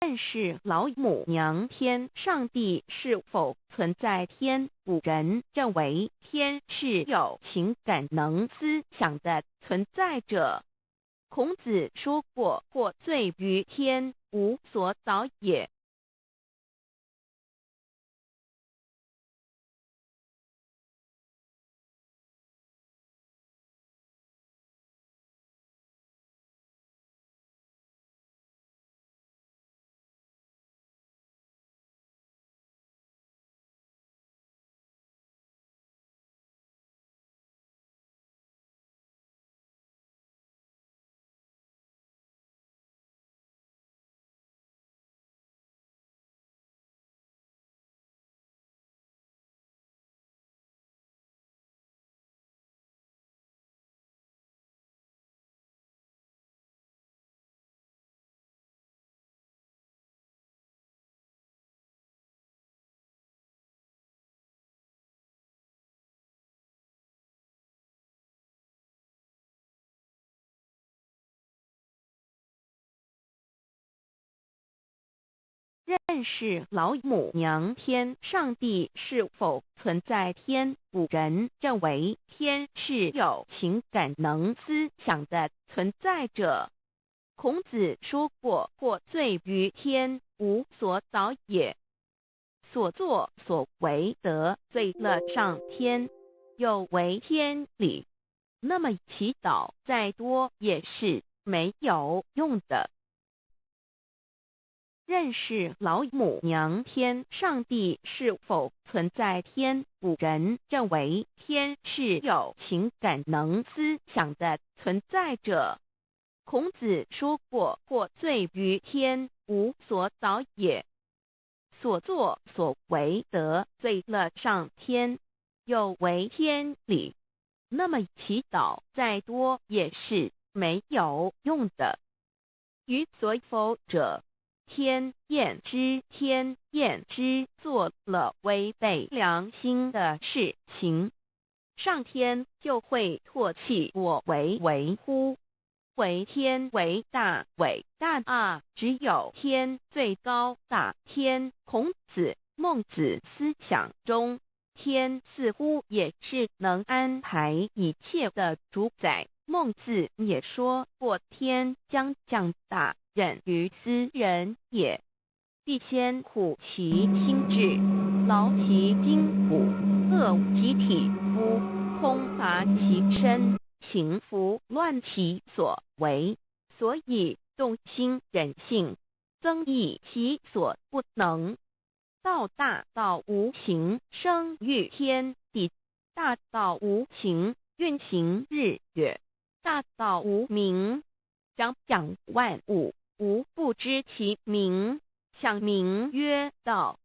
认识老母娘天上帝是否存在天，古人认为天是有情感能思想的存在者。孔子说过：或罪于天，无所早也。认识老母娘天上帝是否存在天，古人认为天是有情感能思想的存在者。孔子说过：或罪于天，无所早也。所作所为得罪了上天，有违天理，那么祈祷再多也是没有用的。认识老母娘天上帝是否存在天，古人认为天是有情感能思想的存在者。孔子说过：或罪于天，无所早也。所作所为得罪了上天，有违天理，那么祈祷再多也是没有用的。予所否者，天厌之。天厌之做了违背良心的事情，上天就会唾弃我为乎？为天为大，伟大啊！只有天最高大。天，孔子、孟子思想中，天似乎也是能安排一切的主宰。孟子也说过：天将降大任于斯人也，必先苦其心志，劳其筋骨，饿其体肤，空乏其身，情服乱其所为，所以动心忍性，增益其所不能。道大道无形，生育天地；大道无形，运行日月；大道无名，掌讲万物，无不知其名，想名曰道。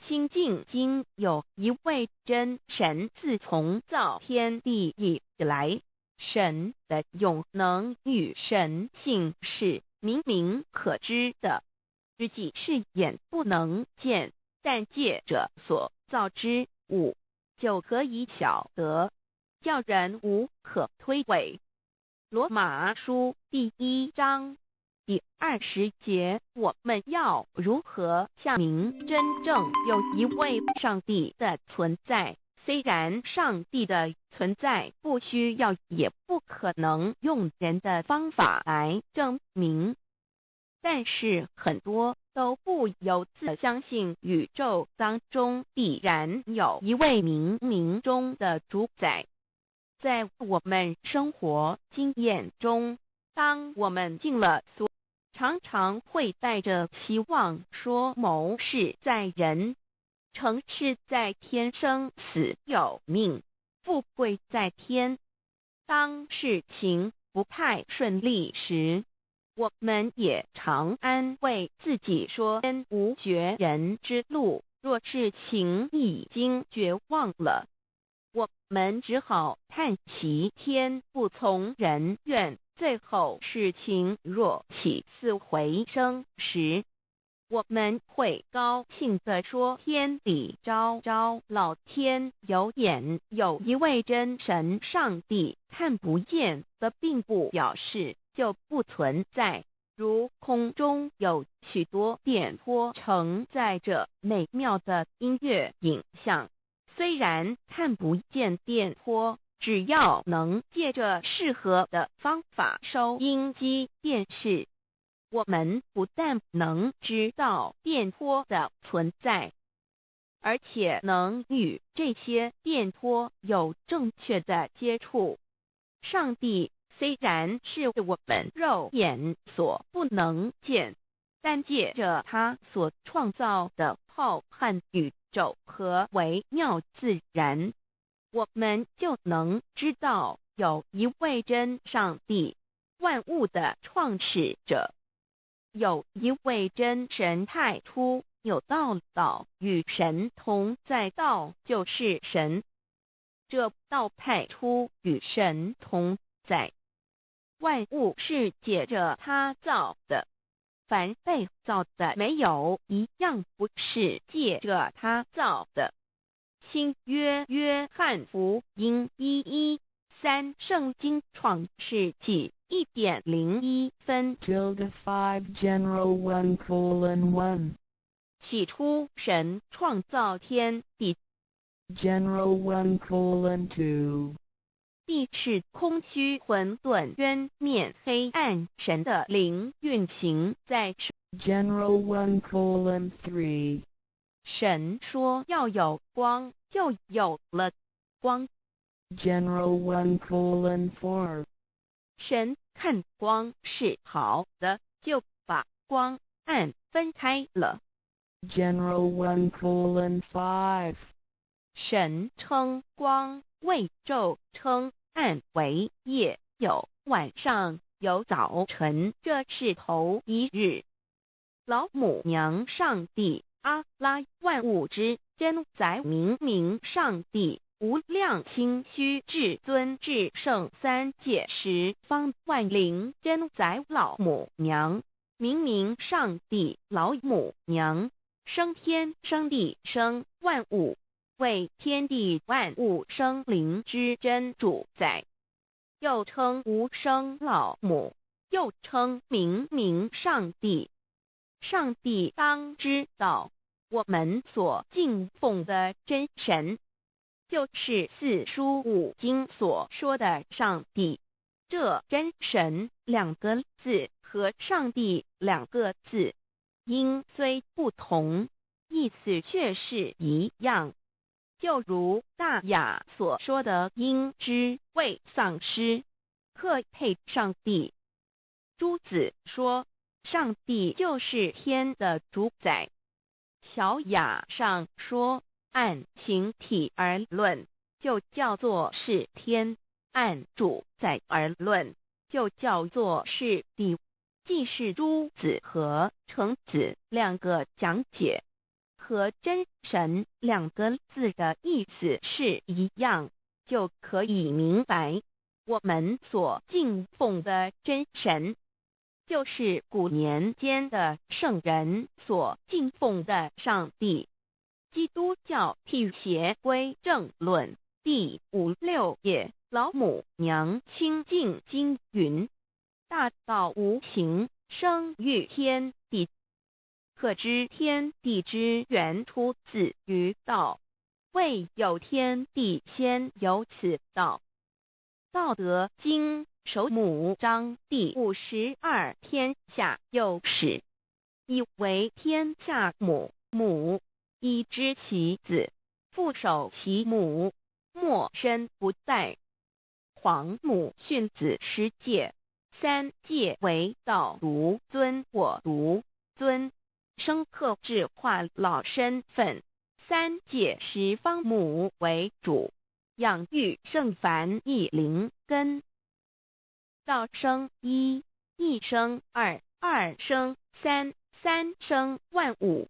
清净经有一位真神，自从造天地以来，神的永能与神性是明明可知的，自己是眼不能见，但借着所造之物，就可以晓得，叫人无可推诿。罗马书第1章第20节，我们要如何向明真正有一位上帝的存在？虽然上帝的存在不需要也不可能用人的方法来证明，但是很多都不由自相信宇宙当中必然有一位冥冥中的主宰。在我们生活经验中，当我们尽了所，常常会带着期望说谋事在人，成事在天，生死有命，富贵在天。当事情不太顺利时，我们也常安慰自己说天无绝人之路，若事情已经绝望了，我们只好叹息天不从人愿。最后事情若起死回生时，我们会高兴地说天理昭昭，老天有眼，有一位真神上帝，看不见的并不表示就不存在。如空中有许多电波承载着美妙的音乐影像，虽然看不见电波，只要能借着适合的方法收音机电视，我们不但能知道电波的存在，而且能与这些电波有正确的接触。上帝虽然是我们肉眼所不能见，但借着他所创造的浩瀚宇宙和微妙自然，我们就能知道有一位真上帝，万物的创始者，有一位真神太初有道与神同在，道就是神，这道太初与神同在，万物是借着他造的，凡被造的没有一样不是借着他造的。新约约翰福音1:13圣经创世纪1.01分 5 General 1:1 起初神创造天地， General 1:2地是空虚混沌渊面黑暗，神的灵运行在 General 1:3 神说要有光，就有了光。 General 1:4 神看光是好的，就把光暗分开了。 General 1:5 神称光为昼，称暗为夜，有晚上，有早晨，这是头一日。老母娘上帝阿拉，万物之真宰明明上帝，无量清虚至尊至圣三界十方万灵真宰老母娘，明明上帝老母娘，生天生地生万物，为天地万物生灵之真主宰，又称无生老母，又称明明上帝。上帝当知道，我们所敬奉的真神，就是四书五经所说的上帝。这真神两个字和上帝两个字，音虽不同，意思却是一样。就如大雅所说的音之谓丧失，克配上帝。朱子说上帝就是天的主宰。小雅上说按形体而论，就叫做是天；按主宰而论，就叫做是地。既是朱子和程子两个讲解，和真神两个字的意思是一样，就可以明白，我们所敬奉的真神，就是古年间的圣人所敬奉的上帝。基督教辟邪归正论第56页，老母娘清净经云：大道无形，生育天地，可知天地之源出自于道，未有天地，先有此道。道德经首母章第52，天下有始，以为天下母，母以知其子，父守其母，莫身不殆。皇母训子十戒，三戒为道，如尊我如尊，生克制化老身份。三戒十方母为主，养育圣凡一灵根。道生一，一生二，二生三，三生万物。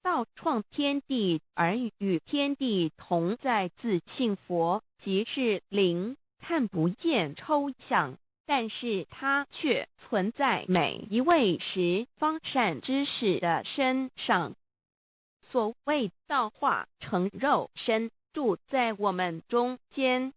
道创天地而与天地同在，自性佛，即是灵，看不见抽象，但是它却存在每一位十方善知识的身上。所谓道化成肉身，住在我们中间，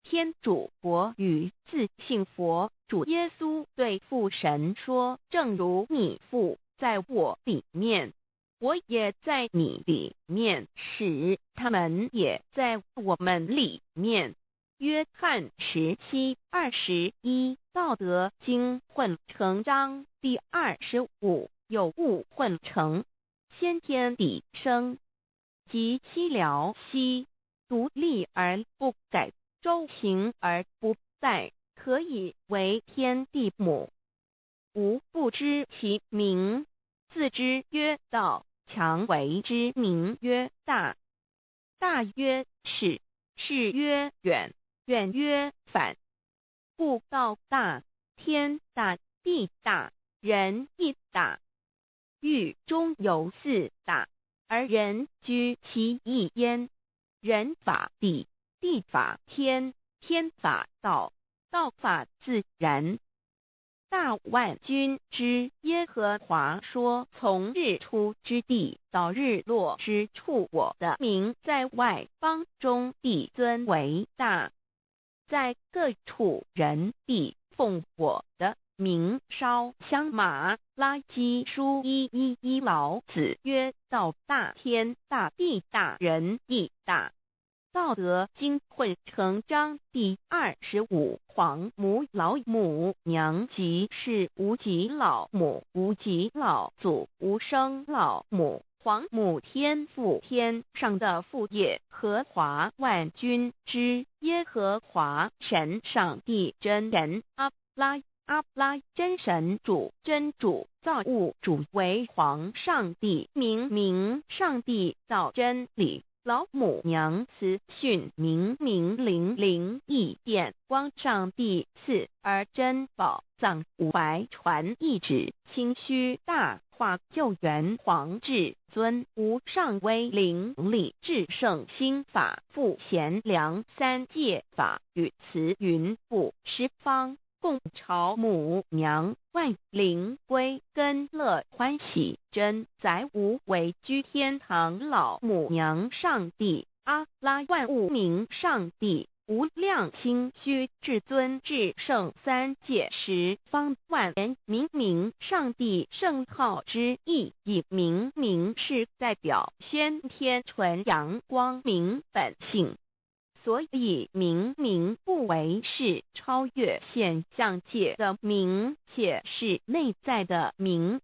天主国与自信佛。主耶稣对父神说，正如你父在我里面，我也在你里面，使他们也在我们里面。约翰17:21，道德经混成章第25，有物混成，先天地生，即其辽兮，独立而不改，周行而不殆，可以为天地母。吾不知其名，自之曰道，强为之名曰大。大曰始，始曰远，远曰反。故道大，天大，地大，人亦大。狱中有四大，而人居其一焉。人法地，地法天，天法道，道法自然。大万军之耶和华说，从日出之地到日落之处，我的名在外邦中必尊为大。在各处人必奉我的名烧香。马拉基书1:1，老子曰：道大，天大，地大，人亦大。道德经混成章第25，黄母老母娘即是无极老母，无极老祖，无生老母。黄母天父，天上的父耶和华万军之耶和华神，上帝真人，阿拉真神主，真主，造物主，为皇上帝，明上帝，造真理。老母娘慈训，明灵义电光，上帝赐而珍宝藏，五百传一旨，清虚大化，救援皇至尊，无上威灵力，至圣心法，富贤良，三界法与慈云布十方，共朝母娘，万灵归根，乐欢喜，真载无为，居天堂。老母娘上帝，阿拉万物名上帝，无量心虚，至尊至圣，三界十方，万人明上帝圣号之意，以明是代表先天纯阳光明本性。所以明不为是超越现象界的明，且是内在的明。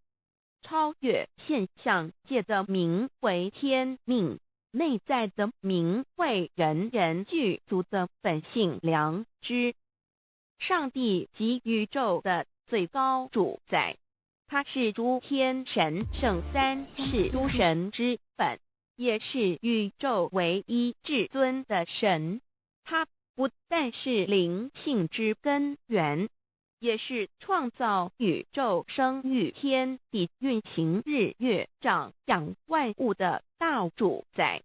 超越现象界的明为天命，内在的明为人人具足的本性良知。上帝即宇宙的最高主宰，他是诸天神圣三世诸神之本，也是宇宙唯一至尊的神。他不但是灵性之根源，也是创造宇宙生育天地运行日月长养万物的大主宰。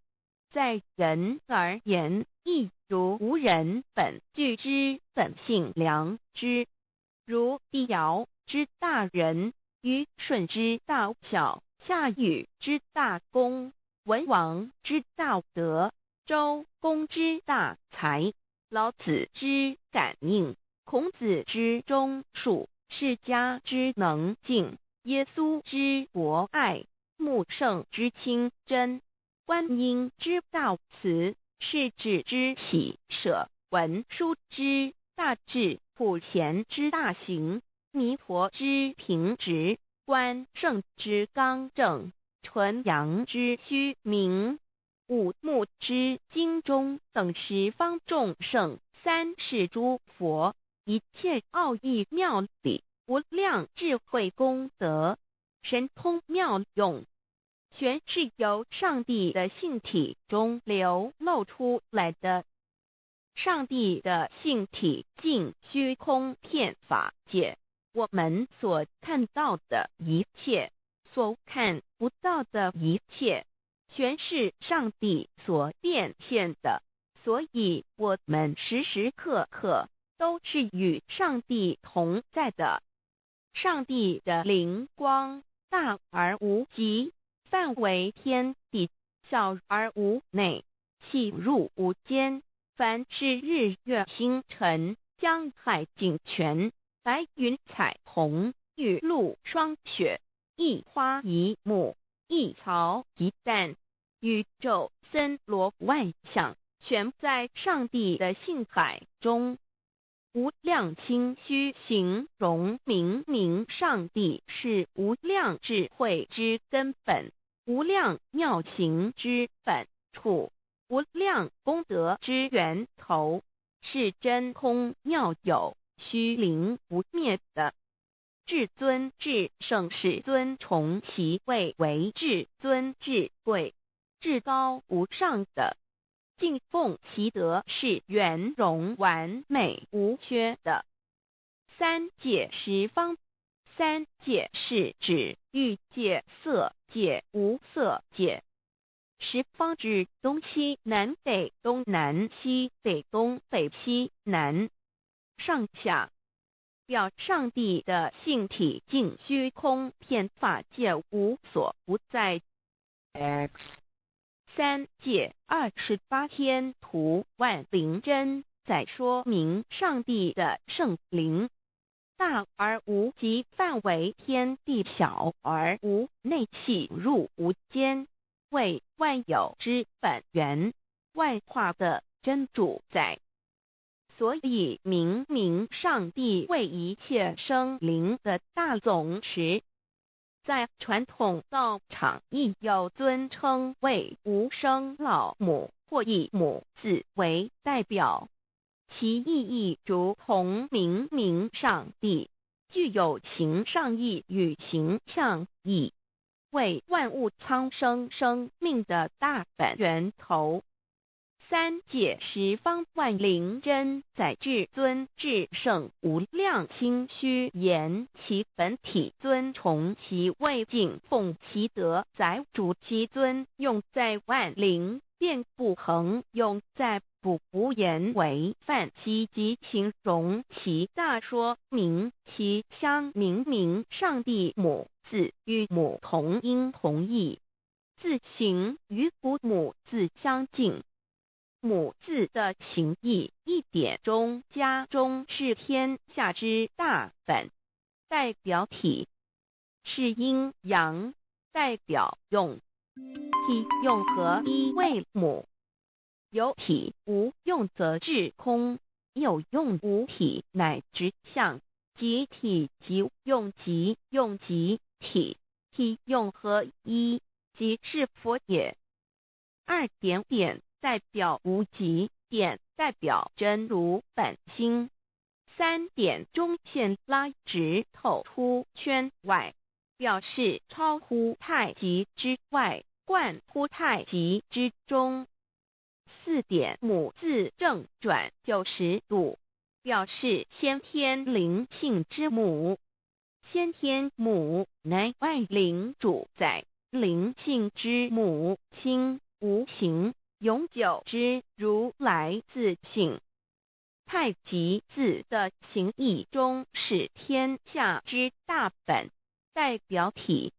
在人而言，亦如无人本具之本性良知，如帝尧之大仁，虞舜之大巧，夏禹之大功，文王之大德，周公之大才，老子之感应，孔子之忠恕，释迦之能静，耶稣之博爱，穆圣之清真，观音之大慈，世子之喜舍，文殊之大智，普贤之大行，弥陀之平直，关圣之刚正，纯阳之虚明，五目之精中，等十方众圣，三世诸佛，一切奥义妙理，无量智慧功德，神通妙用，全是由上帝的性体中流露出来的。上帝的性体尽虚空遍法界，我们所看到的一切，所看不到的一切，全是上帝所变现的，所以我们时时刻刻都是与上帝同在的。上帝的灵光大而无极，范围天地，小而无内，细入无间，凡是日月星辰、江海景泉、白云彩虹、雨露霜雪，一花一木，一草一蛋，宇宙森罗万象，全在上帝的性海中。无量清虚形容明明上帝是无量智慧之根本，无量妙行之本处，无量功德之源头，是真空妙有，虚灵不灭的。至尊至圣世尊崇其位为至尊至贵，至高无上的。敬奉其德是圆融完美无缺的。三界十方，三界是指欲界、色界、无色界。十方指东西南北东南西北东北西南上下，表上帝的性体净虚空遍法界无所不在。 X 三界28天图万灵真，在说明上帝的圣灵大而无极范围，天地小而无内气入无间，为万有之本源，万化的真主宰。所以明明上帝为一切生灵的大总持，在传统道场亦有尊称为无生老母，或以母字为代表，其意义如同明明上帝具有形上义与形象义，为万物苍生生命的大本源头。三界十方万灵真，在至尊至圣无量清虚言其本体尊崇其位敬奉其德载主其尊，用在万灵便不恒用在不无言为范其及形容其大说明其相明上帝母字与母同音同义，字形与古母字相近。母字的情义一点中家中是天下之大本，代表体是阴阳，代表用，体用合一为母。有体无用则至空，有用无体乃直相，即体即用即用即体，体用合一即是佛也。二点点代表无极，点代表真如本心，三点中线拉直透出圈外，表示超乎太极之外，贯乎太极之中。四点母字正转90度，表示先天灵性之母。先天母乃万灵主宰，灵性之母亲无形永久之如来自性。太极字的形义中是天下之大本，代表体。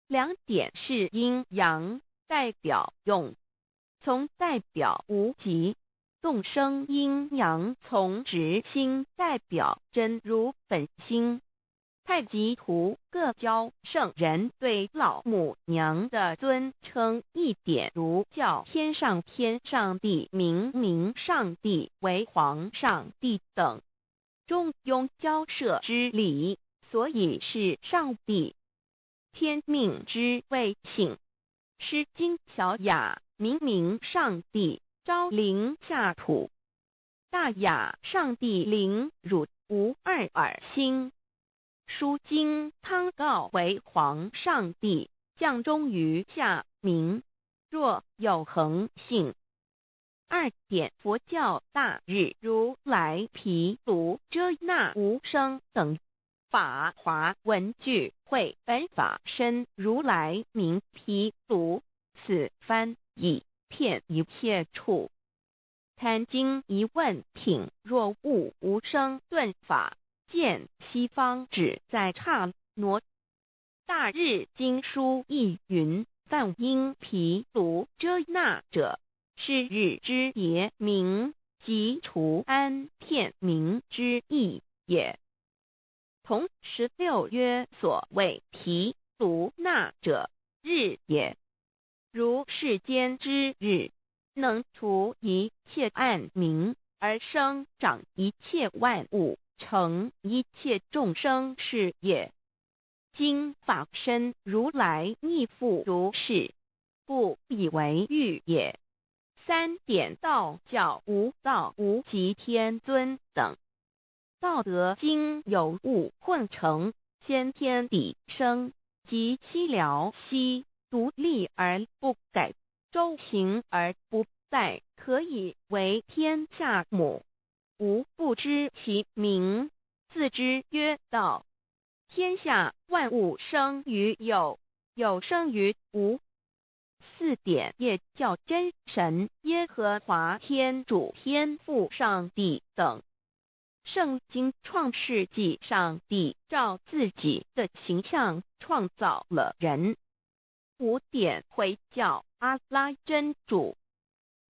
两点是阴阳，代表用。从代表无极，动生阴阳从直心代表真如本心。太极图各教圣人对老母娘的尊称，一点如叫天上天上帝、明上帝为皇上帝等，中庸交涉之理，所以是上帝。天命之谓性，诗经小雅明上帝昭灵下土，大雅上帝灵汝无二耳心。书经汤告为皇上帝降中于下民，若有恒性。二点佛教大日如来毗卢遮那无生等法华文具会本法身如来名毗卢，此翻译片一片处。坛经一问品，若悟无生顿法，见西方只在刹那。大日经书亦云，梵音毗卢遮那者，是日之别名，即除安片民之意也。同16曰所谓提独纳者，日也。如世间之日，能除一切暗明，而生长一切万物，成一切众生是也。今法身如来亦复如是，故以为喻也。3点道教无道无极天尊等，道德经有物混成，先天地生，即七辽息，独立而不改，周行而不殆，可以为天下母。吾不知其名，自之曰道。天下万物生于有，有生于无。4点也叫真神耶和华天主天父上帝等。圣经创世纪，上帝照自己的形象创造了人。5点会叫阿拉真主。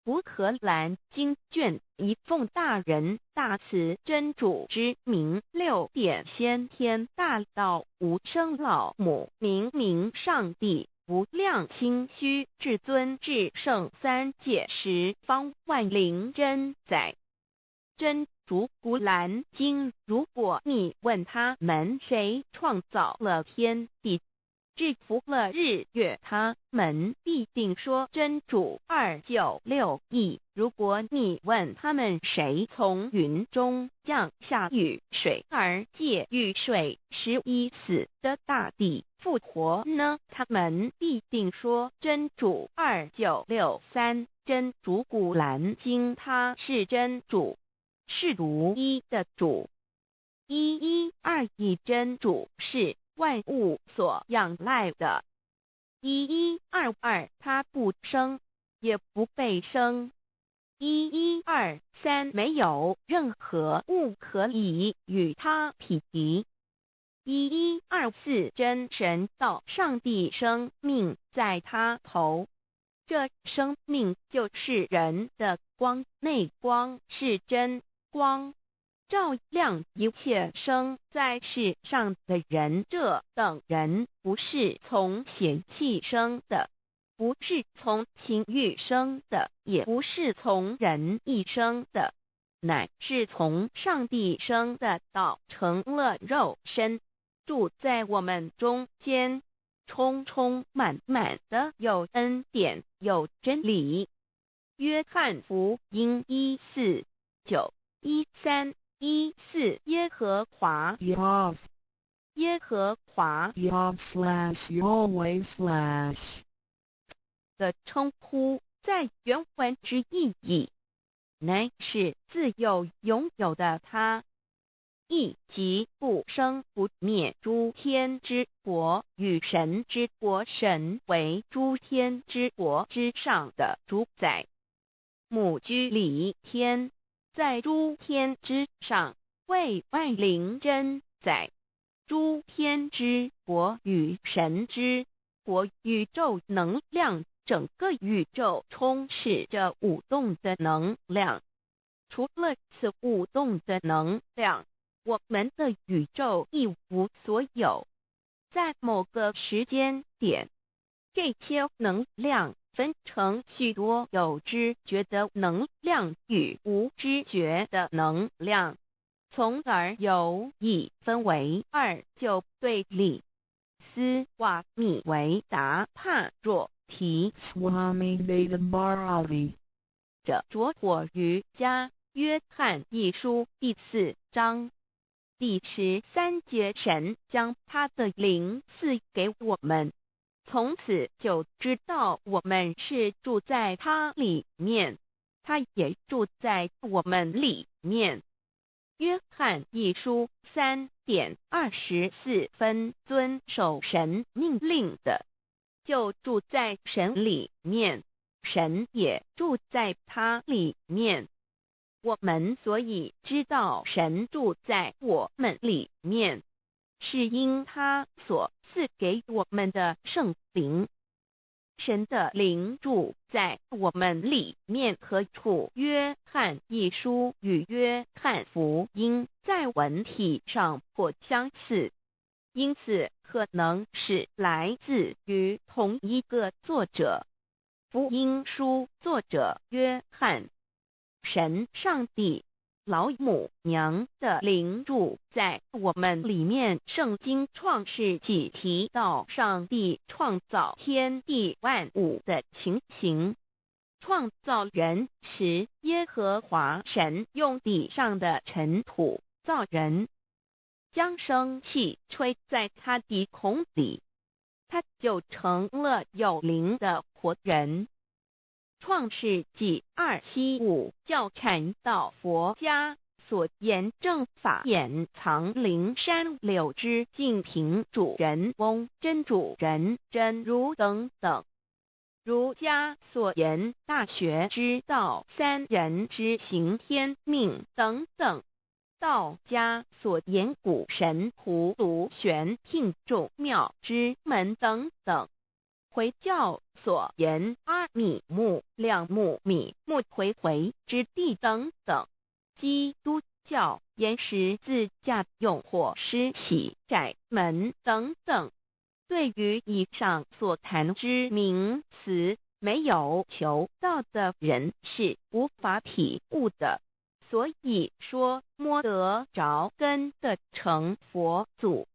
乌荷兰经卷一奉大人大慈真主之名。6点先天大道无生老母明明上帝无量心虚至尊至圣三界十方万灵真载。真主古兰经，如果你问他们谁创造了天地，制服了日月，他们必定说真主296亿。如果你问他们谁从云中降下雨水而借雨水使已死的大地复活呢，他们必定说真主2963。真主古兰经，他是真主，是独一的主。112真主是万物所仰赖的。1122他不生，也不被生。1123没有任何物可以与他匹敌。1124真神道上帝生命在他头，这生命就是人的光，内光是真光，照亮一切生在世上的人。这等人不是从血气生的，不是从情欲生的，也不是从人意生的，乃是从上帝生的道成了肉身，住在我们中间，充充满满的有恩典有真理。约翰福音1491314耶和华 Yav 耶和华 Yav/Yahweh/ 的称呼，在原文之意义，乃是自有拥有的他，亦即不生不灭诸天之国与神之国，神为诸天之国之上的主宰，母居里天，在诸天之上，为万灵真载。诸天之国与神之国，宇宙能量，整个宇宙充斥着舞动的能量。除了此舞动的能量，我们的宇宙一无所有。在某个时间点，这些能量分成许多有知觉的能量与无知觉的能量，从而有意分为2就对立。斯瓦米维达帕若提 Swami Vedabharati 者着火于家约翰一书第4章第13节，神将他的灵赐给我们，从此就知道我们是住在他里面，他也住在我们里面。约翰一书3:24遵守神命令的，就住在神里面，神也住在他里面。我们所以知道神住在我们里面，是因他所赐给我们的圣灵。神的灵住在我们里面。何处？约翰一书与约翰福音在文体上颇相似，因此可能是来自于同一个作者。福音书作者约翰，神上帝老母娘的灵住在我们里面。圣经创世纪提到上帝创造天地万物的情形。创造人时，耶和华神用地上的尘土造人，将生气吹在他鼻孔里，他就成了有灵的活人。创世纪275教阐到佛家所言正法掩藏灵山柳之净瓶主人翁真主人真如等等。儒家所言大学之道三人之行天命等等。道家所言古神葫芦玄牝众妙之门等等。回教所言阿米木亮木米木回回之地等等。基督教言十字架用火施洗窄门等等。对于以上所谈之名词，没有求道的人是无法体悟的。所以说摸得着根的成佛祖，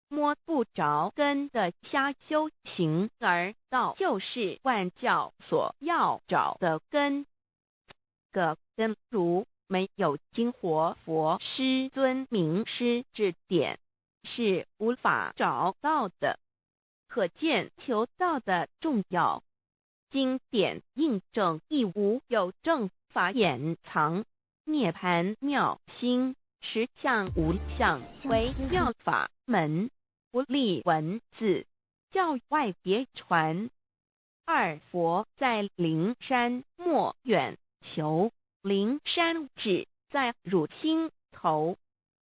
摸不着根的瞎修行，而道就是万教所要找的根。个根如没有经活佛师尊名师指点，是无法找到的。可见求道的重要。经典印证亦无有正法掩藏，涅盘妙心，实相无相，为妙法门，不立文字，教外别传。二佛在灵山莫远求，灵山只在汝心头。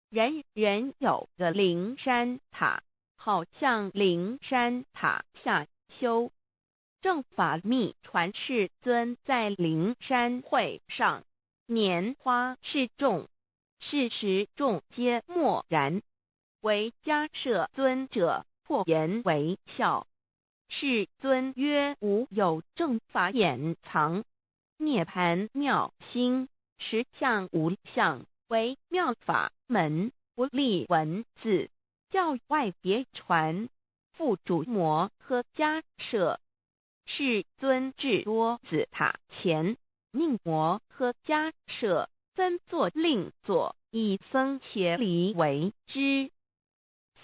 人人有个灵山塔，好像灵山塔下修。正法密传世尊在灵山会上，拈花示众，是时众皆默然，唯迦摄尊者破颜为笑。世尊曰：无有正法掩藏，涅盘妙心，实相无相，为妙法门，不立文字，教外别传。复主摩诃迦摄。世尊至多子塔前，命摩诃迦摄分作另作，以僧伽梨为之。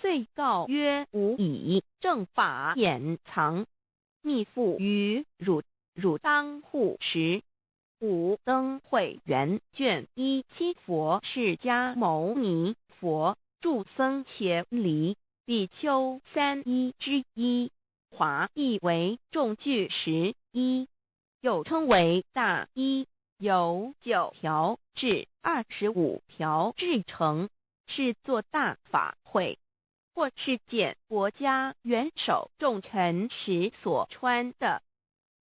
遂告曰：吾以正法掩藏，密付于汝，汝当护持。五灯会元卷17佛释迦牟尼佛著僧伽梨比丘31之一。华译为众句11，又称为大一，由9条至25条制成，是作大法会，或是见国家元首重臣时所穿的。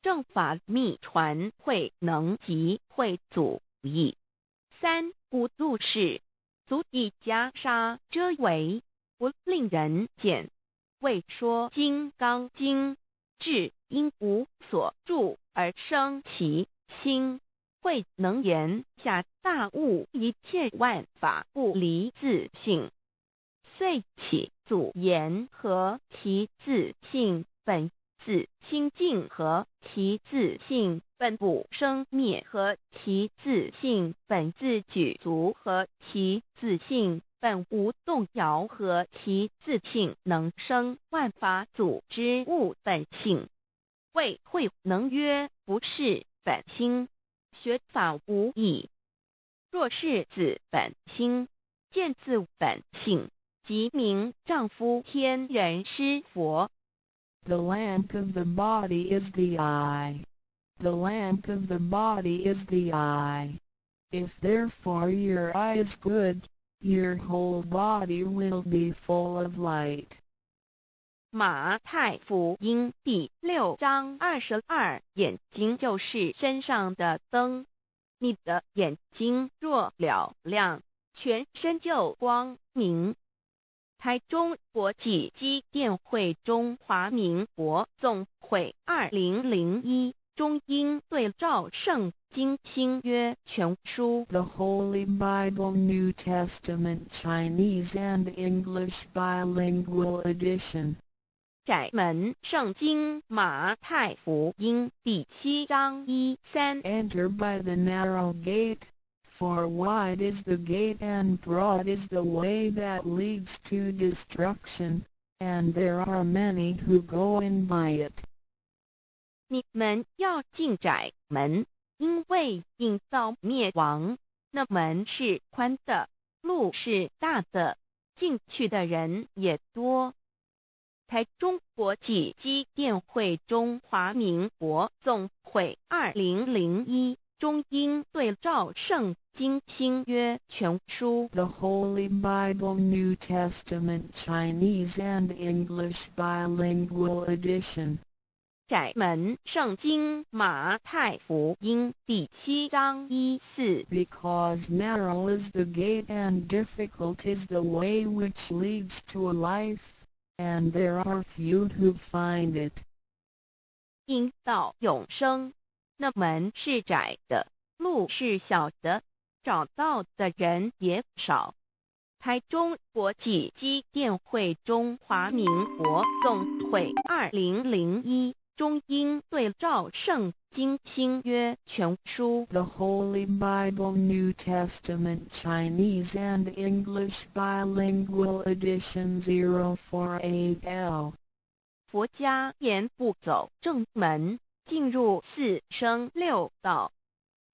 正法密传会能及会祖义。三无度世，足以袈裟遮为，不令人见。为说金刚经，至因无所住而生其心，慧能言下大悟一切万法不离自性。遂起祖言和其自性本自清净和其自性本不生灭和其自性本自具足和其自性本无动摇和其自性能生万法组之物本性。谓慧能曰：不是本心，学法无益。若是自本心，见自本性，即名丈夫天人师佛。The lamp of the body is the eye. The lamp of the body is the eye. If therefore your eye is good, your whole body will be full of light. 马太福音第6章22，眼睛就是身上的灯。你的眼睛若了亮，全身就光明。台中国际机电会中华民国总会2001中英对照圣经新约全书 The Holy Bible New Testament Chinese and English Bilingual Edition. 窄门圣经马太福音第7章1-3 Enter by the narrow gate, for wide is the gate and broad is the way that leads to destruction, and there are many who go in by it. 你们要进窄门，因为引到灭亡，那门是宽的，路是大的，进去的人也多。台中国际机电会中华民国总会2001中英对照圣经新约全书 The Holy Bible New Testament Chinese and English Bilingual Edition. 窄门圣经马太福音第7章1-4 Because narrow is the gate and difficult is the way which leads to life, and there are few who find it. 因到永生，那门是窄的，路是小的，找到的人也少。台中国际机电会中华民国总会2001中英对照圣经新约全书 The Holy Bible New Testament Chinese and English Bilingual Edition 048L. 佛家言不走正门，进入4生6道。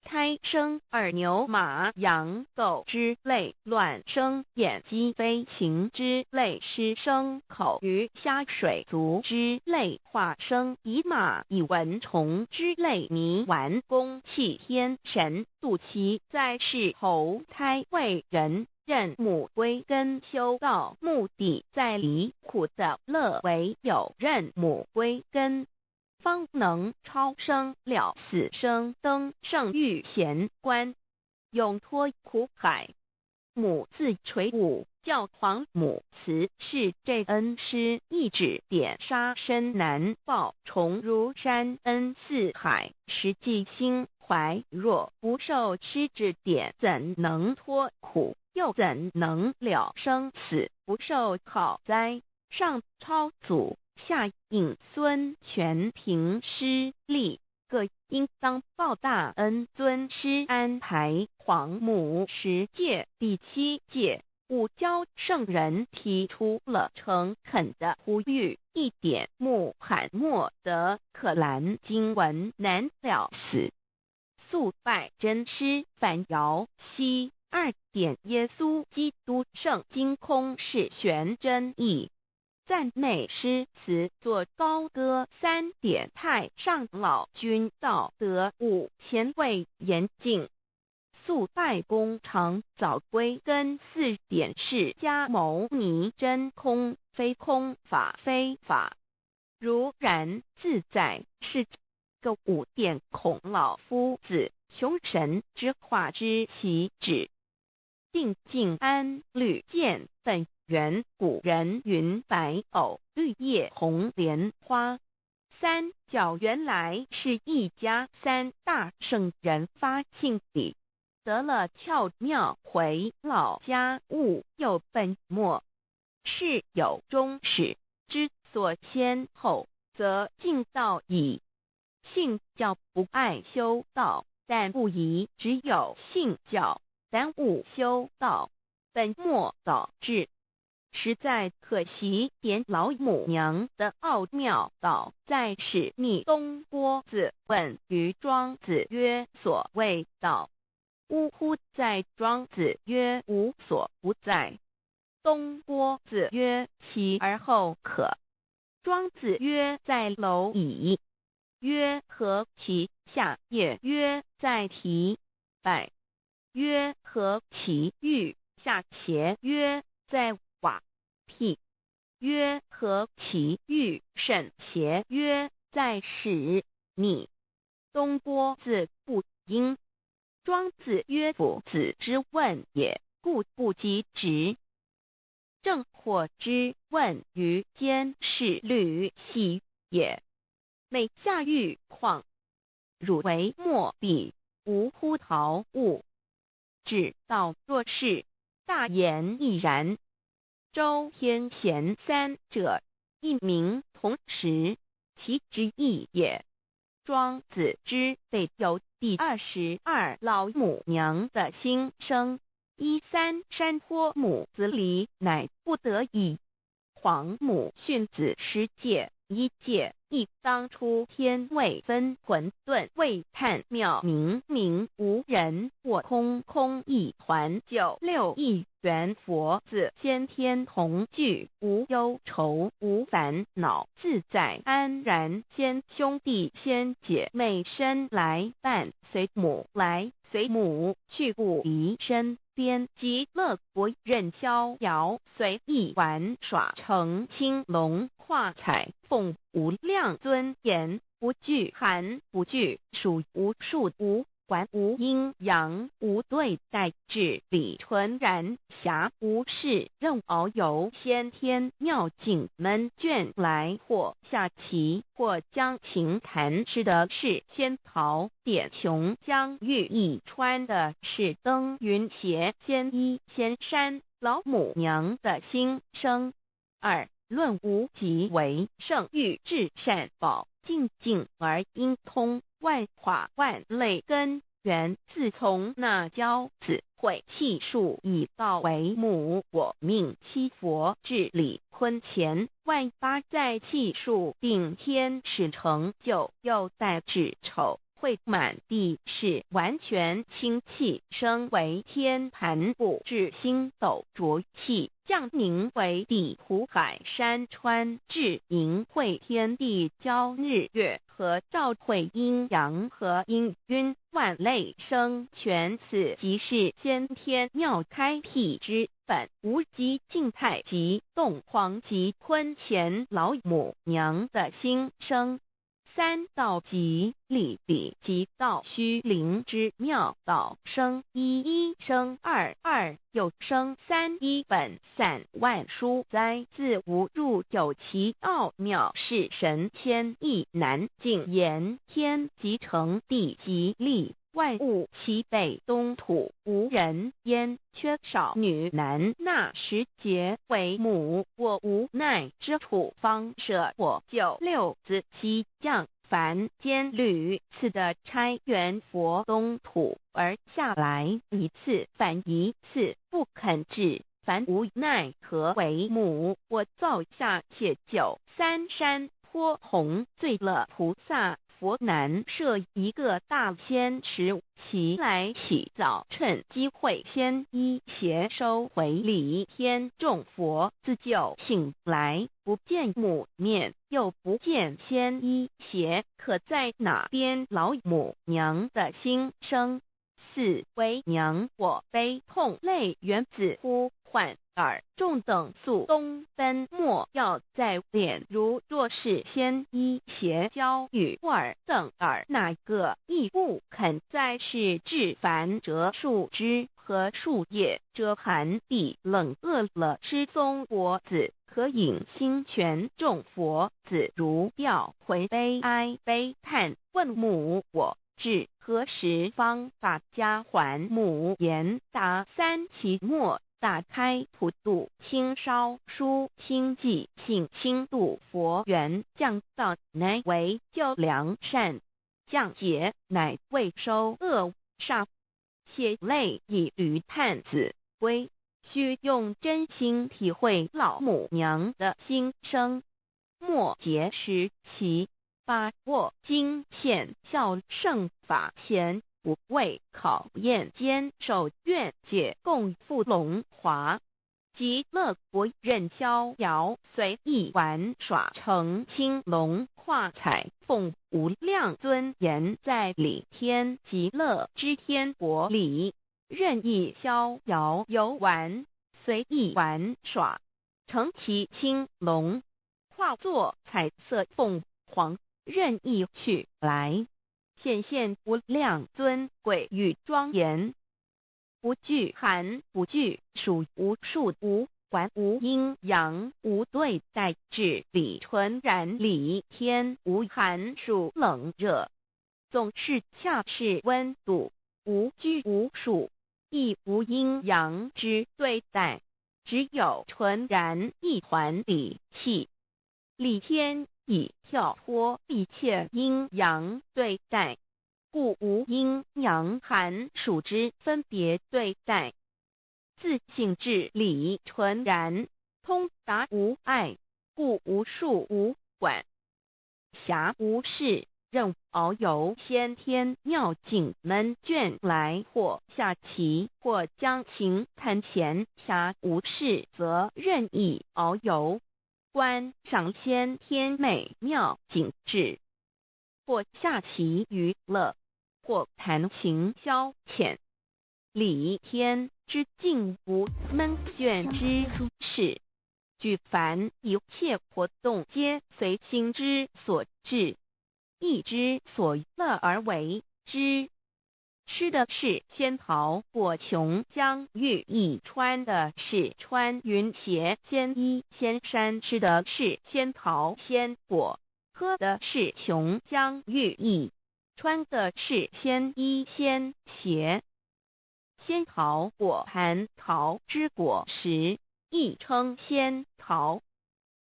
胎生耳牛马羊狗之类，卵生眼鸡飞禽之类，湿生口鱼虾水族之类，化生以马以蚊虫之类，泥丸公气天神度其在世投胎为人，任母归根修道，目的在离苦的乐，唯有任母归根，方能超生了死生，登圣域贤官，永脱苦海。母自垂武，教皇母慈是这恩师，一指点杀身难报，重如山恩似海，实际心怀若不受师指点，怎能脱苦？又怎能了生死？不受好灾，上超祖，下引孙，全凭师力，各应当报大恩。尊师安排皇母10诫，第7诫，五教圣人提出了诚恳的呼吁，一点穆罕默德可兰经文难了死，肃拜真师反摇西。2点耶稣基督圣经空是玄真义，赞美诗词作高歌。3点太上老君道德5前卫严谨，肃拜公常早归根。4点释迦牟尼真空非空，法非法，如然自在是个5点孔老夫子雄神之化之习指，定静安律见本源。古人云白藕绿叶红莲花。3角原来是一家3大圣人发庆礼，得了窍妙，回老家务有本末，事有终始，之所先后，则敬道矣。信教不爱修道，但不宜只有信教，耽误修道，本末倒置，实在可惜。点老母娘的奥妙道在使逆东郭子问于庄子曰：所谓道，呜呼！在庄子曰：无所不在。东郭子曰：其而后可。庄子曰：在蝼蚁。曰：何其下也？曰：在蹄。百。曰：何其欲？下且曰：在瓦辟。曰：何其欲甚邪曰：在使逆。东郭子不应。庄子曰：夫子之问也，故不及直。正或之问于监视律兮也。内下欲况，汝为莫彼，无乎陶物。指道若是，大言亦然。周天贤三者，一名同时，其之义也。庄子之备有第22老母娘的心声。13山坡母子礼，乃不得已。皇母训子10戒，1戒亦当初天未分，混沌未探，渺冥冥无人，我空空一团。96亿元佛子先天同聚，无忧愁无烦恼，自在安然。先兄弟先姐妹生来伴随母，来随母去，不离身边。极乐国任逍遥，随意玩耍，成青龙化彩凤，无量尊严，不惧寒不惧暑，无数无管，无阴阳，无对待，至理纯然，暇无事任遨游。先天妙境门卷来，或下棋，或将琴弹，吃的是仙桃点琼浆，玉一穿的是登云鞋，仙衣仙山。老母娘的心声。2论无极为圣欲至善宝，静静而应通，万化万类根源。自从那骄子会气数以道为母，我命七佛治理坤乾，万八在气数定天使成就，又待至丑会满地是，完全清气，升为天盘部，至星斗浊气，降凝为地湖海山川，至凝会天地交日月和照会阴阳和阴晕，万类生全。此即是先天妙开辟之本，无极静态及动狂及坤乾老母娘的心声。3道即理理即道虚灵之妙道生一生二又生三，一本散万殊哉，自无入有其奥妙，是神天意难尽言。天即成，地即立，万物其北东土，无人焉，缺少女男。那时节为母，我无奈之处，方舍我96子西降凡间屡次的差援佛东土，而下来一次反一次，不肯治，凡无奈何为母。我造下且93山坡弘罪了菩萨，佛南设一个大仙池，其来起早，趁机会先一邪收回礼。天众佛自就醒来，不见母面，又不见先一邪，可在哪边？老母娘的心声。4为娘我悲痛泪源子呼唤耳，众等速东奔，莫要再敛。如若是先一邪教与尔等耳，哪个亦不肯再是至凡折树枝和树叶，遮寒地冷，饿了吃松果子，可饮清泉。众佛子如吊回悲哀悲叹，问母我至何时方把家还？母言答：3期末，打开普度，清烧书清寂，信清度佛缘，降道乃为救良善，降劫乃为收恶煞。血泪以于叹子归，须用真心体会老母娘的心声。末节时期，把握经现效圣法前，不畏考验，坚守愿解，共赴龙华。极乐国任逍遥，随意玩耍，成青龙化彩凤，无量尊严，在理天极乐之天国里，任意逍遥游玩，随意玩耍，乘其青龙，化作彩色凤凰，任意去来，显现无量尊贵与庄严。不惧寒，不惧暑，无数无管，无阴阳，无对待，至理纯然理天，无寒暑冷热，总是恰是温度，无拘无束，亦无阴阳之对待，只有纯然一团理气。理天已跳脱一切阴阳对待，故无阴阳寒暑之分别对待，自性至理纯然，通达无碍，故无束无管，暇无事，任遨游先天妙境门卷来，或下棋，或将琴弹弦，暇无事则任意遨游，观赏先天美妙景致，或下棋娱乐，或弹琴消遣。理天之境无门卷之事，举凡一切活动皆随心之所至，意之所乐而为之。吃的是仙桃果琼浆玉液，穿的是穿云鞋仙衣仙衫，吃的是仙桃仙果，喝的是琼浆玉液，穿的是仙衣仙鞋。仙桃果蟠桃之果实，亦称仙桃。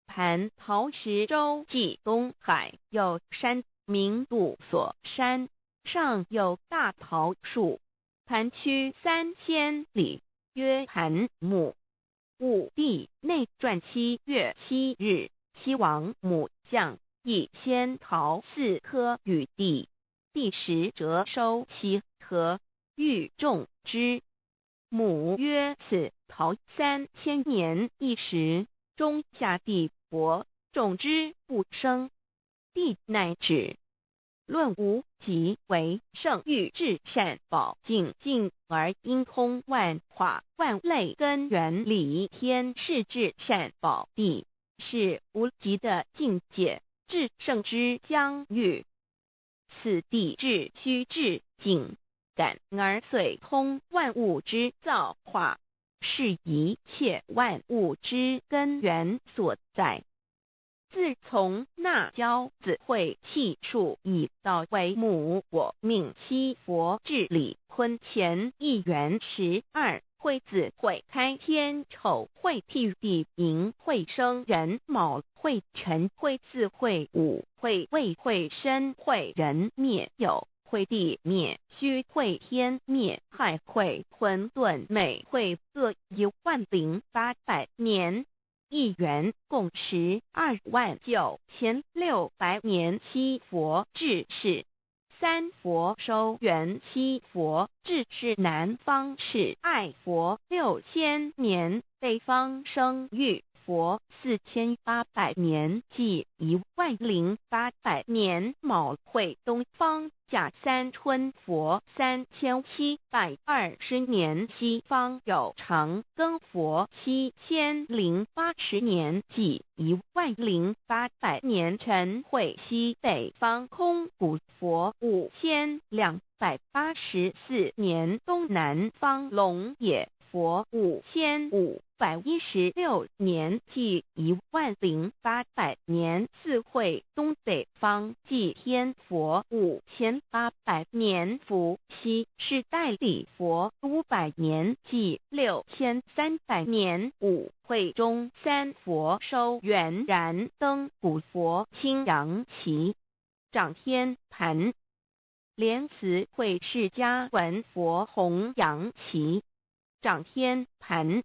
蟠桃实洲际东海有山，名杜所山，上有大桃树，盘曲3000里，曰盘木。武帝内传7月7日，西王母将以仙桃4颗与帝，帝时折收其核，欲种之。母曰：此桃3000年一时，中下地薄，种之不生。帝乃止。论无极为圣欲至善宝净净而应通万化万类根源理天是至善宝地，是无极的境界，至圣之疆域。此地至虚至境，感而遂通万物之造化，是一切万物之根源所在。自从那骄子会气数以道为母，我命七佛治理坤乾一元12，会子会开天丑，会辟地寅，会生人卯，会辰会巳，会午，会未，会申，会人灭酉，会地灭戌，会天灭亥，会混沌昧，会各10800年。一元共129600年，七佛治世。三佛收元，七佛治世。南方是爱佛6000年，北方生玉佛4800年，即10800年。卯会东方甲三春佛3720年，西方有长庚佛7080年，即10800年。辰会西北方空谷佛5284年，东南方龙野佛5516年，即10800年。四会东北方祭天佛5800年，伏羲是代理佛500年，即6300年。五会中三佛收元燃灯古佛青阳旗，掌天盘。莲慈会释迦文佛红阳旗，掌天盘。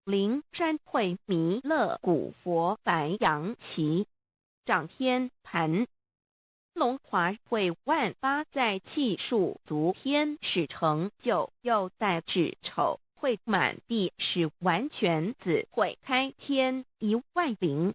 灵山会弥勒古佛白阳旗，掌天盘。龙华会万八在气数足天使成就，又代指丑会满地是完全子会开天10800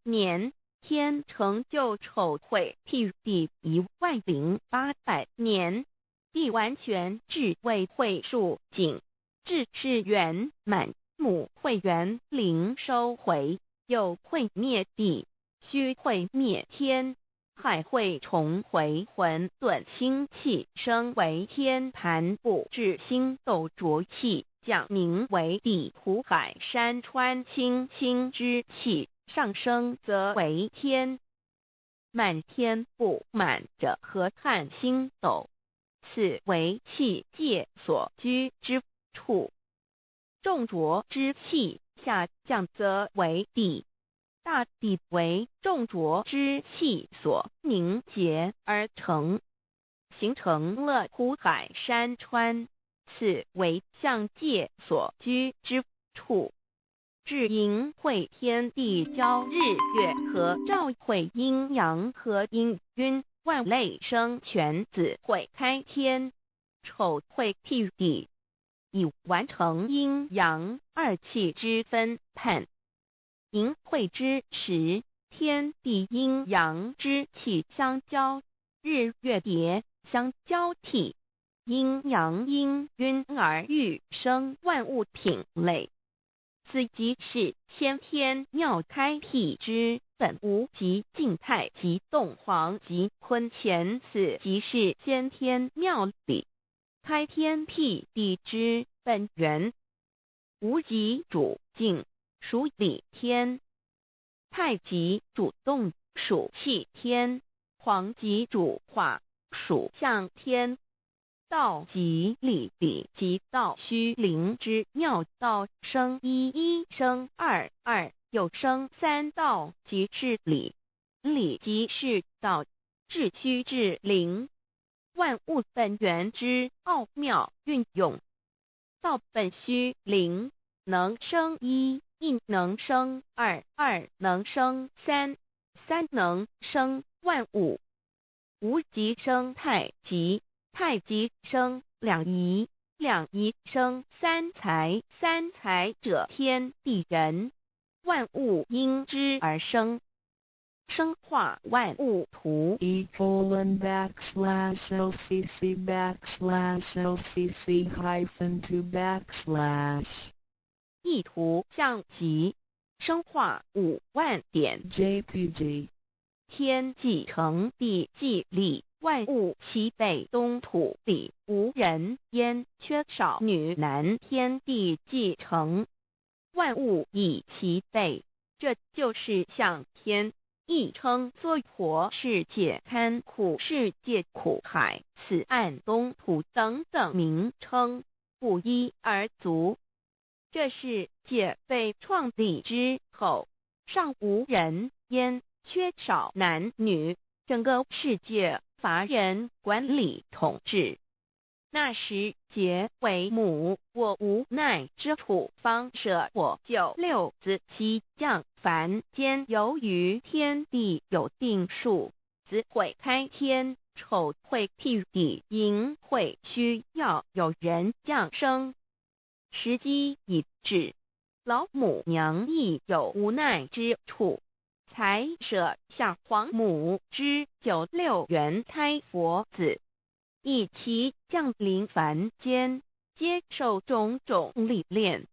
年，天成就丑会辟地10800年，地完全至为会数景，至是圆满。母会园灵收回，又会灭地，须会灭天，还会重回混沌星气，升为天盘部，至星斗浊气，降凝为地土海山川清星之气，上升则为天。满天布满着河汉星斗，此为气界所居之处。重浊之气下降则为地，大地为重浊之气所凝结而成，形成了土海山川，此为象界所居之处。至阴会天地交日月和照会阴阳和阴晕，万类生全子会开天，丑会替地，以完成阴阳二气之分判。寅会之时，天地阴阳之气相交，日月叠相交替，阴阳阴晕而育生万物品类。此即是先天妙开辟之本无即静态即动黄即坤乾，此即是先天妙理开天辟地之本源。无极主静，属理天；太极主动，属气天；黄极主化，属象天。道即理，理即道虚灵之妙道，生一，一生二，二又生三，道即是理，理即是道，至虚至灵，万物本源之奥妙运用。道本虚灵，能生一，一能生二，二能生三，三能生万物。无极生太极，太极生两仪，两仪生三才，三才者天地人，万物因之而生，生化万物图。e://LCC/LCC-2/ 意图象极，生化5万点 JPG。天既成地既立，万物其备，东土里无人焉，缺少女男，天地既成，万物以其备，这就是象天，亦称娑婆世界、堪苦世界、苦海、此岸、东土等等名称，不一而足。这世界被创立之后，尚无人焉，缺少男女，整个世界乏人管理统治。那时桀为母，我无奈之处，方舍我救六子七将凡间，由于天地有定数，子会开天，丑会替地，寅会需要有人降生。时机已至，老母娘亦有无奈之处，才舍下皇母之9、6元胎佛子，以其降临凡间，接受种种历练，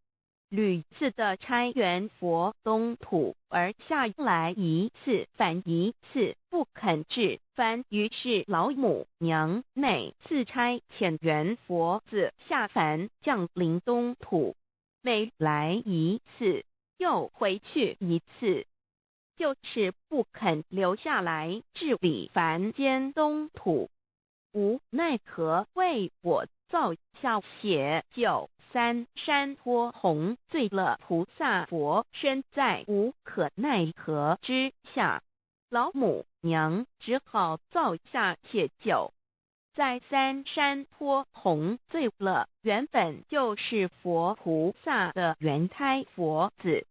屡次的差援佛东土，而下来一次反一次不肯治番，于是老母娘每次差遣援佛子下凡降临东土，每来一次又回去一次，就是不肯留下来治理凡间东土。无奈何为我造下血救三山脱红，罪了菩萨佛身在无可奈何之下，老母娘只好造下血救。在三山脱红罪了原本就是佛菩萨的原胎佛子，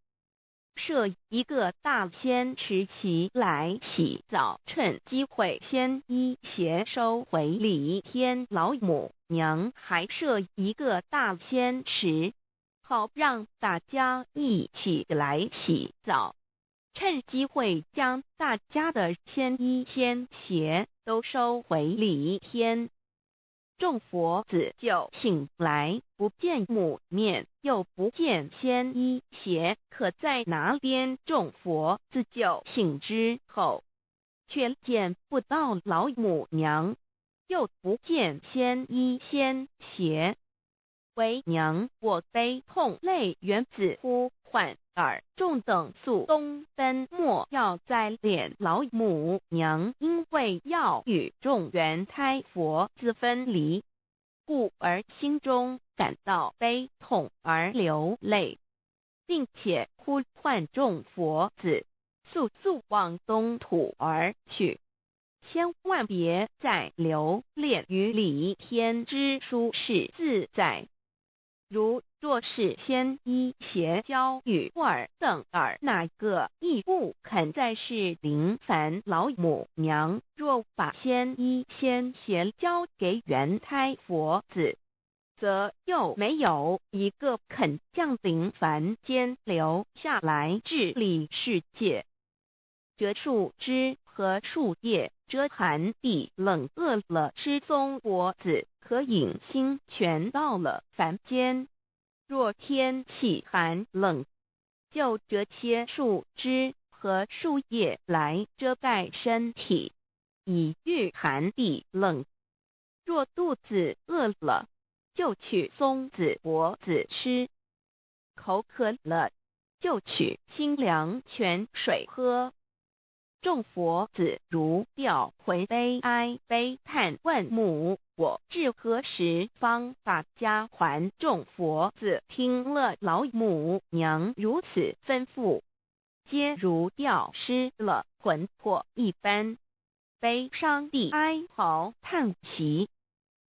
设一个大仙池其来洗澡，趁机会先一邪收回礼天。老母娘还设一个大仙池，好让大家一起来洗澡，趁机会将大家的先一先邪都收回礼天。众佛子就醒来，不见母面，又不见仙衣鞋，可在哪边？众佛子就醒之后，却见不到老母娘，又不见仙衣仙鞋。为娘，我悲痛泪源自呼唤耳，众等速东奔，莫要再敛。老母娘因为要与众元胎佛子分离，故而心中感到悲痛而流泪，并且呼唤众佛子速速往东土而去，千万别再留恋于离天之舒适自在。如若是仙衣鞋交与尔等儿，哪个亦不肯再是临凡老母娘？若把仙衣仙鞋交给元胎佛子，则又没有一个肯降临凡间留下来治理世界。这树枝和树叶遮寒地冷，饿了吃松果子，可饮清泉到了凡间。若天气寒冷，就折些树枝和树叶来遮盖身体，以御寒地冷。若肚子饿了，就取松子果子吃；口渴了，就取清凉泉水喝。众佛子如吊魂悲哀悲叹，问母：我至何时方把家还？众佛子听了老母娘如此吩咐，皆如吊失了魂魄一般，悲伤地哀嚎叹息，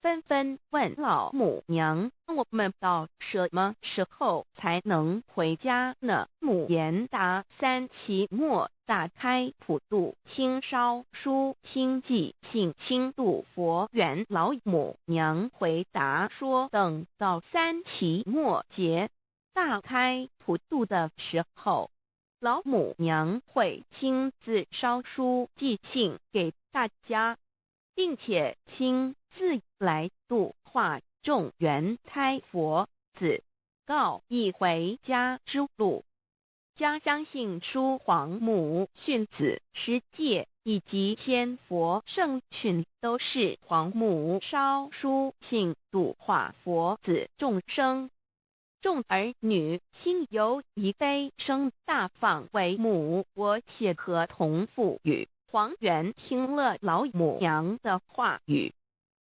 纷纷问老母娘：我们到什么时候才能回家呢？母言答：三期末打开普度，清烧书清寂，请清度佛缘。老母娘回答说：等到三期末节大开普度的时候，老母娘会亲自烧书寄信给大家，并且亲自来度化众元胎佛子，告一回家之路。将相信书皇母训子十戒以及天佛圣训，都是皇母烧书信度化佛子众生。众儿女心有一悲生大放为母，我且合同赋予。皇元听了老母娘的话语，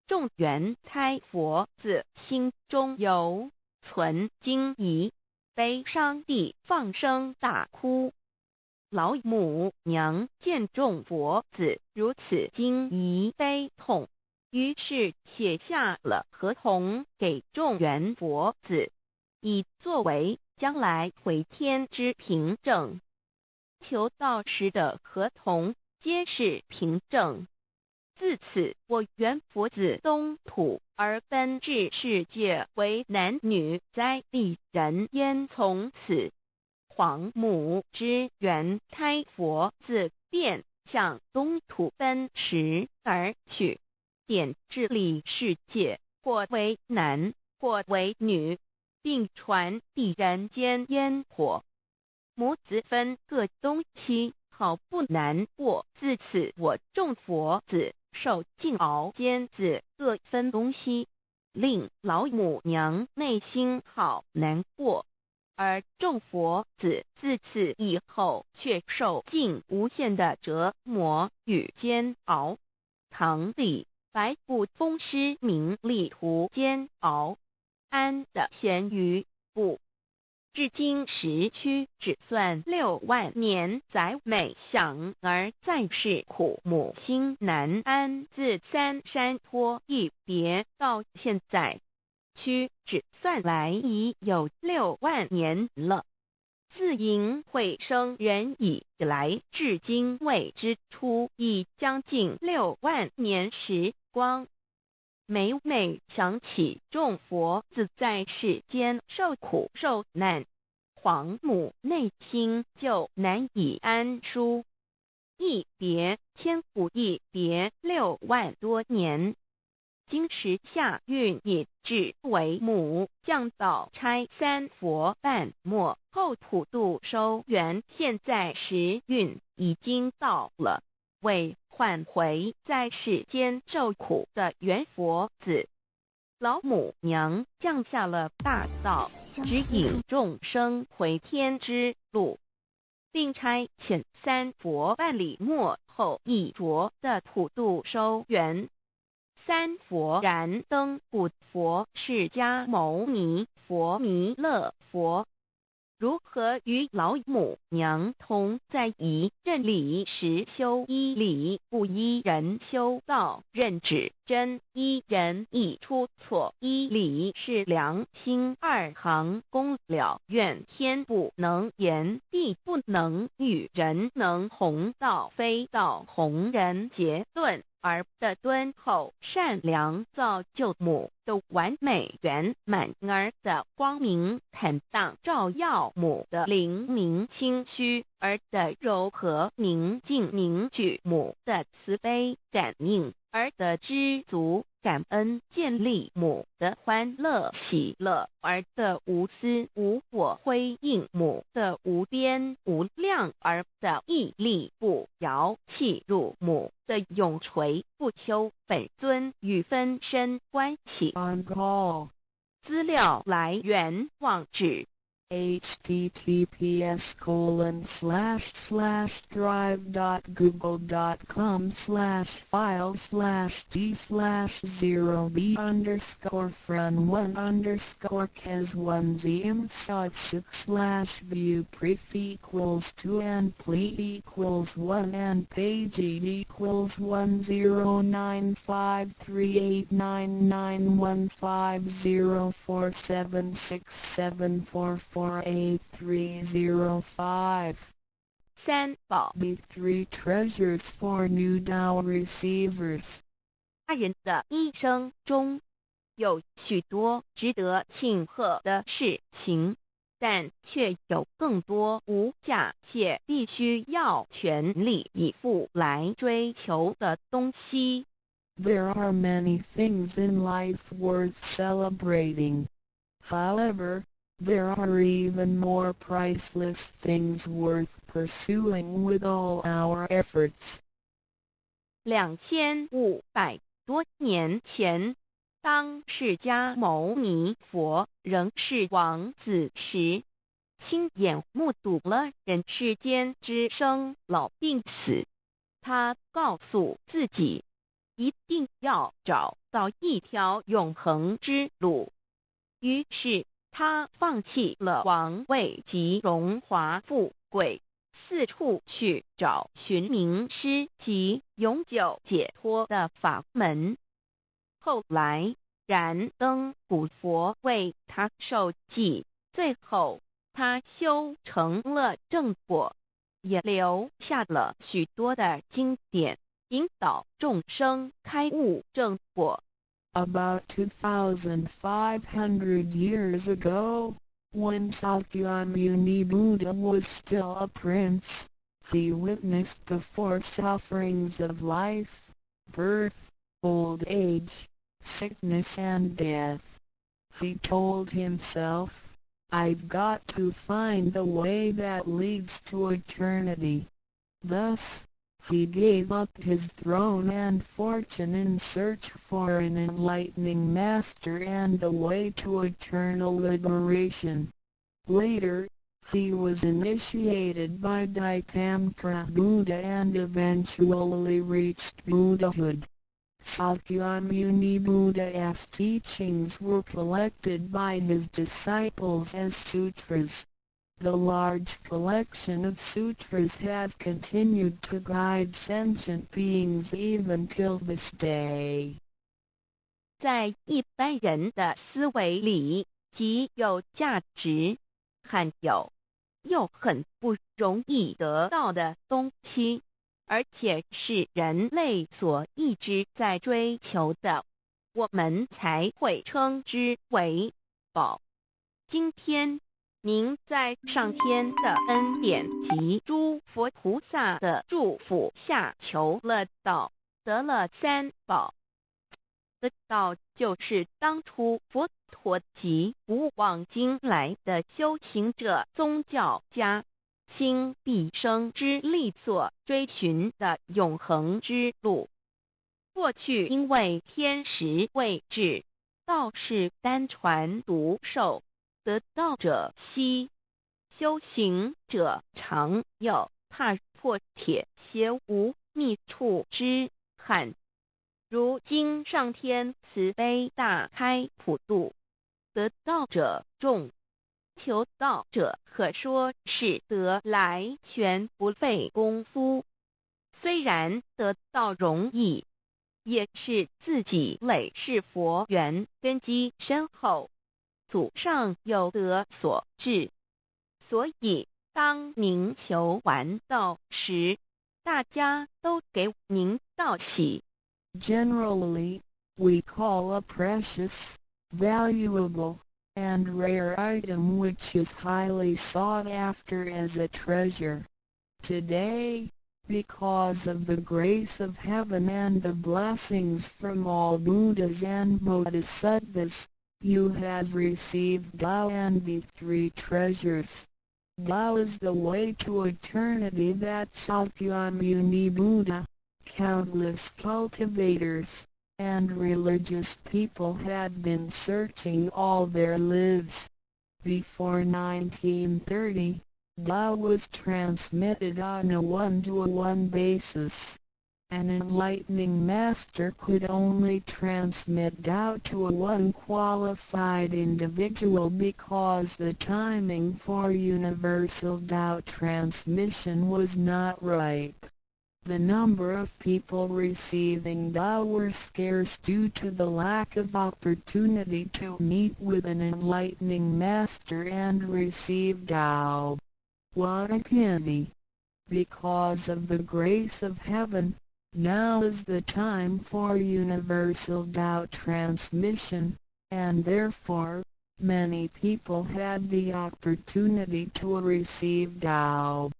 众元胎佛子心中有存惊疑，悲伤地放声大哭。老母娘见众佛子如此惊疑悲痛，于是写下了合同给众元佛子，以作为将来回天之凭证。求道时的合同皆是凭证。自此，我元佛子东土而奔至世界为男女在地人焉。从此，皇母之元胎佛子便向东土奔驰而去，点治理世界，或为男，或为女，并传递人间烟火。母子分各东西，好不难过。自此，我众佛子受尽熬煎子各分东西，令老母娘内心好难过。而众佛子自此以后却受尽无限的折磨与煎熬。唐李白骨风师名利图煎熬，安的咸鱼不。至今时区只算6万年，载美享而在世苦，母心难安。自三山托一别到现在，区只算来已有6万年了。自寅会生人以来，至今未知出，已将近6万年时光。每每想起众佛子在世间受苦受难，皇母内心就难以安舒。一别千古，一别6万多年，经时下运引至为母，降到差三佛半末后普度收圆，现在时运已经到了，为换回在世间受苦的圆佛子。老母娘降下了大道，指引众生回天之路，并差遣三佛半里末后一着的普度收圆。三佛燃灯不佛释迦牟尼佛弥勒佛，如何与老母娘同在一任理时修一理，不依人修道，任指真一人一出错一理是良心二行功了愿，天不能言地不能语，人能弘道非道弘人结论，而的敦厚善良造就母的完美圆满，儿的光明坦荡照耀母的灵明清虚，儿的柔和宁静凝聚母的慈悲感应，儿的知足感恩建立母的欢乐喜乐，儿的无私无我辉映母的无边无量，儿的屹立不摇弃入母的永垂不朽本尊与分身关系。资料来源网址https://drive.google.com/files/d/0b_cas1zm/6/view pref equals 2 and plete equals 1 and page equals 109538991504767448305. 三宝 The three treasures for new Tao receivers. 大人的一生中有许多值得庆贺的事情，但却有更多无价且必须要全力以赴来追求的东西。There are many things in life worth celebrating. However, there are even more priceless things worth pursuing with all our efforts. 2500多年前，当释迦牟尼佛仍是王子时，亲眼目睹了人世间之生老病死。他告诉自己，一定要找到一条永恒之路。于是他放弃了王位及荣华富贵，四处去找寻名师及永久解脱的法门。后来燃灯古佛为他受记，最后他修成了正果，也留下了许多的经典，引导众生开悟正果。About 2,500 years ago, when Sakyamuni Buddha was still a prince, he witnessed the four sufferings of life: birth, old age, sickness and death. He told himself, "I've got to find the way that leads to eternity." Thus, he gave up his throne and fortune in search for an enlightening master and a way to eternal liberation. Later, he was initiated by Daikamkara Buddha and eventually reached Buddhahood. Sakyamuni Buddha's teachings were collected by his disciples as sutras. The large collection of sutras has continued to guide sentient beings even till this day. 在一般人的思维里，极有价值、罕有又很不容易得到的东西，而且是人类所一直在追求的，我们才会称之为宝。今天您在上天的恩典及诸佛菩萨的祝福下求了道，得了三宝。得道就是当初佛陀及古往今来的修行者宗教家倾毕生之力所追寻的永恒之路。过去因为天时未至，道是单传独授，得道者稀，修行者常有，踏破铁鞋无觅处之憾。如今上天慈悲大开普渡，得道者众，求道者可说是得来全不费功夫。虽然得道容易，也是自己累世佛缘根基深厚，祖上有德所致。所以当您求完道时，大家都给您道喜。Generally, we call a precious, valuable, and rare item which is highly sought after as a treasure. Today, because of the grace of heaven and the blessings from all Buddhas and Bodhisattvas, you have received Tao and the three treasures. Tao is the way to eternity that Sakyamuni Buddha, countless cultivators, and religious people had been searching all their lives. Before 1930, Tao was transmitted on a one-to-one basis. An enlightening master could only transmit Tao to a one qualified individual because the timing for universal Tao transmission was not ripe. The number of people receiving Tao were scarce due to the lack of opportunity to meet with an enlightening master and receive Tao. What a pity! Because of the grace of heaven, now is the time for universal Tao transmission, and therefore, many people had the opportunity to receive Tao.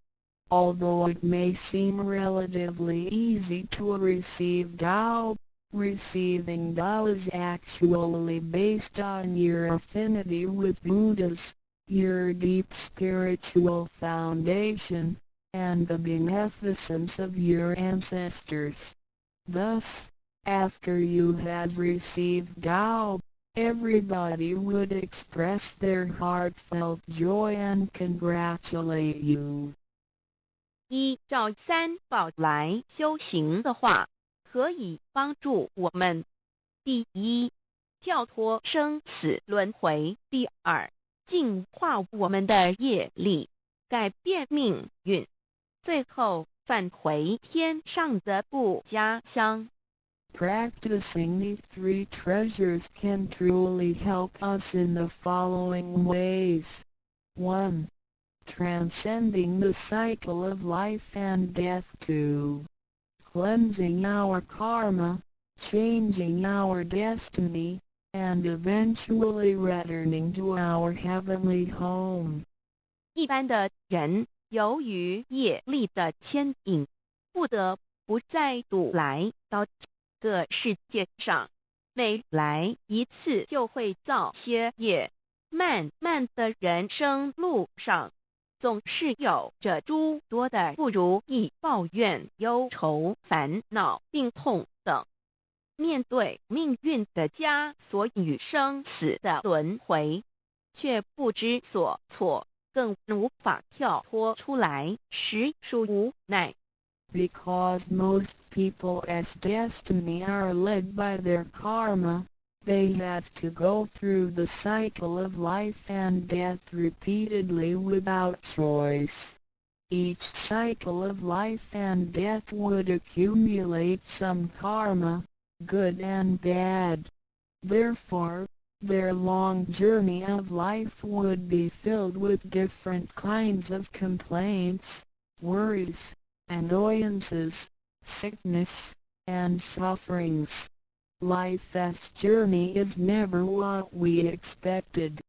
Although it may seem relatively easy to receive Tao, receiving Tao is actually based on your affinity with Buddhas, your deep spiritual foundation, and the beneficence of your ancestors. Thus, after you have received Tao, everybody would express their heartfelt joy and congratulate you. 依照三宝来修行的话，可以帮助我们：第一，跳脱生死轮回；第二，净化我们的业力，改变命运；最后返回天上的不家乡。Practicing the three treasures can truly help us in the following ways. 1. Transcending the cycle of life and death. 2. Cleansing our karma, changing our destiny, and eventually returning to our heavenly home. 一般的人由于业力的牵引，不得不再度来到这个世界上，每来一次就会造些业，慢慢的人生路上，总是有着诸多的不如意、抱怨、忧愁、烦恼、病痛等。面对命运的枷锁与生死的轮回，却不知所措，更无法跳脱出来，实属无奈。Because most people as destiny are led by their karma, they have to go through the cycle of life and death repeatedly without choice. Each cycle of life and death would accumulate some karma, good and bad. Therefore, their long journey of life would be filled with different kinds of complaints, worries, annoyances, sickness, and sufferings. Life's journey is never what we expected.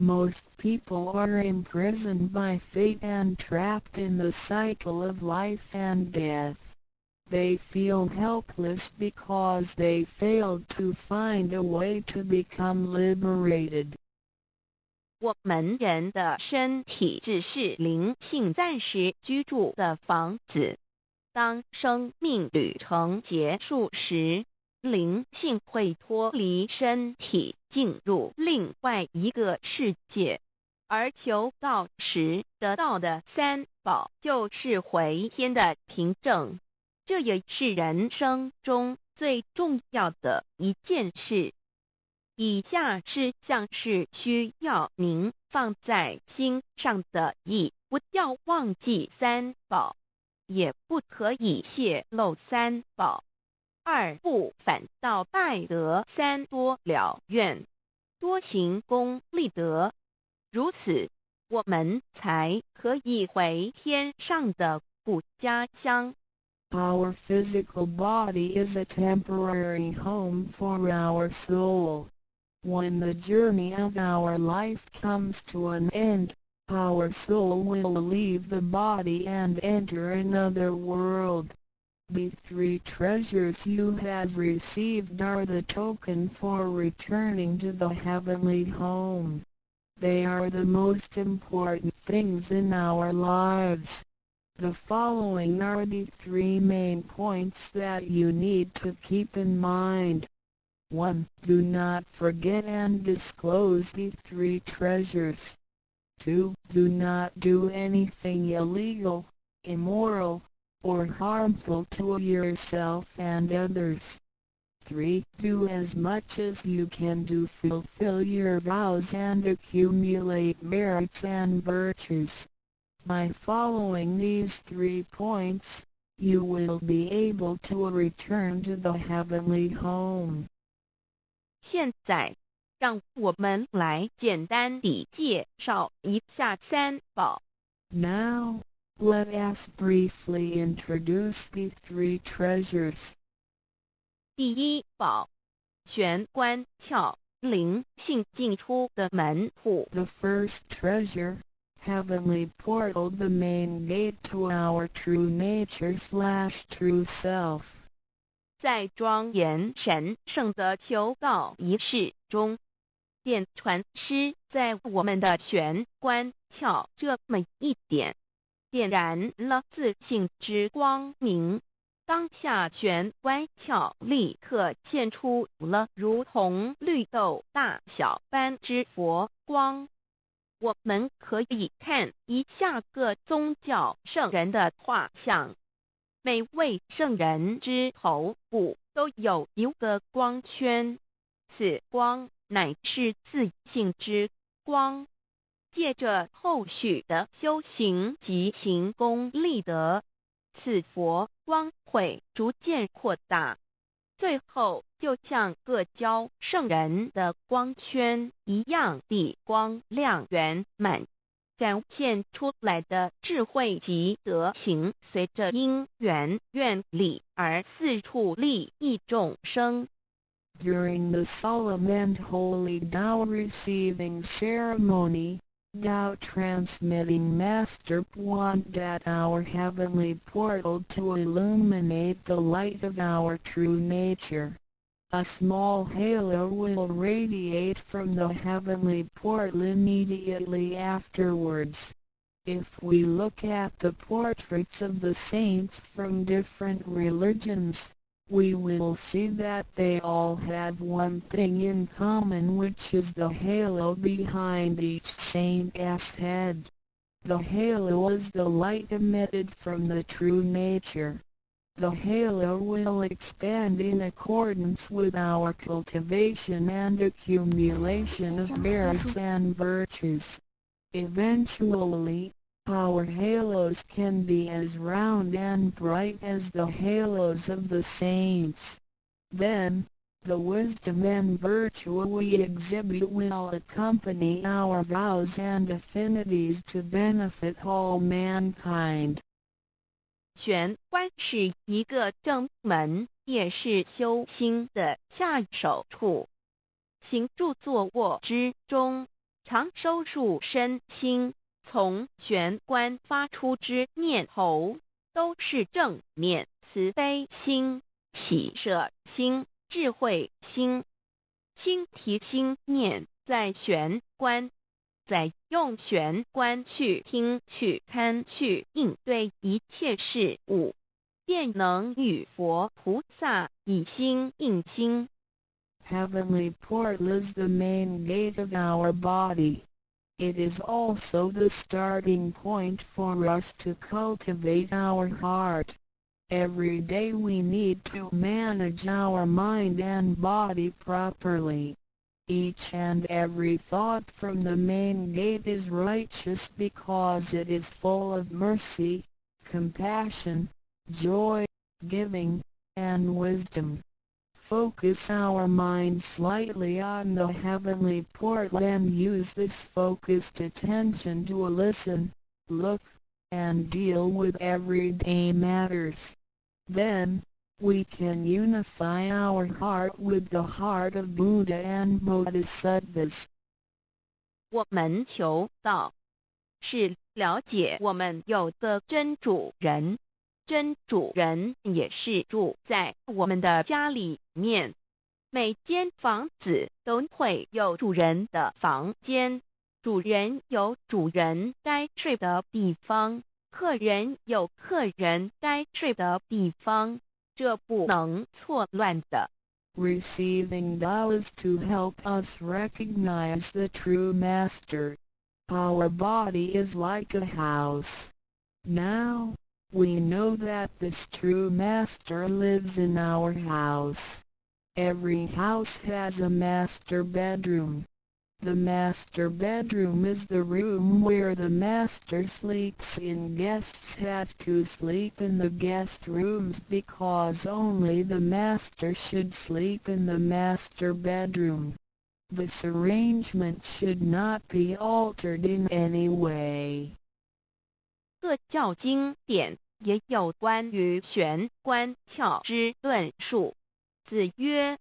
Most people are imprisoned by fate and trapped in the cycle of life and death. They feel helpless because they failed to find a way to become liberated. 我们人的身体只是灵性暂时居住的房子。当生命旅程结束时，灵性会脱离身体，进入另外一个世界。而求道时得到的三宝就是回天的凭证，这也是人生中最重要的一件事。以下是像是需要您放在心上的意，不要忘记三宝，也不可以泄露三宝。二不反倒败德，三多了愿，多行功立德。如此，我们才可以回天上的故家乡。Our physical body is a temporary home for our soul. When the journey of our life comes to an end, our soul will leave the body and enter another world. The three treasures you have received are the token for returning to the heavenly home. They are the most important things in our lives. The following are the three main points that you need to keep in mind. 1. Do not forget and disclose the three treasures. 2. Do not do anything illegal, immoral, or harmful to yourself and others. 3. Do as much as you can to fulfill your vows and accumulate merits and virtues. By following these 3 points, you will be able to return to the heavenly home. 现在，让我们来简单地介绍一下三宝。Now, let us briefly introduce the 3 treasures. 第一宝，玄关窍，灵性进出的门户。The first treasure, heavenly portal, the main gate to our true nature/true self. 在庄严神圣的求告仪式中，电传师在我们的玄关窍这么一点，点燃了自信之光明。当下玄关窍立刻现出了如同绿豆大小般之佛光。我们可以看一下各宗教圣人的画像，每位圣人之头部都有一个光圈，此光乃是自信之光。借着后续的修行及行功立德，此佛光会逐渐扩大，最后就像各教圣人的光圈一样地光亮圆满，展现出来的智慧及德行，随着因缘愿力而四处利益众生。During the solemn and holy Tao receiving ceremony, Tao transmitting Master pointed at our heavenly portal to illuminate the light of our true nature. A small halo will radiate from the heavenly portal immediately afterwards. If we look at the portraits of the saints from different religions, we will see that they all have one thing in common, which is the halo behind each saint's head. The halo is the light emitted from the true nature. The halo will expand in accordance with our cultivation and accumulation of merits and virtues. Eventually, our halos can be as round and bright as the halos of the saints. Then, the wisdom and virtue we exhibit will accompany our vows and affinities to benefit all mankind. 玄关是一个正门，也是修心的下手处。行住坐卧之中，常收束身心，从玄关发出之念头，都是正念慈悲心、喜舍心、智慧心。心提心念在玄关，再用玄关去听、去看、去应对一切事物，便能与佛菩萨以心应心。Heavenly portal is the main gate of our body. It is also the starting point for us to cultivate our heart. Every day we need to manage our mind and body properly. Each and every thought from the main gate is righteous because it is full of mercy, compassion, joy, giving, and wisdom. Focus our mind slightly on the heavenly portal and use this focused attention to listen, look, and deal with everyday matters. Then, we can unify our heart with the heart of Buddha and Bodhisattvas. 我们求道，是了解我们有的真主人。真主人也是住在我们的家里面，每间房子都会有主人的房间，主人有主人该睡的地方，客人有客人该睡的地方，这不能错乱的。Receiving Tao is to help us recognize the true master. Our body is like a house. Now, we know that this true master lives in our house. Every house has a master bedroom. The master bedroom is the room where the master sleeps in. Guests have to sleep in the guest rooms because only the master should sleep in the master bedroom. This arrangement should not be altered in any way. 各教经典也有关于玄关窍之论述。子曰：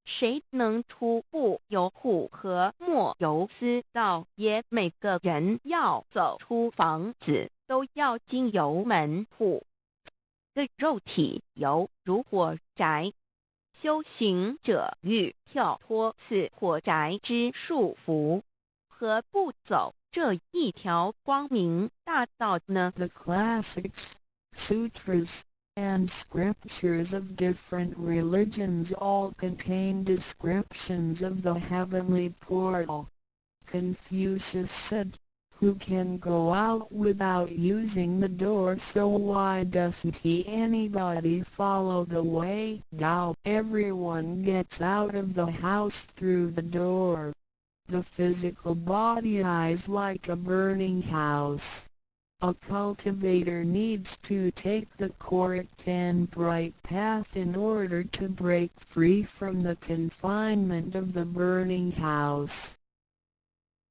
谁能出不由户和莫由私道也？每个人要走出房子，都要经由门户。的肉体犹如火宅，修行者欲跳脱此火宅之束缚，何不走这一条光明大道呢？ The classics, sutras, and scriptures of different religions all contain descriptions of the heavenly portal. Confucius said, "Who can go out without using the door, so why doesn't anybody follow the way? Now everyone gets out of the house through the door." The physical body is like a burning house. A cultivator needs to take the correct and bright path in order to break free from the confinement of the burning house.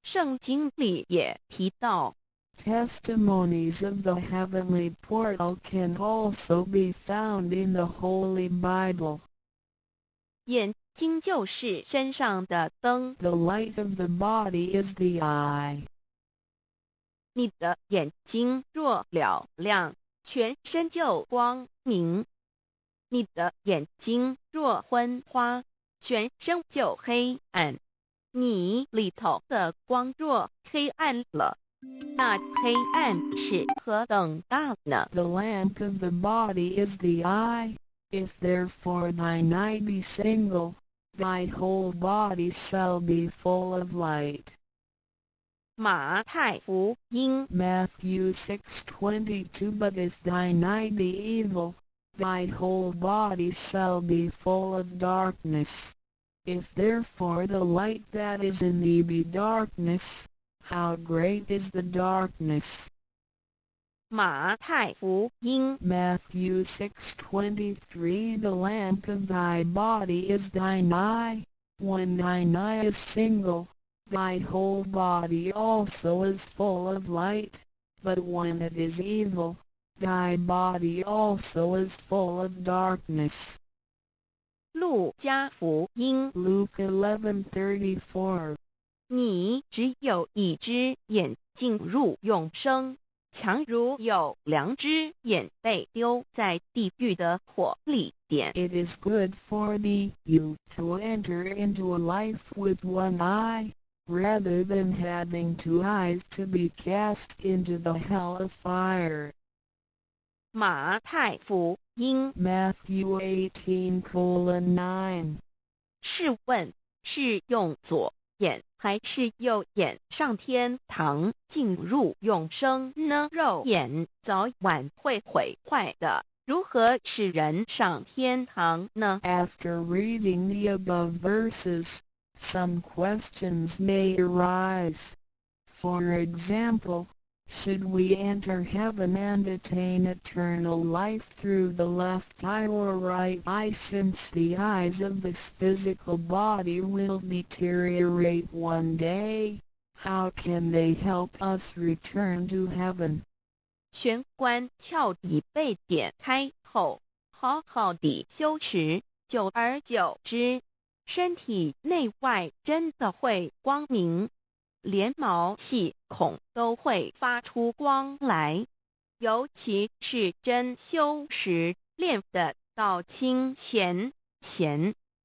圣经里也提到， Testimonies of the heavenly portal can also be found in the Holy Bible. 眼睛就是身上的灯， The light of the body is the eye. 你的眼睛若了亮，全身就光明；你的眼睛若昏花，全身就黑暗。你里头的光若黑暗了，那黑暗是何等大呢？ The lamp of the body is the eye. If therefore thine eye be single, thy whole body shall be full of light. 马太福音 Matthew 6:22 But if thine eye be evil, thy whole body shall be full of darkness. If therefore the light that is in thee be darkness, how great is the darkness? 马太福音 Matthew 6:23 The lamp of thy body is thine eye. When thine eye is single, thy whole body also is full of light, but when it is evil, thy body also is full of darkness. 路加福音 Luke 11:34你只有一只眼进入永生，强如有2只眼被丢在地狱的火里点。 It is good for you to enter into a life with one eye, rather than having 2 eyes to be cast into the hell of fire. 马太福音 Matthew 18:9. 试问是用左眼还是右眼上天堂进入永生呢？肉眼早晚会毁坏的，如何使人上天堂呢？ After reading the above verses, some questions may arise. For example, should we enter heaven and attain eternal life through the left eye or right eye, since the eyes of this physical body will deteriorate one day? How can they help us return to heaven? 玄关窍已被点开后，好好地修持，久而久之，身体内外真的会光明，连毛细孔都会发出光来。尤其是真修持练得到清闲，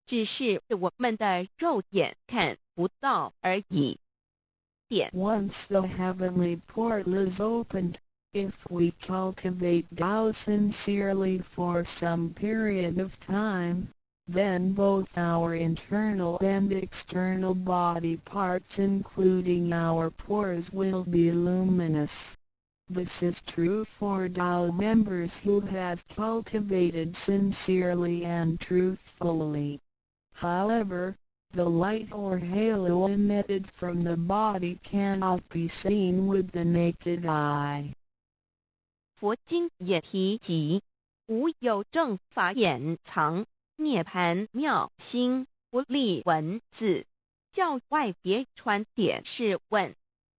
只是我们的肉眼看不到而已。点 Once the heavenly portal is opened, if we cultivate Tao sincerely for some period of time, then both our internal and external body parts, including our pores, will be luminous. This is true for Tao members who have cultivated sincerely and truthfully. However, the light or halo emitted from the body cannot be seen with the naked eye. 佛经也提及，无有正法掩藏，涅盘妙心，不立文字，教外别传点是问。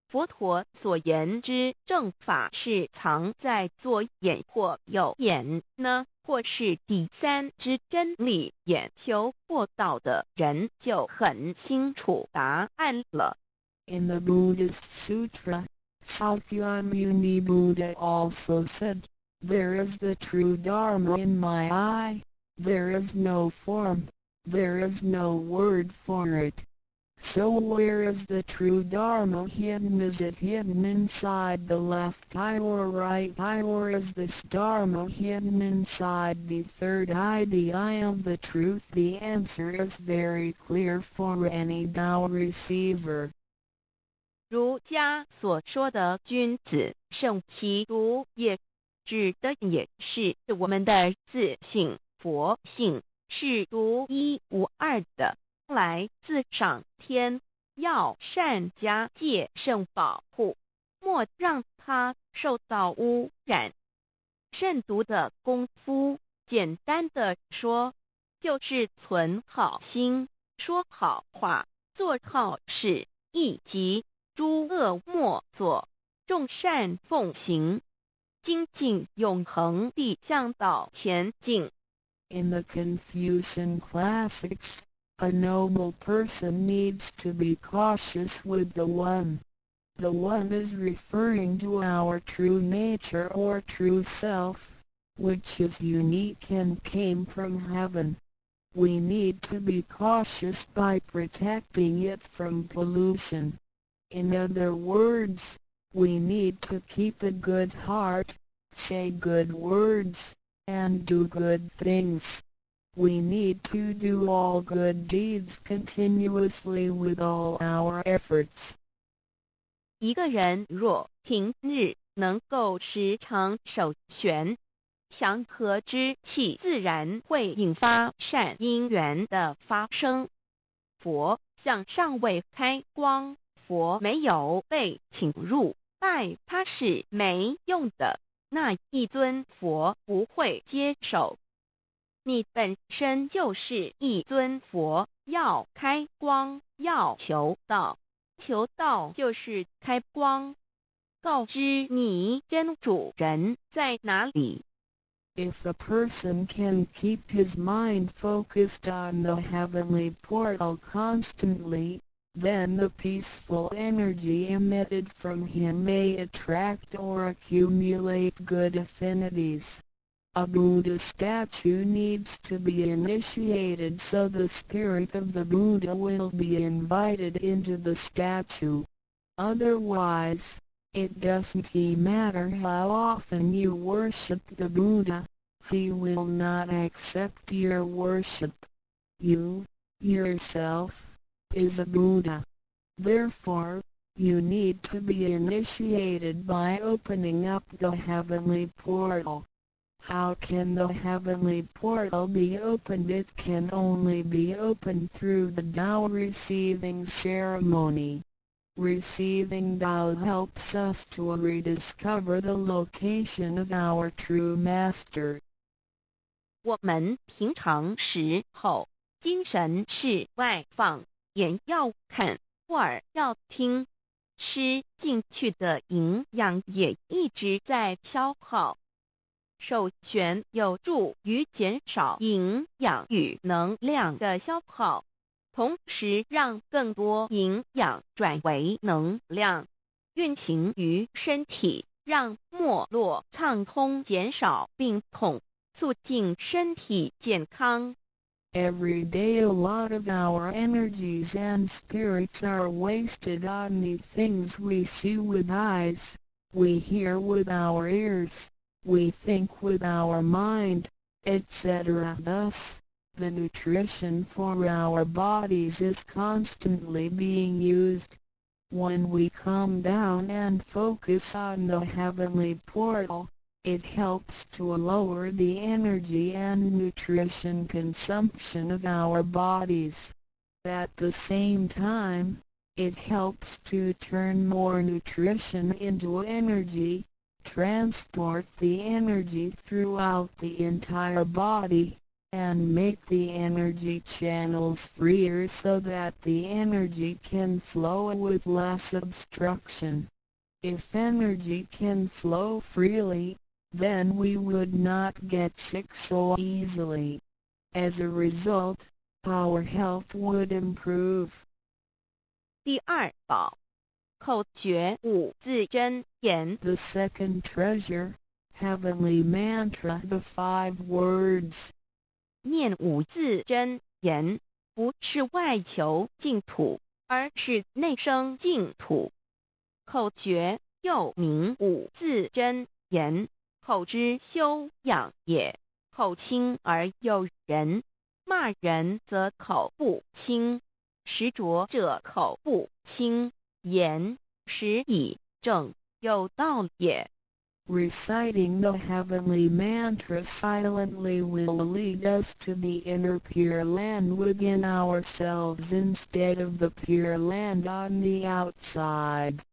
佛陀所言之正法是藏在左眼或右眼呢，或是第三之真理？眼求过道的人就很清楚答案了。In the Buddhist Sutra, Sakyamuni Buddha also said, "There is the true Dharma in my eye, there is no form, there is no word for it." So where is the true Dharma hidden? Is it hidden inside the left eye or right eye, or is this Dharma hidden inside the third eye, the eye of the truth? The answer is very clear for any Tao receiver. 儒家所说的君子圣其独也，指的也是我们的自性佛性，是独一无二的，来自上天，要善加戒慎保护，莫让它受到污染。慎独的功夫，简单的说，就是存好心，说好话，做好事，以及诸恶莫作，众善奉行，精进永恒地向导前进。In the Confucian classics, a noble person needs to be cautious with the One. The One is referring to our true nature or true self, which is unique and came from heaven. We need to be cautious by protecting it from pollution. In other words, we need to keep a good heart, say good words, and do good things. We need to do all good deeds continuously with all our efforts. 一个人若平日能够时常守玄，祥和之气自然会引发善因缘的发生。佛像尚未开光，佛没有被请入，拜他是没用的，那一尊佛不会接受。你本身就是一尊佛，要开光，要求道，求道就是开光，告知你真主人在哪里。If a person can keep his mind focused on the heavenly portal constantly, then the peaceful energy emitted from him may attract or accumulate good affinities. A Buddha statue needs to be initiated so the spirit of the Buddha will be invited into the statue. Otherwise, it doesn't matter how often you worship the Buddha, he will not accept your worship. You, yourself, is a Buddha. Therefore, you need to be initiated by opening up the heavenly portal. How can the heavenly portal be opened? It can only be opened through the Tao receiving ceremony. Receiving Tao helps us to rediscover the location of our true master. 我们平常时候，精神是外放，眼要看，耳要听，吃进去的营养也一直在消耗。首选有助于减少营养与能量的消耗，同时让更多营养转为能量，运行于身体，让脉络畅通，减少病痛，促进身体健康。Every day a lot of our energies and spirits are wasted on the things we see with eyes, we hear with our ears, we think with our mind, etc. Thus, the nutrition for our bodies is constantly being used. When we calm down and focus on the heavenly portal, it helps to lower the energy and nutrition consumption of our bodies. At the same time, it helps to turn more nutrition into energy, transport the energy throughout the entire body, and make the energy channels freer so that the energy can flow with less obstruction. If energy can flow freely, then we would not get sick so easily. As a result, our health would improve. 第二宝，口诀五字真言。 The second treasure, heavenly mantra, the 5 words. 念五字真言，不是外求净土，而是内生净土。口诀又名五字真言，口之修养也。口轻而诱人，骂人则口不轻，实着者口不轻，言实以正，有道也。Reciting the heavenly mantra silently will lead us to the inner Pure Land within ourselves instead of the Pure Land on the outside.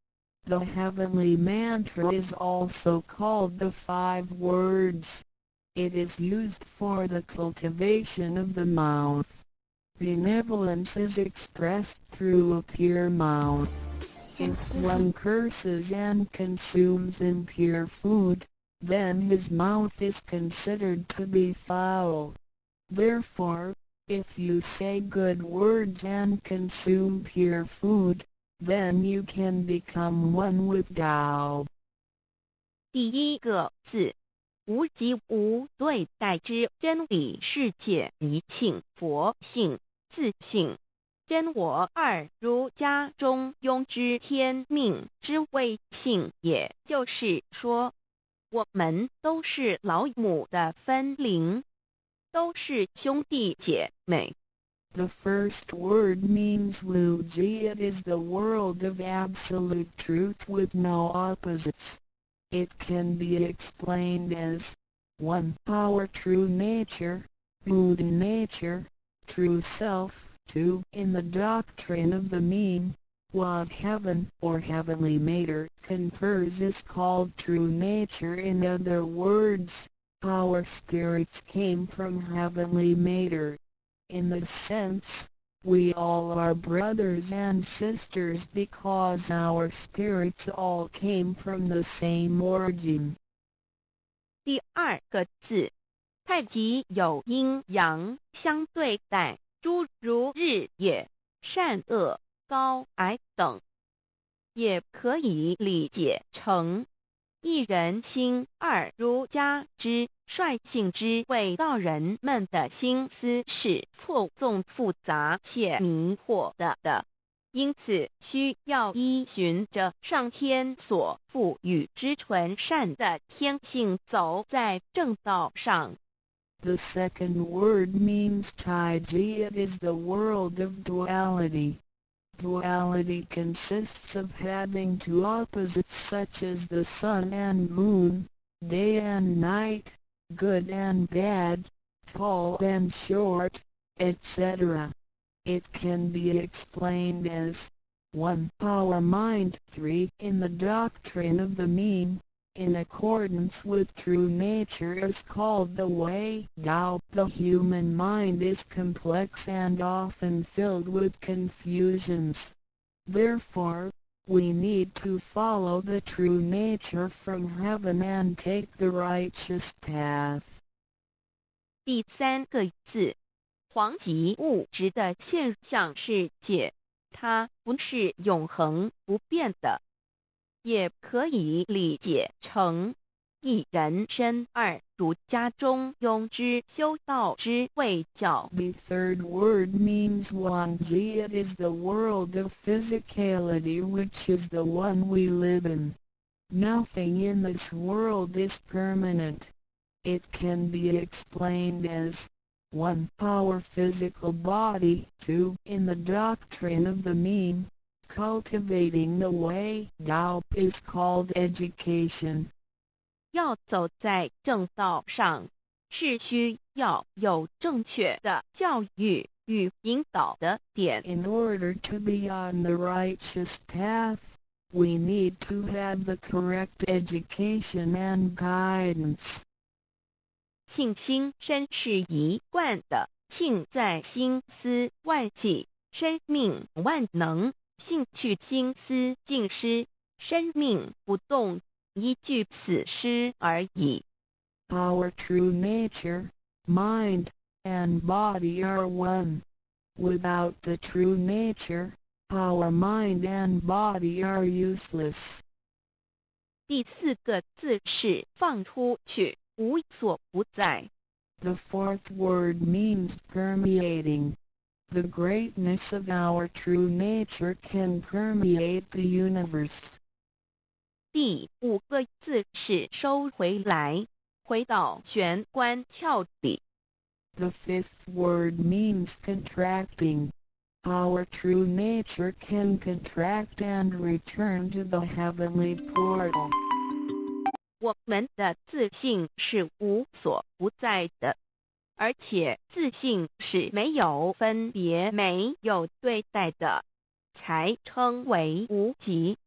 The heavenly mantra is also called the 5 words. It is used for the cultivation of the mouth. Benevolence is expressed through a pure mouth. If one curses and consumes impure food, then his mouth is considered to be foul. Therefore, if you say good words and consume pure food, then you can become one with Tao. 第一个字，无即无对待之真理世界一性佛性自性。真我二儒家中庸之天命之谓性，也就是说，我们都是老母的分灵，都是兄弟姐妹。The first word means Wuji. It is the world of absolute truth with no opposites. It can be explained as 1. Our true nature, Buddha nature, true self. 2. In the doctrine of the mean, what heaven or heavenly matter confers is called true nature. In other words, our spirits came from heavenly matter. In this sense, we all are brothers and sisters because our spirits all came from the same origin. 第二个字，太极有阴阳相对待，诸如日也，善恶高矮等，也可以理解成一人心二儒家之率性之谓道人们的心思是错综复杂且迷惑的，因此需要依循着上天所赋予之纯善的天性走在正道上。The second word means taiji. It is the world of duality. Duality consists of having two opposites such as the sun and moon, day and night, good and bad, tall and short, etc. It can be explained as 1. Our mind 3. In the doctrine of the mean, in accordance with true nature is called the way Tao. The human mind is complex and often filled with confusions. Therefore, we need to follow the true nature from heaven and take the righteous path. 第三个字，黄极物质的现象世界，它不是永恒不变的，也可以理解成一人身二儒家中庸之修道之谓教。 The third word means Wanji. It is the world of physicality, which is the one we live in. Nothing in this world is permanent. It can be explained as 1. Our physical body 2. In the doctrine of the mean, cultivating the way Tao is called education. 要走在正道上，是需要有正确的教育与引导的点。 In order to be on the righteous path, we need to have the correct education and guidance. 性心身是一贯的，性在心思万系，生命万能；性去心思尽失，生命不动。依据此诗而已。 Our true nature, mind, and body are one. Without the true nature, our mind and body are useless. 第四个字是放出去，无所不在。 The fourth word means permeating. The greatness of our true nature can permeate the universe. 第五个字是收回来，回到玄关窍底。 The fifth word means contracting. Our true nature can contract and return to the heavenly portal. 我们的自信是无所不在的，而且自信是没有分别、没有对待的，才称为无极。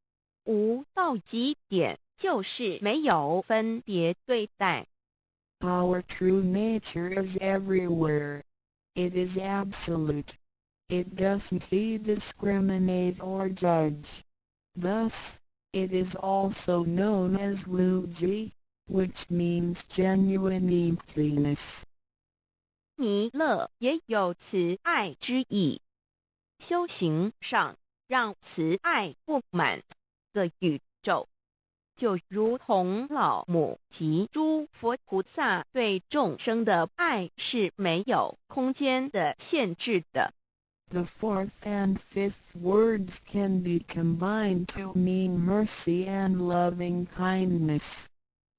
无到极点，就是没有分别对待。 Our true nature is everywhere. It is absolute. It doesn't discriminate or judge. Thus, it is also known as Wuji, which means genuine emptiness. 弥勒也有慈爱之意，修行上让慈爱布满个宇宙，就如同老母及诸佛菩萨对众生的爱是没有空间的限制的。 The fourth and fifth words can be combined to mean mercy and loving kindness.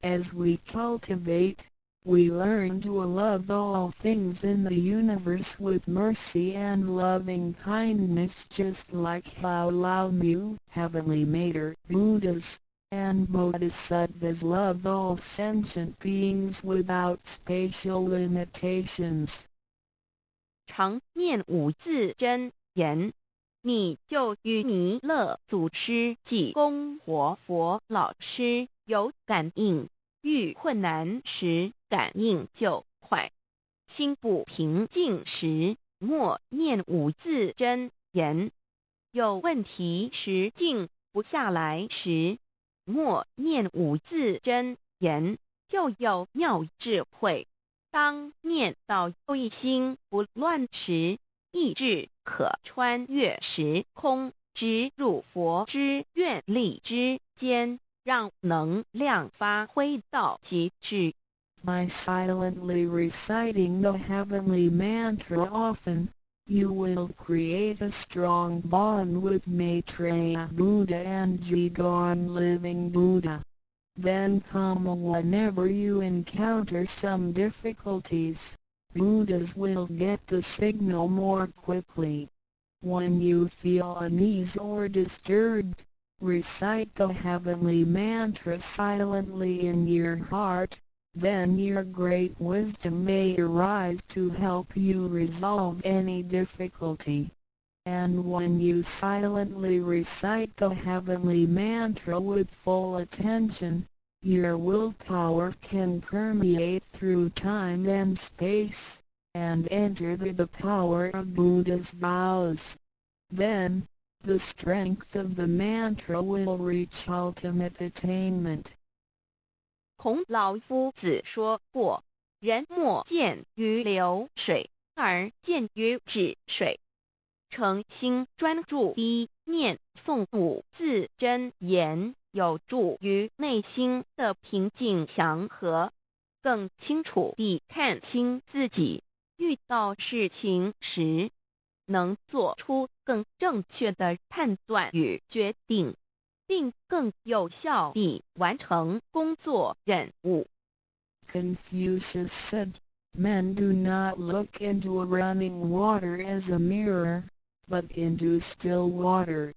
As we cultivate, we learn to love all things in the universe with mercy and loving kindness, just like how Lao Mu, Heavenly Mater, Buddhas, and Bodhisattvas love all sentient beings without spatial limitations. 常念五字真言，你就与弥勒祖师及供活佛老师有感应，遇困难时感应就快，心不平静时默念五字真言，有问题时静不下来时默念五字真言，就有妙智慧。当念到一心不乱时，意志可穿越时空，直入佛之愿力之间，让能量发挥到极致。By silently reciting the heavenly mantra often, you will create a strong bond with Maitreya Buddha and Jigong Living Buddha. Then whenever you encounter some difficulties, Buddhas will get the signal more quickly. When you feel uneasy or disturbed, recite the heavenly mantra silently in your heart, then your great wisdom may arise to help you resolve any difficulty. And when you silently recite the heavenly mantra with full attention, your willpower can permeate through time and space, and enter the power of Buddha's vows. Then, the strength of the mantra will reach ultimate attainment. 孔老夫子说过，人莫见于流水，而见于止水。诚心专注一念诵5字真言，有助于内心的平静祥和，更清楚地看清自己，遇到事情时能做出更正确的判断与决定，并更有效地完成工作任务。 Confucius said, "Men do not look into a running water as a mirror, but into still water."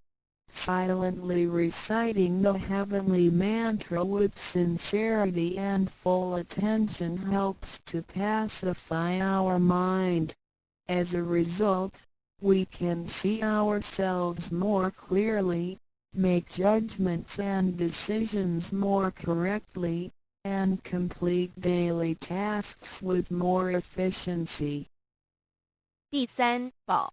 Silently reciting the heavenly mantra with sincerity and full attention helps to pacify our mind. As a result, we can see ourselves more clearly, make judgments and decisions more correctly, and complete daily tasks with more efficiency. 第3宝，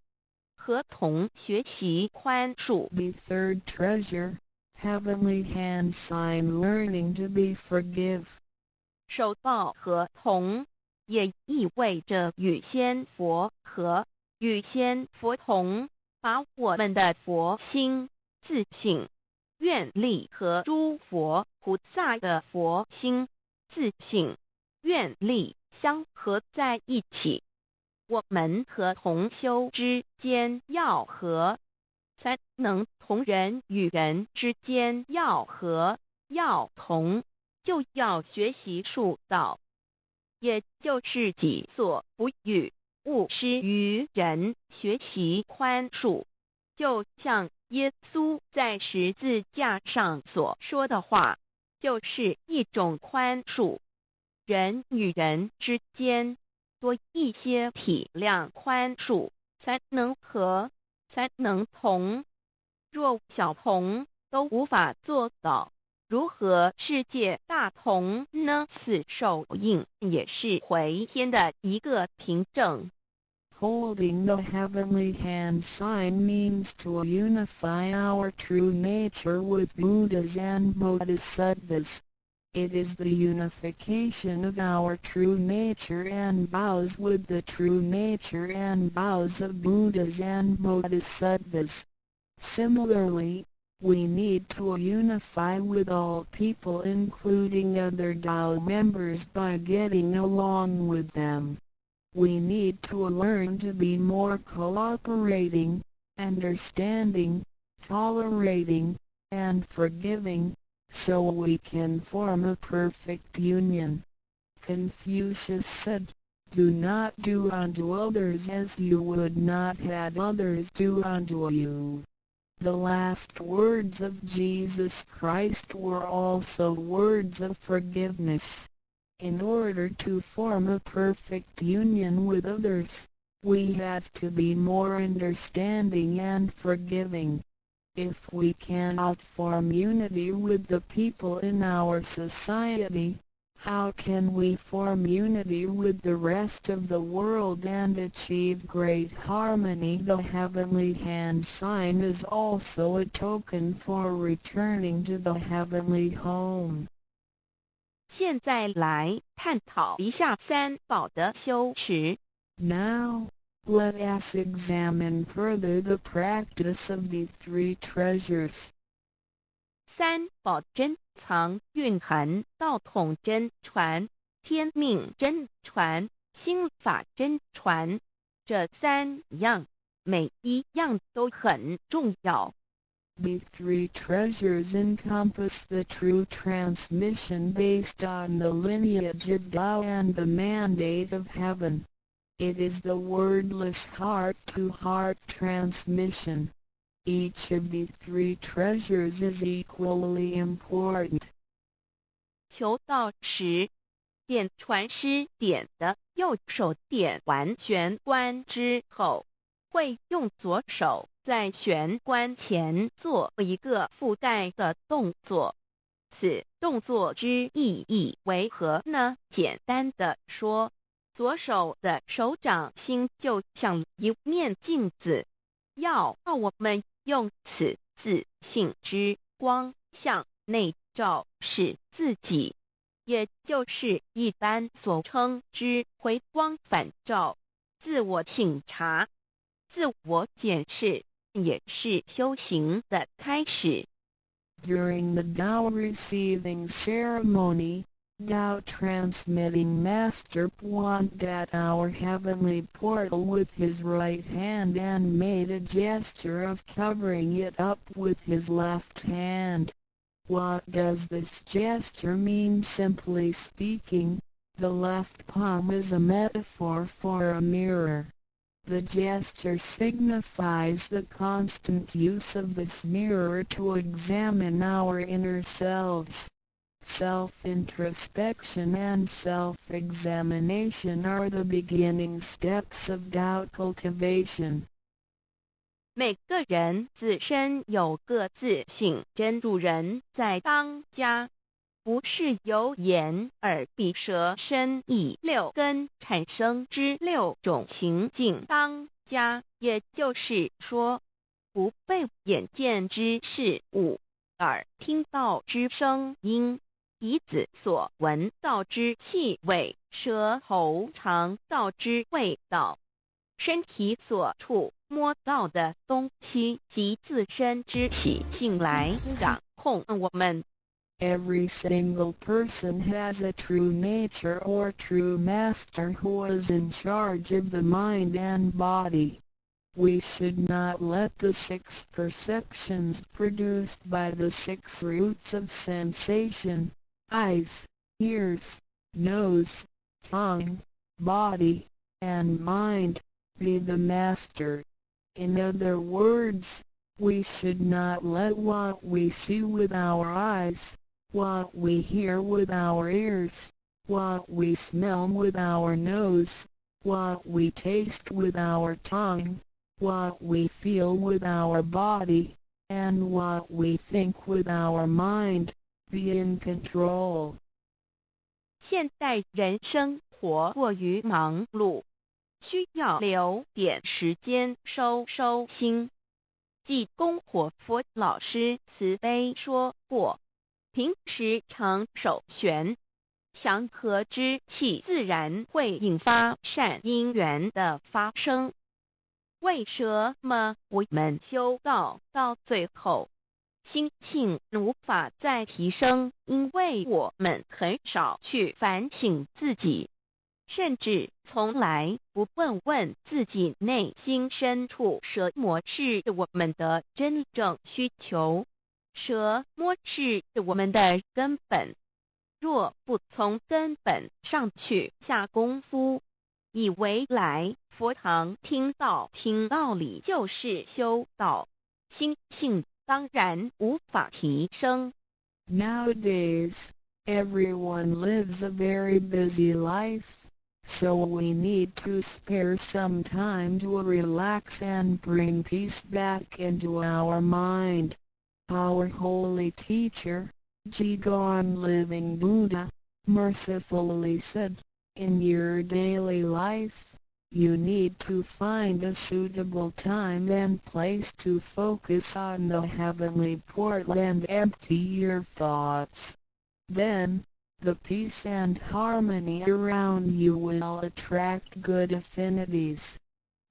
和同学习宽恕。 The third treasure, heavenly hand sign learning to be forgive. 受报和同也意味着与仙佛和，与仙佛同，把我们的佛心、自性、愿力和诸佛菩萨的佛心、自性、愿力相合在一起。我们和同修之间要和，才能同人与人之间要和要同，就要学习恕道，也就是己所不欲，勿施于人，学习宽恕。就像耶稣在十字架上所说的话，就是一种宽恕。人与人之间多一些体谅宽恕，才能和，才能同。若小同都无法做到，如何世界大同呢？此手印也是回天的一个凭证。Holding the heavenly hand sign means to unify our true nature with Buddhas and Bodhisattvas. It is the unification of our true nature and vows with the true nature and vows of Buddhas and Bodhisattvas. Similarly, we need to unify with all people including other Tao members by getting along with them. We need to learn to be more cooperating, understanding, tolerating, and forgiving, so we can form a perfect union. Confucius said, "Do not do unto others as you would not have others do unto you." The last words of Jesus Christ were also words of forgiveness. In order to form a perfect union with others, we have to be more understanding and forgiving. If we cannot form unity with the people in our society, how can we form unity with the rest of the world and achieve great harmony? The heavenly hand sign is also a token for returning to the heavenly home. 现在来探讨一下三宝的修持。 Now, Let us examine further the practice of the three treasures. 三、宝珍藏蕴含道统真传、天命真传、心法真传，这三样每一样都很重要。The three treasures encompass the true transmission based on the lineage of Tao and the mandate of heaven. It is the wordless heart-to-heart transmission. Each of the three treasures is equally important. 求道时，点传师点的右手点完玄关之后，会用左手在玄关前做一个附带的动作。此动作之意义为何呢？简单的说，左手的手掌心就像一面镜子，要我们用此自信之光向内照视自己，也就是一般所称之回光返照。自我省察、自我检视也是修行的开始。During the Tao receiving ceremony, Tao transmitting Master pointed at our heavenly portal with his right hand and made a gesture of covering it up with his left hand. What does this gesture mean? Simply speaking, the left palm is a metaphor for a mirror. The gesture signifies the constant use of this mirror to examine our inner selves. Self-introspection and self-examination are the beginning steps of Tao cultivation. 每个人自身有个自性真主人在当家，不是由眼、耳、鼻、舌、身、意六根产生之六种情境当家，也就是说，不被眼见之事物、耳听到之声音、鼻子所闻到之气味、舌头尝到之味道、身体所触摸到的东西及自身之习性来掌控我们。Every single person has a true nature or true master who is in charge of the mind and body. We should not let the six perceptions produced by the six roots of sensation, eyes, ears, nose, tongue, body, and mind, be the master. In other words, we should not let what we see with our eyes, what we hear with our ears, what we smell with our nose, what we taste with our tongue, what we feel with our body, and what we think with our mind, be in control. 现代人生活过于忙碌，需要留点时间收心。济公活佛老师慈悲说过，平时常守玄，祥和之气自然会引发善因缘的发生。为什么我们修道到最后，心性无法再提升？因为我们很少去反省自己，甚至从来不问自己内心深处什么是我们的真正需求，什么是我们的根本。若不从根本上去下功夫，以为来佛堂听道理就是修道，心性当然无法提升。Nowadays, everyone lives a very busy life, so we need to spare some time to relax and bring peace back into our mind. Our holy teacher, Jigon Living Buddha, mercifully said, in your daily life, you need to find a suitable time and place to focus on the heavenly portal and empty your thoughts. Then, the peace and harmony around you will attract good affinities.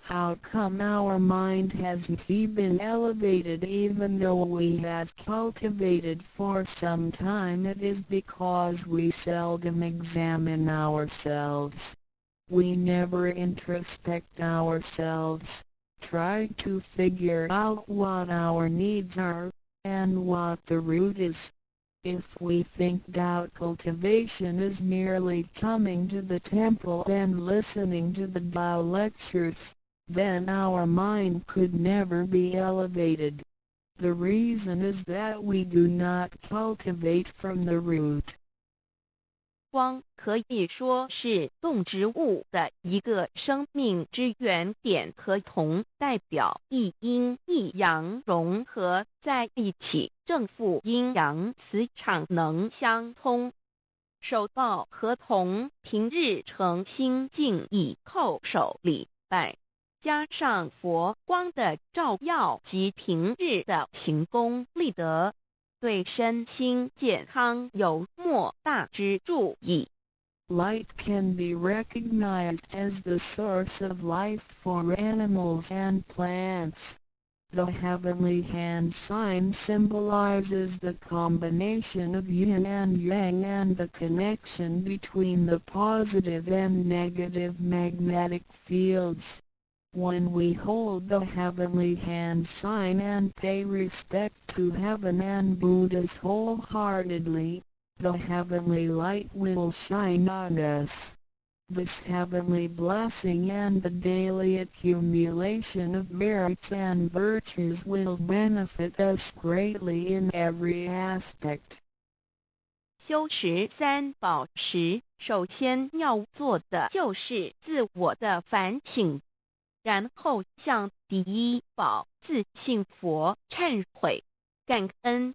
How come our mind hasn't been elevated even though we have cultivated for some time? It is because we seldom examine ourselves. We never introspect ourselves, try to figure out what our needs are, and what the root is. If we think doubt cultivation is merely coming to the temple and listening to the Tao lectures, then our mind could never be elevated. The reason is that we do not cultivate from the root. 光可以说是动植物的一个生命之源点和铜代表一阴一阳融合在一起，正负阴阳磁场能相通。手抱和铜平日诚心敬意叩首礼拜，加上佛光的照耀及平日的行功立德，对身心健康有莫大之助益。Light can be recognized as the source of life for animals and plants. The heavenly hand sign symbolizes the combination of yin and yang and the connection between the positive and negative magnetic fields. When we hold the heavenly hand sign and pay respect to heaven and Buddhas wholeheartedly, the heavenly light will shine on us. This heavenly blessing and the daily accumulation of merits and virtues will benefit us greatly in every aspect. 修持三宝时，首先要做的就是自我的反省，然后向第一宝自信佛忏悔、感恩。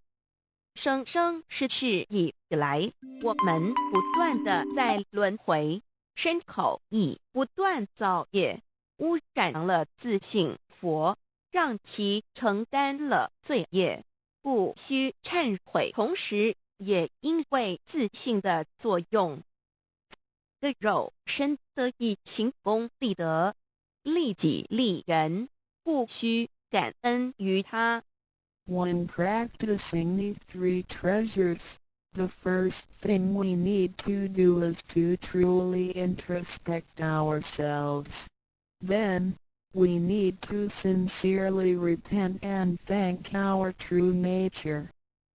生生世世以来，我们不断的在轮回，身口意不断造业，污染了自信佛，让其承担了罪业，故需忏悔。同时，也因为自信的作用，的肉身得以行功立德，利己利人，故需感恩于他。When practicing these three treasures, the first thing we need to do is to truly introspect ourselves. Then, we need to sincerely repent and thank our true nature.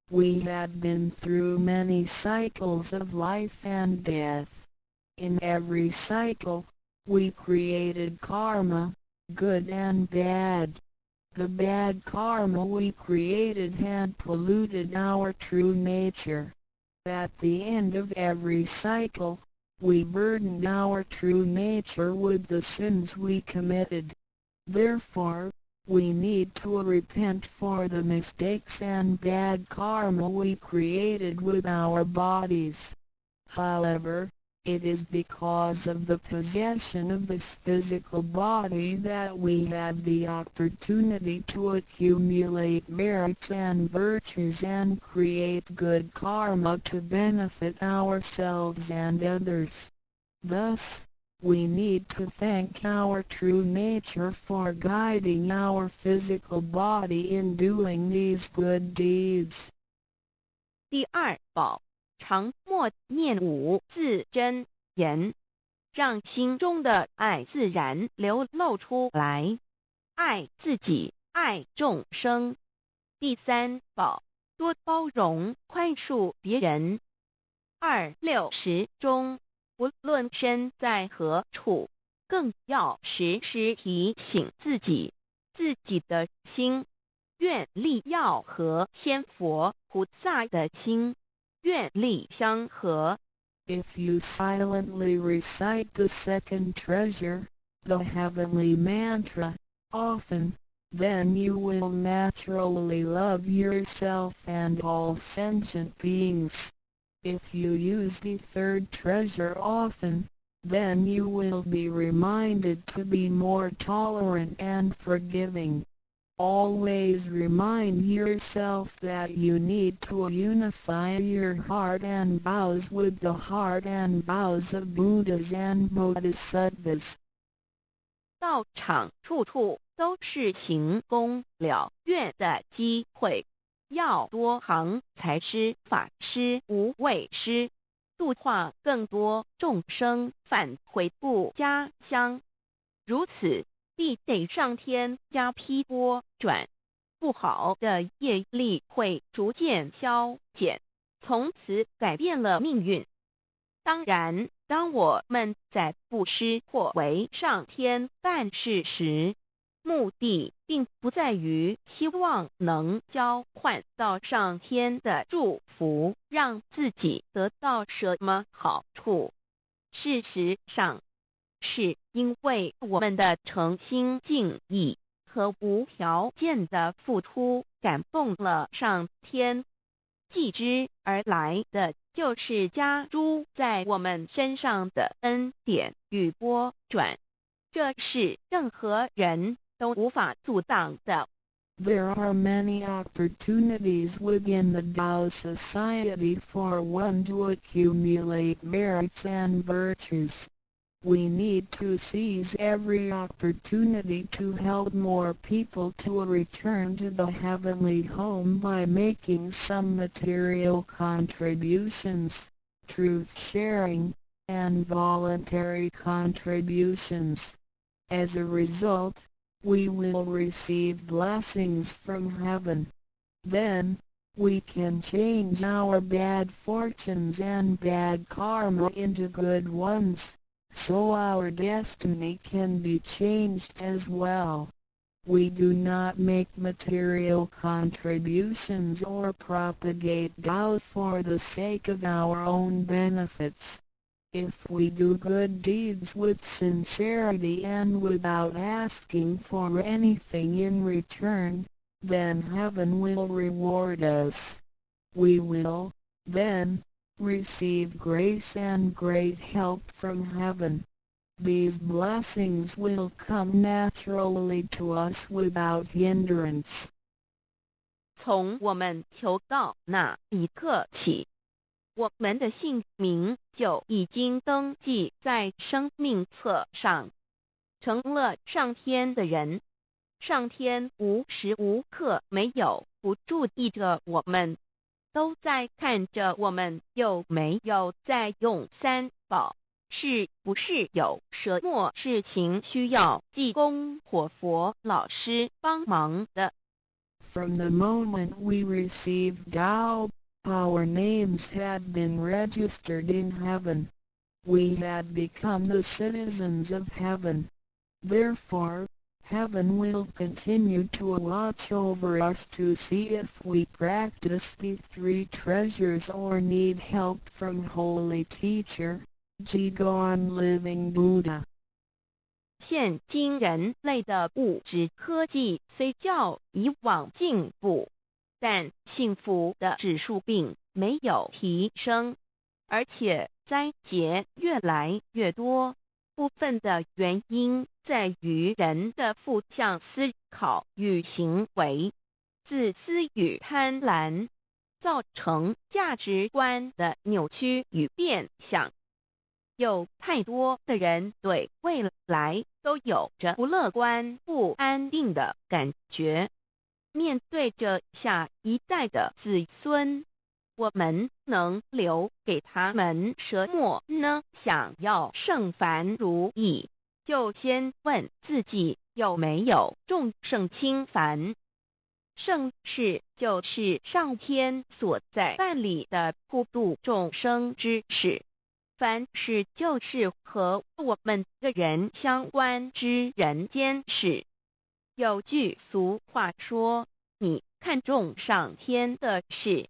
We had been through many cycles of life and death. In every cycle, we created karma, good and bad. The bad karma we created had polluted our true nature. At the end of every cycle, we burdened our true nature with the sins we committed. Therefore, we need to repent for the mistakes and bad karma we created with our bodies. However, it is because of the possession of this physical body that we have the opportunity to accumulate merits and virtues and create good karma to benefit ourselves and others. Thus, we need to thank our true nature for guiding our physical body in doing these good deeds. 第二宝，常默念五字真言，让心中的爱自然流露出来，爱自己，爱众生。第三宝，多包容宽恕别人。260中，无论身在何处，更要时时提醒自己，自己的心，愿力要和仙佛菩萨的心，愿力相合。If you silently recite the second treasure, the heavenly mantra, often, then you will naturally love yourself and all sentient beings. If you use the third treasure often, then you will be reminded to be more tolerant and forgiving. Always remind yourself that you need to unify your heart and vows with the heart and vows of Buddhas and Bodhisattvas. 道场处处都是行功了愿的机会，要多行财师、法师、无畏师，度化更多众生返回故家乡。如此，必得上天加批拨转，不好的业力会逐渐消减，从此改变了命运。当然，当我们在布施或为上天办事时，目的并不在于希望能交换到上天的祝福，让自己得到什么好处。事实上，是因为我们的诚心敬意和无条件的付出感动了上天，继之而来的就是加诸在我们身上的恩典与拨转，这是任何人都无法阻挡的。There are many opportunities within the Tao Society for one to accumulate merits and virtues. We need to seize every opportunity to help more people to return to the heavenly home by making some material contributions, truth sharing, and voluntary contributions. As a result, we will receive blessings from heaven. Then, we can change our bad fortunes and bad karma into good ones, so our destiny can be changed as well. We do not make material contributions or propagate Tao for the sake of our own benefits. If we do good deeds with sincerity and without asking for anything in return, then heaven will reward us. We will, then, receive grace and great help from heaven. These blessings will come naturally to us without hindrance. 从我们求道那一刻起，我们的姓名就已经登记在生命册上，成了上天的人。上天无时无刻没有不注意着我们，都在看着我们有没有在用三宝，是不是有什么事情需要济公活佛老师帮忙的。From the moment we received Tao, our names had been registered in heaven. We had become the citizens of heaven. Therefore, heaven will continue to watch over us to see if we practice the three treasures or need help from Holy Teacher, Jigon Living Buddha. 现今人类的物质科技虽较以往进步，但幸福的指数并没有提升，而且灾劫越来越多。部分的原因在于人的负向思考与行为、自私与贪婪，造成价值观的扭曲与变相。有太多的人对未来都有着不乐观、不安定的感觉。面对着下一代的子孙，我们能留给他们什么呢？想要圣凡如意，就先问自己有没有众圣轻凡。圣事就是上天所在办理的普度众生之事，凡事就是和我们个人相关之人间事。有句俗话说，你看重上天的事，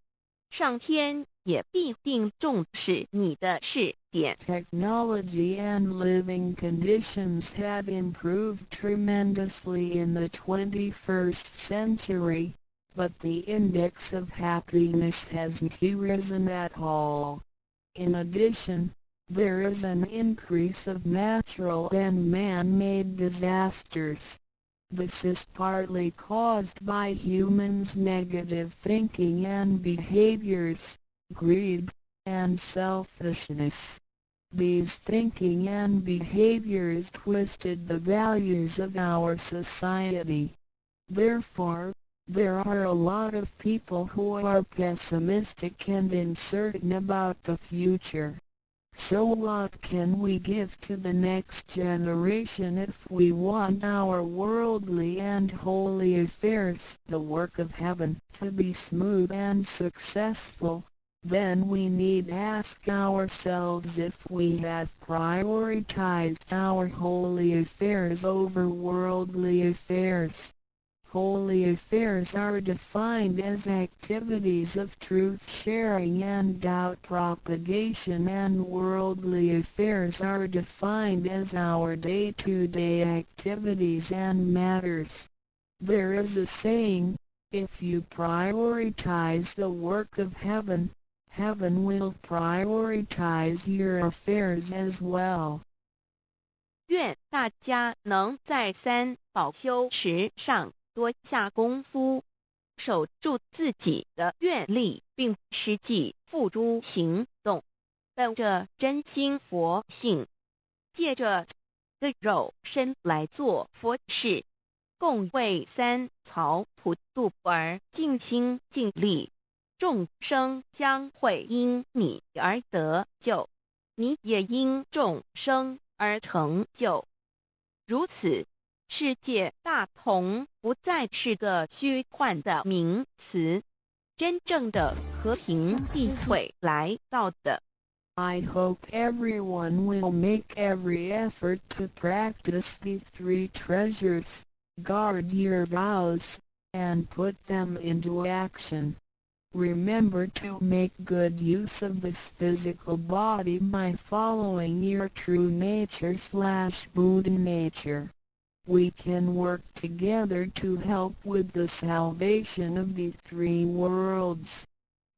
上天也必定重视你的事点。 Technology and living conditions have improved tremendously in the 21st century, but the index of happiness hasn't risen at all. In addition, there is an increase of natural and man-made disasters. This is partly caused by humans' negative thinking and behaviors, greed, and selfishness. These thinking and behaviors twisted the values of our society. Therefore, there are a lot of people who are pessimistic and uncertain about the future. So what can we give to the next generation if we want our worldly and holy affairs, the work of heaven, to be smooth and successful? Then we need ask ourselves if we have prioritized our holy affairs over worldly affairs. Holy affairs are defined as activities of truth-sharing and doubt propagation, and worldly affairs are defined as our day-to-day activities and matters. There is a saying, if you prioritize the work of heaven, heaven will prioritize your affairs as well. 愿大家能在三宝修持上多下功夫，守住自己的愿力，并实际付诸行动，本着真心佛性，借着的肉身来做佛事，共为三曹普渡而尽心尽力，众生将会因你而得救，你也因众生而成就。如此，世界大同不再是个虚幻的名词，真正的和平必会来到的。I hope everyone will make every effort to practice the three treasures, guard your vows, and put them into action. Remember to make good use of this physical body by following your true nature/Buddha nature. We can work together to help with the salvation of the three worlds.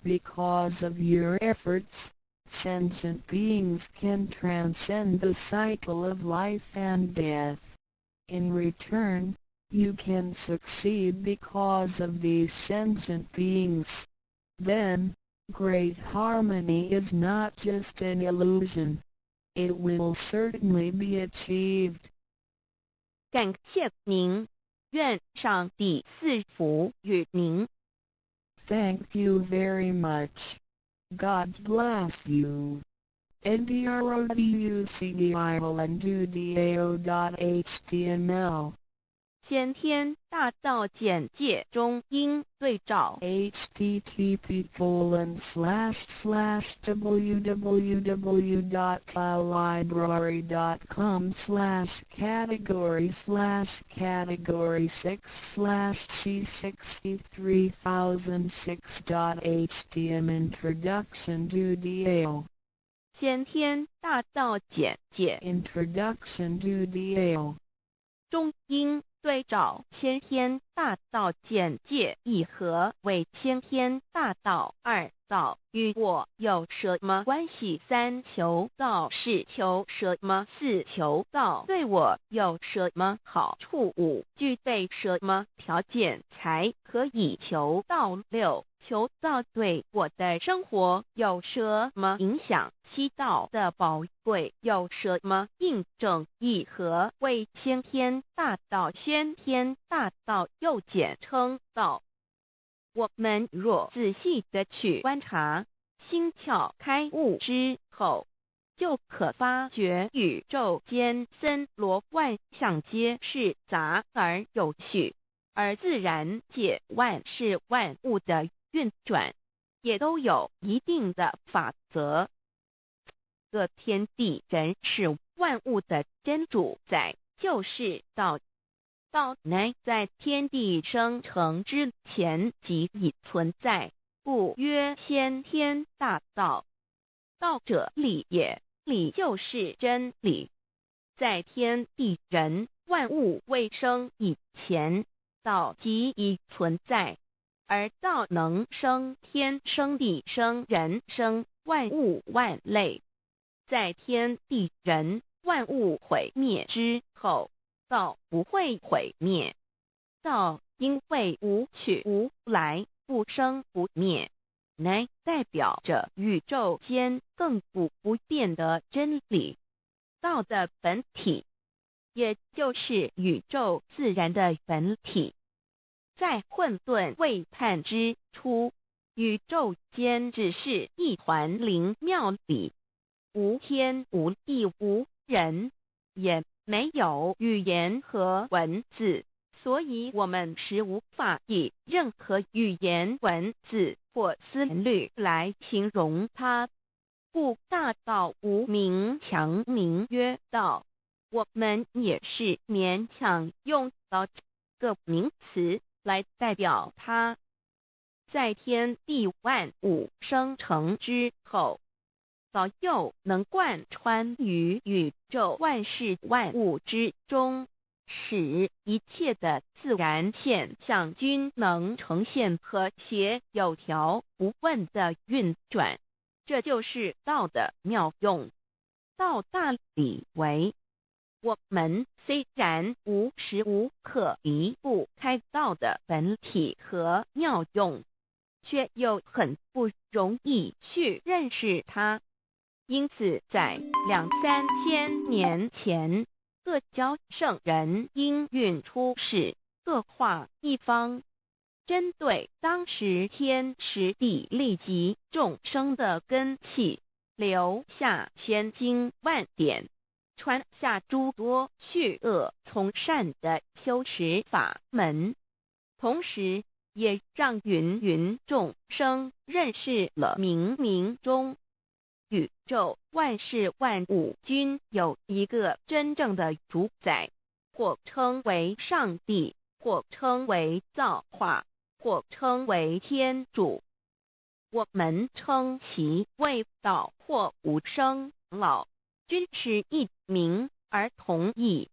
Because of your efforts, sentient beings can transcend the cycle of life and death. In return, you can succeed because of these sentient beings. Then, great harmony is not just an illusion. It will certainly be achieved. 感谢您，愿上帝赐福与您。Thank you very much. God bless you. ndroducdiolandudao.html 先天大道简介中应对照 http://www.library.com/category/C63006.htm Introduction to DAO 先天大道简介 Introduction to DAO 中应对照先天大道简介一和为先天大道二道与我有什么关系？三求道是求什么？四求道对我有什么好处？五具备什么条件才可以求道？六求道对我的生活有什么影响？七道的宝贵有什么印证？一和为先天大道，先天大道又简称道。我们若仔细地去观察，心窍开悟之后，就可发觉宇宙间森罗万象皆是杂而有序，而自然界万事万物的运转，也都有一定的法则。这天地人是万物的真主宰，就是道。道乃在天地生成之前即已存在，故曰先天大道。道者理也，理就是真理。在天地人万物未生以前，道即已存在，而道能生天、生地、生人、生万物万类。在天地人万物毁灭之后，道不会毁灭。道因为无去无来，不生不灭，乃代表着宇宙间亘古不变的真理。道的本体，也就是宇宙自然的本体。在混沌未判之初，宇宙间只是一团灵妙理，无天无地无人，也没有语言和文字，所以我们是无法以任何语言文字或思虑来形容它。故大道无名强名曰道，我们也是勉强用到这个名词来代表它。在天地万物生成之后，早又能贯穿于宇宙万事万物之中，使一切的自然现象均能呈现和谐有条不紊的运转。这就是道的妙用。道大理为，我们虽然无时无刻离不开道的本体和妙用，却又很不容易去认识它。因此在2-3千年前，各教圣人应运出世，各化一方，针对当时天时地利及众生的根器，留下千经万典，传下诸多去恶从善的修持法门，同时也让芸芸众生认识了冥冥中宇宙万事万物均有一个真正的主宰，或称为上帝，或称为造化，或称为天主。我们称其为道或无生老，均是一名而同义。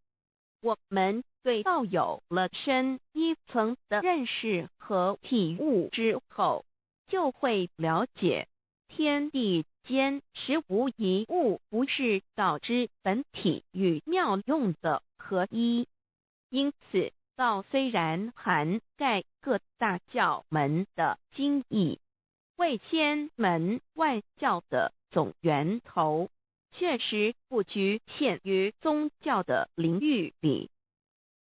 我们对道有了深一层的认识和体悟之后，就会了解天地间实无一物不是道之本体与妙用的合一。因此道虽然涵盖各大教门的经义，为千门万教的总源头，确实不局限于宗教的领域里。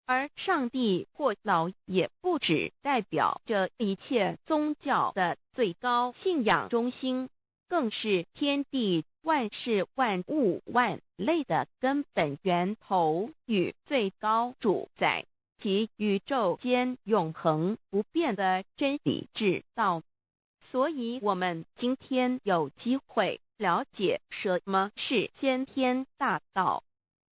而上帝或老也不只代表着一切宗教的最高信仰中心，更是天地万事万物万类的根本源头与最高主宰，其宇宙间永恒不变的真理之道。所以我们今天有机会了解什么是先天大道，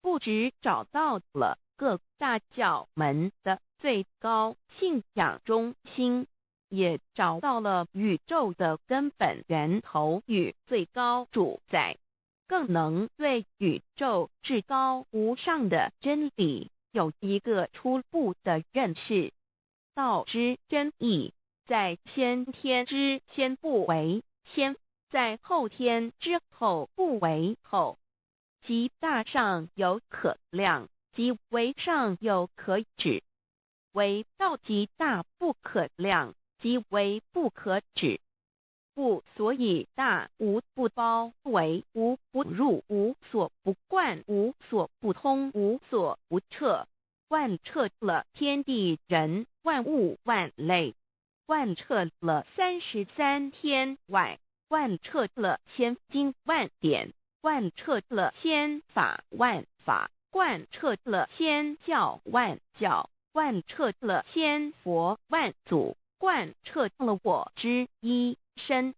不只找到了各大教门的最高信仰中心，也找到了宇宙的根本源头与最高主宰，更能对宇宙至高无上的真理有一个初步的认识。道之真义，在先天之先不为先，在后天之后不为后，即大上有可量，即为上有可止，为道即大不可量，即为不可止。故所以大无不包，为无不入，无所不贯，无所不通，无所不彻，贯彻了天地人万物万类，贯彻了33天外，贯彻了千经万典，贯彻了千法万法，贯彻了千教万教，贯彻了千佛万祖，贯彻了我之一身。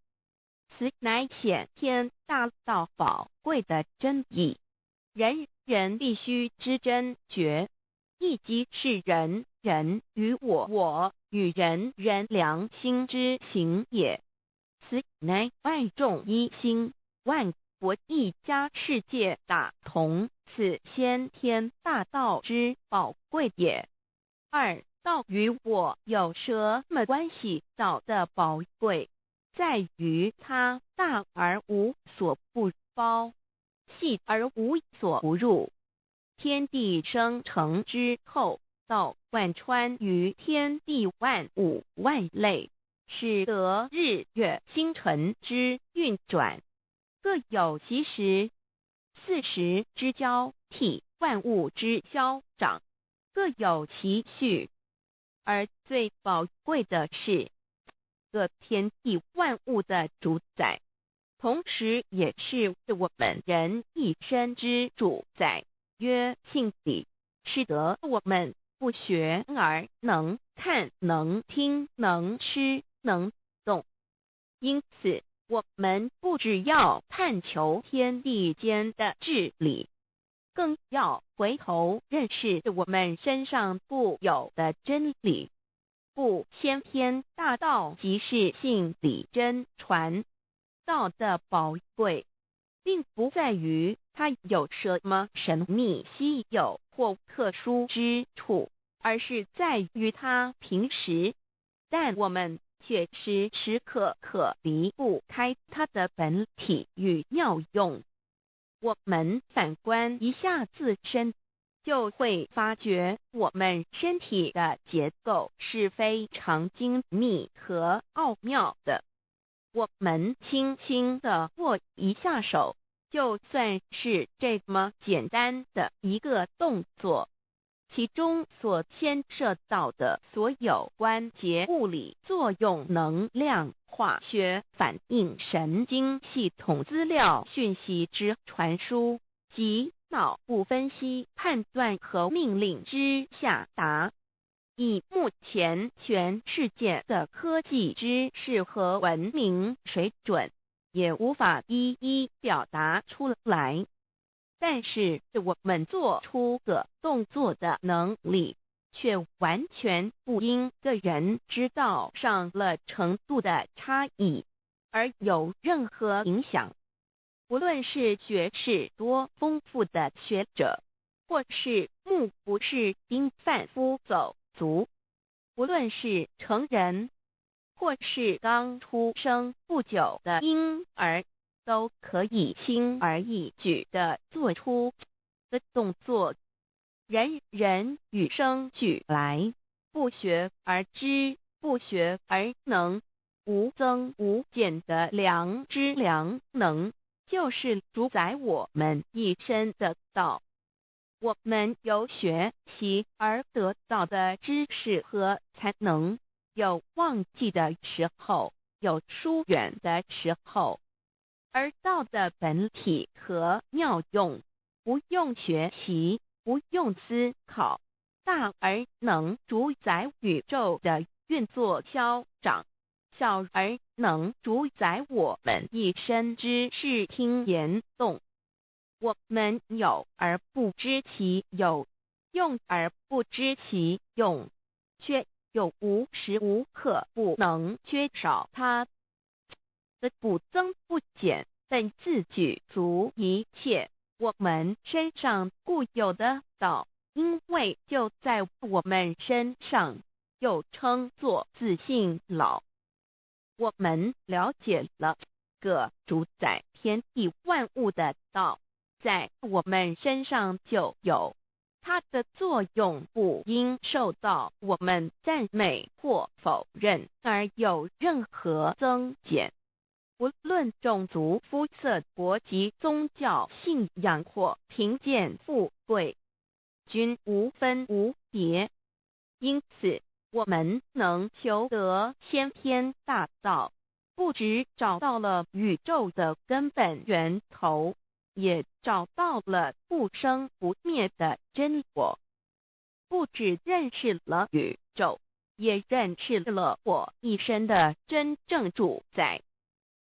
此乃显天大道宝贵的真义，人人必须知真觉，亦即是人人与我与人人良心之行也。此乃万众一心，万国一家，世界大同，此先天大道之宝贵也。二，道与我有什么关系？道的宝贵在于它大而无所不包，细而无所不入。天地生成之后，道贯穿于天地万物万类，使得日月星辰之运转各有其时，四时之交替，万物之消长各有其序。而最宝贵的是，各天地万物的主宰，同时也是我们人一生之主宰，曰性理，使得我们不学而能看、能听、能吃、能动。因此，我们不只要探求天地间的治理，更要回头认识我们身上固有的真理。故先天大道即是性理真传道的宝贵，并不在于它有什么神秘稀有或特殊之处，而是在于它平时，但我们却时时刻刻离不开它的本体与妙用。我们反观一下自身，就会发觉我们身体的结构是非常精密和奥妙的。我们轻轻地握一下手，就算是这么简单的一个动作，其中所牵涉到的所有关节物理作用、能量、化学反应、神经系统资料讯息之传输及脑部分析、判断和命令之下达，以目前全世界的科技知识和文明水准，也无法一一表达出来。但是我们做出个动作的能力，却完全不因个人知道上了程度的差异而有任何影响。无论是学识多丰富的学者，或是目不识丁贩夫走卒，无论是成人，或是刚出生不久的婴儿，都可以轻而易举地做出的动作。人人与生俱来，不学而知，不学而能，无增无减的良知良能，就是主宰我们一生的道。我们有学习而得到的知识和才能，有忘记的时候，有疏远的时候，而道的本体和妙用，不用学习，不用思考，大而能主宰宇宙的运作消长，小而能主宰我们一生之视听言动。我们有而不知其有，用而不知其用，却又无时无刻不能缺少它的不增不减，本自具足一切我们身上固有的道，因为就在我们身上，又称作自性老。我们了解了个主宰天地万物的道，在我们身上就有，它的作用不应受到我们赞美或否认而有任何增减。无论种族、肤色、国籍、宗教信仰或贫贱富贵，均无分无别。因此，我们能求得先天大道，不只找到了宇宙的根本源头，也找到了不生不灭的真我。不只认识了宇宙，也认识了我一生的真正主宰。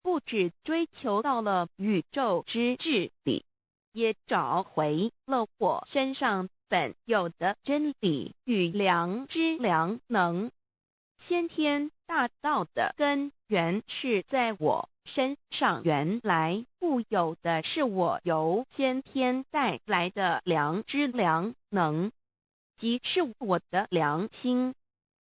不只追求到了宇宙之治理，也找回了我身上本有的真理与良知良能。先天大道的根源是在我身上，原来固有的是我由先天带来的良知良能，即是我的良心。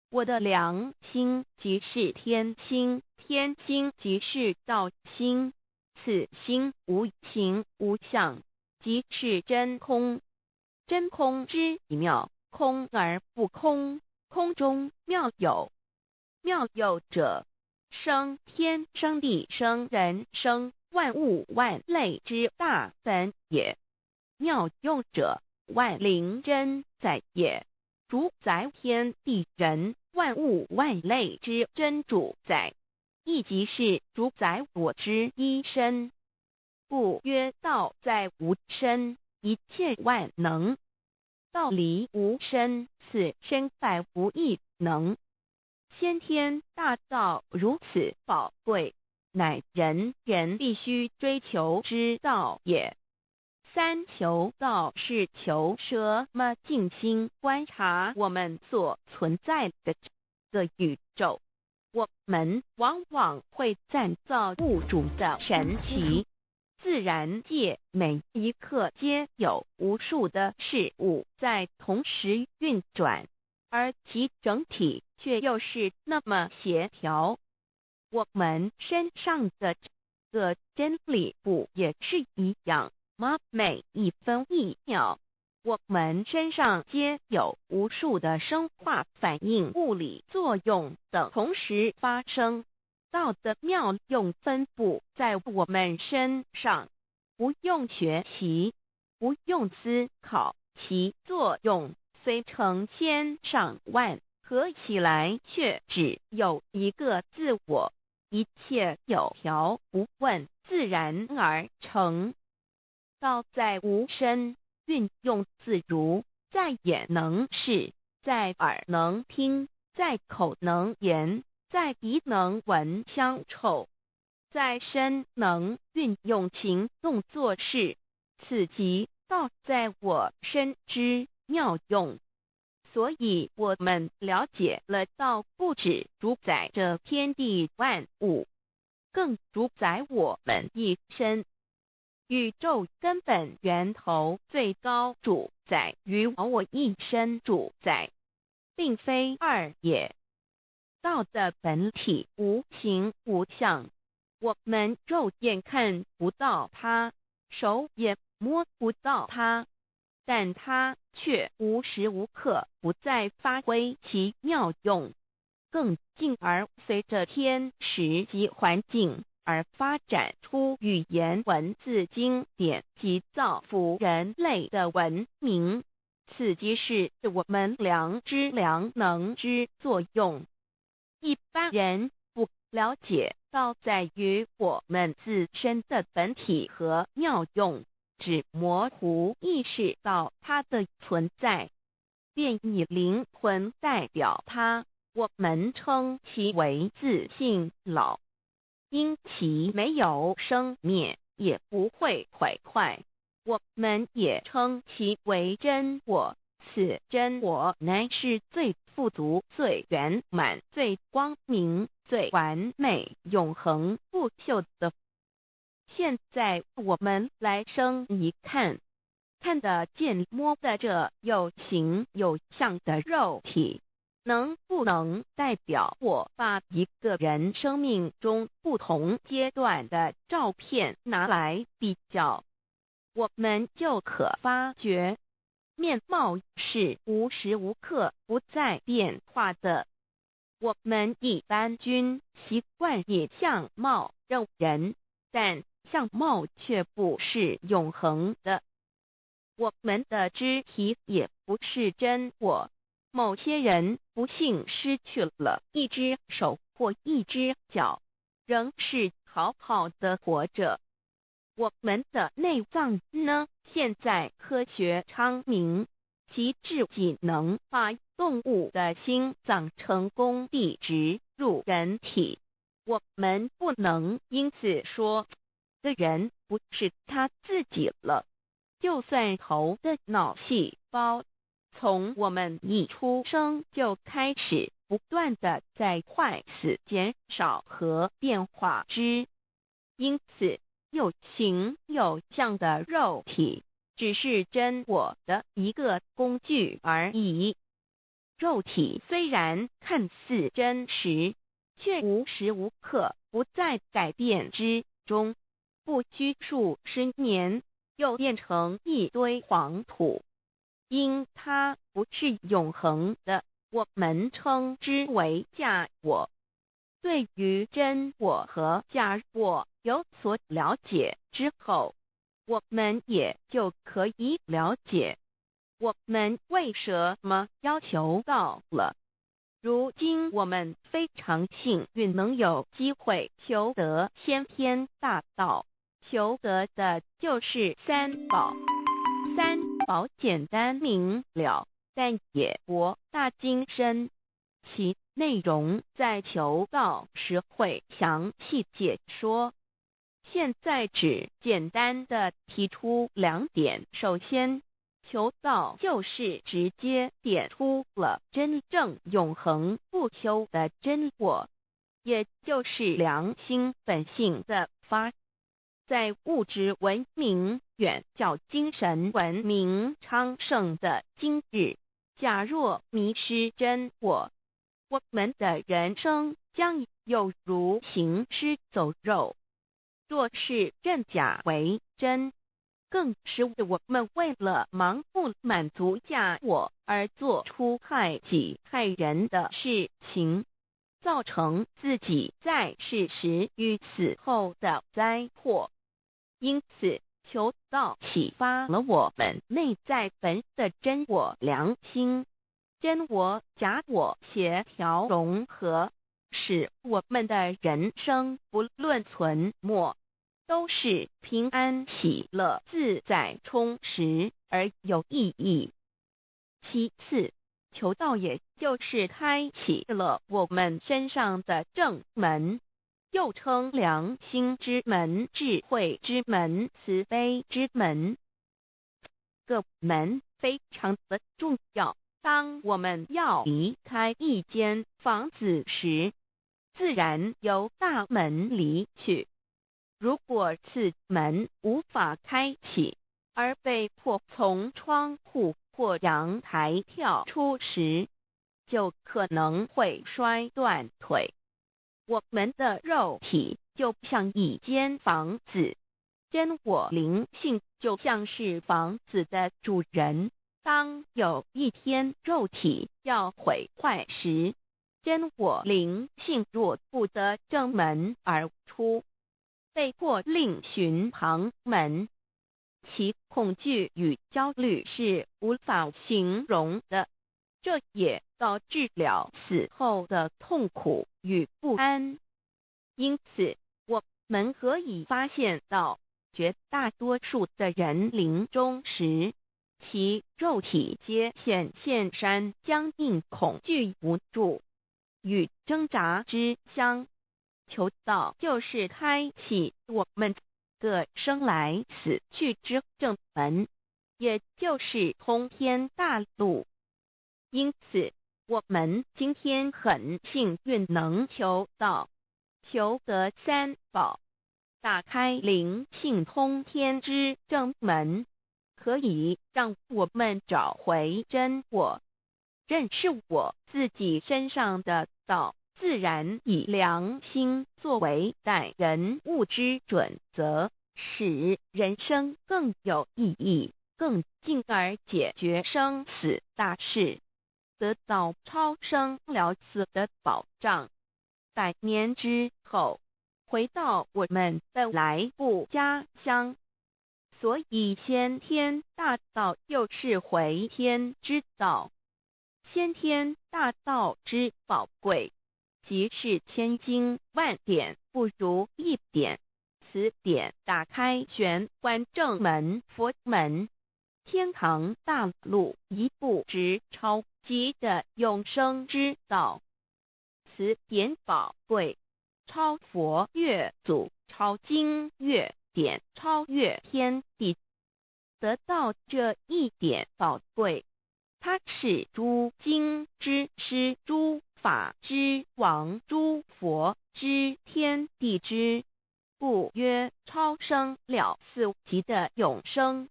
我的良心即是天心，天心即是道心，此心无形无相，即是真空。真空之妙，空而不空，空中妙有。妙有者，生天生地生人生万物万类之大本也。妙用者，万灵真在也，主宰天地人万物万类之真主宰，亦即是主宰我之一身。故曰道在无身，一切万能；道离无身，此身百无一能。先天大道如此宝贵，乃人必须追求之道也。三求道是求什么？静心观察我们所存在的这个宇宙，我们往往会赞造物主的神奇。自然界每一刻皆有无数的事物在同时运转，而其整体却又是那么协调。我们身上的这个真理不也是一样吗？每一分一秒，我们身上皆有无数的生化反应、物理作用等同时发生。道的妙用分布在我们身上，不用学习，不用思考，其作用虽成千上万，合起来却只有一个自我，一切有条不紊，自然而成。道在无身，运用自如，在眼能视，在耳能听，在口能言，在鼻能闻香臭，在身能运用行动做事，此即道在我身之妙用。所以我们了解了道不只主宰着天地万物，更主宰我们一身。宇宙根本源头最高主宰与我一身主宰，并非二也。道的本体无形无相，我们肉眼看不到它，手也摸不到它，但它却无时无刻不在发挥其妙用，更进而随着天时及环境而发展出语言文字经典及造福人类的文明，此即是我们良知良能之作用。一般人不了解道在于我们自身的本体和妙用，只模糊意识到它的存在，便以灵魂代表它，我们称其为自性老。因其没有生灭，也不会毁坏，我们也称其为真我。此真我乃是最富足、最圆满、最光明、最完美、永恒不朽的。现在我们来生一看，看得见摸得着有形有相的肉体，能不能代表我把一个人生命中不同阶段的照片拿来比较，我们就可发觉，面貌是无时无刻不在变化的。我们一般均习惯以相貌认人，但相貌却不是永恒的。我们的肢体也不是真我。某些人不幸失去了一只手或一只脚，仍是好好的活着。我们的内脏呢？现在科学昌明，其自己能把动物的心脏成功地植入人体。我们不能因此说这人不是他自己了。就算头的脑细胞从我们一出生就开始不断的在坏死、减少和变化之，因此有形有相的肉体只是真我的一个工具而已。肉体虽然看似真实，却无时无刻不在改变之中，不拘数十年又变成一堆黄土。因它不是永恒的，我们称之为假我。对于真我和假我有所了解之后，我们也就可以了解我们为什么要求道了。如今我们非常幸运能有机会求得先天大道，求得的就是三宝。三宝简单明了，但也博大精深，其内容在求道时会详细解说。现在只简单的提出2点。首先，求道就是直接点出了真正永恒不朽的真我，也就是良心本性的发。在物质文明远较精神文明昌盛的今日，假若迷失真我，我们的人生将有如行尸走肉。若是认假为真，更是我们为了盲目满足假我而做出害己害人的事情，造成自己在世时与死后的灾祸。因此，求道启发了我们内在本的真我良心，真我假我协调融合，使我们的人生不论存没，都是平安喜乐自在充实而有意义。其次，求道也就是开启了我们身上的正门，又称良心之门、智慧之门、慈悲之门。各门非常的重要。当我们要离开一间房子时，自然由大门离去。如果此门无法开启，而被迫从窗户或阳台跳出时，就可能会摔断腿。我们的肉体就像一间房子，真我灵性就像是房子的主人。当有一天肉体要毁坏时，真我灵性若不得正门而出，被迫另寻旁门，其恐惧与焦虑是无法形容的，这也导致了死后的痛苦与不安。因此，我们可以发现到，绝大多数的人临终时，其肉体皆显现山僵硬、恐惧、无助与挣扎之相。求道就是开启我们个生来死去之正门，也就是通天大路。因此，我们今天很幸运能求道，求得三宝，打开灵性通天之正门，可以让我们找回真我，认识我自己身上的道，自然以良心作为待人物之准则，使人生更有意义，更进而解决生死大事，得到超生了死的保障。100年之后，回到我们的来故家乡。所以先天大道又是回天之道。先天大道之宝贵，即是千经万典不如一点。此典打开玄关正门佛门，天堂大路一步直超级的永生之道。此典宝贵，超佛越祖，超经越典，超越天地。得到这一点宝贵，它是诸经之师，诸法之王，诸佛之天地之故曰超生了死级的永生，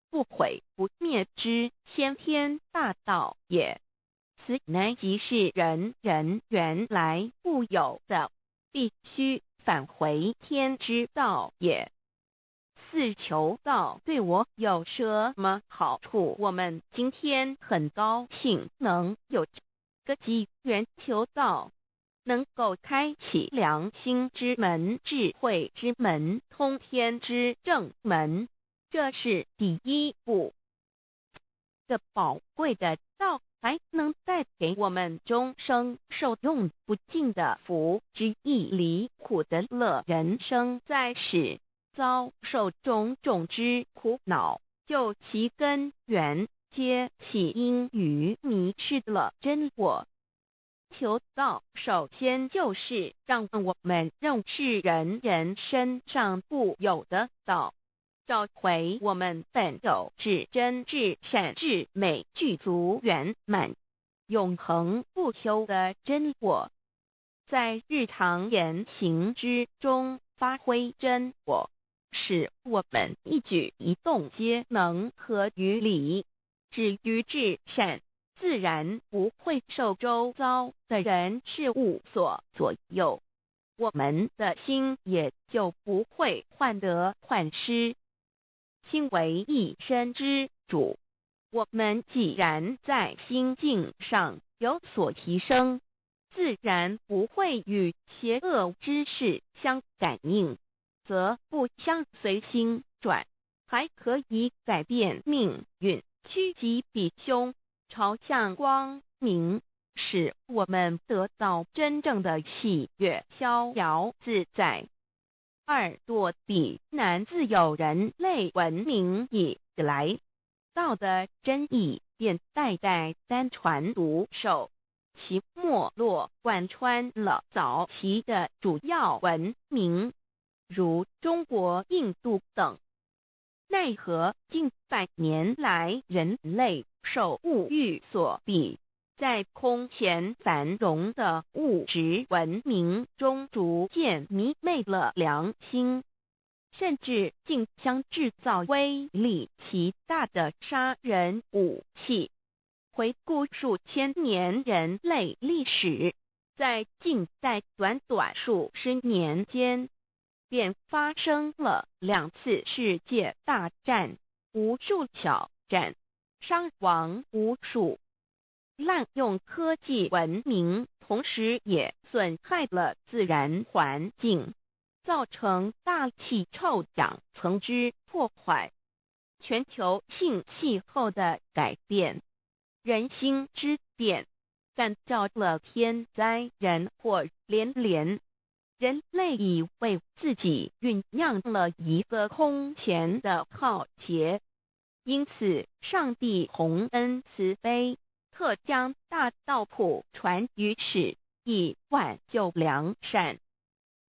不毁不灭之先天大道也。此乃即是人人原来固有的，必须返回天之道也。四求道对我有什么好处？我们今天很高兴能有这个机缘求道，能够开启良心之门、智慧之门、通天之正门，这是第一步。这宝贵的道还能带给我们终生受用不尽的福之益，离苦得乐。人生在世，遭受种种之苦恼，就其根源皆起因于迷失了真我。求道首先就是让我们认识人身上固有的道，找回我们本有至真至善至美具足圆满永恒不朽的真我，在日常言行之中发挥真我，使我们一举一动皆能合于理，止于至善，自然不会受周遭的人事物所左右，我们的心也就不会患得患失。心为一身之主，我们既然在心境上有所提升，自然不会与邪恶之事相感应，则不相随心转，还可以改变命运，趋吉避凶，朝向光明，使我们得到真正的喜悦、逍遥自在。二堕地难，自有人类文明以来，道的真意便代代单传独授，其没落贯穿了早期的主要文明，如中国、印度等。奈何近百年来，人类受物欲所逼，在空前繁荣的物质文明中逐渐迷昧了良心，甚至竟将制造威力极大的杀人武器。回顾数千年人类历史，在近代短短数十年间，便发生了2次世界大战，无数挑战，伤亡无数。滥用科技文明，同时也损害了自然环境，造成大气臭氧层之破坏，全球性气候的改变，人心之变，干造了天灾人祸连连。人类以为自己酝酿了一个空前的浩劫，因此上帝洪恩慈悲，特将大道谱传于世，以挽救良善。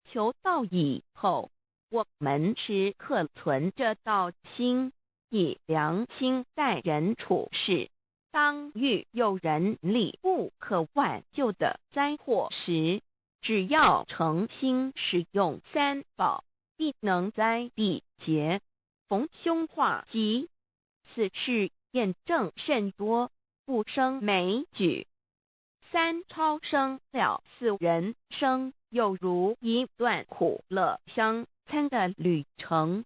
求道以后，我们时刻存着道心，以良心待人处事。当遇有人力不可挽救的灾祸时，只要诚心使用三宝，必能灾必劫，逢凶化吉。此事验证甚多，不胜枚举。3超生了4人生，有如一段苦乐相参的旅程，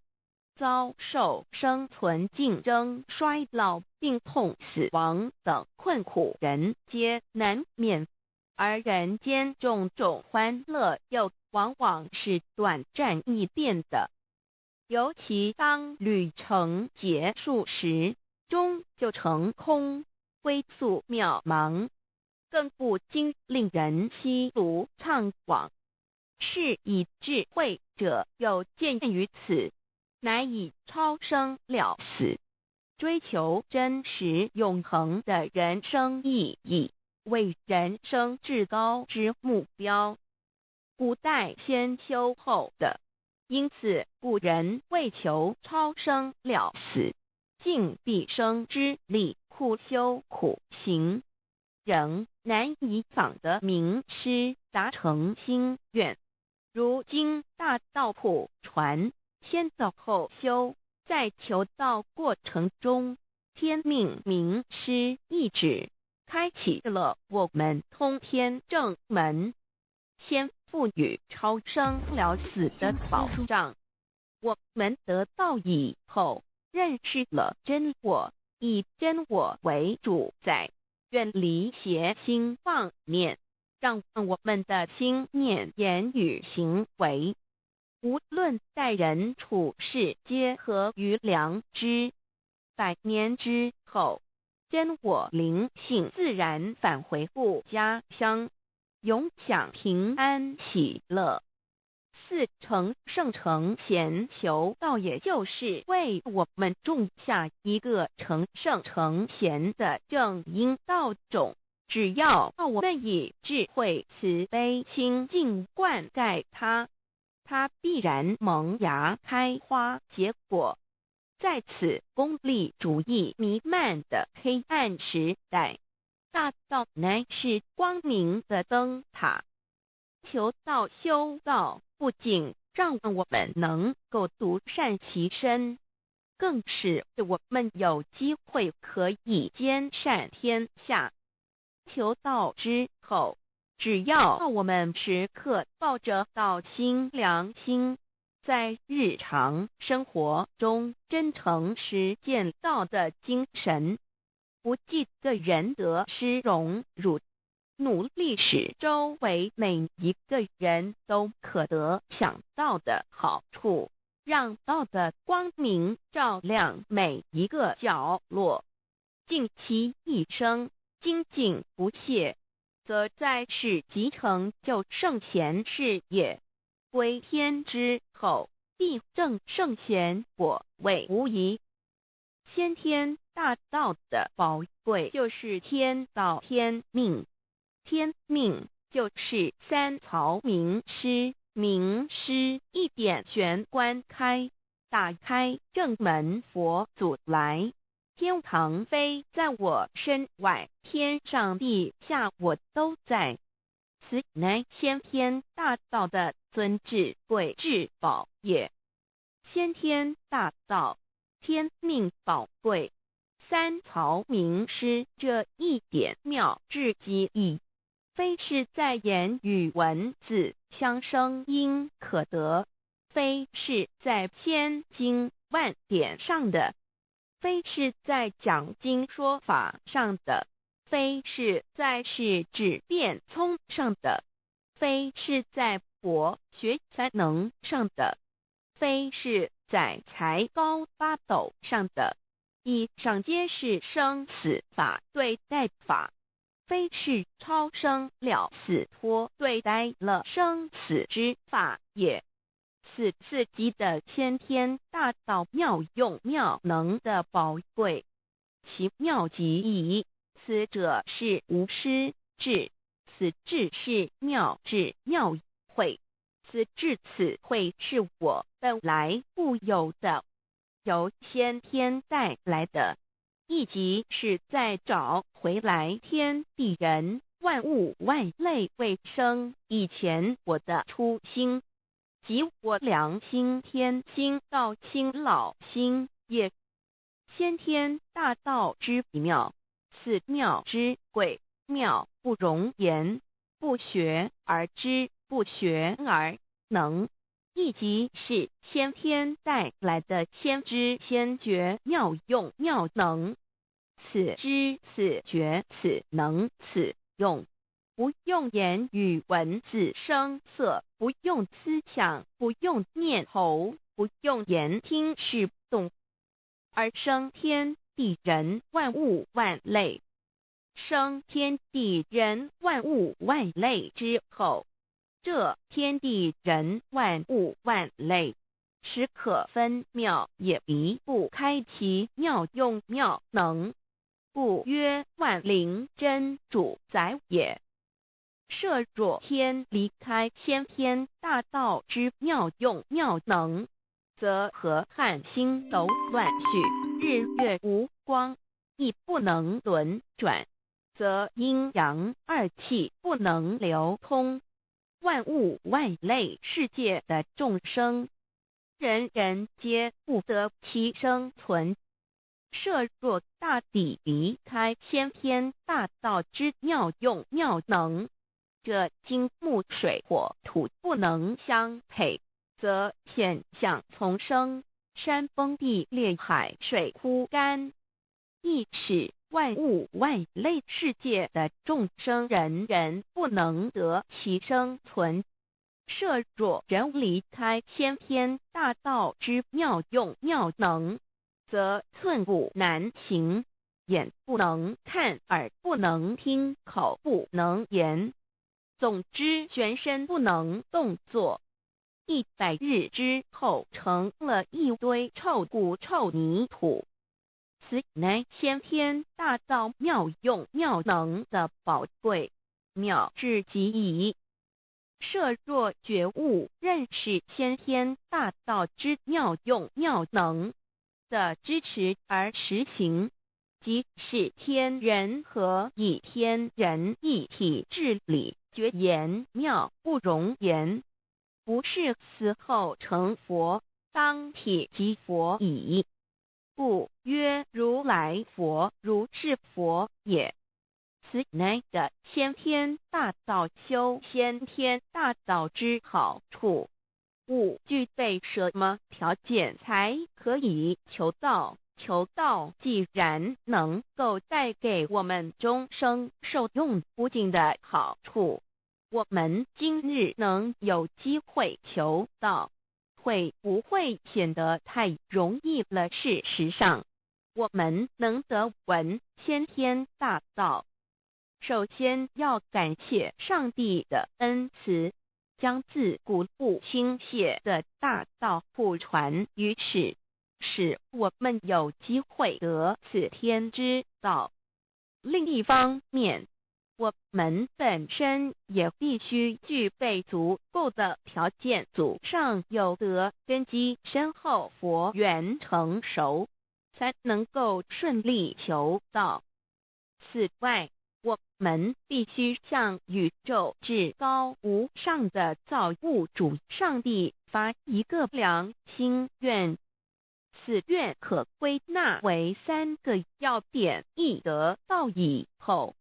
遭受生存竞争、衰老、病痛、死亡等困苦，人皆难免。而人间种种欢乐又往往是短暂易变的，尤其当旅程结束时，终究成空，归宿渺茫，更不禁令人凄毒怅惘。是以智慧者有见于此，乃以超生了死，追求真实永恒的人生意义为人生至高之目标。古代先修后的，因此古人为求超生了死，尽毕生之力苦修苦行，仍难以访得名师达成心愿。如今大道谱传，先道后修，在求道过程中，天命名师一指，开启了我们通天正门，先赋予超生了死的保障。我们得道以后，认识了真我，以真我为主宰，远离邪心妄念，让我们的心念、言语、行为，无论待人处事，皆合于良知。100年之后，真我灵性自然返回故家乡，永享平安喜乐。4成圣成贤求道，也就是为我们种下一个成圣成贤的正因道种。只要我们以智慧慈悲心境灌溉它，它必然萌芽开花结果。在此功利主义弥漫的黑暗时代，大道乃是光明的灯塔。求道修道，不仅让我们能够独善其身，更使我们有机会可以兼善天下。求道之后，只要我们时刻抱着道心良心，在日常生活中真诚实践道的精神，不计个人得失荣辱，努力使周围每一个人都可得享到的好处，让道的光明照亮每一个角落，尽其一生精进不懈，则在世即成就圣贤事业。归天之后，必证圣贤果位无疑。先天大道的宝贵就是天道天命，天命就是3曹名师，名师一点玄关开，打开正门佛祖来。天堂非在我身外，天上地下我都在。此乃先天大道的尊至贵至宝也。先天大道，天命宝贵，3曹名师这一点妙至极意，非是在言语文字相声音可得，非是在千经万典上的，非是在讲经说法上的，非是在世智辩聪上的，非是在博学才能上的，非是在才高八斗上的。以上皆是生死法对待法，非是超生了死脱对待了生死之法也。此次级的先天大道妙用妙能的宝贵，其妙极矣。此者是无师智，此智是妙智妙慧，此智此慧是我本来固有的，由先天带来的，亦即是在找回来天地人万物万类未生以前我的初心，即我良心天心道心老心也。先天大道之妙，此妙之贵，妙不容言，不学而知，不学而能，亦即是先天带来的先知先觉妙用妙能。此知此觉此能此用，不用言语文字声色，不用思想，不用念头，不用言听是动，而生天地人万物万类。生天地人万物万类之后，这天地人万物万类，实可分妙，也离不开其妙用妙能，故曰万灵真主宰也。设若天离开先天大道之妙用妙能，则河汉星斗乱序，日月无光，亦不能轮转，则阴阳二气不能流通，万物万类世界的众生，人人皆不得其生存。设若大地离开先天大道之妙用妙能，这金木水火土不能相配，则险象丛生，山崩地裂，海水枯干，亦使万物万类世界的众生，人人不能得其生存。设若人离开先天大道之妙用妙能，则寸步难行，眼不能看，耳不能听，口不能言，总之全身不能动作。100日之后，成了一堆臭骨臭泥土。此乃先天大道妙用妙能的宝贵，妙至极矣。设若觉悟认识先天大道之妙用妙能的支持而实行，即是天人合一，天人一体治理，绝言妙不容言，不是死后成佛，当体即佛矣。故曰如来佛，如是佛也。此乃的先天大道修先天大道之好处。勿具备什么条件才可以求道？求道既然能够带给我们终生受用不尽的好处，我们今日能有机会求道，会不会显得太容易了？事实上，我们能得闻先天大道，首先要感谢上帝的恩慈，将自古不倾泻的大道普传于世，使我们有机会得此天之道。另一方面，我们本身也必须具备足够的条件，祖上有德，根基深厚，佛缘成熟，才能够顺利求道。此外，我们必须向宇宙至高无上的造物主上帝发一个良心愿，此愿可归纳为3个要点：一得道以后，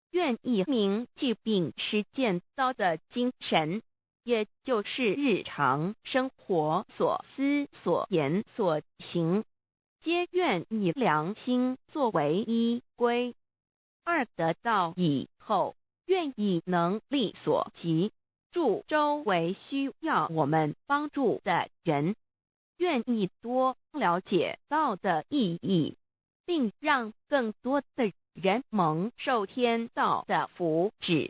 愿以明记并实践道的精神，也就是日常生活所思所言所行，皆愿以良心作为依归。2得道以后，愿以能力所及，助周围需要我们帮助的人，愿意多了解道的意义，并让更多的人蒙受天道的福祉。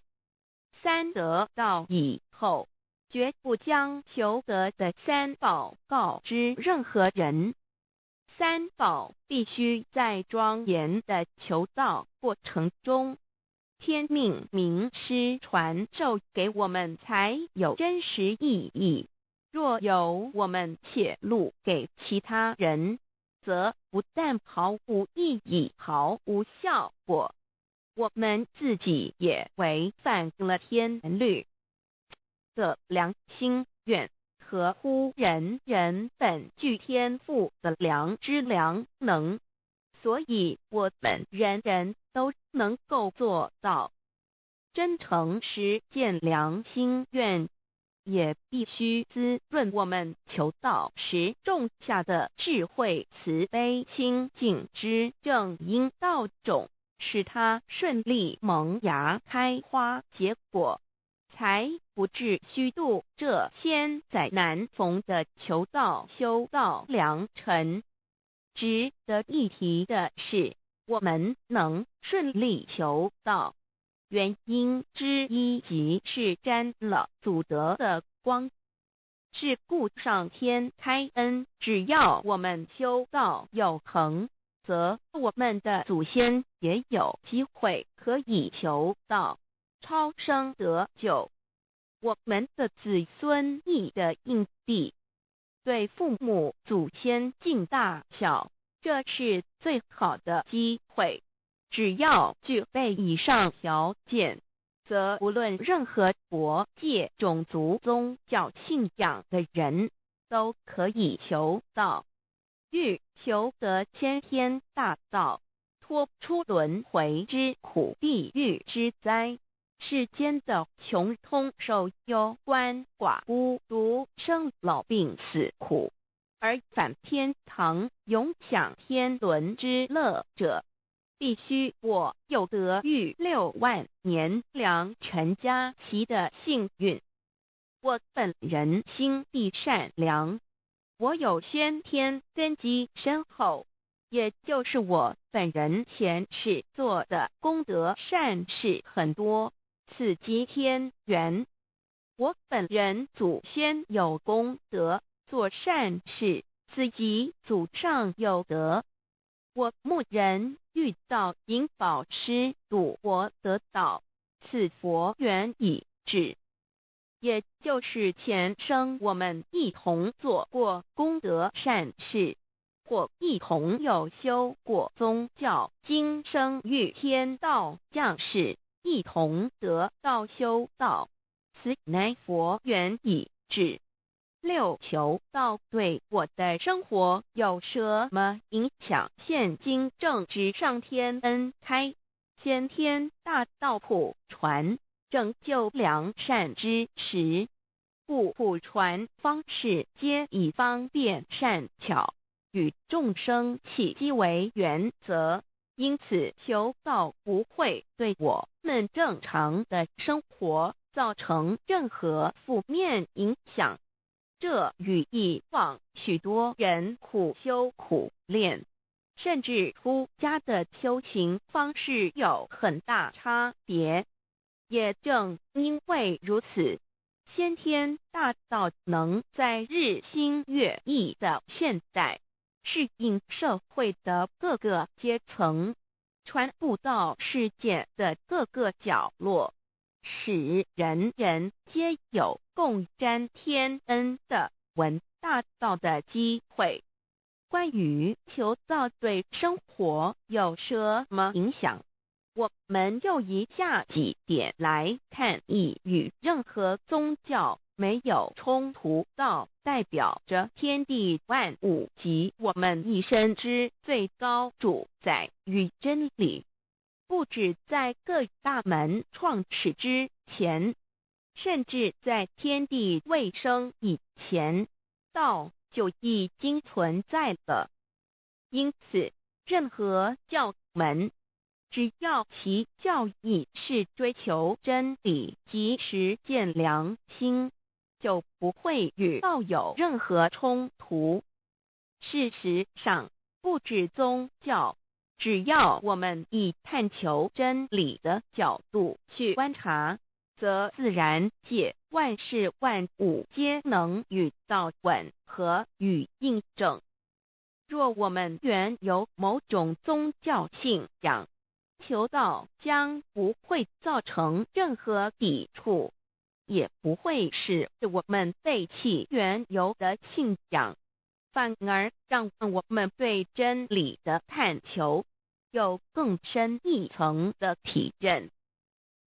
3得道以后，绝不将求得的3宝告知任何人。3宝必须在庄严的求道过程中，天命名师传授给我们，才有真实意义。若由我们泄露给其他人，则不但毫无意义，毫无效果，我们自己也违反了天律。的良心愿合乎人人本具天赋的良知良能，所以我们人人都能够做到。真诚实践良心愿，也必须滋润我们求道时种下的智慧、慈悲、清净之正因道种，使它顺利萌芽、开花结果，才不致虚度这千载难逢的求道修道良辰。值得一提的是，我们能顺利求道，原因之一即是沾了祖德的光。是故上天开恩，只要我们修道有恒，则我们的祖先也有机会可以求道超生得救。我们的子孙亦的印地，对父母祖先尽大孝，这是最好的机会。只要具备以上条件，则无论任何国界、种族、宗教信仰的人，都可以求道。欲求得先天大道，脱出轮回之苦、地狱之灾，世间的穷通受忧、鳏寡孤独、生老病死苦，而返天堂永享天伦之乐者，必须我有得遇6万年良辰佳期的幸运。我本人心地善良，我有先天根基深厚，也就是我本人前世做的功德善事很多，此即天缘。我本人祖先有功德，做善事，此即祖上有德。我牧人遇到引导师度我得道，此佛缘已至。也就是前生我们一同做过功德善事，或一同有修过宗教，今生遇天道降世，一同得道修道，此乃佛缘已至。6求道对我的生活有什么影响？现今正值上天恩开，先天大道普传，拯救良善之时，故普传方式皆以方便善巧，与众生契机为原则，因此求道不会对我们正常的生活造成任何负面影响。这与以往许多人苦修苦练，甚至出家的修行方式有很大差别。也正因为如此，先天大道能在日新月异的现代，适应社会的各个阶层，传布到世界的各个角落，使人人皆有共沾天恩的闻大道的机会。关于求道对生活有什么影响，我们就以下几点来看。亦与任何宗教没有冲突，道代表着天地万物及我们一生之最高主宰与真理。不止在各大门创始之前，甚至在天地未生以前，道就已经存在了。因此，任何教门，只要其教义是追求真理及实践良心，就不会与道有任何冲突。事实上，不止宗教，只要我们以探求真理的角度去观察，则自然界万事万物皆能与道吻合与印证。若我们原有某种宗教信仰，求道将不会造成任何抵触，也不会使我们背弃原有的信仰，反而让我们对真理的探求有更深一层的体认。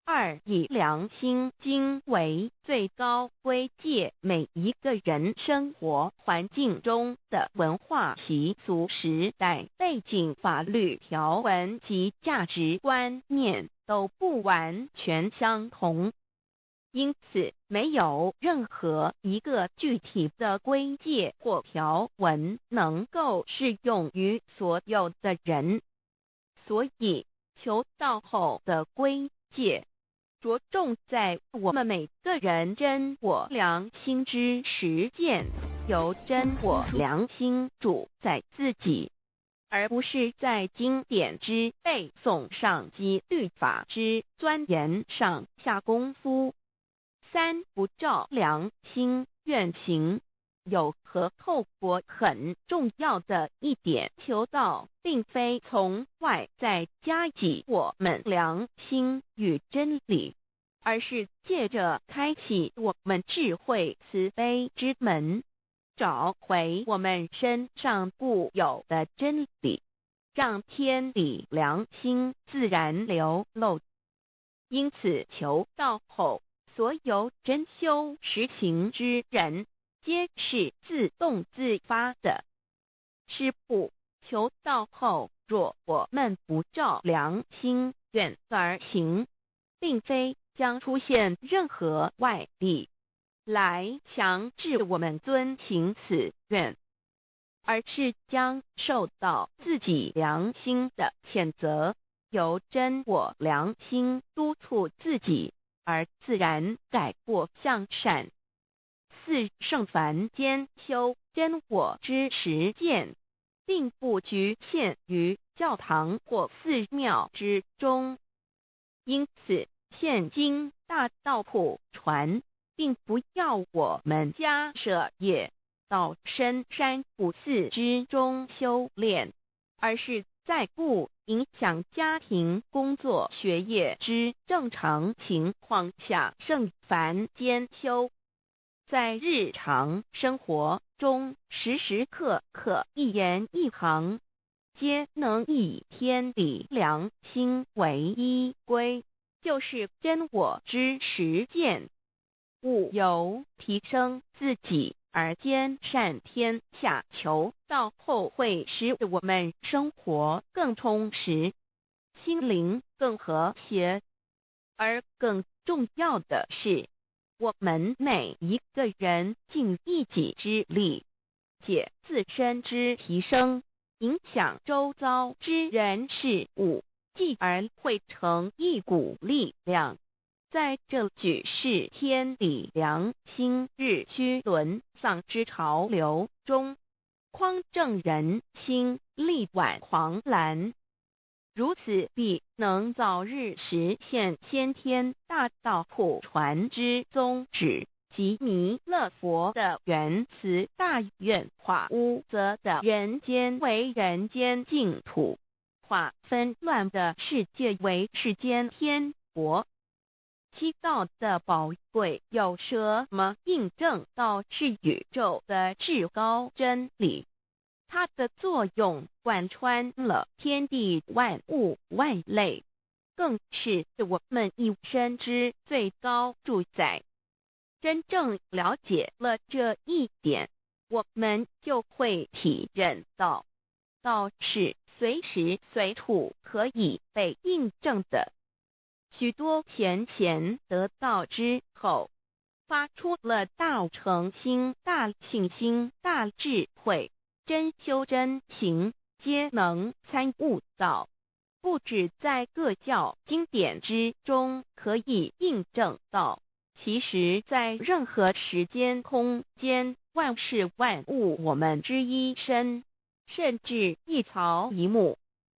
2. 以良心经为最高规戒每一个人生活环境中的文化习俗、时代背景、法律条文及价值观念都不完全相同，因此没有任何一个具体的规戒或条文能够适用于所有的人。所以求道后的规戒着重在我们每个人真我良心之实践，由真我良心主宰自己，而不是在经典之背诵上及律法之钻研上下功夫。3. 不照良心愿行。有和透过很重要的一点，求道并非从外在加给我们良心与真理，而是借着开启我们智慧慈悲之门，找回我们身上固有的真理，让天理良心自然流露。因此求道后，所有真修实行之人皆是自动自发的。师父，求道后，若我们不照良心愿而行，并非将出现任何外力来强制我们遵行此愿，而是将受到自己良心的谴责。由真我良心督促自己，而自然改过向善。四圣凡间修真我之实践，并不局限于教堂或寺庙之中。因此，现今大道普传，并不要我们家舍业到深山古寺之中修炼，而是在不影响家庭、工作、学业之正常情况下圣凡兼修。在日常生活中，时时刻刻一言一行，皆能以天理良心为依归，就是真我之实践。务由提升自己而兼善天下，求道后会使我们生活更充实，心灵更和谐。而更重要的是，我们每一个人尽一己之力，且自身之提升，影响周遭之人事物，继而汇成一股力量，在这举世天理良心日趋沦丧之潮流中，匡正人心，力挽狂澜。如此必能早日实现先天大道普传之宗旨，即弥勒佛的原慈大愿，化污浊的人间为人间净土，化纷乱的世界为世间天国。七道的宝贵有什么印证道是宇宙的至高真理？它的作用贯穿了天地万物万类，更是我们一生之最高主宰。真正了解了这一点，我们就会体认到，道是随时随处可以被印证的。许多贤贤得道之后，发出了大诚心、大信心、大智慧，真修真行，皆能参悟到，不只在各教经典之中可以印证到，其实在任何时间空间、万事万物我们之一身，甚至一草一木，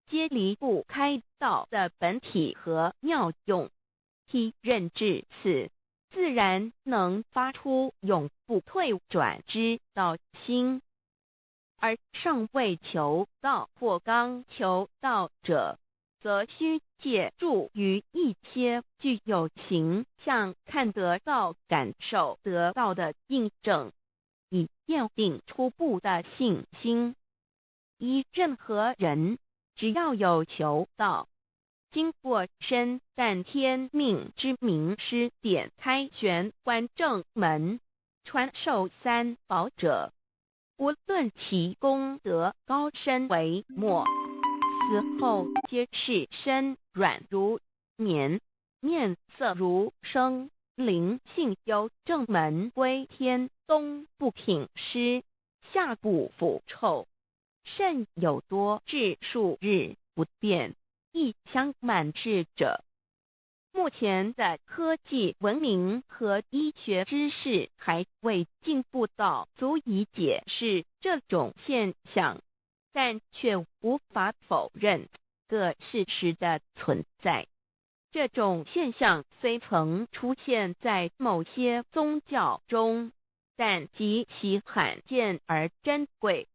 皆离不开道的本体和妙用。体认至此，自然能发出永不退转之道心。而尚未求道或刚求道者，则需借助于一些具有形象、看得到、感受得到的印证，以奠定初步的信心。依任何人，只要有求道，经过身但天命之名师点开玄关正门，传授三宝者，无论其功德高深为末，死后皆是身软如棉，面色如生，灵性由正门归天，东不品湿，下不腐臭，甚有多至数日不变，一腔满志者。目前的科技文明和医学知识还未进步到足以解释这种现象，但却无法否认个事实的存在。这种现象虽曾出现在某些宗教中，但极其罕见而珍贵，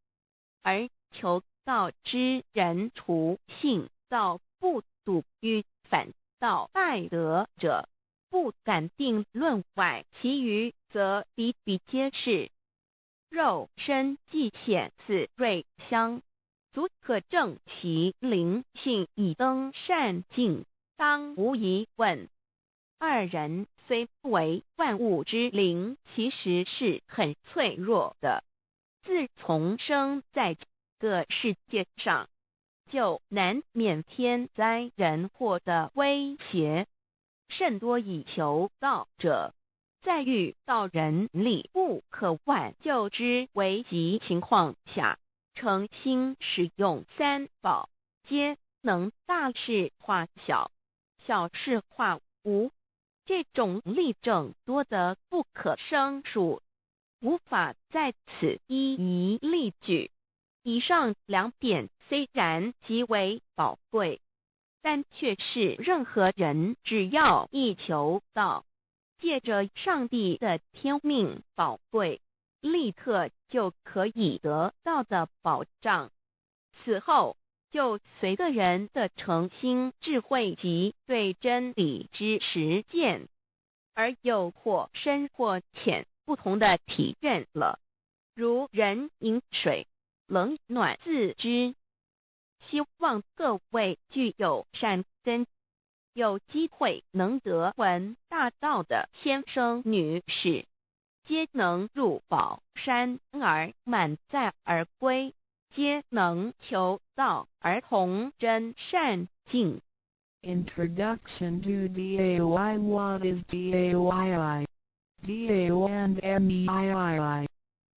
而求道之人除信道不笃于反道拜德者，不敢定论外，其余则比比皆是。肉身既显似瑞香，足可证其灵性已登善境，当无疑问。二人虽不为万物之灵，其实是很脆弱的。自从生在这个世界上，就难免天灾人祸的威胁，甚多以求道者，在遇到人力不可挽救之危急情况下，诚心使用三宝，皆能大事化小，小事化无。这种例证多得不可胜数，无法在此一一例举。以上2点虽然极为宝贵，但却是任何人只要一求到，借着上帝的天命宝贵，立刻就可以得到的保障。此后就随个人的诚心、智慧及对真理之实践，而有或深或浅不同的体认了。如人饮水，冷暖自知。希望各位具有善根，有机会能得闻大道的先生女士，皆能入宝山而满载而归，皆能求道而同真善境。 Introduction to DAY. What is DAYI? DAO and MEII.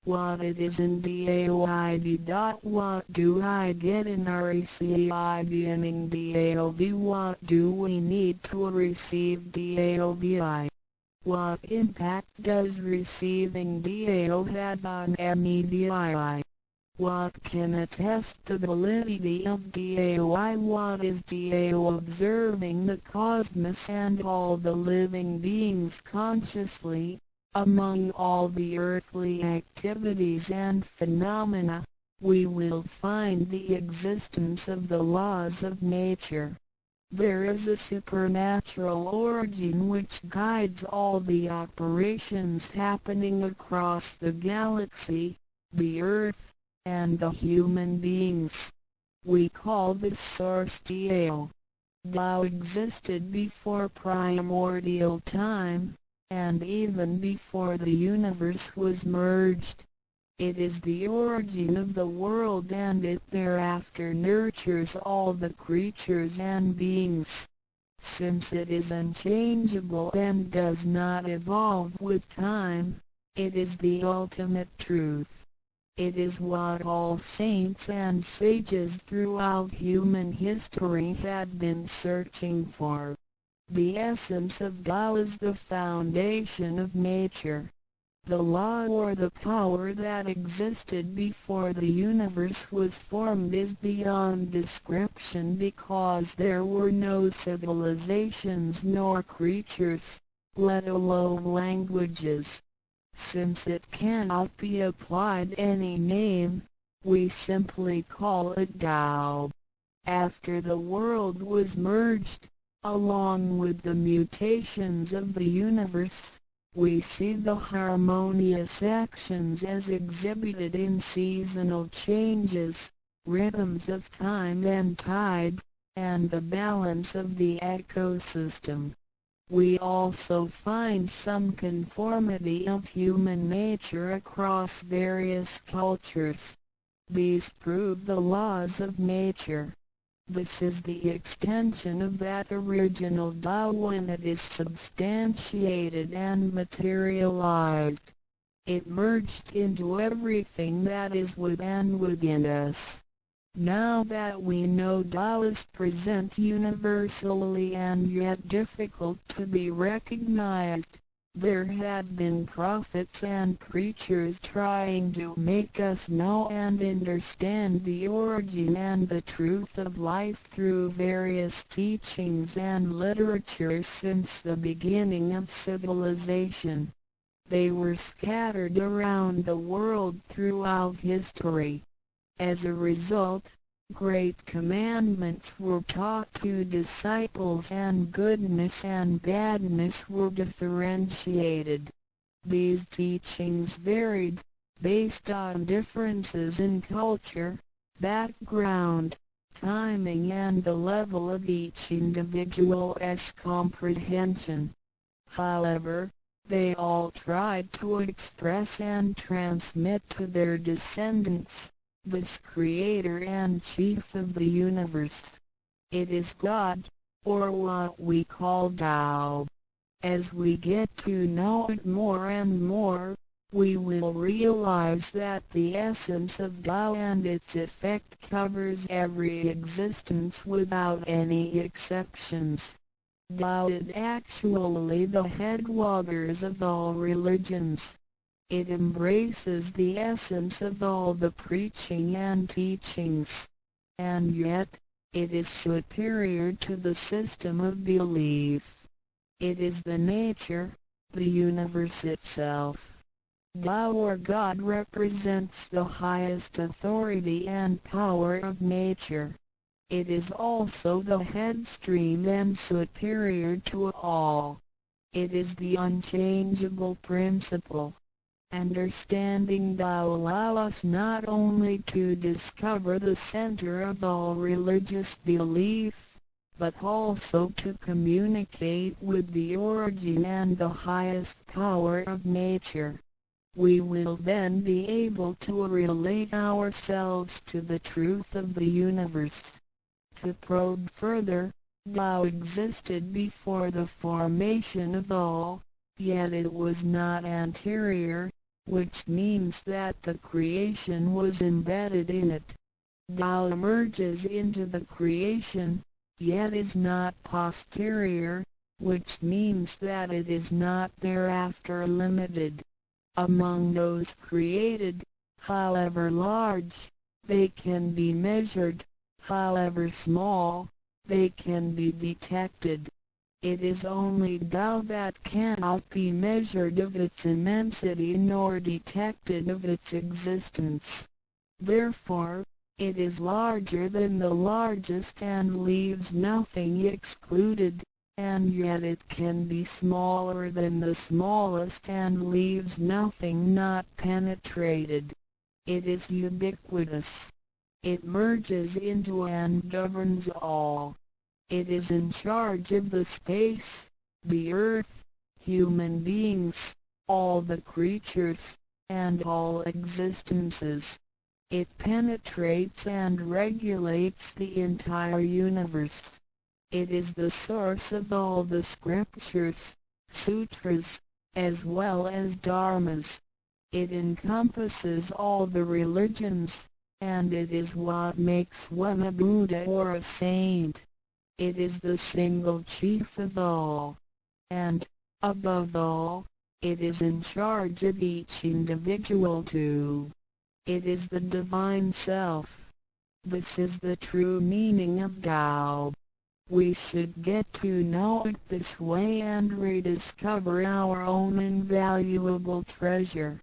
What it is in DAOID. What do I get in RECI beginning DAOB? What do we need to receive DAOBI? What impact does receiving DAO have on MEDII? What can attest the validity of DAOI? What is DAO? Observing the cosmos and all the living beings consciously, among all the earthly activities and phenomena, we will find the existence of the laws of nature. There is a supernatural origin which guides all the operations happening across the galaxy, the Earth, and the human beings. We call this source DAO. Tao existed before primordial time, and even before the universe was merged. It is the origin of the world, and it thereafter nurtures all the creatures and beings. Since it is unchangeable and does not evolve with time, it is the ultimate truth. It is what all saints and sages throughout human history had been searching for. The essence of Tao is the foundation of nature. The law or the power that existed before the universe was formed is beyond description, because there were no civilizations nor creatures, let alone languages. Since it cannot be applied any name, we simply call it Tao. After the world was merged, along with the mutations of the universe, we see the harmonious actions as exhibited in seasonal changes, rhythms of time and tide, and the balance of the ecosystem. We also find some conformity of human nature across various cultures. These prove the laws of nature. This is the extension of that original Tao when it is substantiated and materialized. It merged into everything that is within us. Now that we know Tao is present universally and yet difficult to be recognized, there have been prophets and preachers trying to make us know and understand the origin and the truth of life through various teachings and literature since the beginning of civilization. They were scattered around the world throughout history. As a result, great commandments were taught to disciples and goodness and badness were differentiated. These teachings varied, based on differences in culture, background, timing and the level of each individual's comprehension. However, they all tried to express and transmit to their descendants this Creator and Chief of the universe. It is God, or what we call Tao. As we get to know it more and more, we will realize that the essence of Tao and its effect covers every existence without any exceptions. Tao is actually the headwaters of all religions. It embraces the essence of all the preaching and teachings, and yet, it is superior to the system of belief. It is the nature, the universe itself. Tao or God represents the highest authority and power of nature. It is also the headstream and superior to all. It is the unchangeable principle. Understanding Tao allows us not only to discover the center of all religious belief, but also to communicate with the origin and the highest power of nature. We will then be able to relate ourselves to the truth of the universe. To probe further, Tao existed before the formation of all, yet it was not anterior, which means that the creation was embedded in it. Tao emerges into the creation, yet is not posterior, which means that it is not thereafter limited. Among those created, however large, they can be measured, however small, they can be detected. It is only Tao that cannot be measured of its immensity nor detected of its existence. Therefore, it is larger than the largest and leaves nothing excluded, and yet it can be smaller than the smallest and leaves nothing not penetrated. It is ubiquitous. It merges into and governs all. It is in charge of the space, the earth, human beings, all the creatures, and all existences. It penetrates and regulates the entire universe. It is the source of all the scriptures, sutras, as well as dharmas. It encompasses all the religions, and it is what makes one a Buddha or a saint. It is the single chief of all. And, above all, it is in charge of each individual too. It is the Divine Self. This is the true meaning of Tao. We should get to know it this way and rediscover our own invaluable treasure.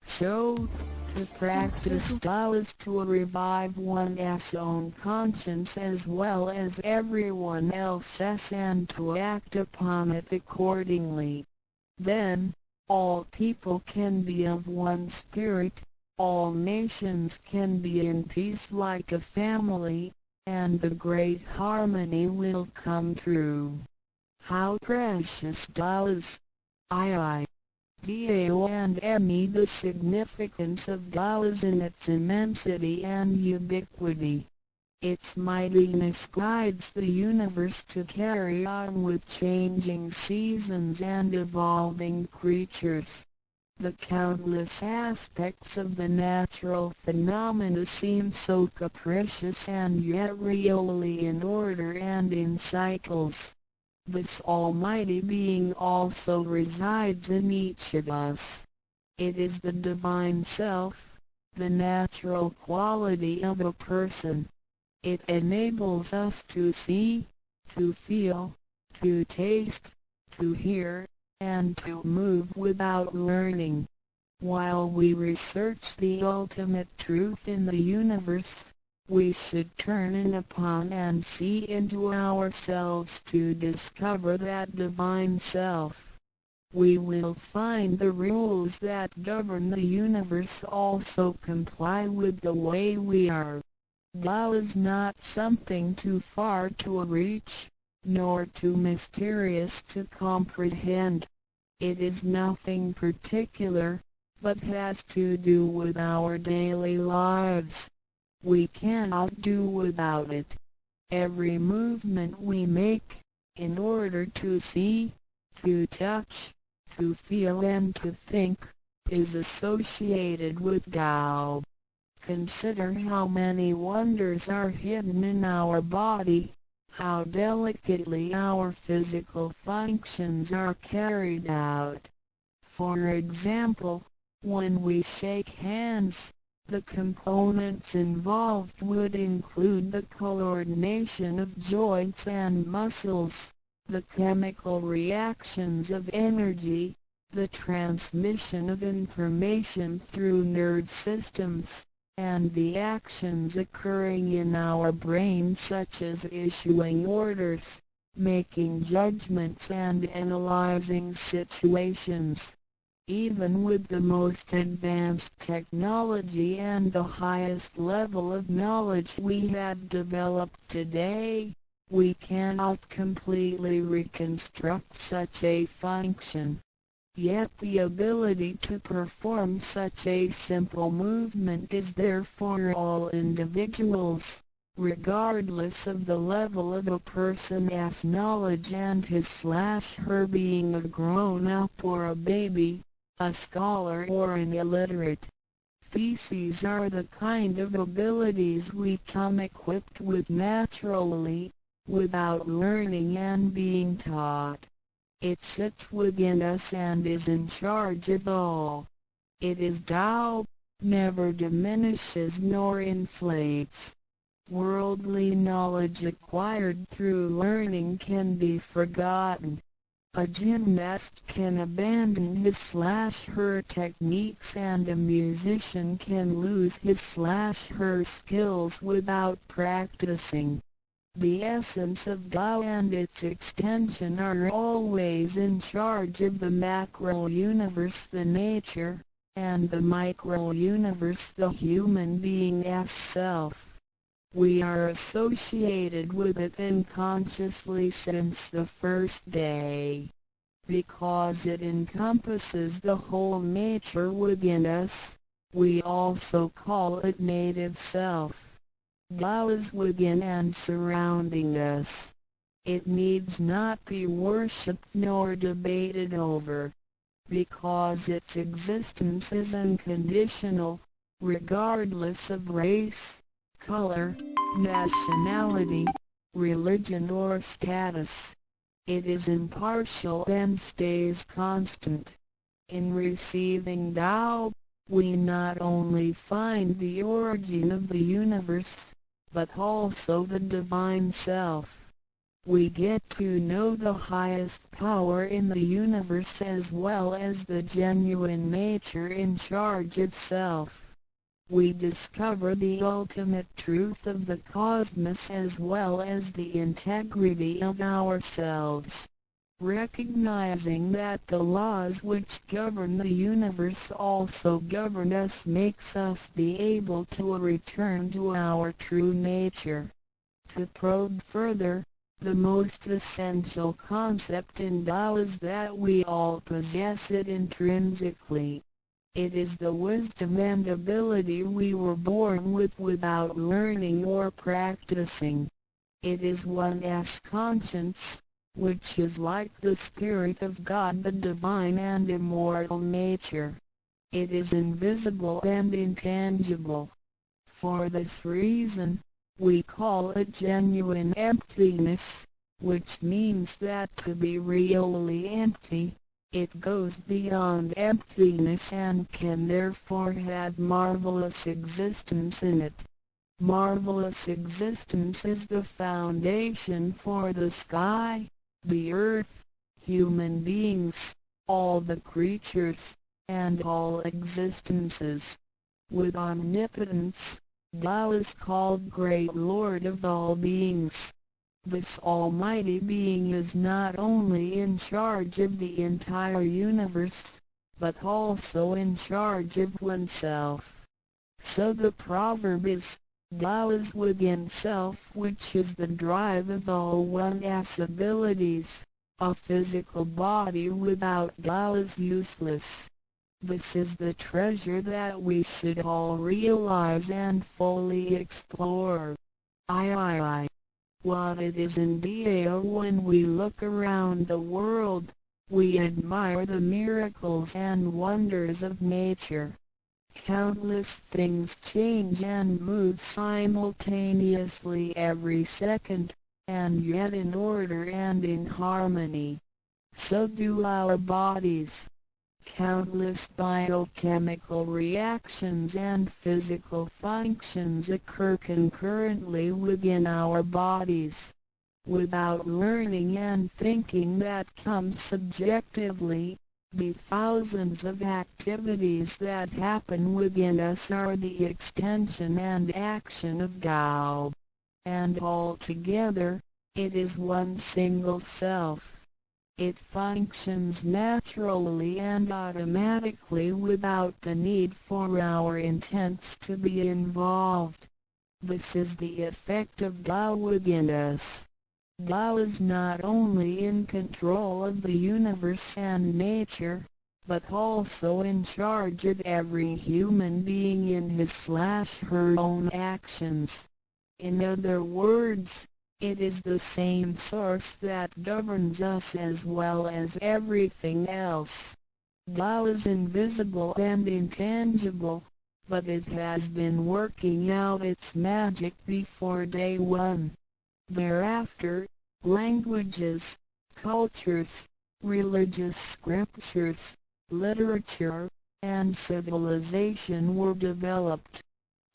So, to practice Tao is to revive one's own conscience as well as everyone else's and to act upon it accordingly. Then, all people can be of one spirit, all nations can be in peace like a family, and the great harmony will come true. How precious Tao is! Tao and me. The significance of Tao is in its immensity and ubiquity. Its mightiness guides the universe to carry on with changing seasons and evolving creatures. The countless aspects of the natural phenomena seem so capricious and yet really in order and in cycles. This almighty being also resides in each of us. It is the Divine Self, the natural quality of a person. It enables us to see, to feel, to taste, to hear, and to move without learning. While we research the ultimate truth in the universe, we should turn in upon and see into ourselves to discover that Divine Self. We will find the rules that govern the universe also comply with the way we are. Tao is not something too far to reach, nor too mysterious to comprehend. It is nothing particular, but has to do with our daily lives. We cannot do without it. Every movement we make, in order to see, to touch, to feel and to think, is associated with Tao. Consider how many wonders are hidden in our body, how delicately our physical functions are carried out. For example, when we shake hands, the components involved would include the coordination of joints and muscles, the chemical reactions of energy, the transmission of information through nerve systems, and the actions occurring in our brain such as issuing orders, making judgments and analyzing situations. Even with the most advanced technology and the highest level of knowledge we have developed today, we cannot completely reconstruct such a function. Yet the ability to perform such a simple movement is there for all individuals, regardless of the level of a person's knowledge and his/her being a grown-up or a baby, a scholar or an illiterate. These are the kind of abilities we come equipped with naturally, without learning and being taught. It sits within us and is in charge of all. It is Tao, never diminishes nor inflates. Worldly knowledge acquired through learning can be forgotten. A gymnast can abandon his/her techniques and a musician can lose his/her skills without practicing. The essence of Tao and its extension are always in charge of the macro-universe, the nature, and the micro-universe, the human being's self. We are associated with it unconsciously since the first day. Because it encompasses the whole nature within us, we also call it native self. Tao is within and surrounding us. It needs not be worshipped nor debated over, because its existence is unconditional, regardless of race, color, nationality, religion or status. It is impartial and stays constant. In receiving Tao, we not only find the origin of the universe, but also the divine self. We get to know the highest power in the universe as well as the genuine nature in charge of self. We discover the ultimate truth of the cosmos as well as the integrity of ourselves. Recognizing that the laws which govern the universe also govern us makes us be able to return to our true nature. To probe further, the most essential concept in Tao is that we all possess it intrinsically. It is the wisdom and ability we were born with without learning or practicing. It is one's conscience, which is like the Spirit of God, the divine and immortal nature. It is invisible and intangible. For this reason, we call it genuine emptiness, which means that to be really empty, it goes beyond emptiness and can therefore have marvelous existence in it. Marvelous existence is the foundation for the sky, the earth, human beings, all the creatures, and all existences. With omnipotence, Tao is called Great Lord of all beings. This almighty being is not only in charge of the entire universe, but also in charge of oneself. So the proverb is, Tao is within self, which is the drive of all one's abilities. A physical body without Tao is useless. This is the treasure that we should all realize and fully explore. What it is indeed when we look around the world, We admire the miracles and wonders of nature. Countless things change and move simultaneously every second, and yet in order and in harmony. So do our bodies. Countless biochemical reactions and physical functions occur concurrently within our bodies. Without learning and thinking that comes subjectively, the thousands of activities that happen within us are the extension and action of Tao. And altogether, it is one single self. It functions naturally and automatically without the need for our intents to be involved. This is the effect of Tao within us. Tao is not only in control of the universe and nature, but also in charge of every human being in his/her own actions. In other words, it is the same source that governs us as well as everything else. Tao is invisible and intangible, but it has been working out its magic before day one. Thereafter, languages, cultures, religious scriptures, literature, and civilization were developed.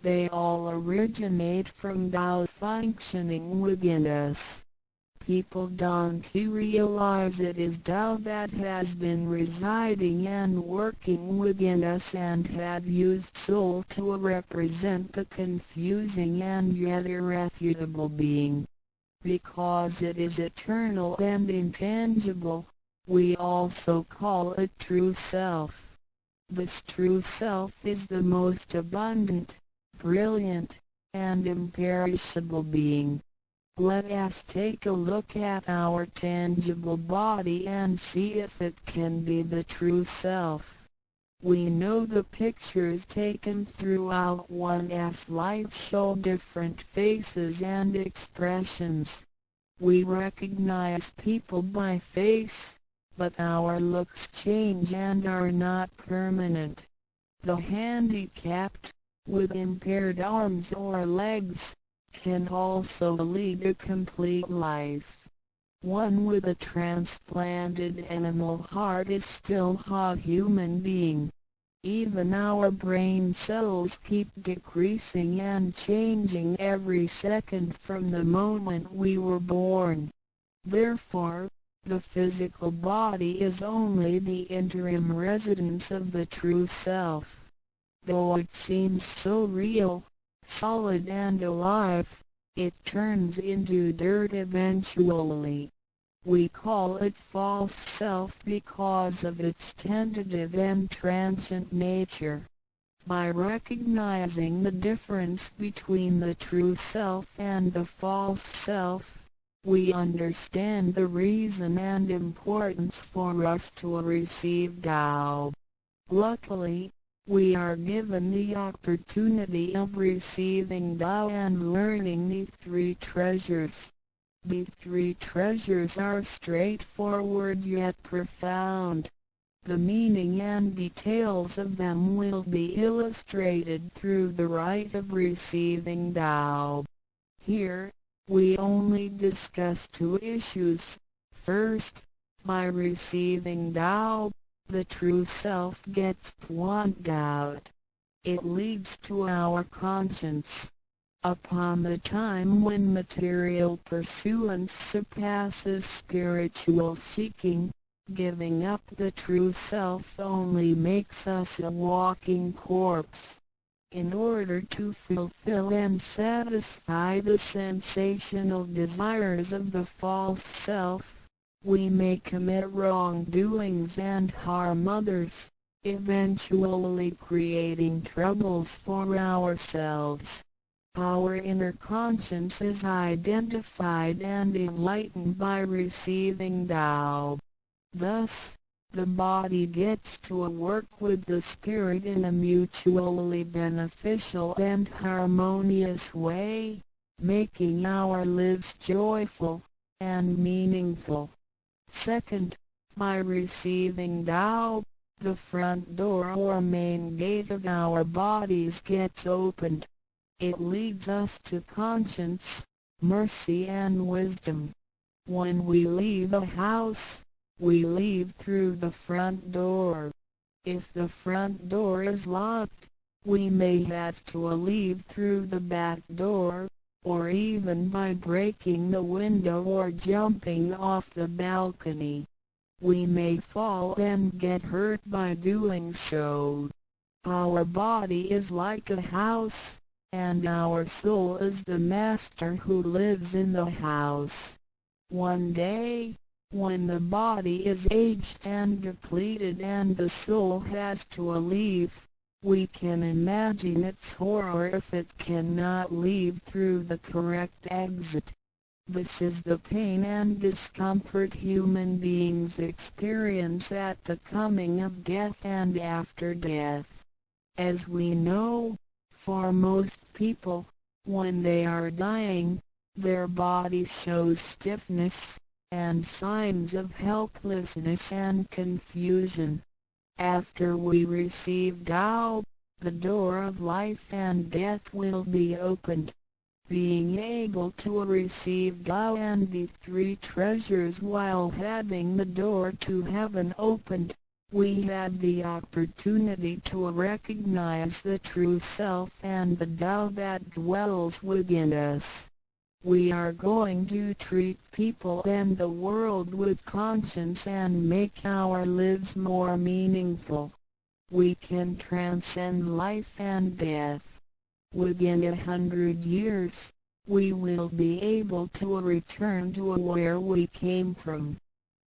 They all originate from Tao functioning within us. People don't realize it is Tao that has been residing and working within us and have used soul to represent the confusing and yet irrefutable being. Because it is eternal and intangible, we also call it true self. This true self is the most abundant, brilliant, and imperishable being. Let us take a look at our tangible body and see if it can be the true self. We know the pictures taken throughout one's life show different faces and expressions. We recognize people by face, but our looks change and are not permanent. The handicapped, with impaired arms or legs, can also lead a complete life. One with a transplanted animal heart is still a human being. Even our brain cells keep decreasing and changing every second from the moment we were born. Therefore, the physical body is only the interim residence of the true self. Though it seems so real, solid and alive, it turns into dirt eventually. We call it false self because of its tentative and transient nature. By recognizing the difference between the true self and the false self, we understand the reason and importance for us to receive Tao. Luckily, we are given the opportunity of receiving Tao and learning the three treasures. The three treasures are straightforward yet profound. The meaning and details of them will be illustrated through the rite of receiving Tao. Here, we only discuss two issues. First, by receiving Tao, the true self gets plucked out. It leads to our conscience. Upon the time when material pursuance surpasses spiritual seeking, giving up the true self only makes us a walking corpse. In order to fulfill and satisfy the sensational desires of the false self, we may commit wrongdoings and harm others, eventually creating troubles for ourselves. Our inner conscience is identified and enlightened by receiving Tao. Thus, the body gets to work with the spirit in a mutually beneficial and harmonious way, making our lives joyful and meaningful. Second, By receiving Tao, the front door or main gate of our bodies gets opened. It leads us to conscience, mercy and wisdom. When we leave a house, we leave through the front door. If the front door is locked, we may have to leave through the back door, or even by breaking the window or jumping off the balcony. We may fall and get hurt by doing so. Our body is like a house, and our soul is the master who lives in the house. One day, when the body is aged and depleted and the soul has to leave, we can imagine its horror if it cannot leave through the correct exit. This is the pain and discomfort human beings experience at the coming of death and after death. As we know, for most people, when they are dying, their body shows stiffness, and signs of helplessness and confusion. After we receive Tao, the door of life and death will be opened. Being able to receive Tao and the three treasures while having the door to heaven opened, we had the opportunity to recognize the true self and the Tao that dwells within us. We are going to treat people and the world with conscience and make our lives more meaningful. We can transcend life and death. Within 100 years, we will be able to return to where we came from.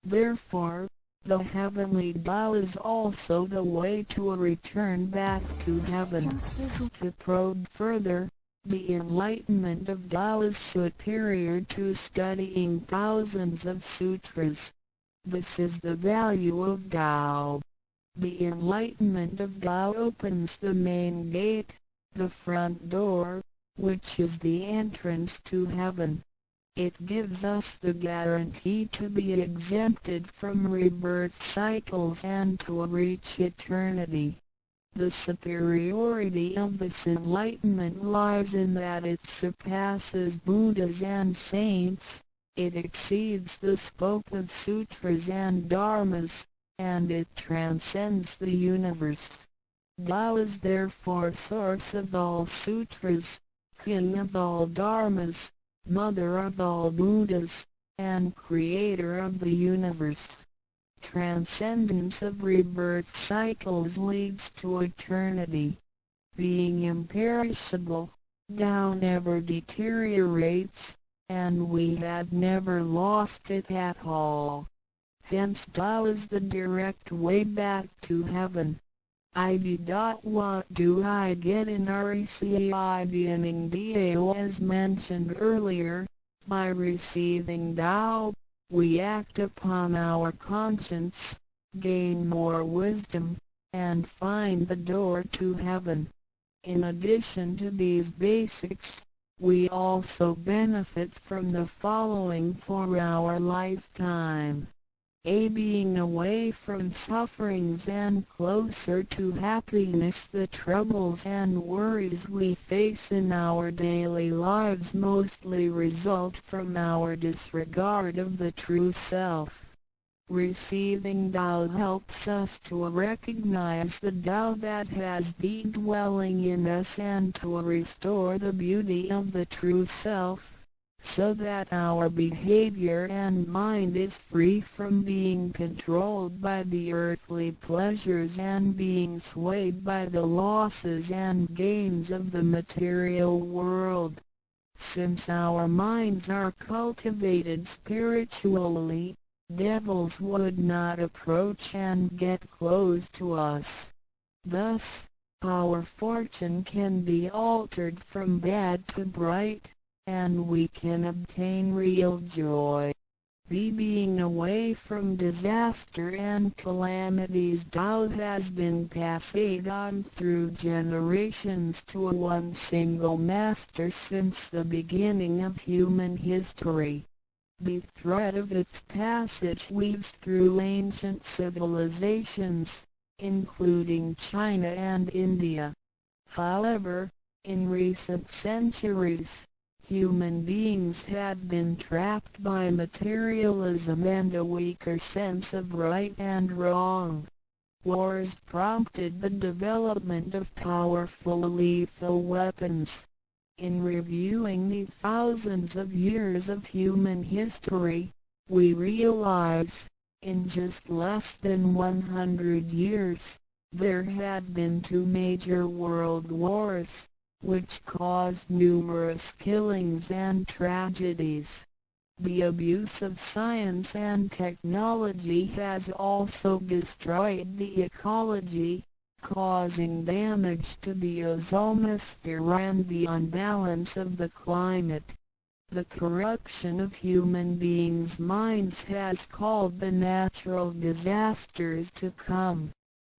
Therefore, the heavenly Tao is also the way to return back to heaven. To probe further, the enlightenment of Tao is superior to studying thousands of sutras. This is the value of Tao. The enlightenment of Tao opens the main gate, the front door, which is the entrance to heaven. It gives us the guarantee to be exempted from rebirth cycles and to reach eternity. The superiority of this enlightenment lies in that it surpasses Buddhas and saints, it exceeds the scope of sutras and dharmas, and it transcends the universe. Tao is therefore source of all sutras, king of all dharmas, mother of all Buddhas, and creator of the universe. Transcendence of rebirth cycles leads to eternity. Being imperishable, Tao never deteriorates, and we had never lost it at all. Hence Tao is the direct way back to heaven. What do I get in RECI beginning DAO as mentioned earlier? By receiving Tao, we act upon our conscience, gain more wisdom, and find the door to heaven. In addition to these basics, we also benefit from the following for our lifetime. Being away from sufferings and closer to happiness. The troubles and worries we face in our daily lives mostly result from our disregard of the true self. Receiving Tao helps us to recognize the Tao that has been dwelling in us and to restore the beauty of the true self, so that our behavior and mind is free from being controlled by the earthly pleasures and being swayed by the losses and gains of the material world. Since our minds are cultivated spiritually, devils would not approach and get close to us. Thus, our fortune can be altered from bad to bright, and we can obtain real joy. Being away from disaster and calamities. Tao has been passed on through generations to one single master since the beginning of human history. The thread of its passage weaves through ancient civilizations, including China and India. However, in recent centuries, human beings have been trapped by materialism and a weaker sense of right and wrong. Wars prompted the development of powerful lethal weapons. In reviewing the thousands of years of human history, we realize, in just less than 100 years, there have been two major world wars, which caused numerous killings and tragedies. The abuse of science and technology has also destroyed the ecology, causing damage to the ozonosphere and the unbalance of the climate. The corruption of human beings' minds has called the natural disasters to come.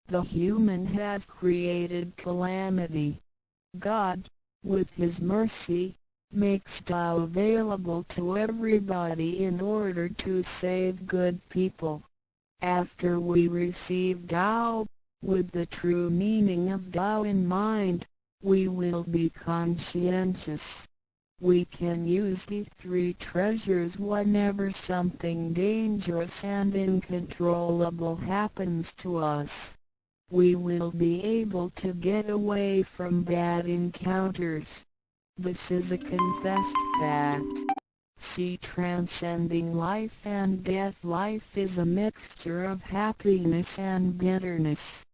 The human have created calamity. God, with His mercy, makes Tao available to everybody in order to save good people. After we receive Tao, with the true meaning of Tao in mind, we will be conscientious. We can use the three treasures whenever something dangerous and uncontrollable happens to us. We will be able to get away from bad encounters. This is a confessed fact. See, transcending life and death. Life is a mixture of happiness and bitterness.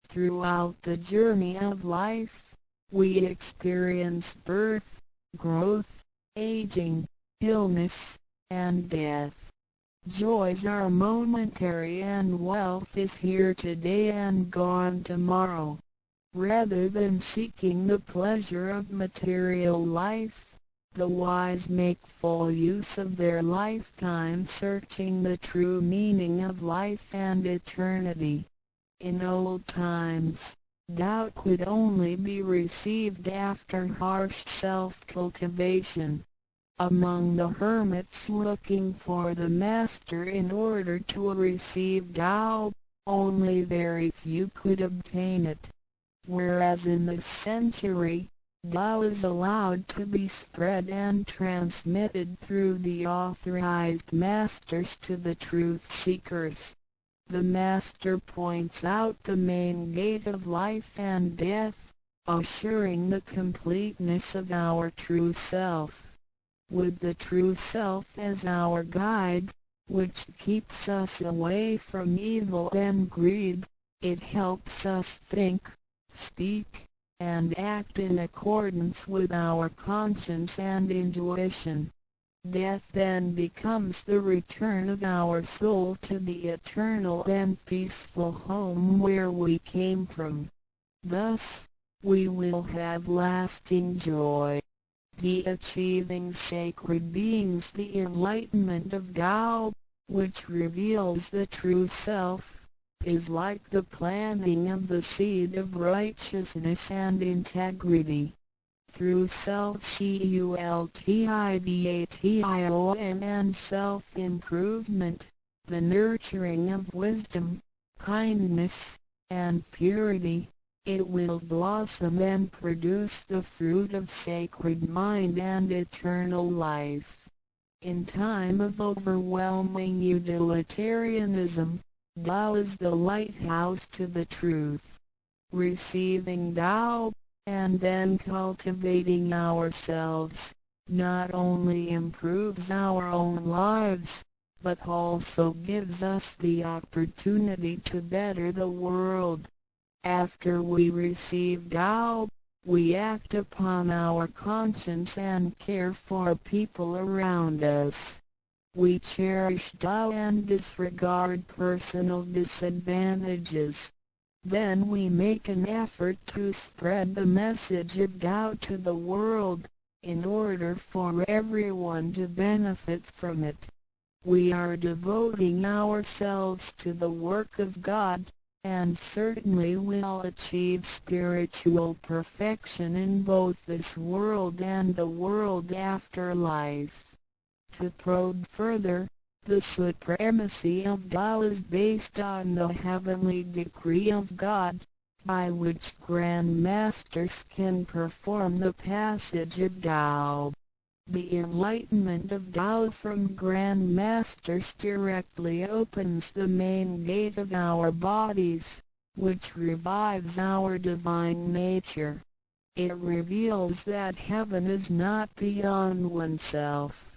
Throughout the journey of life, we experience birth, growth, aging, illness, and death. Joys are momentary and wealth is here today and gone tomorrow. Rather than seeking the pleasure of material life, the wise make full use of their lifetime searching the true meaning of life and eternity. In old times, Tao could only be received after harsh self-cultivation. Among the hermits looking for the master in order to receive Tao, only very few could obtain it. Whereas in this century, Tao is allowed to be spread and transmitted through the authorized masters to the truth seekers. The master points out the main gate of life and death, assuring the completeness of our true self. With the true self as our guide, which keeps us away from evil and greed, it helps us think, speak, and act in accordance with our conscience and intuition. Death then becomes the return of our soul to the eternal and peaceful home where we came from. Thus, we will have lasting joy. The achieving sacred beings, the enlightenment of Tao, which reveals the true self, is like the planting of the seed of righteousness and integrity. Through self-cultivation and self-improvement, the nurturing of wisdom, kindness, and purity, it will blossom and produce the fruit of sacred mind and eternal life. In time of overwhelming utilitarianism, Tao is the lighthouse to the truth. Receiving Tao, and then cultivating ourselves, not only improves our own lives, but also gives us the opportunity to better the world. After we receive Tao, we act upon our conscience and care for people around us. We cherish Tao and disregard personal disadvantages. Then we make an effort to spread the message of Tao to the world, in order for everyone to benefit from it. We are devoting ourselves to the work of God, and certainly will achieve spiritual perfection in both this world and the world after life. To probe further, the supremacy of Tao is based on the heavenly decree of God, by which Grand Masters can perform the passage of Tao. The enlightenment of Tao from Grand Masters directly opens the main gate of our bodies, which revives our divine nature. It reveals that heaven is not beyond oneself.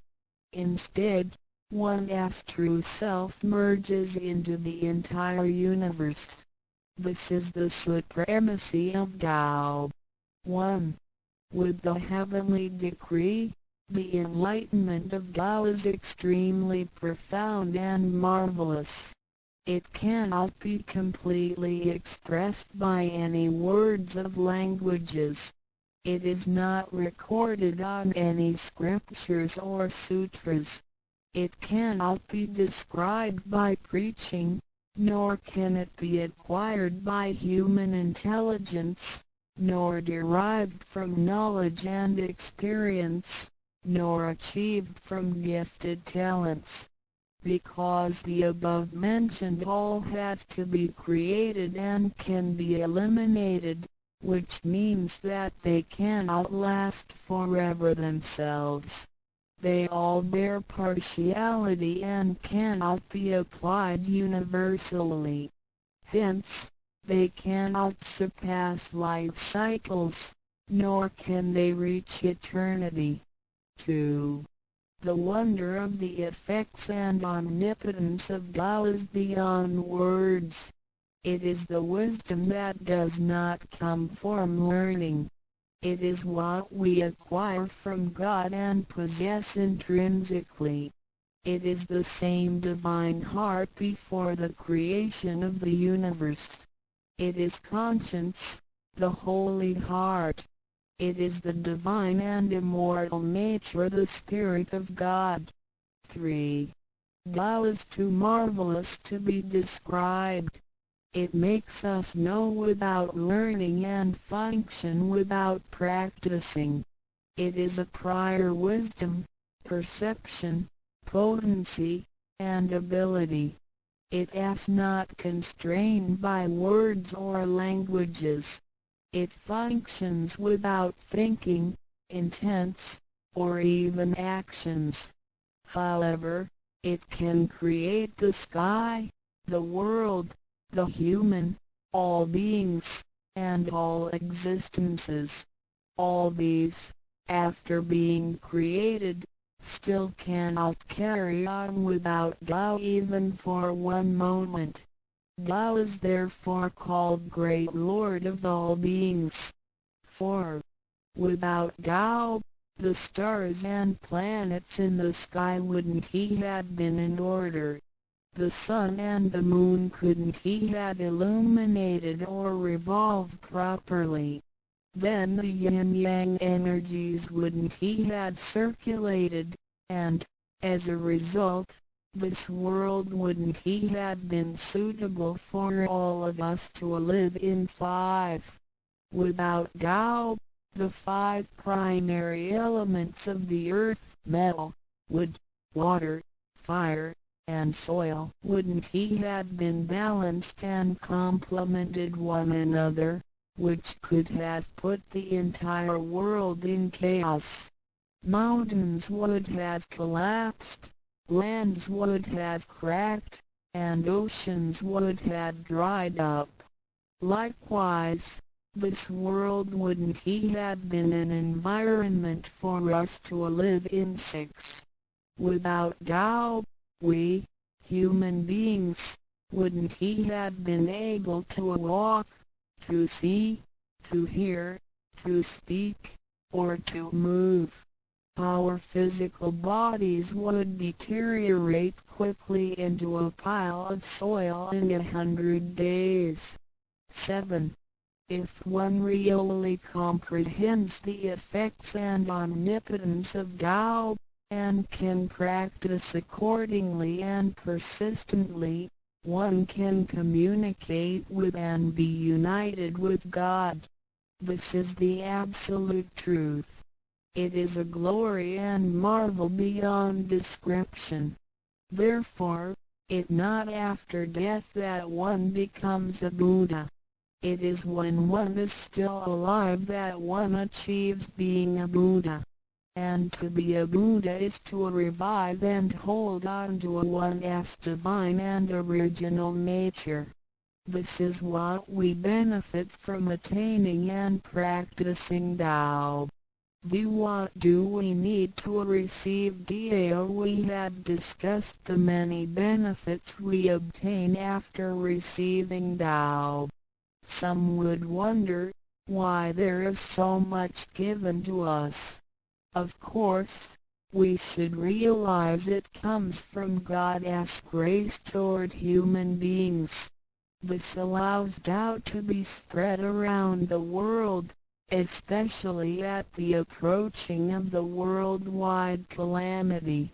Instead, one's true self merges into the entire universe. This is the supremacy of Tao. 1. With the heavenly decree, the enlightenment of Tao is extremely profound and marvelous. It cannot be completely expressed by any words of languages. It is not recorded on any scriptures or sutras. It cannot be described by preaching, nor can it be acquired by human intelligence, nor derived from knowledge and experience, nor achieved from gifted talents. Because the above-mentioned all have to be created and can be eliminated, which means that they cannot last forever themselves. They all bear partiality and cannot be applied universally. Hence, they cannot surpass life cycles, nor can they reach eternity. 2. The wonder of the effects and omnipotence of Tao is beyond words. It is the wisdom that does not come from learning. It is what we acquire from God and possess intrinsically. It is the same divine heart before the creation of the universe. It is conscience, the holy heart. It is the divine and immortal nature, the Spirit of God. 3. Tao is too marvelous to be described. It makes us know without learning and function without practicing. It is a prior wisdom, perception, potency, and ability. It is not constrained by words or languages. It functions without thinking, intents, or even actions. However, it can create the sky, the world, the human, all beings, and all existences. All these, after being created, still cannot carry on without Tao even for one moment. Tao is therefore called Great Lord of all beings. 4. Without Tao, the stars and planets in the sky wouldn't he have been in order. The sun and the moon couldn't he have illuminated or revolved properly. Then the yin-yang energies wouldn't he have circulated, and, as a result, this world wouldn't he have been suitable for all of us to live in. 5. Without Tao, the 5 primary elements of the earth, metal, wood, water, fire, and soil, wouldn't he have been balanced and complemented one another, which could have put the entire world in chaos. Mountains would have collapsed, lands would have cracked, and oceans would have dried up. Likewise, this world wouldn't he have been an environment for us to live in. 6. Without Tao, we, human beings, wouldn't he have been able to walk, to see, to hear, to speak, or to move. Our physical bodies would deteriorate quickly into a pile of soil in 100 days. 7. If one really comprehends the effects and omnipotence of Tao, and can practice accordingly and persistently, one can communicate with and be united with God. This is the absolute truth. It is a glory and marvel beyond description. Therefore, it not after death that one becomes a Buddha. It is when one is still alive that one achieves being a Buddha. And to be a Buddha is to revive and hold on to one's divine and original nature. This is what we benefit from attaining and practicing Tao. What do we need to receive Tao? We have discussed the many benefits we obtain after receiving Tao. Some would wonder why there is so much given to us. Of course, we should realize it comes from God's grace toward human beings. This allows Tao to be spread around the world, especially at the approaching of the worldwide calamity.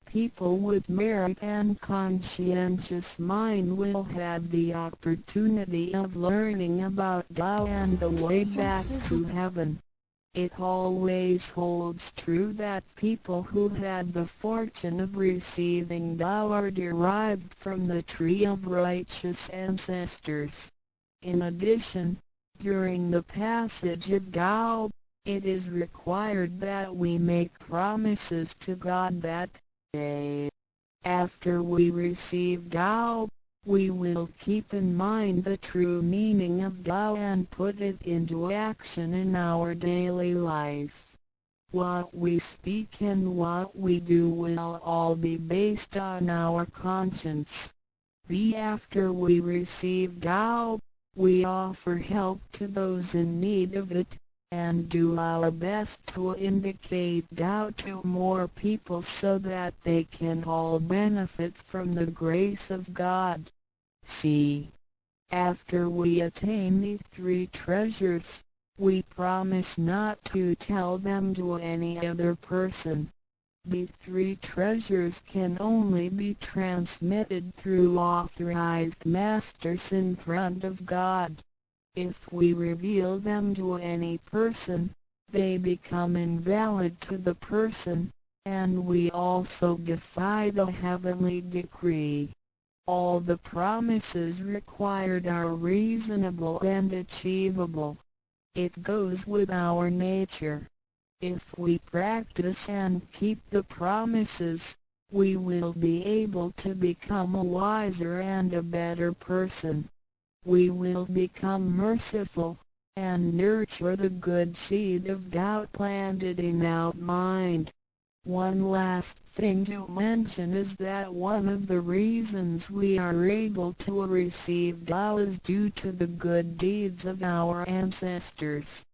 People with merit and conscientious mind will have the opportunity of learning about Tao and the way back to heaven. It always holds true that people who had the fortune of receiving Tao are derived from the tree of righteous ancestors. In addition, during the passage of Tao, it is required that we make promises to God that, after we receive Tao, we will keep in mind the true meaning of Tao and put it into action in our daily life. What we speak and what we do will all be based on our conscience. After we receive Tao, we offer help to those in need of it, and do our best to indicate Tao to more people so that they can all benefit from the grace of God. After we attain these three treasures, we promise not to tell them to any other person. These three treasures can only be transmitted through authorized masters in front of God. If we reveal them to any person, they become invalid to the person, and we also defy the heavenly decree. All the promises required are reasonable and achievable. It goes with our nature. If we practice and keep the promises, we will be able to become a wiser and a better person. We will become merciful, and nurture the good seed of doubt planted in our mind. One last thing to mention is that one of the reasons we are able to receive Tao is due to the good deeds of our ancestors.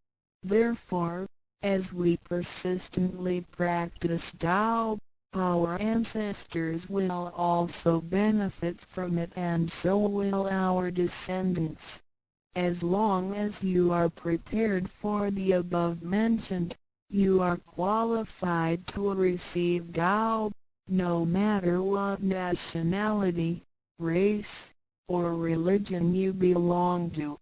Therefore, as we persistently practice Tao, our ancestors will also benefit from it, and so will our descendants. As long as you are prepared for the above mentioned, you are qualified to receive Tao, no matter what nationality, race, or religion you belong to.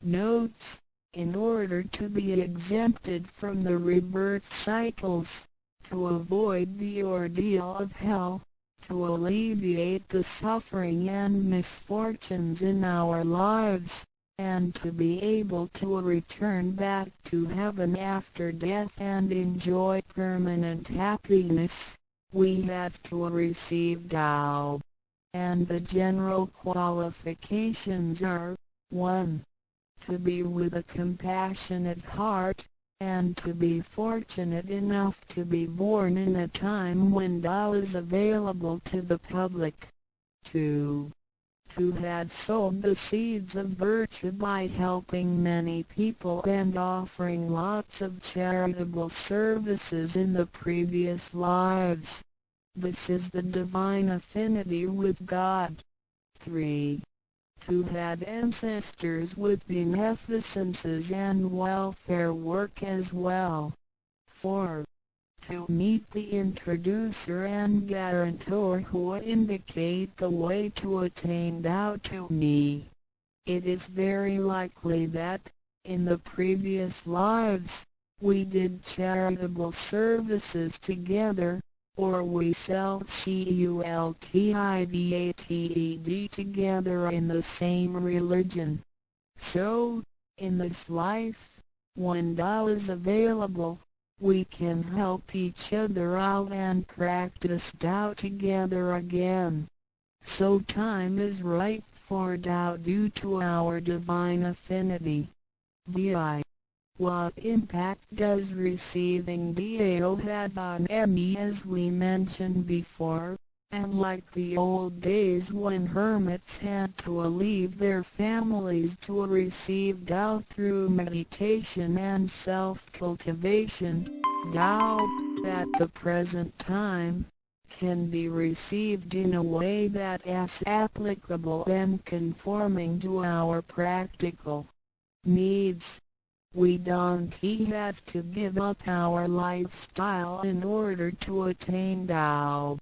Notes: in order to be exempted from the rebirth cycles, to avoid the ordeal of hell, to alleviate the suffering and misfortunes in our lives, and to be able to return back to heaven after death and enjoy permanent happiness, we have to receive Tao. And the general qualifications are: 1. To be with a compassionate heart, and to be fortunate enough to be born in a time when Tao is available to the public. 2. To have sowed the seeds of virtue by helping many people and offering lots of charitable services in the previous lives. This is the divine affinity with God. 3. To have ancestors with beneficences and welfare work as well. 4. To meet the introducer and guarantor who indicate the way to attain Tao to me. It is very likely that, in the previous lives, we did charitable services together, or we cultivated together in the same religion. So, in this life, when Tao is available, we can help each other out and practice Tao together again. So time is right for Tao due to our divine affinity. VI. What impact does receiving Tao have on me? As we mentioned before, and like the old days when hermits had to leave their families to receive Tao through meditation and self-cultivation, Tao, at the present time, can be received in a way that is applicable and conforming to our practical needs. We don't have to give up our lifestyle in order to attain Tao.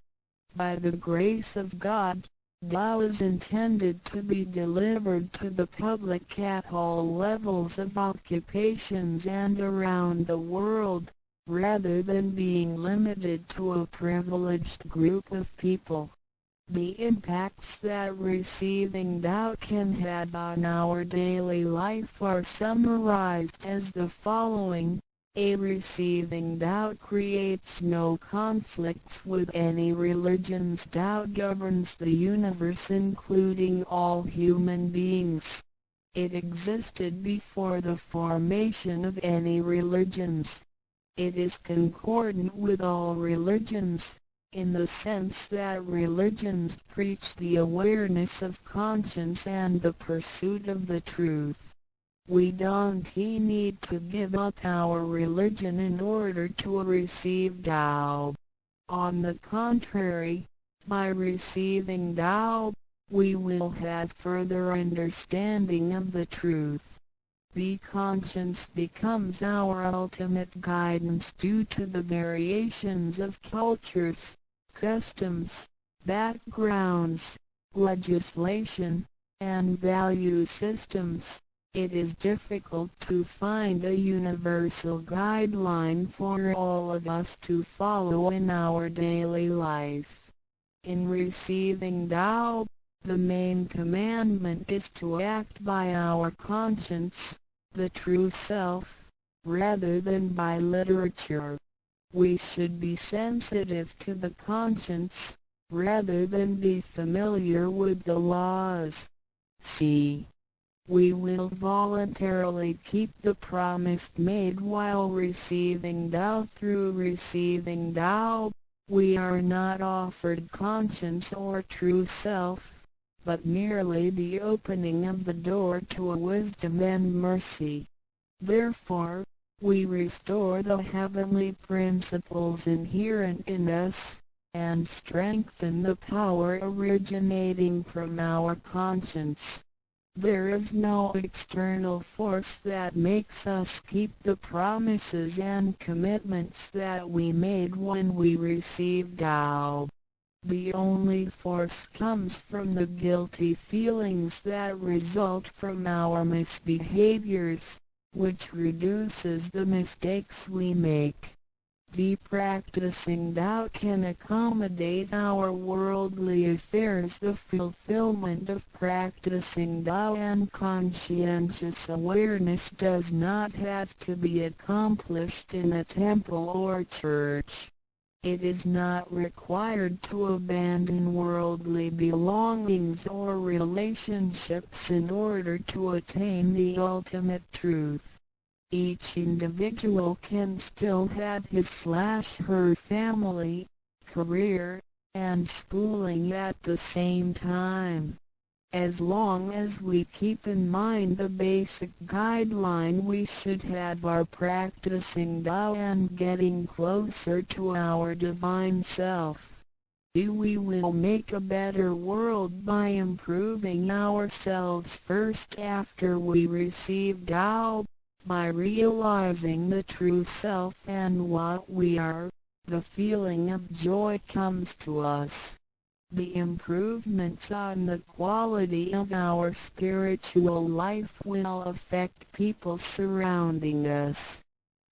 By the grace of God, Tao is intended to be delivered to the public at all levels of occupations and around the world, rather than being limited to a privileged group of people. The impacts that receiving Tao can have on our daily life are summarized as the following. A. Receiving Tao creates no conflicts with any religions. Tao governs the universe including all human beings. It existed before the formation of any religions. It is concordant with all religions, in the sense that religions preach the awareness of conscience and the pursuit of the truth. We don't need to give up our religion in order to receive Tao. On the contrary, by receiving Tao, we will have further understanding of the truth. The conscience becomes our ultimate guidance due to the variations of cultures, customs, backgrounds, legislation, and value systems. It is difficult to find a universal guideline for all of us to follow in our daily life. In receiving Tao, the main commandment is to act by our conscience, the true self, rather than by literature. We should be sensitive to the conscience, rather than be familiar with the laws. C. We will voluntarily keep the promise made while receiving Tao. Through receiving Tao, we are not offered conscience or true self, but merely the opening of the door to a wisdom and mercy. Therefore, we restore the heavenly principles inherent in us, and strengthen the power originating from our conscience. There is no external force that makes us keep the promises and commitments that we made when we received Tao. The only force comes from the guilty feelings that result from our misbehaviors, which reduces the mistakes we make. Practicing Tao can accommodate our worldly affairs. The fulfillment of practicing Tao and conscientious awareness does not have to be accomplished in a temple or church. It is not required to abandon worldly belongings or relationships in order to attain the ultimate truth. Each individual can still have his/her family, career, and schooling at the same time. As long as we keep in mind the basic guideline, we should have our practicing Tao and getting closer to our divine self. We will make a better world by improving ourselves first after we receive Tao. By realizing the true self and what we are, the feeling of joy comes to us. The improvements on the quality of our spiritual life will affect people surrounding us.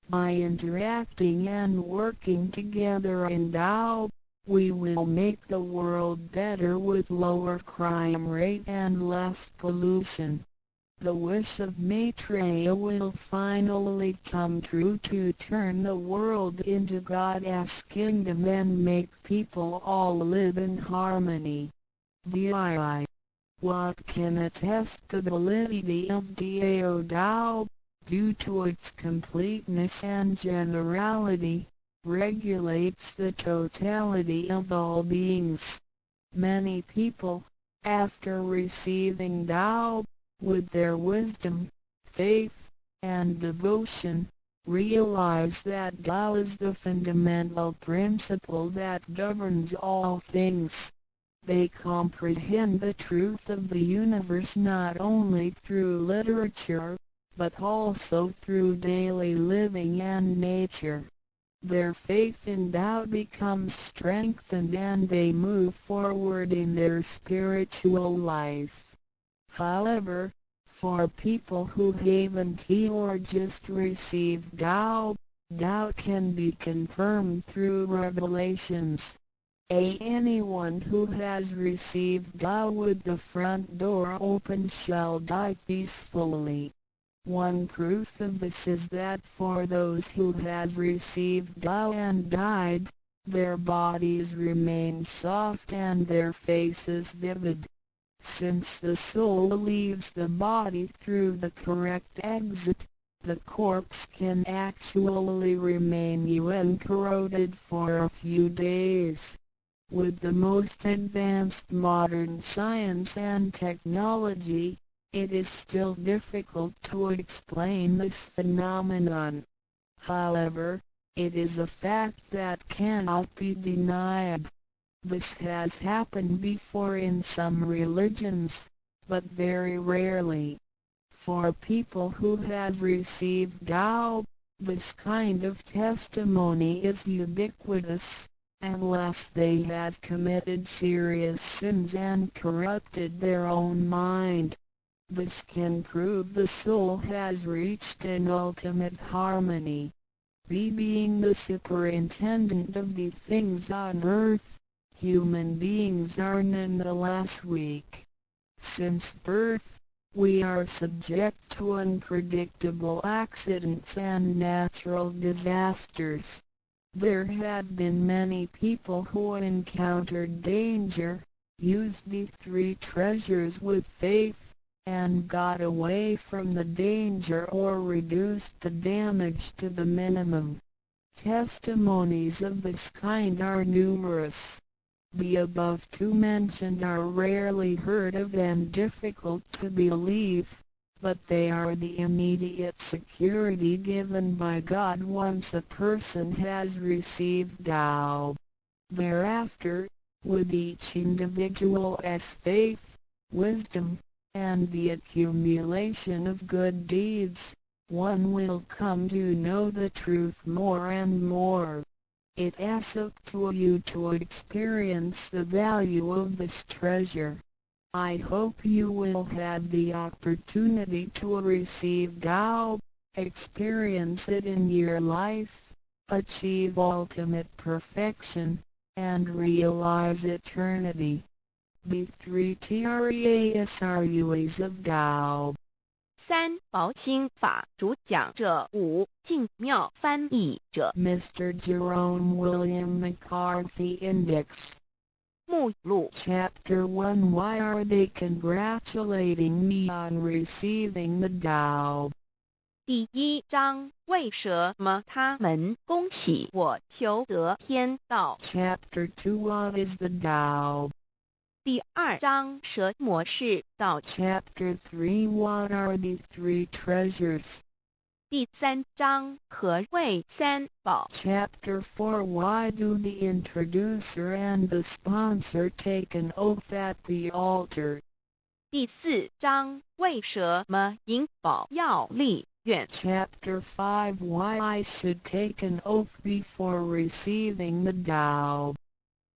By interacting and working together in Tao, we will make the world better with lower crime rate and less pollution. The wish of Maitreya will finally come true to turn the world into God's kingdom and make people all live in harmony. VII. What can attest the validity of Dao Dao, due to its completeness and generality, regulates the totality of all beings. Many people, after receiving Tao, with their wisdom, faith, and devotion, realize that Tao is the fundamental principle that governs all things. They comprehend the truth of the universe not only through literature, but also through daily living and nature. Their faith in Tao becomes strengthened and they move forward in their spiritual life. However, for people who haven't or just received Tao, Tao can be confirmed through revelations. Anyone who has received Tao with the front door open shall die peacefully. One proof of this is that for those who have received Tao and died, their bodies remain soft and their faces vivid. Since the soul leaves the body through the correct exit, the corpse can actually remain uncorroded for a few days. With the most advanced modern science and technology, it is still difficult to explain this phenomenon. However, it is a fact that cannot be denied. This has happened before in some religions, but very rarely. For people who have received Tao, this kind of testimony is ubiquitous, unless they have committed serious sins and corrupted their own mind. This can prove the soul has reached an ultimate harmony. Being the superintendent of the things on earth, human beings are nonetheless weak. Since birth, we are subject to unpredictable accidents and natural disasters. There have been many people who encountered danger, used the three treasures with faith, and got away from the danger or reduced the damage to the minimum. Testimonies of this kind are numerous. The above two mentioned are rarely heard of and difficult to believe, but they are the immediate security given by God once a person has received Tao. Thereafter, with each individual's faith, wisdom, and the accumulation of good deeds, one will come to know the truth more and more. It is up to you to experience the value of this treasure. I hope you will have the opportunity to receive Tao, experience it in your life, achieve ultimate perfection, and realize eternity. The three TREASRUAs of Tao。三宝心法主讲者五净妙翻译者 Mr. Jerome William McCarthy Index。目录 Chapter 1 Why are they congratulating me on receiving the Tao? 第一章为什么他们恭喜我求得天道 Chapter 2 What is the Tao? 第二章蛇魔是道 Chapter 3 What are the three treasures? 第三章何谓三宝 Chapter 4 Why do the introducer and the sponsor take an oath at the altar? 第四章为什么引宝要立愿 Chapter 5 Why I should take an oath before receiving the Tao?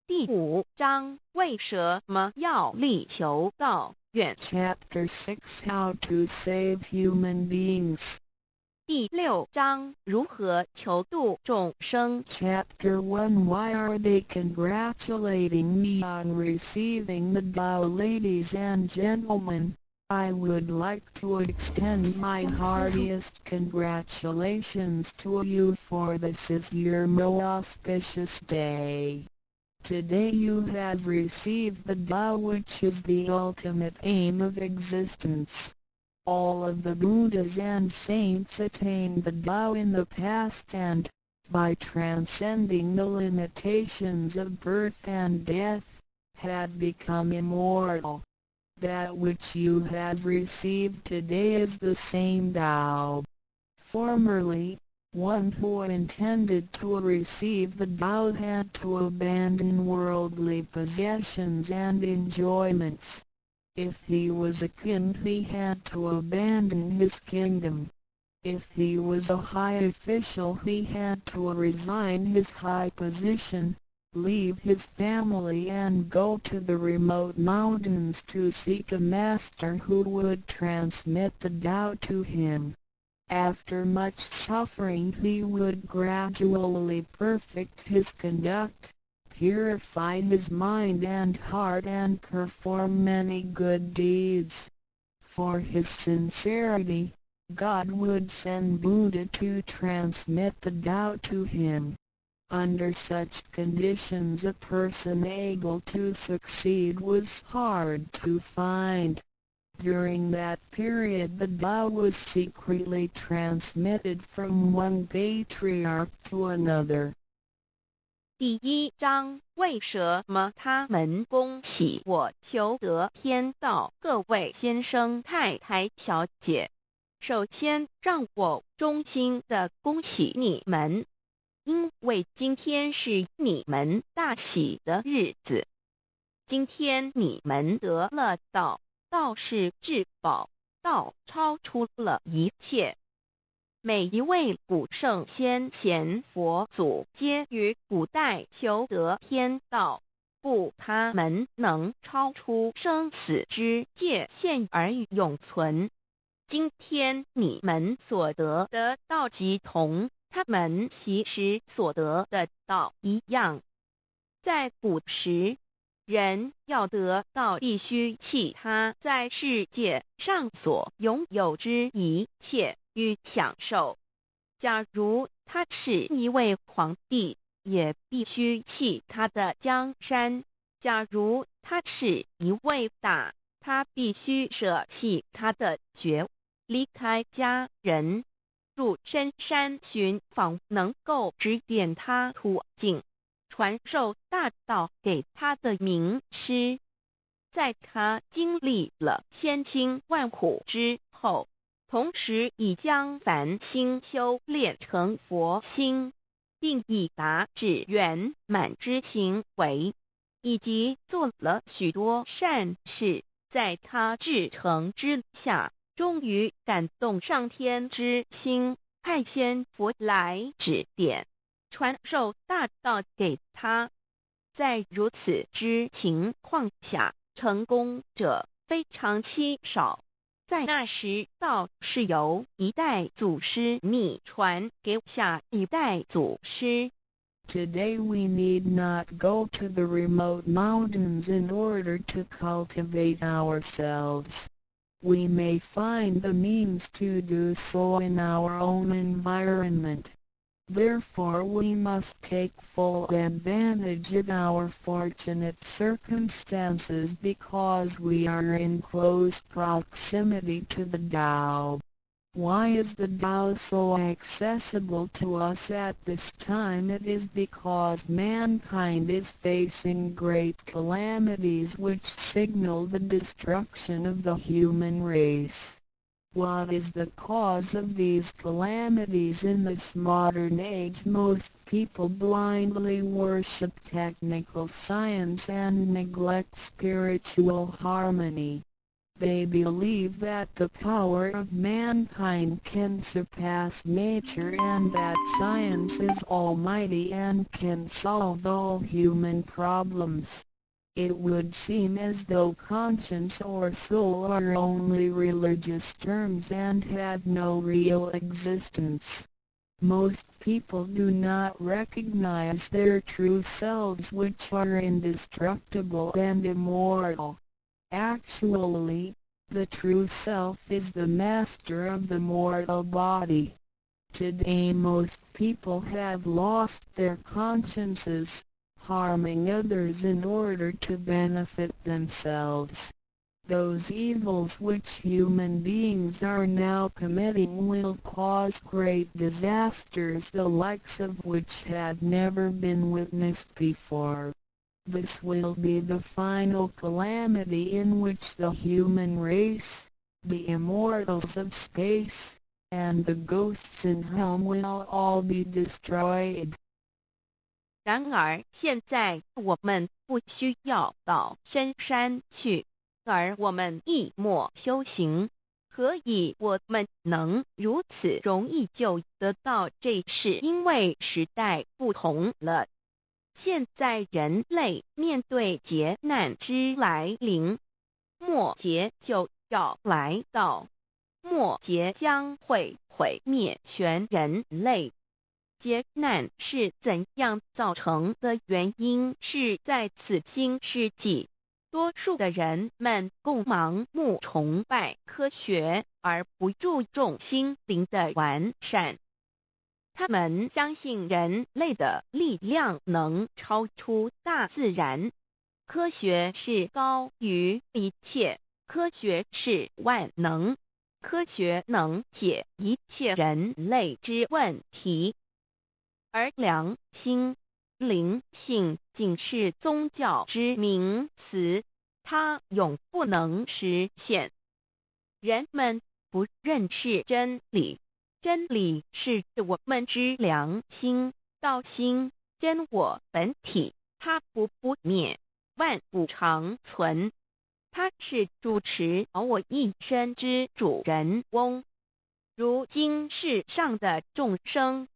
第五章为什么要立求道愿 Chapter 6 How to save human beings. 第6章如何求度众生。 Chapter 1 Why are they congratulating me on receiving the Tao? Ladies and gentlemen, I would like to extend my heartiest congratulations to you, for this is your most auspicious day. Today you have received the Tao, which is the ultimate aim of existence. All of the Buddhas and saints attained the Tao in the past, and, by transcending the limitations of birth and death, had become immortal. That which you have received today is the same Tao. Formerly, one who intended to receive the Tao had to abandon worldly possessions and enjoyments. If he was a king, he had to abandon his kingdom. If he was a high official, he had to resign his high position, leave his family and go to the remote mountains to seek a master who would transmit the Tao to him. After much suffering he would gradually perfect his conduct, purify his mind and heart, and perform many good deeds. For his sincerity, God would send Buddha to transmit the Tao to him. Under such conditions a person able to succeed was hard to find. During that period the Tao was secretly transmitted from one patriarch to another. 第1章为什么他们恭喜我求得天道？各位先生太太小姐，首先让我衷心的恭喜你们，因为今天是你们大喜的日子。今天你们得了道，道是至宝，道超出了一切。每一位古圣先贤佛祖皆于古代求得天道，故他们能超出生死之界限而永存。今天你们所得的道即同他们其实所得的道一样。在古时，人要得道必须弃他在世界上所拥有之一切与享受。假如他是一位皇帝，也必须弃他的江山；假如他是一位大，他必须舍弃他的爵位，离开家人，入深山寻访能够指点他途径，传授大道给他的名师。在他经历了千辛万苦之后，同时已将凡心修炼成佛心，并已达至圆满之行为，以及做了许多善事，在他至诚之下，终于感动上天之心，派仙佛来指点，传授大道给他。在如此之情况下，成功者非常稀少。在那时，道是由一代祖师秘传给下一代祖师。Today we need not go to the remote mountains in order to cultivate ourselves. We may find the means to do so in our own environment. Therefore we must take full advantage of our fortunate circumstances because we are in close proximity to the Tao. Why is the Tao so accessible to us at this time? It is because mankind is facing great calamities which signal the destruction of the human race. What is the cause of these calamities? In this modern age, most people blindly worship technical science and neglect spiritual harmony. They believe that the power of mankind can surpass nature and that science is almighty and can solve all human problems. It would seem as though conscience or soul are only religious terms and had no real existence. Most people do not recognize their true selves, which are indestructible and immortal. Actually, the true self is the master of the mortal body. Today most people have lost their consciences, harming others in order to benefit themselves. Those evils which human beings are now committing will cause great disasters, the likes of which had never been witnessed before. This will be the final calamity in which the human race, the immortals of space, and the ghosts in hell will all be destroyed. 然而现在我们不需要到深山去，而我们一默修行。何以我们能如此容易就得到这事？因为时代不同了。现在人类面对劫难之来临，末劫就要来到，末劫将会毁灭全人类。劫难是怎样造成的？原因是在此今世纪，多数的人们共盲目崇拜科学，而不注重心灵的完善。他们相信人类的力量能超出大自然，科学是高于一切，科学是万能，科学能解一切人类之问题。而良心、灵性仅是宗教之名词，它永不能实现。人们不认识真理。真理是我们之良心、道心、真我本体，它不灭，万物长存。它是主持我一生之主人翁。如今世上的众生，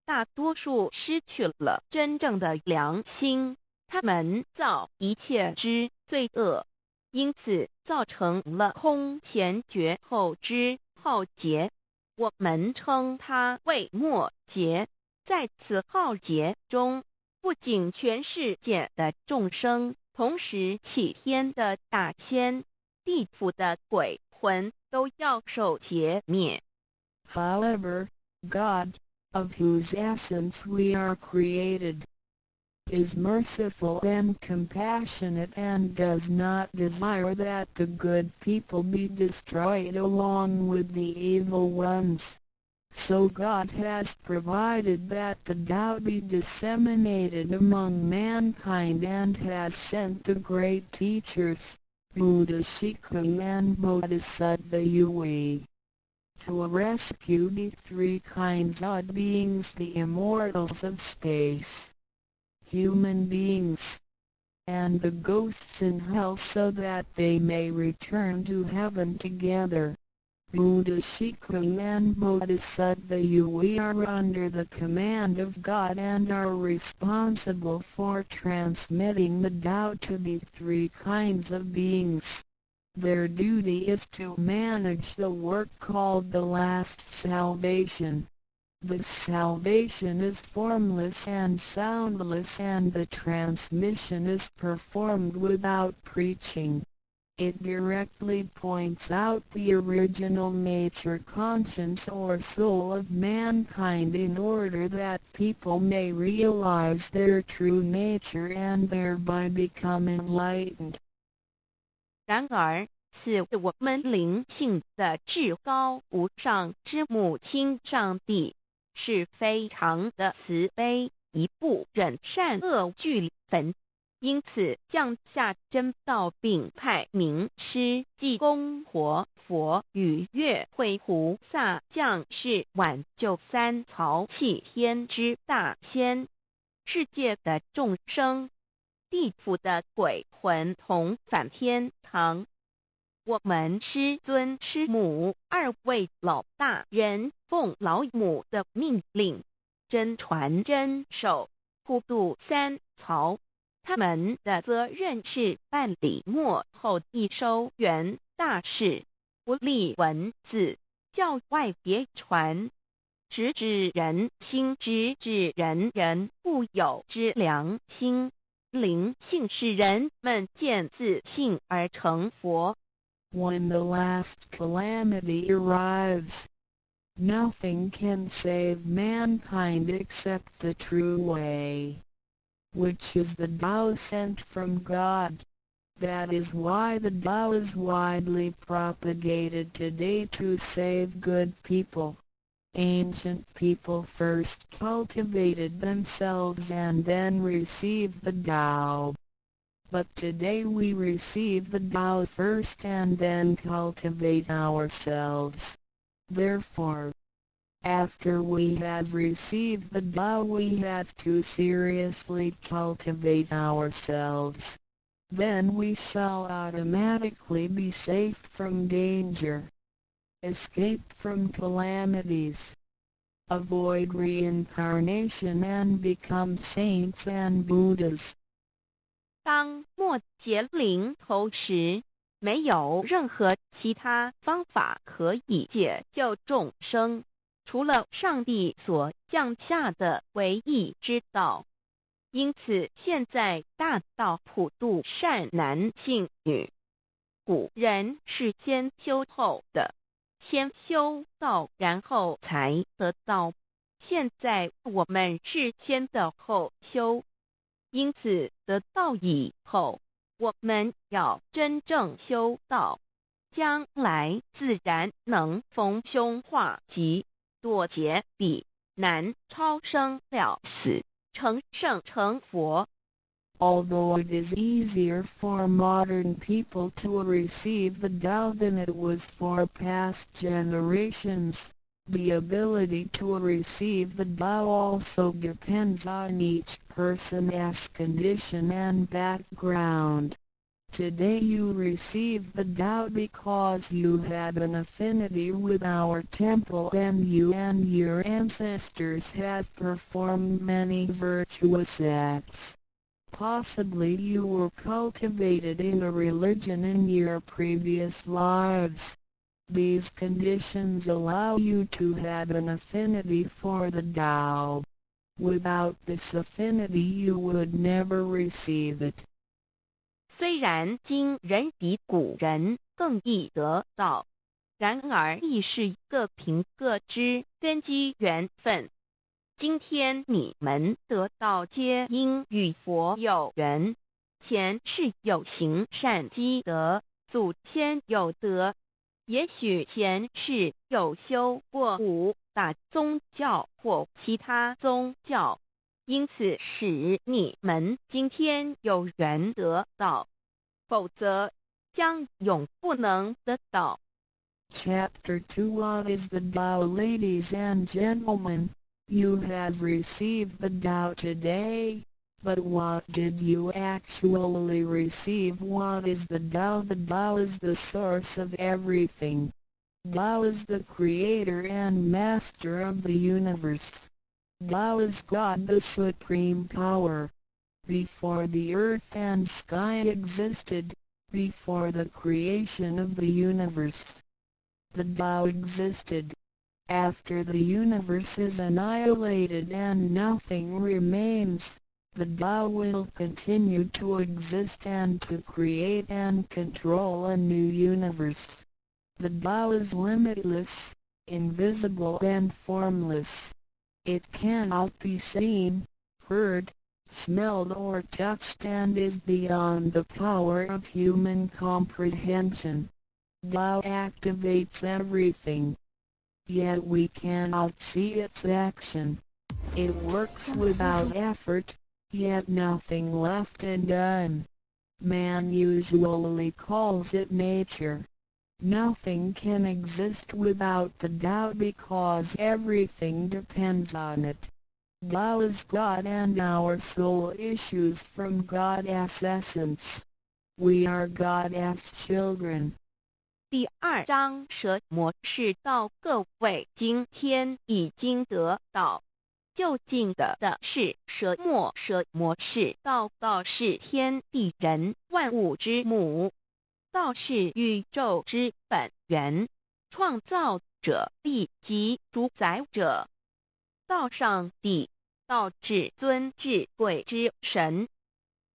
大多数失去了真正的良心，他们造一切之罪恶，因此造成了空前绝后之浩劫。我们称它为末劫。在此浩劫中，不仅全世界的众生，同时起天的大仙、地府的鬼魂都要受劫灭。However, God, of whose essence we are created, is merciful and compassionate and does not desire that the good people be destroyed along with the evil ones. So God has provided that the Tao be disseminated among mankind and has sent the great teachers, Buddha Shikung and Bodhisattva Yui, to rescue the three kinds of beings, the immortals of space, human beings, and the ghosts in hell, so that they may return to heaven together. Buddha Shikung and Bodhisattva Yui are under the command of God and are responsible for transmitting the Tao to the three kinds of beings. Their duty is to manage the work called the last salvation. This salvation is formless and soundless, and the transmission is performed without preaching. It directly points out the original nature, conscience or soul of mankind in order that people may realize their true nature and thereby become enlightened. 然而，是我们灵性的至高无上之母亲上帝，是非常的慈悲，一不忍善恶俱焚，因此降下真道，并派名师济公活佛与月慧菩萨降世挽救三曹弃天之大仙。世界的众生，地府的鬼魂同返天堂。我们师尊师母二位老大人奉老母的命令，真传真守，普渡三曹，他们的责任是办理末后一收圆大事，不立文字，教外别传，直指人心，直指人人固有之良心。灵性使人们见自信而成佛。When the last calamity arrives, nothing can save mankind except the true way, which is the Tao sent from God. That is why the Tao is widely propagated today to save good people. Ancient people first cultivated themselves and then received the Tao. But today we receive the Tao first and then cultivate ourselves. Therefore, after we have received the Tao, we have to seriously cultivate ourselves. Then we shall automatically be safe from danger, escape from calamities, avoid reincarnation and become saints and Buddhas. 当末劫临头时，没有任何其他方法可以解救众生，除了上帝所降下的唯一之道。因此现在大道普度善男信女，古人是先修后的，先修道然后才得道，现在我们是先的后修，因此得道以后，我们要真正修道，将来自然能逢凶化吉，躲劫彼难，超生了死，成圣成佛。Although it is easier for modern people to receive the Tao than it was for past generations, the ability to receive the Tao also depends on each person's condition and background. Today you receive the Tao because you had an affinity with our temple and you and your ancestors have performed many virtuous acts. Possibly you were cultivated in a religion in your previous lives. These conditions allow you to have an affinity for the Tao. Without this affinity you would never receive it. 虽然今人比古人更易得道，然而亦是各凭各知，根基缘分。今天你们得道皆因与佛有缘，前世有行善积德，祖先有德，也许前世有修过武打宗教或其他宗教，因此使你们今天有缘得道，否则将永不能得道。Chapter 2 What is the Tao? Ladies and gentlemen, you have received the Tao today, but what did you actually receive? What is the Tao? The Tao is the source of everything. Tao is the creator and master of the universe. Tao is God, the supreme power. Before the earth and sky existed, before the creation of the universe, the Tao existed. After the universe is annihilated and nothing remains, the Tao will continue to exist and to create and control a new universe. The Tao is limitless, invisible and formless. It cannot be seen, heard, smelled or touched and is beyond the power of human comprehension. Tao activates everything, yet we cannot see its action. It works without effort, yet nothing left undone. Man usually calls it nature. Nothing can exist without the Tao because everything depends on it. Tao is God and our soul issues from God's essence. We are God's children. 第2章蛇魔是道，各位今天已经得道，究竟的是舍莫舍魔是道，道是天地人万物之母，道是宇宙之本源，创造者亦即主宰者。道上帝，道至尊至贵之神。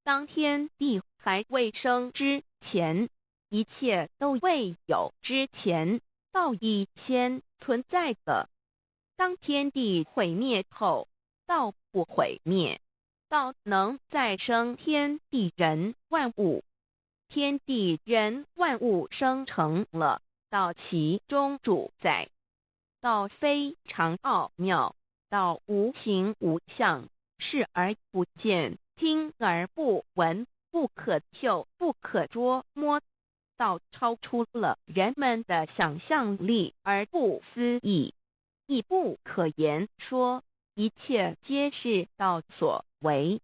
当天地还未生之前，一切都未有之前，道已先存在的。当天地毁灭后，道不毁灭，道能再生天地人万物。天地人万物生成了，道其中主宰。道非常奥妙，道无形无相，视而不见，听而不闻，不可嗅，不可捉摸。道超出了人们的想象力而不思议，亦不可言说，一切皆是道所为。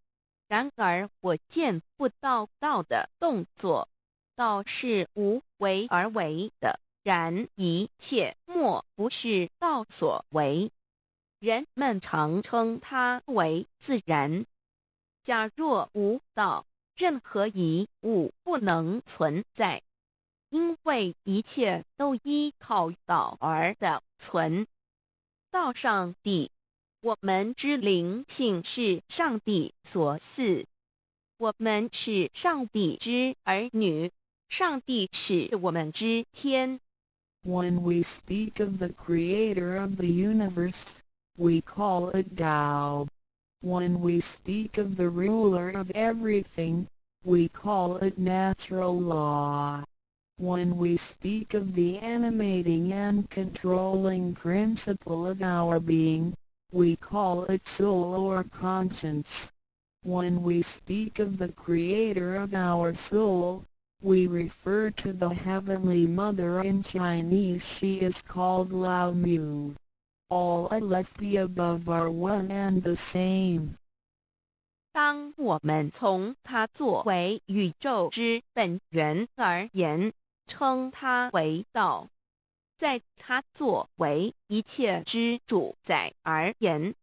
然而我见不到道的动作，道是无为而为的，然一切莫不是道所为。人们常称它为自然。假若无道，任何一物不能存在，因为一切都依靠道而的存。道上帝，我们之灵性是上帝所赐，我们是上帝之儿女，上帝是我们之天。When we speak of the creator of the universe, we call it Tao. When we speak of the ruler of everything, we call it natural law. When we speak of the animating and controlling principle of our being, we call it soul or conscience. When we speak of the creator of our soul, we refer to the Heavenly Mother. In Chinese she is called Lao Mu. All of the above are one and the same. 当我们从它作为宇宙之本源而言，称它为道；在它作为一切之主宰而言，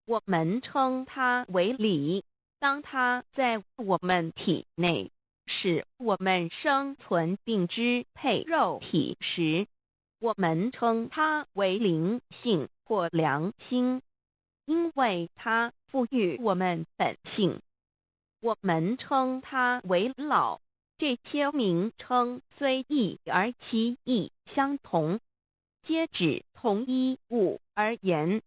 我们称它为理。当它在我们体内，使我们生存并支配肉体时，我们称它为灵性或良心，因为它赋予我们本性。我们称它为老，这些名称虽异而其意相同，皆指同一物而言。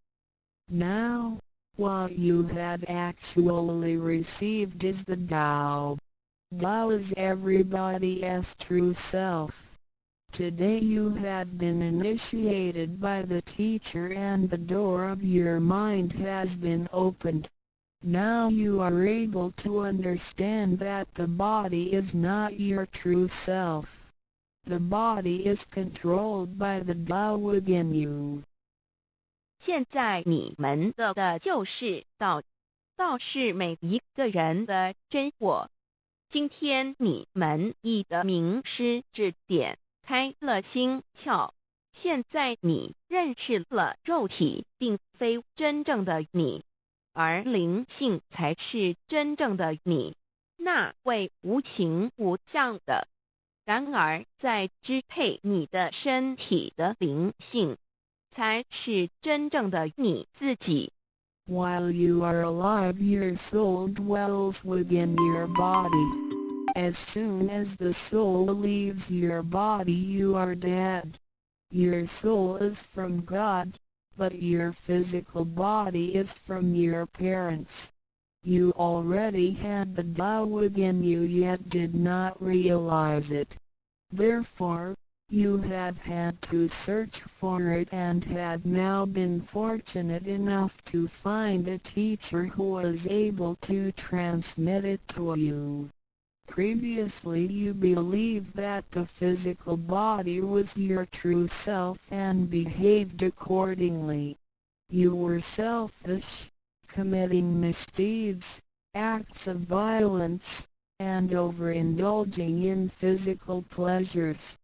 Now, what you have actually received is the Tao. Tao is everybody's true self. Today you have been initiated by the teacher and the door of your mind has been opened. Now you are able to understand that the body is not your true self. The body is controlled by the Tao within you. 现在你们的就是道，道是每一个人的真我。今天你们已得名师指点，开了心窍。现在你认识了肉体并非真正的你，而灵性才是真正的你，那位无形无相的。然而在支配你的身体的灵性，才是真正的你自己。While you are alive, your soul dwells within your body. As soon as the soul leaves your body, you are dead. Your soul is from God, but your physical body is from your parents. You already had the Tao within you yet did not realize it. Therefore, you have had to search for it and have now been fortunate enough to find a teacher who is able to transmit it to you. Previously you believed that the physical body was your true self and behaved accordingly. You were selfish, committing misdeeds, acts of violence, and overindulging in physical pleasures.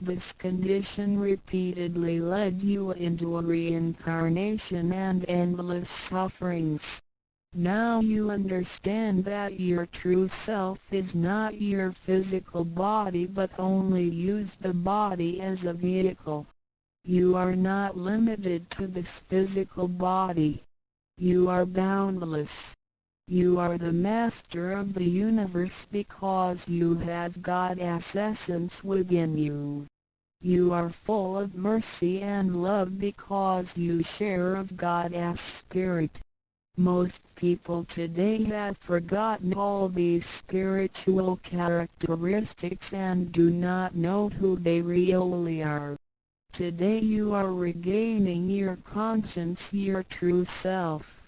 This condition repeatedly led you into a reincarnation and endless sufferings. Now you understand that your true self is not your physical body but only use the body as a vehicle. You are not limited to this physical body. You are boundless. You are the master of the universe because you have God's essence within you. You are full of mercy and love because you share of God's spirit. Most people today have forgotten all these spiritual characteristics and do not know who they really are. Today you are regaining your conscience, your true self.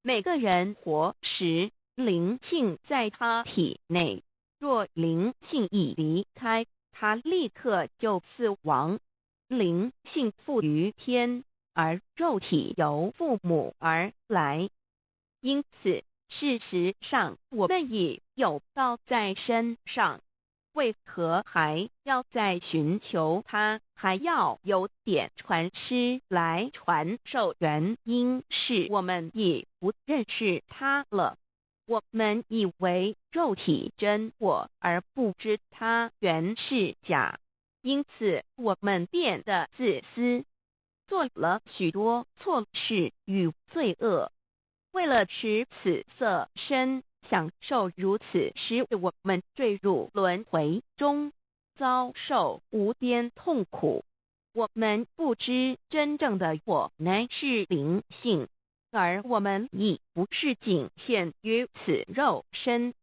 每个人活时，灵性在他体内，若灵性已离开，他立刻就死亡。灵性附于天，而肉体由父母而来。因此，事实上我们已有道在身上，为何还要再寻求它，还要有点传师来传授？原因是我们已不认识它了。我们以为肉体真我，而不知它原是假，因此我们变得自私，做了许多错事与罪恶。为了使此色身享受如此，使我们坠入轮回中，遭受无边痛苦。我们不知真正的我乃是灵性，而我们已不是仅限于此肉身。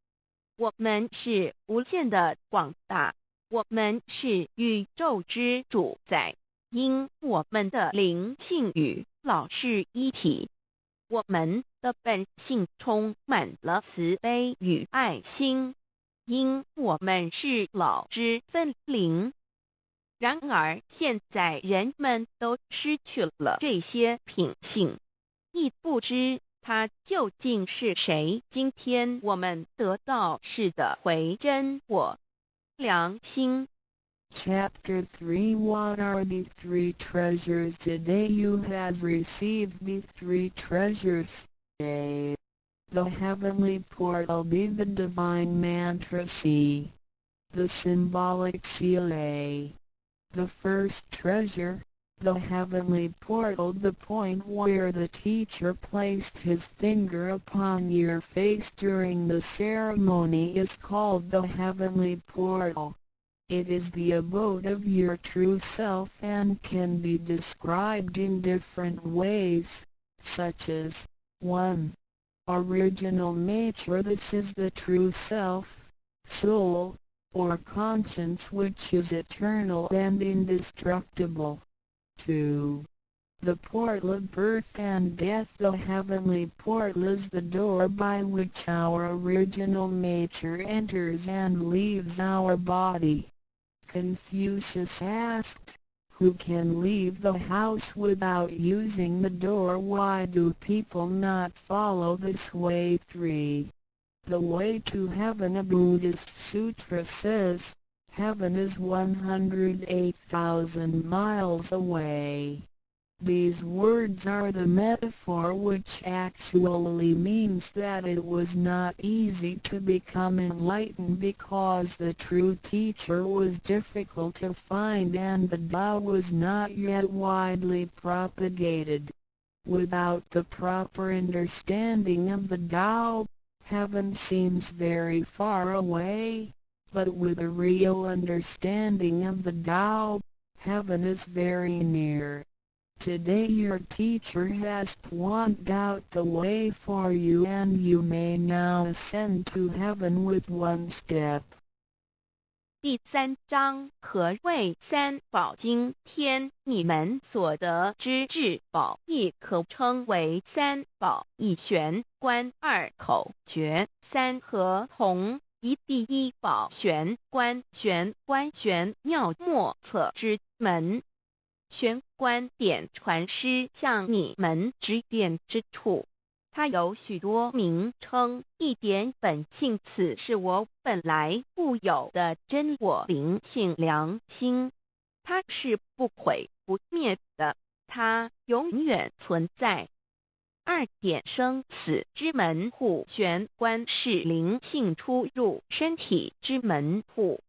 我们是无限的广大，我们是宇宙之主宰，因我们的灵性与老是一体。我们的本性充满了慈悲与爱心，因我们是老之分灵。然而现在人们都失去了这些品性，亦不知它究竟是谁。今天我们得到是的回真我良心。Chapter 3 What are the three treasures? Today you have received the three treasures. A. The heavenly portal. B. The divine mantra. C. The symbolic seal. A. The first treasure, the heavenly portal. The point where the teacher placed his finger upon your face during the ceremony is called the heavenly portal. It is the abode of your true self and can be described in different ways, such as 1. Original nature. This is the true self, soul, or conscience which is eternal and indestructible. 2. The portal of birth and death. The heavenly portal is the door by which our original nature enters and leaves our body. Confucius asked, "Who can leave the house without using the door? Why do people not follow this way?" 3. The way to heaven. A Buddhist sutra says, heaven is 108,000 miles away. These words are the metaphor which actually means that it was not easy to become enlightened because the true teacher was difficult to find and the Tao was not yet widely propagated. Without the proper understanding of the Tao, heaven seems very far away, but with a real understanding of the Tao, heaven is very near. Today your teacher has pointed out the way for you and you may now ascend to heaven with one step. 第3章何谓三宝经天？你们所得之至宝，亦可称为三宝：一玄观，二口诀，三合同。一第一宝玄观，玄观玄妙莫测之门。玄观点传师向你们指点之处，它有许多名称，一点本性，此是我本来固有的真我灵性良心，它是不毁不灭的，它永远存在。二点生死之门户，玄关是灵性出入身体之门户。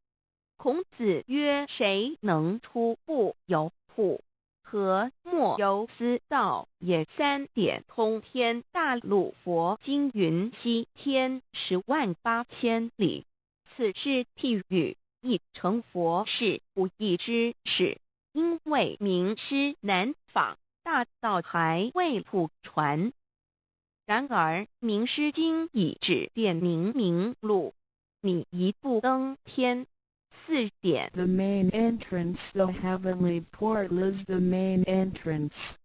孔子曰：谁能出不由户？何莫由斯道也。三点通天大陆，佛经云：西天108000里，此是譬喻，亦成佛是不义之事，因为名师难访，大道还未普传。然而名师经已指点明路，你一步登天。四点 The main entrance, the heavenly portal, is the main entrance.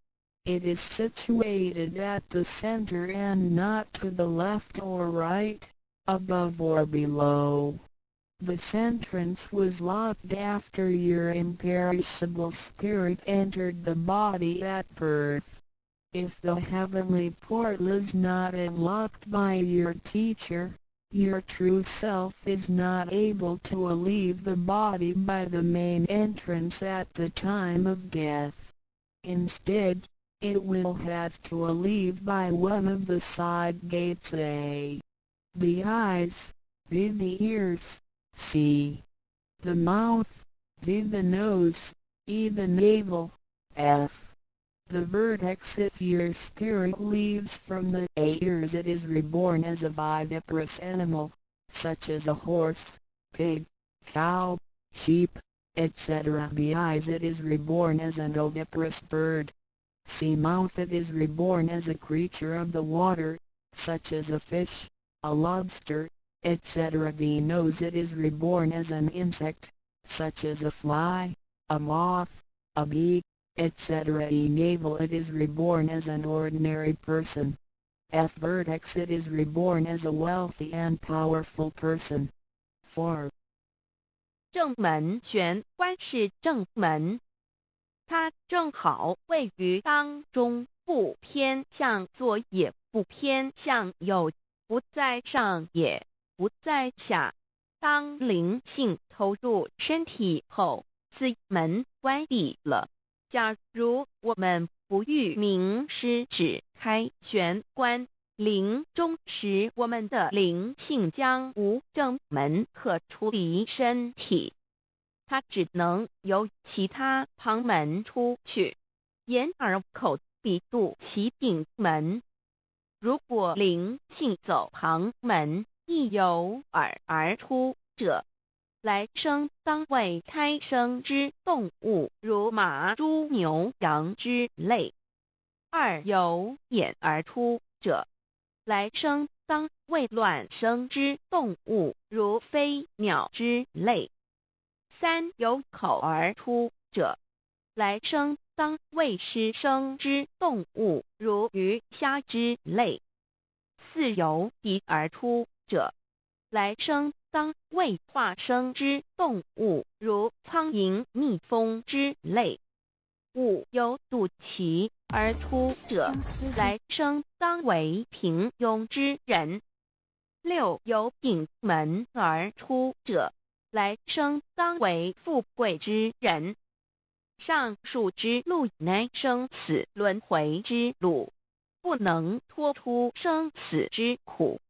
It is situated at the center and not to the left or right, above or below. This entrance was locked after your imperishable spirit entered the body at birth. If the heavenly portal is not unlocked by your teacher, your true self is not able to leave the body by the main entrance at the time of death. Instead, it will have to leave by one of the side gates: A. The eyes, B. The ears, C. The mouth, D. The nose, E. The navel, F. The vertex. If your spirit leaves from the ears, it is reborn as a viviparous animal, such as a horse, pig, cow, sheep, etc. B. Eyes. It is reborn as an oviparous bird. C. Mouth. It is reborn as a creature of the water, such as a fish, a lobster, etc. D. Nose. It is reborn as an insect, such as a fly, a moth, a bee, etc. E. Navel. It is reborn as an ordinary person. F. Vertex. It is reborn as a wealthy and powerful person. 4. 正门，玄关是正门，它正好位于当中，不偏向左也不偏向右，不在上也不在下。当灵性投入身体后，此门关闭了。假如我们不遇名师指开玄关，临终时我们的灵性将无正门可出离身体，它只能由其他旁门出去，眼耳口鼻肚脐顶门。如果灵性走旁门，亦由耳而出者，来生当为胎生之动物，如马、猪、牛、羊之类；二由眼而出者，来生当为卵生之动物，如飞鸟之类；三由口而出者，来生当为湿生之动物，如鱼虾之类；四由鼻而出者，来生当为化生之动物，如苍蝇、蜜蜂之类；五由肚脐而出者，来生当为平庸之人；六由顶门而出者，来生当为富贵之人。上述之路乃生死轮回之路，不能脱出生死之苦。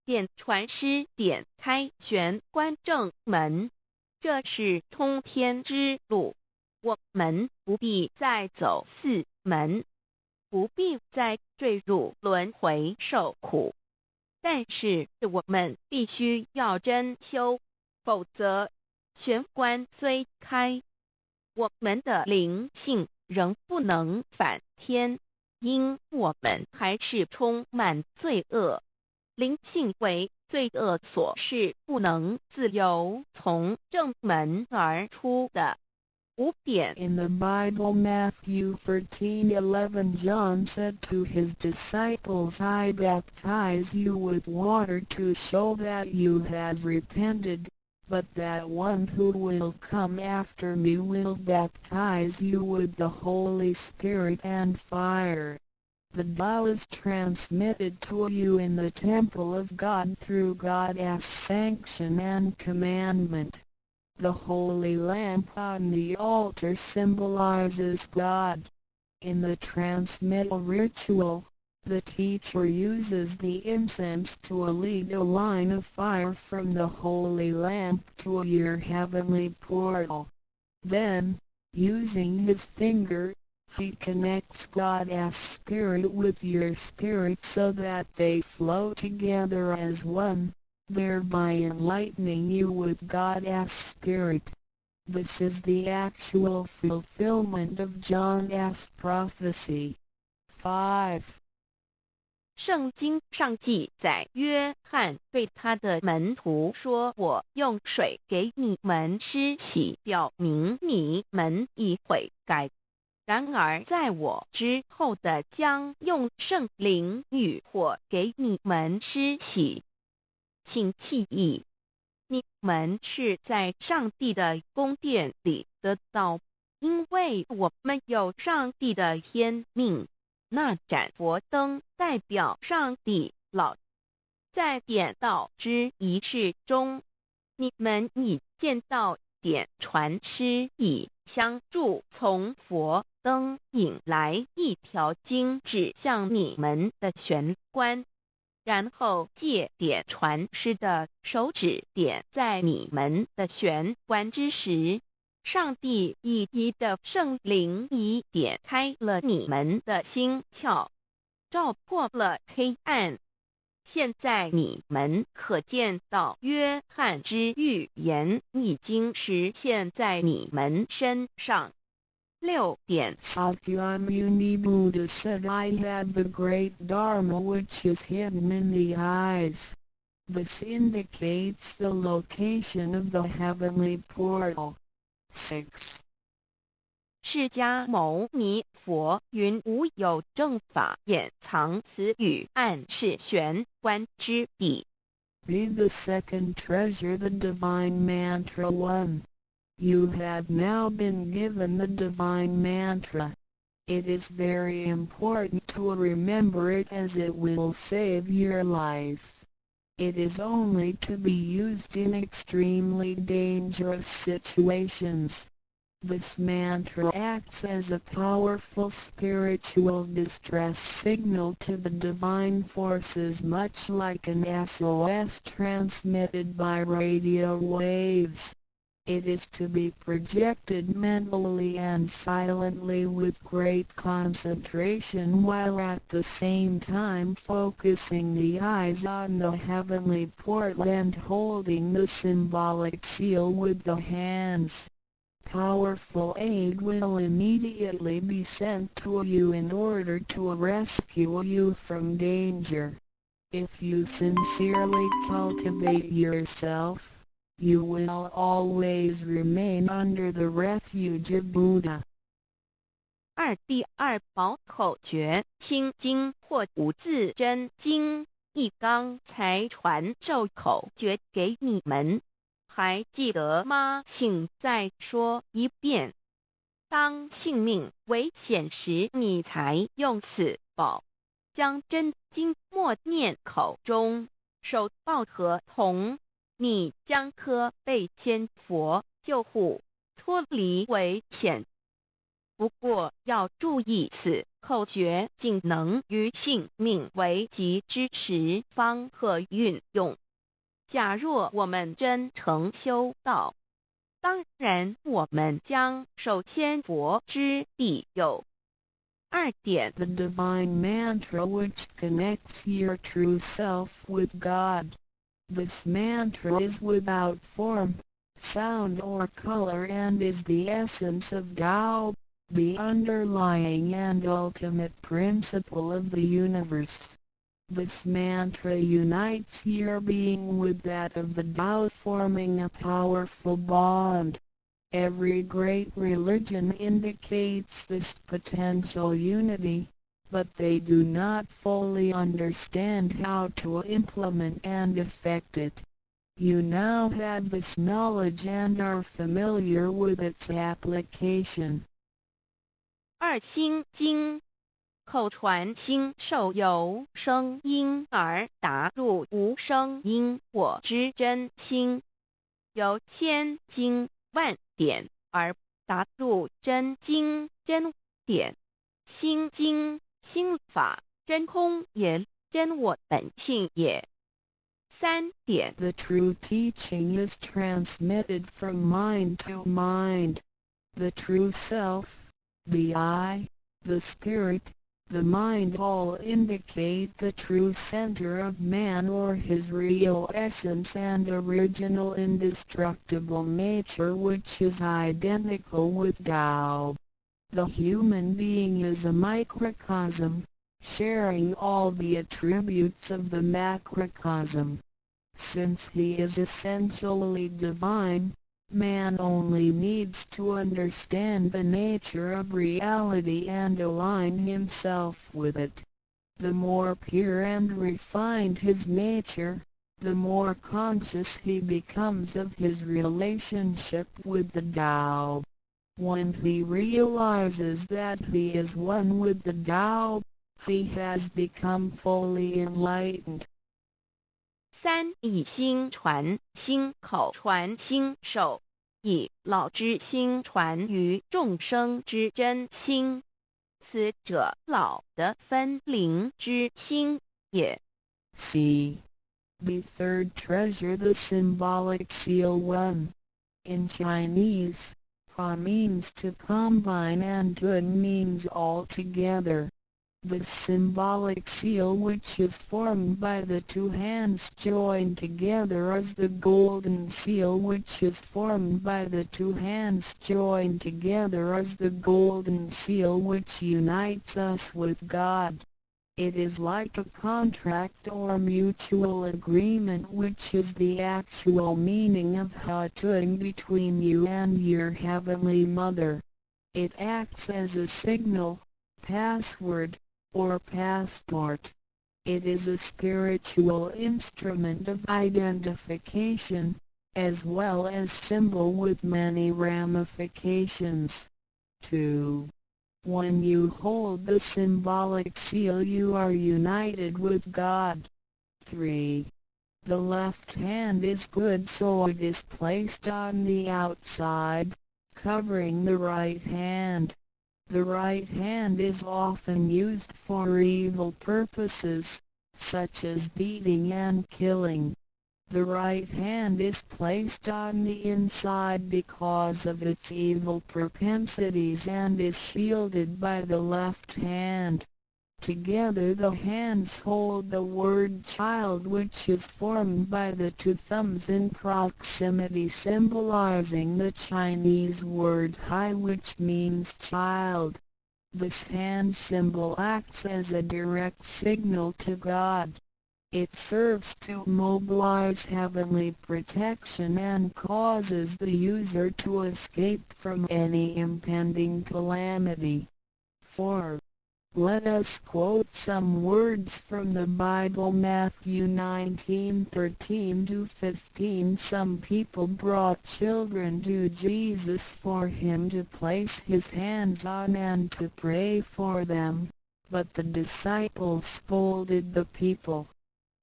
点传师点开玄关正门，这是通天之路，我们不必再走四门，不必再坠入轮回受苦。但是我们必须要真修，否则玄关虽开，我们的灵性仍不能返天，因我们还是充满罪恶。灵性为罪恶所是不能自由从正门而出的。5点 In the Bible, Matthew 13:11, John said to his disciples, I baptize you with water to show that you have repented, but that one who will come after me will baptize you with the Holy Spirit and fire. The Tao is transmitted to you in the temple of God through God's sanction and commandment. The holy lamp on the altar symbolizes God. In the transmittal ritual, the teacher uses the incense to lead a line of fire from the holy lamp to your heavenly portal. Then, using his finger, he connects God's spirit with your spirit so that they flow together as one, thereby enlightening you with God's spirit. This is the actual fulfillment of John's prophecy. 5. 圣经上记载，约翰对他的门徒说：“我用水给你们施洗，表明你们已悔改。然而在我之后的将用圣灵与火给你们施洗。请记忆，你们是在上帝的宫殿里得到，因为我们有上帝的天命。那盏佛灯代表上帝老。在点道之仪式中，你们已见到点传师以相助从佛灯引来一条经指向你们的玄关，然后借点传师的手指点在你们的玄关之时，上帝一滴的圣灵已点开了你们的心窍，照破了黑暗。现在你们可见到约翰之预言已经实现在你们身上。6点 Sakyamuni Buddha said, I have the great Dharma which is hidden in the eyes. This indicates the location of the heavenly portal. 6. 释迦牟尼佛云：无有正法掩藏此语，暗示玄关之地。Be the second treasure, the divine mantra 1. You have now been given the divine mantra. It is very important to remember it as it will save your life. It is only to be used in extremely dangerous situations. This mantra acts as a powerful spiritual distress signal to the divine forces, much like an SOS transmitted by radio waves. It is to be projected mentally and silently with great concentration, while at the same time focusing the eyes on the heavenly portal and holding the symbolic seal with the hands. Powerful aid will immediately be sent to you in order to rescue you from danger. If you sincerely cultivate yourself, you will always remain under the refuge of Buddha. 第二宝口诀：心经或无字真经，一刚才传授口诀给你们，还记得吗？请再说一遍。当性命危险时，你才用此宝，将真经默念口中，手抱合同。你将可被千佛救护，脱离危险。不过要注意，此口诀仅能于性命危急之时方可运用。假若我们真诚修道，当然我们将受千佛之庇佑。2点 The divine mantra which connects your true self with God. This mantra is without form, sound or color and is the essence of Tao, the underlying and ultimate principle of the universe. This mantra unites your being with that of the Tao, forming a powerful bond. Every great religion indicates this potential unity, but they do not fully understand how to implement and effect it. You now have this knowledge and are familiar with its application. 心经口传心授由声音而达入无声因果之真心，由千经万典而达入真经真典，心经心法真空也，真我本性也。3点 The true teaching is transmitted from mind to mind. The true self, the I, the spirit, the mind all indicate the true center of man or his real essence and original indestructible nature, which is identical with Tao. The human being is a microcosm, sharing all the attributes of the macrocosm. Since he is essentially divine, man only needs to understand the nature of reality and align himself with it. The more pure and refined his nature, the more conscious he becomes of his relationship with the Tao. When he realizes that he is one with the Tao, he has become fully enlightened. 3以心传心，口传心授，以老之心传于众生之真心，此者老的分灵之心也。C. The third treasure, the symbolic seal 1. In Chinese, Pa means to combine and Tun means all together. The symbolic seal, which is formed by the two hands joined together, is the golden seal, which is formed by the two hands joined together, is the golden seal which unites us with God. It is like a contract or mutual agreement, which is the actual meaning of Hatun between you and your Heavenly Mother. It acts as a signal, password, or passport. It is a spiritual instrument of identification, as well as symbol with many ramifications. 2. When you hold the symbolic seal, you are united with God. 3. The left hand is good, so it is placed on the outside, covering the right hand. The right hand is often used for evil purposes, such as beating and killing. The right hand is placed on the inside because of its evil propensities and is shielded by the left hand. Together the hands hold the word child, which is formed by the two thumbs in proximity, symbolizing the Chinese word hai, which means child. This hand symbol acts as a direct signal to God. It serves to mobilize heavenly protection and causes the user to escape from any impending calamity. 4. Let us quote some words from the Bible. Matthew 19:13-15. Some people brought children to Jesus for him to place his hands on and to pray for them, but the disciples scolded the people.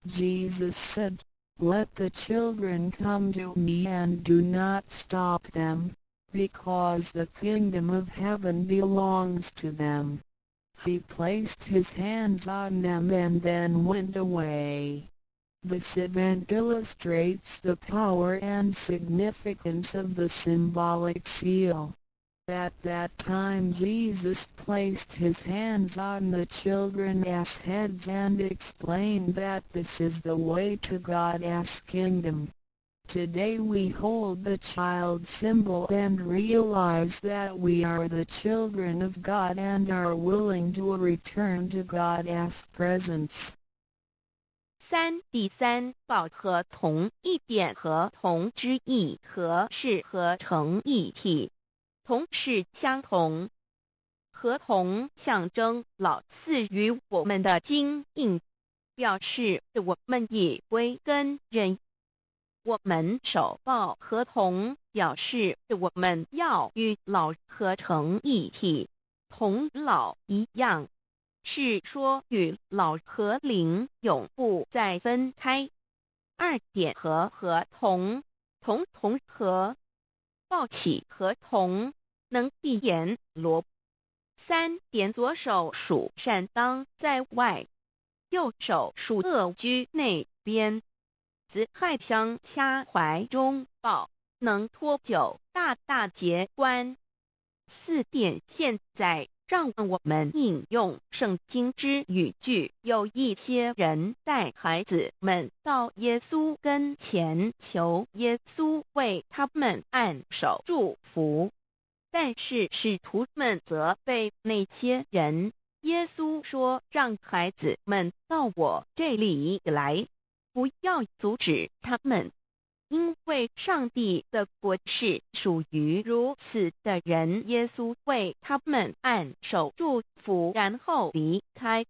Jesus said, "Let the children come to me and do not stop them, because the kingdom of heaven belongs to them." He placed his hands on them and then went away. This event illustrates the power and significance of the symbolic seal. At that time Jesus placed his hands on the children's heads and explained that this is the way to God's kingdom. Today we hold the child symbol and realize that we are the children of God and are willing to return to God's presence. 3第三报合同一点合同之意，合是合成一体，同是相同，合同象征老赐予我们的经印，表示我们已归根认。我们守抱合同，表示我们要与老合成一体，同老一样。是说与老和灵永不再分开。二点和同和，抱起和同，能闭眼罗。三点左手属善当在外，右手属恶居内边。子亥相掐怀中抱，能托酒大大节观。四点现在让我们引用圣经之语句，有一些人带孩子们到耶稣跟前，求耶稣为他们按手祝福，但是使徒们责备那些人。耶稣说，让孩子们到我这里来，不要阻止他们，因为上帝的国是属于如此的人。耶稣为他们按手祝福，然后离开。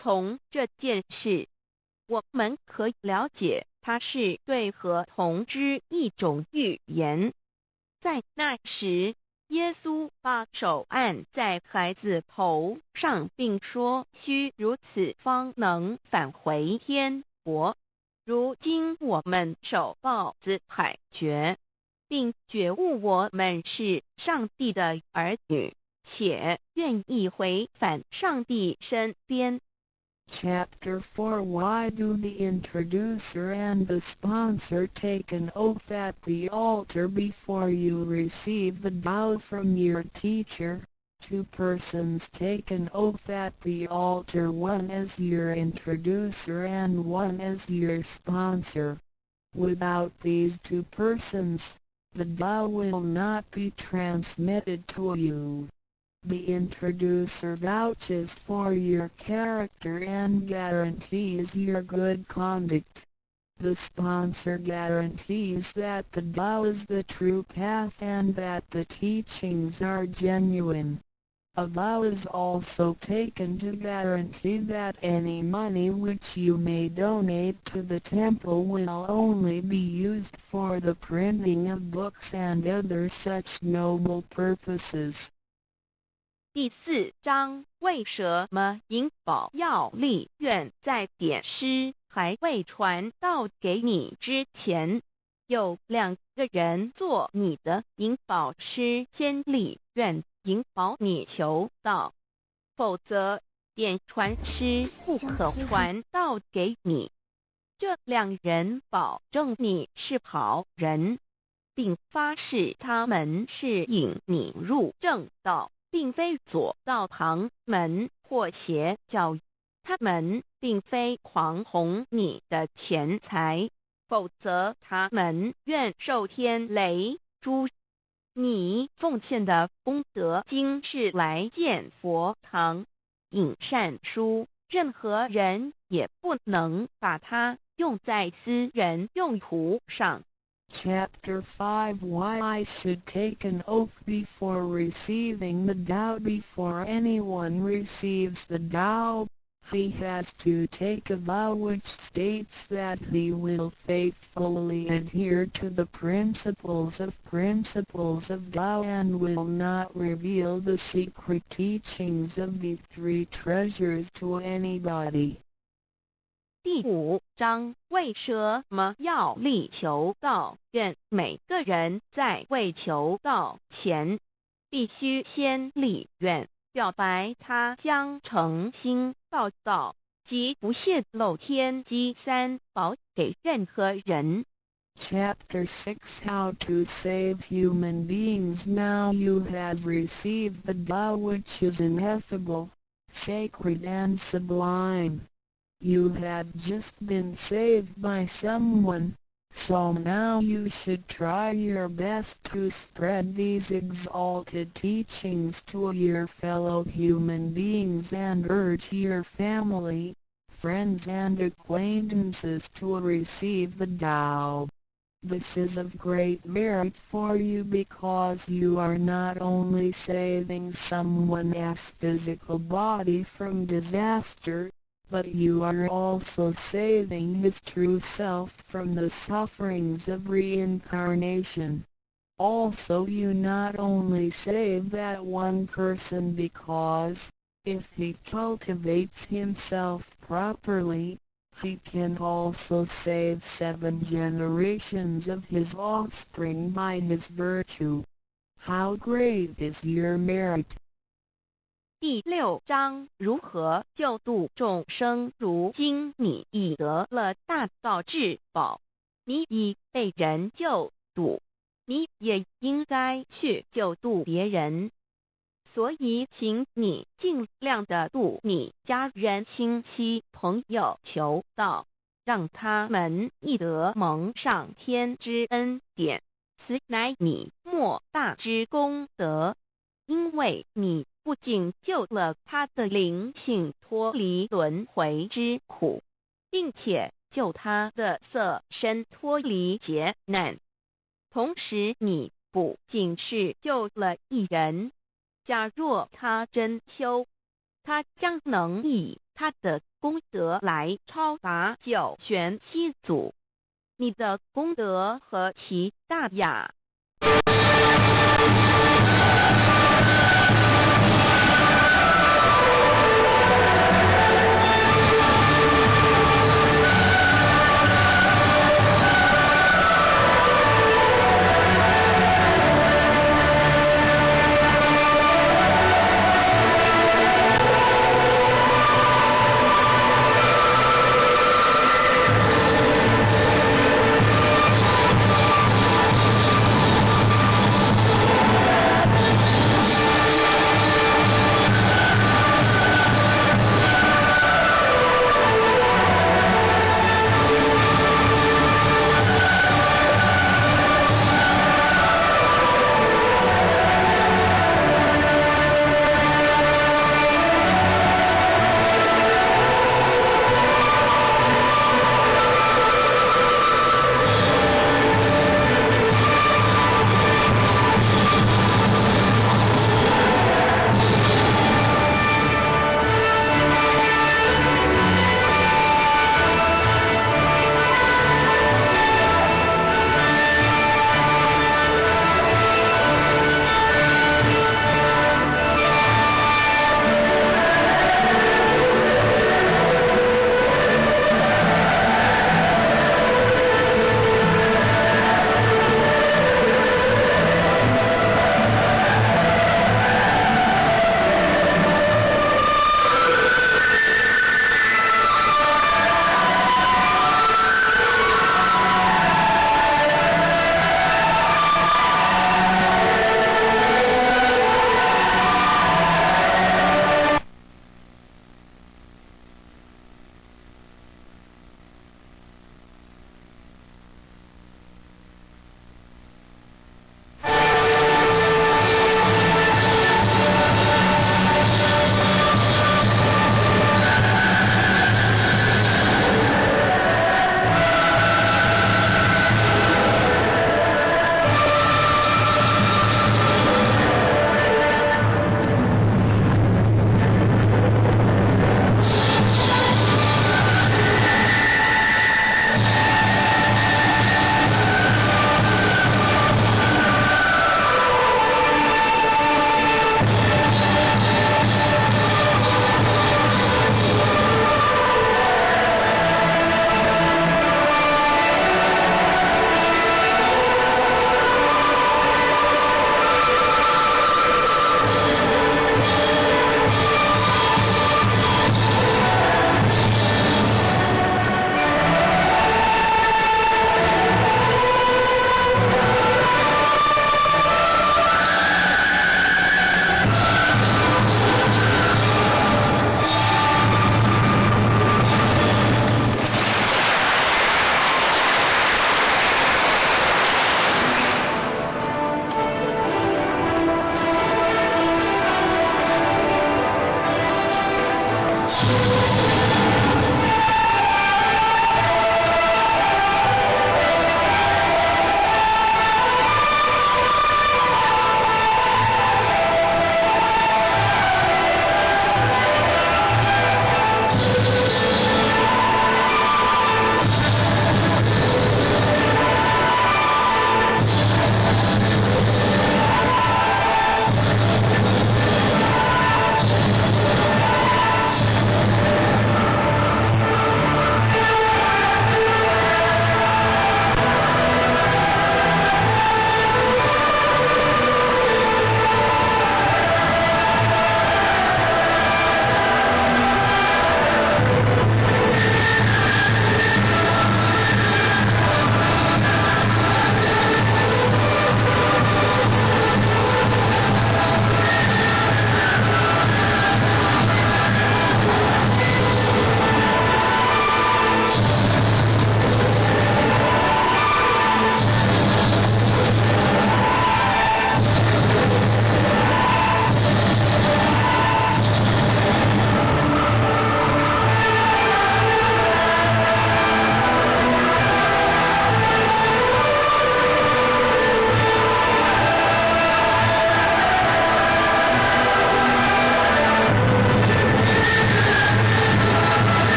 从这件事，我们可以了解，它是对合同之一种预言。在那时，耶稣把手按在孩子头上，并说，须如此方能返回天国。如今我们手抱子海觉，并觉悟我们是上帝的儿女，且愿意回返上帝身边。Chapter 4 Why do the introducer and the sponsor take an oath at the altar before you receive the vow from your teacher? Two persons take an oath at the altar, one as your introducer and one as your sponsor. Without these two persons, the vow will not be transmitted to you. The introducer vouches for your character and guarantees your good conduct. The sponsor guarantees that the vow is the true path and that the teachings are genuine. A vow is also taken to guarantee that any money which you may donate to the temple will only be used for the printing of books and other such noble purposes. 第4章，为什么银宝要立愿在典诗还未传到给你之前，有2个人做你的银宝师先立愿，引保你求道，否则典传师不可传道给你。这2人保证你是好人，并发誓他们是引你入正道，并非左道旁门或邪教。他们并非狂哄你的钱财，否则他们愿受天雷诛。你奉献的功德金是来建佛堂、引善书，任何人也不能把它用在私人用途上。Chapter 5 Why I should take an oath before receiving the vow. Before anyone receives the vow, he has to take a vow which states that he will faithfully adhere to the principles of vow and will not reveal the secret teachings of the 3 treasures to anybody. 第5章，为什么要立求道愿？每个人在为求道前，必须先立愿，表白他将诚心报道及不泄露天机3宝给任何人。Chapter 6 How to save human beings. Now you have received the vow which is ineffable, sacred and sublime. You have just been saved by someone, so now you should try your best to spread these exalted teachings to your fellow human beings and urge your family, friends and acquaintances to receive the vow. This is of great merit for you because you are not only saving someone's physical body from disaster, but you are also saving his true self from the sufferings of reincarnation. Also you not only save that one person because, If he cultivates himself properly, he can also save 7 generations of his offspring by his virtue. How great is your merit! 第6章如何救度众生。如今你已得了大道至宝，你已被人救度，你也应该去救度别人。所以请你尽量的度你家人、亲戚、朋友，求道，让他们亦得蒙上天之恩典，此乃你莫大之功德。因为你不仅救了他的灵性脱离轮回之苦，并且救他的色身脱离劫难，同时你不仅是救了一人，假若他真修，他将能以他的功德来超拔九玄七祖。你的功德何其大呀！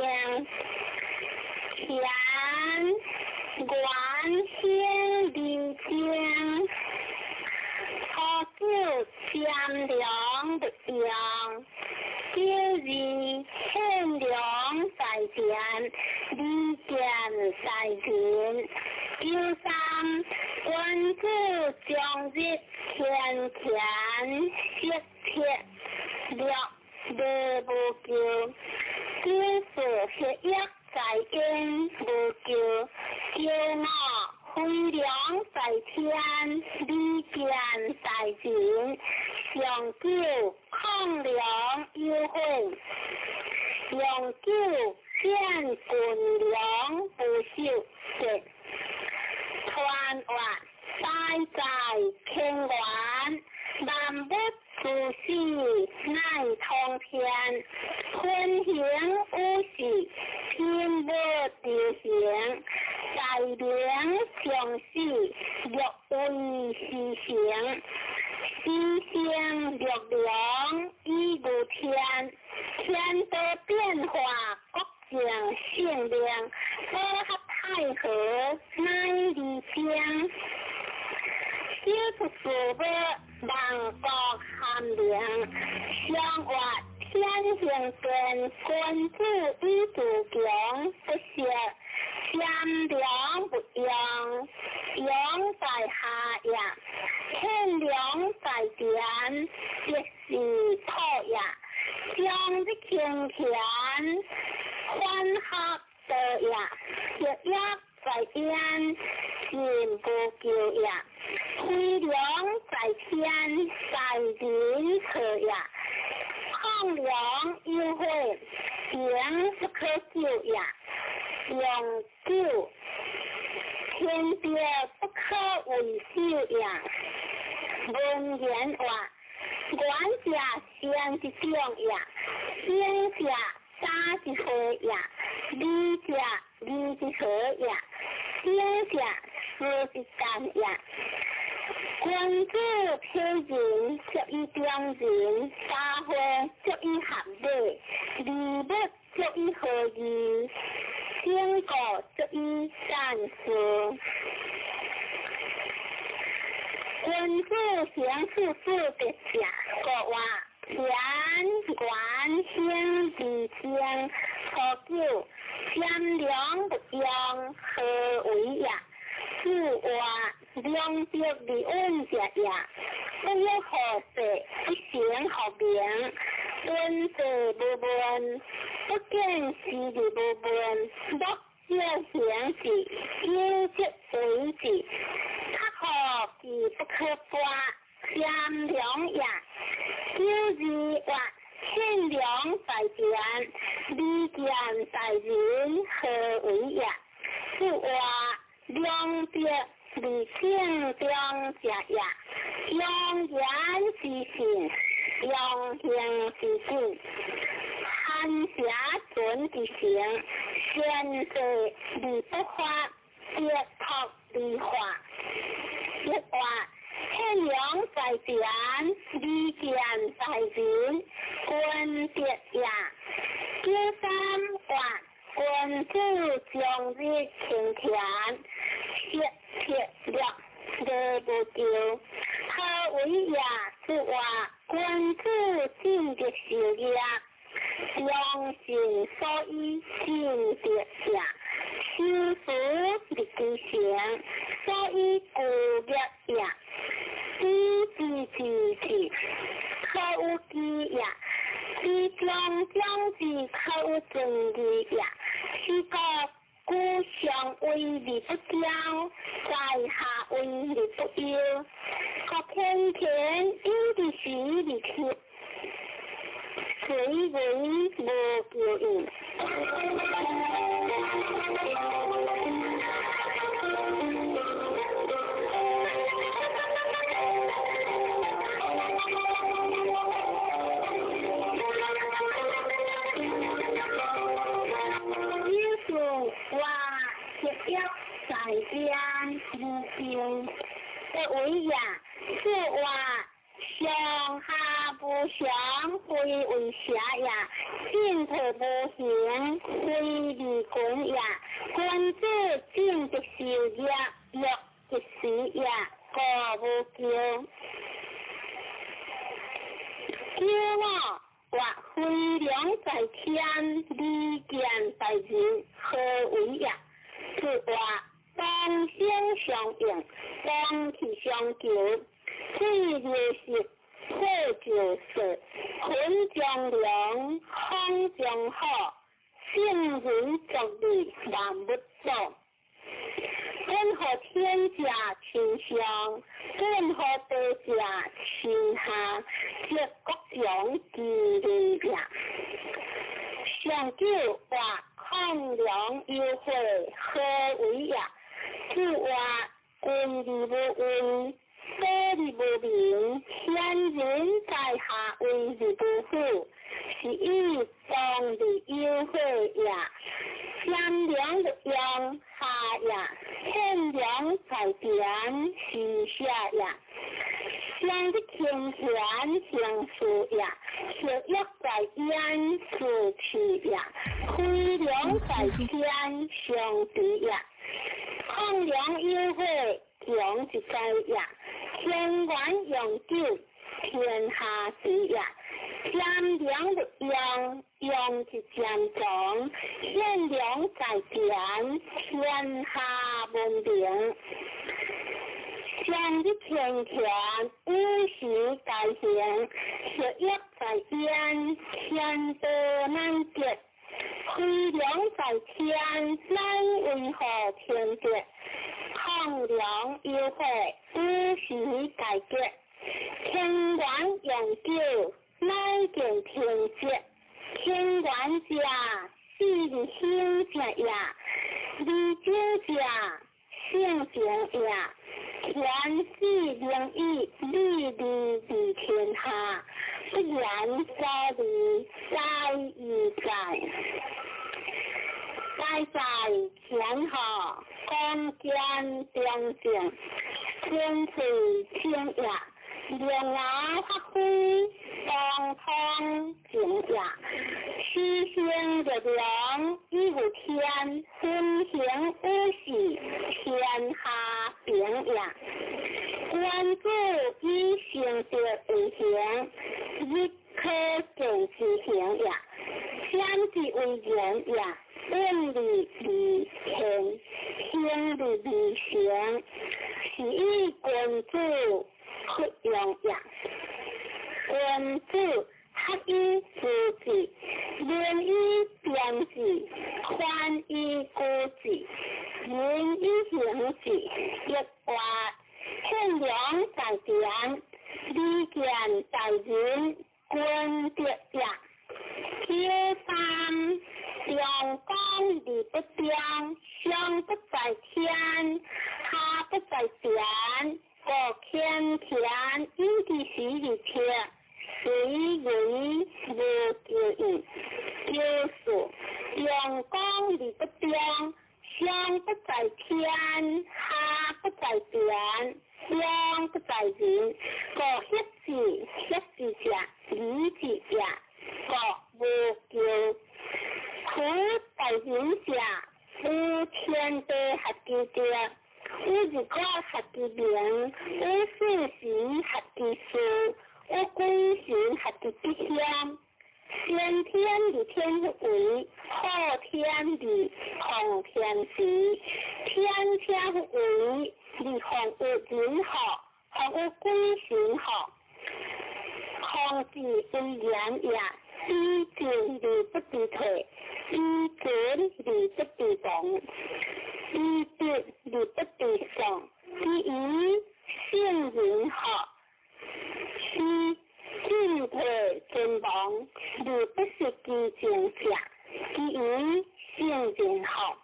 田原先离经，好酒千两不用，叫人千两在前，离间在前。叫三君子将日天天切切略略无救，叫事血液在因无救，叫我飞梁在天，离间在前，上九抗梁有悔，上九见军粮不朽节。传话塞在天原，万物自是乃通天。分行有时，偏不流行。在灵常时，若为时行。时行略量以如天，天道变化各正性量，和合太和乃离经。小出事物万国含量，相话天行变，君子以自强，不识善良不用，用在下也，欠良在田，即是土也，将之轻钱，欢合得也，血液在焉，心不救也，飞梁在天，在人可也，抗梁有悔，行不可救也，用救天地不可为修也。文言话，管家先之种也，先家杀之何也，理家理之何也，先家事之干也。君子批人，足以中人；家会足以合理；礼物足以合宜；经过足以善事。君子行处处别下，国话田原先离经，何九天良不用，何为也？是话两足离恩者也，不有何事，不行何名？温者不问，不见时而不问，若若行事，有则为之。他何其不可挂，善良也。有字或欠良在田，离间在人，何为也？是话两别离性中者也，用言之行，用行之进，含狭准之行，先者离不发，结托离化。一话欠良在田，离间在人，君别也。第三话君子将日轻田，切切略略不救，何为也？是话君子尽的修业，良心所依尽的也，修福的之行，所以故业也，知之，可有知也，知将之可有正义也，是个故上为利不骄，在下为利不忧，各天天有的是利去，谁为无救应？相求，水流食，火就食，云将凉，风将好，圣人作礼万物动。任何天下群上，任何地下群下，皆各种其利也。上九话抗凉优惠，何为也？就话贵利无位，多利无名，天人在下为利不富，是以当利优惠也。善良的用下呀，善良在点是下呀，相的天权相属呀，学业在烟是去呀，亏良在天相比呀，抗良优惠强是在呀，天管永久天下事呀。善良的用是善长，善良在点，天下文明。善的天权，无时改行，学业在烟，天德难结。亏良在天，难为何天结？抗良优惠，无时改结，天管永久。乃见天界，天管家是兴家呀，理经家性情呀，天是灵异，利天下，不然在理，在义在，在天下，光见良正，天水清呀。良牙发挥，当通景呀，虚心的良，一无天，分行无喜，天下平呀。关注以行的为行，一颗正之行呀，相之为言呀，问理理行，行理行，是以关注。不用呀，君子合于自己，廉于边己，宽于孤己，仁于行己，一话善良在点，利见在人，君德呀。第三，阳光理不彰，上不在天，下不在点。各天田应的是一天，谁为无救应？就是阳光里不彰，上不在天，下不在点，上不在人。各血字下，理字下，各无救。苦在人下，无天地合地的。无自觉合的名，无事行合的事，无归行合的必相。先天的天为，后天的后天时，天天为，你红无人好，红无归行好，空之为言呀，一进理不必退，一准理不必动。一对理不对上，第一性人好，其进退尊王，理不是基建下，第一性人好。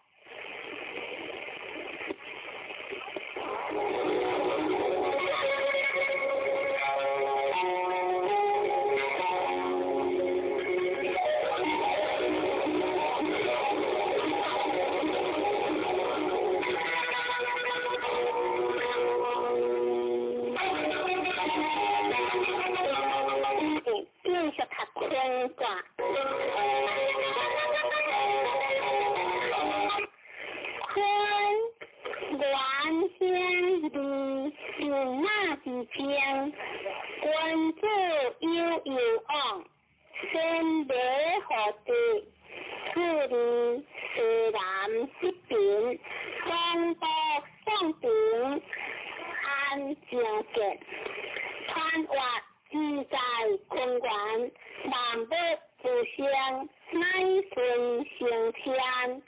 天，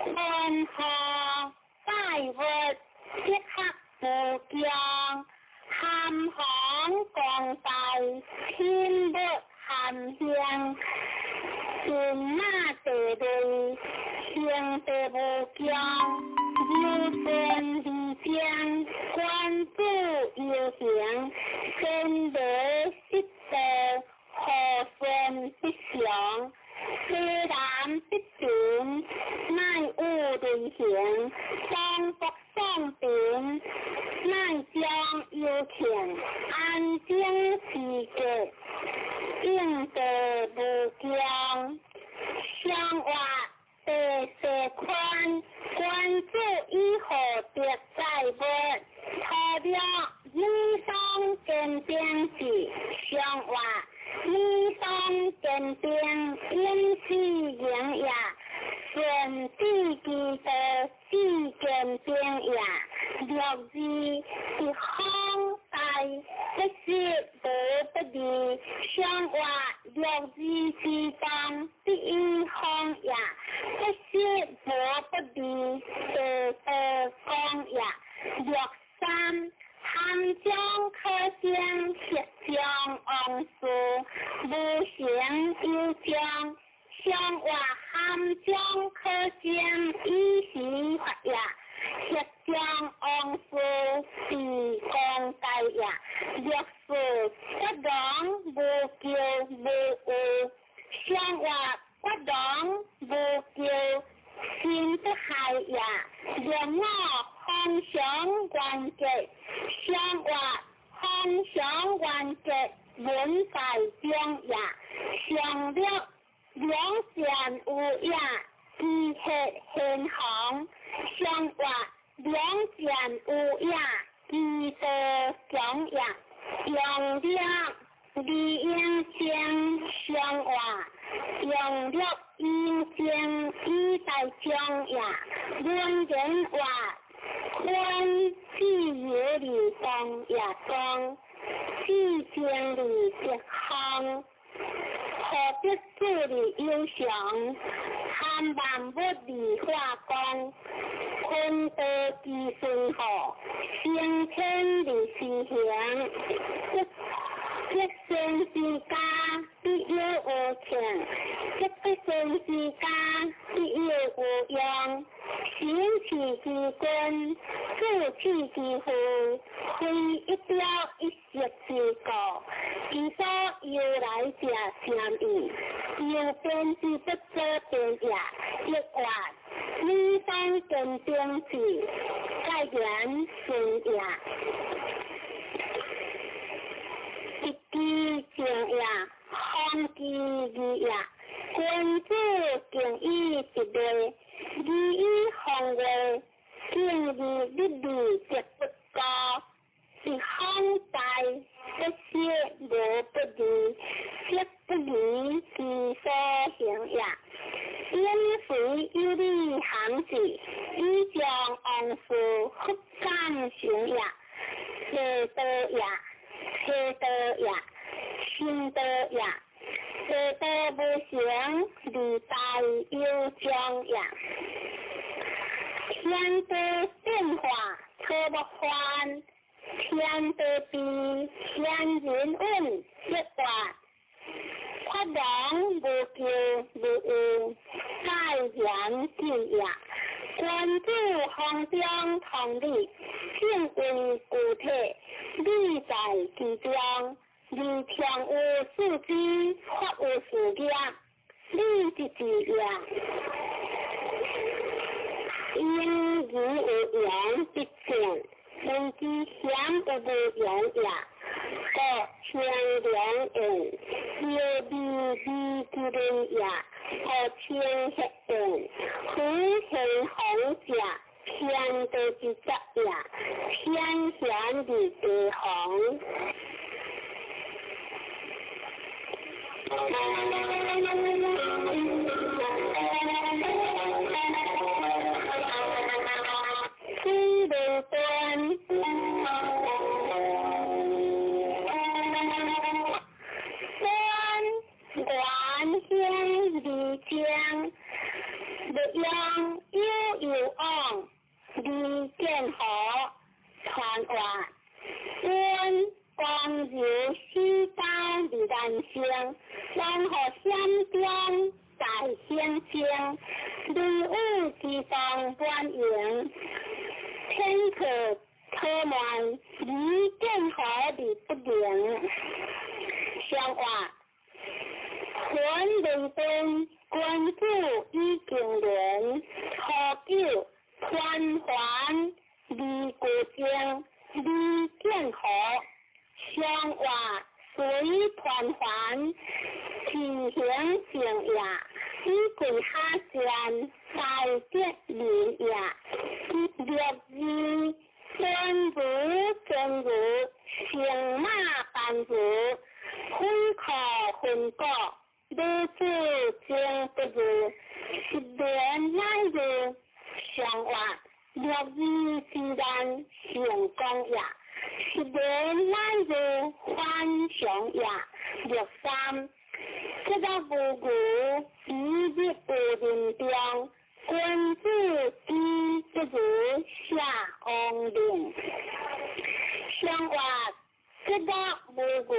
欢贺拜月即刻不降，咸香降大天不咸香，天马地地天地不降，有分离间，关注有形，真理实地，何分不详？虽然不变，乃有类型，双福双变，乃将有情，安静世界，应得无疆，相话地势宽，关注以后别在月，他了理想见变时，相话。理想见变，因是影也；顺地记得只见变也。六字是康大，不是无不利。相话六字是当第一康也，不是无不利。讲也。六三。含将可见，实将昂数，无形有将，相话含将可见，以时法也，实将昂数是讲大也，若是不当无叫无有，相话不当无叫，心不害也，让我方向关节。相话方向关节本在中也，上了两线有也，机械现行；相话两线有也，机械讲也，用了理应性相话，用了应性以在中也，论人话。宽既有理当也当，既经理直康，何必自理忧想？看万不理化工，坤得其顺合，先天理是行，一生之家必有无情，一生之家必有无用。行其之君，自弃之父，非一雕一石之果。其所由来者相异，有变之不可变也。亦话理想见变时，该言顺也。一机正也，空机义也。君子敬以一类。利益行为，敬义不利则不高，是康大，不是无不利，则不利其所行也。因随有利行事，以将昂数复感行也，车道也，车道也，心道也。车道不行，理大有将也。天地变化，车不换；天地变，天人运，一话。发扬无求无有，盖言之也。关注行中同理，性为具体，理在其中。理强有事机，法有事业，理之之也。因义有言必见，人之险有无言也。各清凉言，有利利之人也。各清黑言，非行行者，偏得之责也。偏贤之地行。虽不断，观先理将，地方官营，天可托满离任何的不灵。相话，全伦敦官主已经连，何久团环离国境离任何？相话随团环进行成也，以quyền下線大節連也，略意官如正如，乘馬辦如，分可分割，如此正不如，一年乃如，相話略意自然成功也。一年乃如幻想也，略三，這個無故以日不認定，君子之不如下王令。相話，這個無故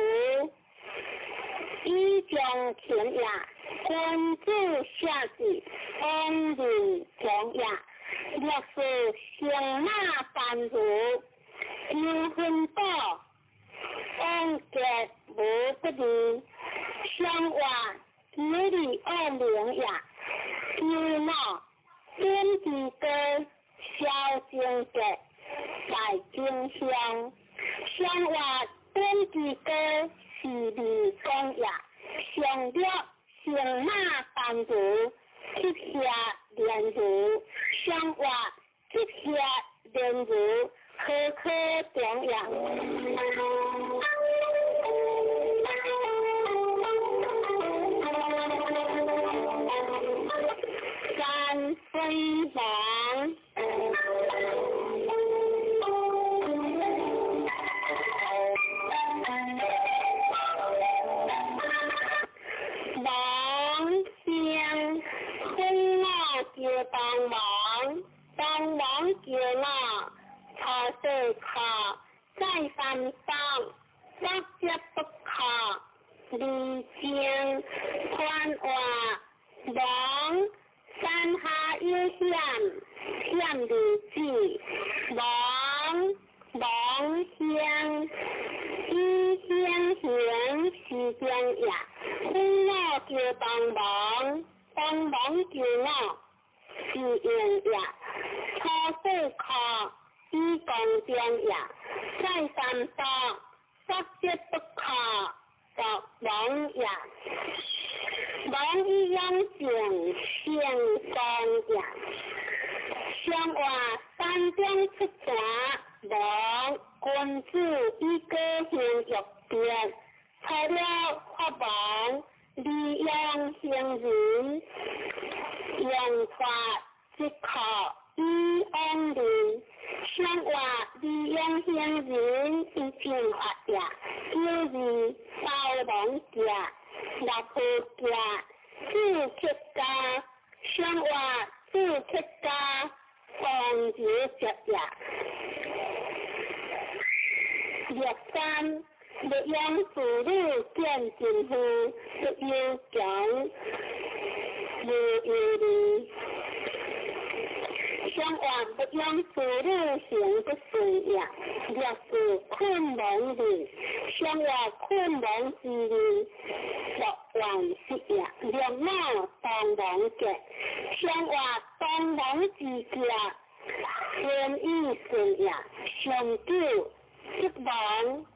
以將權也，君子下至王令將也，略是乘馬辦如。要分多，安結無不利，相話有理惡名也。要鬧天地歌，小正結在經相，相話天地歌是理講也。相略乘馬辦如，接下連如，相話接下連如。科科講也，三飛王，王將空我叫當王，當王叫我。他是靠在山上，不接不靠，離經寬話，王山下有險，險離子，王鄉，一鄉鄉是將也，空我叫當王，當王叫我是應也，他是靠。以公正也，在山上不接不靠，作王也。王一樣正先公也。相話三將出戰，王君子一個行欲變，除了法王利用行人，用法即靠以安寧。相話利用行人以正法也，就是包容家、立夫家、自出家，相話自出家防止着也。略三，利用自律見政府，不要講無有理。相話不用自律行不隨也，略是困難的。相話困難之理，樂還是也，略鬧當王嘅。相話當王之家，天意是也，相救即王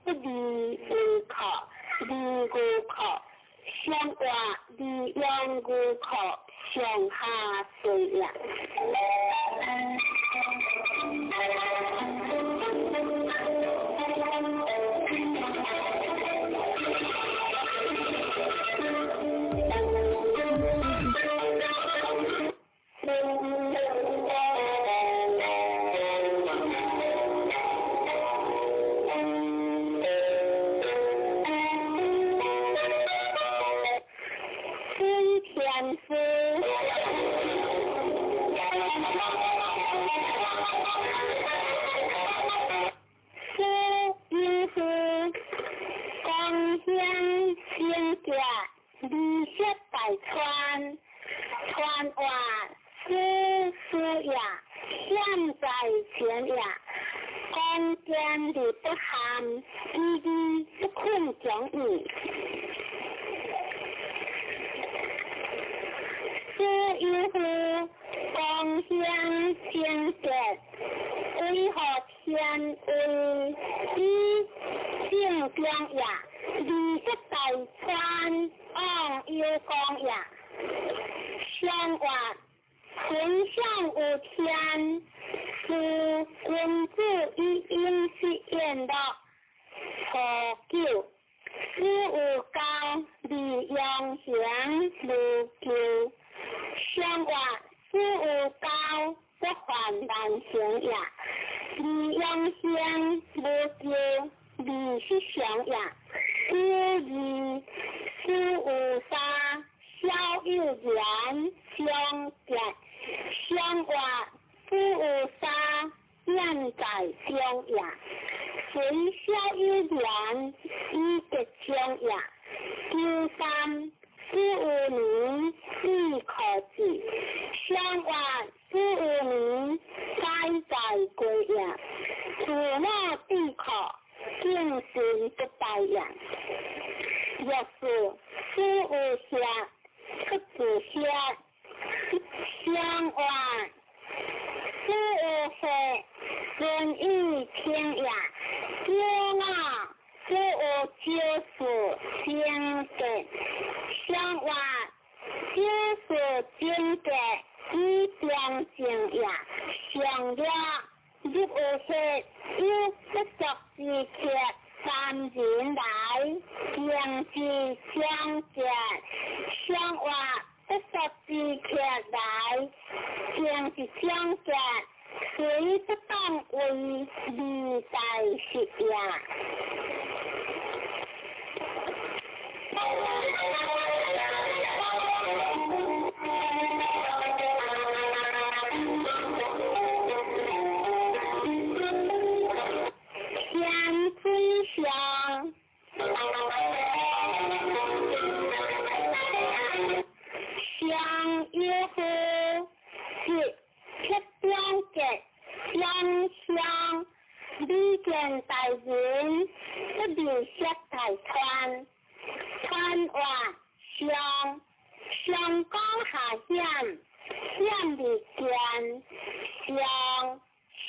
不離無靠，離無靠。相話利用無靠，上下隨也。前也，光见而不含，依依不困讲义。所以乎光香清洁，为何天为之正中也？二十大川昂幽光也。相话天上有天，是君子以应是言道。何九？事有高，利用行如旧。相话事有高，不还难行也。利用行如旧，利是想也。第二，事有三。小有言相结，相话事有三，念在中也。随小有言，以结中也。第三，事有名，亦可知。相话事有名，该在归也。除我必可，敬行不待也。若是事有下。不自下，相话事有下，顺意听也。叫我事有就是经典，相话就是经典，以标正也。上了入有下，有不作之客。三人来，将之相结，相话不作之客来，将之相结，虽不当为利在实也。大人不留下大川，川话上江下险，险离间，上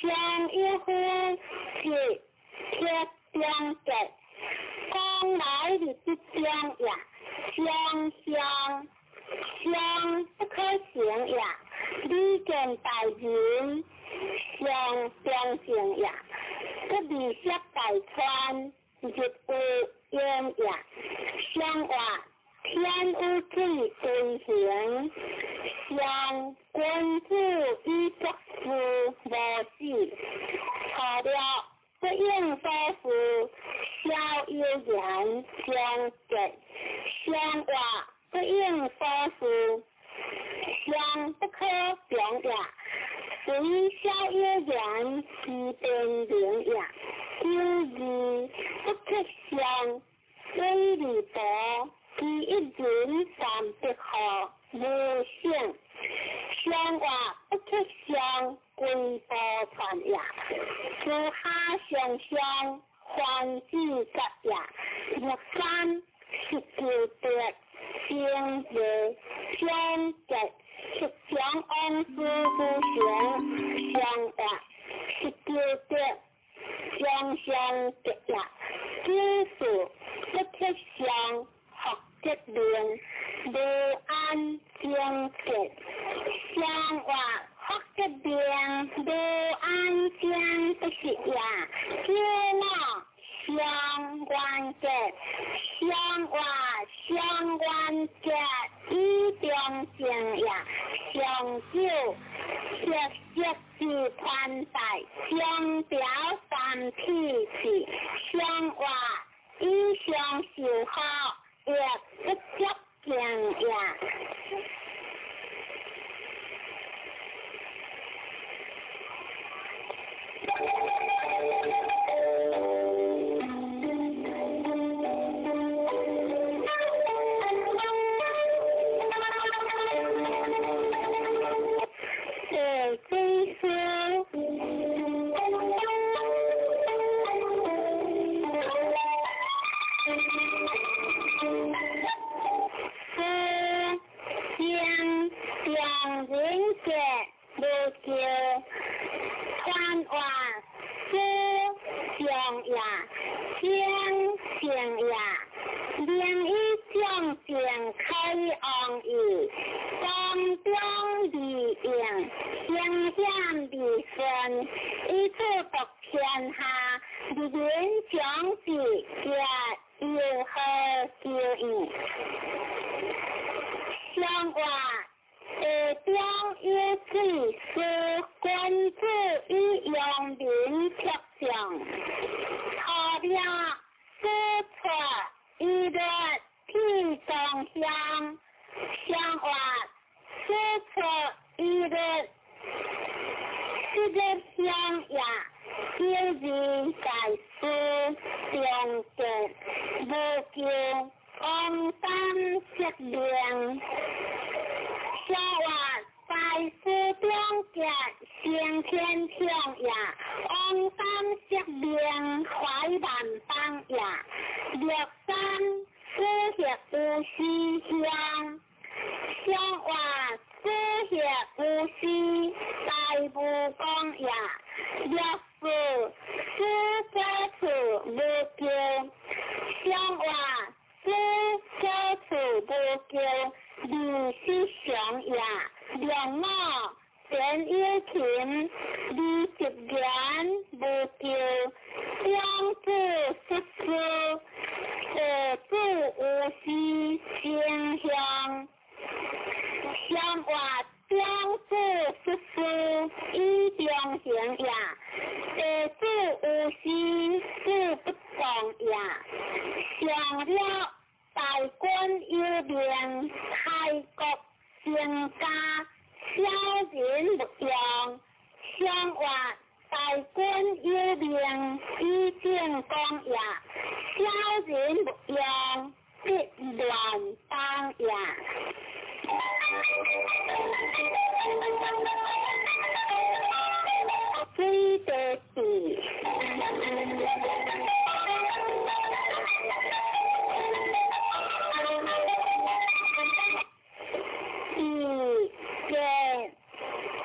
一呼是贴边的，江来的不江也，相不可行也，离间大人相相行也。不离下大川，日有烟也。相话天有水对行，相君子以作事无事。错了不应所事，小有言相结。相话不应所事，相不可表也。随小有言是变灵也。第二，不可相，非礼薄，第一人三不可，无性。相话不可相，归波传也。私下相相，还之吉也。若三是旧德，相也相结。是将安师不行，相话是旧德。相结也，知识不可相，学结连，无安相结。相话学结连，无安相不是也。叫我相关结，相话相关结，以中正也。相久论，以此独天下，日人将是也有何救义？相话，地中有几是官子与用民贴上，后边说出一个地中乡，相话说出一个这个乡呀，就是在书中的无救光山石梁。说话在书中的先天听呀，光山石梁怀万邦呀，绿山诗血无西乡。相话诗血无西大不公呀，历史诗歌处无救，相话诗歌处无救，历史上呀，让我全有情20年无救，相知失事，何处无西相向。相话相知失事以中行呀，地主有时事不同呀，上了大官有名，开国成家，小人不用。相话大官有名，以正讲呀，小人不用，必乱邦呀。水的地，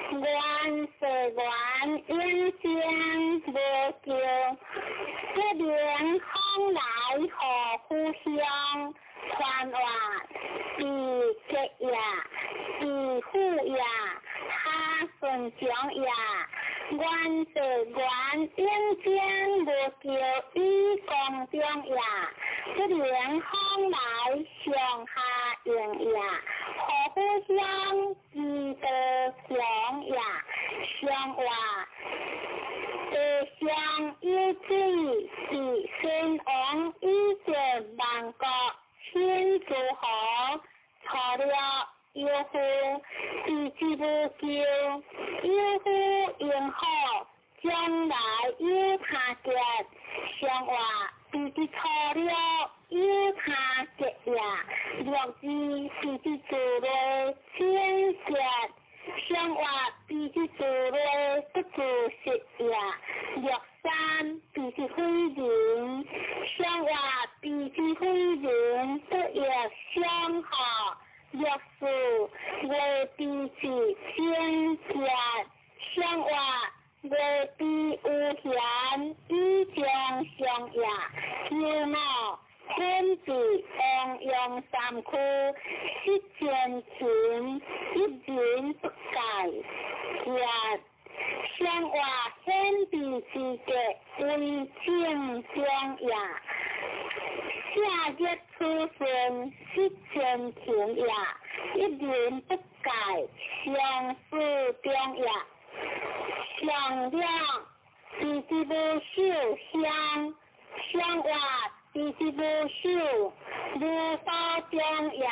原是原因先无救，这年空来何故乡？传话是吉呀，是虎呀，他顺将呀，原是原因先无救于公中呀，这年空来上下应呀，何故乡记得乡呀，相话地上有水是先王以前万国。天主好，错了有夫，自知不救，有夫应好，将来有他结，相话自己错了有他结呀，若是自己做了先结，相话自己做了不做实呀，若山自己灰人，相话自己灰人不也相好，若是为彼此先结，相话为彼无嫌，以将相呀，有貌天子安阳三区，失见情，一人不改，也相话显彼此的为正将呀，夏日出生失见情呀，一人不改，相思中呀，相亮自己不受香，相话自己不受无法中呀。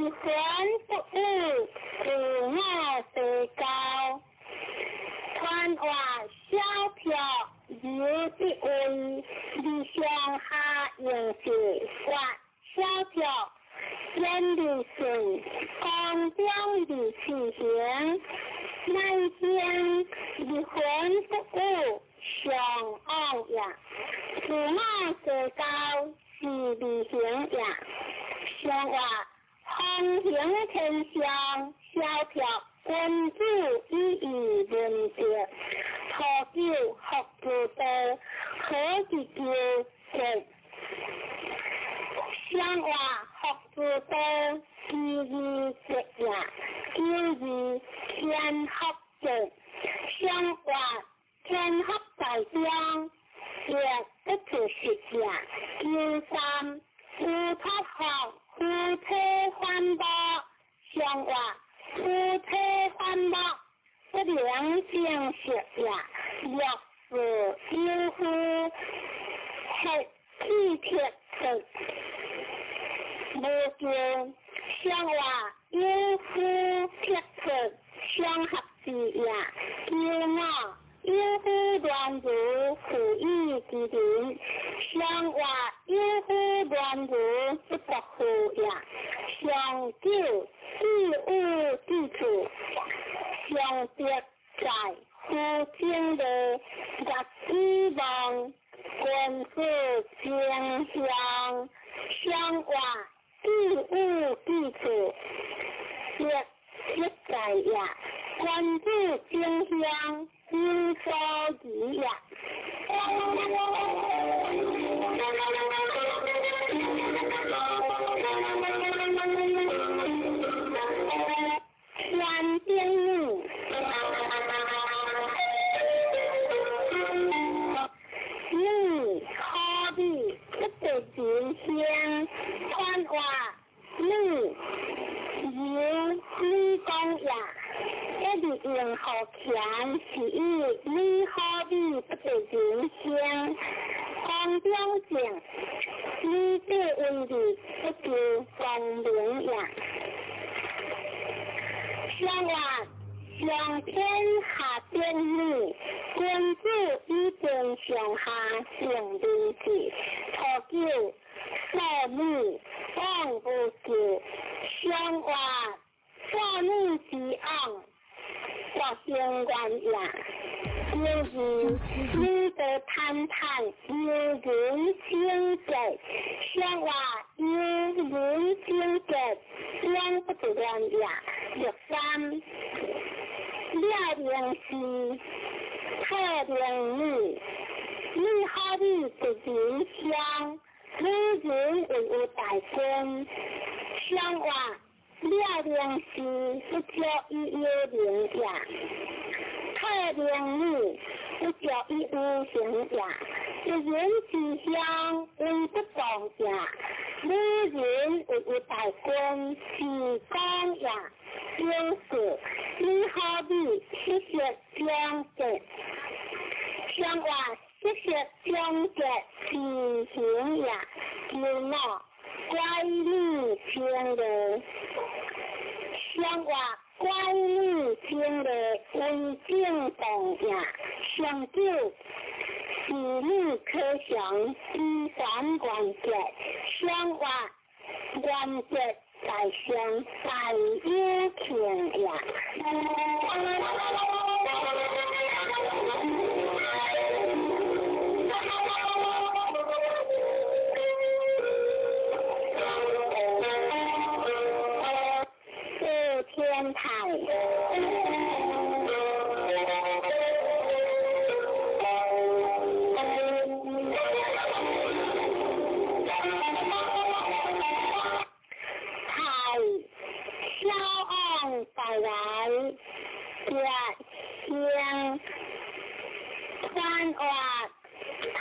离婚不误，自我最高。传话小票有的位，理想下应是发小票，建立顺公正的情形。那天离婚不误，上岸呀，自我最高是理想呀。上话风行天上，小票君主以义论别，托九福主德，何其救世。上话福主德，其义节呀，救义天福者。上话天福在将，也不可实呀。救三夫托福，夫妻欢乐。上话夫妻欢乐，不良性食呀，若是有夫吃体贴食，无见上话有夫贴食相合之呀，有我有夫乱如苦意之人，上话有夫乱如不得苦呀，上九事物之处，上别在夫亲的希望，官司将相上话事物之处，别在呀，官司将相应所宜呀。天边你何必不得见相？传话你讲呀，一定用好强是意，你何必不得见相？光标讲，你这问题不就公明呀？上话上天下变你，君主已经上下成理智，托九所女放不住。上话所女之昂，或相关呀。有人你得谈谈，有人清洁，上话有人清洁，两不得乱呀。六三了良是特良女，你何必不人相？女人为有大身，上话了良是不叫伊有灵呀，特良女不叫伊无形呀。一人之相为不当呀，女人为有大身是讲呀。有时你何必谢谢相结？上话谢谢相结是行呀，有我乖女听的。上话乖女听的为正当呀，上九是你可想第三关节，上话关节。在上在有情呀，是天台。带来热香，传话太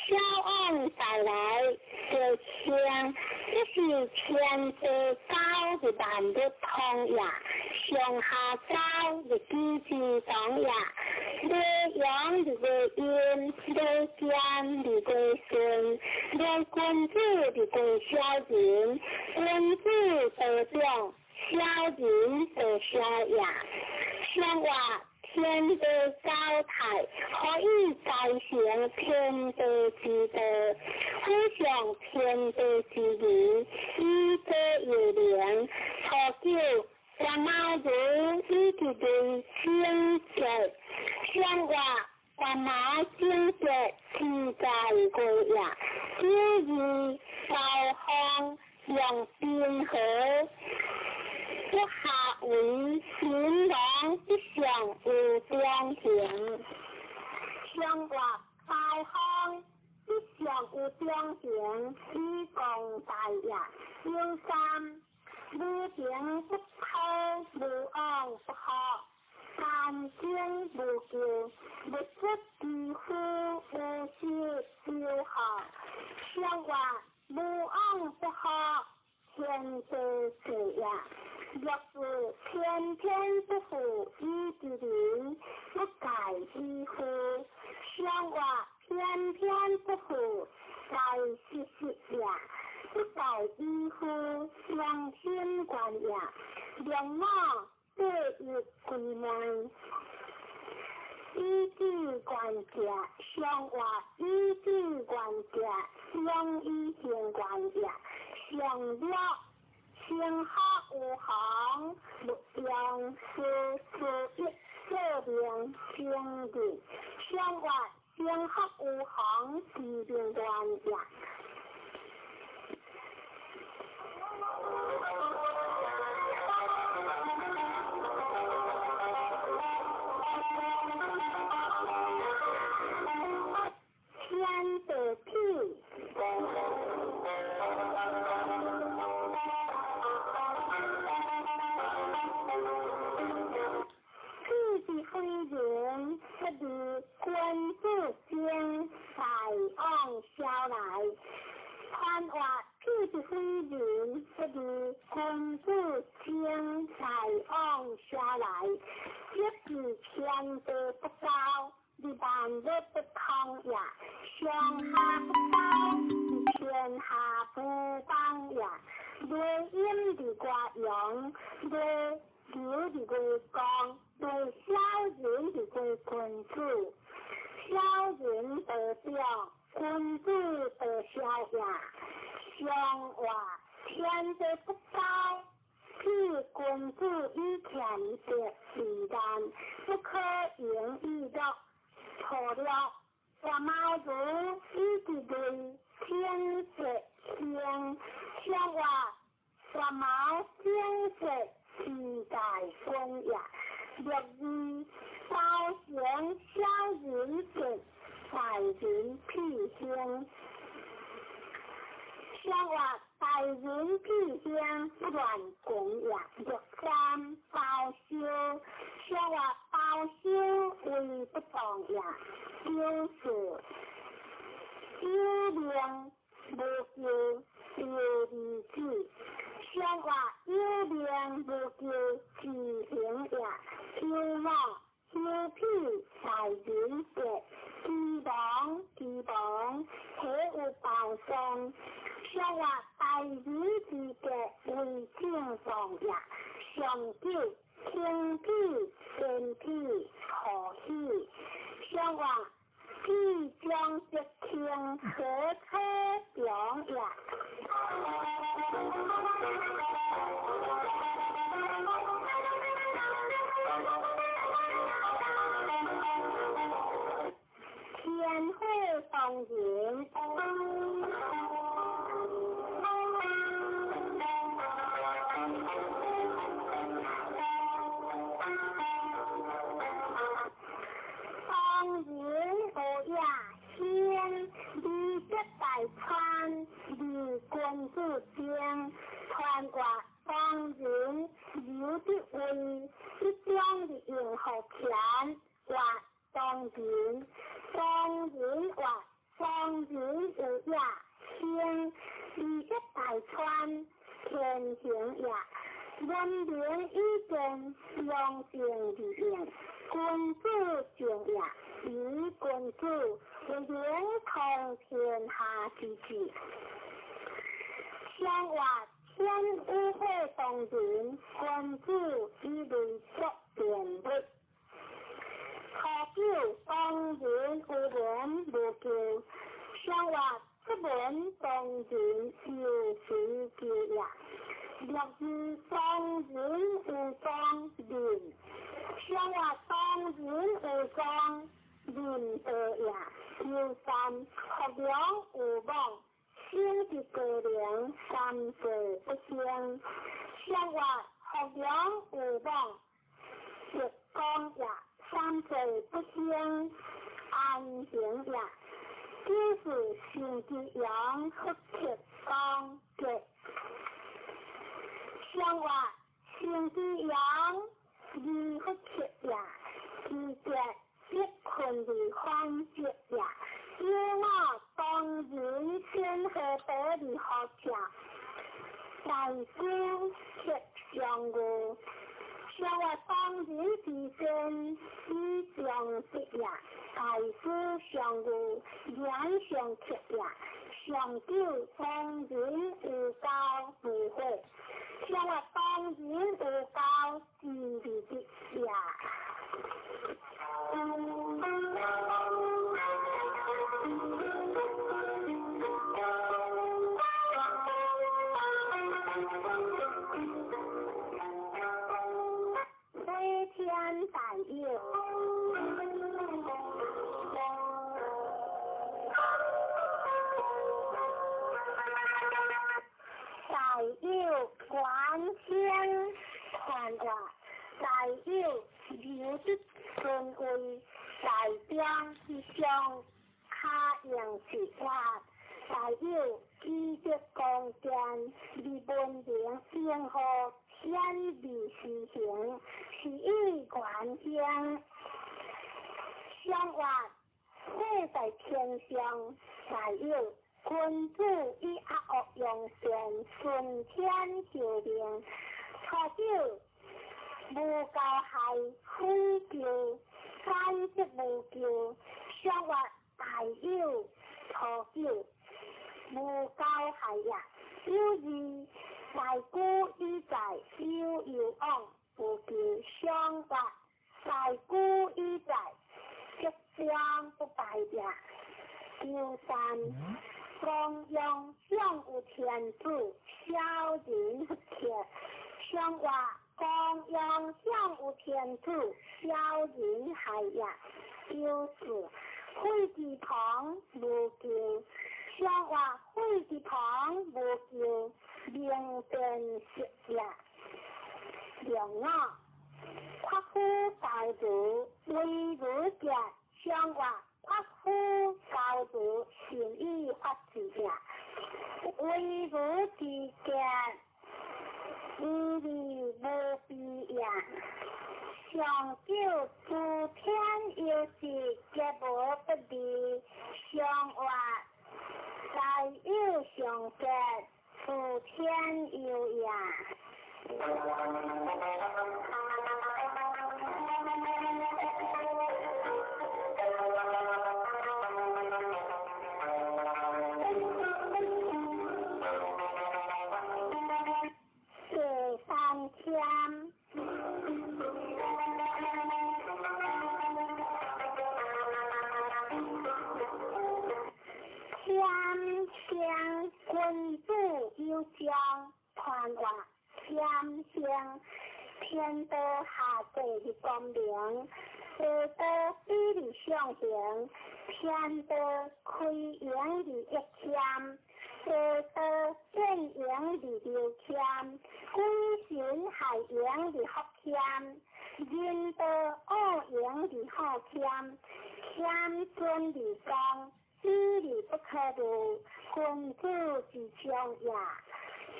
小昂带来热香，这是天地高的万不通呀，上下高的机制党呀，你阳你为阴，你奸你为顺，你君子你为小人，君子得中，小人得小雅。相话天地高泰，可以再成天地之道，分享天地之理，以德有良，初九三毛人以其对清洁，相话三毛清洁自在归呀，九二高峰用平和。一下为形容一项有中型，相话高峰一项有中型，以共大呀。有三，女平不偷，无昂不好，干净无旧，不识皮肤，无事就好。相话无昂不好。天地水呀，若是天天不服一之灵，不改衣服；相话天天不服改事实呀，不改衣服良心观呀，良我对于归门。依据管家，相话依据管家，相依性管家。相了，相好无行，不相思一色灵相的，相话相好无行，疾病关家。天的地。人不如君子间才往小来，看话屁的非人不如君子间才往小来，一是天地不高，你办日不通呀，上下不高，你天下不帮呀，对阴的挂阳，对有的归公，对小人的归君子，小人得表，君子得小呀。相话天地不高，是君子以前的自然，不可言喻的。错了，我毛主一直对天色天，相话我毛天色。自在风呀，若是高贤小人者，在人屁香。相话大人屁香不乱供养，若三包修，相话包修为不当呀，就是有量无救，有理智。相话有量无救，自行呀，有我有屁在人者，基本体有保障。相话大人之格为正常呀，上九天地天地可喜。相话必将一天和车两呀。天会放人，放人不呀天，你这代川，你君子间，穿挂放人有的为一张的用后钱，或当人话放人有呀天，你这代川天行呀。人民已经用尽利用，君子敬也，以君子为领通天下之治。相话天污秽动人，君子以为作辩律。何久当人无人无救，相话出门当人有谁救也？若是当人无当人，相话当人无当人得也。有三学良无忘，心之过良，三者不相。相话学良无忘，直讲也。三者不相，安行也。就是心之阳，不切刚直。相话心之阳，而不切也。而直一困而欢直也。因我当然先和得而学者，大夫切相互。相话当然自身以相识也，大夫相互眼相切也，长久当然无交无会，相话当然无交自利的也。天大佑，大佑管天传话，大佑有的尊位，大将之上下扬其话，大佑记得光见，离本领先后。天理实行，是以管将。相话会在天上，大有君子以恶恶扬善，顺天就灵。初九无教害，非救，三即无救。相话大有初九无教害也，有二。大姑以在悠悠往，不求相话。大姑以在即将不败也。有三，光阳相有天主，小人不切。相话光阳相有天主，小人害也。有四，会之旁无救。相话会之旁无救。明辨识也，良我夸夫教主为儒者，相话夸夫教主善于发字也，为儒之家，义理无比也。上九诸天有时皆无不利，相话大有相结。普天有也，谢三千。天君子有将传话，天相天道下界的光明，地道比例相形，天道开阳的一天，地道正阳的六天，鬼神害阳的福天，人道恶阳的好天，天尊的光。知理不可入，君子之相也。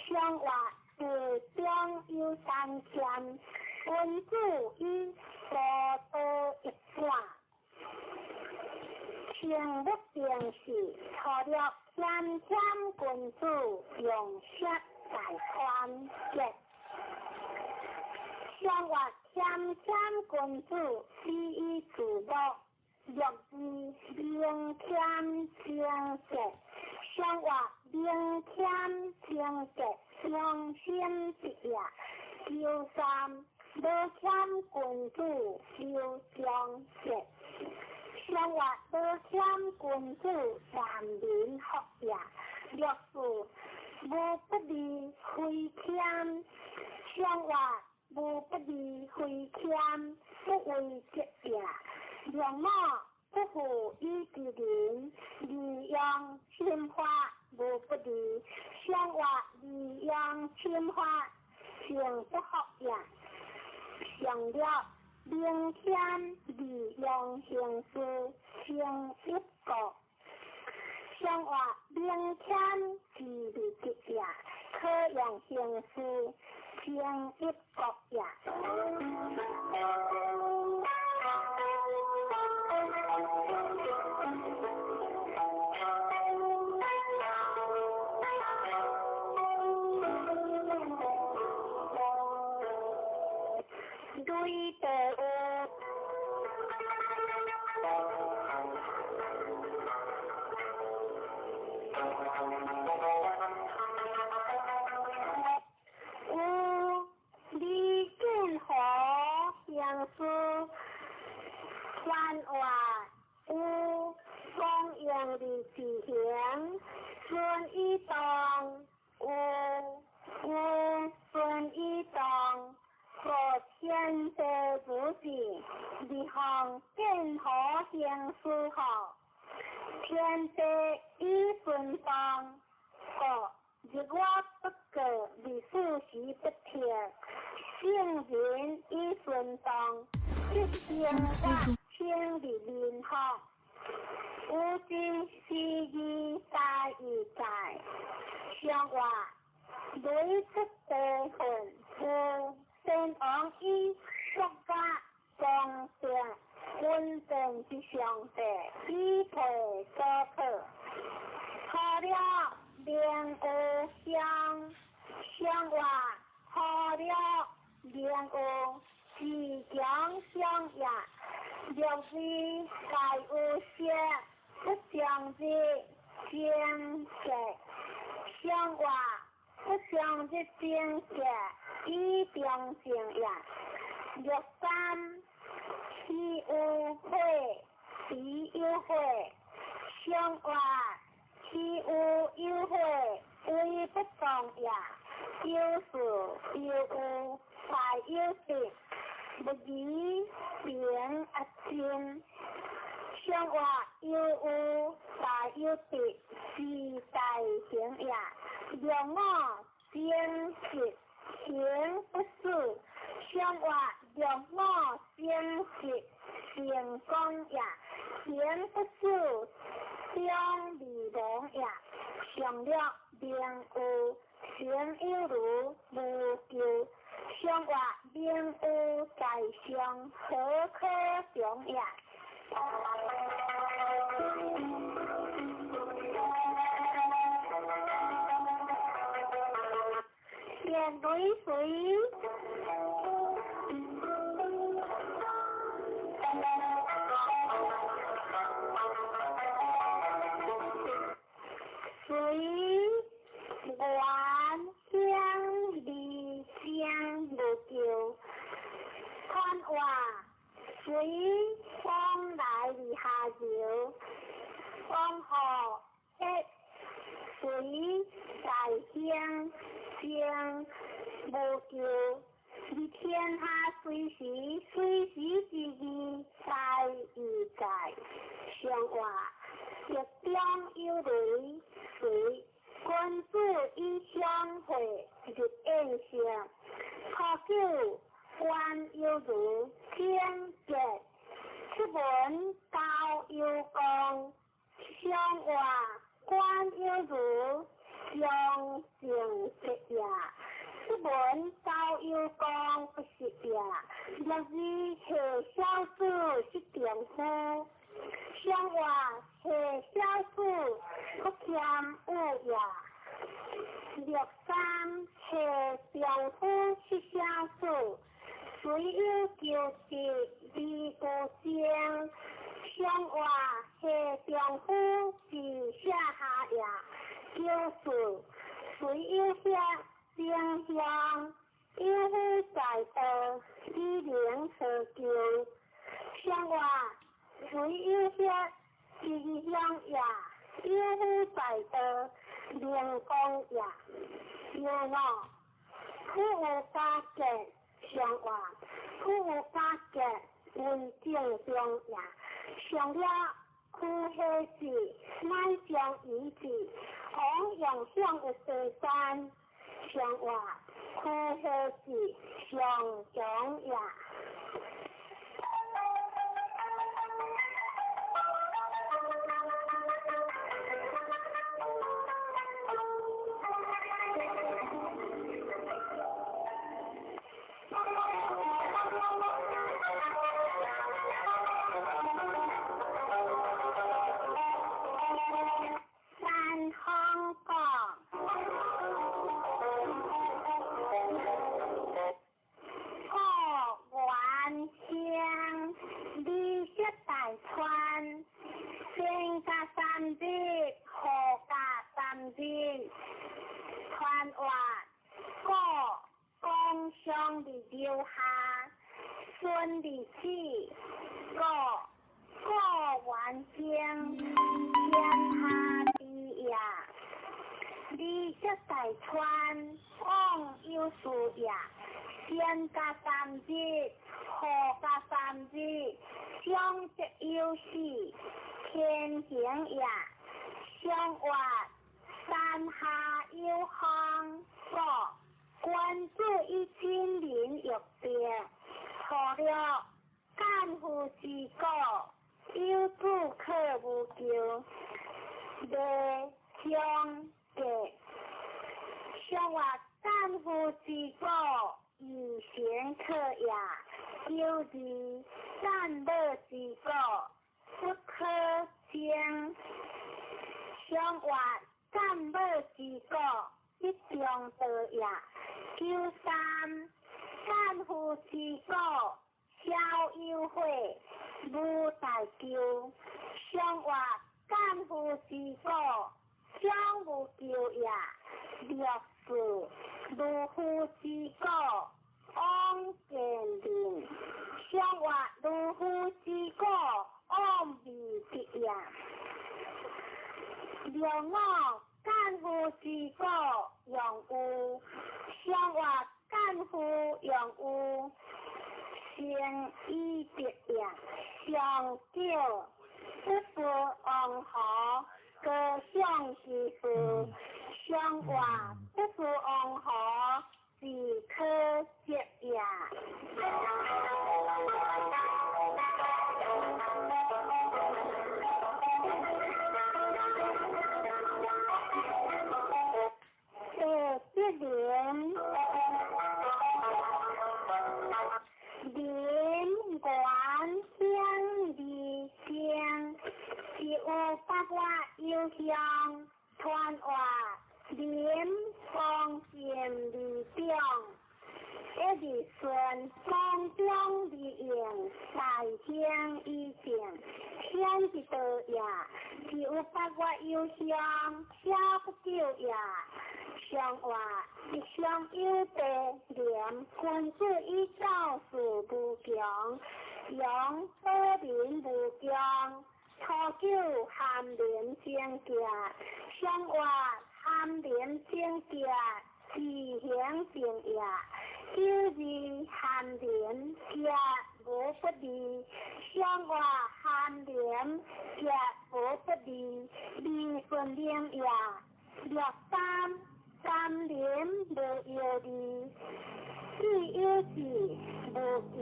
相话地中有三千，君子以所得一卦。天不定时，错了天天君子用舌来宽节。相话谦谦君子，是以自乐。六字明谦清洁，相话明谦清洁，相心一也。第三，无谦君子，修相洁。相话无谦君子，难免学也。六字无不离非谦，相话无不离非谦，不为节也。良马不负以之人，利用谦化无不离，相话利用谦化，情不学也。上了明谦利用行事，情一个。相话明谦自利节也，可用行事，情一个也。对的有利见和相思，幻话有公用的事情，顺一动有顺一动。和天地不济，离行见和相思后，天地以顺当，和日我不过，离事时不贴，圣人以顺当，一天话天理联合，无尽是义大义在，相话累出地分夫。先往以国家公正稳定之上地，以培所迫。好了联合相话，好了联合自强相也。若是该有些不相之见解，相话不相之见解。以中性也。六三，其有会，其有会，相话，其有会，为不动也。有事有才有定，不宜平而亲。相话有才有定，是大行也。两我先实。情不是，相话让我先实成功也；情不是，相理容也。上了名有情有如无求，相话名有在上，何可重也？见对水，水原香离香无求，看话水风来离下游，风后一水在香。香无求，是天下随时之意在义在。相话日中有雷水，君子以相会日宴相。好酒官有如天节，出门高有功。相话官有如相正直也，出门高有功不是也。若是下小子是丈夫，相话下小子不欠恶也。六三下丈夫是小子，虽有就是未故乡，上话下丈夫是下下也，叫事虽有些良乡，有夫在道，以灵所求。上话虽有些吉祥也，有夫在道，灵光也。有我苦有加减，上话苦有加减，温正中也。上了苦下事，乃将以至，往用上有第三。上话苦下事，上中也。留下顺利起过完成天下第一，你这大川往有事也，先加三日，后加三日，将这有事天行也，相话山下有行过。关注1000年玉蝶，错了干夫之果，有主可无求，未相结。上话干夫之果，以贤可也，有理善乐之果，不可将。上话善乐之果，一定得也。求三干夫之果，逍有会，无大求。上话干夫之果，小无求也。略事如夫之果，往见灵。上话如夫之果，往未必也。让我干夫之果用有，上话干夫用有，先以别也，上叫不服王河，各相是父。上话不服王河，是可接也。莲冠香梨香，是有八卦幽香，传话莲光见梨中，一日顺光中梨影，大香一定，香一道也，是有八卦幽香，下不久也。上话一向有德廉，君子以教事无强，用和民无疆，初九含廉正格，上话含廉正格，自行正也。九日含廉格无不利，上话含廉格无不利，利分廉也。略三年无有理，只有事无求。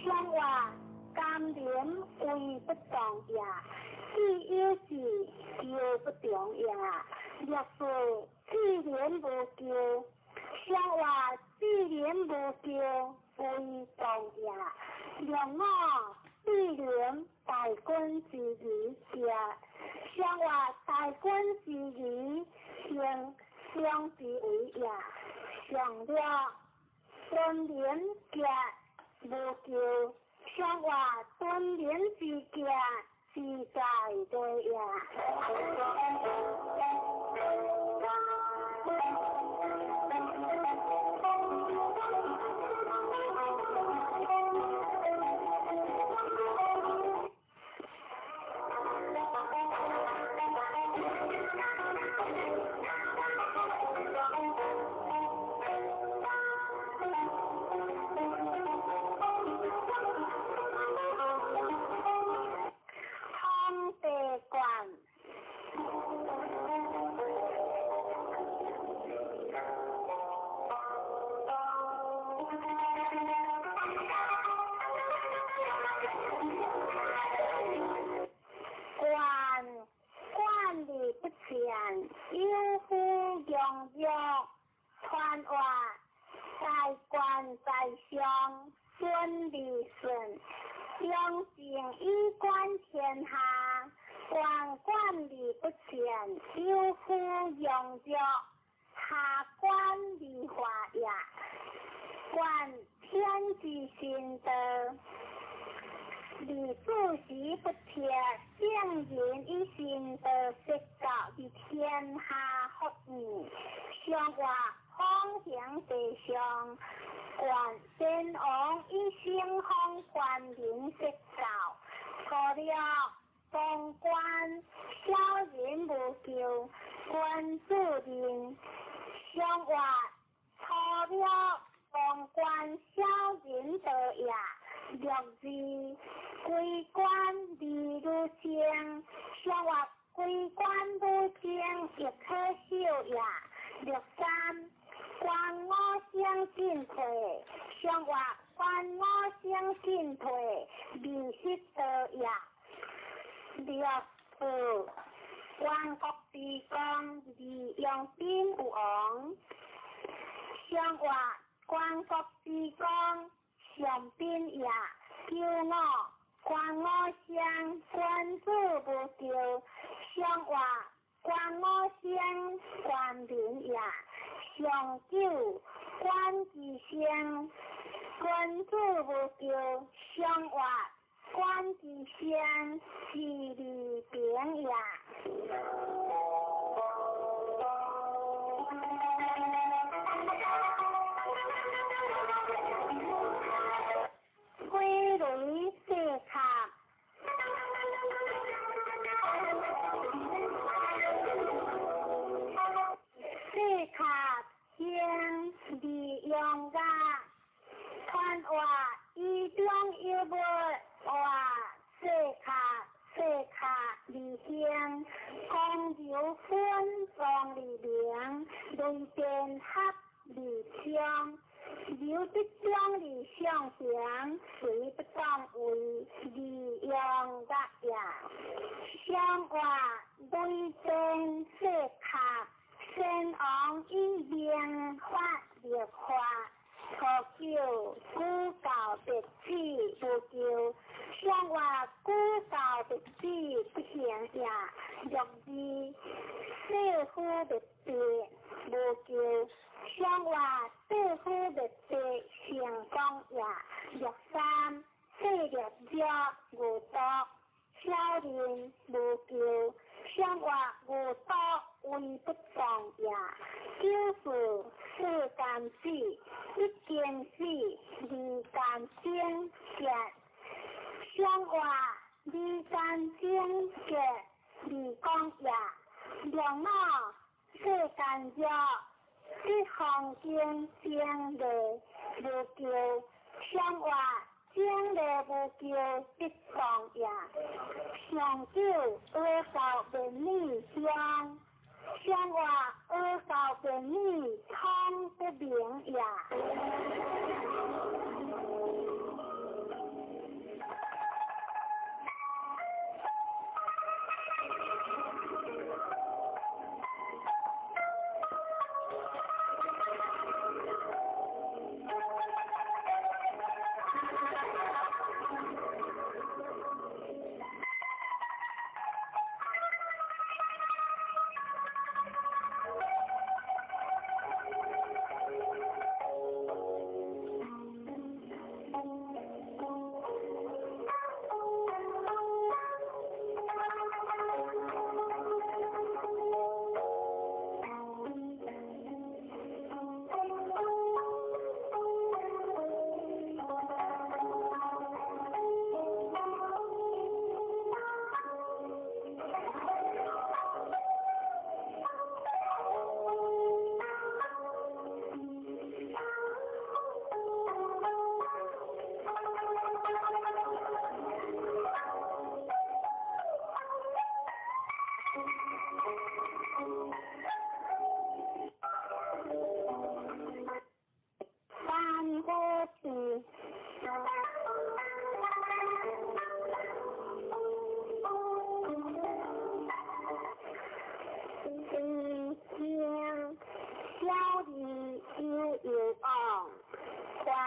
上话甘廉为不重也，只有事又不重也。略说自然无求，上话自然无求为重也。让我自然大君之礼也，上话大君之礼相之为也。上了顺连格无求，向我敦廉之家，自在地呀。有夫用约，传话在官在相，顺利顺，良政衣冠天下，官管理不全，有夫用约，下官理化呀，管天之心德。李主席不贴，将人一心的设教于天下福义，向我方向地上，管先王一心向官人设教，错了当官小人无救，官主人向我错了当官小人得呀。六字归官理如正，向我归官如正亦可笑呀。六三官我相进退，向我官我相进退，理实得呀。六四万国之光利用兵王，向我万国之光。上边呀，叫我关我乡，关注不救，向我关我乡，关边呀，上救关之乡，关注不救，向我关之乡，治理边呀。归类写卡，写卡将利用噶，看话一中一不话写卡利香，共有分放力量，对变合力香。有的将理想想，谁不当为利用的呀？向话对正设卡，先昂一边发烈化，可叫孤高的气不救，向话孤高的气不行呀，若是社会的气不救。向话对付的的成功呀，六三四六家无多，小人无救，向话无多为不当呀，就是世间事，一件事二干经结，向话二干经结二讲呀，两毛世间家。一行经将来无救，向话将来无救必当呀。上九二高本理乡，向话二高本理通不明呀。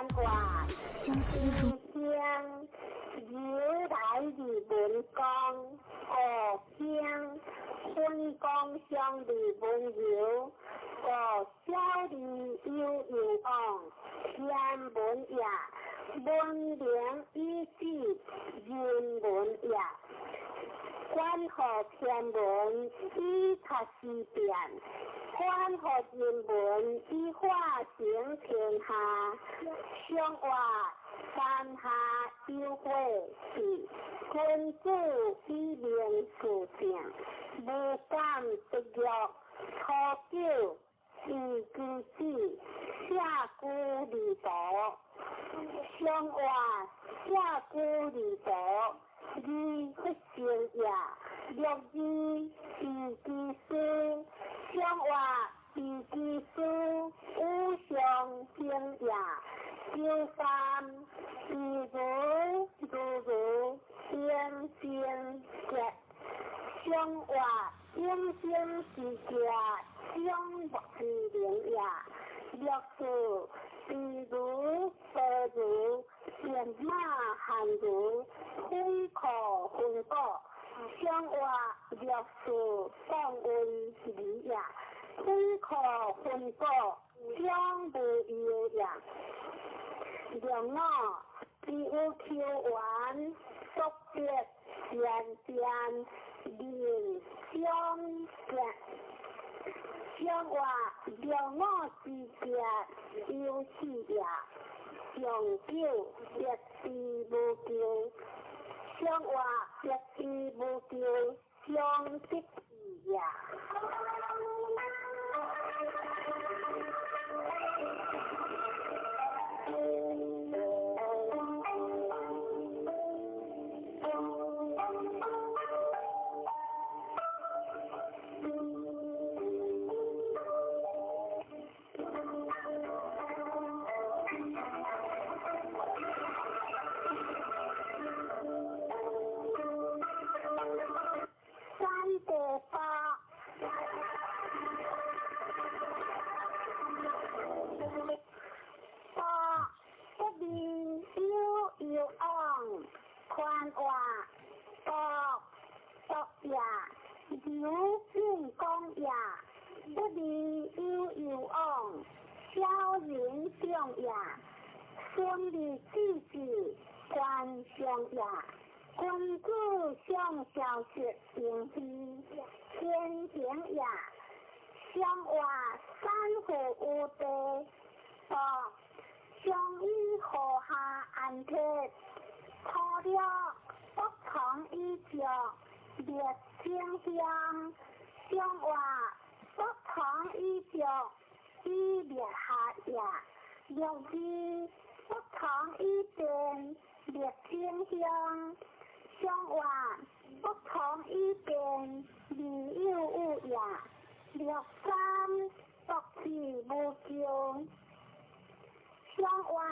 话相思如乡，绕来日文光，故乡春光相离温柔，小离悠悠往，天文也，文良一致人文也。关河天文以读思辨，关河人文以化成天下。相话山下有会是，君子以明事正，无敢不欲。初九是君子，下居离道。相话下居离道。字不成也，六字是其书，相话是其书，无相争也。九三是如星星节，相话星星是节，相莫是灵也。六字是如天马行如，空可分果，相话六字当为理也。空可分果，相无有也。两我只有求完，作别渐灵相结。相话两我之间有事也。长久别事无救，相话别事无救，相识也。宽话作也，有进攻也，不离悠往，小人相也，顺利之事官相也，君子相交识平息，天平也，相话三河有地，相依河下安贴。初了不同衣着，列清香；相话不同衣着，衣列下也。六字不同衣边，列清香；相话不同衣边，离有有也。六三独自无救。相话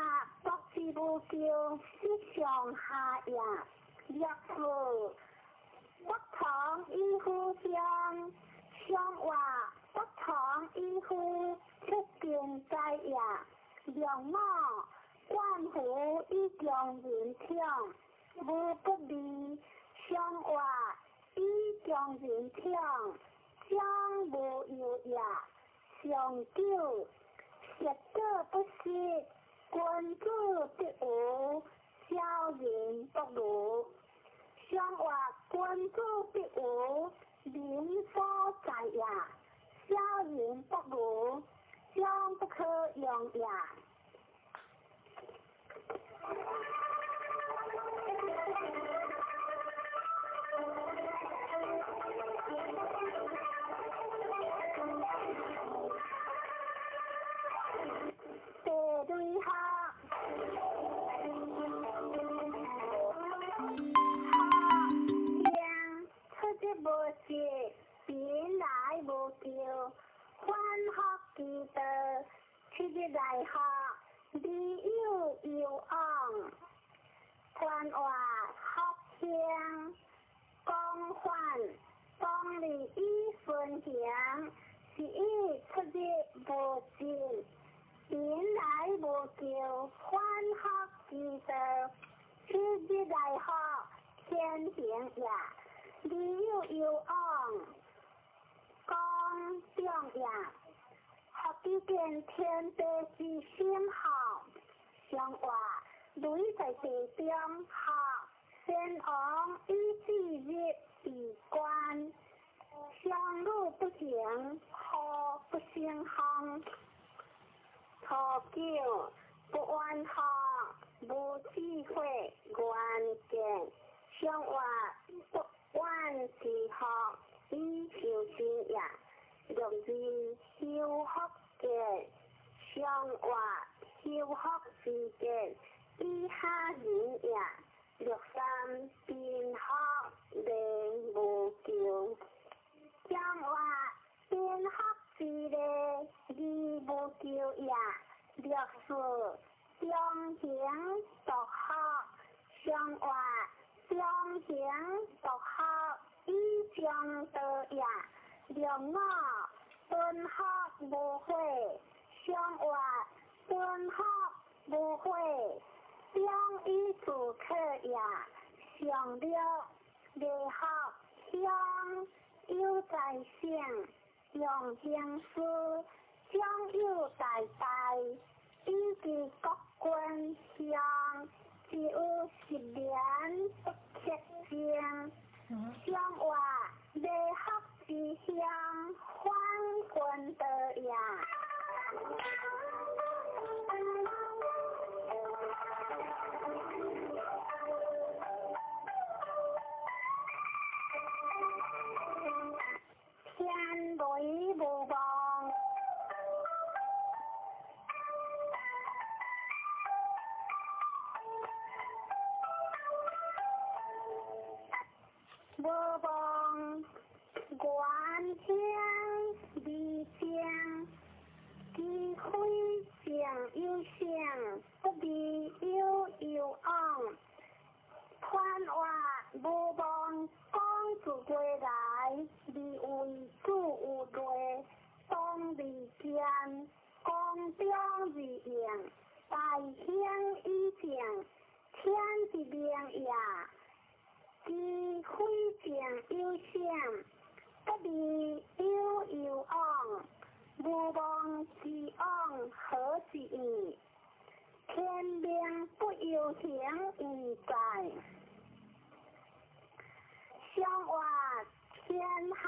独自无救，是上下也。六字不同衣服相，相话不同衣服出见在也。六我关乎以将人听，无不离。相话以将人听，将无有也。上九食者不食，君子必有，小人不如。相话君子必有，人所在也；小人不如，将不可用也。第二下，出之无事，便来无救，欢学之道，出之大学，理有有昂，关话学乡，讲反，讲理以分享，是以出之无尽。原来无救，欢也，你有往江中也，学几件天地之心好，相话女在地中学，先王以之日为官，相路不行，何不成行？初九不安学，无智慧远见，相话不远之学，以求真也。六字修学见，相话修学之见，以下人也。六三便学令无求，相话便学之令义无求也。六四相行独学，相话相行独学，以相得也。六五顿学无会，相话顿学无会，相依自客也。上六未学相有在性，用行思相有在大，以至国君相只有10年不缺经，相话未学之乡还君得也。天雷无望，无望观天理将，智慧相有相，不必有昂。传话无望讲自归来，理为主有类，当利见，公中自应，大兴以正，天之命也。智慧相有相，不必有昂，无望之昂何之意？天命不由行而在，相话天下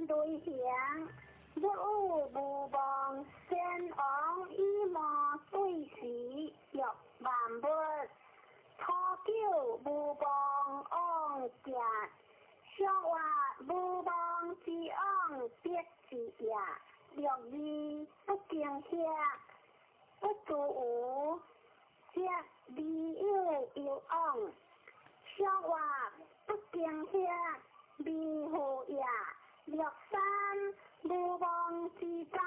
雷响，不有无望，先王以莫对时，欲万物。初九无望昂家，相话无望之昂必之也。六字不惊吓，不自有，则理有昂。相话不惊吓，理何也。六三无望之灾，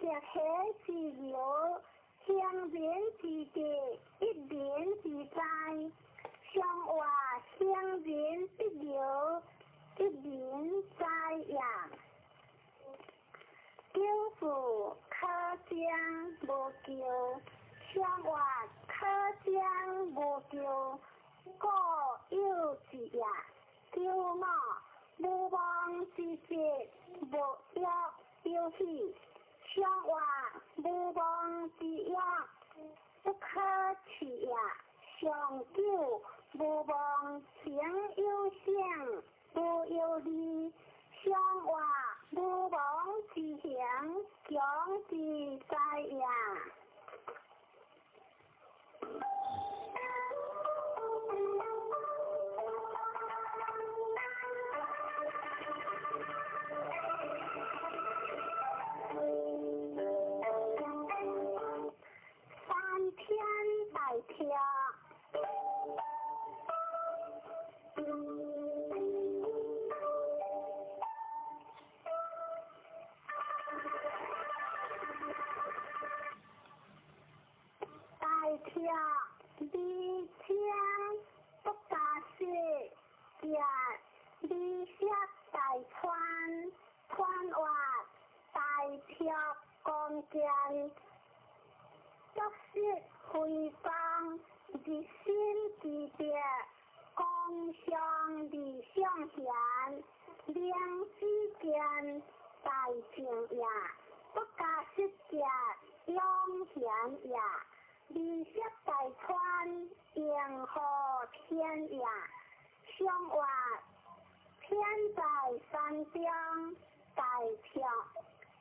则喜之流。相连之地，一连之灾，相话相连必流，一连灾也。九字可将无咎，相话可将无咎，各有之也。九五无望之节，无药有喜。相话无望之药，不可取也。上九无望情有相，不有理。相话无望之行，强之在也。天大听，大听理听不大事，也理识大川，川话大听讲见。作息回放，日新之变，讲共相理相贤，两之间大情也，不加失者永贤也。离色大川，迎河天也。相话偏在山中，大票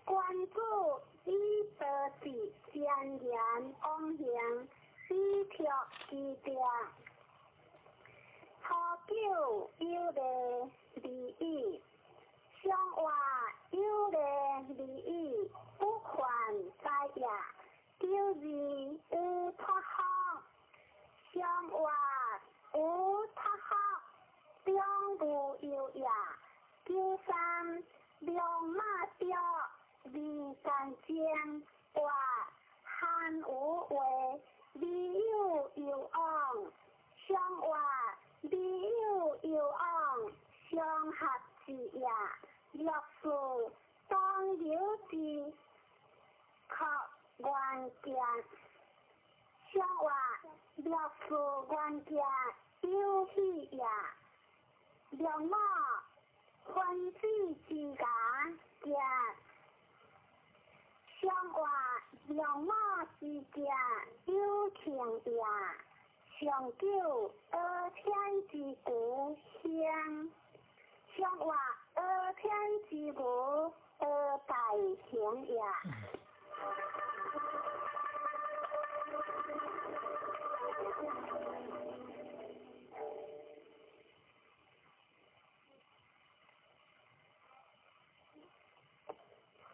关注以得之先言往行，以条之定。初九有例离异，相话有例离异，不还在也。九二有托好，相话有托好，中无有也。九三两马吊，离山间话汉有话，离有有往，相话离有有往，相合之也。若是当有之，可关键，相话若是关键有喜也。两马欢喜之间也，相话两马之间有情也。上九二天之故乡，相话二天之故二大行也。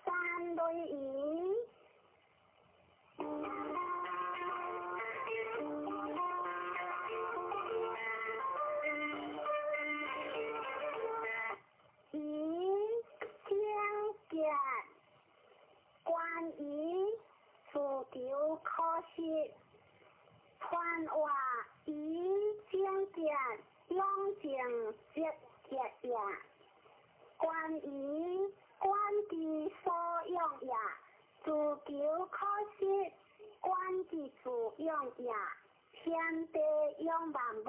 三对语，以将见关于自求可惜，传话以将见永静节节也。关于关之所用也，自求可惜，关之所用也。天地用万物，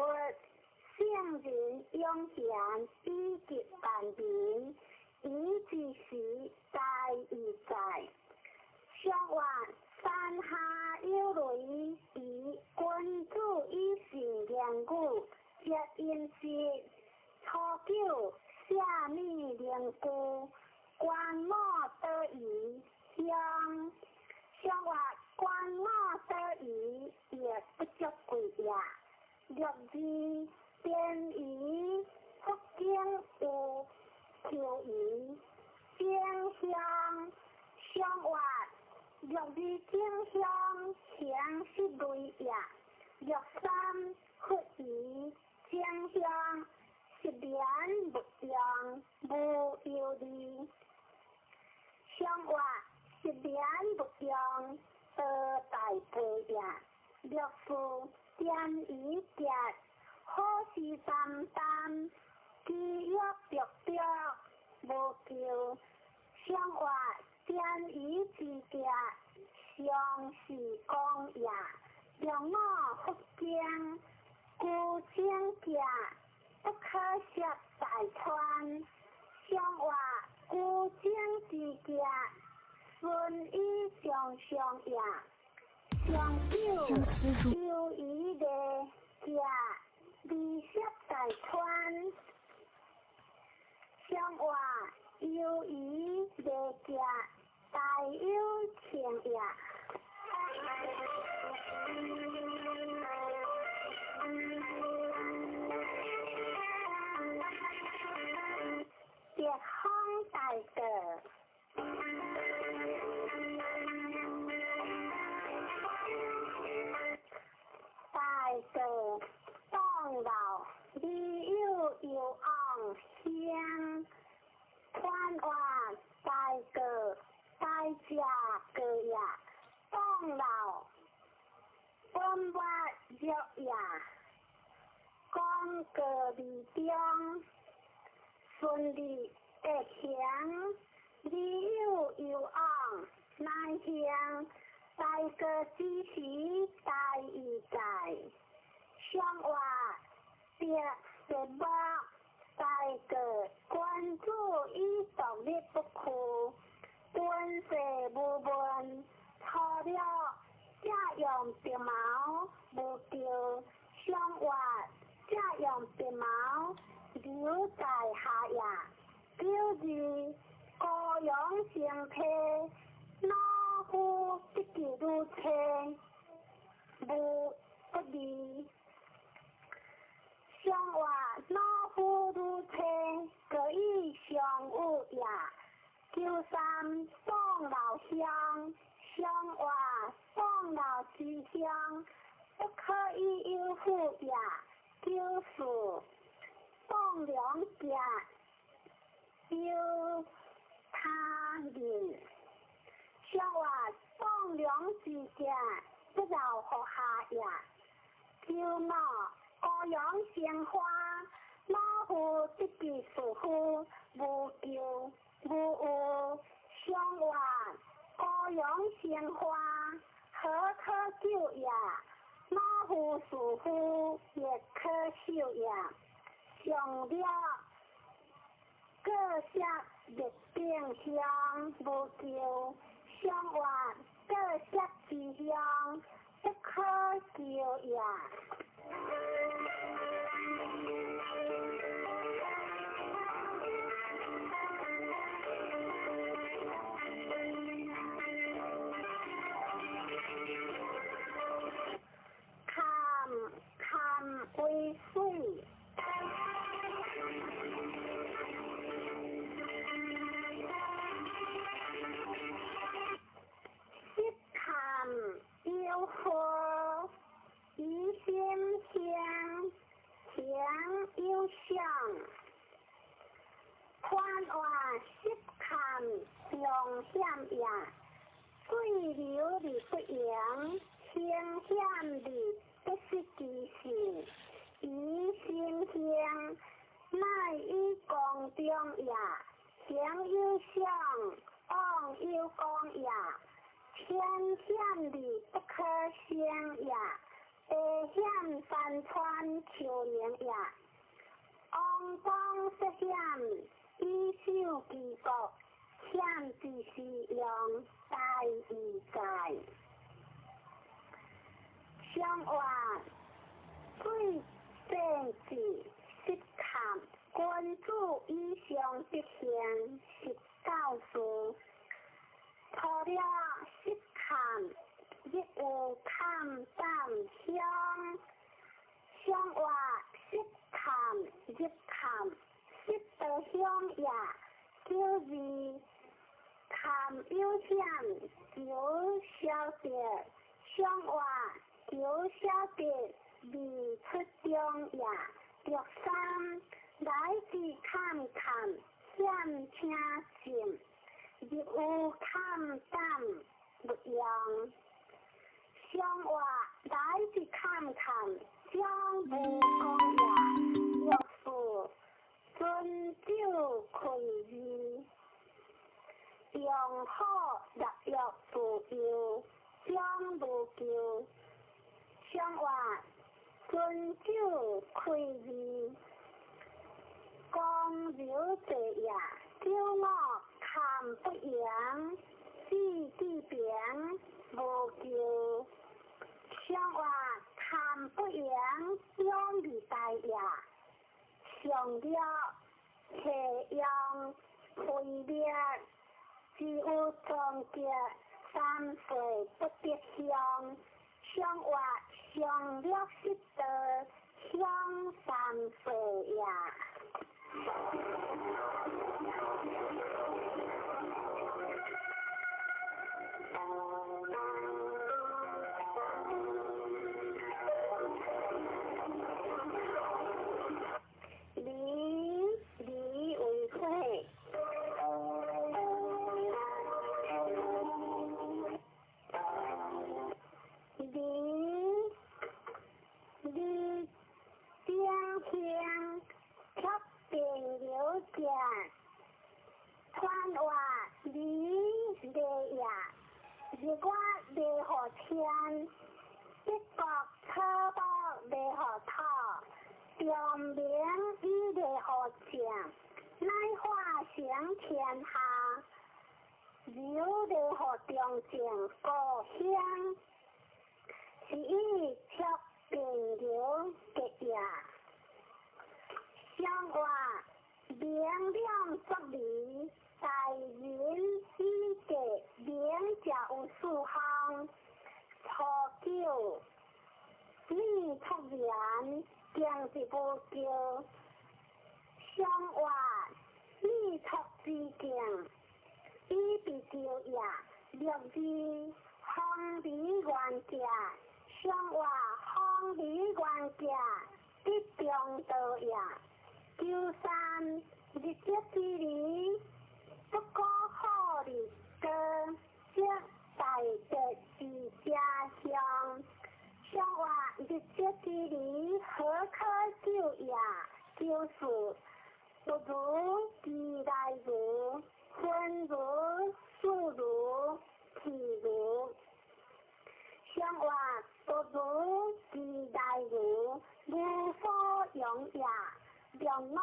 圣人用贤，以及万民，以之时在而在。相话山下有雷，以君主以行言语，皆因是。初九下密灵故，关莫得宜相。相话关莫得宜，也不足贵也。六字便宜，福建有求宜，经乡。相话六字经乡，强是类也。六三福宜，经乡。一年不用，无有理。相话一年不用，二大悲也。六事点一点，好事淡淡，机约着着，无求。相话点一之格，相是讲也。两马福建，孤清家。不可惜大川，相话孤井之家，顺以上上也。上九有余的家，离色大川，相话有余的家，大有情也。别康大德，大德当老，理有有昂香，传话大德大家个呀，当老本话热呀，讲个理中。顺利的行，理有有昂，难行，大个之时大意在。相话别节目大家关注与独立不可，本世无问，错了这样鼻毛无叫上滑，这样鼻毛留在下呀，就是高阳成体，老虎一记如青，无不离。上话老虎如青，可以上有呀。就三放老乡，上话放老之乡，不可以有富呀。就是放两家，有他人。上话放两之家，不饶学下呀。就那高阳鲜花，老虎一笔属虎，无救无有。上话高阳鲜花，何可救呀？老虎属虎，也可笑呀。上了各下日变香，无救。上话各下之乡，不可救呀。看为水，一看有火，一心香，香又香。宽话一看用险呀，水流里不扬，香险里不是其事。一心香，乃于公中呀，香又香，昂又光呀，天险里不可香呀，地险山川求年呀，昂光失险，以修其国，险之是用大义在。相话最正治是看君主以上之贤是教书，错了是看亦有看淡香。相话是看亦看是得香呀，就是看有险有小节，相话有小节未出中呀。第三来自看看险听见，亦有看淡不扬。相话来自看看将无讲呀，若是遵照规矩，用好日药自由，将无救。相话遵照规矩，讲了这呀，叫我看不扬，是地边无救。相话看不扬，用力大呀，上了斜阳推裂，只有终结三岁不得香。相话上了是得香三岁呀。离为会，离天天，却变有上明以利何正，乃化成天下。有利何中正故乡，是以却并流结也。相话明亮作理，大人以结明者有四项。初九，你出言，经是不叫。相话你出之境。以比较也，六字方理原价，相话方理原价，得中道也。九三日节之理，不过好日歌，即大节是家乡。相话日节之理，何可救也？就是不如其来如。分如、数如、体如，相话不如其大如，无所用也。用我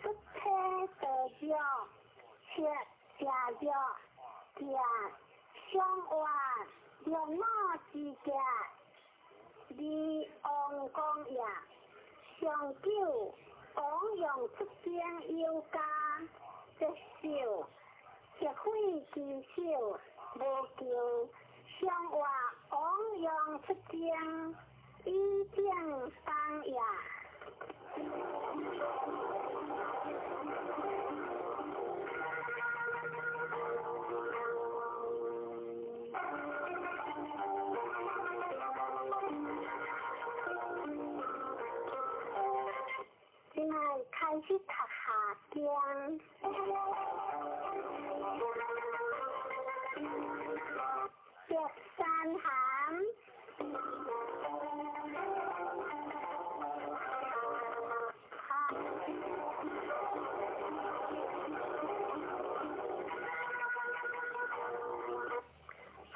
出车得着，切下着价，相话用我之价，你王公也。上九王用出兵有加。接受，结会其手，无求。相话王用出征，以正当也。现在开始读下经。第三行，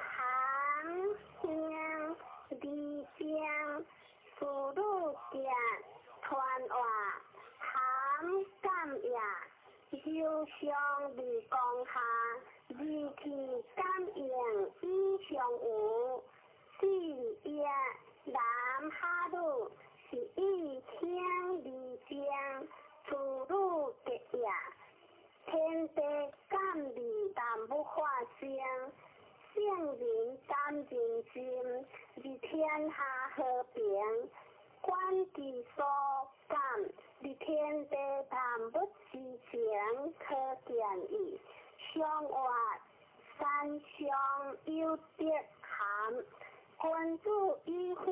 行行离经，思路见传话，含感也。有相离讲下，二气感应以上有。四叶南下路，是以天离经，处路结也。天地感理但不化生，圣人感人心，是天下和平。观其所感，是天地但不知情，可见矣。相话三相有德含，君子以夫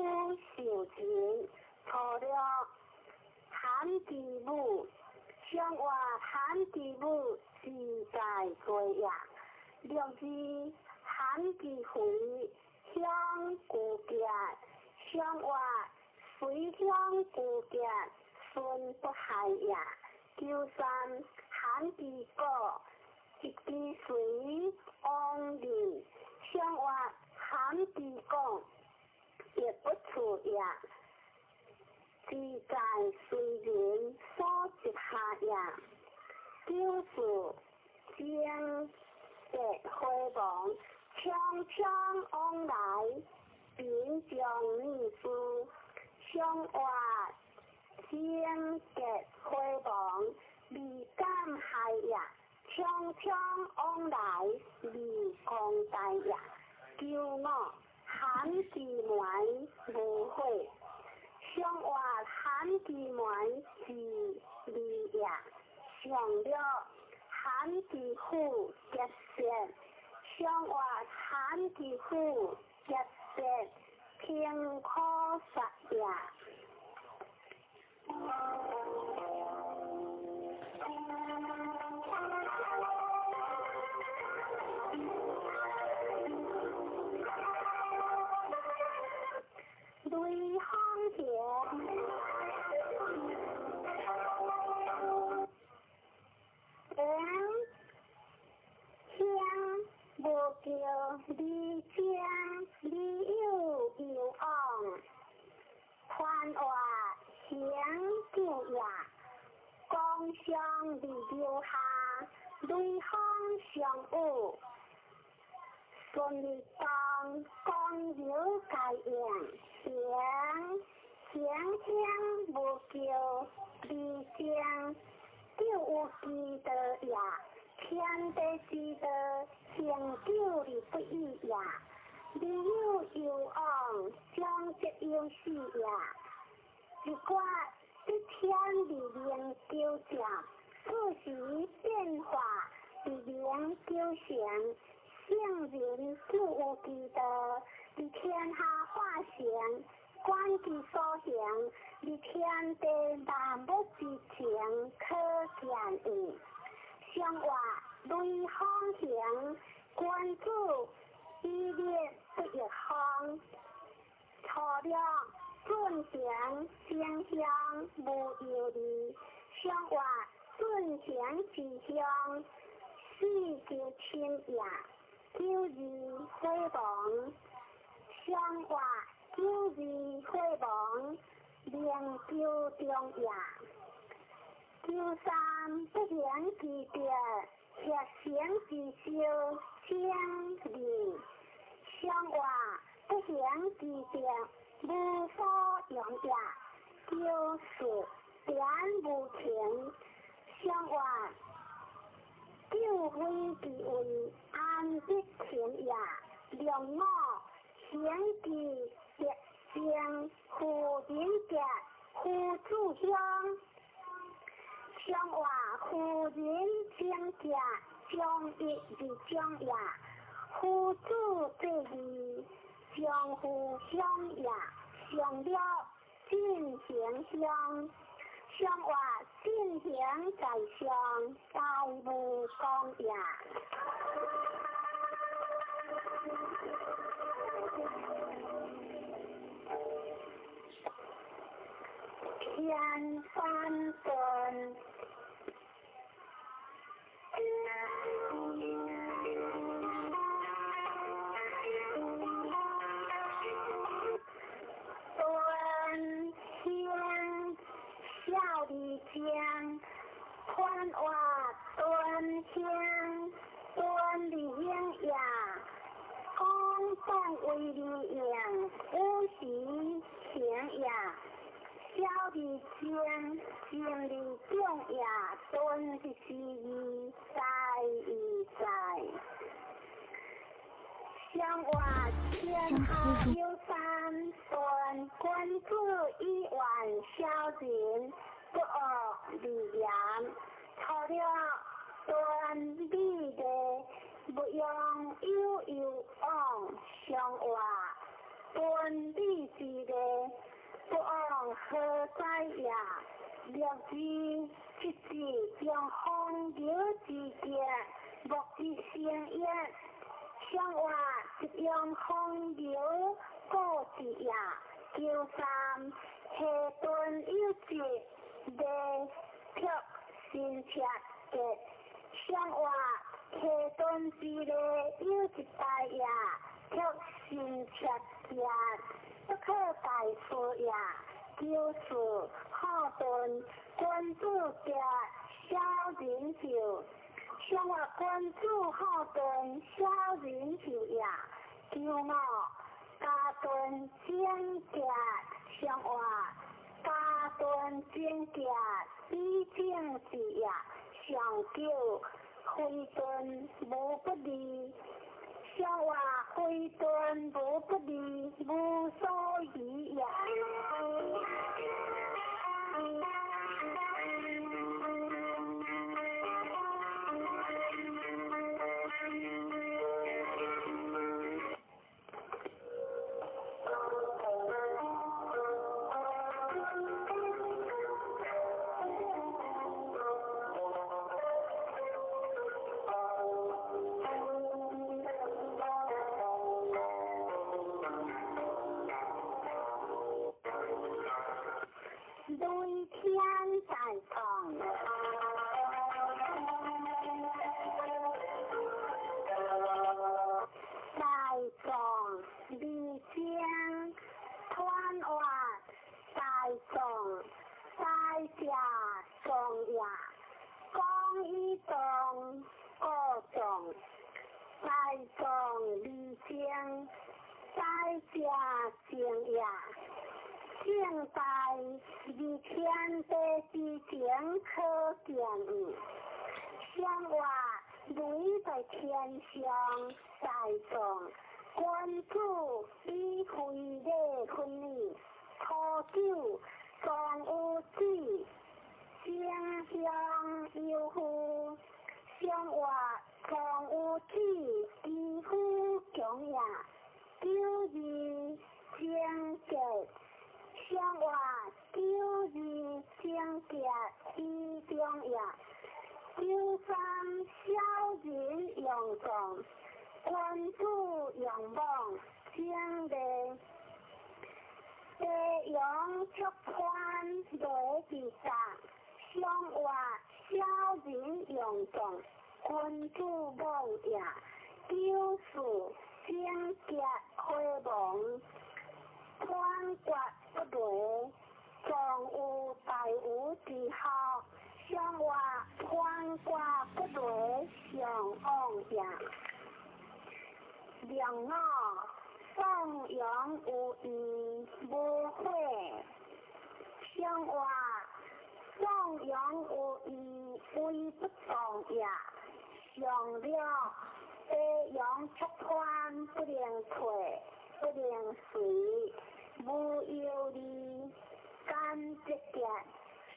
受情，错了含其母。相话含其母，是在贵也。六字含其回，相故结。相话随相故结，顺不害也。九三含其果，一支水往里。相话含其果，也不处也。自在随人所接下也。九四经结回亡，匆匆往来，并将秘书。相话经结回亡，未敢害也。匆匆往来，未共大也。九五含其门无悔。相话含其门是利也。上了含其虎结舌。相话含其虎结舌，平可杀也。雷行者，无叫离江离有有往，传话行相离留下，对方相误。顺利当光有改应，香无叫离香，就有记得呀，天地之道，成就你不易呀。你有望，将这有事呀。如果一天里面丢奖，自己变化里面丢选，圣人就有记得，你天下化现，观其所行，你天地万物之情可见矣。相话类方向，关注依列不一方，错了顺行相向无有理，相话顺行之向，四就亲呀，九字辉煌，相话九字辉煌，两九中呀。九三不言之别，血行之修相离，相话不言之别，无所用呀，就是点无情，相话九非之为安必情呀，良我贤之结相，互人结互助相。相话互人相加，相益而相也；互助这里，相互相也。相了进行相，相话进行在相，大无公也。天翻顿。端天笑里江，宽话端天端里应呀，空洞为里应，无喜情呀。小的天，心里重呀，端的是一在一在。相话天下有三端，关注一万小人，不恶理言，错了端理的，不用有往相话，端理之的。不按何在呀？了知即是用空有之见，莫之相应。相话是用空有过之呀。九三下顿有节的却新切的。相话下顿之的有一代呀，却新切呀。不可代数呀，就是好顿关注的小人球，相话关注好顿小人球呀，叫我加顿增加，相话加顿增加以正字呀，上叫回顿无不利。相话回顿无不利，无所疑呀。对天在讲，在讲离江宽话，在讲在下讲呀，动各种，大众离经，大家敬也。敬拜离天地之前可见矣。向外累在天上，大众君主以会礼分礼，喝酒壮有志，声香有乎？向外壮有志，以乎强也。九字清洁，向外九字清洁以中也。九三小人用众，君主用望，将来地用出宽雷之上，向外小人用众，君主望也。九四清洁开蒙，宽国不雷，壮有大有之好。向外宽国不雷，上往也。良我放养有义无悔，向外放养有义为不当也。上了地养出宽，不能退，不能随，无有理，干直结。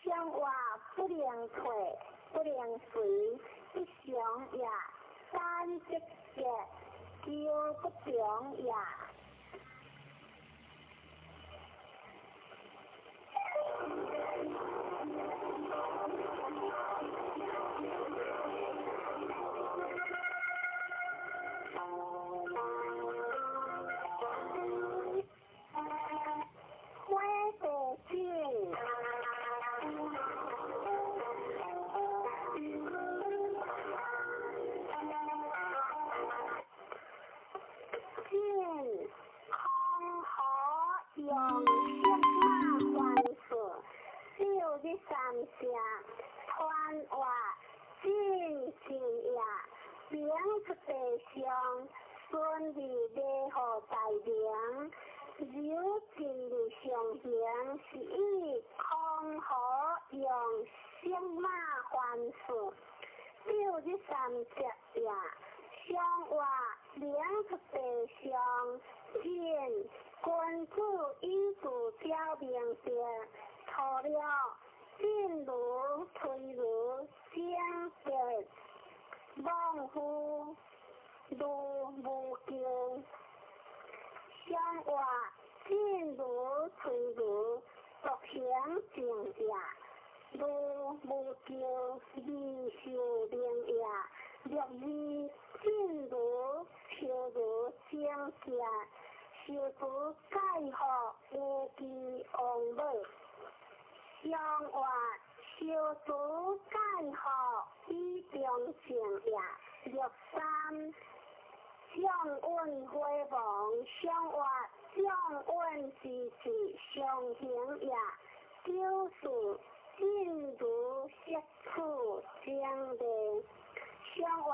向外不能退，不能随，一上也。干直结，就不中也。花地景，景空河用色马还事，少日三下，传话景景也。名出地上，顺利礼后大名。有志上行，是以空河用色马还事。少日三节也。向外名出地上，见君主以主教明者，错了进如退如相结，忘乎如无咎。向外进如退如，独行正也。如无咎，未受令也。若是进如跳如相结，受主解惑无期王尾。向外受主解惑以中正也。若三向运辉煌，向外向运之事上行也。九四进如色处将来，向外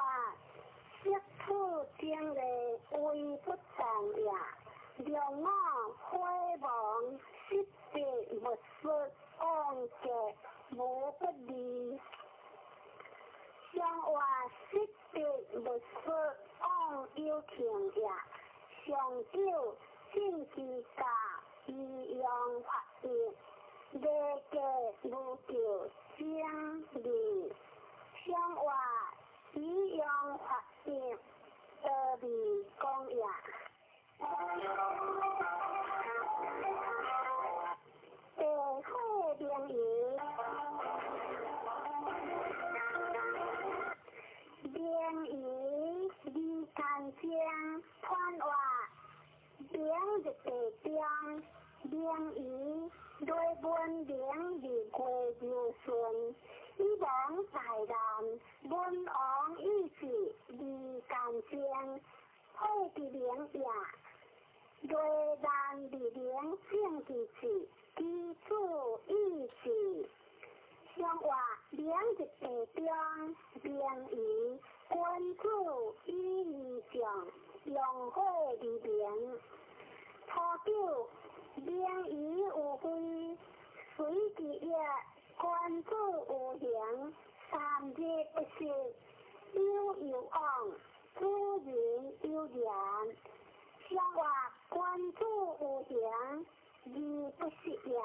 色处将来为不当也。良我辉煌，失别不失，安结无不利。向外失别不失，安有情也。上九进之家，以用法业。礼节无咎，将利。向外以用法业，得利公也。地会名义，名义离干将传话，名日地将，名义对本名离过就顺，以往大难，本王意志离干将，会之名也。对难离名正之事，基础意志。向像话两日地中，明于君主以义上，用火利民。初九，明于有规，随之也君主有刑。三日不食，有有往，主人有言。像话君主有刑，义不食也。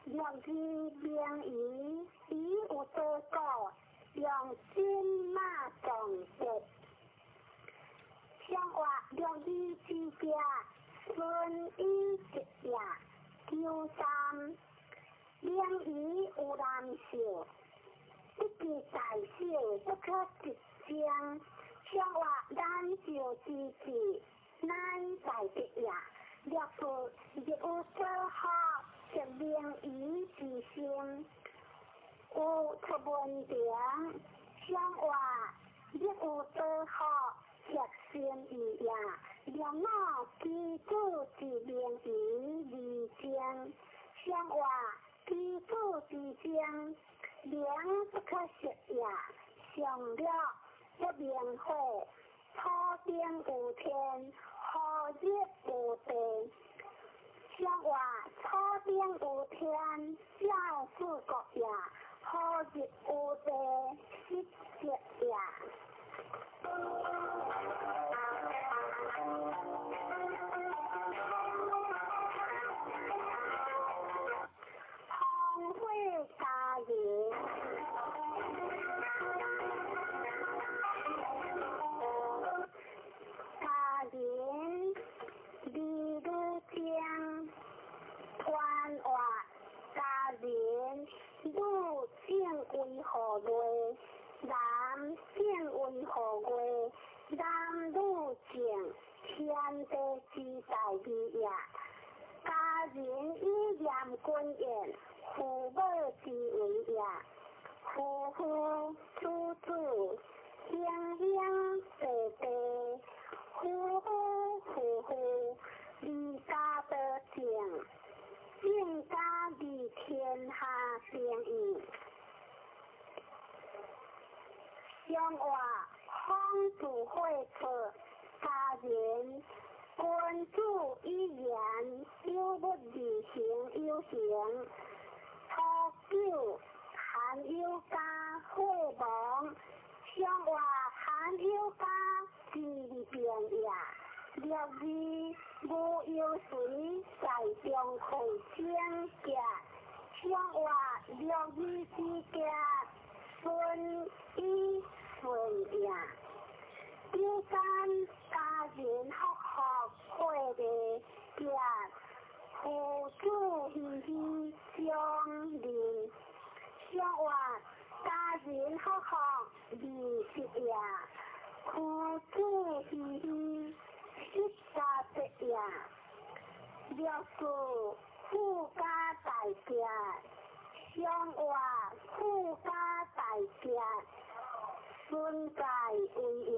六日明于以有多果，用金马种植。像话六日之家，顺以直也。九三，明于有难受，一记大小不可直将。像话难受之际，乃在直也。六四有所好。食明于之心，有出文章，像话亦有多好，食心意也。两我基础之明于离间，像话基础之间，两不可食也。上了不明火，初定有天，后日无地。像话初定有天，教事国也；后日有地，失节也。荒废家园，家园离路江。关外家人，女正为何月？男正为何月？男女正，天地之大义也。家人以严君严，父母之为也。夫妇子子，兄兄弟弟，夫妇，离家得正。正家利天下正义，像话方主会出家人，君主以言，有不履行有行。初九，含有家会亡，像话含有家之利便也。六日无有水，在中会将家，像话六日之家，顺以顺也。九三，家人和会的家，父子喜喜相邻，像话家人和利息也。父子喜喜。一家的也，六四富家大家，像话富家大家，顺在为也。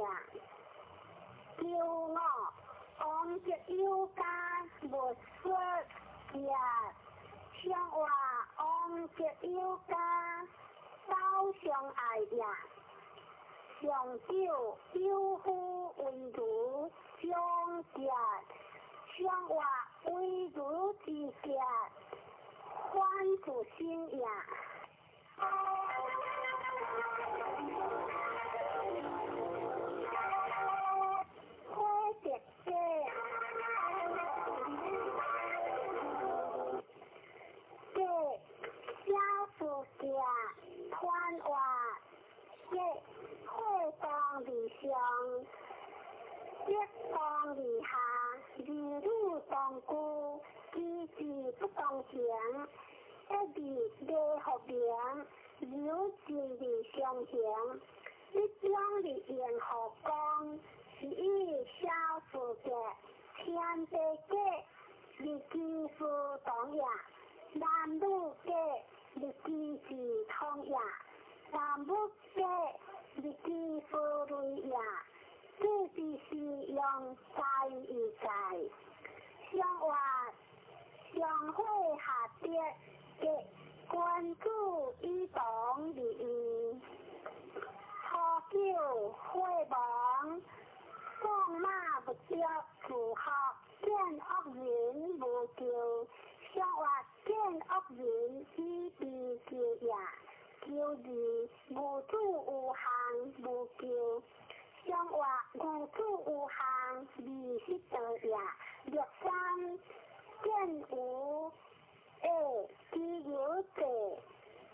九五，王者有家无说也，像话王者有家高相爱也。上九，有夫为奴，相家，像话为奴之家，欢主心也。花姐姐，这小夫家传话。会当离上，一当离下，二女当孤，机智不当强，一日内合平，有志离相强，一将离言合光，是以小事者，天地家，离基夫当也，男女家，离基智通也。男女家，你基夫类也，这就是用在与在，像话上会下跌嘅关主以同利益，何求会亡？放马不着自学，见恶人无救。想话见恶人以避救也，救字无主有行无救。想话无主有行未失得也，六三见有知有者，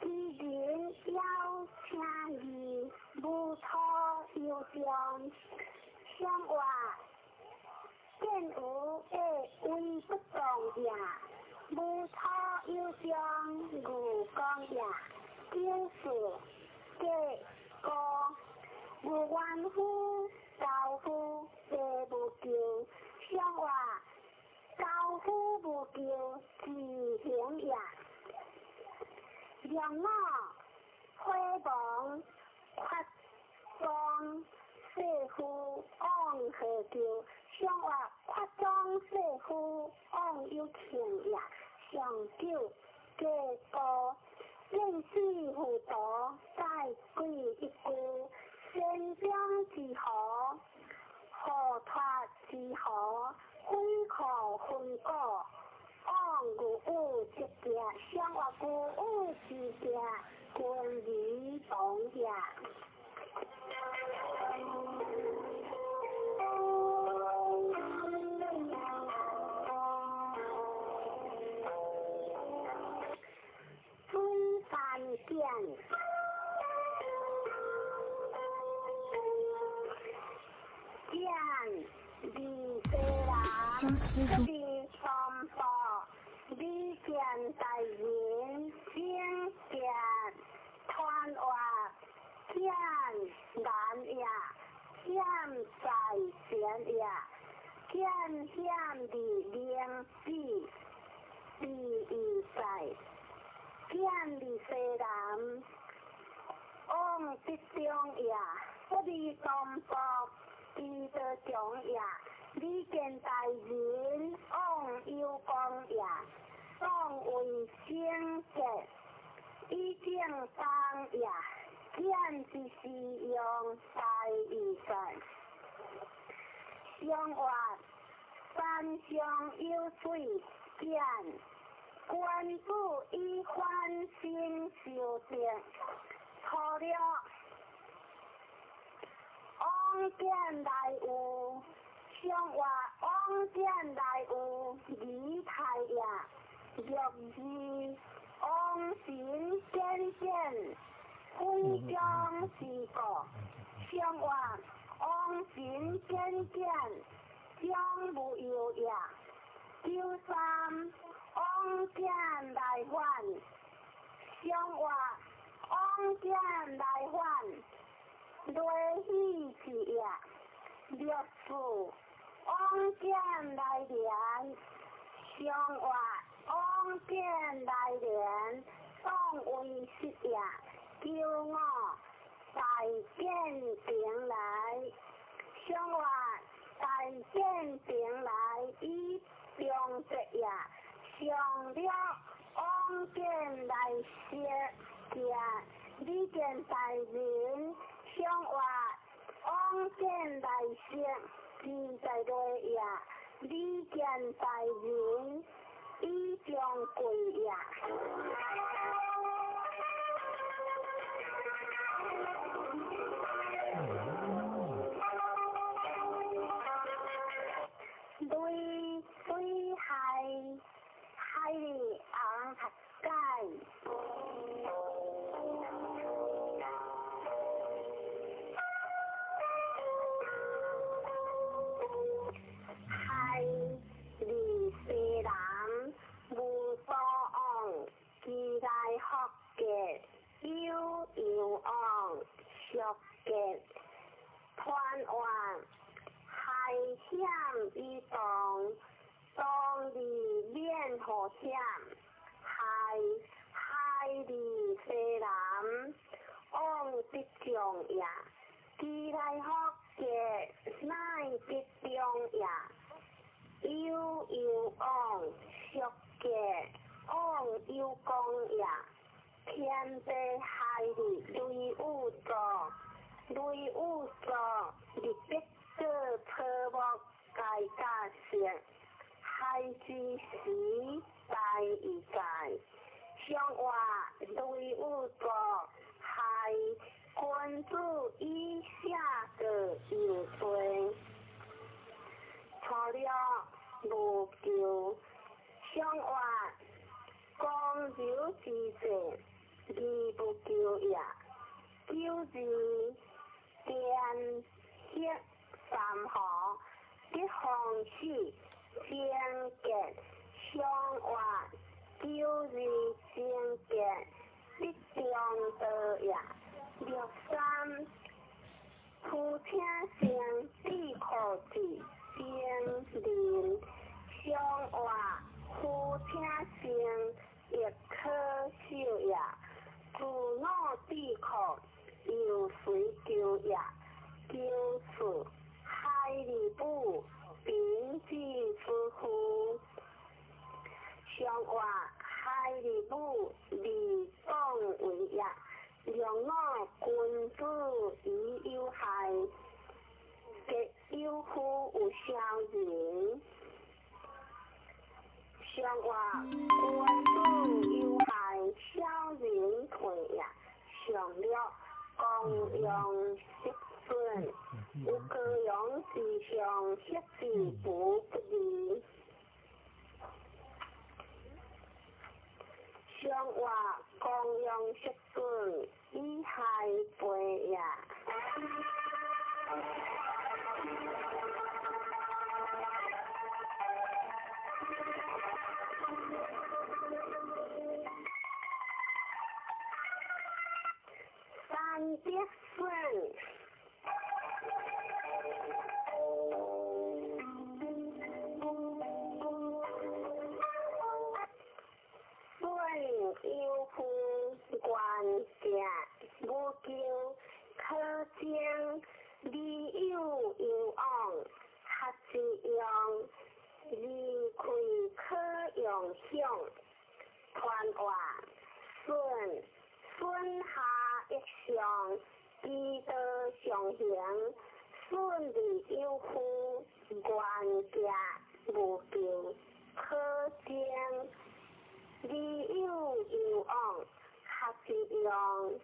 知人要请义，无托有将。想话见有为不动也，无托有将如讲也，就是结果无怨夫教夫皆无救。想话教夫无救自行也，让我辉煌发光社会往何求？想话扩张社会往有情也，上九结果认识辅导再归一句，先将之何？何脱之何？非可分果，往古物之家，想话古物之家，关于同也。春山见，见离世人，离三宝，离见大人，见见团话，见难也，见在前也，见见离灵智，离意在。见离世人，往必中也；不离东北，必得中也。离见大人，往有功也。当为先结，以正当也。见之时用大义善，相话山上有水见。官府以欢心修正，错了往见来有，想话往见来有理太也，若是往心见见，非将是个，想话往心见见，将无有也，九三。往见来还，想话往见来还，累喜之也；六事往见来连，想话往见来连，当为失也；叫我大见平来，想话大见平来以中直也。上了往见来些见，理见大人，想话往见来些，现在对也，理见大人，以将贵也。对海里昂塔盖，海里世人无所往，期待學嘅有往，學嘅團環，海險與動。當地面河險，海里世人，往必中也。期待學嘅乃必中也。有往，學嘅往有功也。天地海里雷雨作，雷雨作，日必个破木盖甲石，海之时大一界，相话雷雨作，海君主以下个有罪，错了无救，相话光柔之者。义不救也，救字见血三河，一方式相结相话，救字相结一中道也。63夫妻相必可治，相邻相话，夫妻相亦可笑也。自我必可，由谁救也？救是海里不并之之乎？相话海里不理当为也。两我君子以有害，结有夫有相人。相话君子有害，小人退也。上了公用失损，有各样之上，失之不利。相话公用失损，以害背也。三必顺，顺有夫关家，无救可将，利有有往，合之用，利亏可用享，传话顺。顺下一上，积德上行，顺利有夫，关家无救，可将利有有往，合之用，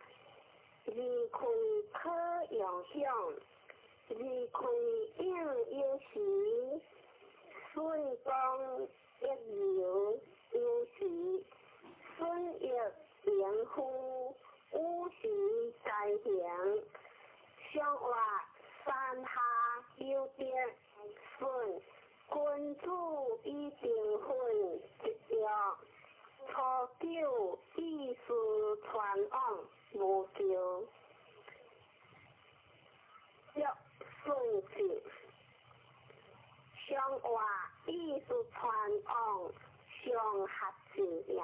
利亏可用享，利亏应有时，顺当一有有时，顺亦言乎无时在行，相话山下有点顺，君主以订婚一约，初九意思传往无救，约顺事，相话意思传往相合之也。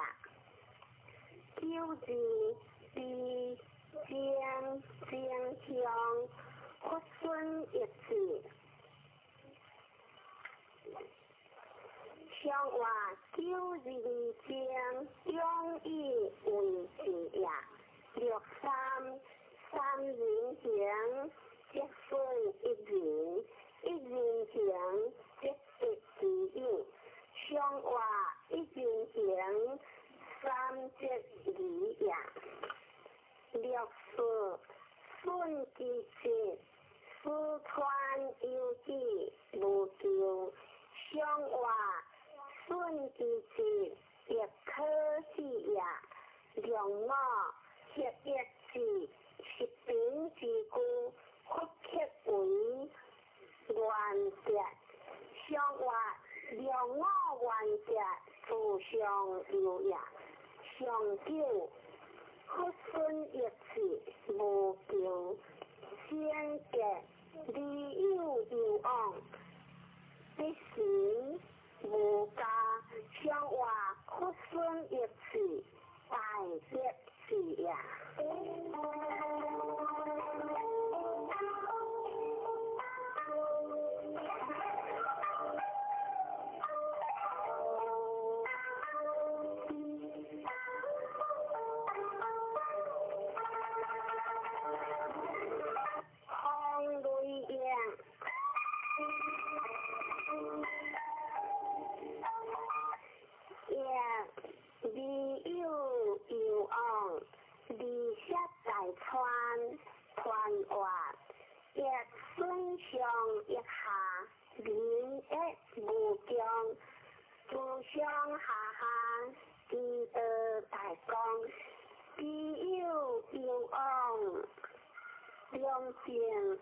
九字必将相屈顺一字，相话九字将用意为之也。63三人行，即顺一人，一人行即一之应，相话一人行。三节理也。64顺其节，思传有己，无救，相话顺其节，亦可治也。两我协一之，是平之故，屈克为原则，相话两我原则，互相有也。上九屈顺一次，无救，相结利有有往，必行无加，相话屈顺一次，大结是也。离友遥望，离舍在川，川外，一水上一下，明一无疆，自上下下，地得大江，离友遥望。良情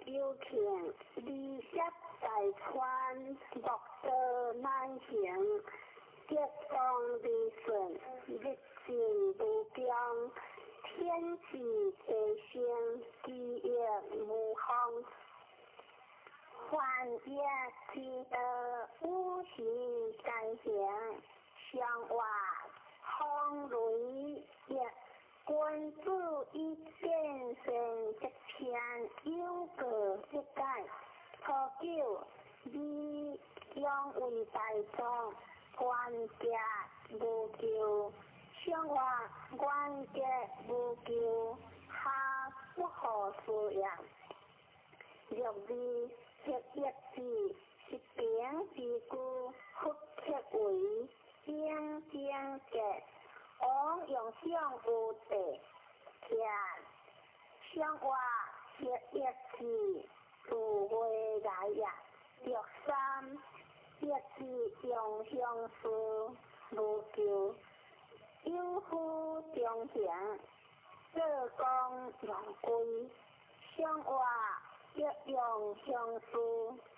有情，离舍在川，莫得难行。结霜离顺，日尽无疆。天际地星，地月无方。幻业积德，无形改行。相外风雷也。君子一见成一片，有个一解。初九，你养为大众，关节无救。相话关节无救，下不可思议。六字一字，是平之句，复切为正正格。往用上有地天，相话一字，自会来也。六三一字用相思，无救。有夫中行，做工用归。相话一用相思，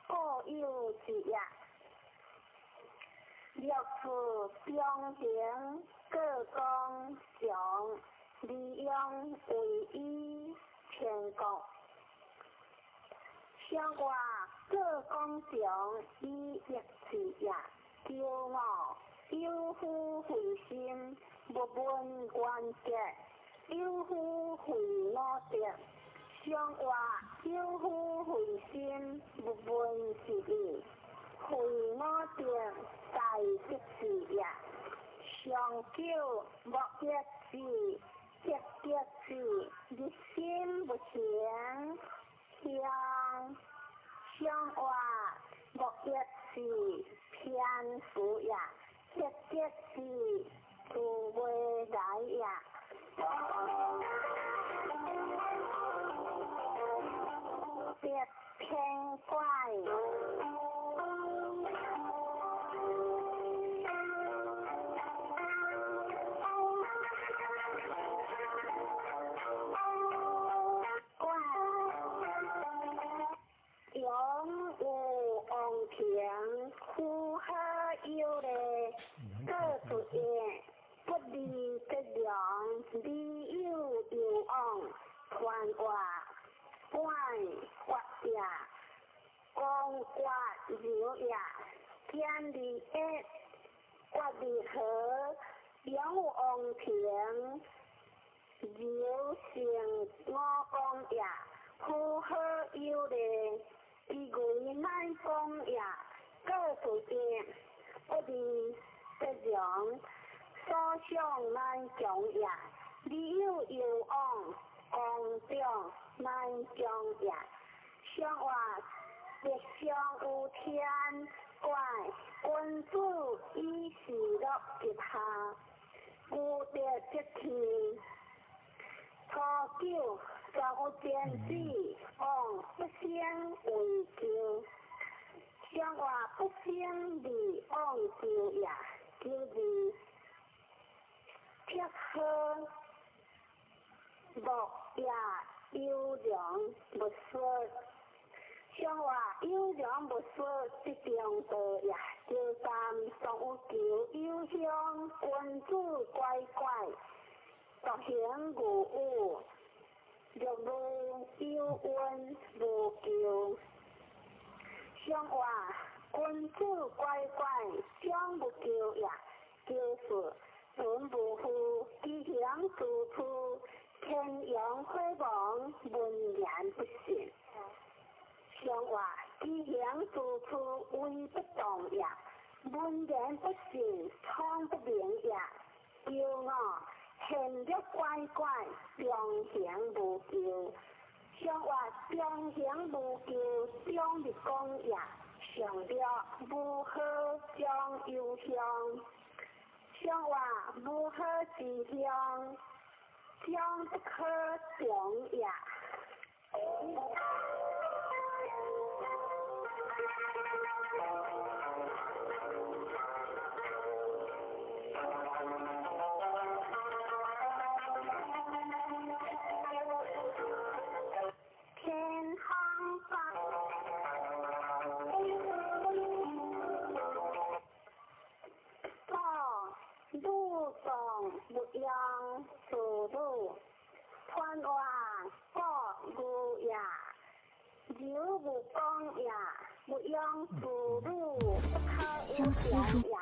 各有之也。六字中行。各工上，利用为一全国。相话各工上，以一字也。骄傲有夫回心，不问关节；有夫回脑德。相话有夫回心，不问是义。回脑德在一字也。上九莫一字，一字，一心不行。相话莫一字，偏负也。一字，自会来也。别偏怪。平呼喝有嘞，各主业不离个良，离有有昂，传话关发呀，光刮流呀，天离一，刮离河，有昂平，有成我讲呀，呼喝有嘞。一句难讲呀，各主业不离个良，所想难讲呀，理有有昂，公正难讲呀，相话别相有天怪，君子以事乐一下，故得一天。初九上有见识，往不先为救。相话不先离往救也，就是撇喝莫也有良不说。相话有良不说，即中道也。第三上有求有香，君子乖乖。独行无误，六路有温无求。相话君子乖乖，将不求也。就是准不负，吉祥自处，天阳辉煌，文言不信。相话吉祥自处，为不动也。文言不信，聪不明也。骄傲。现着乖乖，良行无救。相话良行无救，将日讲也。上了如何将忧伤？相话不可志向，将不可长也。天空发。路上不样走路，穿完过路呀，有不光呀，不样走路不靠无呀，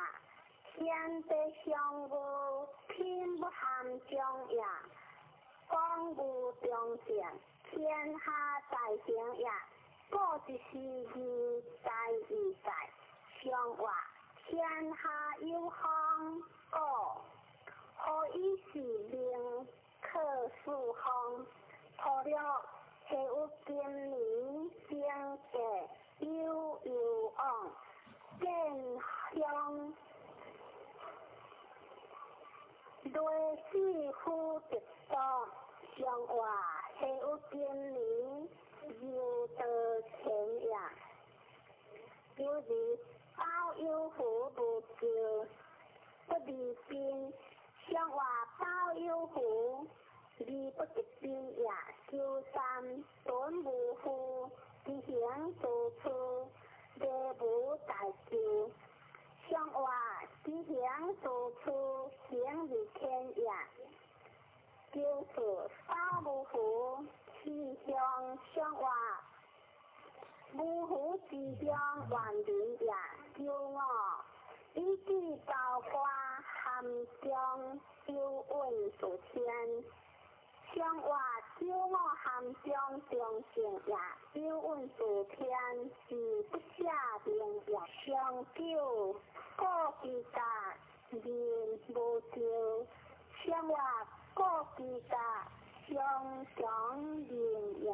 天地相互偏不含中呀，光不中见，天下大行呀，过一时日在一在，相话天下有行。可以是令可数行，破了系有今年经嘅有往，见向类似乎直到相话系有今年有得钱呀，有时包有福不久。不离边，相话包有苦，离不直边也修三短无负，自行做出，地无大救。相话自行做出，行于天也，就是包无苦，气象相话，无苦自相万年也，救我。一句高挂含中修稳主天，相话修我含中中性也，修稳主天是不下定也，相救各自家人无救，相话各自家相长人也。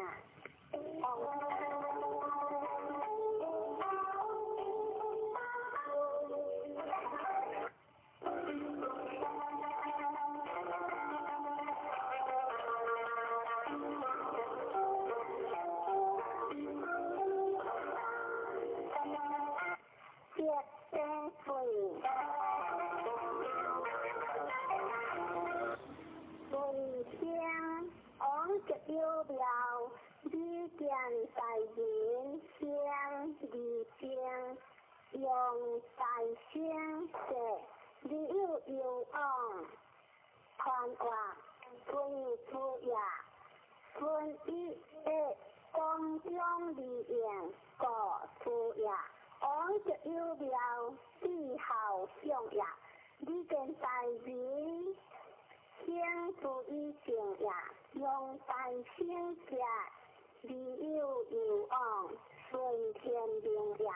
有了理见在人相离相用在相者，理有往传话对出也，顺一光中理言过出也，往就有了理好相也，理见在人相处一情也。用在心家，理有往，顺天命也。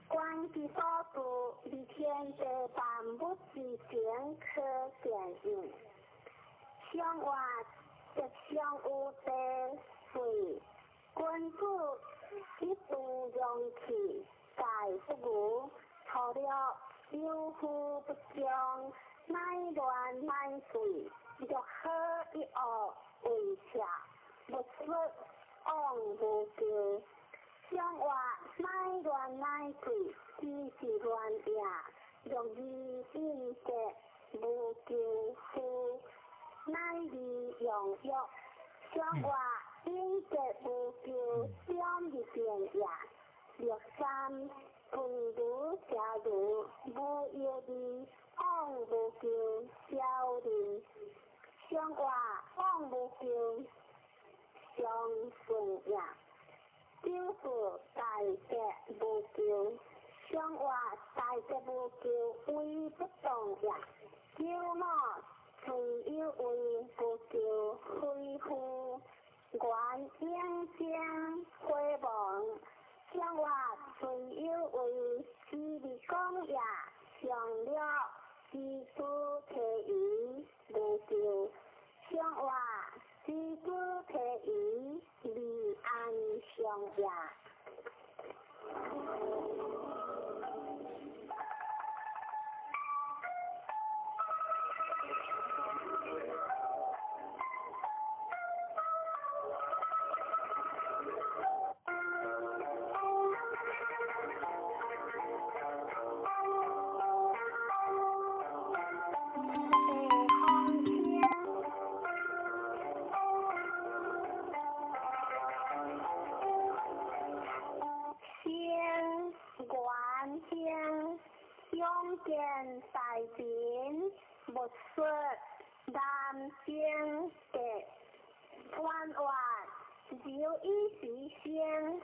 观其所住，理天地万物之行可见应。相话即相有地水，君子一度用气，在不无，错了有福不将，乃乱乃水，欲合一恶。为下不出往无救，相话乃乱乃对，只是乱也，容易变节无救夫，乃利用欲，相话变节无救，相易变也，若三分如假如，无业力往无救，小人。相话往无救，相顺也，就是大节无救。相话大节无救，为不动也。救我虽有为不救，恢复原应将回望。相话虽有为，只是讲也，上了基础提议。无救，相话知知提议，离安相也。正格弯弯绕意时先，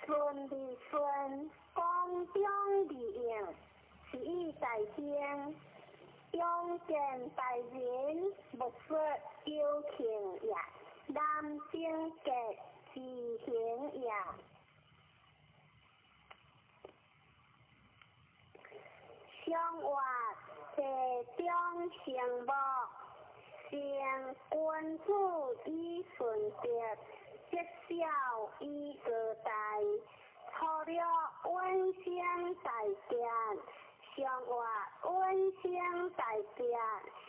顺利顺光中利用，是意大兴。用见大人不说有情也，南正格自行也。相话地中成木，成君主以顺德，节孝以个大，错了温馨大典。相话温馨大典，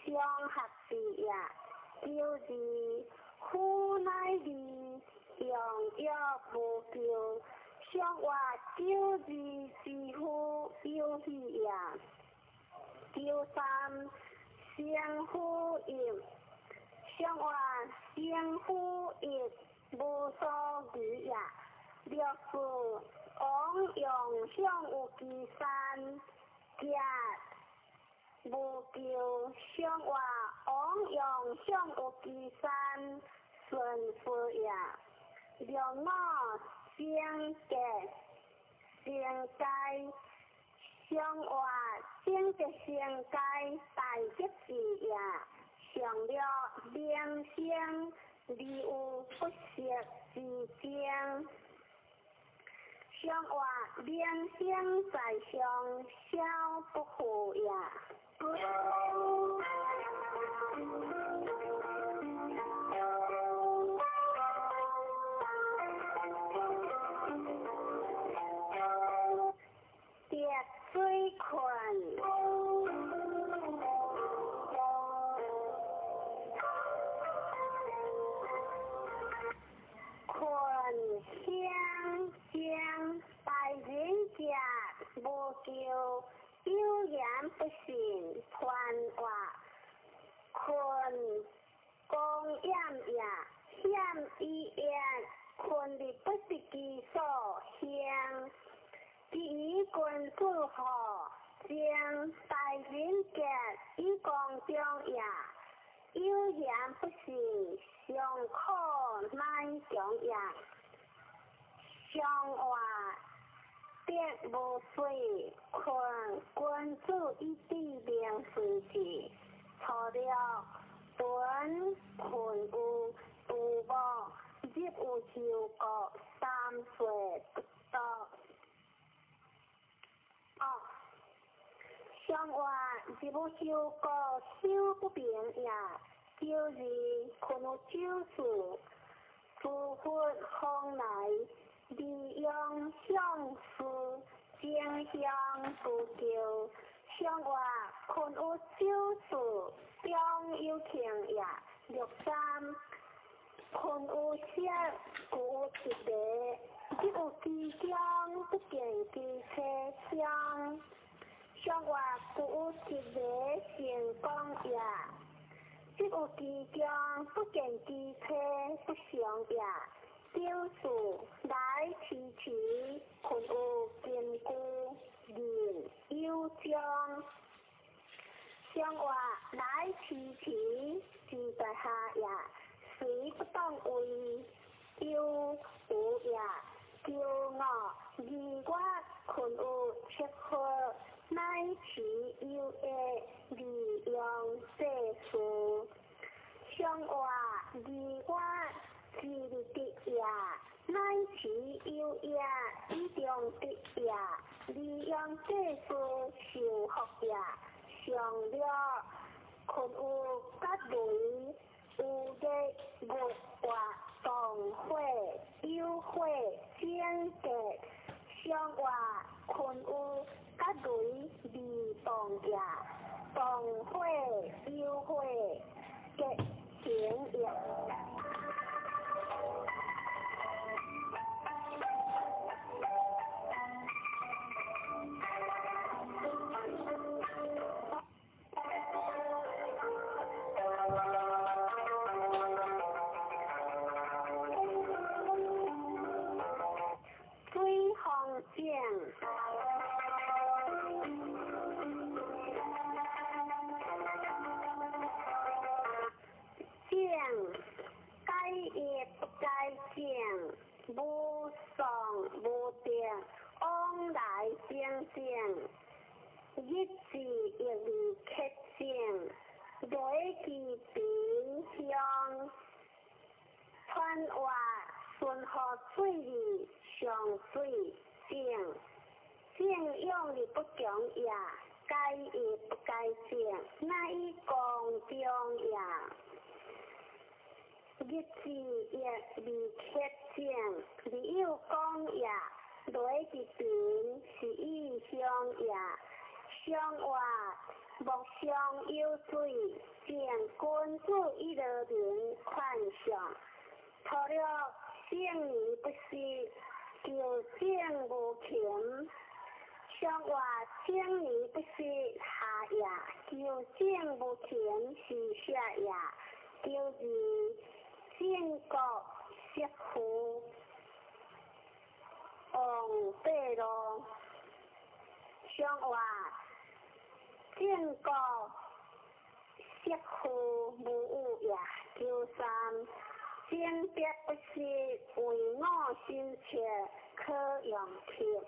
相合时也，就是苦乃利，用药无救。相话救治是夫有喜也，救三相呼应。相话相呼应无所语也，略是往用相有其三。无救相话往用相有其三，顺服也。两我相隔相介，相话相隔相介大吉事也。上了良相，理有不识之将。相话良相在上，孝不负也。蝶水困，困香香。大人家无救，有言不信传话。困公掩也，险以言，困力不是其所向。第一君主何将大人家以公中也，有言不信上可乃中也。相话别无水，困君主一地良事事，错了本困有无无，亦有救国三岁不到。相话亦有救国小不平也，就是困有救事，诸佛方来。利用相思，将相不救。相话困有救事，中有情也。六三困有色，故有一地，即有其中，不见其车相。相话故有一地，成功也。即有其中，不见其车，不相也。雕塑来提起，困有坚固，人有将。相话来提起，是在下也，谁不当为有无也。叫我如我困有切合，乃其有的利用世事。相话如我是的也，乃其有也，以中的也，利用这事受福也。上了困有甲雷，有的木化同会有会间隔，相话困有甲雷利动也，同会有会结行也。水正，正用的不强也，该也不该正，那一公中也。日子也未确正，只有讲也，来一边是意向也。相话木上有水，正君子一个人看上。除了圣而不是，就正无情。相话正而不是下也，就正无情是下也。就是正国识府，王八路。相话正国识府无有也，就三。正别不是为我心切，可用贴，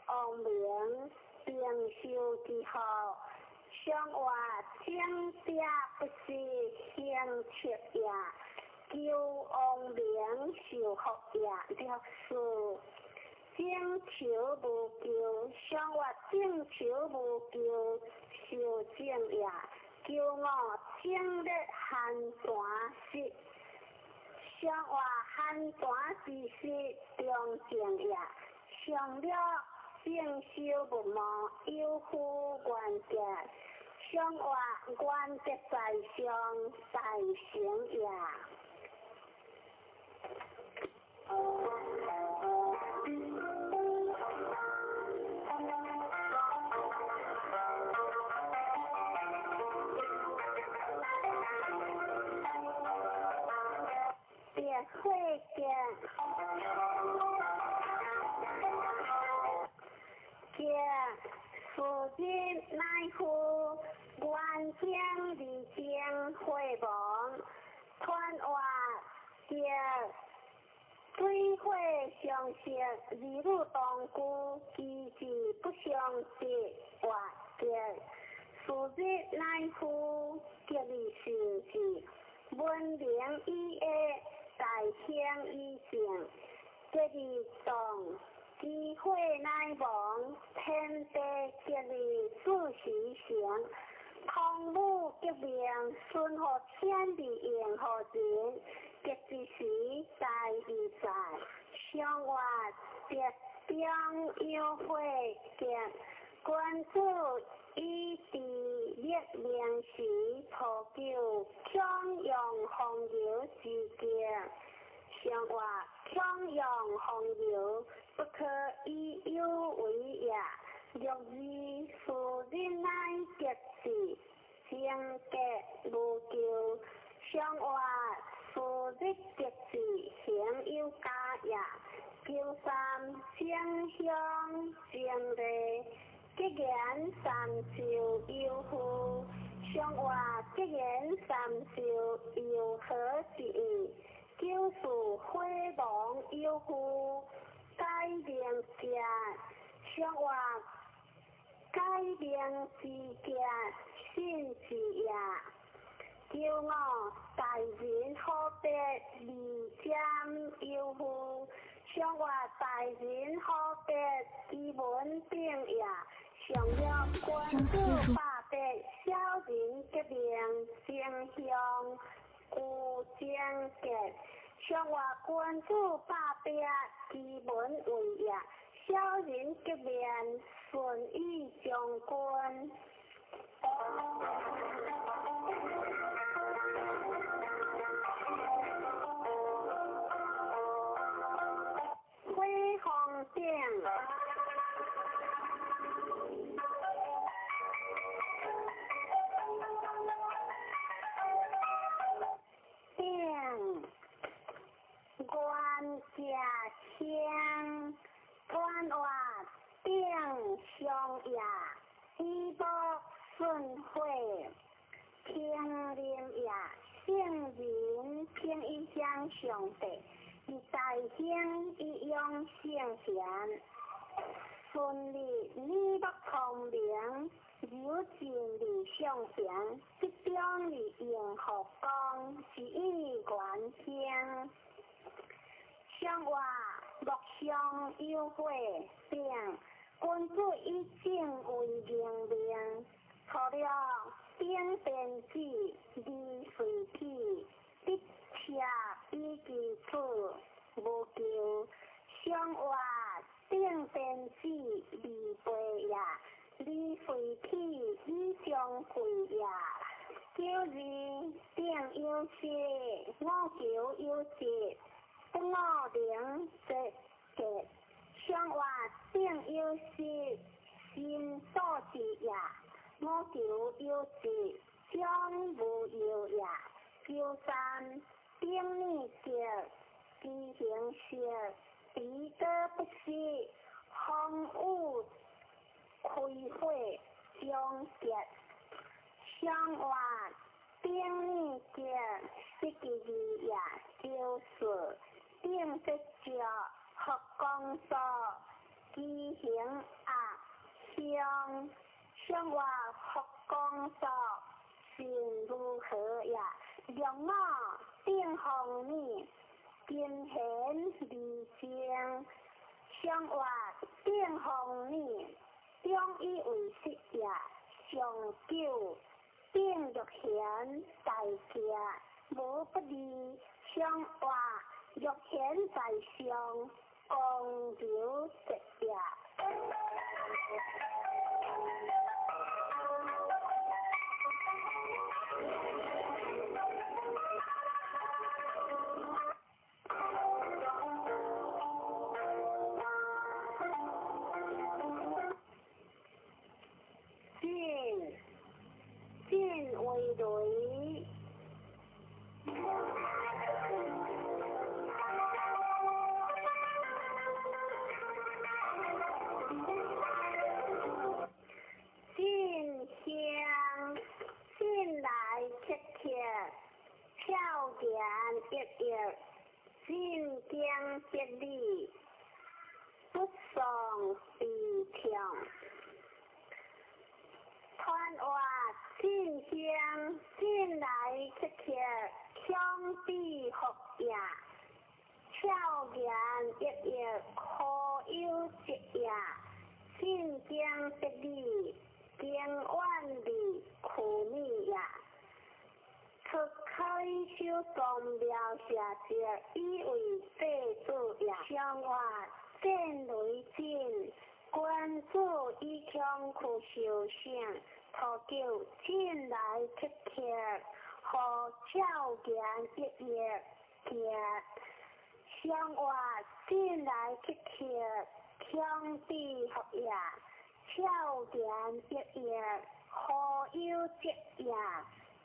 王明并受之后。相话正别不是兴切也，救王明受福也。历史正求无救，相话正求无救，受正也。救我正烈寒寒时，相话寒寒之时中正也。上了正修不忘，有负原节，相话原节在上，大成也。别会见。夫人乃夫，愿将离间会亡，传话结对会相识，儿女同居，其志不相识，话结。夫人乃夫，结离相识，文明以爱，大兴以静，结离动。机会乃亡，天地结离自时成。同母结命，顺和天地应和人。结之时在而在，相话结表有会见。君子以地列名时，破旧强用红油之见。相话强用红油，不可以有为也。若是夫人乃结事，正结无咎。相话夫人结事，行有家也。九三正向正理，结言三寿有夫。相话结言三寿有何之意？九事辉煌有夫，改名家。相话改名之家，信是也。叫我大人好别离间有夫，相话大人好别基本病也。上了官司百百，小人结命正向故正结。相话君子百百，基本为也。小人结命顺意将军。辉煌顶，顶官家乡，官话顶上也，一波顺会，听林也，圣人听一相上帝。大兴一用圣贤，顺利理不通明，有尽理向前，即将理应何光，是一元天。相话木上有火饼，君子以正为明明。除了顶边子，离随体，必车以其处，无求相话顶边子离背也，离随体以相贵也。九字顶有事，五九有节，不五零节节，相话顶有事，心多志也。五九有节，将无有也。九三顶你节，知行事，彼得不息，风雨开火将结。相话顶你节，失记字也就是顶得着合工作，知行啊相话合工作是如何也？让我顶红你，金贤离正，相话顶红你，中以为实也，上九。顶玉贤大家，无不利；相话玉贤在上，共有直也。进为雷，进香，进来切切，跳然一一，进江接力，不上比强。传话进香，进来切切，枪毙服也，跳然一一，可有节也，进江得利，经万里苦命也。出开手动描写者，以为废主也，相话见雷进。君子以强苦受伤，托叫进来切切，和跳然一一结。相话进来切切，枪毙服也，跳然一一，何有节也？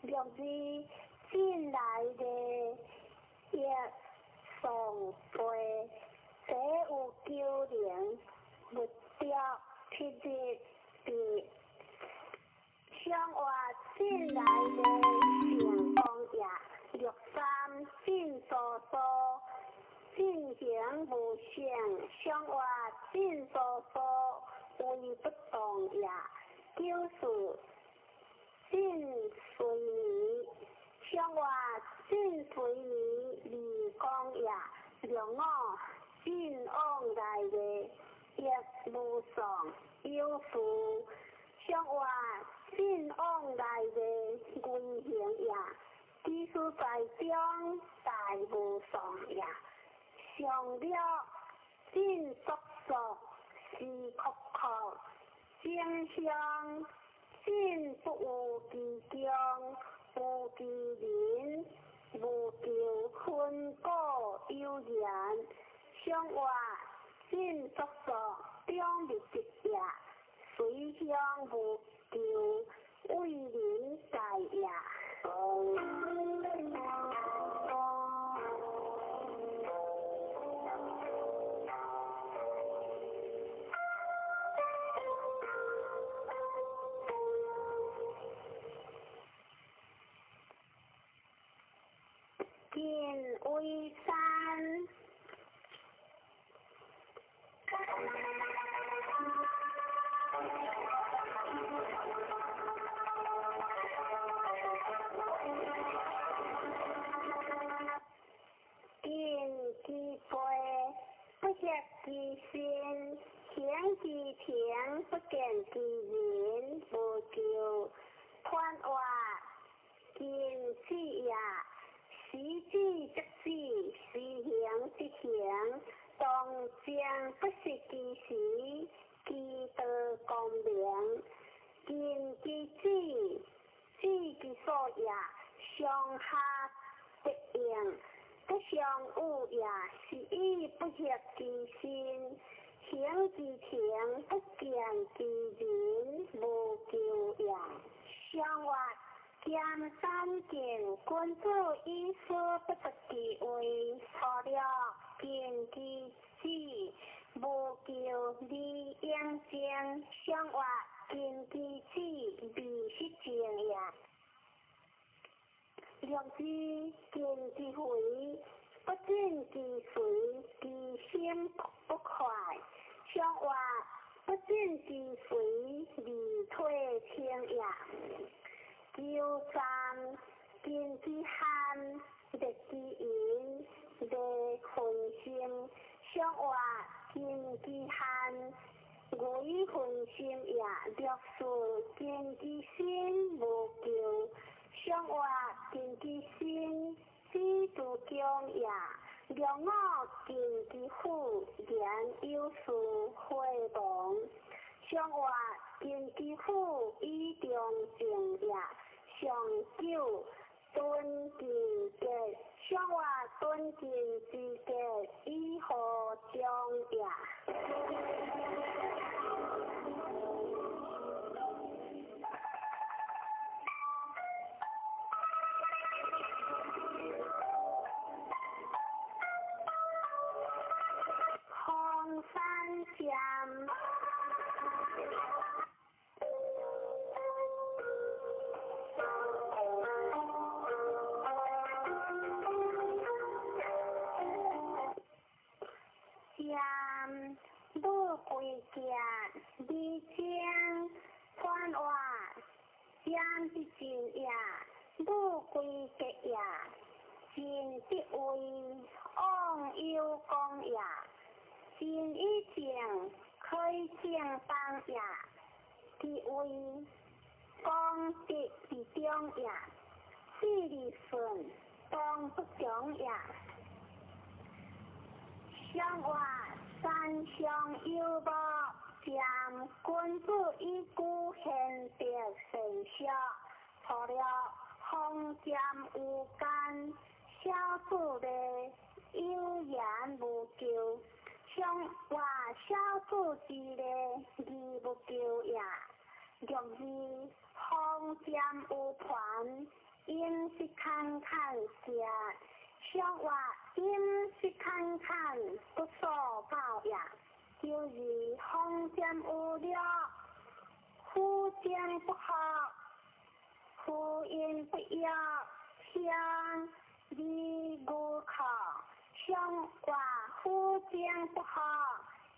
六字进来的一上背，这有九零。目标撇的比相话进来的成功也，六三进所说，进行无限，相话进所说为不动也，九四进随你，相话进随你离光也，六五进往来的。亦无上有福，相话进往来的危险也，其实在中大无上也。上了进速速是酷酷，正向进不有其中，有其人，无求困果有言，相话。进速速中立直也，随向无求，为人在也。见为山。见其背，不晓将不是其时，其道光明，见其止，止其所也，上下得应，得相有也，是以不合其心，行其情，不见其人，无求也。相或见三见，君子以书不得其位，错了见其止，无求理应正，相或见其止，必是正也。若知见其回，不见其随，其心不快；相或不见其随，离退轻也。就三见其罕，得其隐，得分心；相或见其罕，为分心也。若是见其心，无求。相或见其心，知足将也；若我见其苦，言有事会亡；相或见其苦，以中正也；上九敦见节，相或敦见之节，以何将也？三江江不归家，离江传话，江之尽也，不归家也，尽之为往有功也。尽以正，可以正当也；其为功德之中也，是理顺，当不中也。相或三相有报，见君子以故贤德成效，错了封建无干，小子的有言无求。相或小子之类，义不求也。若是封建有传，应是侃侃舌；相或应是侃侃不所报也。就是封建有了，夫将不好，夫因不要，相离无考。相或夫将不好，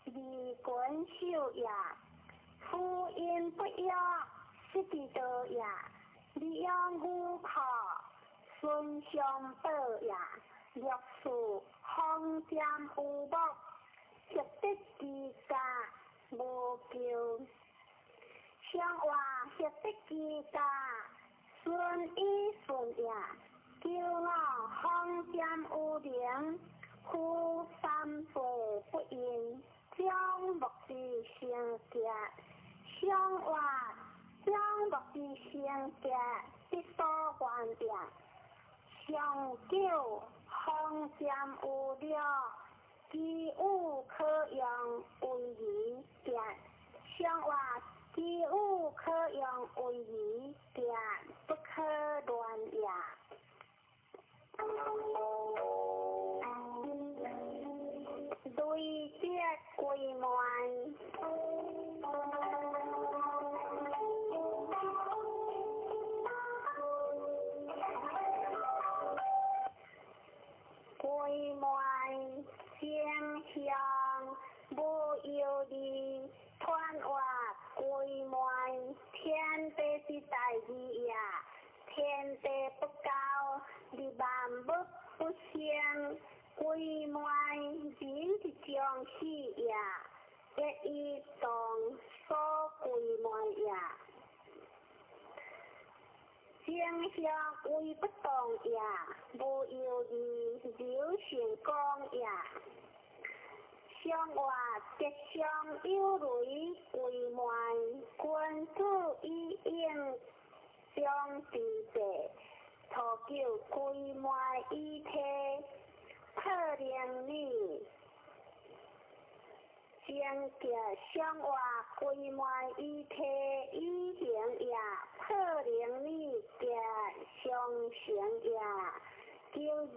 离君秀也；夫因不要，失其道也。利用无考，顺相道也。若是封建有目，值得其家，无求。相或值得其家，顺以顺也。叫我封建有灵，夫三岁不应，将目之成格；相或将目之成格，必所还也。上九封建有了，其有可用为宜格；相或其有可用为宜格，不可乱也。对接归门，归门相向无有理，传话归门天地之大义也。天地不高，你万物不相，归门人之将死也，一一当所归门也。将相为不动也，无有理，流行光也。上外吉祥有雷为满，君子以应相地者，初九归满以体，特令你。将吉上外归满以体，以行也，特令你吉相成也。九二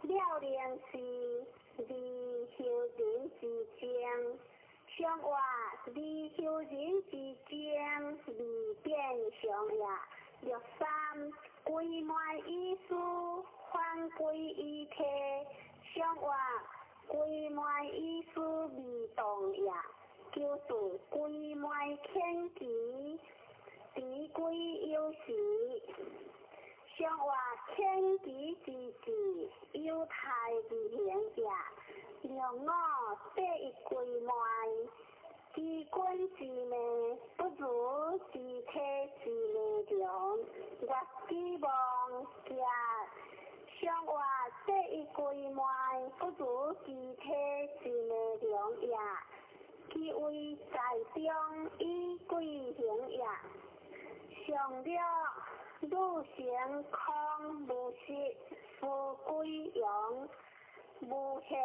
了令是。离休人之将，上外离休人之将，离变相也。六三归满以书，还归以体，上外归满以书未动也。九四归满天机，地归有时。上外天机之志，有态之行也。两我第一归满，机关之内，不如自体之内量。我希望也。上外第一归满，不如自体之内量也。其为在中以归行也。上了。汝成空无实，富贵阳，无邪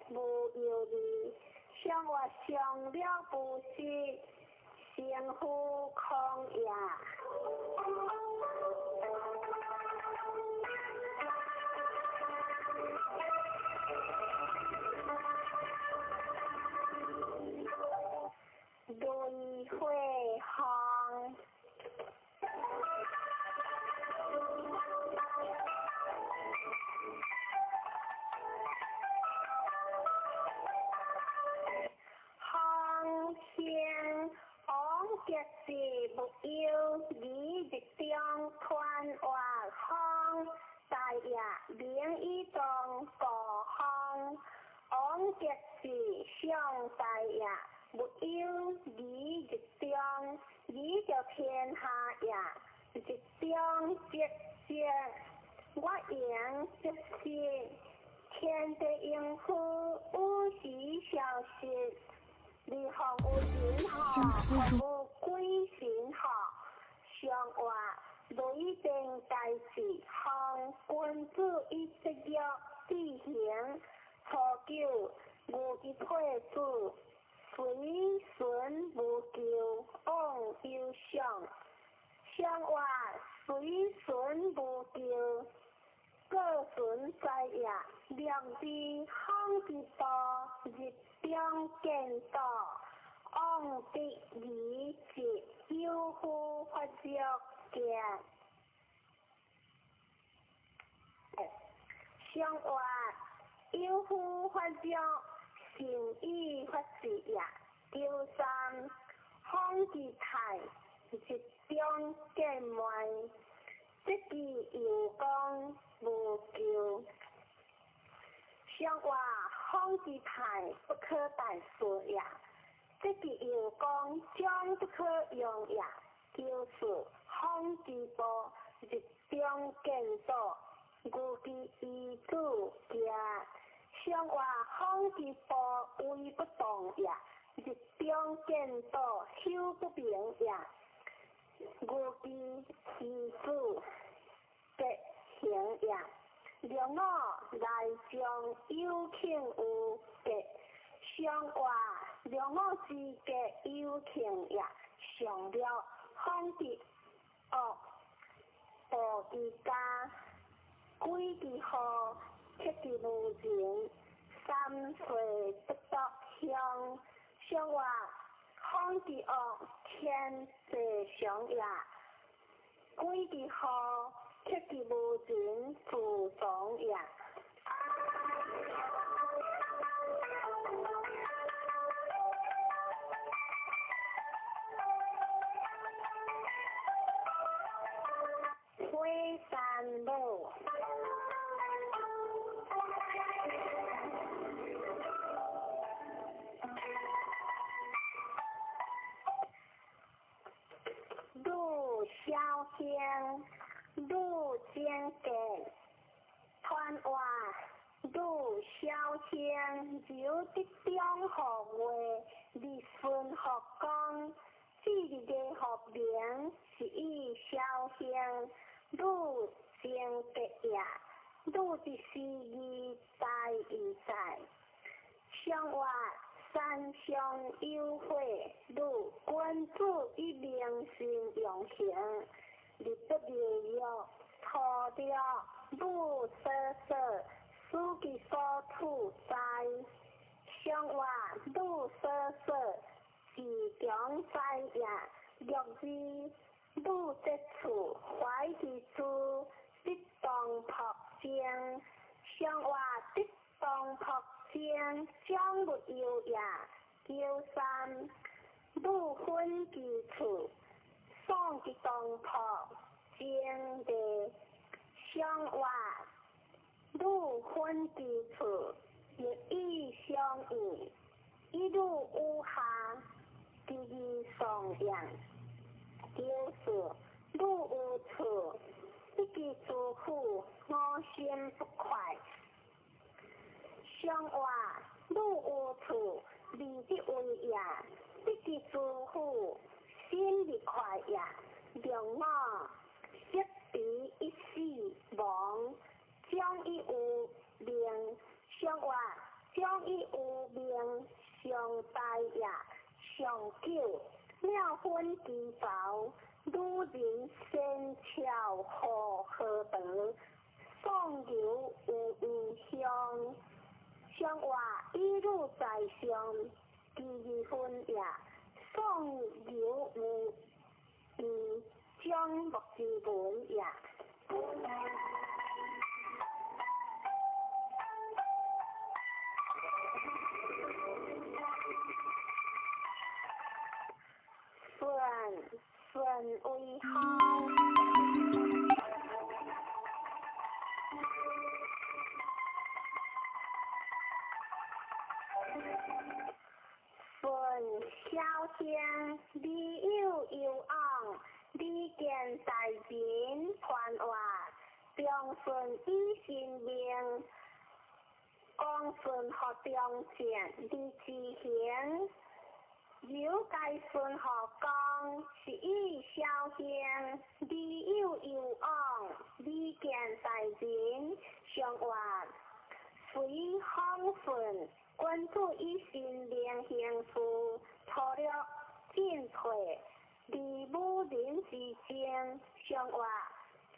无有理。上我上了不实，成富空也。轮回行。吉事不休，离日中团外空，大夜明以中过空。往吉事上大夜不休，离日中，离着天下夜。日中即是我言即是天地应付，有时消息。离行有人好，无归神好。上话雷电大事，行君子以职业之行。初九无一配子，随顺无咎，往忧伤。上话随顺无咎，各顺在也。良知行之道，日中见道，往必理解，有夫发作见。上话有夫发作，成意发事也。第三，方之泰，日中见面，即是有功无咎。上话方之泰，不可大事也。即是有功将不可用也。就是方之道，日中见道，故其依主也。上话方之道，为不动也。日中见道，休不明也。故其依主德行也。两我来将有庆有德，上话两我之格有庆也。上了方之恶，报之家，归之好，克之无情。三岁不得香，上话方之恶，天地上也。归之好，克之无情，自爽也。灰山路，路萧香，路间隔，川外，路拄小香，有得中学话，日分学讲，这日的学名是以小香，拄正得也，拄的是义在义在，相话山上有会，拄君主以名声用行，日不日月，拖着拄瑟瑟。书记所处在，相话拄瑟瑟，是中在也。若是拄得处，怀其处，得当朴正。相话得当朴正，将不有也。叫三拄分其处，送其当朴正的相话。拄分其处，亦以相异，一路有下，第二上扬。就是拄有处，一记祝福，我心不快。相话拄有处，离的为也，一记祝福，心不快也。让我一彼一死亡。将以有名，相话将以有名，上大也，上久，了分其薄，女人先巧好得，送游有异乡，相话一路在上，第二分也，送游有异，将目之本也。顺为好，顺小香，你有昂，你见大便传话，中顺以性命，讲顺学中前，你自行。有介顺学讲，是以小香，你有昂，你见大便，相话随方顺，君主以心灵行事，脱了进退，离母人之间，相话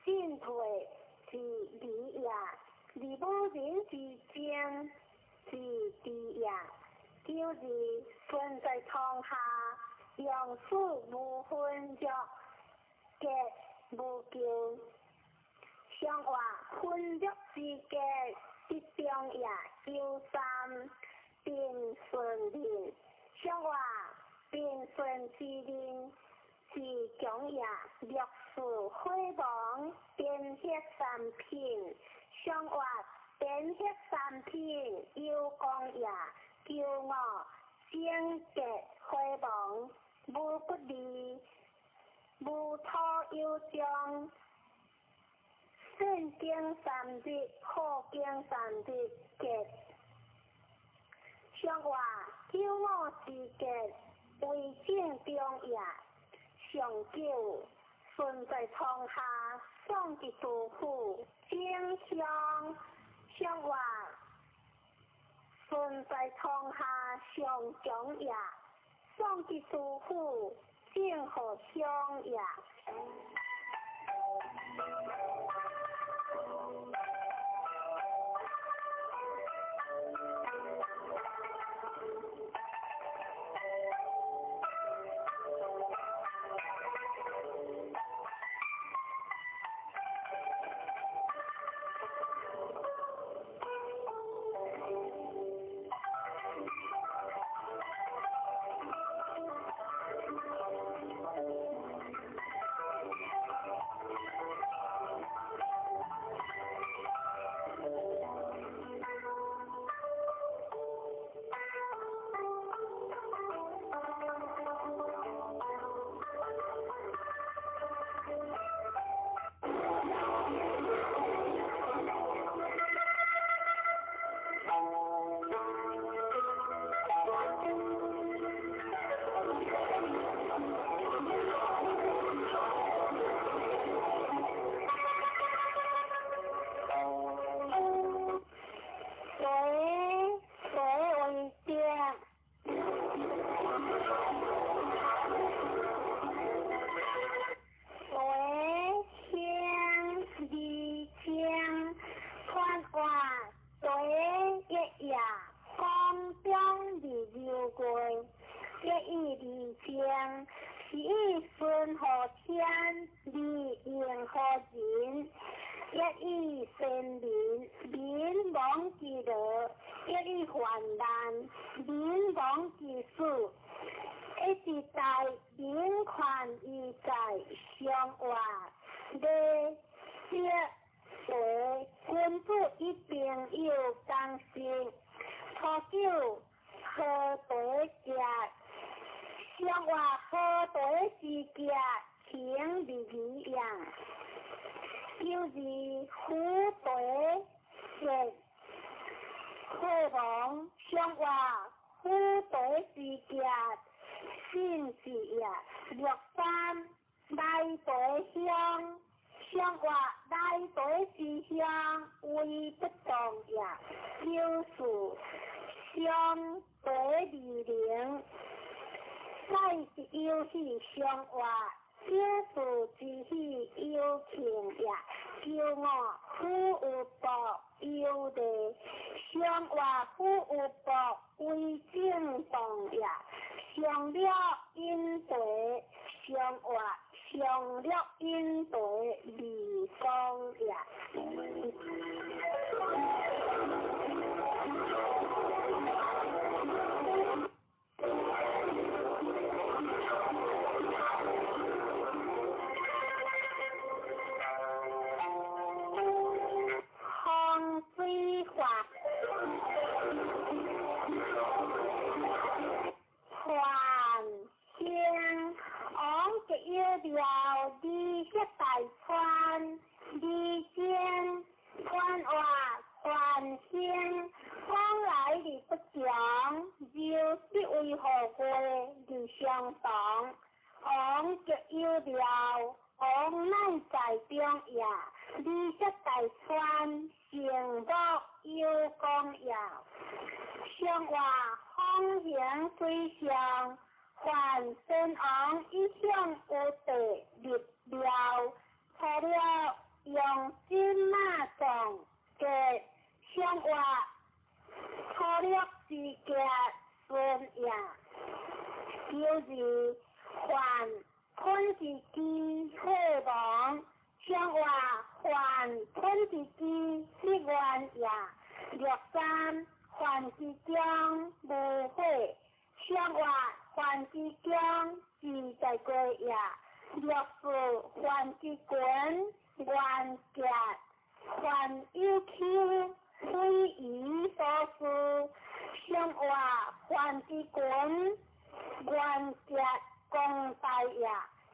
进退是离也，离母人之间是离也。就是分在床下，用事无分着，结无救。相话分着之结，一中也有三，并顺令。相话并顺之令，是强也略事辉煌，编写三品。相话编写三品，有功也。叫我正结辉煌，无不利，无托有将，顺经三日，好经三日结。相话叫我之结，为正中也，上久顺在床下，送至杜甫，正香。相话顺在床下上长也，送至杜甫，正好香也。一意生民，民亡其乐；一意患难，民亡其事。一时代民权已在上活，历史为君主一并有共性。初九河对节，上活河对时节，情理一样。有时虎对节，会王上活虎对时节。信是也，六三内对乡，上活内对是乡，为不动也。有事相对离灵，再是有喜上活，小事之喜有情也。叫我虎有报有理，上活虎有报为正当也。上了应对上活，上了应对离光也。风水法。还乡往一了离一大川，离间川话还乡，往来离不讲，就是为何会离相同？往一了往难在中也，离一大川，成福有功也。上活风行水上，还身昂一向有地立了，除了用金马种嘅上活，除了是嘅顺也。有时还昆是机会王，上活还昆是机是元也。六三还是将无悔，上活还是将自在过也。六四还是滚元节，还有求非遗所事，上活还是滚元节公大也。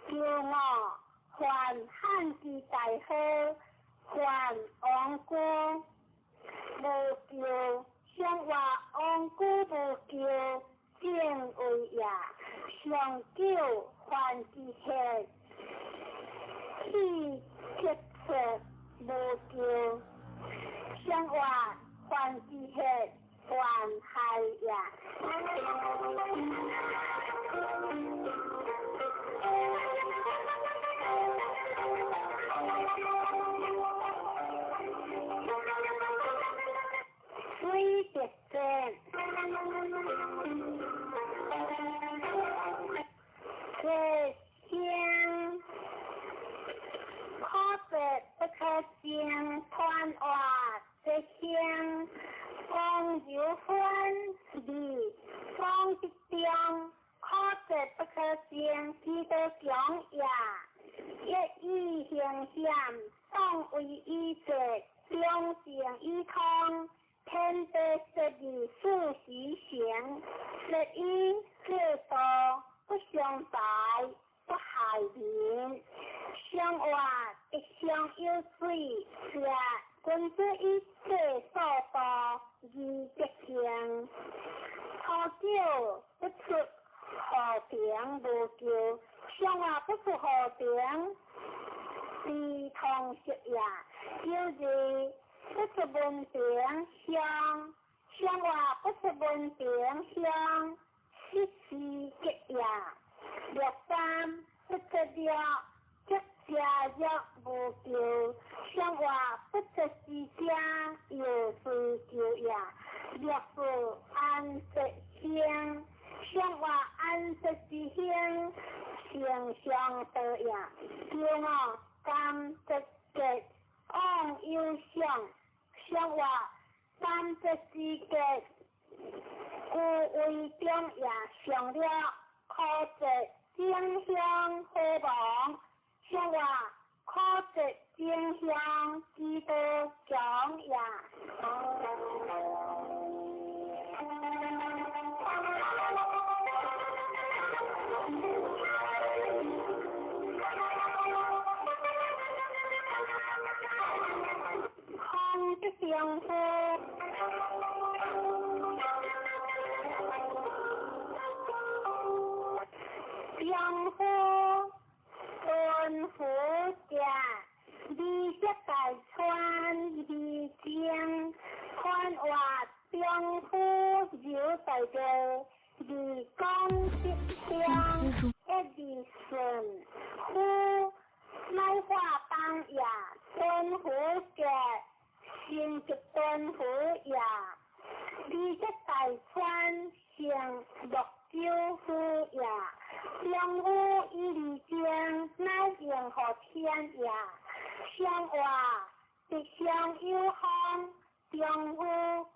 叫我还汉之大好，还王姑无救。上活昂古无救，正为也。上九还是血，气切切无救。上活还是血，还害也。水结晶，这香可食不可精，团话这香风有分离，风一中可食不可精，只得讲也。一意形象，当为一者，两性一通。天地十二数时行，十一四多不相待，不害人。上活一向有水，是君子一切所多而结行。初九不出和平无救，上活不出和平，是同食也。就是不出文凭乡，上活不出文凭乡，失事结也。六三不出了，结家若无救，上活不出是家，有事救也。六四安息乡，上活安息之乡，形象得也。叫我甘直结。话30之节，故为中也上了可值正向火亡，上话可值正向基督长也。空的相夫，相夫tôn夫家，你这大川你江，看话相夫有大个，你讲的香一地顺，夫乃话当呀，tôn夫家。先就tôn夫也，你这大川像六州夫也，相夫以离江，乃任何天也，相话必相有方，相夫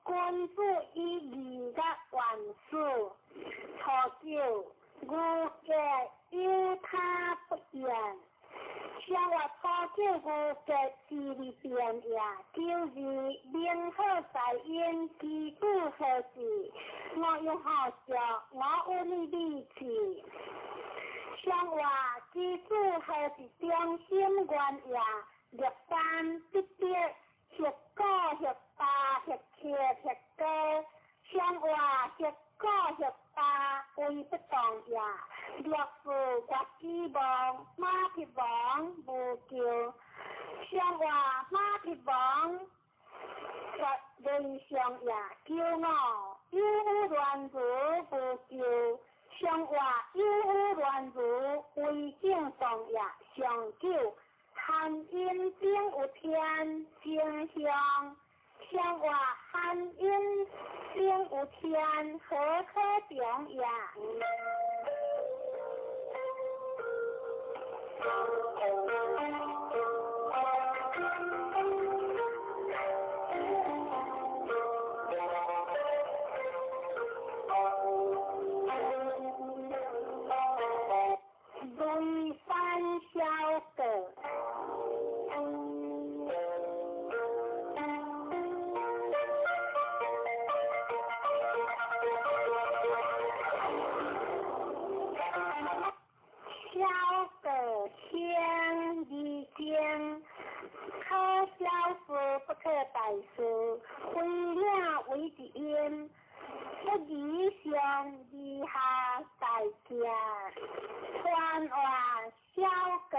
君主以离的万事，初九吾家有他不言。像我初九吾家智力变也，就是明好在因基督何事，我用好笑，我有你力气。像我基督何是中心关也，六三必必学高学大学切学高，像我学高学大为不动也。若是国之王，马匹王无救，像话马匹王，人上也骄傲，有乱如无救，像话有乱如为正上也上救，汉阴兵有天正向，像话汉阴兵有天何可中也。对三小的小的天一天，可小事不可大事，为了为己因，不理想以下大家，传话小个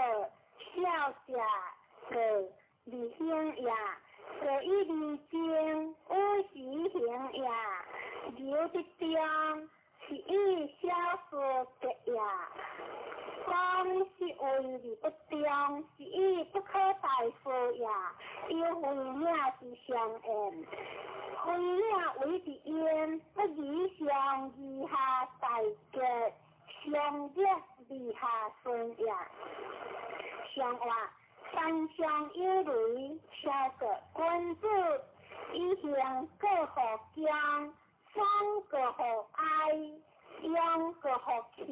小家个理性呀，个一理经无实行呀，有的中是以小事的呀。讲是为理不中，是以不可大事呀，又为了是相应，为了为的因，不理想以下大家，相约以下顺呀。相话三相有雷，小个君主，以行各何将，三个何爱，两个何欠，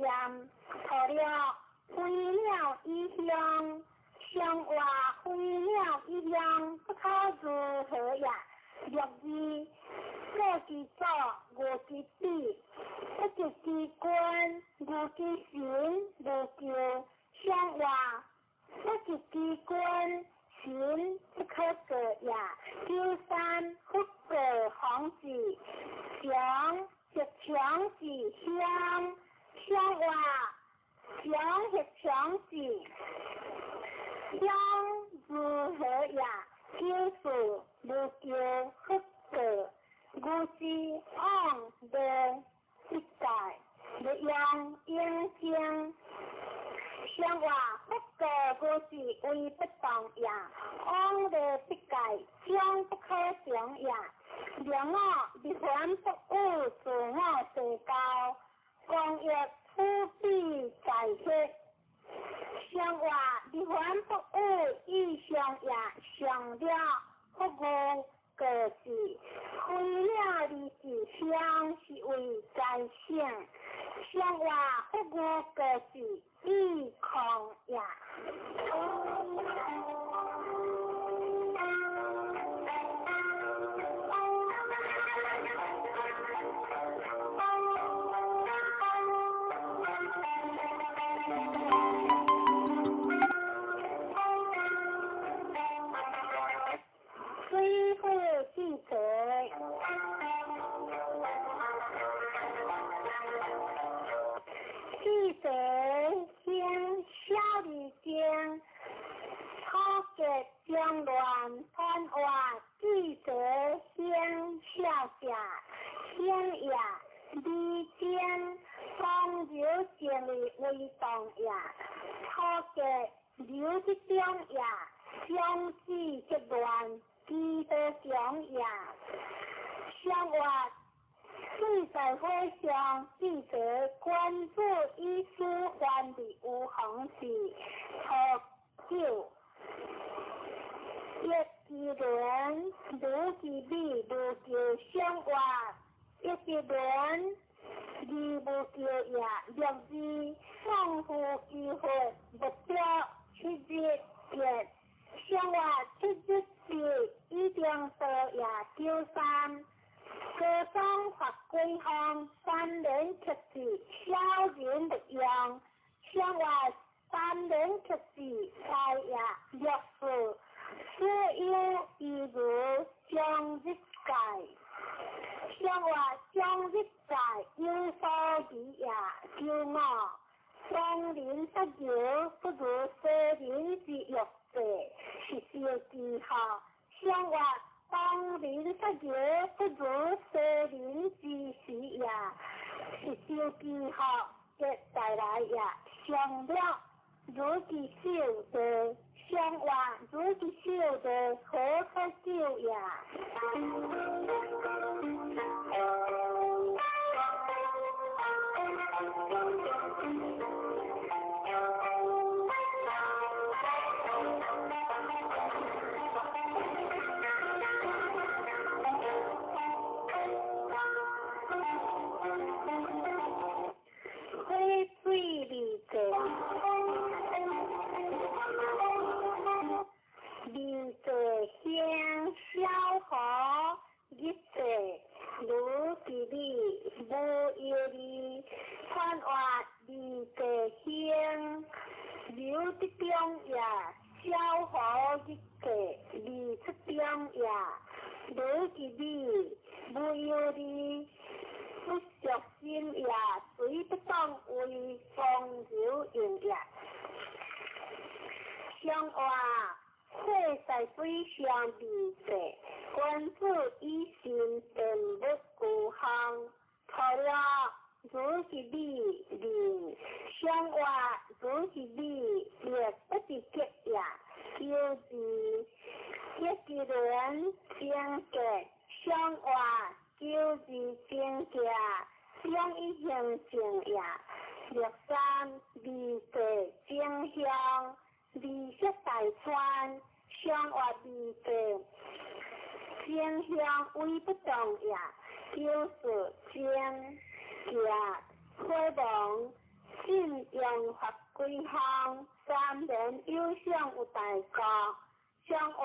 除了为了一乡，相话为了一乡，不可如何呀？六字各之作，无之必，不就之官，无之行，无就相话，不就之官，行不可得呀。第三，不可行事，强就强是相，相话。强是强势，相如何呀？就是无叫不得，我是按的一改，不用应经。相话不过我是为不动呀，按的不改，将不可想呀。让我离婚不误，自我最高，公益。不必在切，相话离婚不误，意相也上了不无，个是开了二字香是为在省，上外福我个是意抗呀。水会记者，记者先小李江，草结将乱翻话，记者先笑下，先呀李江方流建立为动呀，草结流的中呀，相继结乱。记得讲呀，相话水在会上，记者关注医师患的有行事，喝酒，一记轮，如其比如叫相话，一记轮，二不叫呀，六字丰富机会，目标七日日。相话七日是一定多呀九三，各种法规项3人出事，小人不用。相话3人出事，才呀六事，所有义如将日改。相话将日改有所疑呀九五，当年失业不如社人之欲。是小记号，相话当年失业不如社人之时呀，是小记号，接带来呀，上了如其小的相话，如其小的可可少呀。离个乡小河一切如其里无有理，看话离个乡流的中呀，小河一切离出中呀，如其里无有理。不小心呀，谁不当为风流用呀？相话会在水上比赛，关注一心并不孤行，除了如其理理，相话如其理也不是结呀，就是一个人相结，相话。就是增加相一形成呀，63离地正向，离色大川，相话离地正向微不动呀，就是正加开放，信用法规项3人有相有大高，相话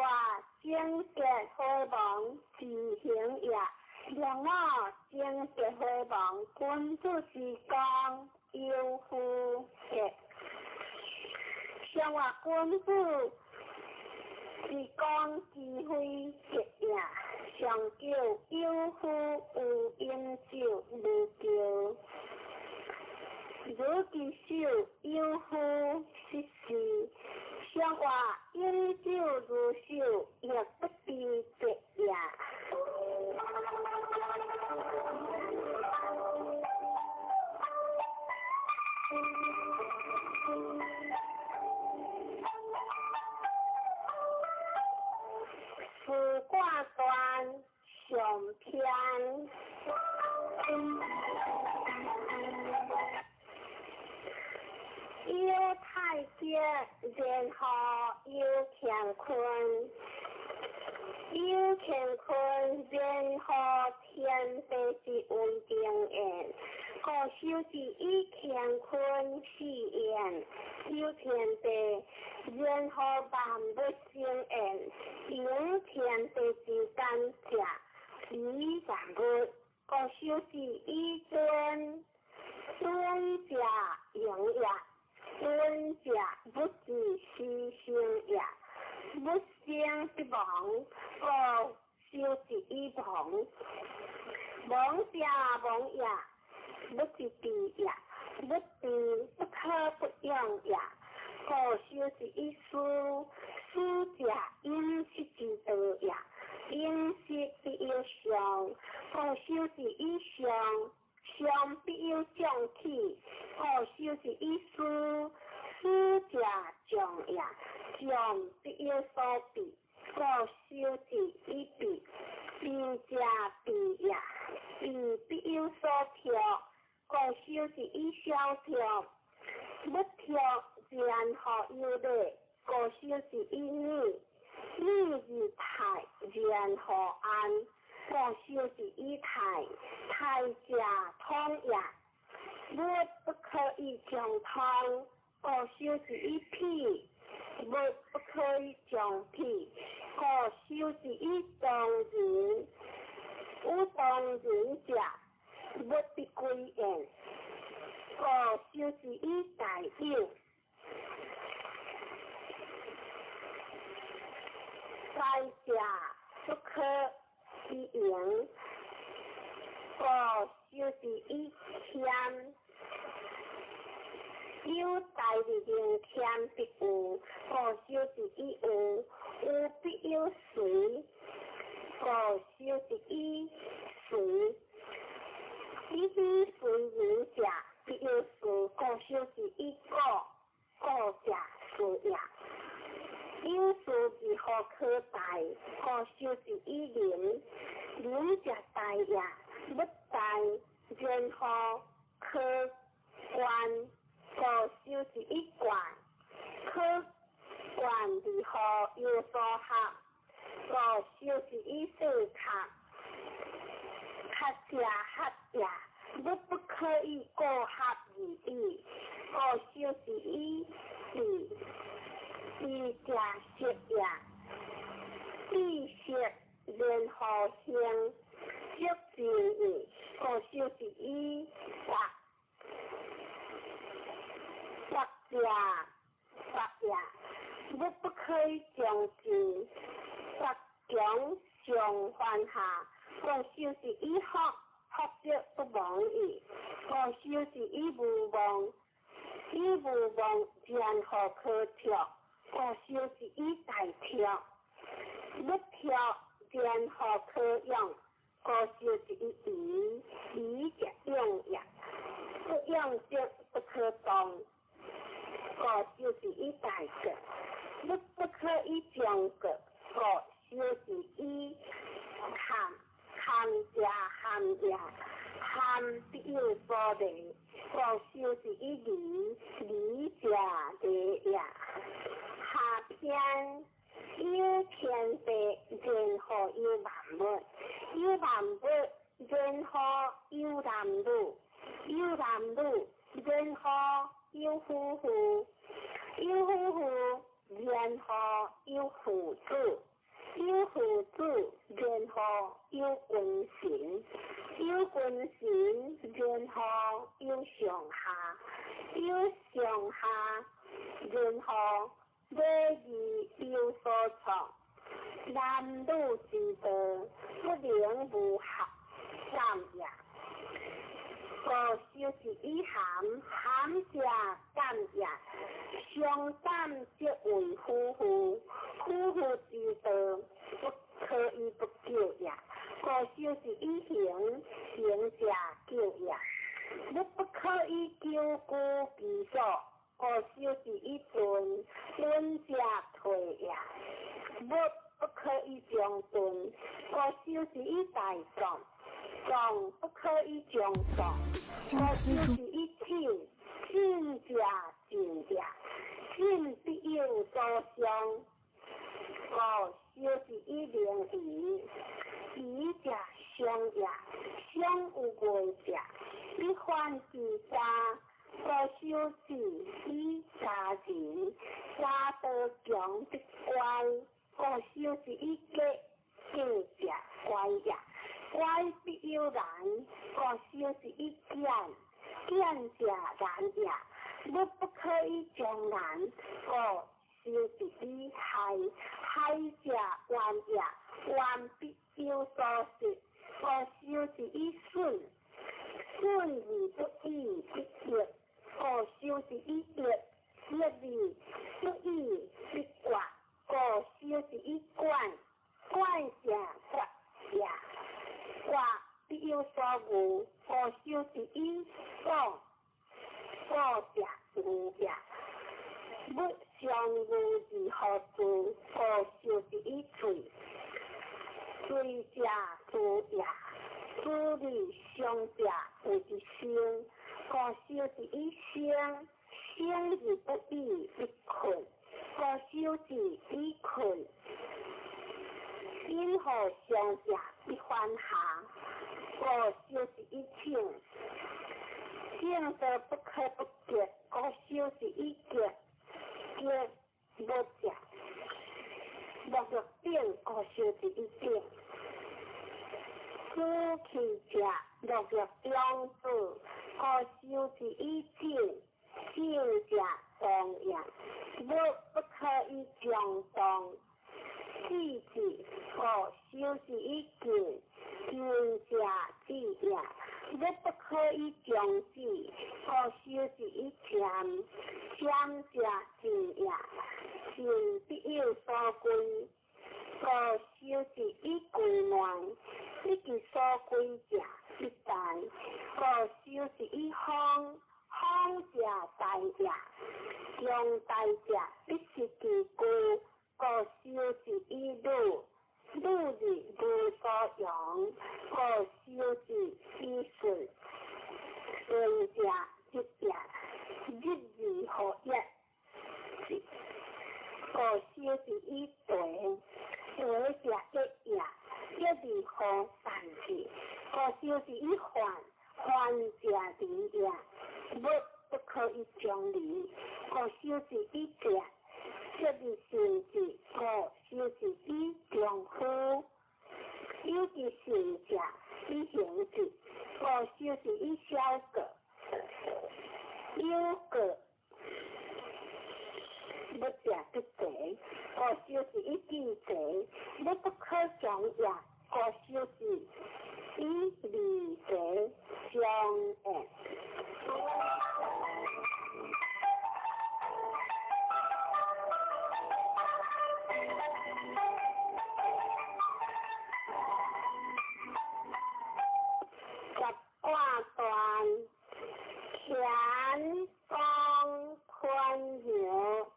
正结开放自行呀。两岸经济回望，君主之讲有夫嘅，相话君主之讲智慧嘅呀，上叫有夫有饮酒无酒，如其手有夫失事，相话饮酒如酒也不必嘅呀。四卦端上篇，有太极，然后有乾坤，有乾坤。任何天地之为定言，故修之以乾坤是言，有天地，任何万物生言，有天地之间者，以万物，故修之以尊，尊者永也，尊者不自是生也，不生不亡，故修之以亡，亡者亡也，不自必也，不自不可不用也，故修之以书，书者因识之道也，因识必有相，故修之以相，相必有象体，故修之以书，书者象也，象必有所比，故修之以比，比者比也，比必有所调，故修之以相调，不调然后有理，故修之以逆，逆而泰然后安，故修之以泰，泰者通也，物不可以相通，故修之以辟，物不可以相辟，故修之以动人，有动人者，物必归焉，故修之以大有，大者不可以盈，故修之以谦，有大力量谦必有，故修之以有，有必有随，故修之以随，以随人者必有随，故修之以故，故者随也。有事之何可大，故修之以灵，灵者大也，不大然后可观，故修之以观，可观之后有所合，故修之以所合，合者合也，不可以过合而已，故修之以义，义者色也，义色然后生，色之义，故修之以法，法者法也，不可以将之，法强上犯下，故修之以学，学者不忘矣，故修之以无忘，以无忘然后可调，故修之以大调，不调然后可用，故修之以仪，仪者用也，不用者不可动，故修之以大格，不可以将格，故修之以含，含者含也，含必有所理，故修之以理，理者理也。下篇有天地，任何有万物，有万物，任何有男女，有男女，任何有夫妇，有夫妇，任何有父子，有父子，任何有君臣，有君臣，任何有上下，有上下，任何礼仪有所从，男女之道，不能无合，三也。故修之以含，含者感也，相感则为夫妇，夫妇之道，不可以不救也。故修之以行，行者救也，不可以救孤其所。故修之以盾，盾者退也，不可以将盾，故修之以大壮，壮不可以将壮，故修之以进，进者进也，进必有所相，故修之以灵仪，仪者者相也，相有外者，一番之家，无修治以家人，家道强的乖，无修治以家，家者乖也，乖必有难，无修治以俭，俭者难也。你不可以将难过修治以害，害者冤也，冤必有所失，过修治以顺，顺而不义必逆，过修治以逆，逆而不义必怪，过修治以怪，怪者怪也，怪必有所无，过修治以过。过者无也，不相无而何处？过修治以罪，罪者诛也，诛理伤者为之生，过修治以生，生而不义必困，过修治以困，因何伤者必还下，过修治以庆。见得不可不觉，过修治以觉，觉无者，莫若变，过修治以变，知其者莫若中子，过修治以静，静者动也，不可以将动，知之，过修治以静，静者知也。你不可以将之，过修治以谦，谦者静也，静必有所归，过修治以归乱，你其所归者必大，过修治以荒，荒者大也，将大者必是其故，过修治以辱。日日无所用，过修治以顺，顺者一也，日日何一？过修治以对，对者一也，一日何善之？过修治以患，患者离也，不可以将离，过修治以者。这是行之，过修治以良夫；有之行者以行之，过修治以小过；有过不者不贼，过修治以己贼；你不可将也，过修治以利贼相应。挂断乾光宽柔，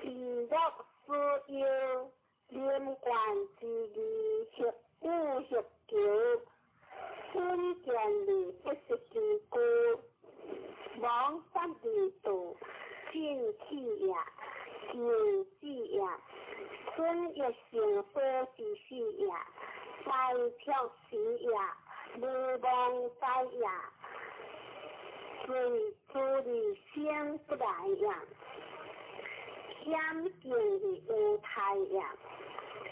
以乐思忧，连贯之理合五合九，春见理不是其故，往三里度，进气也，进气也，春也行所之事也，白跳时也。无望在呀，随处理先不来呀，险境的无态呀，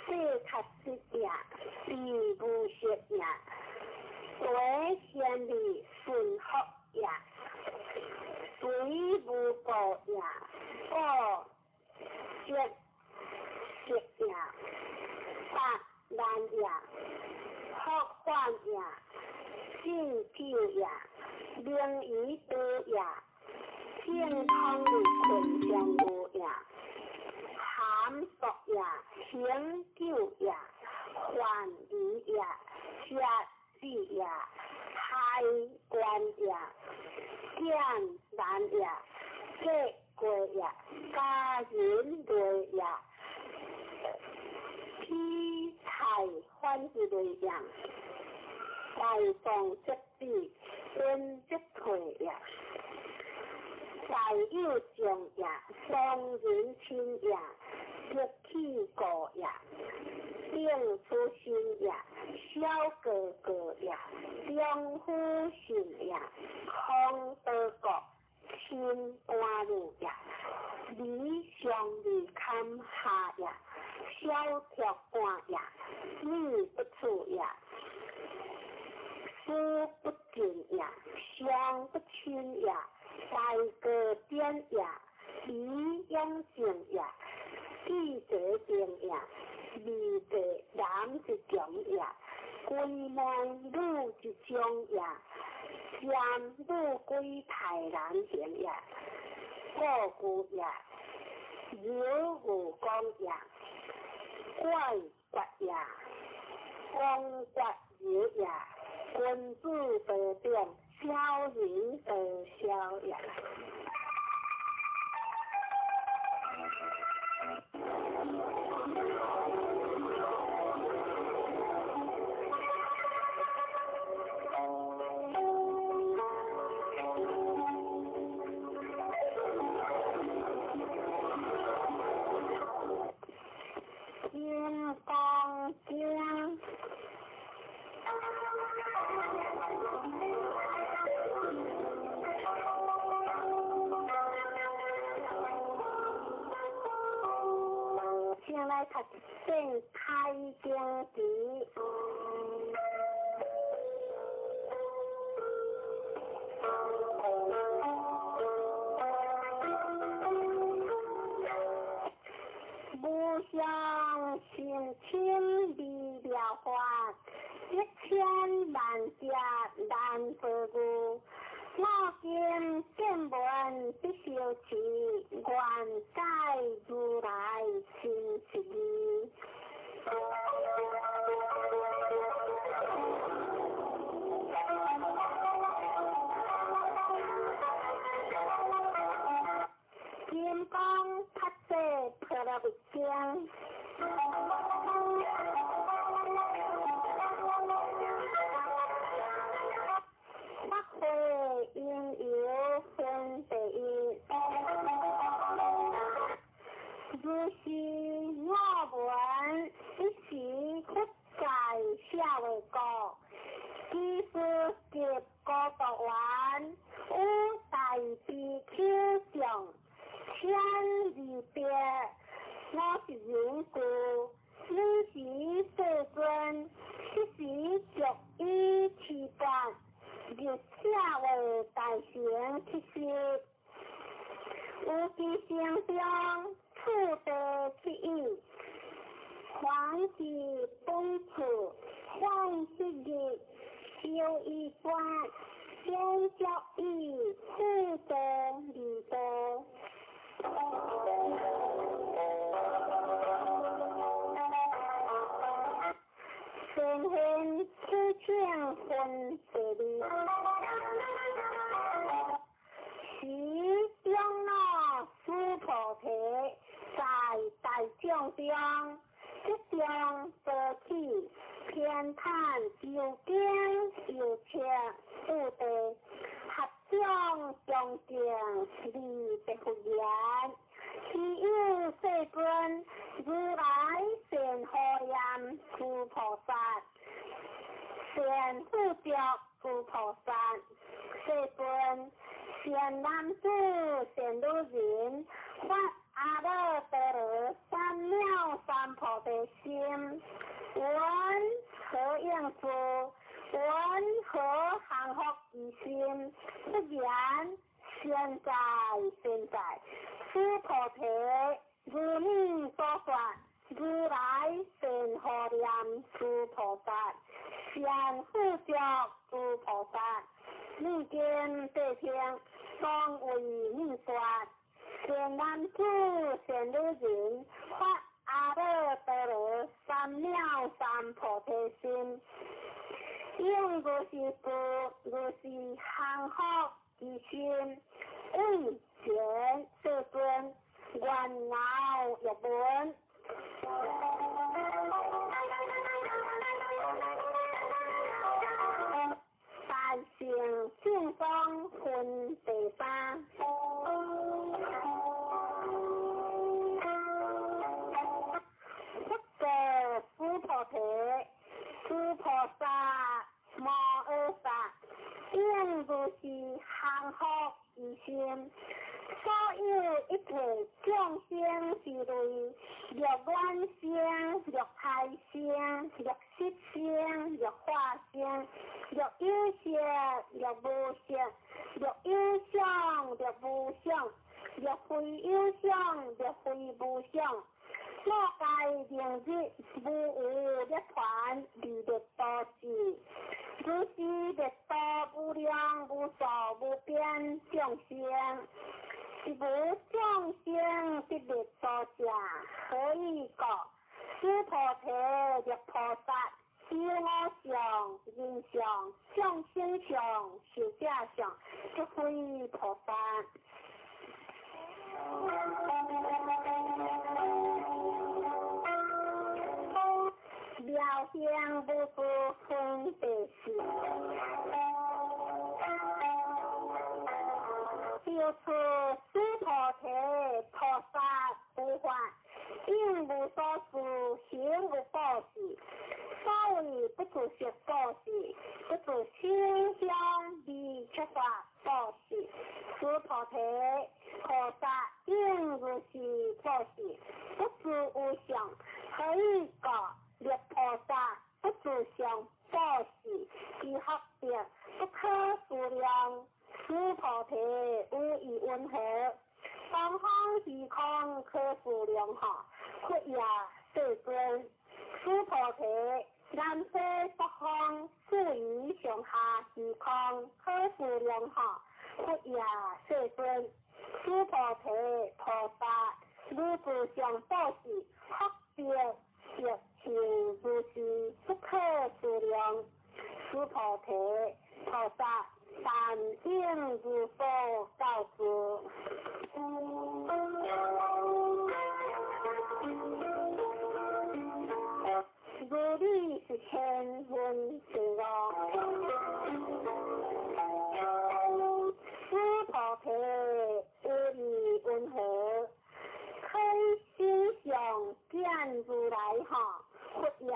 世确实呀，必无实呀，为先的顺服呀，随无过呀，过实呀，不难呀。好患呀，进救呀，灵于得呀，健康的困相无呀，寒毒呀，拯救呀，患离呀，杀死呀，害官呀，见难呀，结果呀，家人对呀。批菜欢之类样，大放之地，温之退呀，大有将呀，双人亲呀，一起过呀，天出心也，小哥哥也，中夫信也，康德国亲官路也，理想理看下也，小条官也，女不出也，书不进也，相不亲也，大哥颠也，理养性也，记者病也。离地男一种也，归门女一种也，男女归太难行也，过故也，有无讲也，怪怪也，光怪有也，君子得定，小人得消也。光江，先来读正开经题。不想心情离了花，1000万家难得故。我今见闻必修持，愿解如来心之意。金光拍摄破了一江，发挥应有分第一。如是我闻一时不在下为高，其实结果读完，有大悲口上。千里边，我是人故，你是世尊，一时着意持断，入下为大成其实，有其心中处得其意，还是本处换之意，修一观，先教义，处得理得。神仙此情分别离，其中那苏菩提在大众中，即中得起偏袒有经有情不得。将中正离别不言，其有世尊如来善荷严诸菩萨，善护着诸菩萨，世尊善男子善女人，发阿耨多罗三藐三菩提心，闻何应付？闻何行福以心？不然现在此菩提如你所说，如来善荷严诸菩萨，善护着诸菩萨，你见得听，当为你说，善男子善女人，发阿耨多罗三藐三菩提心。应如是故，如是行福以心，为前世尊，愿恼日本。大乘正宗分第三。佛的佛菩提，诸菩萨摩诃萨，应如是幸福而心。所有一切众生是类若卵生、若胎生、若色生、若化生、若有色、若无色、若有相、若无相、若非有相、若非无相。莫该明日无有涅槃而灭多时，如是灭多无量无数无边众生。是无众生得灭多者，何以告？诸菩提若菩萨，修我相、人相、众生相、寿者相，即非菩萨。妙相不不分别事。就此诸菩提菩萨不还，应无所事，行无报事。所谓不自食报事，不自心香味出法报事。诸菩提菩萨应如是报事，不自无相，何以告？若菩萨不自相报事，其学别不可数量。诸菩提无以温和，东方虚空可数量下，佛也世尊。诸菩提南西北方处于上下虚空可数量下，佛也世尊。诸菩提菩萨如自相报事，学别亦是如是，不可数量。诸菩提菩萨但应如所告知。如理是千分之六。诸菩提无以温和，可以心想见如来哈，佛也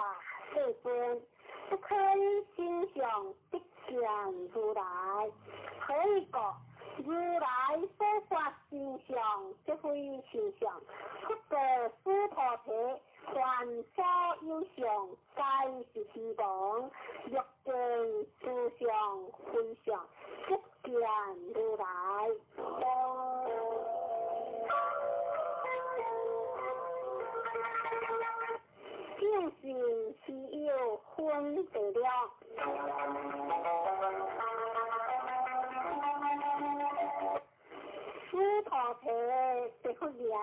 世尊。不可以心想得见如来，何以告？如来所发心相，即非心相。不过诸菩提凡所有相，皆是虚妄。若见诸相非相，即见如来。正信是有分别了。诸菩提是佛言，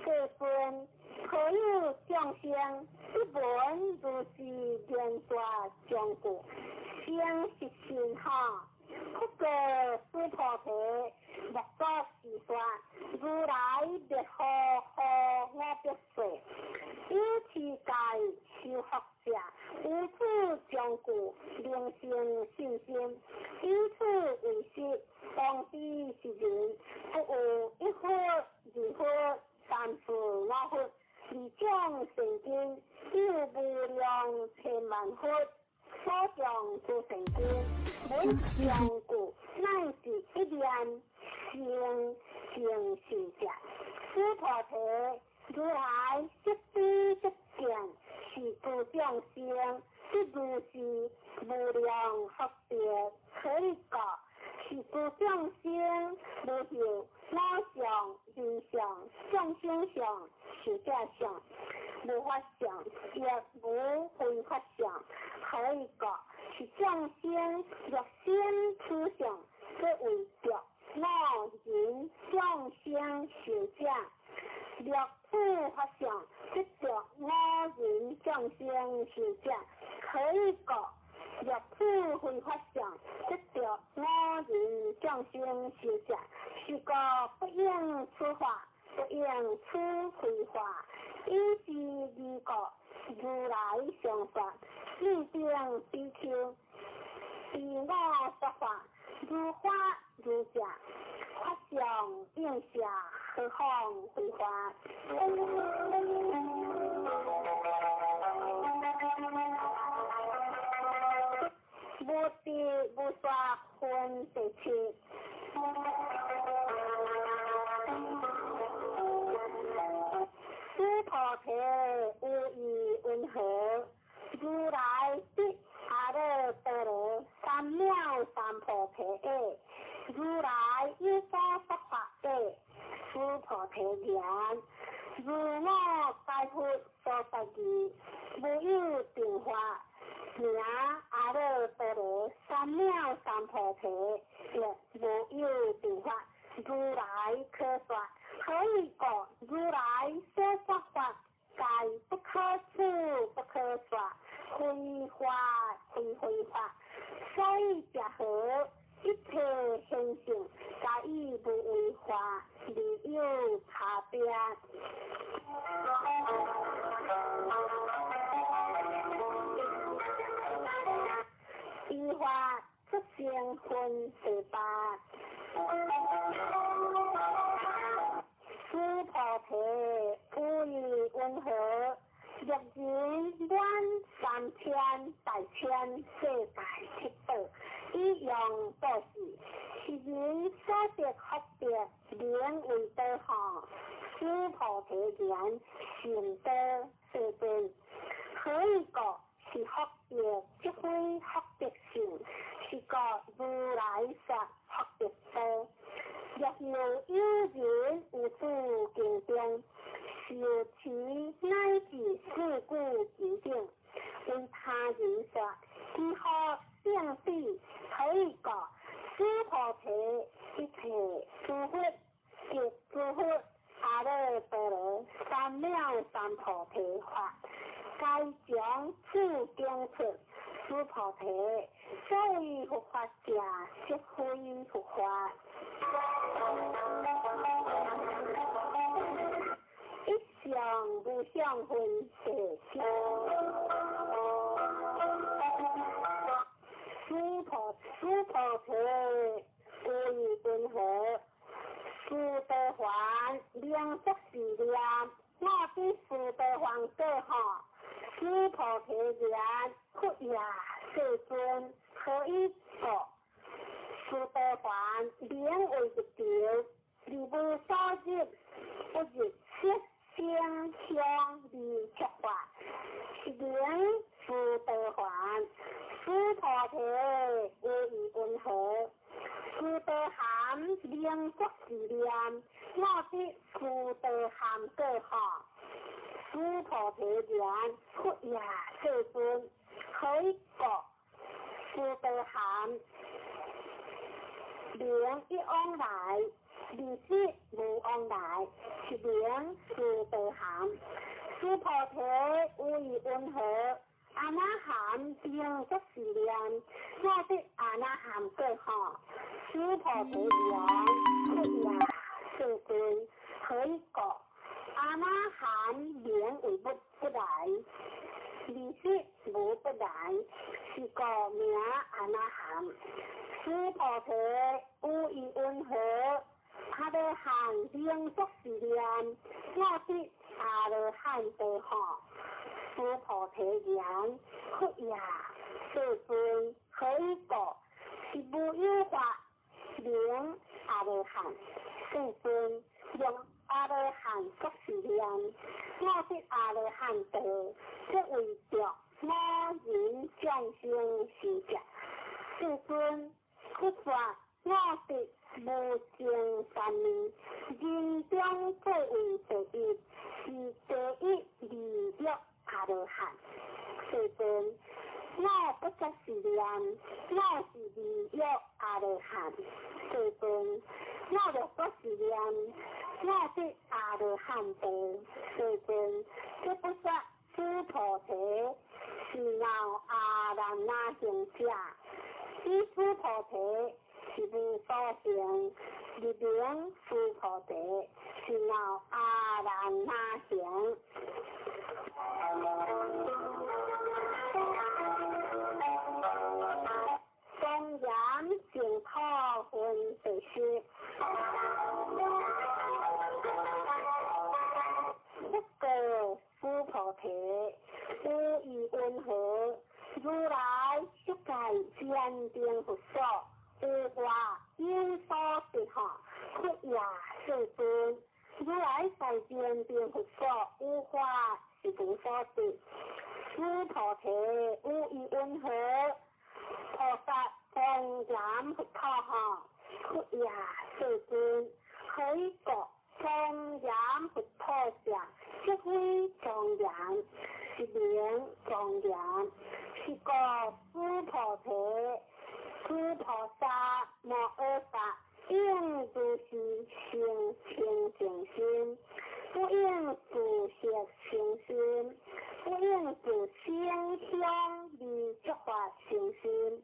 世尊，可有众生一闻如是言说讲故，生实心哈。不过诸菩提莫作是说，如来别何我别说。有此界修学者，无此讲故，灵性信心，以此为实，当知是人，不有一佛、二佛、三佛、五佛，二种成经，有无量千万佛，所讲诸成经，每讲故，乃是一念行行者。诸菩提如来即知即见，是诸众生，即如是无量福德，可以告。是诸众生无有我相、人相、众生相、寿者相，无法相，亦无非法相，可以告。是众生若先此相，则为着我人众生寿者。若此法相，即着我人众生寿者，可以告。若此非法相，即着我人众生寿者，是个不应此法，不应此非法，以是二个如来相说，四定比丘，自我说法，如法如假，法相应下，何况非法？不刷分第七。师菩提有意温和，如来的阿耨多罗三藐三菩提耶，如来一切佛法耶，师菩提言，如我解脱所得义，无有定法。名阿耨多罗三藐三菩提也无有定法，如来可说，可以讲如来说说法，该不可处不可说，非法，所以结合一切现象，该以不为法，理有差别。依法出现分第八。师菩提有意温和，若人愿三千大千世界七宝，一样都是，是人所得福德，名为德行。师菩提言，行德世尊，可以讲是福德，即非福德性，是个如来说福德多。若有人有诸经中，受持乃至事故其境，为他人说，如何胜彼？可以讲师菩提一切诸佛，即诸佛阿耨多罗三藐三菩提法，该将此经出。师菩提，所谓佛法者，即非佛法。一向无相分第七。师菩提有意温和，师德还良足是念，我比师德还更好。师菩提言，佛也世尊，可以说师德还名为一条，如无所入，不入色声香味触法，是名师德还。师菩提有意温和，师德含名足是念，我比师德含更好。师菩提言，佛也世尊，可以讲师德含名一往来，离世无往来，是名师德含。师菩提有意温和，阿那含名足是念，我比阿那含更好。师菩提言，佛也世尊，可以讲阿那含名为不来，离世无不来，是个名阿那含。师菩提有意温和，阿罗汉名足是念，我比阿罗汉更好。师菩提言，佛也世尊，可以讲是无有法名阿罗汉。世尊用阿罗汉足是念，我是阿罗汉道，即为着我人众生是者。世尊，佛说我是无情三昧，人中最为第一，是第一利益阿罗汉。世尊，我不则是念，我是利益阿罗汉。世尊，我若不是念，我是阿罗汉道。世尊，这不说师菩提是闹阿难那行者，依师菩提是无所行，入名师菩提是闹阿难那行。公然净土分第十。一个师菩提有意温和，如来一界坚定佛说，有话应所说哈，出也世尊。如来在坚定佛说，有话是无所说。诸菩提有意云何？菩萨庄严佛陀哈，出也世尊。可以说庄严佛陀上，即非庄严，是名庄严。是个诸菩提，诸菩萨莫恶法，应如是行清净心，不应自邪行心，不应自心香离诸法行心，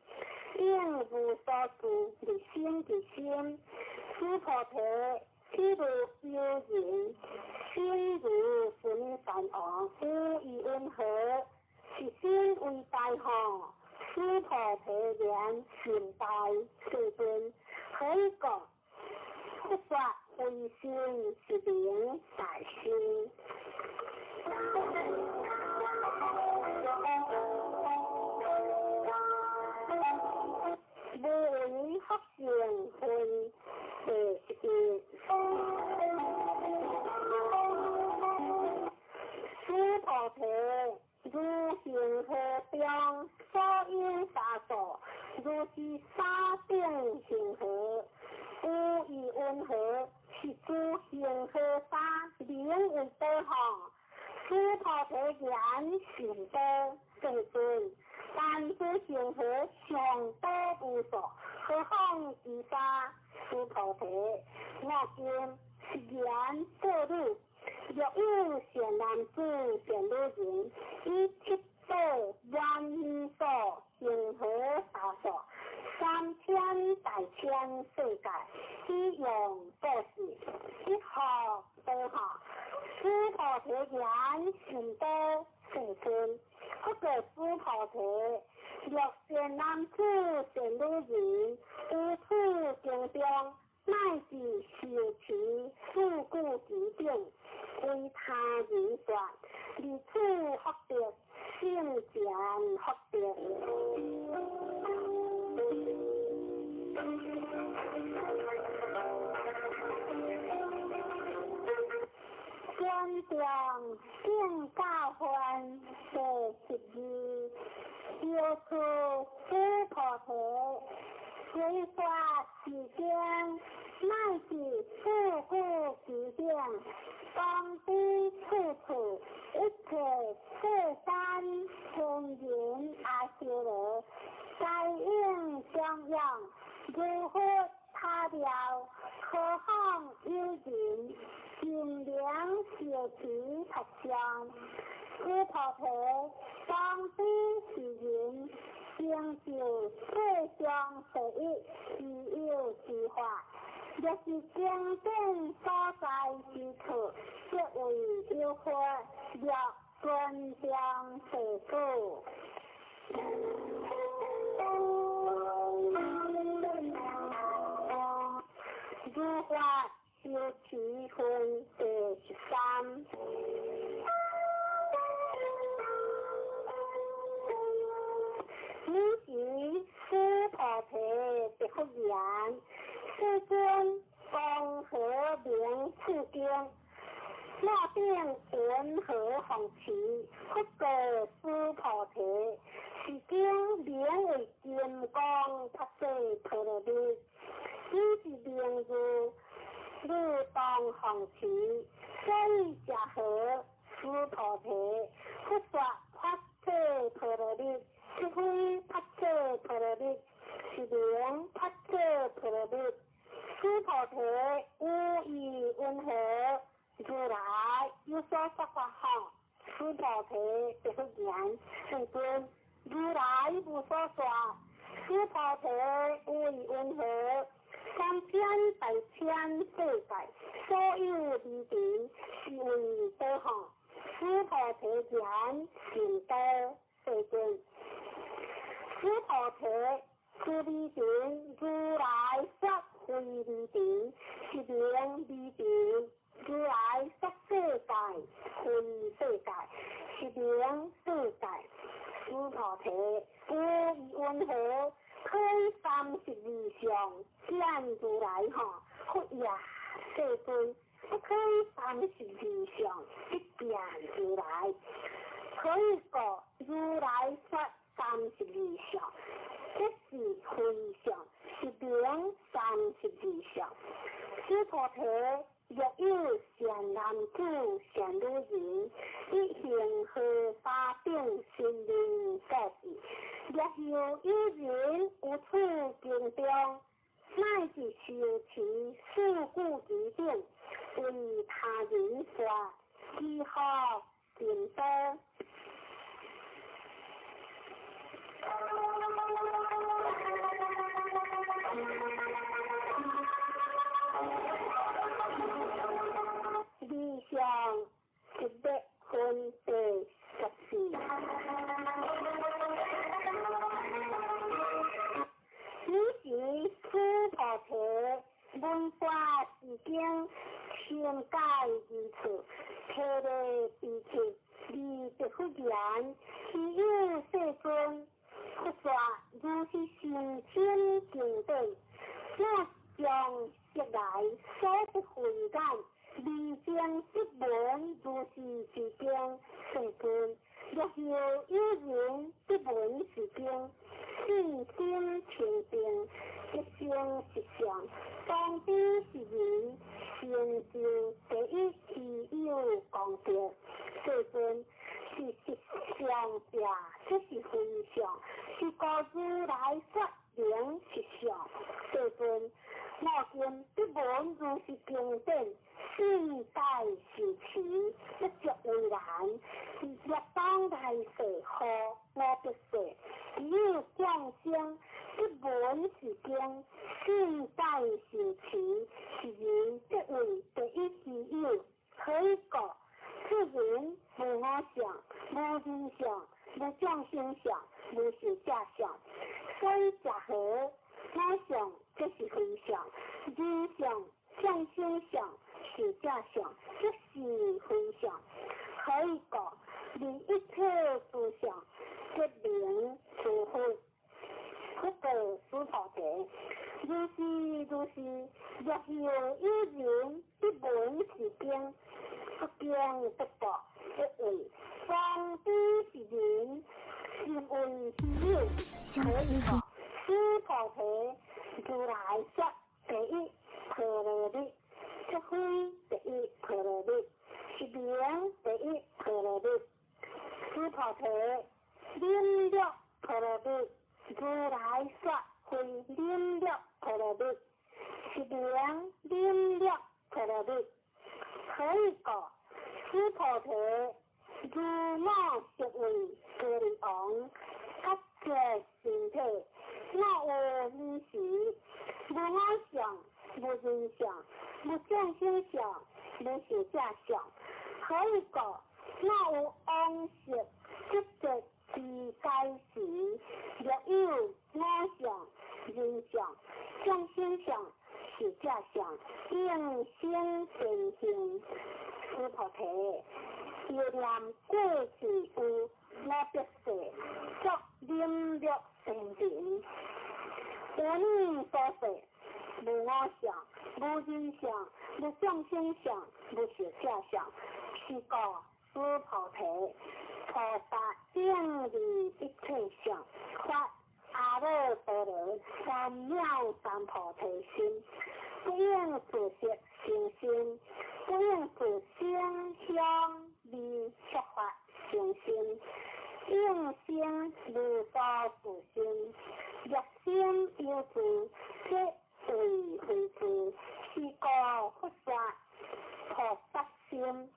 应无所住离心之心。诸菩提譬如有人，心如纯善王，无意云何？是心为大行，诸菩提言心大世尊，可以讲佛法为心是名大心。无为福行会第一，诸菩提如行河中，所应沙座，如是沙顶行河，无以温和，是诸行河沙名为多行。诸菩提言行多世尊，但诸行河上多无所，何况其沙？诸菩提，我今是言过路。若有善男子、善女人，以七宝万亿所行河沙所，3000大千世界，以用布施，一号多行。诸菩提言行多世尊，不过诸菩提，若善男子、善女人，有此经中，乃至受持四故疾病，为他人说，以此福德，心前福德。观想性教幻第12，有处诸菩提，随法时间，乃至四故疾病，当知处处一切世间天人阿修罗，该应相样，如佛他了，何况有人心良学持他相。诸菩提，当知是人，成就世上第一自有之法，若是经典所在之处，即为有法，若观相世故。如法有其分第13。此时诸菩提别佛言：世尊，公何名此经？那定云何弘持？不过诸菩提，是经名为金刚不碎陀罗尼，此是名字，汝当弘持。所以者何？诸菩提，不说不碎陀罗尼，是非不碎陀罗尼，是名不碎陀罗尼。诸菩提无意云何？如来有所说法后，诸菩提别佛言：世尊，如来无所说。诸菩提无以云何？3000大千世界，所有离地，是为多行。诸菩提言行多世尊。诸菩提，诸离地，如来说为离地，是名离地。如来说世界为世界，是名世界。如菩提，不温和，可以32相见如来哈，佛也世尊，不可以32相即变如来，可以个如来说32相，即是非相，是名32相。须菩提，若有善男子、善女人，以行荷花顶心灵果子，若后有人有处敬重，乃至修持四故之定，为他人说，其福甚多。理想100分第14。此时须菩提闻法已经千解如此，体内悲切，离别忽然，其有世尊，佛说如是心清净地，我将昔来所不回感。离将一闻如是之经，世尊，若后有人不闻是经，信心清净，一生实相，当知是人，成就第一其有功德。世尊，是实相者，这是非相，是故如来说明实相。世尊，我今不闻如是经典。信大是持，一着为然。若当大世何我不世？只有降生，不闻是经，信大是持，是人即为第一之有。可以讲，此人无我相，无人相，无降生相，无是假相。所以假合，我相这是非相，人相、降生相。是假相，这是非相，可以讲，离一切诸相，即名诸佛。佛告须菩提，如是，若后有人不闻是经，不经不报，一为方知是人，是为是有，可以讲，须菩提，如来说第一可乐的。这非第一可乐的，是名第一可乐的。须菩提，念了可乐的，如来说非念了可乐的，是名念了可乐的。可以讲，须菩提，如我是为各利王，各个身体，我有意识，无我相，无人相。无降生相，无是假相，可以讲，我有往昔即着之该时，若有我相、人相、降生相，是假相，应先成形。须菩提，要念过去有我必世，作念了成定，本所世。无我相，无人相，无降生相，无是假相，是故须菩提，菩萨正离一切相，发阿耨多罗三藐三菩提心，不应自色成心，不应自声香味触法成心，应先如所自心，若先有自即。为非自，是故佛说菩萨心，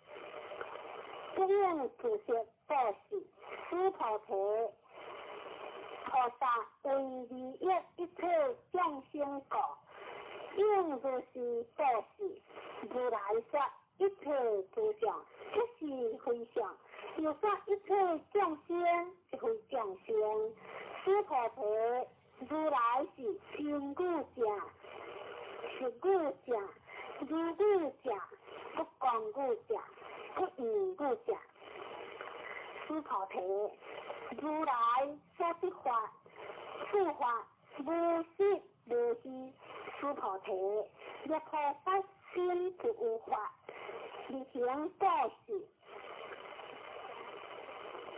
不应自色报事。须菩提，菩萨为利益一切众生果，应如是报事。如来说一切诸相，这是非相；又说一切众生，是非众生。须菩提，如来是真故者。是故者，如故者，不讲故者，不言故者。须菩提，如来无失无虚，须菩提，若菩萨心就有法，而行布施，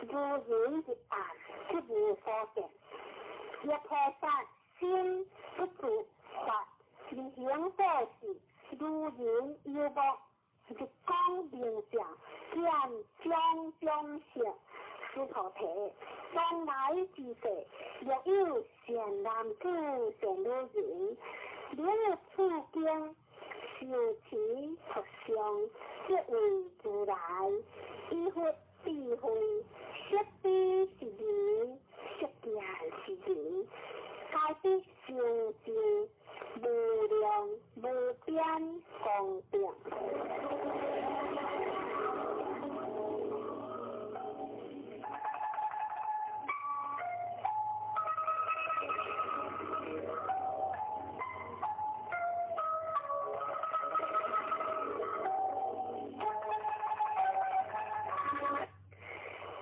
如人一暗，即无所见。若菩萨心不住法，而行布施，如人有目，一光明相，见种种性。须菩提，将来之世，若有善男子、善女人，领此经，受持佛相，即为如来。依佛智慧，识彼是人，识见是人，该必成就无量无边光明。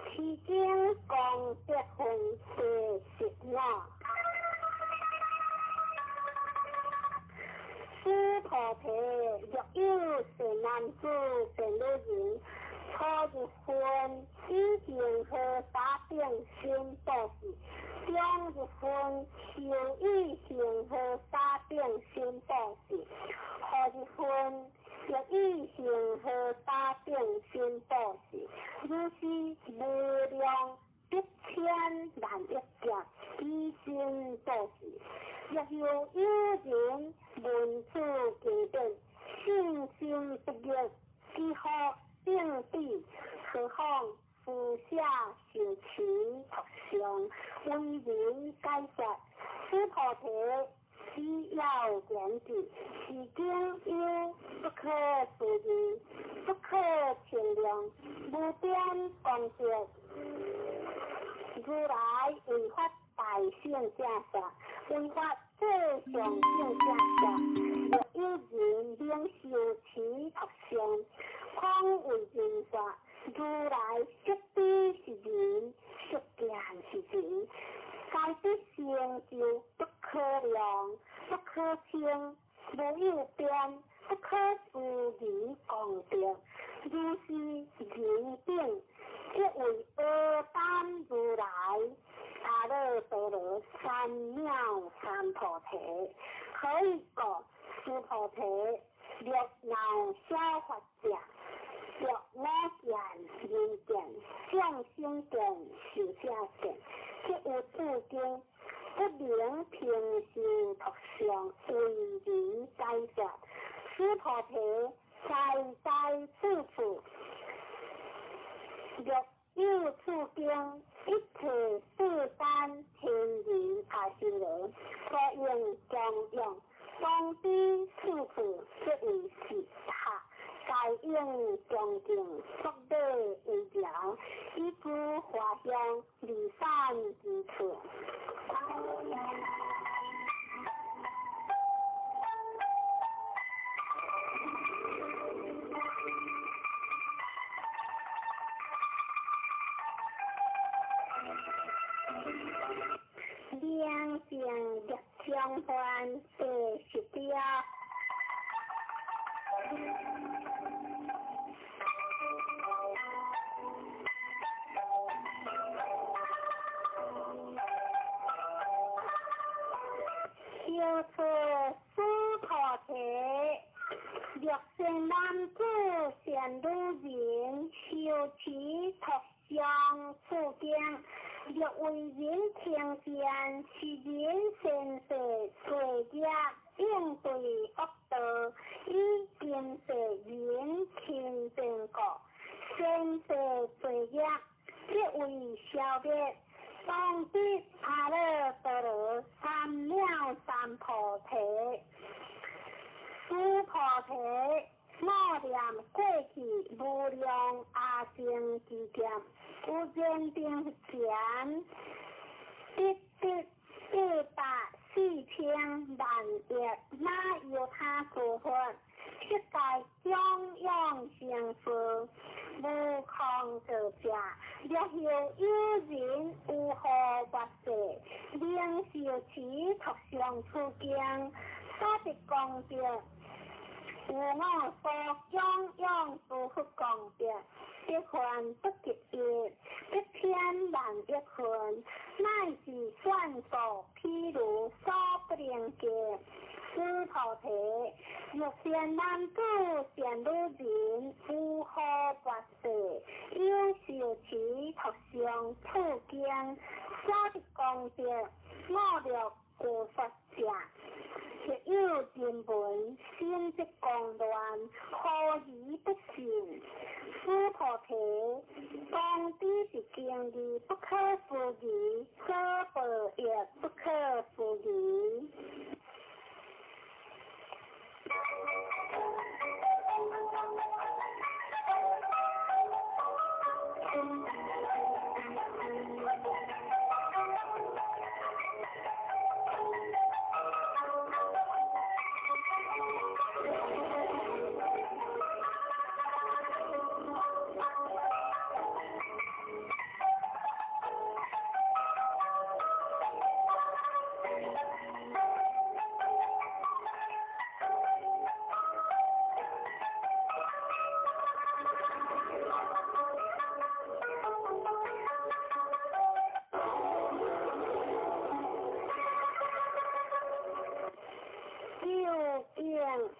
其经功德分第15。须菩提，若有善男子、善女人，初一分已经和打定心布施，中一分受已行和打定心布施，后一分若已行和打定心布施，如是无量1000万亿劫以心布施。若有人闻此经典，信心不灭，即可定地，何况俯下受持佛相，为人解说。须菩提，需要言之，是经有不可思议，不可衡量，无边光德。如来为发大圣假说，为发最上圣假说，若有人领受持佛相，况为人说，如来识彼是人，识见是人，该必成就不可量，不可称，无有边，不可思议功德。如是人定，即为阿难如来。阿耨多罗三藐三菩提，可以讲须菩提，若能消法者，若我见人见，众生见，受者见，即有此经，不能平修佛相，为人解说。须菩提，在此处，若有此经，一切世间天人阿修罗，所应供养，当知此处即为是下，该应恭敬福德为了，以诸华香离散之处。两性日相欢第10条。修持须菩提，若善男子、善女人，修持佛相此经。若为人听见，是人先世罪业应对恶道，以今世人听正果，先世罪业即为消灭。当知阿耨多罗三藐三菩提。须菩提，我念过去无量阿僧之劫，有认定前140,000万亿那由他诸佛，世界中央成佛，无空者者，若有人有何法世，令受持托上出境，所得功德，有我所将用不复功德，一环不结业，一天万一分，乃是算数，譬如所不能解。师菩提，若善男子、善女人，如何跋涉？有受持托上出境，所得功德，我略过佛者。亦有人闻，心即共乱，何以不信？师菩提，功德是经义，不可思议，所报也不可思议。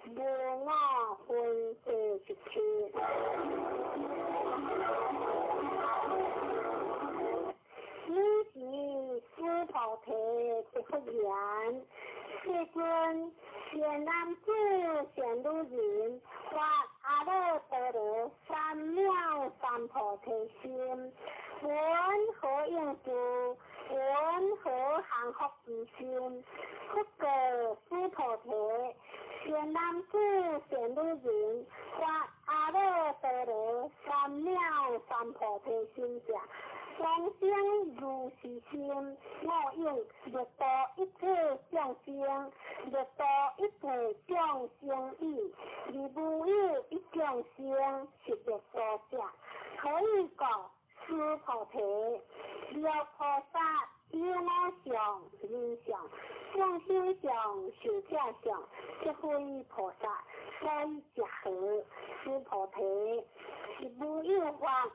无我分地一切，你是师菩提的佛言，世尊善男子、善女人，发阿耨多罗三藐三菩提心，闻何应度？闻何行福之心？不过师菩提，善男子、善女人，发阿耨多罗三藐三菩提心者，众生如是心，我应略度一切众生，略度一切众生意，而无有一众生是略度者。可以讲，师菩提，了菩萨有我相、人相、众生相、寿者相，即非菩萨，所以结合师菩提是无有法。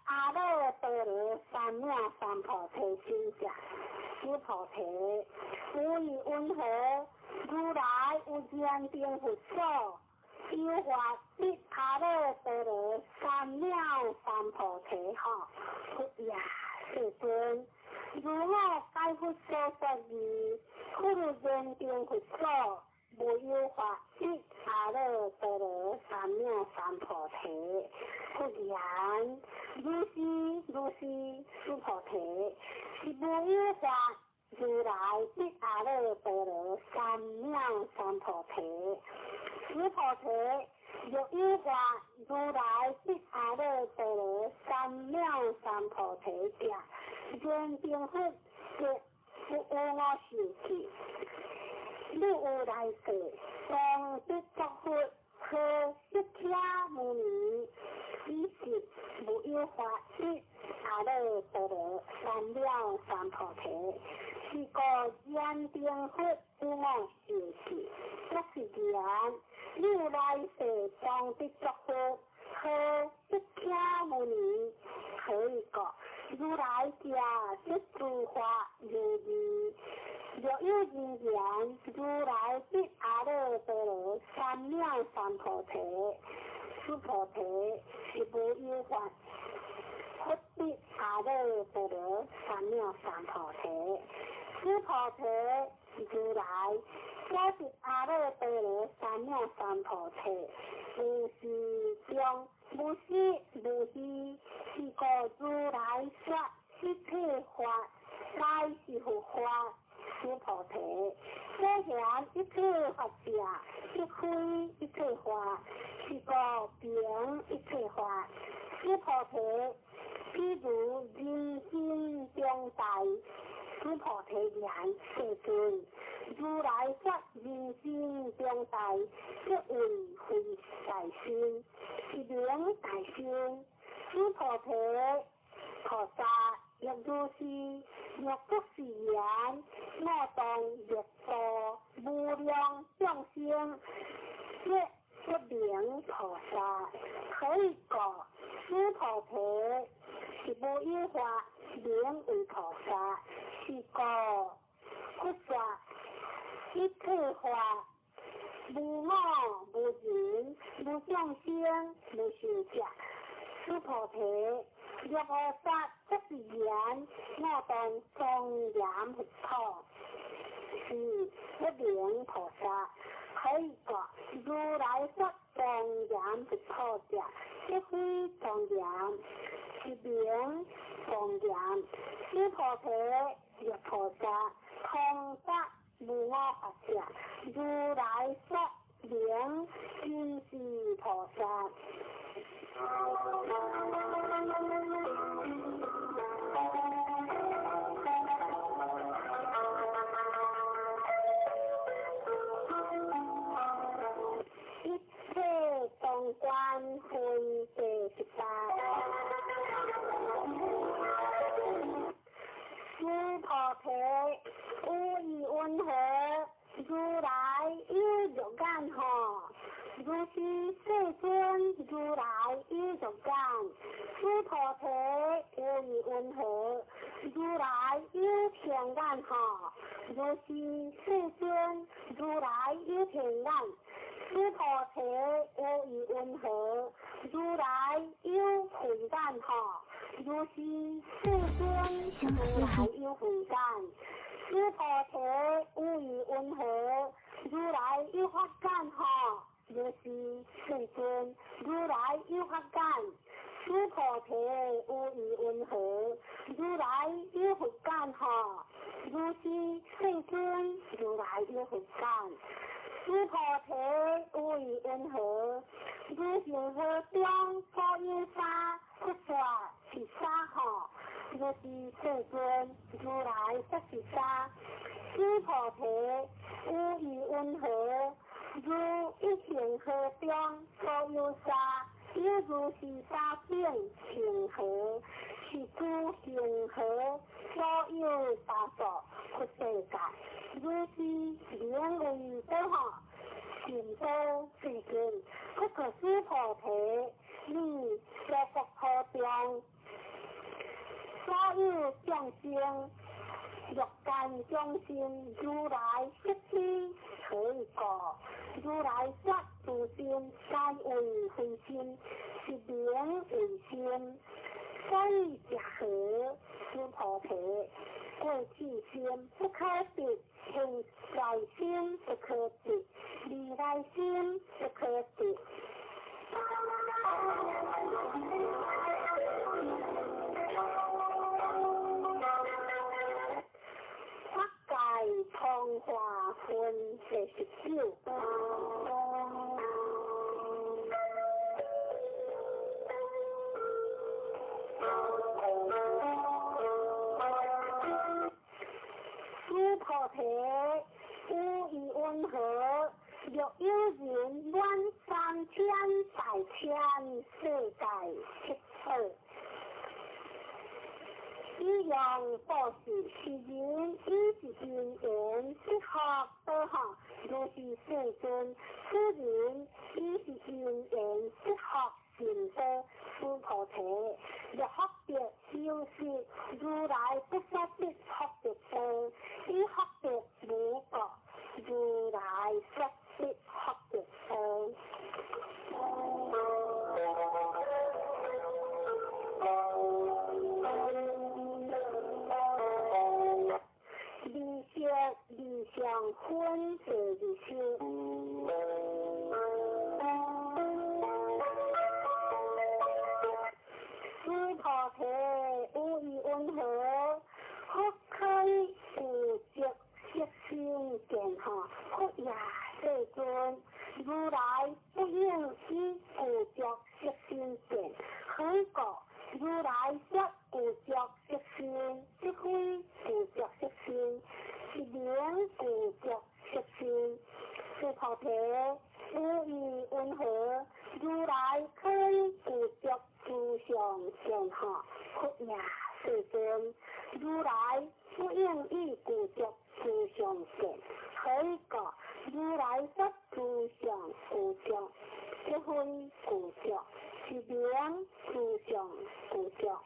阿耨多罗三藐三菩提心者，师菩提，无以云何？如来有言定佛所，有法必阿耨多罗三藐三菩提哈。佛也，世尊，如我解佛所说义，不如言定佛所。无有法必阿耨多罗三藐三菩提。不然，如是，师菩提，是无有法如来必阿耨多罗三藐三菩提。师菩提，若有法如来必阿耨多罗三藐三菩提者，言定佛是不有我受持。你有来世，当得作佛，可释迦牟尼，以是无有法必阿耨多罗三藐三菩提。是个言定佛有我受持，不是言你有来世当得作佛，可释迦牟尼，可以讲如来家即诸法如义。若有人言，如来必阿耨多罗三藐三菩提。师菩提，是无有法，佛必阿耨多罗三藐三菩提。师菩提，如来所是阿耨多罗三藐三菩提，无是中，无是无虚，是个如来说一切法，乃是佛法。师菩提，所言一切法者，即非一切法，是个凭一切法。师菩提，譬如人心中大，师菩提言世尊，如来说人心中大，即为非大心，是名大心。师菩提，菩萨亦如是，若不是言，我当越多无量众生，这名菩萨可以讲，须菩提是无有法名为菩萨，是个不说一切法。无我无人无众生无受者，须菩提，若菩萨不是言，我当庄严佛陀，是一名菩萨。可以讲，如来说庄严佛陀者，一非庄严，是名庄严。须菩提，若菩萨通达无我法者，如来说名应是菩萨。一切动观分第18。须菩提，无以云何？如来有肉眼何？如是世尊，如来有肉眼。须菩提，无以云何？如来有天眼何？如是世尊，如来有天眼。须菩提，无以云何？如来有慧眼何？如是世尊，如来有慧眼。须菩提，无以云何？如来有法眼何？如是世尊，如来有法眼。须菩提，无以云何？如来有佛眼何？如是世尊，如来有佛眼。须菩提，无以云何？如行河中所有沙，不说是沙何？如是世尊，如来不是沙。须菩提，无以云何？如一行河中所有沙，又如是沙境行河，是诸行河所有大所不世界。如是名为多何？行多世尊，不可须菩提，你在佛河中所有众生，欲间众生，如来悉知可以过。如来说自心，皆为非心，是名为心。所以假何？须菩提，过去心不可得，现在心不可得，未来心不可得。法界通化分49。须菩提，无以云何？若有人愿3千大千世界七趣，以用报时，是人以是因缘适合多学，如是世尊。是人以是因缘适合行多。须菩提，若学得就是如来不说的学得多，以学得无过，如来说的学得多。理想分别理修。须菩提，无以云何？可可以有着色心见何？可也世尊，如来不应以有着色心见，何故？如来说有着色心，即非有着色心，是名有着色心。须菩提，无以云何？如来可以有着诸相见何？可也世尊，如来不应以故作自相见，可以讲如来说自相故作，这非故作，是名自相故作。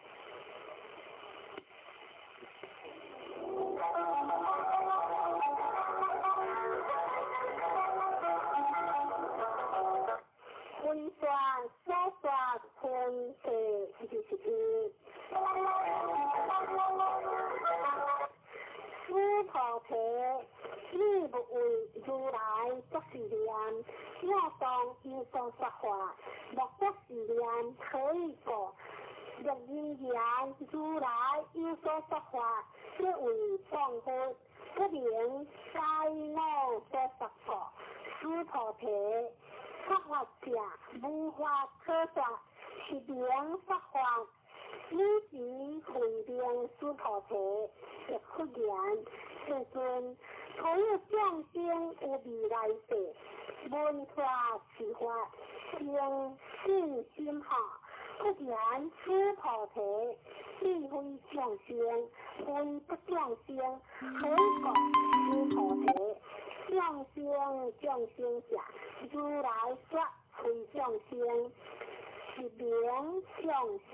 分段所说分第22。师菩提，你不为如来作是念，我当应当说法，莫作是念可以过。若因言如来有所说法，即为放忽，不明该我所说法。师菩提，说法者无法可说，是名说法。你即回应师菩提，亦不言，世尊，可有众生有未来世，闻法是法，应信心下。不言师菩提，既非众生，非不众生，可讲师菩提。众生者，如来说非众生，是名众生。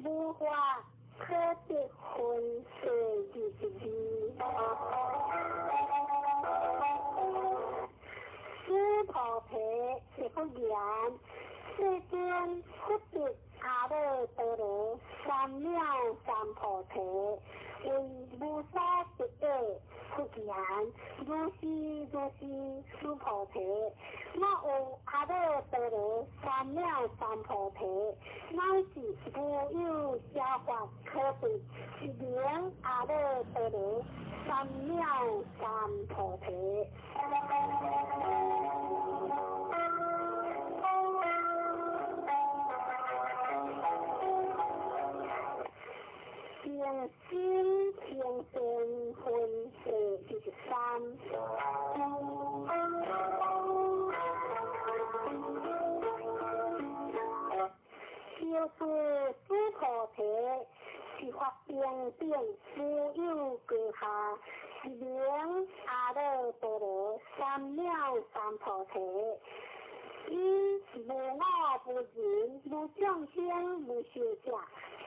无法可得分第22。师菩提亦不言，世尊不得阿耨多罗三藐三菩提，为无所不得不言，如是师菩提，我有阿耨多罗三藐三菩提，乃是无有教法可得，是名阿耨多罗三藐三菩提。平心平生分第23。就是师菩提，是法定定无有阁下，是名阿耨多罗三藐三菩提。因无我无人，无众生，无寿者，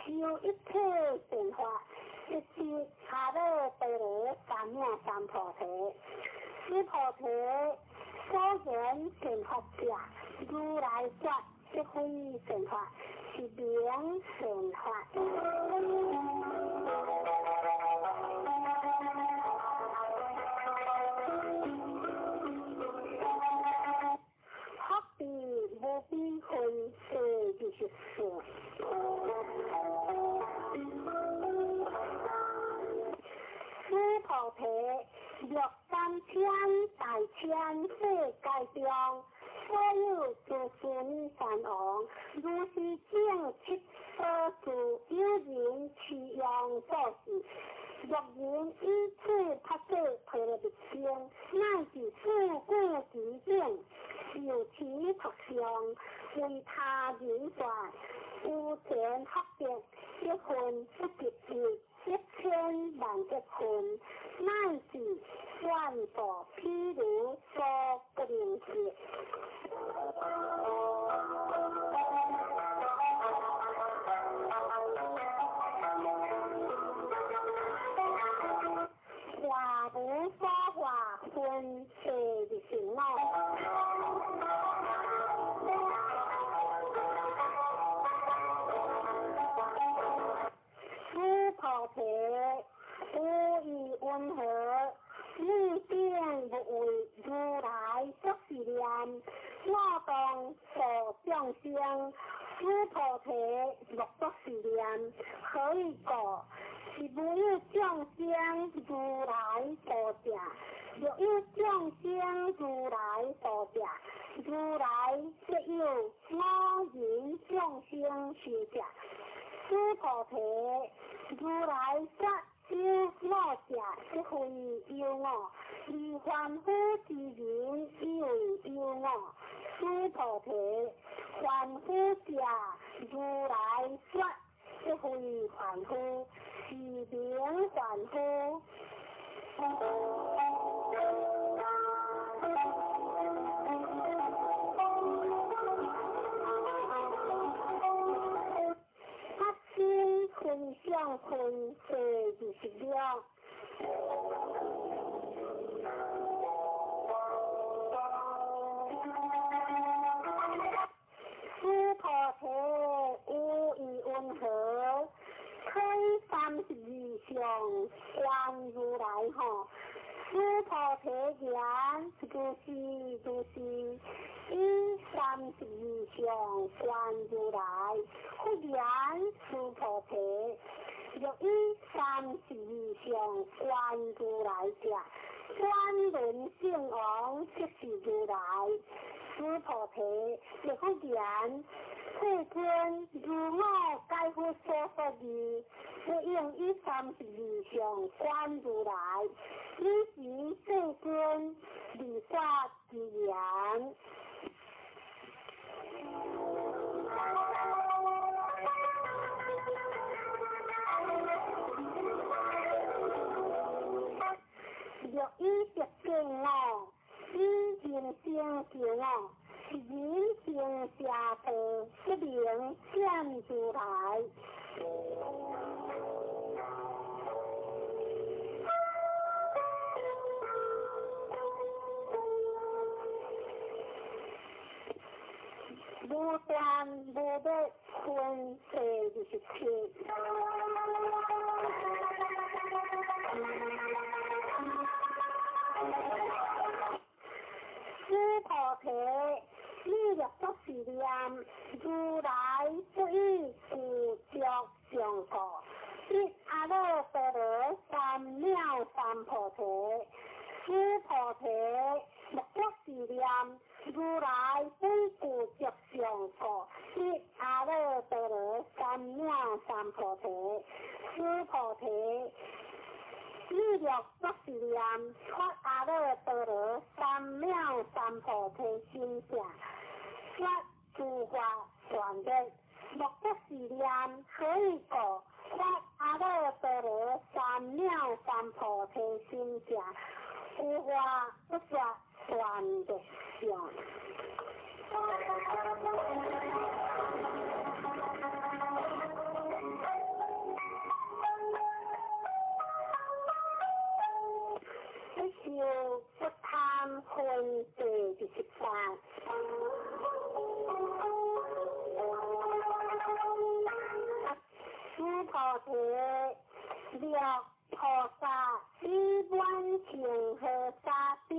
修一切善法，即是阿耨多罗三藐三菩提。师菩提所言善法者，如来说即非善法，是名善法。无比分第24。师菩提，若3000大千世界中，所有诸孙善王，如是正七所住，有人持用做事。若人以此拍摄配了别经，乃是事故其境，受其特相，为他人传，有钱学的一分不值1000万一分，乃是万所譬如所不能解。话无所话分25。师菩提，无以温和，你便不为如来作是念，我当作众生。师菩提莫作是念，可以讲是无有众生如来所者，若有众生如来所者，如来即有我人众生是者。师菩提，如来说有我者，即非有我；而凡夫之人以为有我。须菩提，凡夫者，如来说，即非凡夫，是名凡夫。发心分相分第26。须菩提，有意云何？开32相观如来吼。须菩提言，就是以32相观如来。忽言须菩提，若以32相观如来者，观轮圣王即是如来。须菩提，若忽言，世尊如我解乎所说义，不应以32相观如来。以时世尊离发之言。若以直见我，以人生见我，人生下地，一名见如来。无端无的分27。须菩提，你若作是念，如来不以故作上过，一阿耨多罗三藐三菩提。须菩提，莫作是念，如来不以故作上过，一阿耨多罗三藐三菩提。须菩提，你若作是念，发阿耨多罗三藐三菩提心者，发诸法全的，莫作是念，可以过发阿耨多罗三藐三菩提心者，诸法不说全的相。修不贪分第13。须菩提，若菩萨以万情和沙顶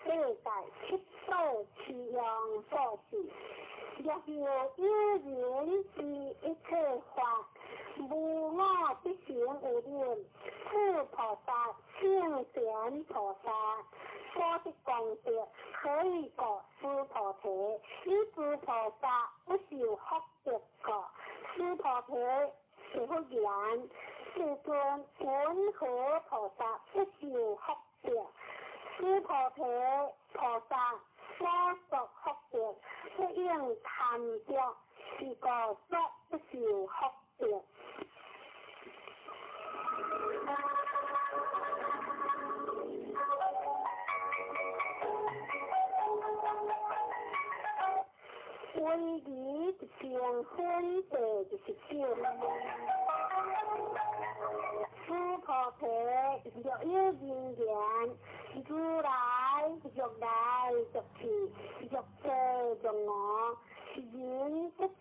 世界七道其样所示，若有人以一切法无我之行有念，故菩萨圣贤菩萨所的功德可以过须菩提，以诸菩萨不受福德过。须菩提，是复言，世尊云何菩萨不受福德？须菩提，菩萨所作福德不应贪着，是故所不受福德。唯疑成分第19。须菩提，若有人言，如来若来若去，若这若我，人不解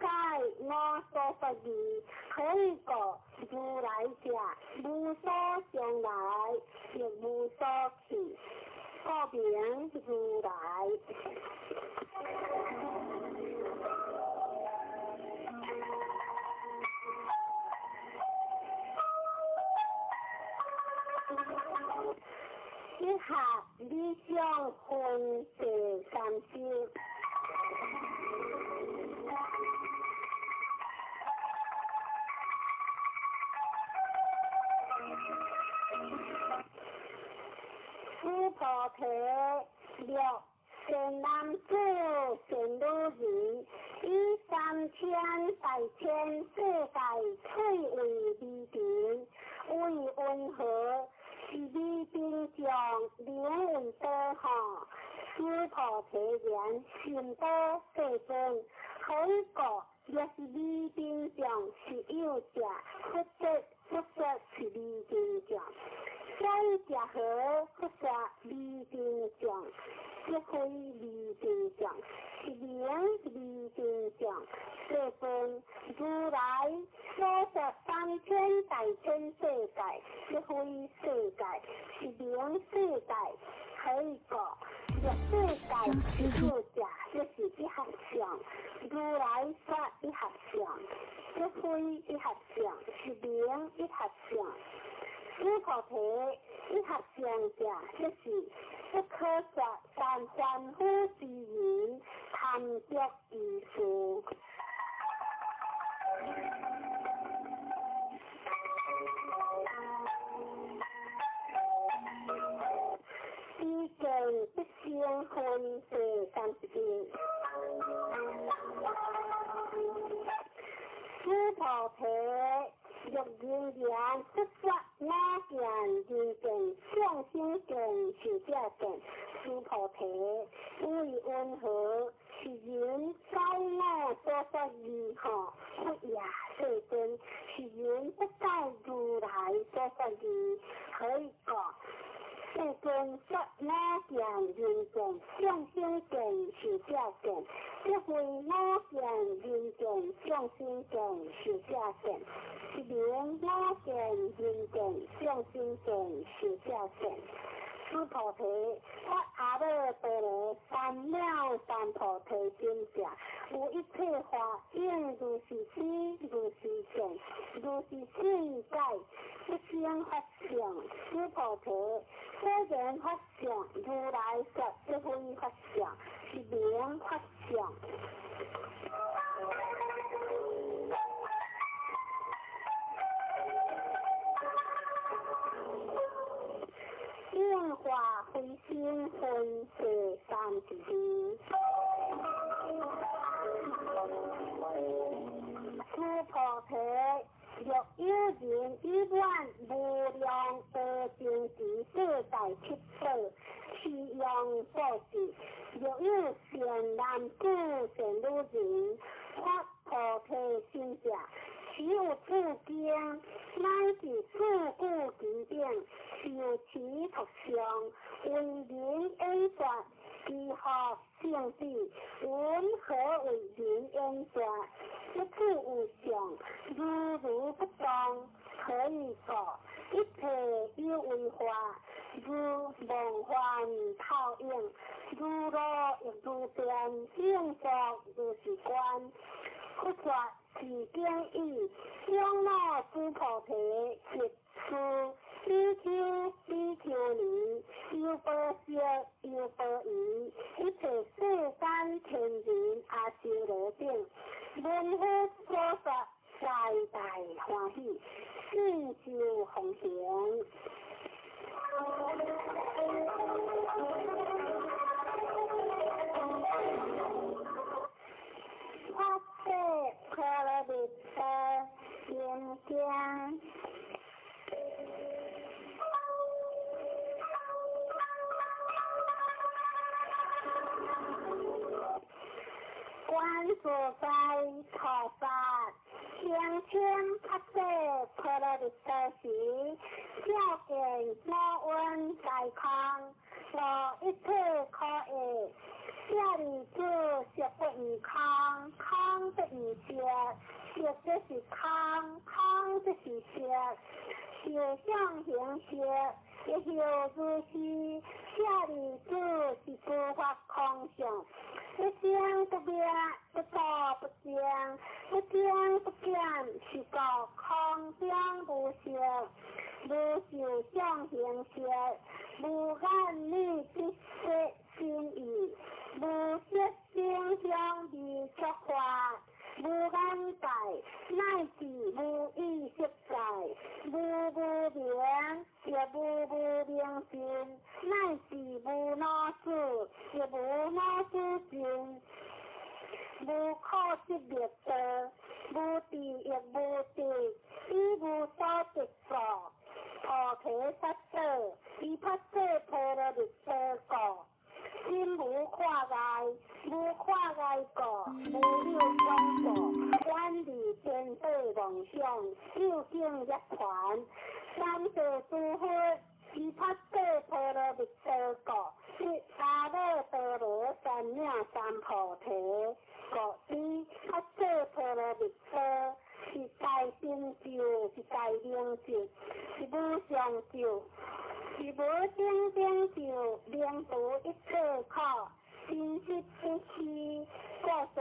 我所说义，可以过如来者，无所将来，亦无所去，故名如来。以下理想分第30。须菩提，若成男子善女人，以3000大千世界翠为美瓶，为温和，是美瓶上灵为多吼，师菩提言心多世尊，可以过。若是美瓶上是有者，不说是美瓶上。假以食好，不说美瓶上，即非美瓶上，是名美瓶上。世尊，如来所说3000大千世界，即非世界，是名世界。可以讲，若世界是有者，就是一合相。如来说一合相，即非一合相，是名一合相。师菩提一合相者，就是不可说但凡夫之言，谈着意思。意见不相分第31。师菩提若人言不说那件人见相心见是这见，师菩提为温和，是人该我所说义吼，不也世尊，是人不在如来所说义，可以讲。世尊说那件人见相心见是这见，即非那件人见相心见是这见，是名那件人见相心见是这见。师菩提，我阿耨多罗三藐三菩提心者，有一切法应如是知，如是见，如是世界，一生法相。师菩提，虽然法相，如来说即非法相，是名法相。应化回心分第32。师菩提，若有人以愿无量多经之世界七宝，其用所是，若有善男子善女人，发菩提心者，其有此经，乃是自古经典，受其特相，为人演说，如何性质，云何为人演说？一次有相，如不动，可以说一切有为法，如梦幻泡影，如露亦如电，应作如是观。不说是经义，向那师菩提直书，比丘尼，有波色，有波夷，一切世间天人也修罗顶，闻佛所说，大大欢喜，信受奉行。发誓可乐的演讲。观所在菩萨，天天发誓可乐的时，照见莫问健康，无一切可会。这里子食不于康，康不于食，食就是康，康就是食，受相行食，亦有如是。这里子是诸法空相，不增不灭，不多不减，不增不减，是个空中无相，无受相行食，无眼力之色心意，无色声香味触法，無眼界，乃是無意識界，無明，也無明心，乃是無腦思，也無腦思心，無可識別道，無地亦無地，以無所執過，菩提薩埵，以拍攝菩提薩果。心無跨界，無跨界過，無有相過，管理天地夢想，究竟一團，三世諸佛，以拍攝菩提薩果，是阿耨多羅三藐三菩提，果是拍攝菩提薩，是大成就是大成就是無上就。是無正就，令度一切苦，真實不虛，故說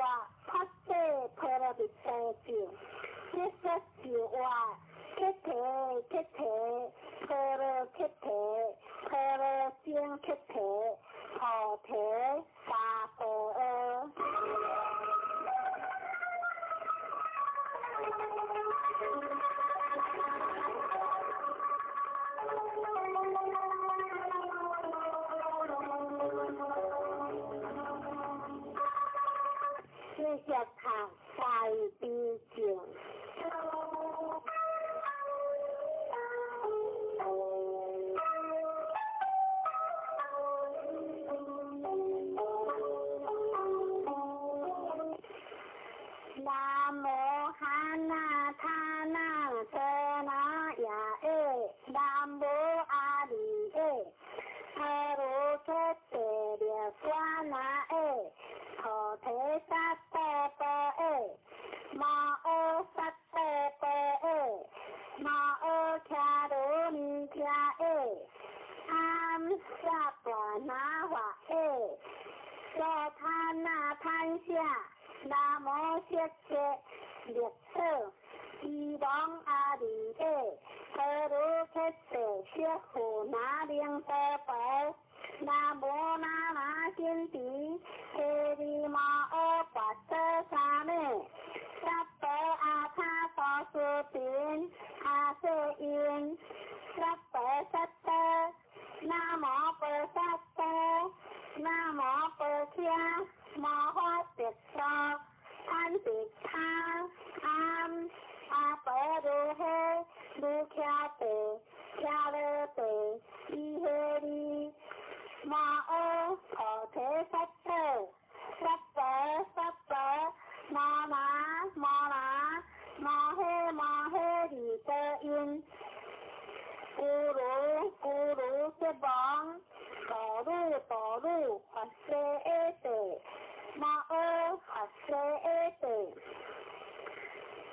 拍攝菩提薩就，結實就話，揭體，菩提揭體，菩提正揭體，菩提大波爾。接他大悲經，南無哈那他那遮那呀耶，南無阿利耶，阿羅揭谛列娑那耶。菩提薩埵波耶，摩訶薩埵波耶，摩訶迦盧尼迦耶，阿彌薩婆那華耶，娑他那檀夏，那摩羯羯列車，伊王阿利耶，阿盧揭谛釋護那靈波波。南無那那先提，揭利摩訶跋阇沙彌，薩婆阿他多蘇賓，阿舍因，薩婆薩埵，南無婆薩埵，南無婆伽，摩訶迭娑，安別他，阿婆盧嘿，盧迦地，迦勒地，伊嘿利。摩訶菩提薩埵，薩婆，摩那，摩嘿利多因，咕嚕接王，多魯，發舍耶地，摩訶發舍耶地，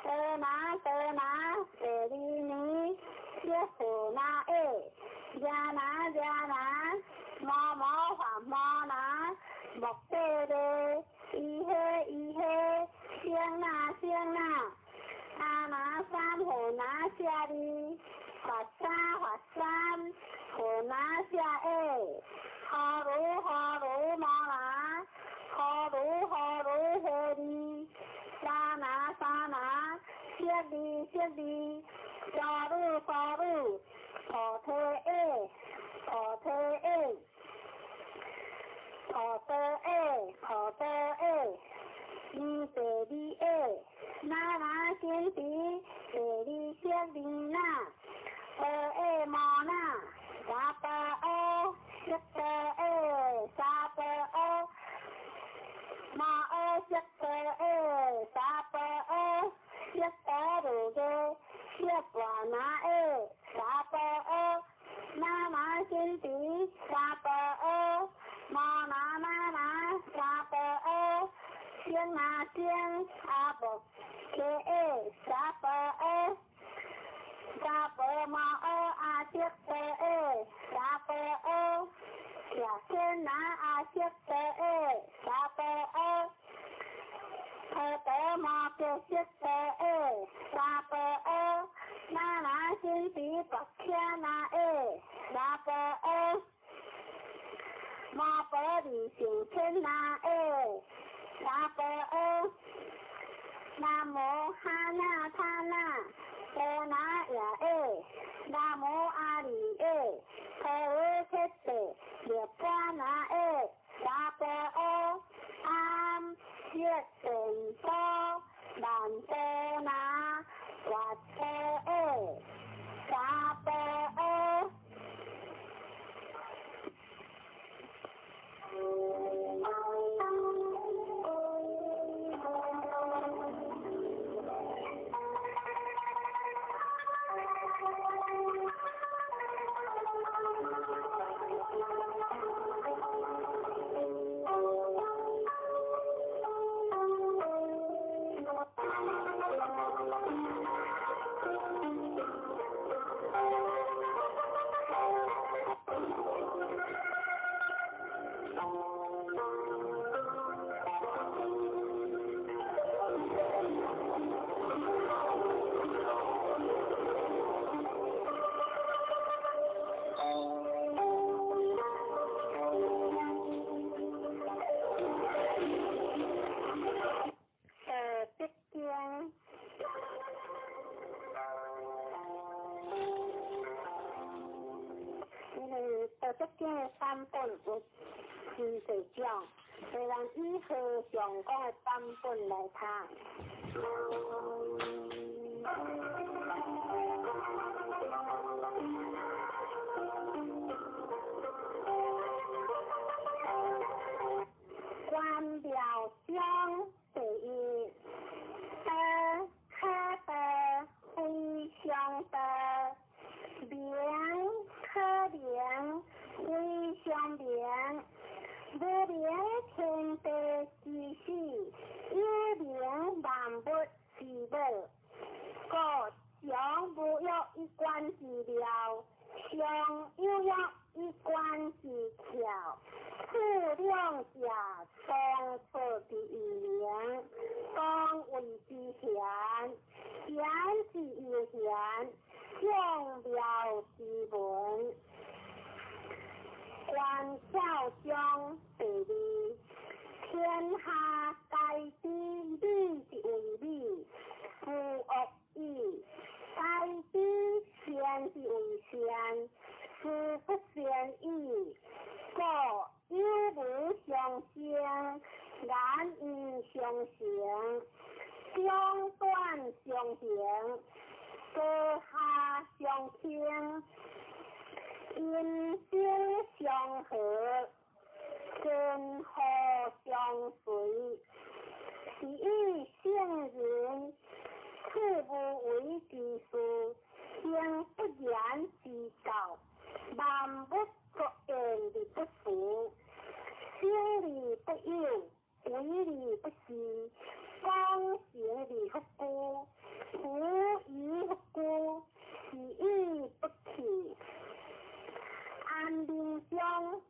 得那，舍利尼，釋護那耶，迦那。摩那，目地地，伊嘿，聲那，阿那三護那舍利，法三，護那舍耶，哈魯摩那，哈魯嘿利，沙那，舍利，沙魯，菩提耶。菩提耶，尼舍利耶，那那先提，舍利舍利那，耶摩那，萨婆耶，悉婆耶，萨婆耶，摩訶悉婆耶，萨婆耶，悉婆盧耶，悉婆那耶，萨婆耶。那那先提，薩婆耶，摩那，薩婆耶，聲那，阿婆揭耶，薩婆耶，薩婆摩訶阿悉婆耶，薩婆耶，聲那阿悉婆耶，薩婆耶，阿婆摩揭悉婆耶，薩婆耶。那那先提跋伽那耶，薩婆耶，摩婆利勝天那耶，薩婆耶，成波，万波那，滑波沙波。德经的版本有真侪种，虽然以和上讲的版本来看。官僚上第一，可得非常得，名可怜非常名，无名天地之始，有名万物之母。故上无有一关之了，上有有一关之巧。此两者相出之言，当为之贤，贤之又贤，上了之文。观晓中第二，天下大知理之为理，夫恶义；大知贤之为贤，夫不贤义。故有无相生，然义相成，相短相形，高下相倾。因心相合，根和相随，是以圣人此无为之事，行不言之道，万物各言而不符，心理不有，为理不实，公行理不孤，无疑不孤，是义不起。安民中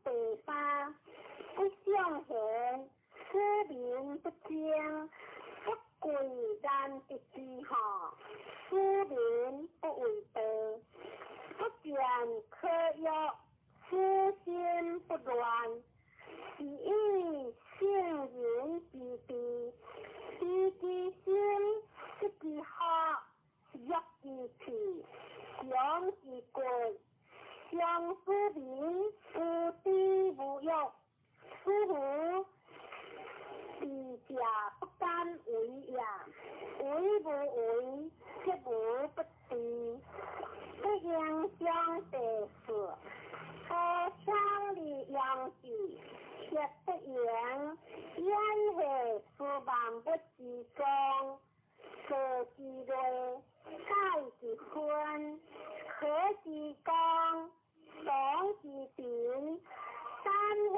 第三，不相贤，此民不精，不贵然之下，此民不为德，不见可忧，此心不乱，是以圣人之地，知之心，识之好，约之气，养之贵。相思民无知无欲，此乎智者不敢为也。为无为，则无不治。不应相得事，可强力养之，却不言。焉系是万物之宗，可之类，盖之坤，可之刚。讲之典，三系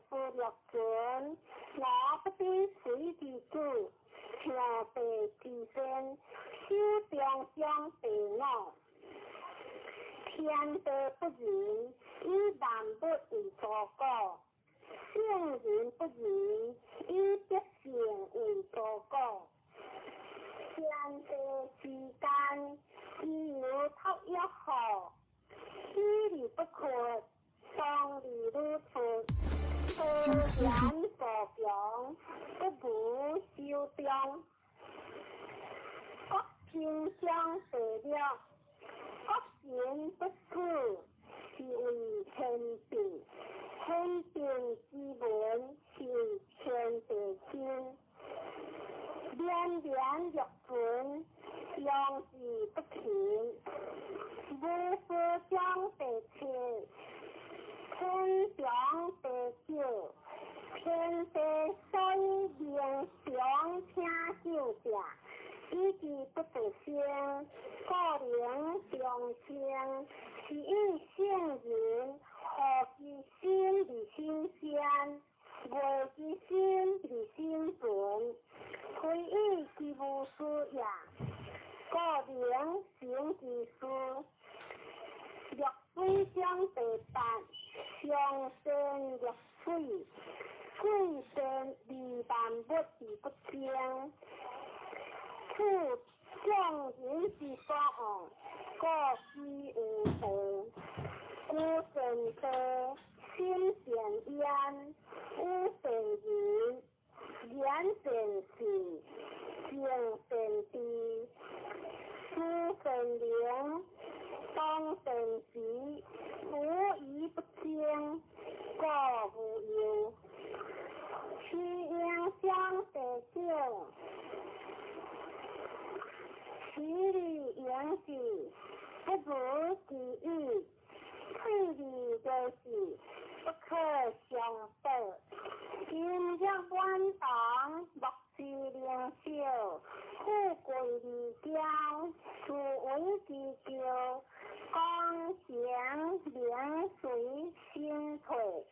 是六准，我不知水之主，强地之身，修中相地我。天地不仁，以万物为作果；圣人不仁，以德行为作果。天地之间，既有托一好。虚理不可，当理如出。不言所讲，不补修中。各品相对了，各行不似，是为天定。天定之文，是天地经。天然玉准，用字不勤，无事将地切，天长地久，天地虽然常听少者，以之不得生，个人良性，是以圣人，何其心而心鲜，为之心而心准，非以其无事也。个人行之事，若非将地办，上善若水，水善离万物而不争。故众人之所望，各居无道。故神道，心善焉，无善言，言善事，行善知，思善良，当善时，无以不精，各无忧。其应相得久，其理言之，不如其意。推理就是不可相得，今日万党莫是良少，富贵离交，殊为之咎。刚强凉水心退，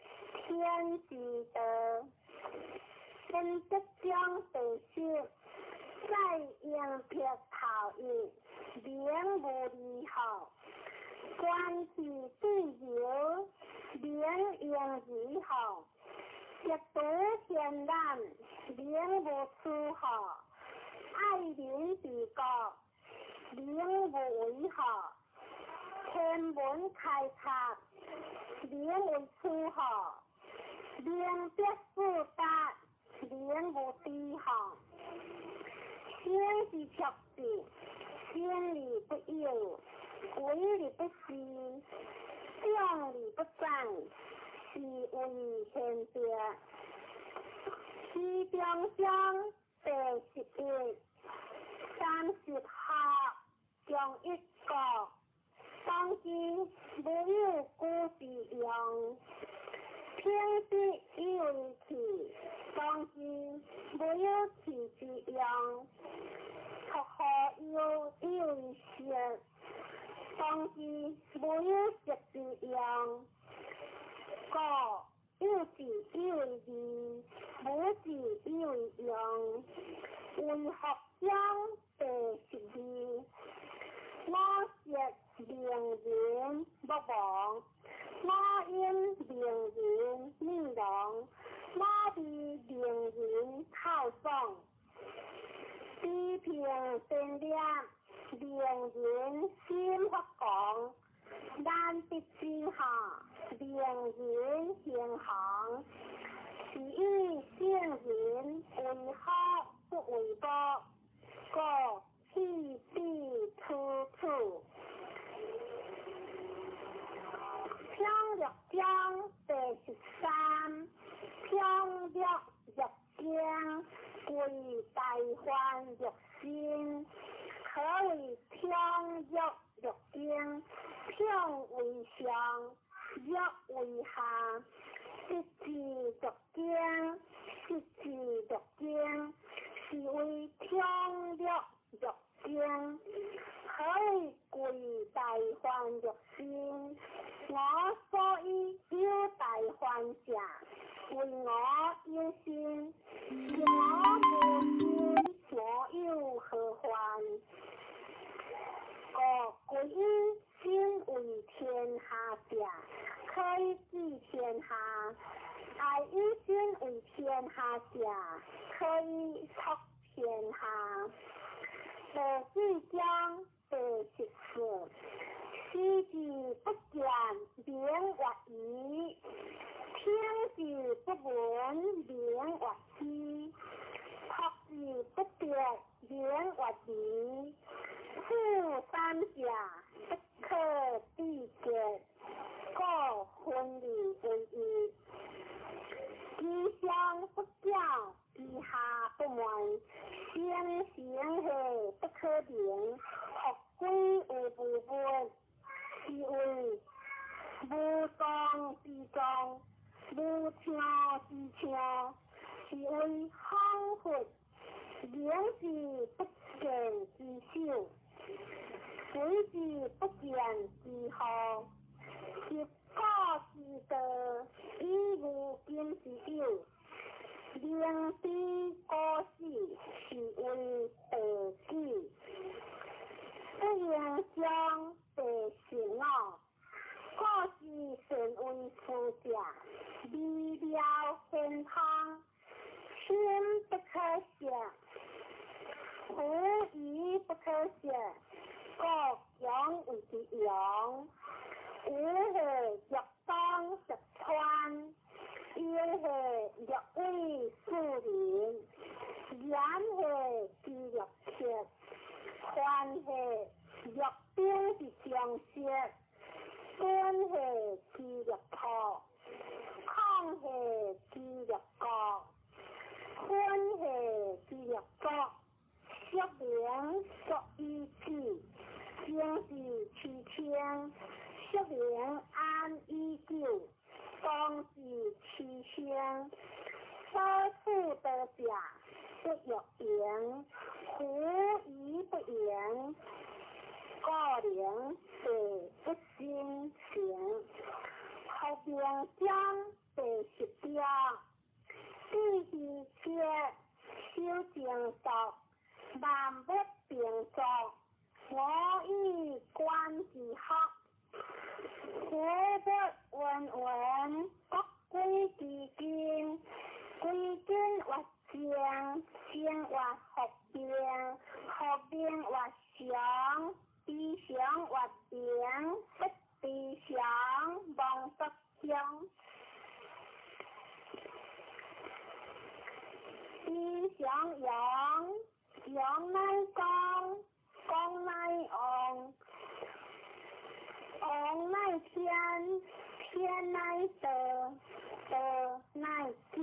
天之德。真即将得失，再应撇头意，免无离后。关系对友，免应以后；一睹天然，免无出号；爱邻之国，免无为号；天文开察，免无出号；明别复达，免无低号。天之确定，天理不应。为理不施，将理不赞，是为天别。其中将81、30合，将一个。当今无有故之用，偏必以为奇。当今无有奇之用，特何有以为邪？当今无有实之用，故有之以为义，无之以为用。为何将82？我食名言不忘，我因名言命亡，我被名言靠送。批评善良，名言先发讲，难得之下，名言行行。是以圣人为好不为不，故弃必处处。飘略江83，飘略入江，为大患入心。可为飘略入江，飘为上，入为下。失之入江，失之入江，是为飘略入江。可为贵大患入心。我所以有大患者，为我有心；我无心，我有何患？故以心为天下者，可以治天下；爱以心为天下者，可以托天下。第将84，昔之不见，免或疑；听之不闻，免或知；托之不得，免或疑。故三者不可缔结，故分离为一。其相不交，其下不门，先行是不可能，学归有部分，是为无当之当，无枪之枪，是为康复，仍是不见之手，随之不见之后，一个之德，以无今之有。另知过世是为地己，不应将地神哦。过世成为夫家，未了健康，天不可赦，苦亦不可赦，各养为之养，无是若当食穿。因是若为树林，然是知若切，宽是若冰是相识，酸是知若破，抗是知若角，宽是知若角，说明作意志，正是其天，说明安依旧。当是其乡，收复得甲不若言，苦亦不言，个人是不心情，后边将第10条，第2节修正道，万不并作，我以观之学。古不文，各归其经，归经或正，正或合并，合并或常，必常或定，不必常，望不常。必常阳，阳乃刚，刚乃昂。昂乃天，天乃德，德乃久，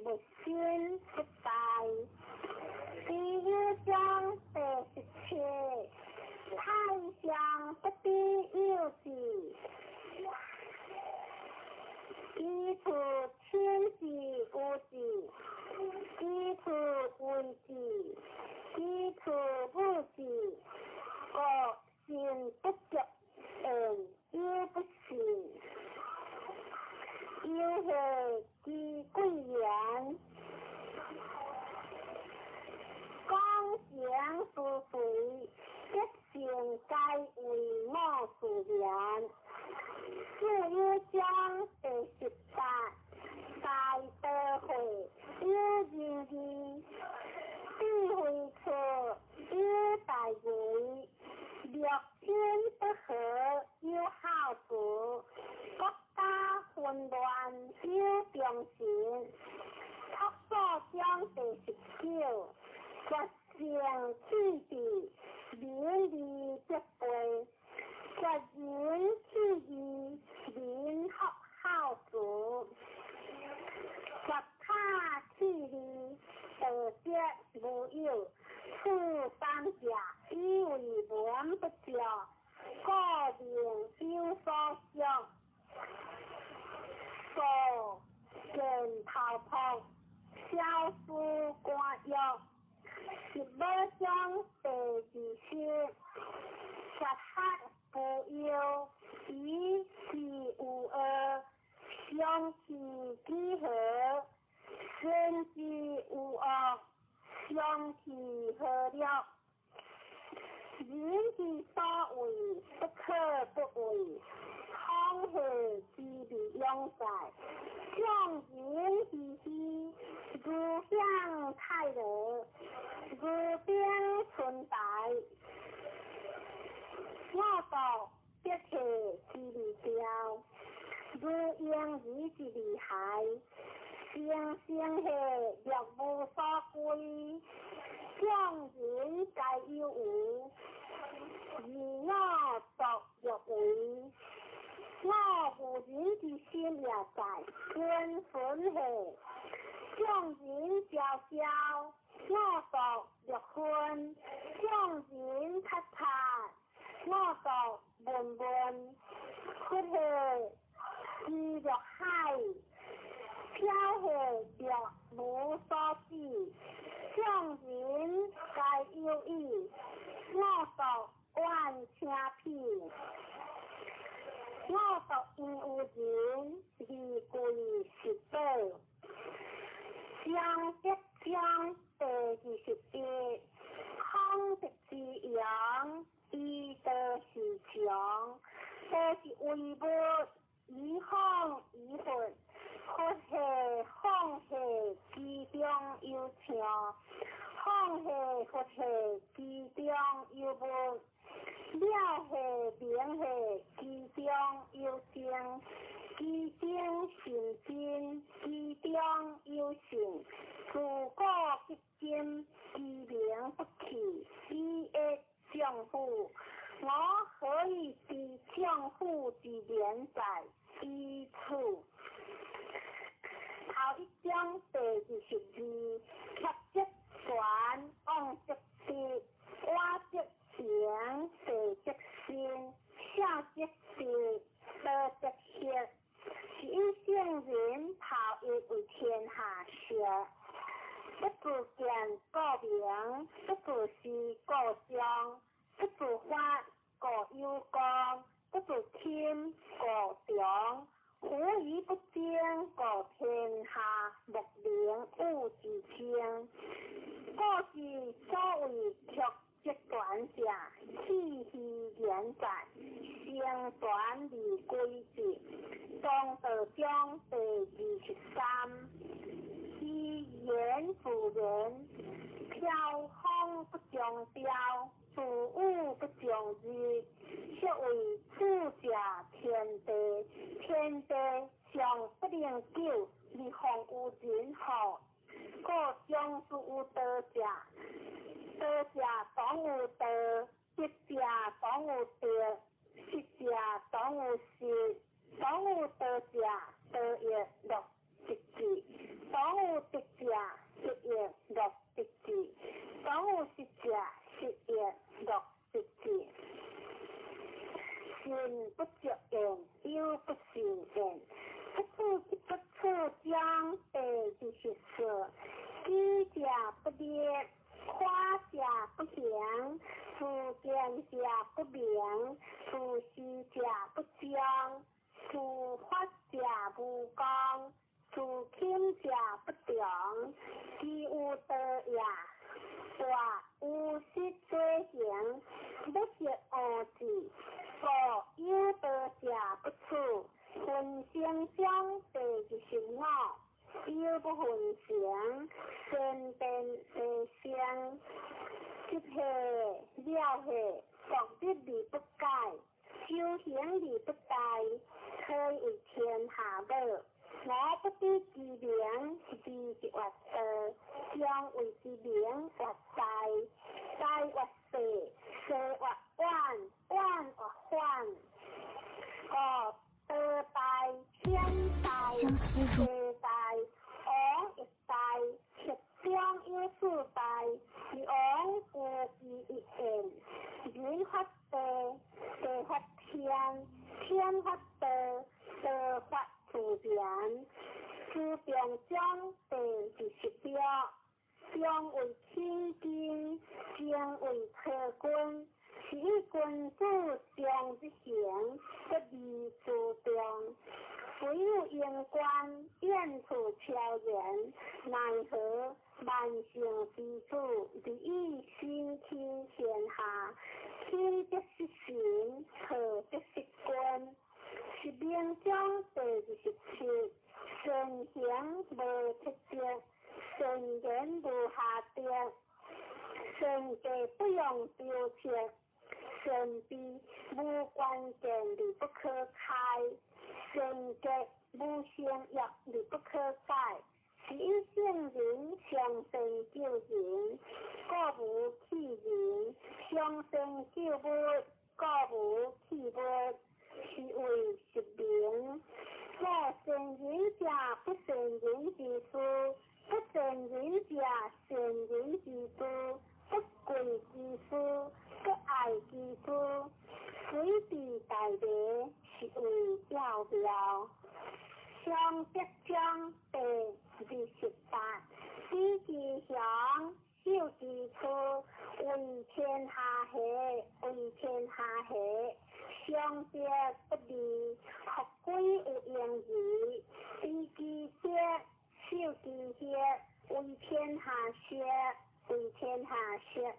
不兴不怠。第1章第17，太上不必有之，基础天时无之，基础为之，基础不之，各行不足。也不行，又是其贵言，刚强不随，一性该为莫自言。第1章第18，大德会有仁义，智慧处有大为。六亲不和有好处，国家混乱有忠心。托所章第19，决胜气地，民利必备，决人气义，民学好主，决他气力，德节无有。处三甲以为文不教，个人有所想，所见头痛，消夫官药。15章第20，实黑不忧，以其无恶，相其几何，身之无恶。相其何了？人之所为，不可不为。空是之必用在，向人之希，如向太乐，如边存在。我道必切之利标，如应以之利害。生生系若无所归，将人皆有无，而我作若为。我无人之心也在，根本系将人交交，困，向人踢踏，我獨悶悶，屈下自若海，飄下若無所知，向人皆有意，我獨怨請片。我獨因有人而歸實報，相結相第28，空的之陽，伊得是強，都是為物以空以混，佛下空下其中有強，空下佛下其中有物。了下明下其中有正，其正成真，其中有性，自古及今，其名不去，以谿丈夫。我何以知丈夫之年在此處？頭一章第22，客則船，往則跌，蛙則行，地則先，下則跌，得則歇。是以聖人頭一為天下說，不自見故名，不自是故彰，不自發故有功，不自輕故重。胡以不爭，故天下莫名物之稱。故是所謂曲折短者，氣虛言窄，聲短而歸節。中道中第23，其言婦人，飄風不將標，自物不將日，說為主者天地，天地尚不能救，而況有人乎？故將是有德者，德者當有德，德者當有德，失者當有失。當有德者，德也樂直至；當有德者，德也樂直至；當有失者，失也樂直至。信不着言，有不信言。不處不處將第24，知者不劣，誇者不祥，自見者不明，自是者不彰。自發者無功，自輕者不長，其有德也，或有失罪行，不是惡事。故有德者不處，分成將第25，有不分成，身變世相，即下了下，獨立而不改。修行而不殆，可為天下樂。我不知其名，知即或得，將為其名或大，大或小，小或彎，彎或寬。得大，天大，地大，王亦大，實將有事大，而王故之一言。人發地，地發天，天發地，地發自然。自變將地26，將為清淨，將為特君。是以君子將之行，不離自重。雖有言官，言出巧言，奈何萬姓之主，利益心聽天下。聽則是行，合則是君。是名將第27，身行無特質，身言無下跌，身計不用標切。身必無關鍵而不可開，身計無相約而不可改。是以聖人相生救人，故無棄人；相生救物，故無棄物。是為實名。我聖人者，不聖人之師；不聖人者，聖人之師；不夫，搁爱其夫，水地大地是为了了。上德章第28，喜其祥，孝其处，为天下和，为天下和。上德不离，福归有盈余。喜其德，孝其德，为天下舍，为天下舍。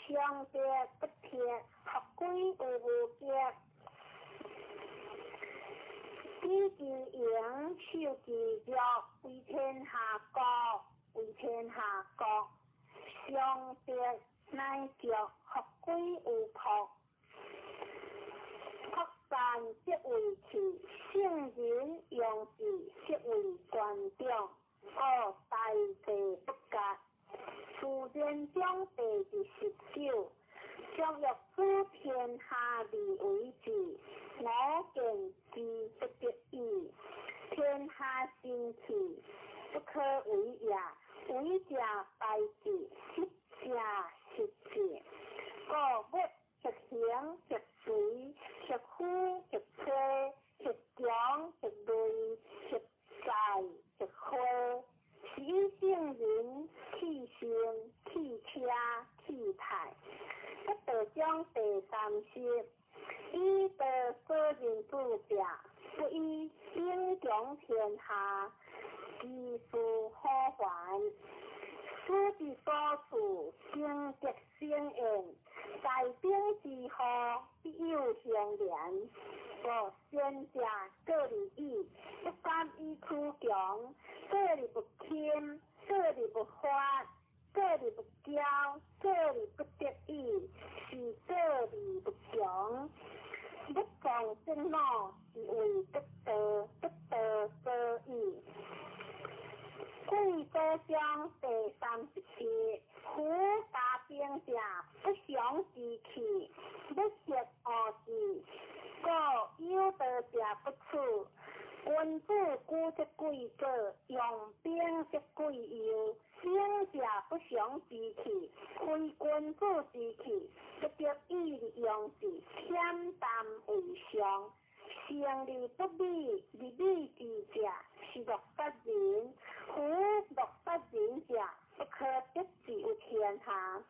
上德不撇，福归有无极。喜其盈，孝其弱，为天下国，为天下国。上德乃足，福归有仆。福善则为器，圣人用智则为权柄。故大地不革。自然章第29，足欲使天下利为治，我见之不得已。天下生气，不可为也。为者败之，失者失之。故物实行实随，实虚实吹，实强实累，实在实花。使圣人气性气车气态。不道章第30，以道所人主者，不以英强天下，其事好还。书之所处，经德生焉。在兵之后，必有相连。故贤者各立义，不敢以处强；各立不轻，各立不发，各立不骄，各立不得已，是各立不强。不防震怒，是为得道，得道所以。贵所章第31，夫大兵者，不祥之气，不识恶事。故有道者不处。君子固则贵者，用兵则贵友。兵者不祥之气，非君子之气，不得已利用之，恬淡为上。胜利不利，利利之者是乐杀人。夫乐杀人者，不可得之于天下。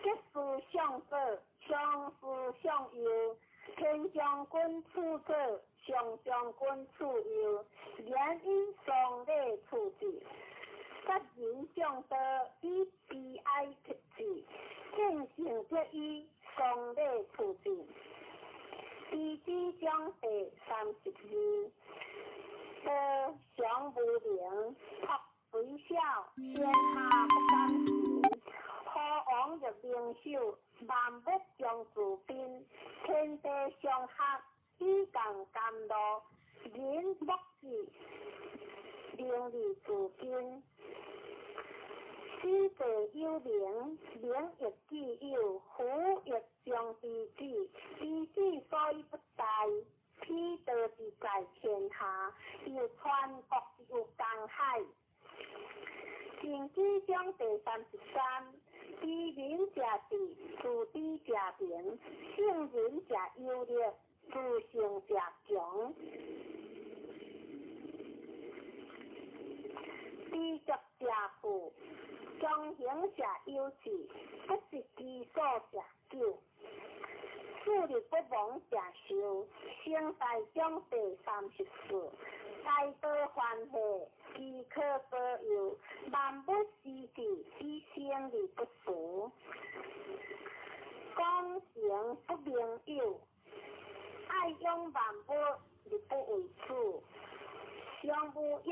吉事相者，相事相诱。天将军处者，上将军处诱。言以丧礼处之。杀人相得，以悲哀克之。见性则以丧礼处之。第几章第32，德祥无陵，托随小，天下不敢行。何王若灵首，万物将自宾。天地相合，以共甘露。人莫之，名利自矜。知者有灵，灵亦自有，虎亦将彼止。彼止所以不殆，披道之在天下，有全国之有江海。正纪章第33，知人者智，自知者明。圣人者优劣，自性者强。知足者富，强行者有志，不是其所者久。自力不亡者寿。圣大章第34，大道欢喜，其可所有。万物施治，以生利不俗。讲行不明有，爱用万物，而不为主。常无欲，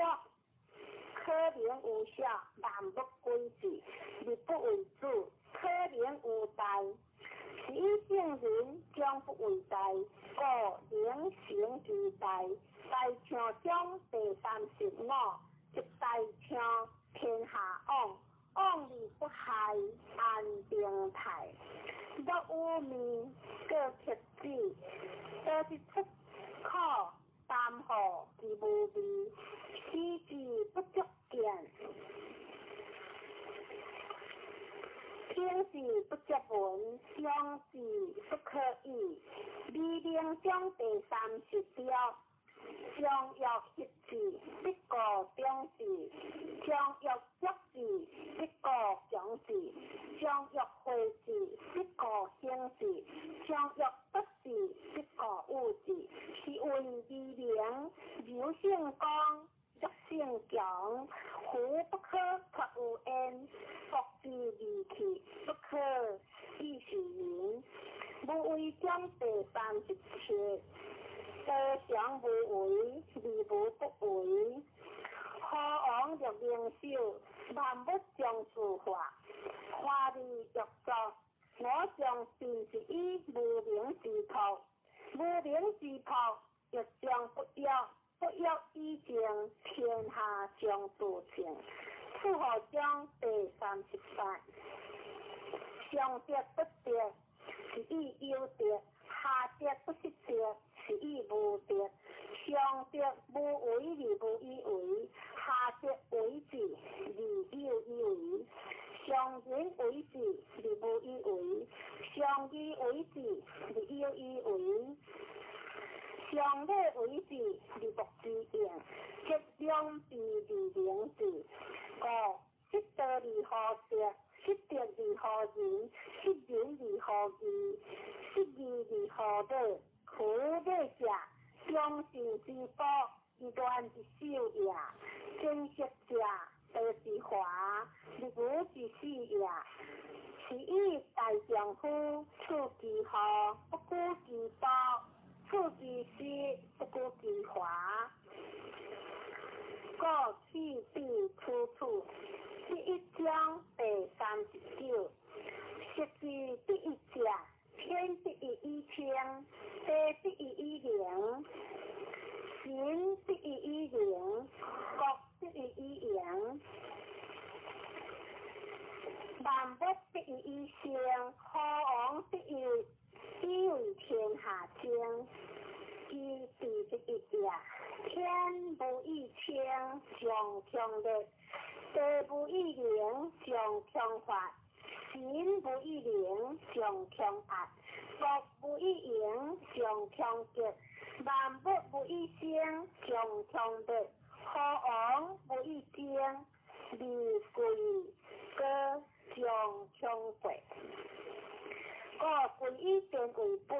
可能无效，万物归之，而不为主。可能无代，是以圣人将不为代，故能成之代。大象章第35，一大象，天下往，往而不害，安定泰。若有面，各克己，多是出口，淡薄而无味，使之不足见。天经字不接文，用字不可以。微玲中第30条，将约一字，一个中字；将约弱字，一个强字；将约会字，一个兴字；将约不字，一个有字。是为微玲柔性刚。弱性强，虎不可脱有烟，福之利器不可以是人。无为将第37，多常无为，利无不为。何王若明手，万物将自化。花利若作，我将变是以无名之徒，无名之徒亦将不要。不要以前天下将自清，此后将第38。上德不德，是以有德；下德不失德，是以无德。上德无为而无以为，下德为之而有以为。上仁为之而无以为，上义为之而有以为。上礼为之，利薄之应；质量比利灵智。5. 失德而好色，失德而好仁，失仁而好义，失义而好礼。苦礼者，将性之福，以乱之手也；珍惜者，得之华，立武之事也。是以大丈夫，处其好，不顾其暴。处其失，不顾其华。各去必出处。第1章第39。食之第一家，天第一一千，地第一一零，行第一一零，国第一一零。万物第一一生，何王第一为天下正。其第第一也，天不以清，上强力；地不以灵，上强法；神不以灵，上强压；国不以盈，上强极；万物不以生，上强力；何王不以正，利贵哥上强贵。各归以天为本，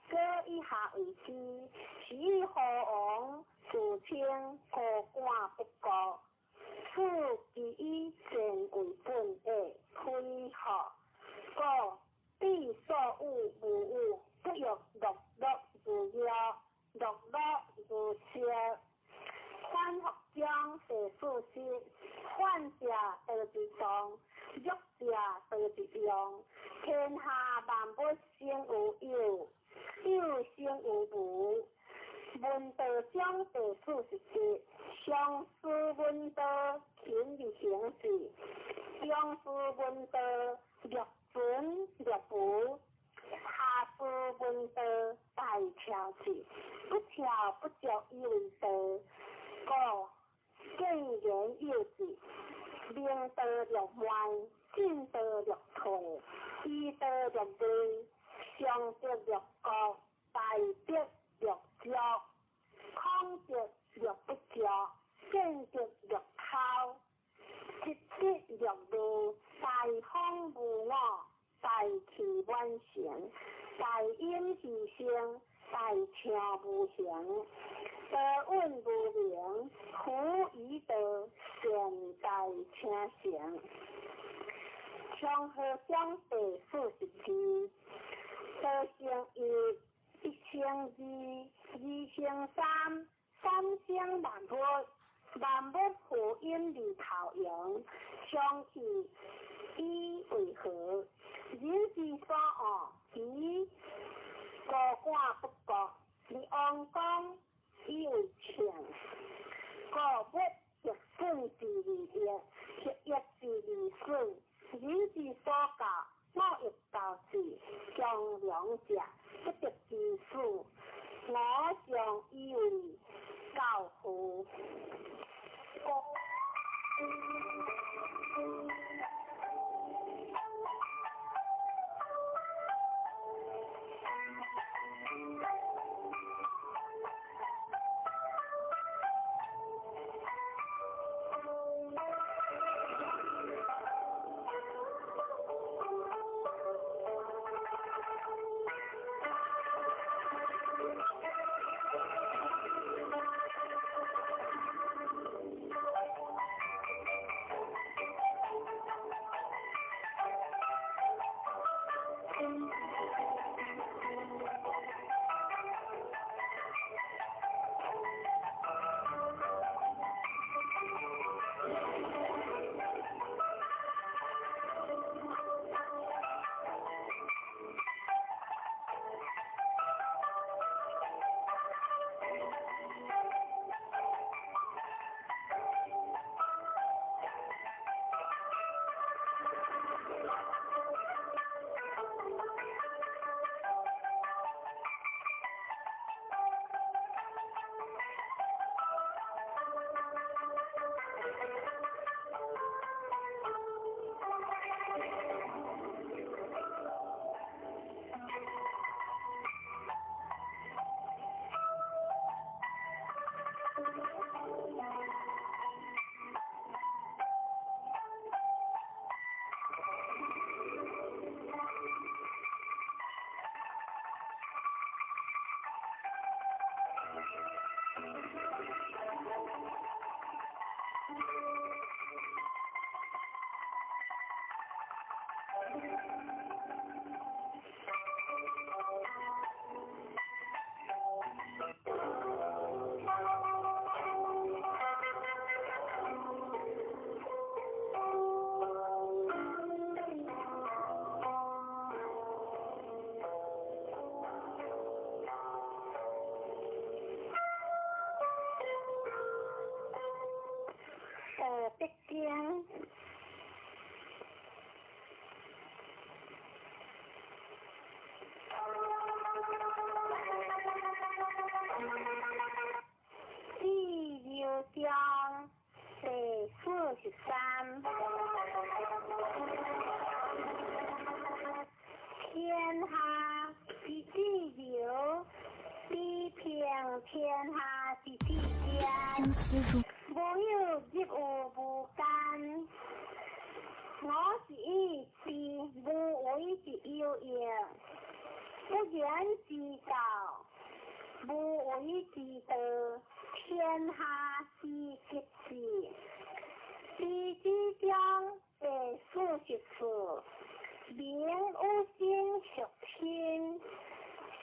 各以下为基。是以何王自清，何官不顾。此其以善为本的推好。故必所有无有，不欲乐乐如妖，乐乐如蛇。反复将世事失，患者得之中，弱者得之用。天下万物生有有，有生有无。文道将第47，上士文道勤而行事，中士文道略准略补，下士文道大条事，不条不着以为道。故见言有之，明道略歪，进道略退，依道略对，上德略高，大德略骄，空德略不骄，见德略抛，直直略路，大风无我，大气万成，大音其声，大声无形。德运无名，苦以德，善待请行。长河江第47，德行一，一成二，二成三，三成万物，万物互因而投用，相去以为和。人之所恶，以孤寡不顾，以安公以为强。故物亦损之利益，亦益之利损。人之所教，我亦教之。强良者，不得之术，我将以为教父。北京。第六章第43。天下之地流，地平天下之地家。相思如无有业务无干，我是意是无为之有业，不言之道，无为之道，天下之吉事。第几章第44。名有心属天，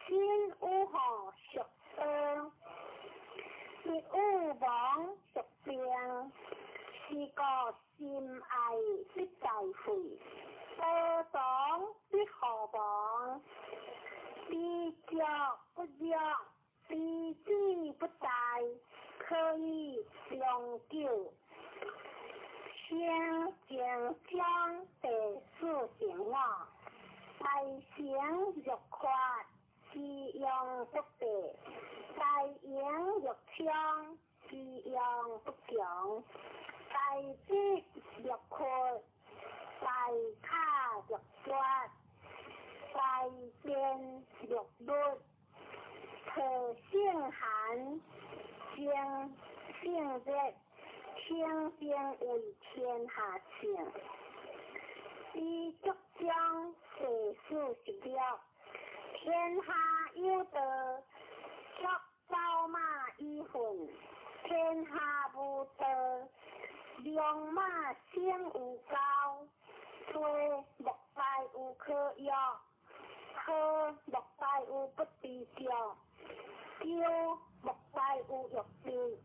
心有好属生，业有亡属病，是个心爱必在会，多党必何亡，必着不着，必知不在，可以长久。先将将第45话，大行欲快，是用不得；大言欲强，是用不强；大智欲快，大卡欲绝，大见欲律，可性寒，性性热。天兵为天下情，第九章第46。天下有德，却招马以混；天下无德，良马先无高。虽莫大有可约，可莫大有不知着，叫莫大有欲知。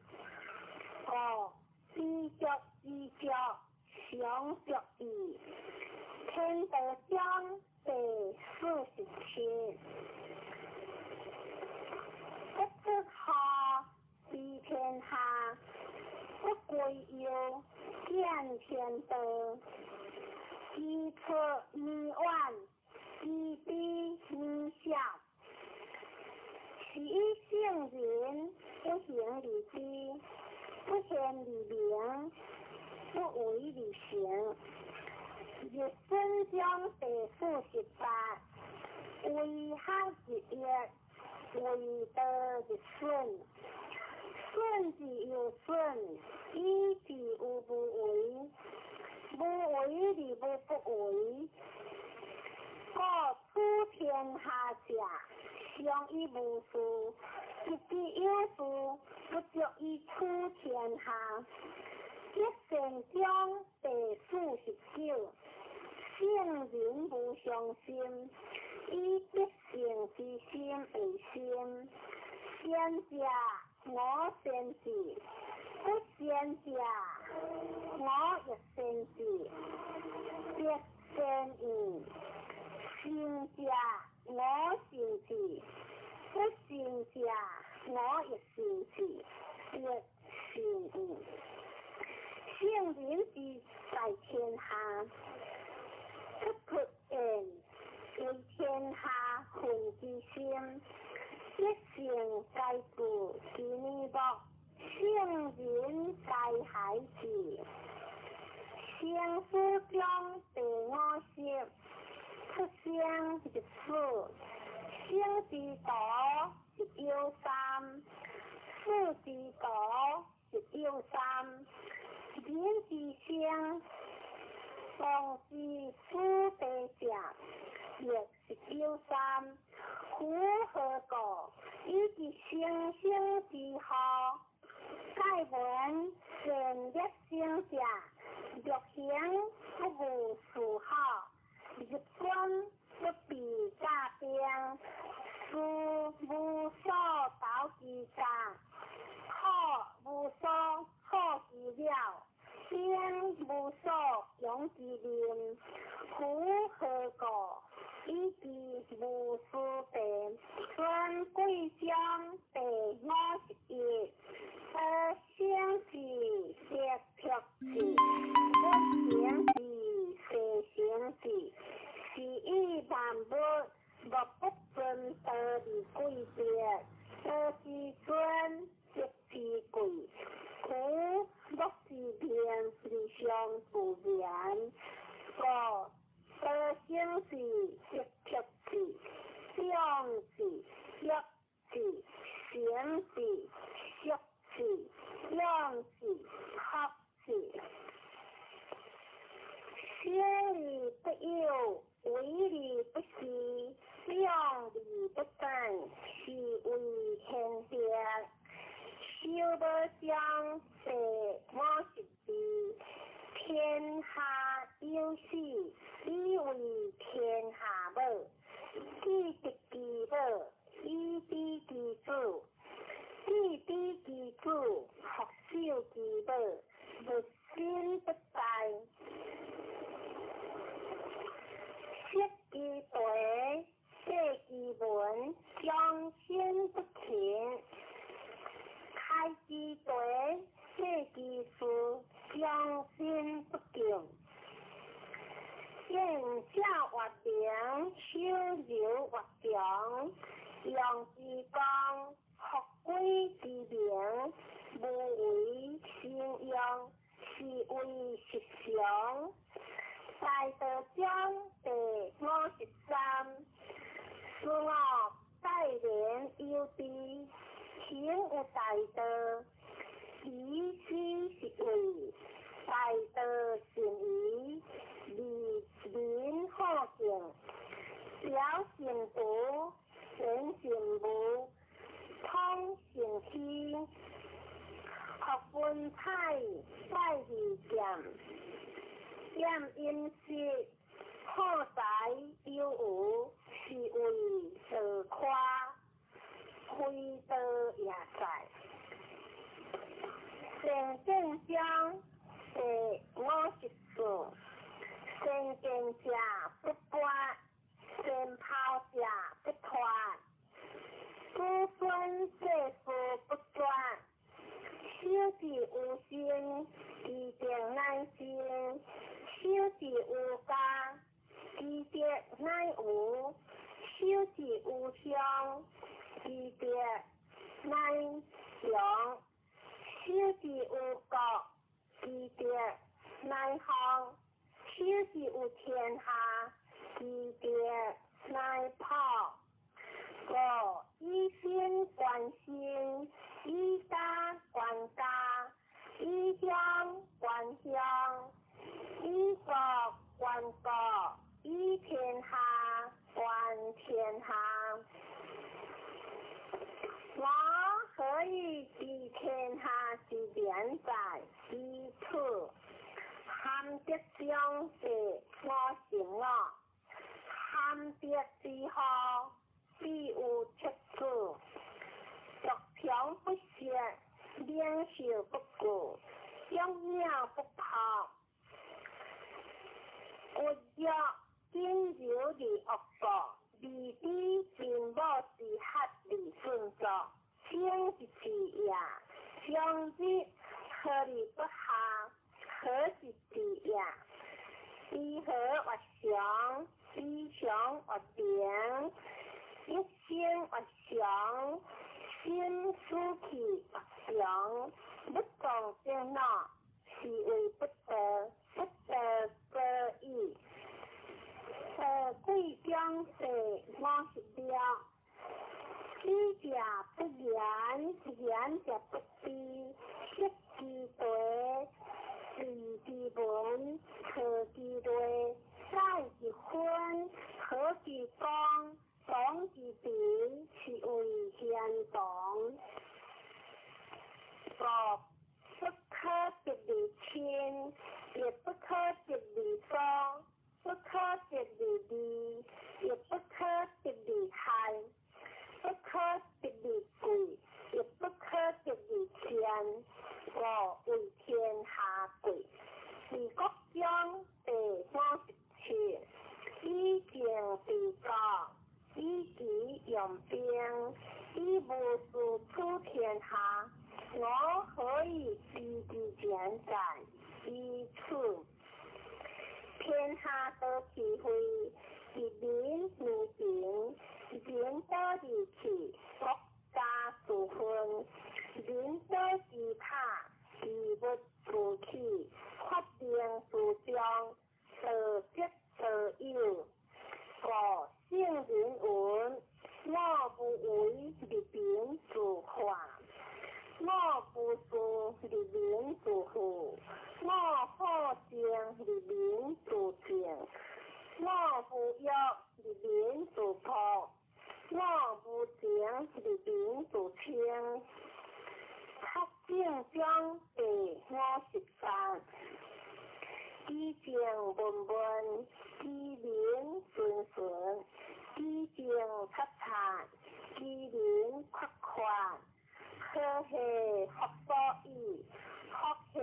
知足知足，常足矣。天道章第47。不知下知天下，不归有见天道。知出迷妄，知彼迷笑。是以圣人不行礼之。不见理明，不为理行。日生将第48。为汉之业，为德之顺。顺之有顺，依之无不为。不为理无不为。故出天下者，相以无事。一之有事，不足以出天下。一圣章第49。圣人无相心，以必胜之心为心。贤者我先至，不贤者我亦先至。必先矣。贤者我先至，不贤者我亦先至。必先矣。圣人之在天下，不可言为天下混之心。一性皆故其逆薄，圣人皆海之。圣书中第50。出生之父，生之道是有三，死之道是有三。人之生，亡之夫地者，也是有三。夫何故？以其生生之好，盖闻善业生者，欲行不无殊好。日何故？以其无事病，传贵乡第51，生是石刻字，不成是蛇形字，是以万物莫不尊道而贵别，道之尊，即是贵。故莫是偏是相自然，故道生是石刻字，相是约字，形是色字，样是合字。先理不有，为理不是，量理不等，是为天别。修得相对我是地，天下有事，以为天下母，既得其母，以知其主，既知其主，学修其母，不心不在。识其对，写其文，将心不停。开其对，写其书，将心不静。见下活平，修柔活强，用之光，学归之名，无为信用，是为实常。大道章第53，自我待人有智，行有大道，以思是为大道善宜，利民好行，小善道，善善无，通善虚，学文采，在利剑。验因识，好才有无，是为自夸，非得也在。善见章第54，善见者不拔，善抛者不脱，子孙世事不转。修之有心，其定难行；修之有家，其德乃有；修之有乡，其德乃强；修之有国，其德乃康；修之有天下，其德乃朴。故以心观心，以家观家，以乡观乡，以国观国，以天下观天下。我何以知天下之变在于此？含德相是我行我，含德之后，必有出处。逐条不屑，两袖不顾，养鸟不跑。活跃阴柔的恶果，未必并无是合理顺作，先是其也。相之合理不下，何是其也？以和为祥，以祥为平，一心为祥，心思气为祥，不动正闹，是为不得，不得则已。贵将是56，知者不言，言者不知，识其对，视其文，测其类，载其分，可其光，懂其比，是为贤懂。不可得离亲，也不可得离宗，不可得离利，也不可得离害，不可得离贵，也不可得离天。我为天下贵。是国章第57，上边，以无事出天下，我可以积极前在，以此天下多机会，一民如平，人多义气，国家自分，人多自怕，义不自弃，发明自强，得吉得有。我姓人文，我不为立民自化，我不是立民自富，我好正立民自正，我不要立民自朴，我不正立民自清。较正将地我13，基正文文，基民顺顺，基正擦擦，基民宽宽，好气福所依，福气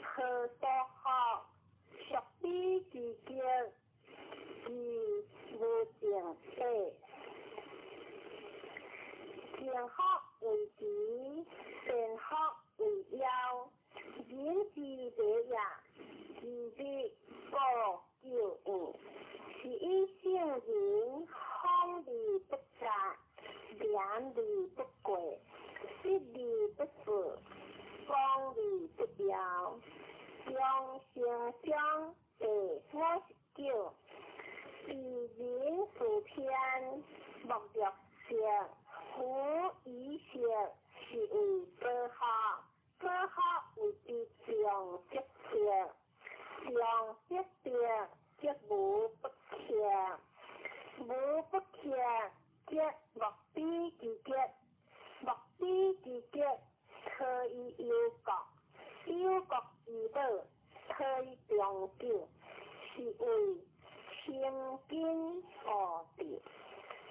好所好，属比自己，自无正地。正福为吉，善福为妖，人之第也，自必过救恩。是以圣人方利不杂，廉利不贵，失利不死，功利不妖，将成将地我9，是人属天，莫若性。夫以性是为多好，多好为之上吉性，上吉定即无不强，无不强即莫比之吉，莫比之吉可以有国，有国之道可以长久，是为清净而定。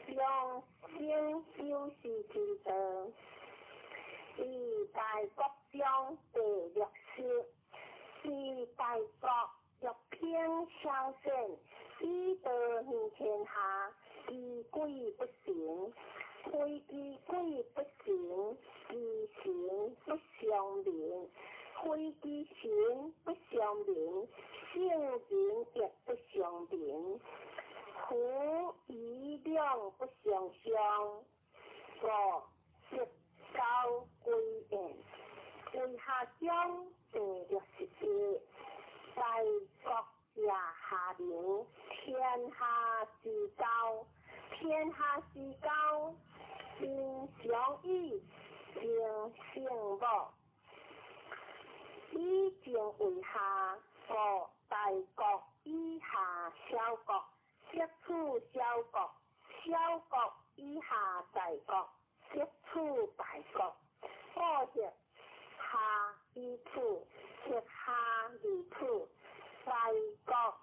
用心修习之道，是大国中第6识，是大国欲偏相胜，以道行天下，其贵不行，非其贵不行，其行不相明，非其行不相明，性情亦不相明。夫以量不相相，我食高归言。为下将第61，大国也下流，天下之高，天下之高，应相依，应胜无。以正为下，故大国以下小国。接触小国，小国以下大国，接触大国，或者下以处，或下以处，大国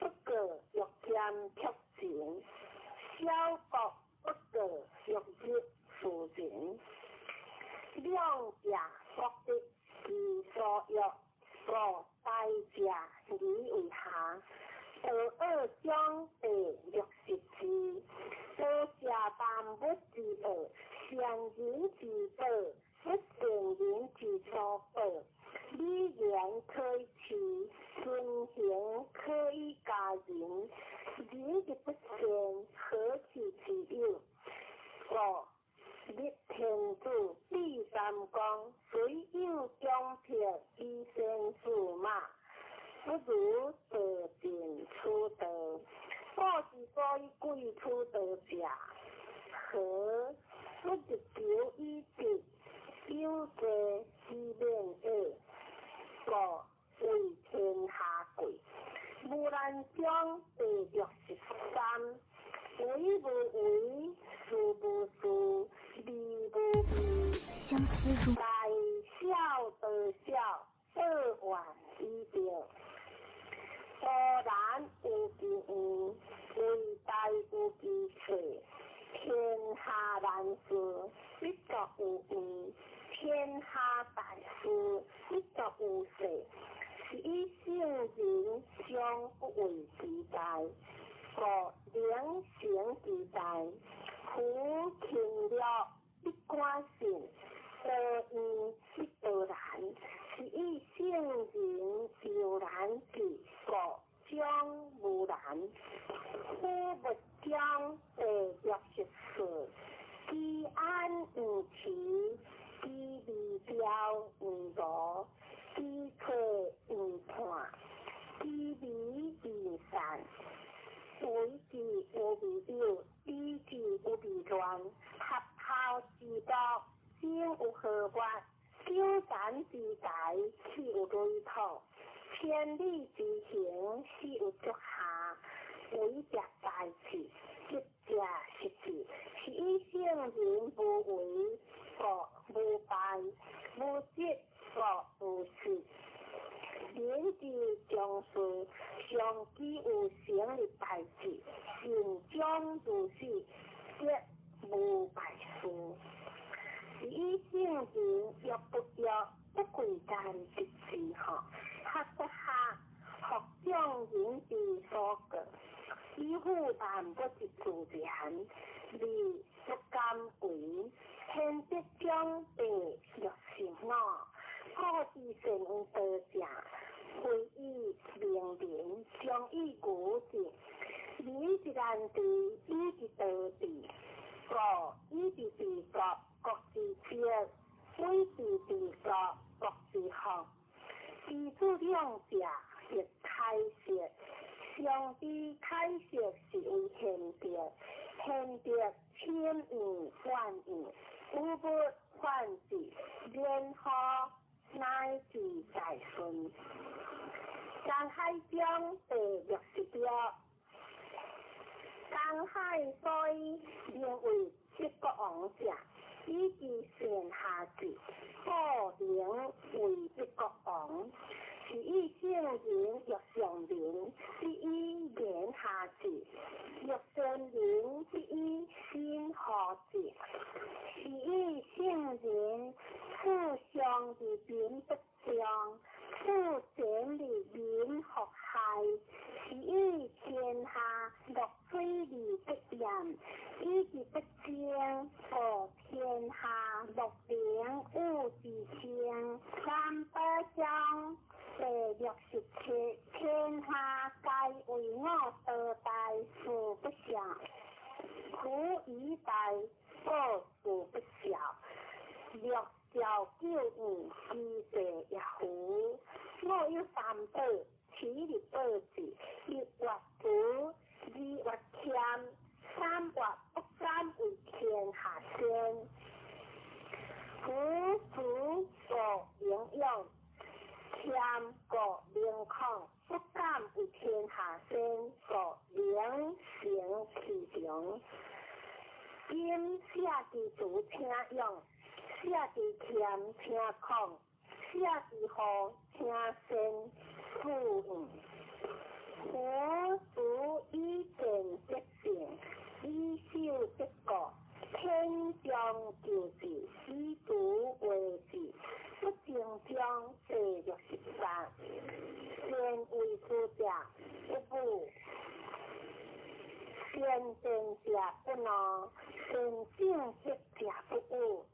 不过欲兼促前，小国不过欲入附前，两家各得其所欲，故大家以为下。二将第64，多加万物之恶，善人之道，不善人之所报。理言可以持，遵行可以加人。人之不善，何其其有？我立天主第3讲，虽有奖票，以身驷马。不如得定出德，我之所以贵出德者，何不是求以直，有者之免恶，故为天下贵。无难将第63，为无为，事无事，利无利，相思如大小得小，二万以定。果然有其意，为大有其趣。天下难事，必作有意；天下大事，必作有事。是以圣人相不为其代，故良行之代，苦勤了不关心，多因不得然，是以圣人悠然之故将无然。夫不将60岁，既安无奇，既离标无罗，既退无判，既离无散。为之无未了，理之无未乱，合校之道，先有合法，修禅之才，是有累土，千里之行，是有足下，为者大事，执者实事，是以圣人无为，故无败，无执，故无事。人之将士，上既有成的大事，行将如是，皆无败事。是以圣人若不若不贵干之事哈，他不下学将人之所过，以负担不是自然，理不甘为，现必将被若成我。破之成有道者，非以明人，将以古之。理之难治，以之道治。故以之治国，国之必；非之治国，国之福。知此两者，亦开示。上帝开示是为贤德，贤德千言万语，无不患之，然后乃至在顺。江海中第60条，江海所以名为七国王者，以其善下之，故名为一国王。是以圣人若上人，是以言下之；若善人，是以心合之。是以圣人互相之间不相，互整理民和害。是以天下乐非礼不言，以之不正，故天下乐良恶之正。三百章。第67，天下皆为我得大事不祥，苦以待恶事不孝。若教救援，积罪也胡。我有三宝，其力宝之：一或苦，二或欠，三或不甘为天下先。苦楚所营养。欠过灵抗，不敢为天下先，故灵行其行。因写之主听用，写之欠听抗，写之好听先故用。苦楚以正则正，以修则果。天将救治，以主为治。不正将第63，先为主者不补，先正者不能，先正直者不误，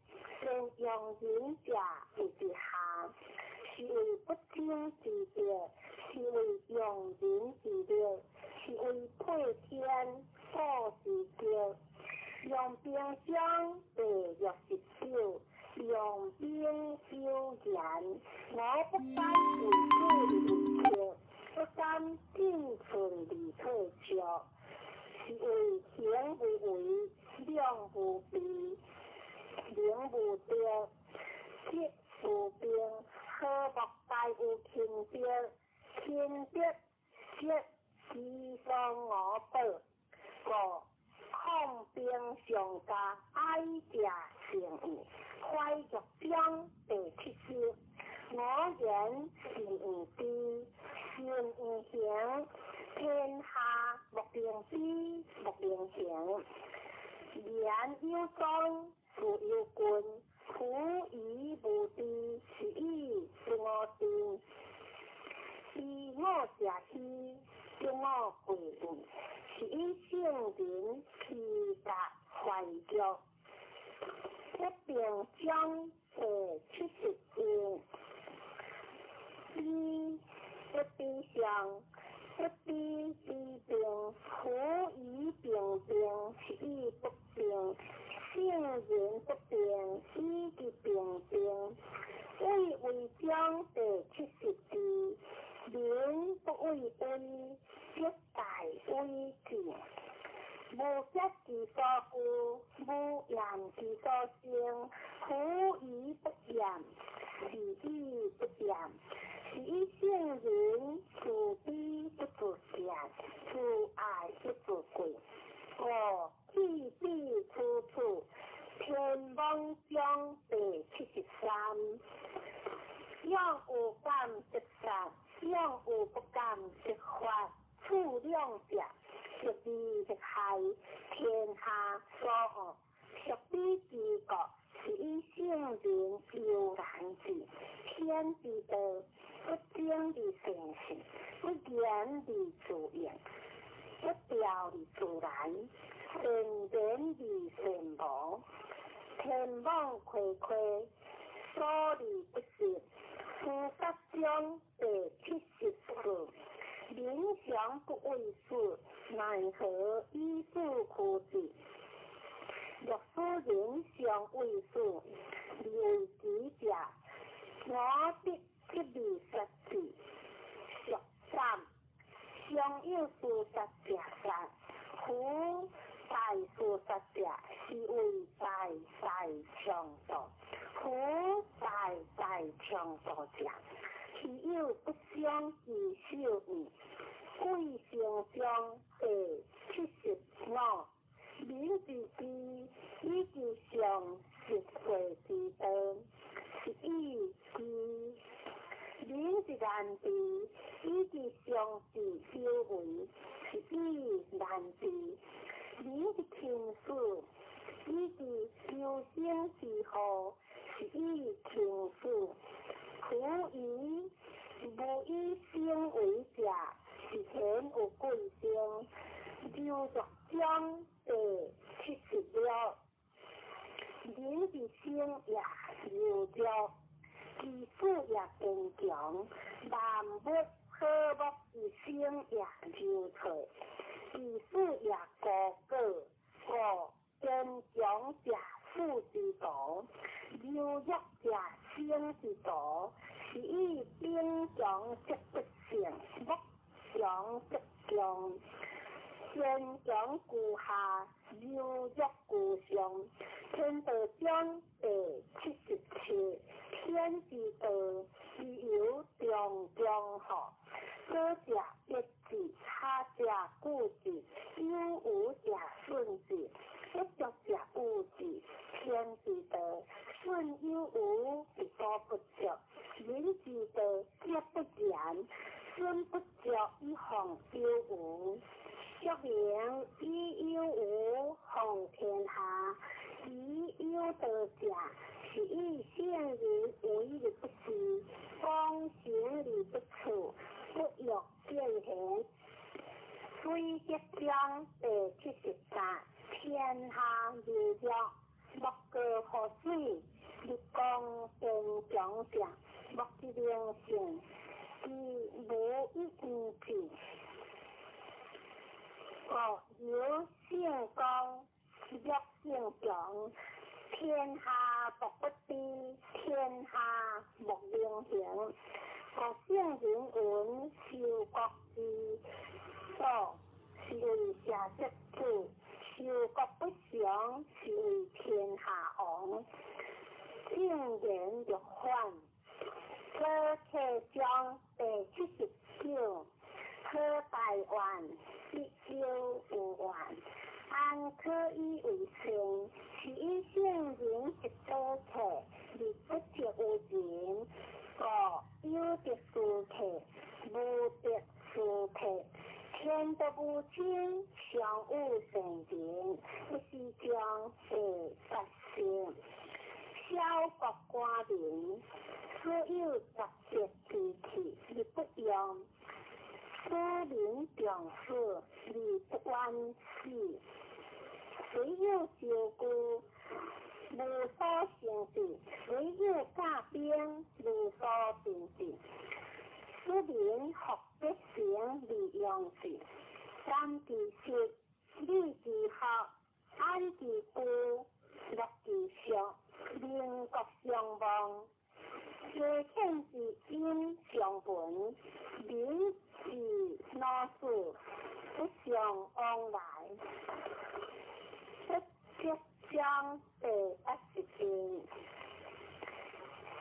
先用人者为之下。是为不正之德，是为用人之德，是为配天报之德。用兵将第69，用兵修言，我不敢为罪为切，不敢进存离退却。是为行无为，量无比，名无德，节无兵，何莫大有轻德？轻德节其上我报，故抗兵上加哀者成义，快乐将第70。我言是无知，善无行，天下莫令知，莫令行。言有忠，事有君，苦以无知，是以是我定。是我者希，是我贵人。是以圣人其达怀旧，一并将70件，一边上，一边治病，苦以病病，医不病，性人不病，医的病病。为将70字，民不为恩，一大为治。无责其所负，无厌其所生，苦以不厌，是以不厌，是以圣人自卑不自见，自爱不自贵。地地处处，天王将73，让有感即杀，让有不感即发，处两者。食利食害，天下所恶，食比之国，是以圣人悠然之，天之道，不争之善行，不言之自然，不调之自然，善言之善忘，天网恢恢，所利不实，夫杀将70次。民祥不为事，奈何以事苦之？若使人祥为事，为己者，我必不利杀之。3. 常有事杀者杀，夫大事杀者是为大强盗，夫大强盗者。其有不相以修义，贵成将75，民之之，以之上实惠之道，是以之。民之难治，以之上之修为，是以难治。民之轻视，以之修身之好，是以轻视。苦以无以生为者，是贤有贵生。刘作将76，人之生也柔弱，其事也坚强。万物和睦之生也柔脆，其事也高果。坚强者富之道，柔弱者生之道。是以兵强则不胜，木强则强。坚强固下，柔弱固上。天道将77，天之道是由中好。者一之，他者固之，有无者顺之，不足者无之。天之道，顺有无，是所不足。人之道，皆不然，顺不足以防有无。若人以有无防天下，以有道者，是以圣人为力不施，方行力不处，不欲见贤。虽则将73，天下柔弱，莫过河水，日光坚强者，莫之良性，是无一无ผิ。有性光，弱性强，天下莫不知，天下莫良行。圣人闻受国之所，是为社稷主；受国不祥，是为天下王。圣人若反，可将79，可台湾195万，安可以为生？是以圣人一多客，而不足无人。有得殊客，无得殊客。天道无亲，常有圣人，不是将发生。小国寡民，所有tập之体，而不用。使人重视，而不关事。虽有修成事，唯有甲兵如所成事。使民服必成利用事，三其实，理其学，安其居，乐其俗，民国相亡。皆欠是因上本，民是老事，不相往来。七章第80篇。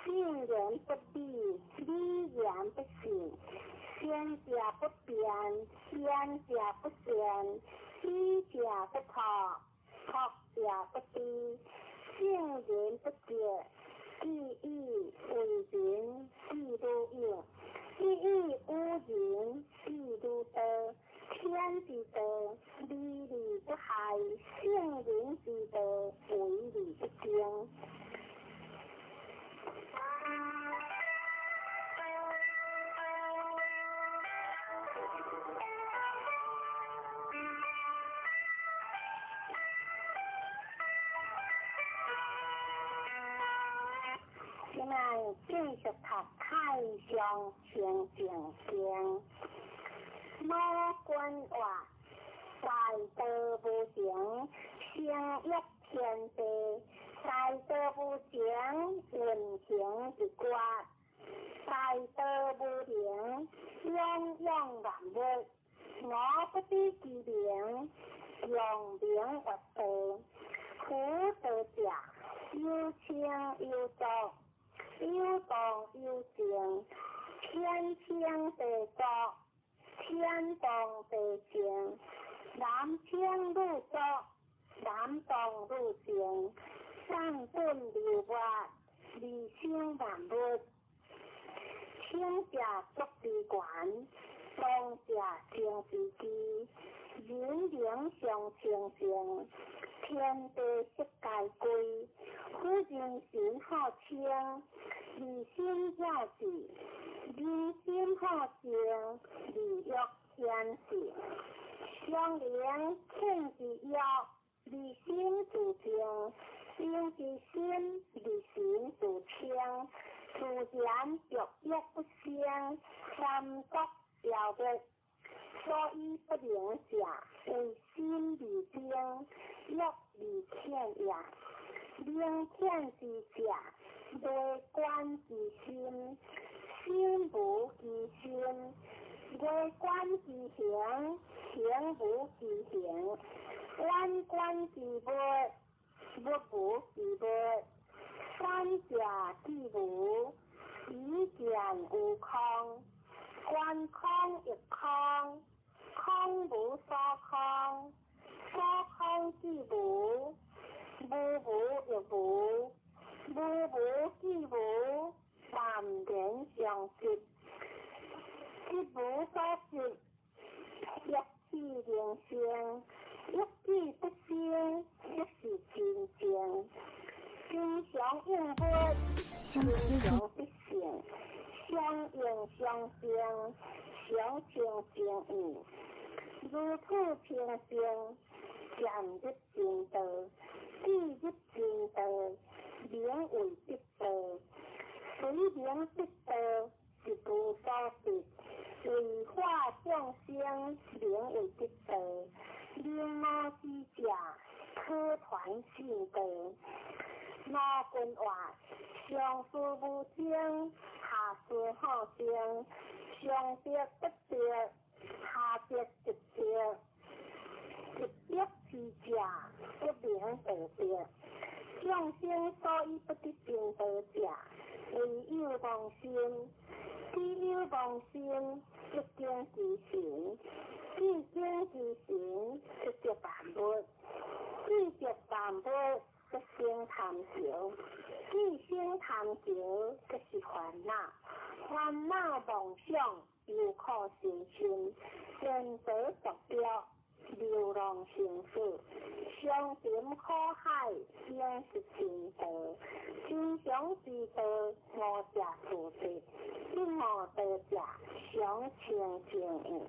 信言不立，理言不信。先者不变，先者不善，知者不托，托者不低。信言不绝，意义为人，事都应。意义无人，事都得。天之德，理理不害；圣人之德，为理不精。现在继续读太上清净经。魔君话：在道无成，成欲天地；在道无成，运行一国；在道无成，泱泱万物。我不知其名，用名为道。苦道者，有清有浊，有动有静，天清地浊。天动地静，男清女浊，男动女静，上本流滑，理性万物。清者足之管，动者静之机，人灵相清净，天地悉皆归。夫人心好清，理心要治。人心好静，理欲天性。相连劝之要，理心自静。心之心，理心自清。自然欲约不相，三国小的。所以不灵者，为心理精，欲理欠也。灵欠之者，内观之心，心无其心；内观之行，行无其行；外观之物，物无其物。三者之无，以见无空。观空亦空，空无所空。所空之无，无无亦无。无无之无，但人相识。一无所识，一气灵性，一气不生，一是真正。真相应物，真相必成。相应相生，相情相应。如此平静，渐入真道。既入真道，名为得道。虽名得道，是无所得。为化众生，名为得道。令魔之者，可传信道。魔君话：上师无精，下师好精；上德不德，下德不德。一德之者，不名道德。众生所以不得正道者，唯有妄心。既有妄心，即经其行；既经其行，即着万物；既着万物，即生贪求；既生贪求，即是烦恼。烦恼妄想，又可成心，见得独标。流浪成死，伤心苦海，应是真道。真常之道，无者自得；一无道者，相情正应。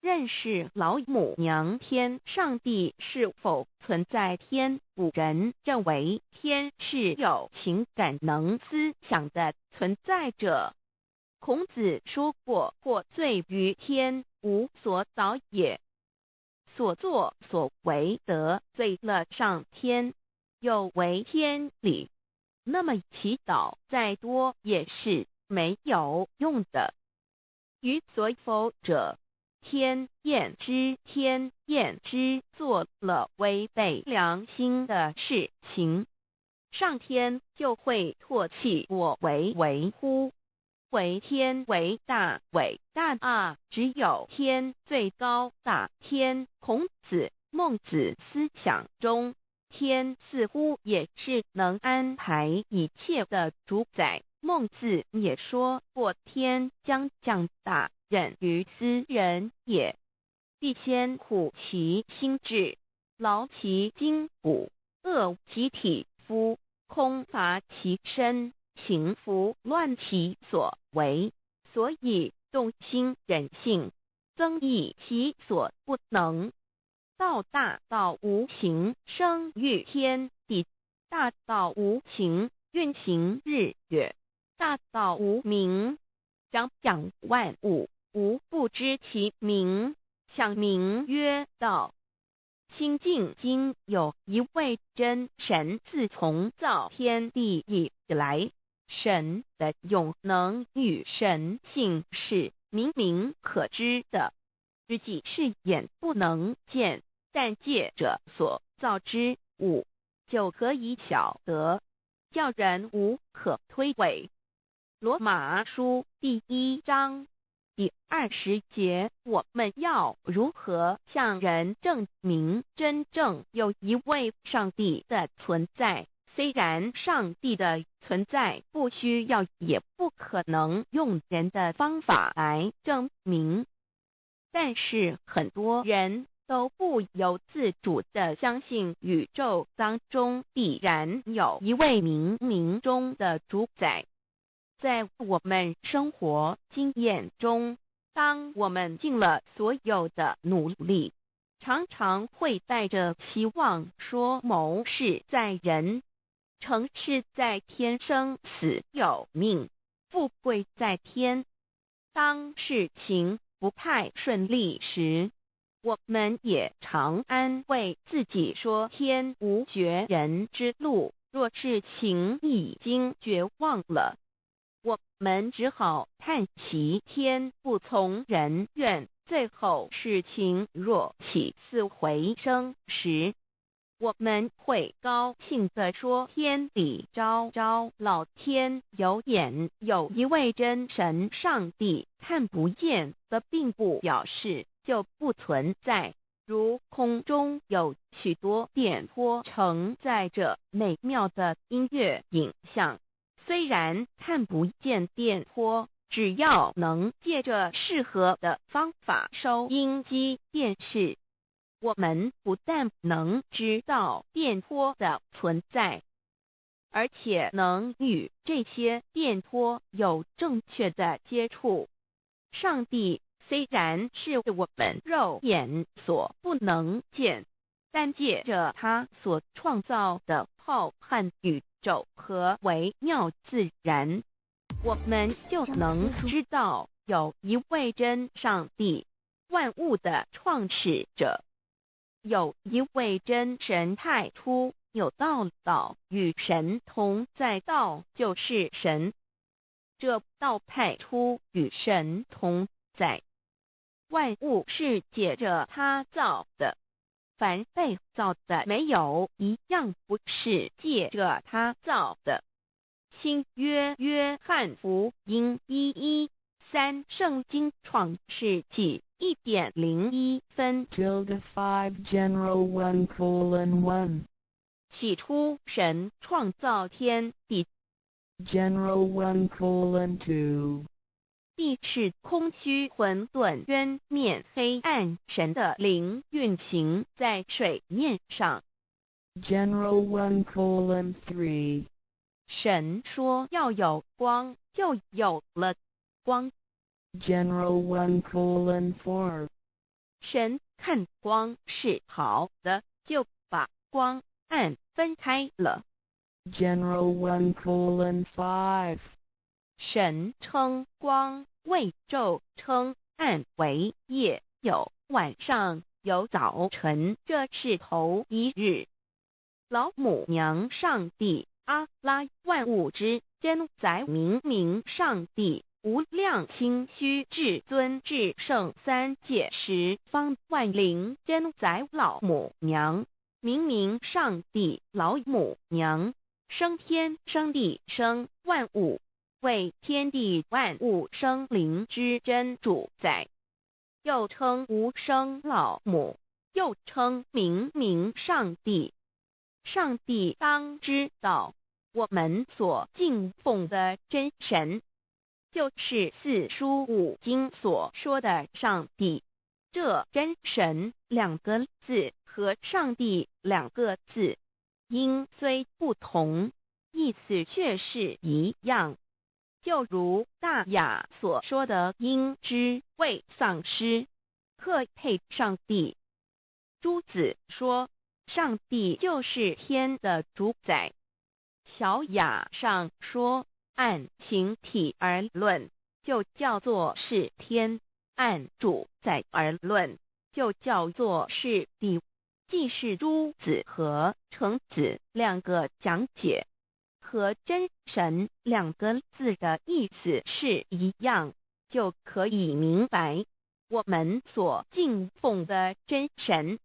认识老母娘天上帝是否存在天，古人认为天是有情感能思想的存在者。孔子说过，或罪于天，无所导也。所作所为得罪了上天，有违天理，那么祈祷再多也是没有用的。予所否者，天厌之，做了违背良心的事情，上天就会唾弃我为乎？为天为大啊！只有天最高大天。孔子、孟子思想中，天似乎也是能安排一切的主宰。孟子也说过，天将降大任于斯人也，必先苦其心志，劳其筋骨，饿其体肤，空乏其身，行拂乱其所为，所以动心忍性，增益其所不能。道大道无形，生育天地；大道无形，运行日月；大道无名，掌养万物，无不知其名，想名曰道。新晋经有一位真神，自从造天地以来，神的永能与神性是明明可知的，自己是眼不能见，但借着所造之物，就可以晓得，叫人无可推诿。罗马书第1章第20节，我们要如何向人证明真正有一位上帝的存在？虽然上帝的存在不需要也不可能用人的方法来证明，但是很多人都不由自主地相信宇宙当中必然有一位冥冥中的主宰。在我们生活经验中，当我们尽了所有的努力，常常会带着期望说谋事在人，成事在天，生死有命，富贵在天。当事情不太顺利时，我们也常安慰自己说天无绝人之路，若事情已经绝望了，我们只好叹息天不从人愿。最后事情若起死回生时，我们会高兴地说天理昭昭，老天有眼，有一位真神上帝，看不见的并不表示就不存在。如空中有许多电波承载着美妙的音乐影像，虽然看不见电波，只要能借着适合的方法收音机电视，我们不但能知道电波的存在，而且能与这些电波有正确的接触。上帝虽然是我们肉眼所不能见，但借着他所创造的浩瀚宇宙和微妙自然，我们就能知道有一位真上帝，万物的创始者，有一位真神太初有道，道与神同在，道就是神，这道太初与神同在。万物是借着他造的，凡被造的没有一样不是借着他造的。新约约翰福音1:13，圣经创世纪1.01分。 5 General 1:1 起初神创造天地， General 1:2 地是空虚混沌渊面黑暗，神的灵运行在水面上。 General 1:3 神说要有光，就有了光。 General 1:4神看光是好的，就把光暗分开了。General 1:5神称光为昼，称暗为夜，有晚上，有早晨，这是头一日。老母娘上帝，阿拉，万物之真宰，明明上帝，无量心虚至尊至圣三界十方万灵真宰老母娘，明明上帝老母娘，生天生地生万物，为天地万物生灵之真主宰，又称无生老母，又称明明上帝。上帝当知道，我们所敬奉的真神，就是四书五经所说的上帝。这真神两个字和上帝两个字，音虽不同，意思却是一样。就如大雅所说的音之谓丧失，特配上帝。朱子说，上帝就是天的主宰。小雅上说，按形体而论，就叫做是天；按主宰而论，就叫做是地。既是朱子和程子两个讲解，和真神两个字的意思是一样，就可以明白，我们所敬奉的真神，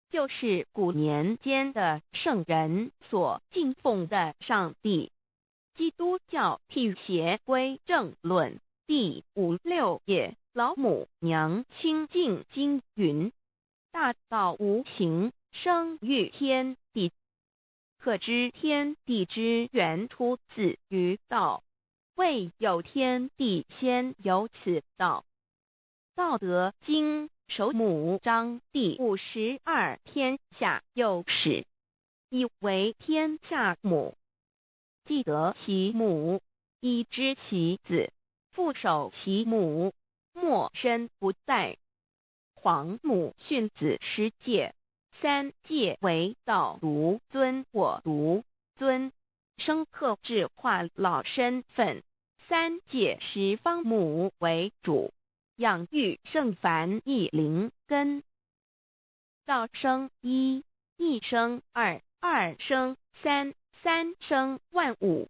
就是古年间的圣人所敬奉的上帝。基督教辟邪归正论第56页，老母娘清净经云：大道无形，生育天地，可知天地之源出自于道，未有天地，先有此道。道德经首母章第52，天下幼始，以为天下母。既得其母，以知其子，父守其母，莫身不殆。皇母训子十戒，三戒为道如尊我如尊，生克制化老身份。三戒十方母为主，养育圣凡一灵根。道生一，一生二，二生三，三生万物。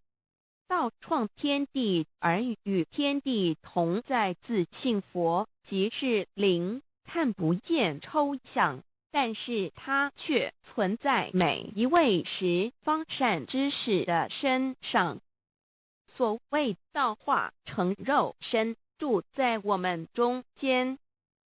道创天地而与天地同在，自性佛，即是灵，看不见抽象，但是它却存在每一位十方善知识的身上。所谓道化成肉身，住在我们中间。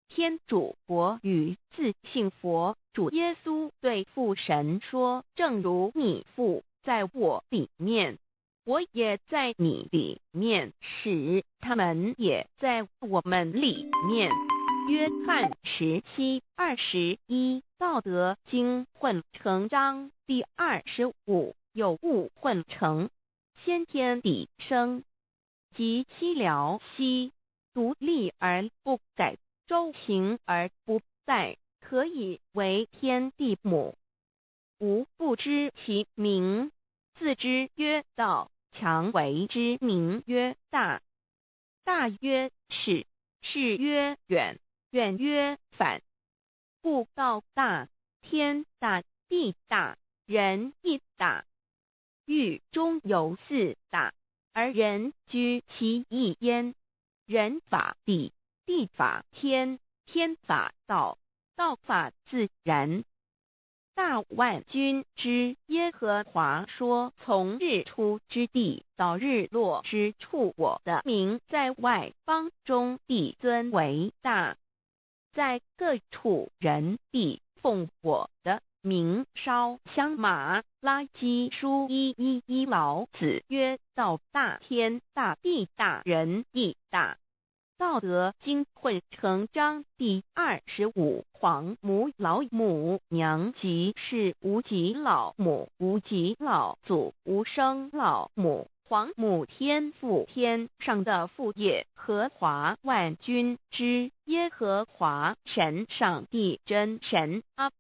天主国与自性佛主耶稣对父神说，正如你父在我里面，我也在你里面，使他们也在我们里面。约翰17:21，道德经混成章第25，有物混成，先天地生，即西辽西，独立而不改，周行而不殆，可以为天地母。吾不知其名，自之曰道，强为之名曰大。大曰始，始曰远，远曰反。故道大，天大，地大，人亦大。狱中有四大，而人居其一焉。人法地，地法天，天法道，道法自然。大万军之耶和华说，从日出之地到日落之处，我的名在外邦中必尊为大。在各处人必奉我的名烧香。马拉基书1:1，老子曰：道大，天大，地大，人亦大。道德经混成章第25，皇母老母娘，即是无极老母，无极老祖，无生老母，皇母天父，天上的父耶和华万军之耶和华神，上帝真神，阿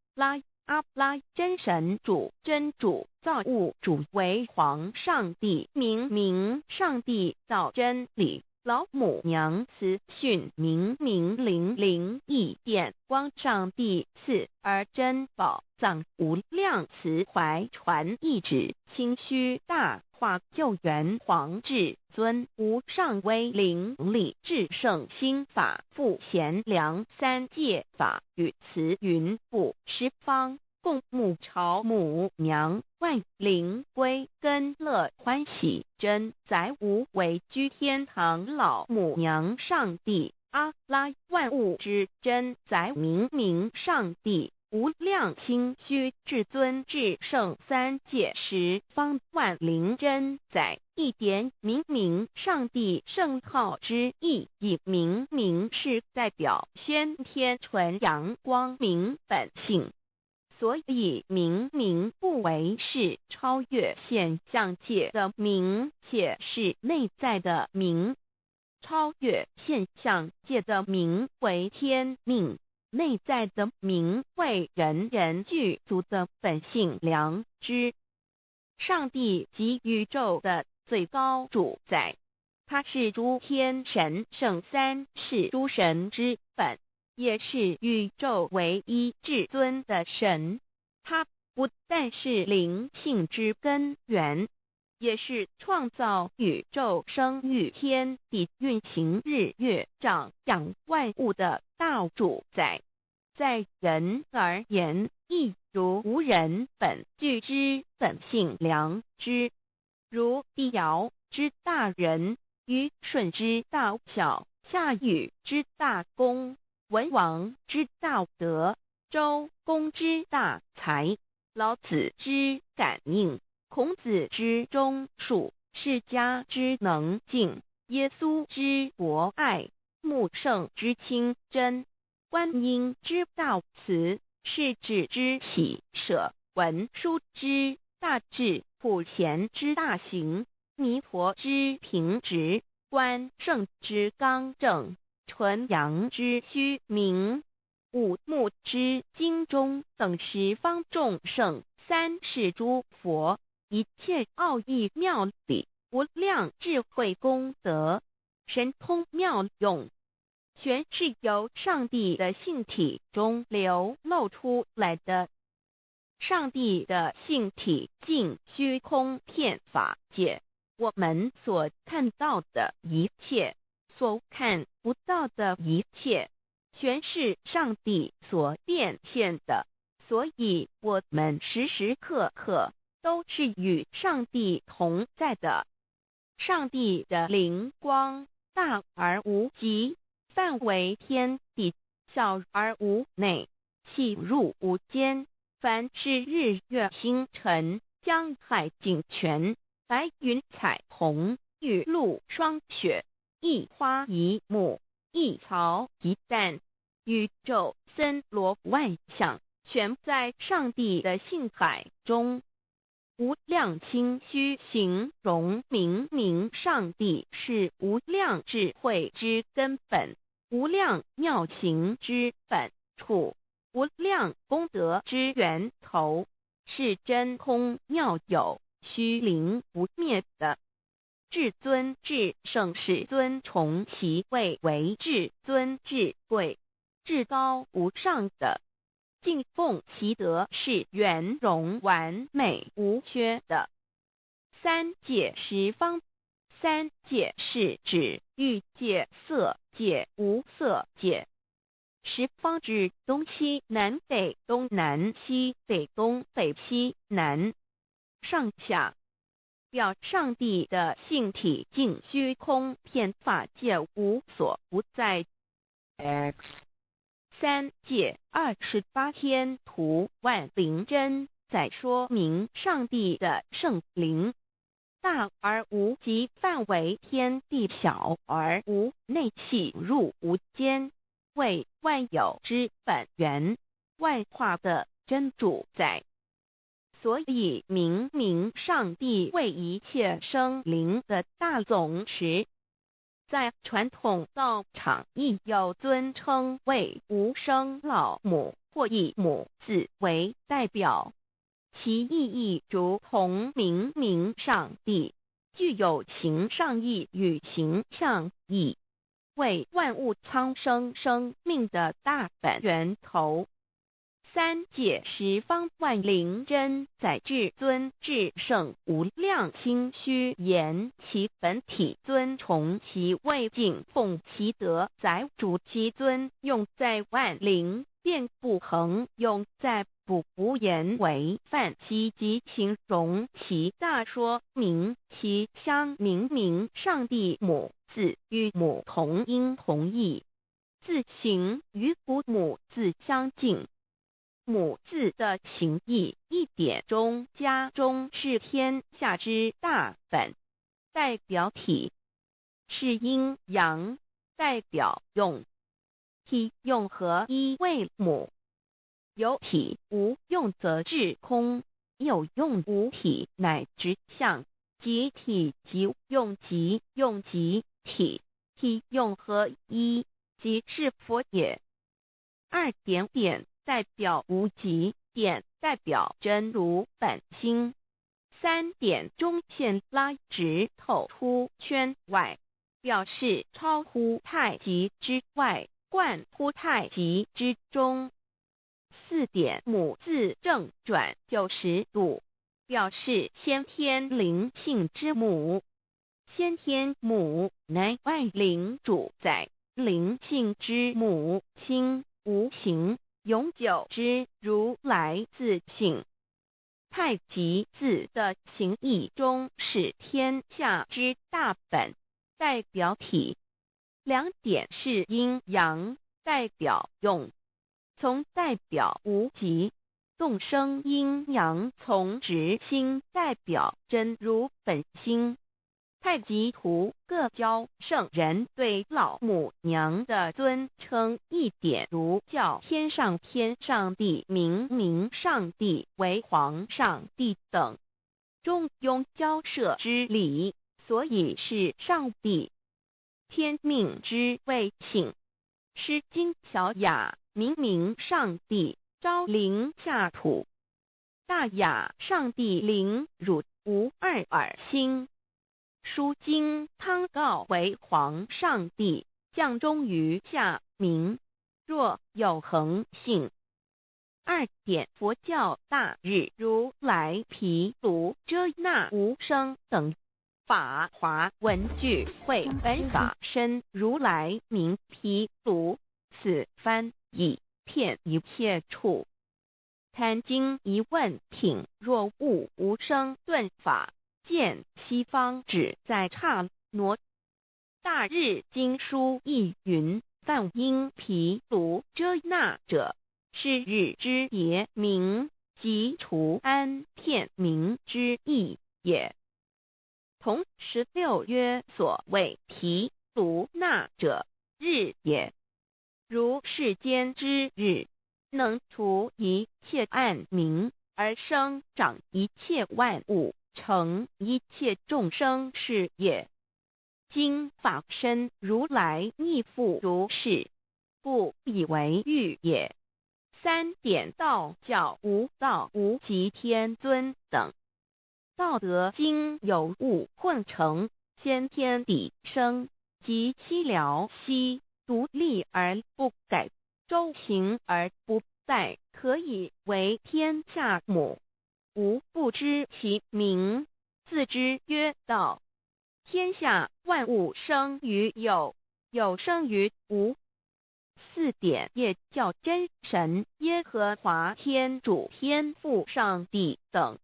拉真神主，真主造物主为皇上帝，明上帝造真理，老母娘慈训明灵异变光，上帝赐而真宝藏无量慈怀传意旨，清虚大化救援皇至尊无上威灵力至圣心法复贤良三界法与慈云布十方共沐朝母娘万灵归根乐欢喜真载无为居天堂老母娘上帝阿拉万物之真载明上帝无量清虚至尊至圣三界十方万灵真载一点明上帝圣号之意以明是代表先天纯阳光明本性，所以明不为是超越现象界的明，且是内在的明。超越现象界的明为天命，内在的明为人具足的本性良知。上帝即宇宙的最高主宰，他是诸天神圣三世诸神之本，也是宇宙唯一至尊的神。他不但是灵性之根源，也是创造宇宙生育天地运行日月长养万物的大主宰。在人而言，亦如无人本具之本性良知，如帝尧之大仁，虞舜之大巧，夏禹之大功，文王之大德，周公之大才，老子之感应，孔子之忠恕，释迦之能静，耶稣之博爱，穆圣之清真，观音之大慈，世子之喜舍，文殊之大智，普贤之大行，弥陀之平直，观圣之刚正，纯阳之虚明，五目之精中等十方众圣，三世诸佛，一切奥义妙理，无量智慧功德，神通妙用，全是由上帝的性体中流露出来的。上帝的性体尽虚空遍法界，我们所看到的一切，所看不到的一切，全是上帝所变现的，所以我们时时刻刻都是与上帝同在的。上帝的灵光大而无极，范围天地，小而无内，细入无间。凡是日月星辰，江海井泉，白云彩虹，雨露霜雪，一花一木，一草一蛋，宇宙森罗万象，全在上帝的性海中。无量清虚形容明上帝是无量智慧之根本，无量妙行之本处，无量功德之源头，是真空妙有，虚灵不灭的。至尊至圣世尊崇其位为至尊至贵，至高无上的，敬奉其德是圆融完美无缺的。三界十方，三界是指欲界、色界、无色界。十方指东西南北东南西北东北西南上下，表上帝的性体尽虚空遍法界无所不在。 X 三界28天图万灵真在说明上帝的圣灵大而无极，范围天地，小而无内，细入无间，为万有之本源，万化的真主宰。所以明明上帝为一切生灵的大总持，在传统道场亦有尊称为无生老母，或以母字为代表，其意义如同明明上帝具有形上义与形象义，为万物苍生生命的大本源头。三界十方万灵真在至尊至圣无量心虚言其本体尊崇其位敬奉其德载主其尊，用在万灵便不恒用在不无言为范其及形容其大说明其相明明上帝母字与母同音同义，字形与父母字相近。母字的形义一点中家中是天下之大本，代表体；是阴阳，代表用。体用合一为母，有体无用则至空，有用无体乃直相，即体即用即用即体，体用合一即是佛也。二点点代表无极，点代表真如本心。三点中线拉直透出圈外，表示超乎太极之外，贯乎太极之中。四点母字正转90度，表示先天灵性之母。先天母乃万灵主宰，灵性之母心无形永久之如来自性。太极字的形义中是天下之大本，代表体；两点是阴阳，代表用。从代表无极，动生阴阳从直心代表真如本心。太极图各教圣人对老母娘的尊称一点如叫天上帝明明上帝为皇上帝等，中庸交涉之理，所以是上帝。天命之谓请，诗经小雅明明上帝昭灵下土，大雅上帝灵汝无二耳心。书经汤告为皇上帝降中于下民，若有恒性。二点佛教大日如来毗卢遮那无生等法华文具会本法身如来名毗卢，此翻译片一切处。坛经一问品若悟无生顿法，见西方只在刹那。大日经书亦云，梵音毗卢遮那者，是日之别名，即除安片名之意也。同16曰所谓毗卢那者，日也。如世间之日，能除一切暗明，而生长一切万物，成一切众生是也。今法身如来亦复如是，故以为喻也。三点道教无道无极天尊等，道德经有物混成，先天地生，即悉了悉，独立而不改，周行而不殆，可以为天下母。吾不知其名，自之曰道。天下万物生于有，有生于无。四点也叫真神耶和华天主天父上帝等。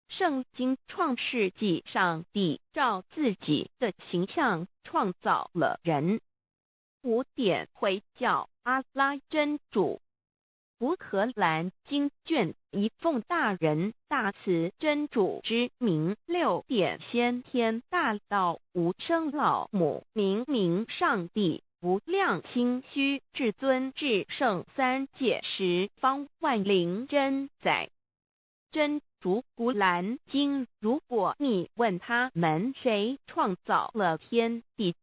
圣经创世纪上帝照自己的形象创造了人。五点回教阿拉真主。乌克兰经卷一奉大人大慈真主之名，六点先天大道无生老母明明上帝无量心虚至尊至圣三界十方万灵真在。真竹古兰经，如果你问他们谁创造了天地，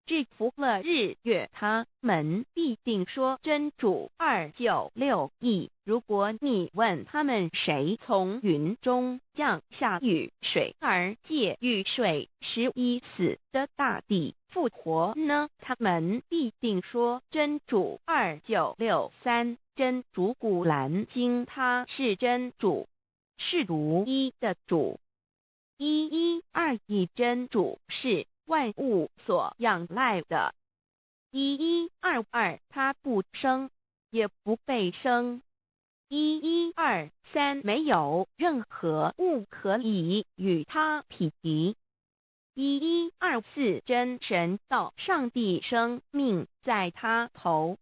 制服了日月，他们必定说真主296亿。如果你问他们谁从云中降下雨水而借雨水使已死的大地复活呢，他们必定说真主2963。真主古兰经，他是真主，是独一的主，112真主是万物所仰赖的，1122他不生也不被生，1123没有任何物可以与他匹敌，1124真神道上帝生命在他头，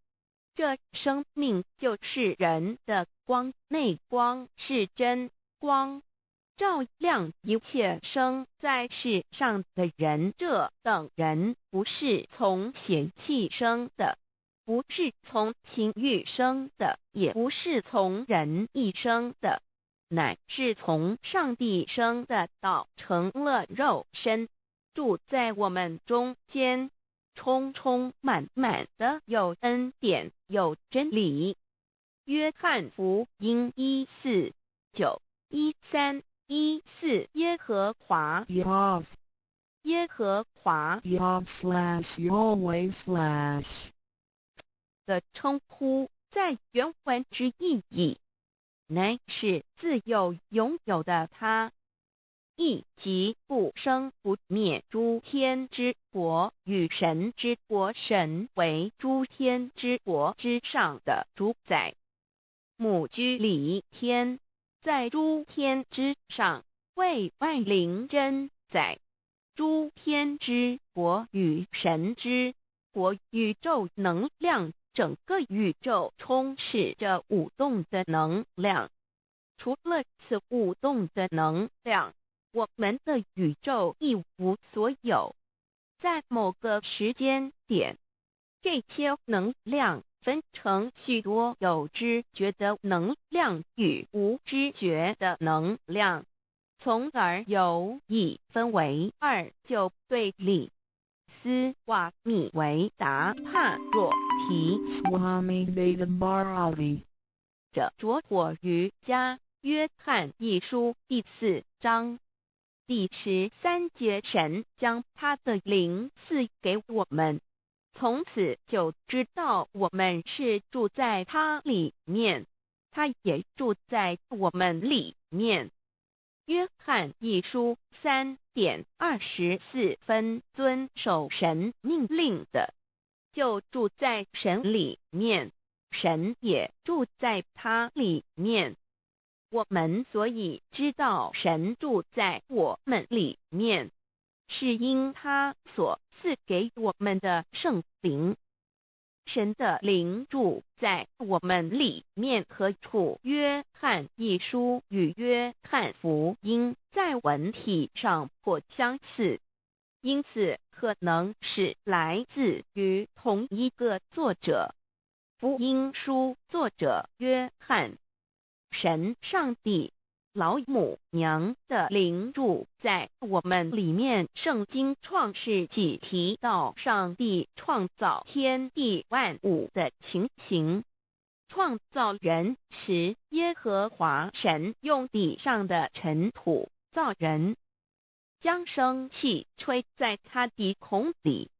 这生命就是人的光，内光是真光，照亮一切生在世上的人。这等人不是从血气生的，不是从情欲生的，也不是从人意生的，乃是从上帝生的道成了肉身，住在我们中间，充充满满的有恩典有真理。约翰福音1491314耶和华 Yav 耶和华 Yav/Yahweh/ 的称呼，在原文之意义，乃是自有拥有的他，亦即不生不灭诸天之国与神之国，神为诸天之国之上的主宰，母居里天，在诸天之上，为万灵真宰。诸天之国与神之国，宇宙能量，整个宇宙充斥着舞动的能量。除了此舞动的能量，我们的宇宙一无所有。在某个时间点，这些能量分成许多有知觉的能量与无知觉的能量，从而有意分为二，就对立。斯瓦米维达帕若提 Swami Vedabharati 者着火于家约翰一书第4章第13节，神将他的灵赐给我们，从此就知道我们是住在他里面，他也住在我们里面。约翰一书3:24，遵守神命令的，就住在神里面，神也住在他里面。我们所以知道神住在我们里面，是因他所赐给我们的圣灵。神的灵住在我们里面何处？约翰一书与约翰福音在文体上颇相似，因此可能是来自于同一个作者。福音书作者约翰，神上帝老母娘的灵住在我们里面。圣经创世纪提到上帝创造天地万物的情形，创造人时，耶和华神用地上的尘土造人，将生气吹在他鼻孔里，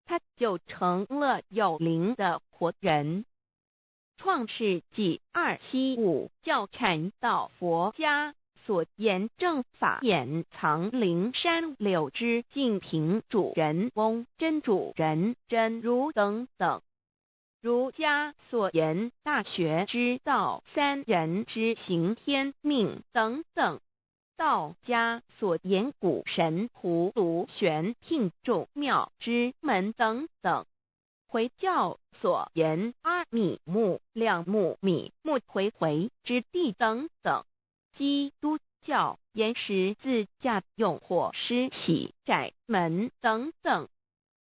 他就成了有灵的活人。创世纪275教阐到佛家所言正法掩藏灵山柳之净瓶主人翁真主人真如等等，儒家所言大学之道三人之行天命等等，道家所言古神葫芦玄牝众妙之门等等，回教所言阿米木亮木米木回回之地等等，基督教言十字架用火施洗窄门等等。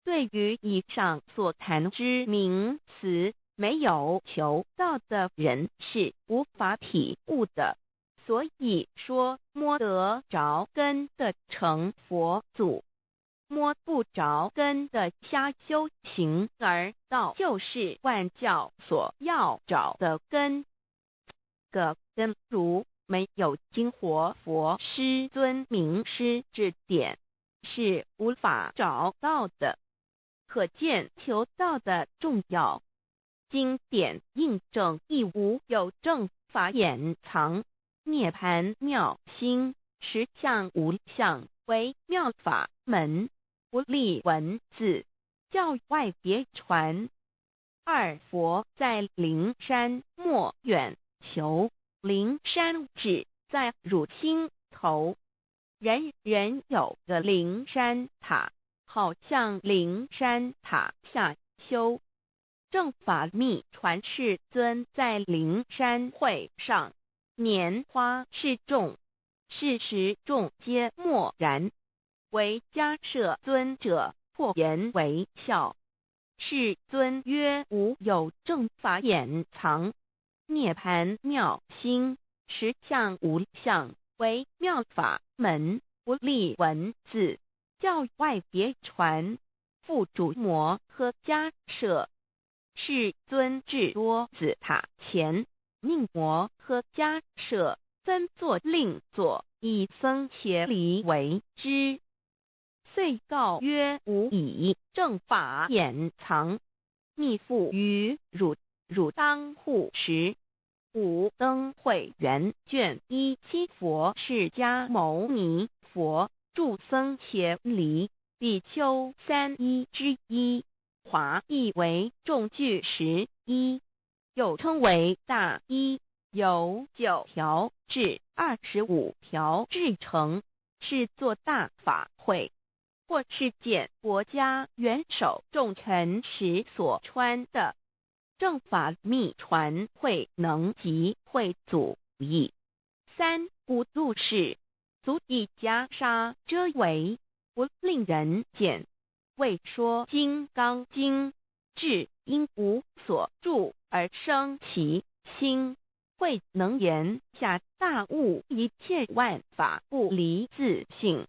对于以上所谈之名词，没有求道的人是无法体悟的。所以说摸得着根的成佛祖，摸不着根的瞎修行而道，就是万教所要找的根。个根如没有经活佛师尊名师指点，是无法找到的。可见求道的重要。经典印证亦无有正法掩藏，涅盘妙心，实相无相，为妙法门，不立文字，教外别传。二佛在灵山莫远求，灵山只在汝心头，人人有个灵山塔，好像灵山塔下修。正法密传世尊在灵山会上，拈花示众，是时众皆默然，唯迦摄尊者破颜为笑。世尊曰：无有正法掩藏，涅盘妙心，实相无相，为妙法门，不立文字，教外别传。复主摩诃迦摄。世尊至多子塔前，命摩诃迦摄分作另作，以僧伽梨为之。遂告曰：吾以正法掩藏，密付于汝，汝当护持。五灯会元卷17佛释迦牟尼佛著僧伽梨比丘31之一，华译为众句11，又称为大一，由9条至25条制成，是作大法会，或是见国家元首重臣时所穿的。正法密传会能及会祖义。三无度世，足以袈裟遮为，不令人见。为说金刚经，至因无所住而生其心，慧能言下大悟一切万法不离自性。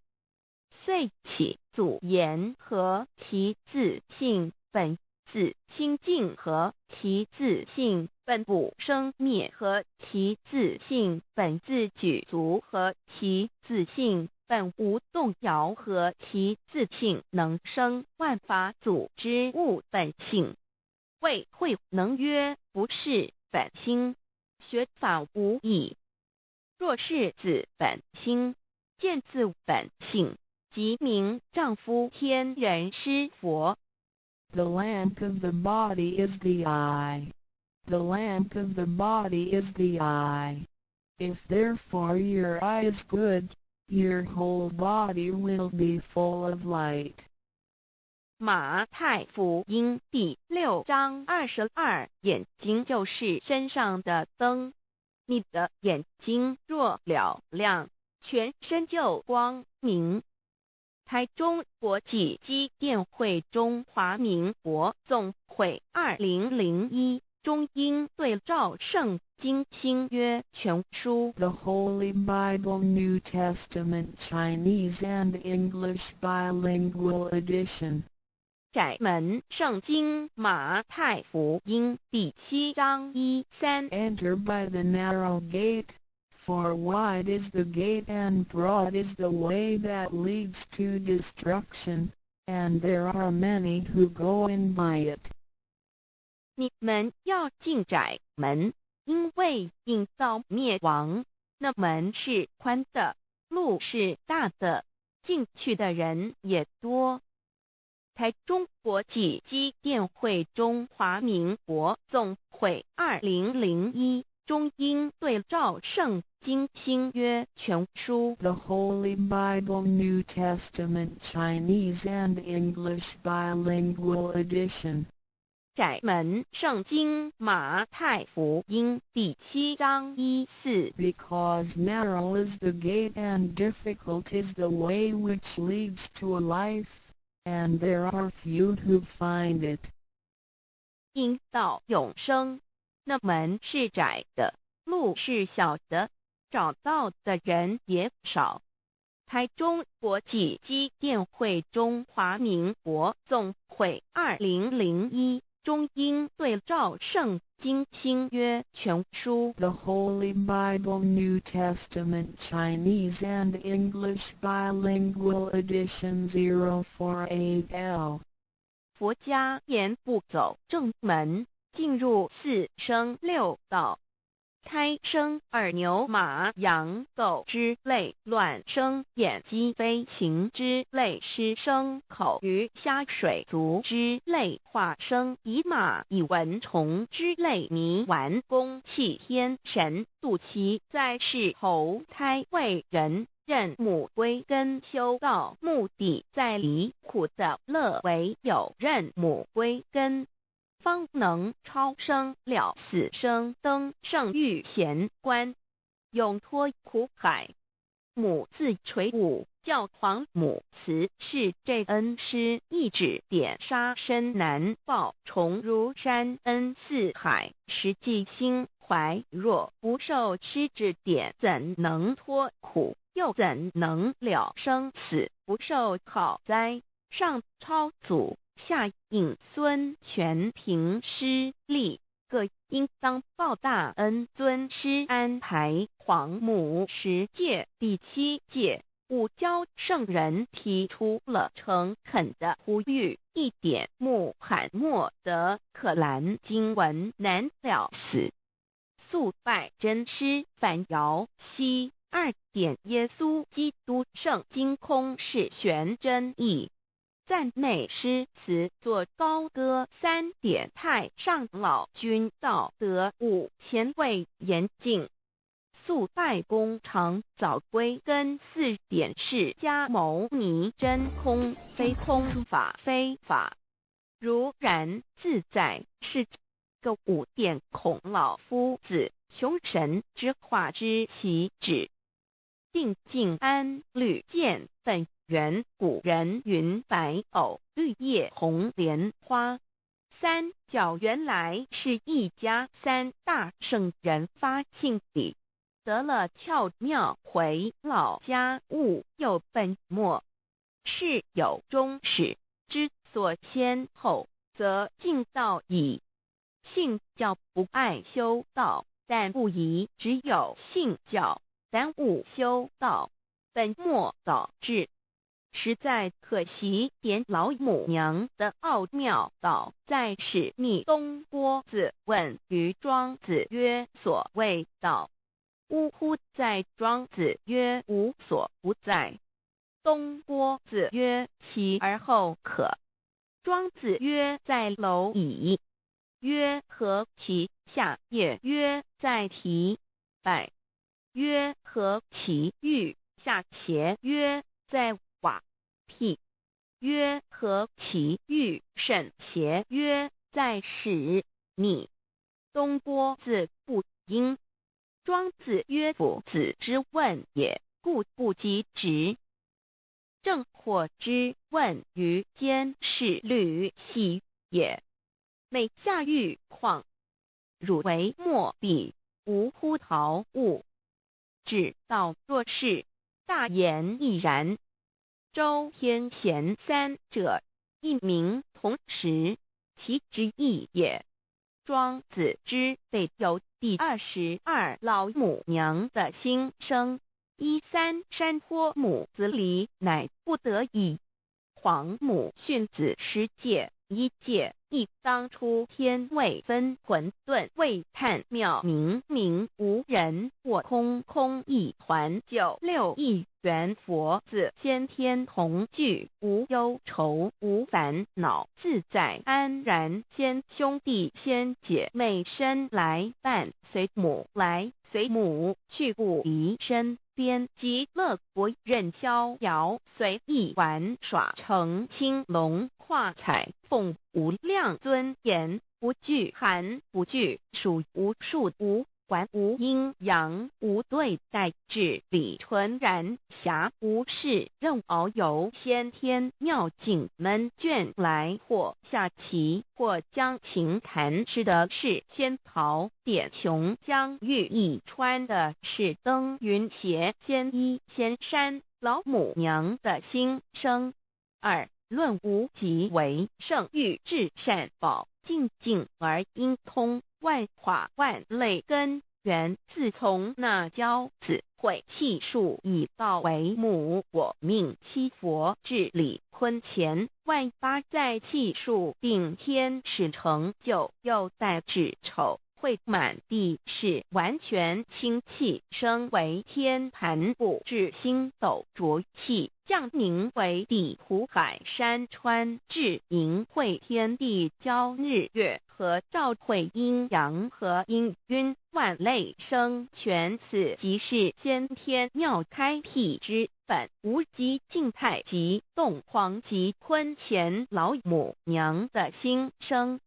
遂起祖言和其自性本自清净和其自性本不生灭和其自性本自具足和其自性本无动摇和其自性能生万法组之物本性。谓慧能曰：不是本心，学法无益。若是自本心，见自本性，即名丈夫天人师佛。The lamp of the body is the eye. The lamp of the body is the eye. If therefore your eye is good, your whole body will be full of light. 马太福音第6章22，眼睛就是身上的灯。你的眼睛若了亮，全身就光明。台中国际机电会中华民国总会2001中英对照圣经新约全书 The Holy Bible New Testament Chinese and English Bilingual Edition. 窄门圣经马太福音第7章1-3 Enter by the narrow gate, for wide is the gate and broad is the way that leads to destruction, and there are many who go in by it. 你们要进窄门，因为引到灭亡。那门是宽的，路是大的，进去的人也多。台中国际机电会中华民国总会2001中英对照圣经新约全书 The Holy Bible New Testament Chinese and English Bilingual Edition. 窄门圣经马太福音第7章1-4 Because narrow is the gate and difficult is the way which leads to life, and there are few who find it. 因到永生，那门是窄的，路是小的，找到的人也少。台中国际机电会中华民国总会2001中英对照圣经新约全书 The Holy Bible New Testament Chinese and English Bilingual Edition 048L 佛家言不走正门，进入四生六道，胎生耳牛马羊狗之类，卵生眼鸡飞禽之类，湿生口鱼虾水族之类，化生以马以蚊虫之类，泥丸公气天神，度其在世投胎为人，任母归根修道，目的在离苦的乐，唯有任母归根，方能超生了死生，登圣域贤官，永脱苦海。母字垂武，教皇母慈是这恩师一指点，杀身难报，重如山恩似海，实际心怀若不受师指点，怎能脱苦？又怎能了生死？不受好灾，上超祖，下引孙全凭师力，各应当报大恩。尊师安排皇母10诫，第7诫，五教圣人提出了诚恳的呼吁，一点穆罕默德可兰经文难了死，肃拜真师反摇西。2点耶稣基督圣经空是玄真义，赞美诗词作高歌。3点太上老君道德5前卫严谨，肃拜公常早归根。4点释迦牟尼真空非空，法非法，如然自在，是个5点孔老夫子雄神之化之习指，定静安律见本源。古人云白藕绿叶红莲花。3角原来是一家3大圣人发庆礼，得了窍妙，回老家务有本末，事有终始，之所先后，则敬道矣。信教不爱修道，但不宜只有信教，耽误修道，本末倒置，实在可惜。点老母娘的奥妙道在使逆东郭子问于庄子曰：所谓道，呜呼！在庄子曰：无所不在。东郭子曰：其而后可。庄子曰：在蝼蚁。曰：何其下也？曰：在蹄。百。曰：何其欲？下且。曰：在瓦辟。曰：何其欲？甚且。曰：在使。逆。东郭子不应。庄子曰：夫子之问也，故不及直。正或之问于监视律系也，每下狱况，汝为莫必，无乎陶物。只道若是，大言亦然。周天贤3者，一名同时，其之义也。庄子之备有第22老母娘的心声，3山坡母子礼，乃不得已。皇母训子10诫，1诫亦当初天未分，混沌未探，妙明明无人，我空空一团。96亿元佛子先天同聚，无忧愁无烦恼，自在安然。先兄弟先姐妹生来伴，随母来随母去，不离身边。极乐国任逍遥，随意玩耍，成青龙画彩凤，无量尊严，不惧寒不惧暑，无数无观无阴阳，无对待，至理纯然，暇无事，任遨游，先天妙境门卷来，或下棋，或将琴弹，吃的是仙桃，点琼将玉一穿的是登云鞋，仙衣仙衫，老母娘的心声。二论无极为圣欲至善宝，静静而应通，万法万类根源，自从那教子会气数以道为母，我命七佛治理坤乾，万八在气数定天使成就，又在指丑会满地是完全清气，升为天盘部，至星斗浊气，降凝为地湖海山川，至盈会天地交日月和照会阴阳和阴晕，万类生全，此即是先天妙开辟之本，无极静态及动黄及坤乾老母娘的心声。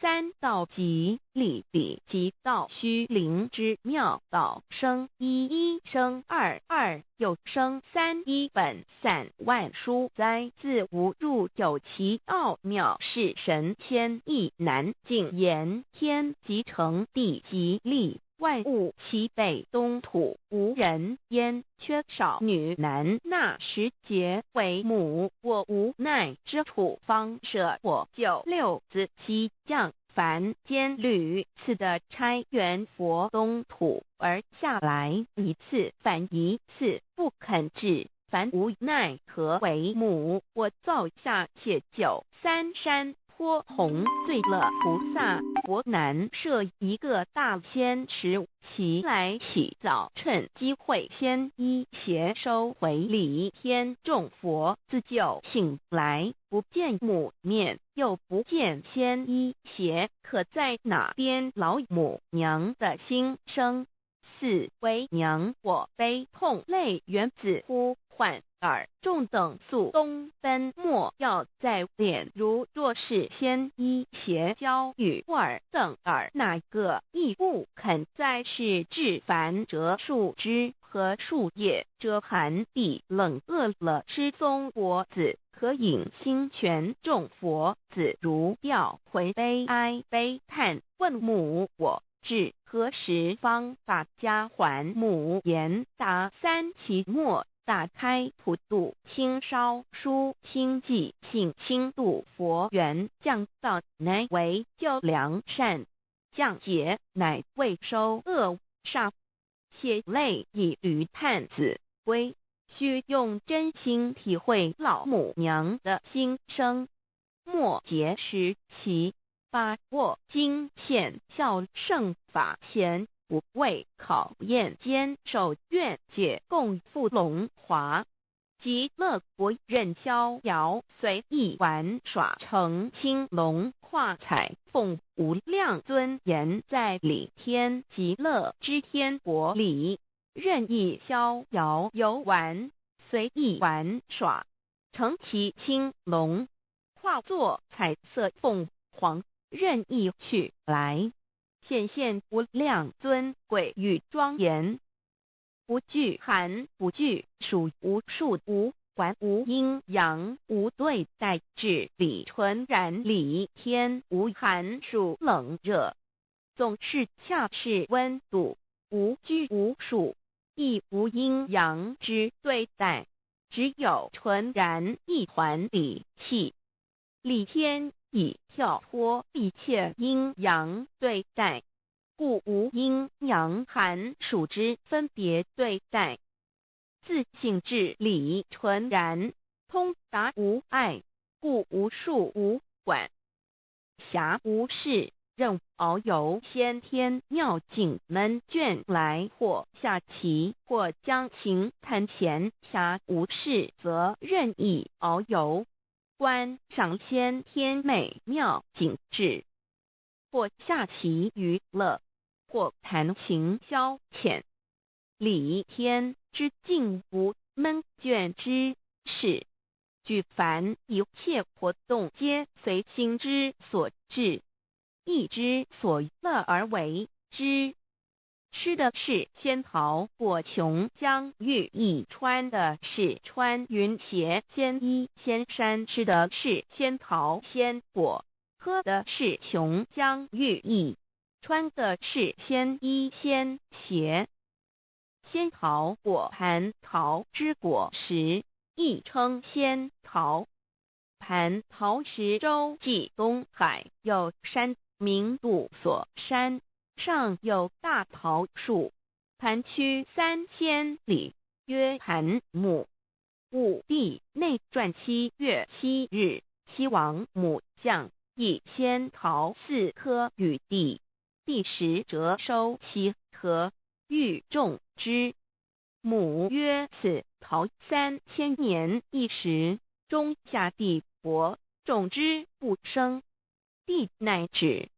三道即理理即道虚灵之妙道生一，一生二，二又生三，一本散万殊哉，自无入九其奥妙，是神天意难尽言，天即成，地即立，万物其北东土，无人焉，缺少女男，那时节为母，我无奈之处，方舍我就六子七将，凡间屡次的差援佛东土而下来一次反一次，不肯治，凡无奈何为母，我造下且就三山颇弘最乐菩萨佛南设一个大仙池，其来洗澡，趁机会先一邪收回礼，天众佛自救醒来，不见母面，又不见先一邪，可在哪边老母娘的心声？四为娘我悲痛泪源自呼唤耳众等速东奔，莫要在脸，如若是先一邪教与尔等耳，哪个亦不肯在是至凡折树枝和树叶，遮寒地冷，饿了失踪佛子，可引心泉众佛子如吊魂悲哀悲叹，问母我至何时方把家还母？言答三期末，打开普度清烧书清寂性清度佛缘，降道乃为救良善，降劫乃为收恶煞，血泪以于叹子归，须用真心体会老母娘的心声。末节时期，把握经现效圣法前，不畏考验，坚守愿解，共赴龙华。极乐国任逍遥，随意玩耍，成青龙化彩凤，无量尊严在里天极乐之天国里，任意逍遥游玩，随意玩耍，成其青龙，化作彩色凤凰，任意去来，显现无量尊贵与庄严，不惧寒，不惧暑，无数无管，无阴阳，无对待，至理纯然，理天无寒暑冷热，总是恰是温度，无拘无束，亦无阴阳之对待，只有纯然一团理气。理天以跳脱一切阴阳对待，故无阴阳寒暑之分别对待，自性至理纯然，通达无碍，故无束无管，暇无事，任遨游先天妙境门卷来，或下棋，或将琴弹弦，暇无事则任意遨游，观赏先天美妙景致，或下棋娱乐，或弹琴消遣，理天之境无闷倦之事，举凡一切活动皆随心之所至，意之所乐而为之。吃的是仙桃果琼浆玉液，穿的是穿云鞋仙衣仙衫，吃的是仙桃仙果，喝的是琼浆玉液，穿的是仙衣仙鞋。仙桃果蟠桃之果实，亦称仙桃。蟠桃实洲际东海有山，名杜所山，上有大桃树，盘曲3000里，曰盘木。武帝内传7月7日，西王母将以仙桃4颗与帝，帝时折收其核，欲种之。母曰：此桃3000年一时，终下地薄，种之不生。帝乃止。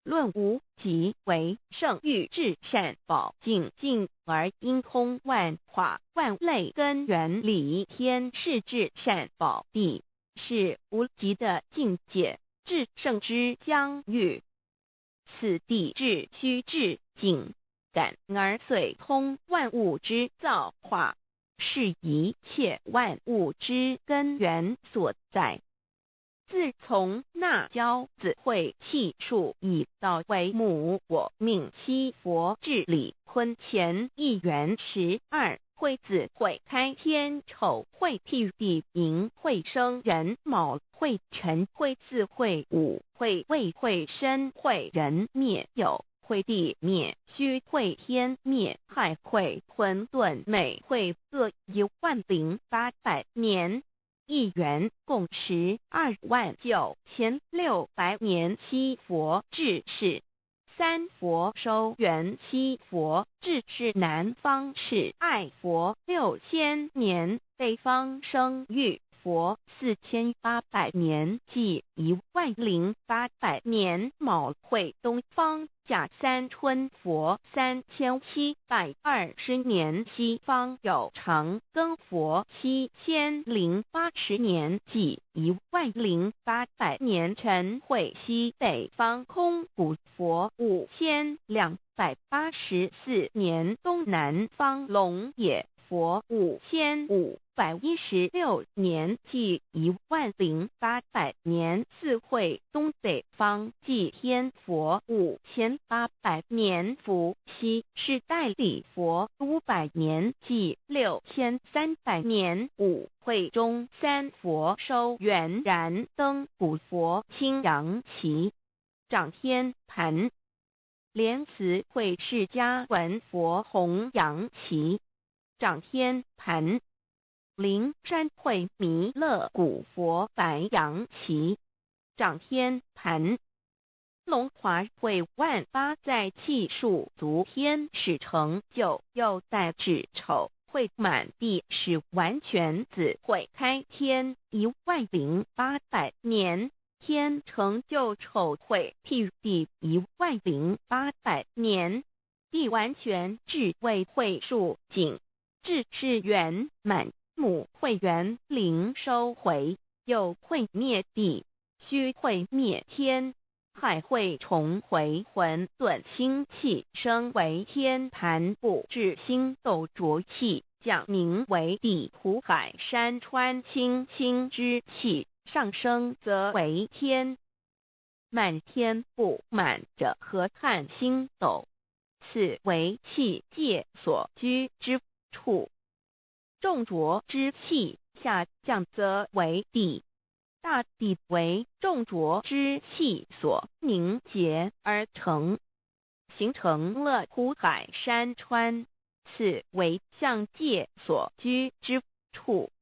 论无极为圣欲至善宝净尽而应通万化万类根源理天是至善宝地，是无极的境界，至圣之疆域。此地至虚至静，感而遂通万物之造化，是一切万物之根源所在。自从那骄子会气数以道为母，我命七佛治理坤乾一元12，会子会开天丑会替地寅会生人卯会辰会巳会午会未会申会人灭酉会地灭戌会天灭亥会混沌每会各10800年。一元共129600年，七佛治世。三佛收元，七佛治世。南方是爱佛6000年，北方生玉佛4800年，即10800年。卯会东方甲三春佛3720年，西方有长庚佛7080年，即10800年。辰会西北方空谷佛5284年，东南方龙野佛5516年，即10800年。四会东北方祭天佛5800年，伏羲是代理佛500年，即6300年。五会中三佛收元，燃灯古佛青阳旗，掌天盘。莲慈会释迦文佛红阳旗，掌天盘。灵山会弥勒古佛白阳旗，掌天盘。龙华会万八在气数足天使成就，又在指丑会满地是完全子会开天10800年，天成就丑会替地10800年，地完全至为会数景，至是圆满。母会元灵收回，又会灭地，戌会灭天，亥会重回混沌星气，生为天盘部，至星斗浊气，降名为地土海山川清清之气，上升则为天。满天布满着河汉星斗，此为气界所居之处。重浊之气下降则为地，大地为重浊之气所凝结而成，形成了土海山川，此为象界所居之处。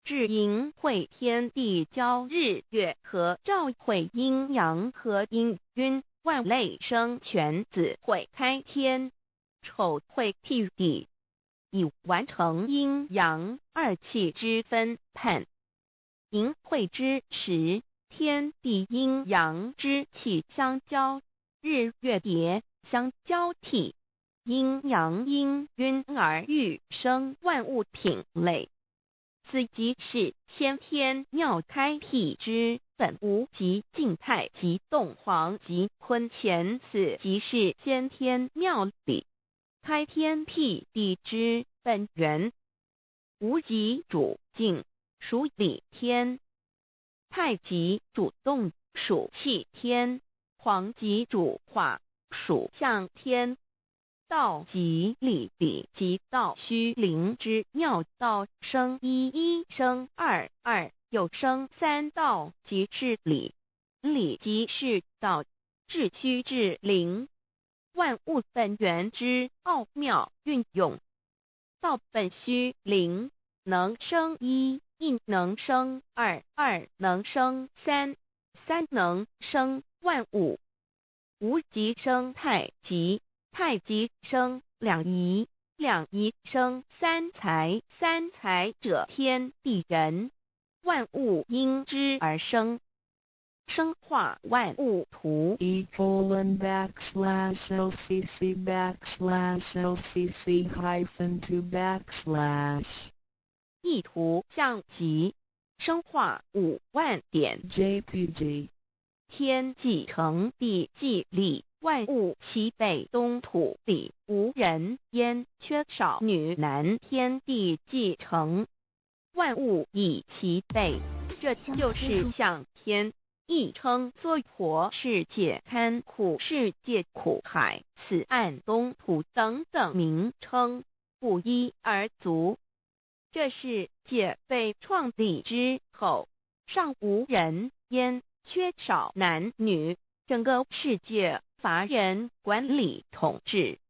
至寅会天地交日月和，照会阴阳和阴晕，万类生全，子会开天，丑会替地，以完成阴阳二气之分判。寅会之时，天地阴阳之气相交，日月叠相交替，阴阳阴晕而欲生万物品类。此即是先天妙开辟之本无极静态及动黄及坤乾，此即是先天妙理。开天辟地之本源，无极主静，属理天；太极主动，属气天；黄极主化，属象天。道即理，理即道虚灵之妙道，生一，一生二，二又生三，道即是理，理即是道，至虚至灵，万物本源之奥妙运用。道本虚灵，能生一，一能生二，二能生三，三能生万物。无极生太极，太极生两仪，两仪生三才，三才者天地人，万物因之而生。生化万物图://LCC_LCC_2 意图象棋，生化5万点 JPG 天既成地既立，万物其备，东土里无人焉，缺少女男，天地既成，万物以其备，这就是象天。亦称娑婆世界、堪苦世界、苦海、此岸、东土等等名称，不一而足。这世界被创立之后，尚无人焉，缺少男女，整个世界乏人管理统治。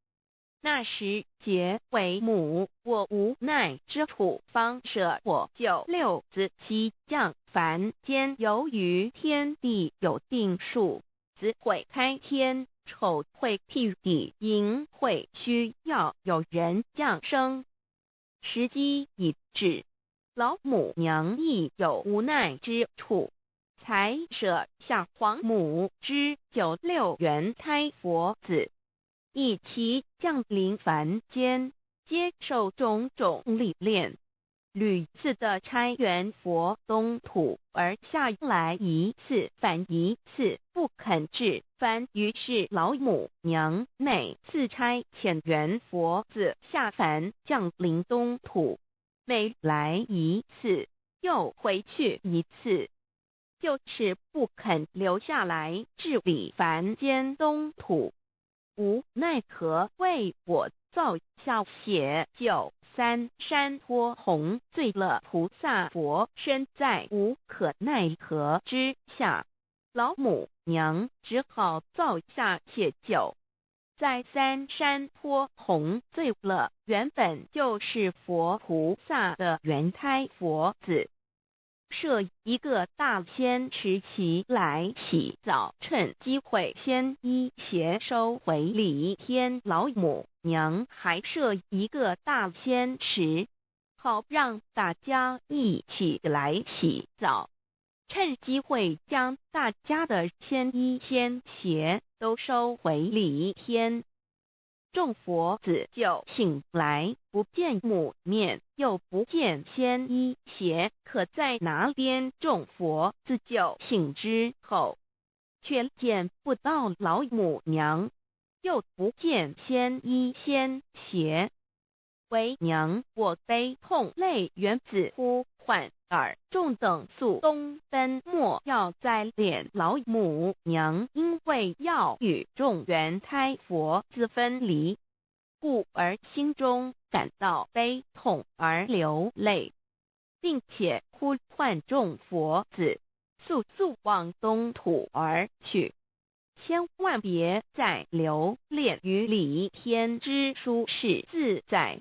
那时桀为母，我无奈之土方舍我9六子期降凡间，由于天地有定数，子会开天，丑会辟地，寅会需要有人降生。时机已至，老母娘亦有无奈之处，才舍下皇母之9六元胎佛子，以其降临凡间，接受种种历练，屡次的差援佛东土，而下来一次反一次不肯至凡，于是老母娘每次差遣援佛子下凡降临东土，每来一次又回去一次，就是不肯留下来治理凡间东土。无奈何为我造下血酒3山托红，醉了菩萨佛身在无可奈何之下，老母娘只好造下血酒，在3山托红醉了原本就是佛菩萨的原胎佛子，设一个大仙池其来洗澡，趁机会先一邪收回礼天。老母娘还设一个大仙池，好让大家一起来洗澡，趁机会将大家的仙衣仙鞋都收回礼天。众佛子就醒来，不见母面，又不见仙衣鞋，可在哪边？众佛子就醒之后，却见不到老母娘，又不见仙衣仙鞋。为娘我悲痛泪源自呼唤耳，众等速东奔，莫要再敛老母娘，因为要与众原胎佛子分离，故而心中感到悲痛而流泪，并且呼唤众佛子速速往东土而去，千万别再留恋于礼天之舒适自在。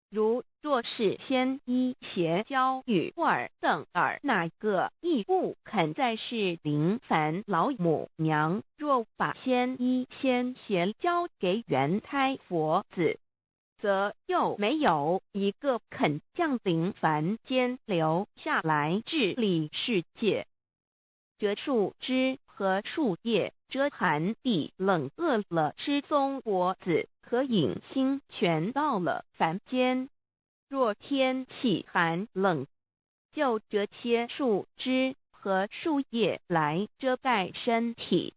若是仙衣鞋交与尔等儿，哪个亦不肯再是临凡老母娘？若把仙衣仙鞋交给原胎佛子，则又没有一个肯降临凡间留下来治理世界。这树枝和树叶遮寒地冷，饿了吃松果子和饮清泉，到了凡间，若天气寒冷，就折些树枝和树叶来遮盖身体，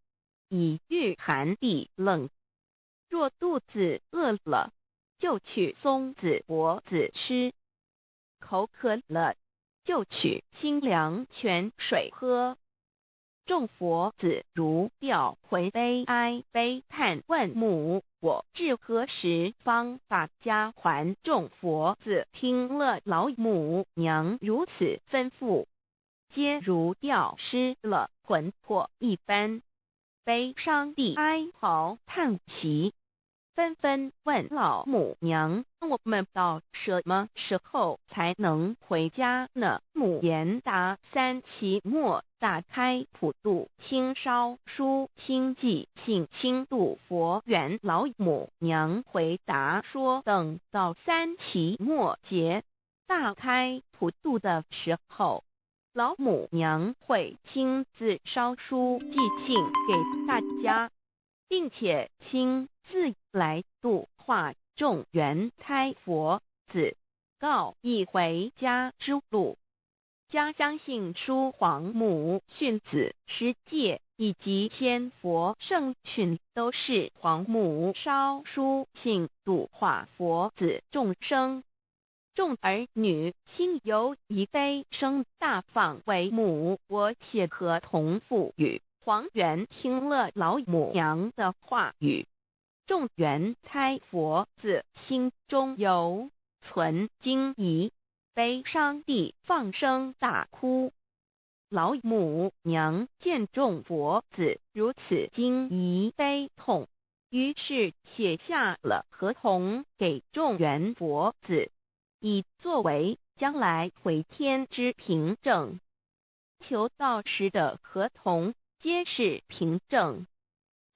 以御寒地冷。若肚子饿了，就取松子果子吃；口渴了，就取清凉泉水喝。众佛子如吊回悲哀悲叹问母，我至何时方把家还？众佛子听了老母娘如此吩咐，皆如吊失了魂魄一般，悲伤地哀嚎叹息，纷纷问老母娘：我们到什么时候才能回家呢？母言答：3期末打开普渡清烧书清寂信清度佛缘。老母娘回答说：等到3期末节大开普渡的时候，老母娘会亲自烧书寄信给大家，并且亲自来度化众缘胎佛子，告一回家之路。家相信书皇母训子师戒以及天佛圣训都是皇母烧书信度化佛子众生。众儿女心由以悲生大放为母，我且合同赋予。皇元听了老母娘的话语，众缘胎佛子心中有存惊疑，悲伤地放声大哭。老母娘见众佛子如此惊疑悲痛，于是写下了合同给众缘佛子，以作为将来回天之凭证。求道时的合同皆是凭证。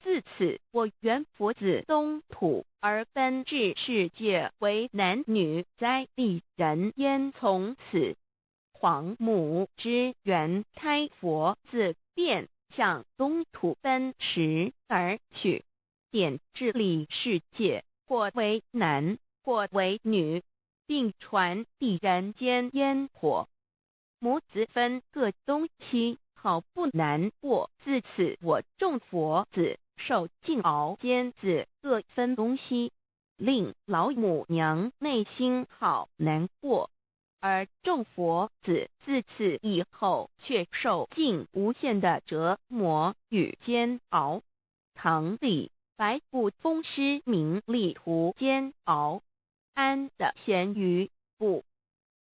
自此，我缘佛子东土而奔至世界为男女在地人焉。从此，皇母之缘胎佛子便向东土奔驰而去，点治理世界，或为男，或为女，并传递人间烟火。母子分各东西，好不难过。自此，我众佛子受尽熬煎子各分东西，令老母娘内心好难过。而众佛子自此以后却受尽无限的折磨与煎熬。唐李白骨风师名利图煎熬，安的咸鱼不。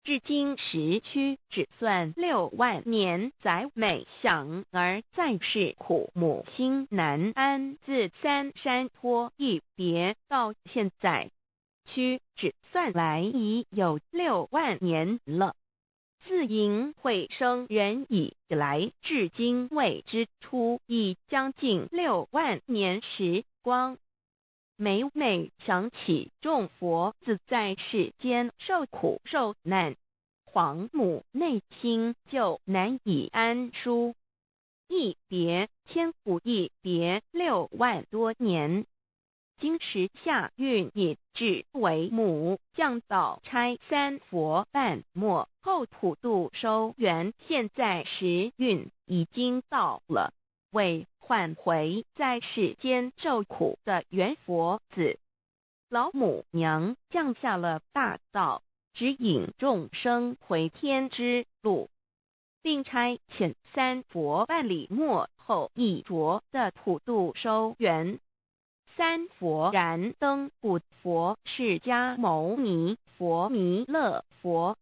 至今时区只算6万年，载美享而在世苦，母心难安。自三山托一别到现在，区只算来已有6万年了。自迎会生人以来，至今未知出，已将近6万年时光。每每想起众佛子在世间受苦受难，皇母内心就难以安舒。一别千古，一别6万多年。今时下运也至为母，降道差3佛半末后普渡收圆，现在时运已经到了，为唤回在世间受苦的缘佛子，老母娘降下了大道，指引众生回天之路，并差遣3佛办理末后一着的普渡收圆。3佛燃灯古佛、释迦牟尼佛、弥勒佛，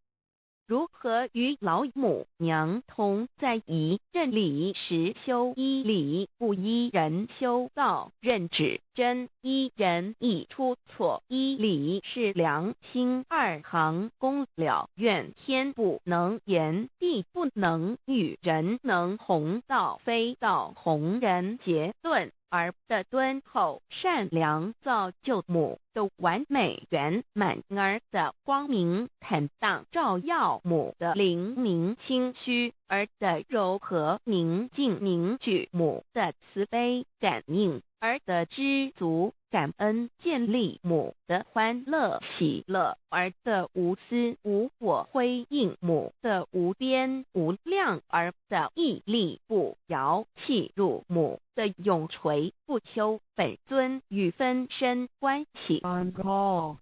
如何与老母娘同在一任理时修一理，不依人修道，任指真一人一出错，一理是良心，2行功了愿，天不能言，地不能语，人能弘道，非道弘人。结论而的敦厚善良，造就母的完美圆满，儿的光明坦荡，照耀母的灵明清虚，儿的柔和宁静凝聚母的慈悲感应，儿的知足感恩建立母的欢乐喜乐，儿的无私无我辉映母的无边无量，儿的屹立不摇弃入母的永垂不朽。本尊与分身关系。 On call.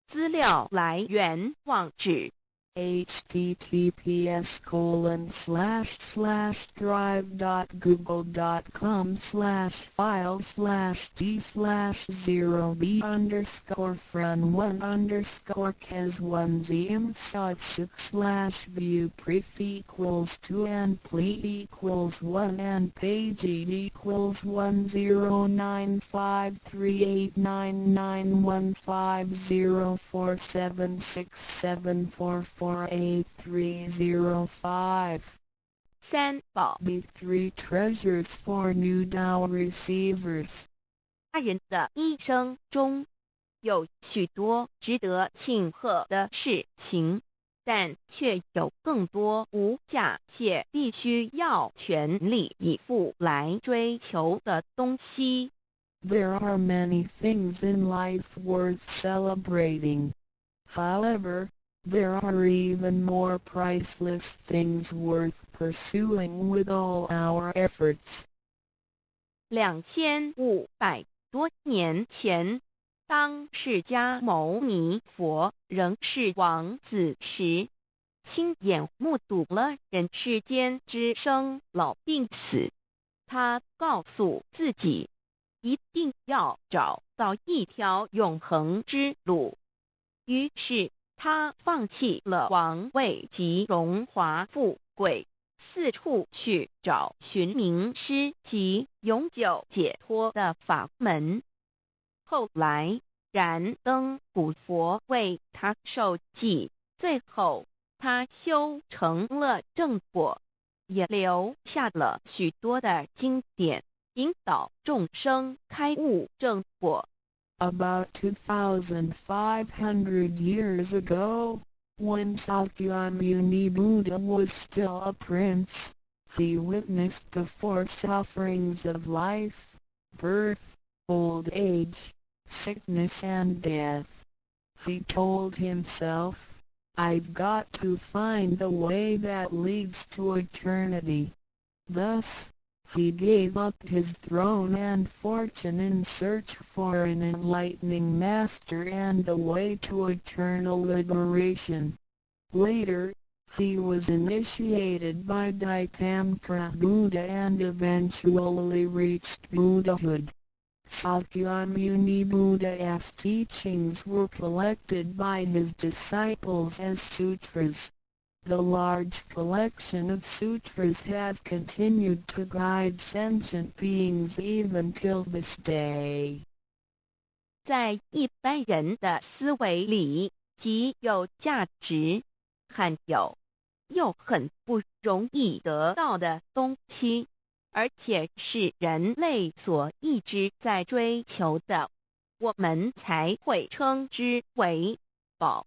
资料来源网址https://drive.google.com/files/d/0b_cas1zim.6/view pref equals 2 and ple equals 1 and page equals 109538991504767448305. 3. 宝 The 3 treasures for new Tao receivers. 大人的一生中有许多值得庆贺的事情，但却有更多无价且必须要全力以赴来追求的东西。 There are many things in life worth celebrating. However, there are even more priceless things worth pursuing with all our efforts. 2500多年前，当释迦牟尼佛仍是王子时，亲眼目睹了人世间之生老病死。他告诉自己，一定要找到一条永恒之路。于是他放弃了王位及荣华富贵，四处去找寻名师及永久解脱的法门。后来燃灯古佛为他受记，最后他修成了正果，也留下了许多的经典，引导众生开悟正果。 About 2,500 years ago, when Sakyamuni Buddha was still a prince, he witnessed the 4 sufferings of life: birth, old age, sickness and death. He told himself, "I've got to find the way that leads to eternity." Thus, he gave up his throne and fortune in search for an enlightening master and a way to eternal liberation. Later, he was initiated by Dipamkara Buddha and eventually reached Buddhahood. Sakyamuni Buddha's teachings were collected by his disciples as sutras. The large collection of sutras has continued to guide sentient beings even till this day. 在一般人的思维里，极有价值、罕有又很不容易得到的东西，而且是人类所一直在追求的，我们才会称之为宝。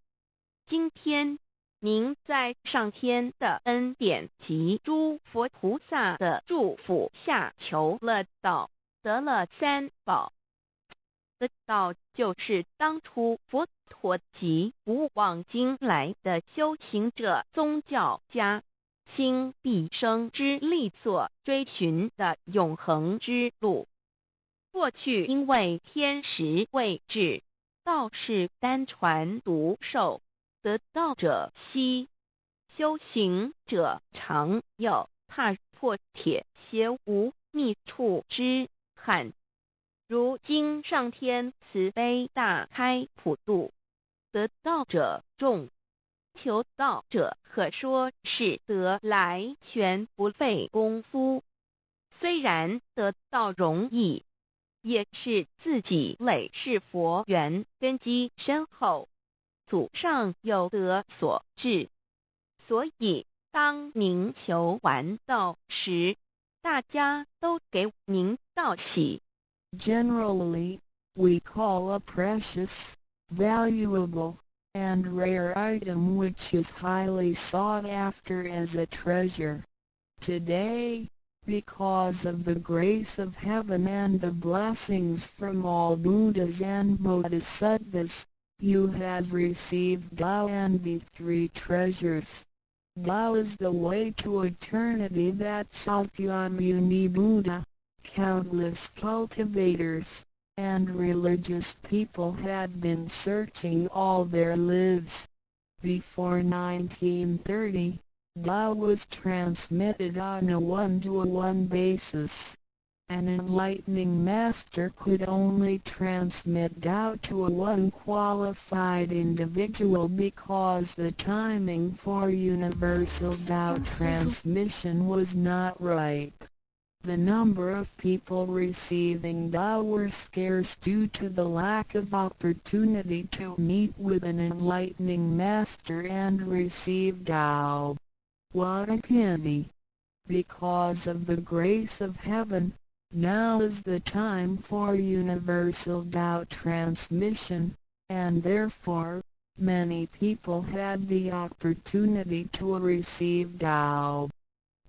今天您在上天的恩典及诸佛菩萨的祝福下求了道，得了3宝。的道就是当初佛陀及古往今来的修行者、宗教家倾毕生之力所追寻的永恒之路。过去因为天时未至，道是单传独授，得道者稀，修行者常有，踏破铁鞋无觅处之憾。如今上天慈悲大开普度，得道者众，求道者可说是得来全不费功夫。虽然得道容易，也是自己累世佛缘根基深厚，祖上有德所致。所以当您求完道时，大家都给您道喜。Generally, we call a precious, valuable, and rare item which is highly sought after as a treasure. Today, because of the grace of heaven and the blessings from all Buddhas and Bodhisattvas, you have received Tao and the three treasures. Tao is the way to eternity that Sakyamuni Buddha, countless cultivators, and religious people had been searching all their lives. Before 1930, Tao was transmitted on a one-to-one basis. An enlightening master could only transmit Tao to a one-qualified individual because the timing for universal Tao transmission was not ripe. The number of people receiving Tao were scarce due to the lack of opportunity to meet with an enlightening master and receive Tao. What a pity! Because of the grace of heaven, now is the time for universal Tao transmission, and therefore, many people had the opportunity to receive Tao.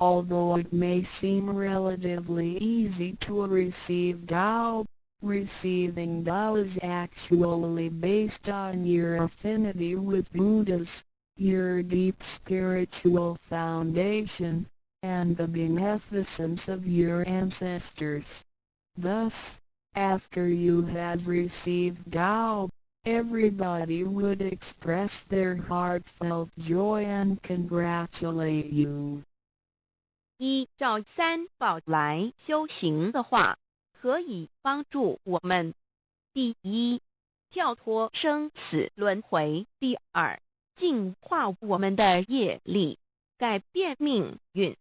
Although it may seem relatively easy to receive Tao, receiving Tao is actually based on your affinity with Buddhas, your deep spiritual foundation, and the beneficence of your ancestors. Thus, after you have received Tao, everybody would express their heartfelt joy and congratulate you. 依照三宝来修行的话，可以帮助我们：第一，跳脱生死轮回；第二，净化我们的业力，改变命运；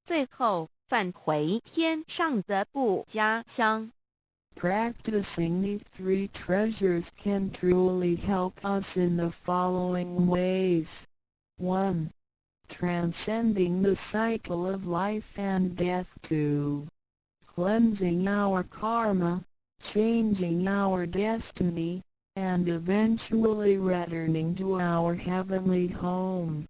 最后返回天上的不家乡。Practicing the three treasures can truly help us in the following ways. 1. Transcending the cycle of life and death. 2. Cleansing our karma, changing our destiny, and eventually returning to our heavenly home.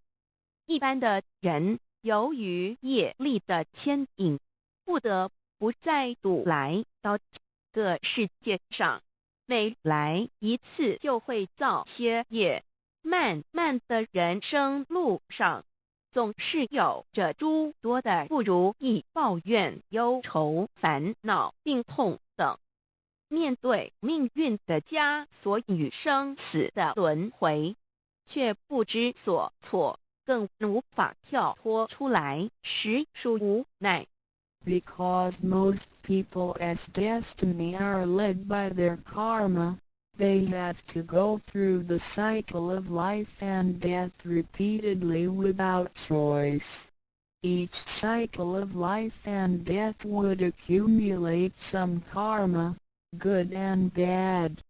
一般的人由于业力的牵引，不得不再度来到这个世界上，每来一次就会造些业，漫漫的人生路上，总是有着诸多的不如意、抱怨、忧愁、烦恼、病痛等。面对命运的枷锁与生死的轮回，却不知所措，更无法跳脱出来，实属无奈。Because most people as destiny are led by their karma, they have to go through the cycle of life and death repeatedly without choice. Each cycle of life and death would accumulate some karma, good and bad.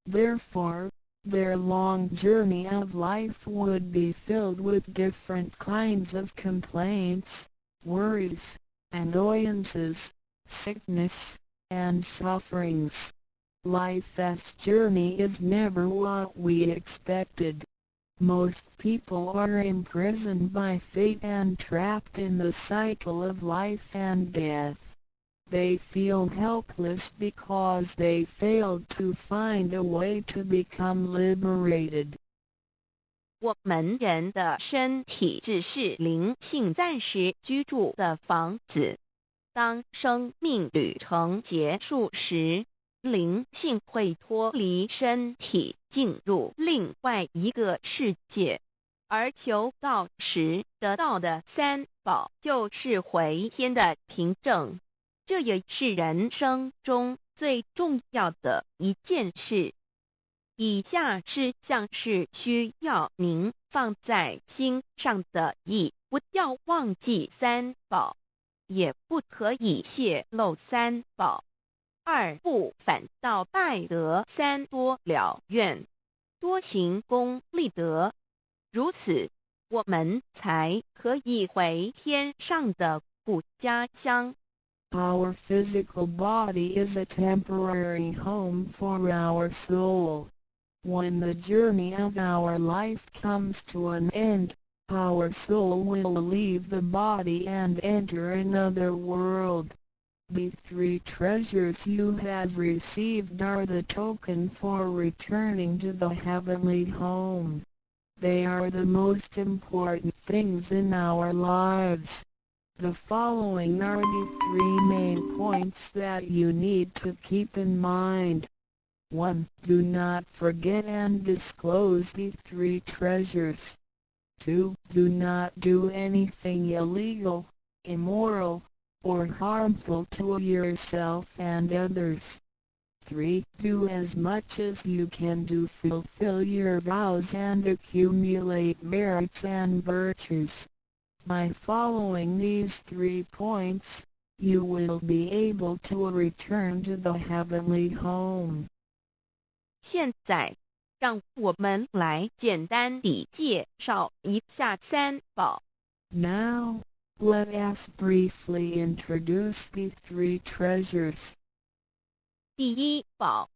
Therefore, their long journey of life would be filled with different kinds of complaints, worries, annoyances, sickness, and sufferings. Life's journey is never what we expected. Most people are imprisoned by fate and trapped in the cycle of life and death. They feel helpless because they failed to find a way to become liberated. 我们人的身体只是灵性暂时居住的房子，当生命旅程结束时，灵性会脱离身体，进入另外一个世界，而求道时得到的三宝就是回天的凭证。这也是人生中最重要的一件事。以下是像是需要您放在心上的意：不要忘记三宝，也不可以泄露三宝。二不反倒败德，三多了愿，多行功立德，如此我们才可以回天上的故家乡。Our physical body is a temporary home for our soul. When the journey of our life comes to an end, our soul will leave the body and enter another world. The 3 treasures you have received are the token for returning to the heavenly home. They are the most important things in our lives. The following are the 3 main points that you need to keep in mind. 1. Do not forget and disclose the 3 treasures. 2. Do not do anything illegal, immoral, or harmful to yourself and others. 3. Do as much as you can to fulfill your vows and accumulate merits and virtues. By following these 3 points, you will be able to return to the heavenly home. 现在，让我们来简单地介绍一下3宝。Now, let us briefly introduce the 3 treasures. 第一宝，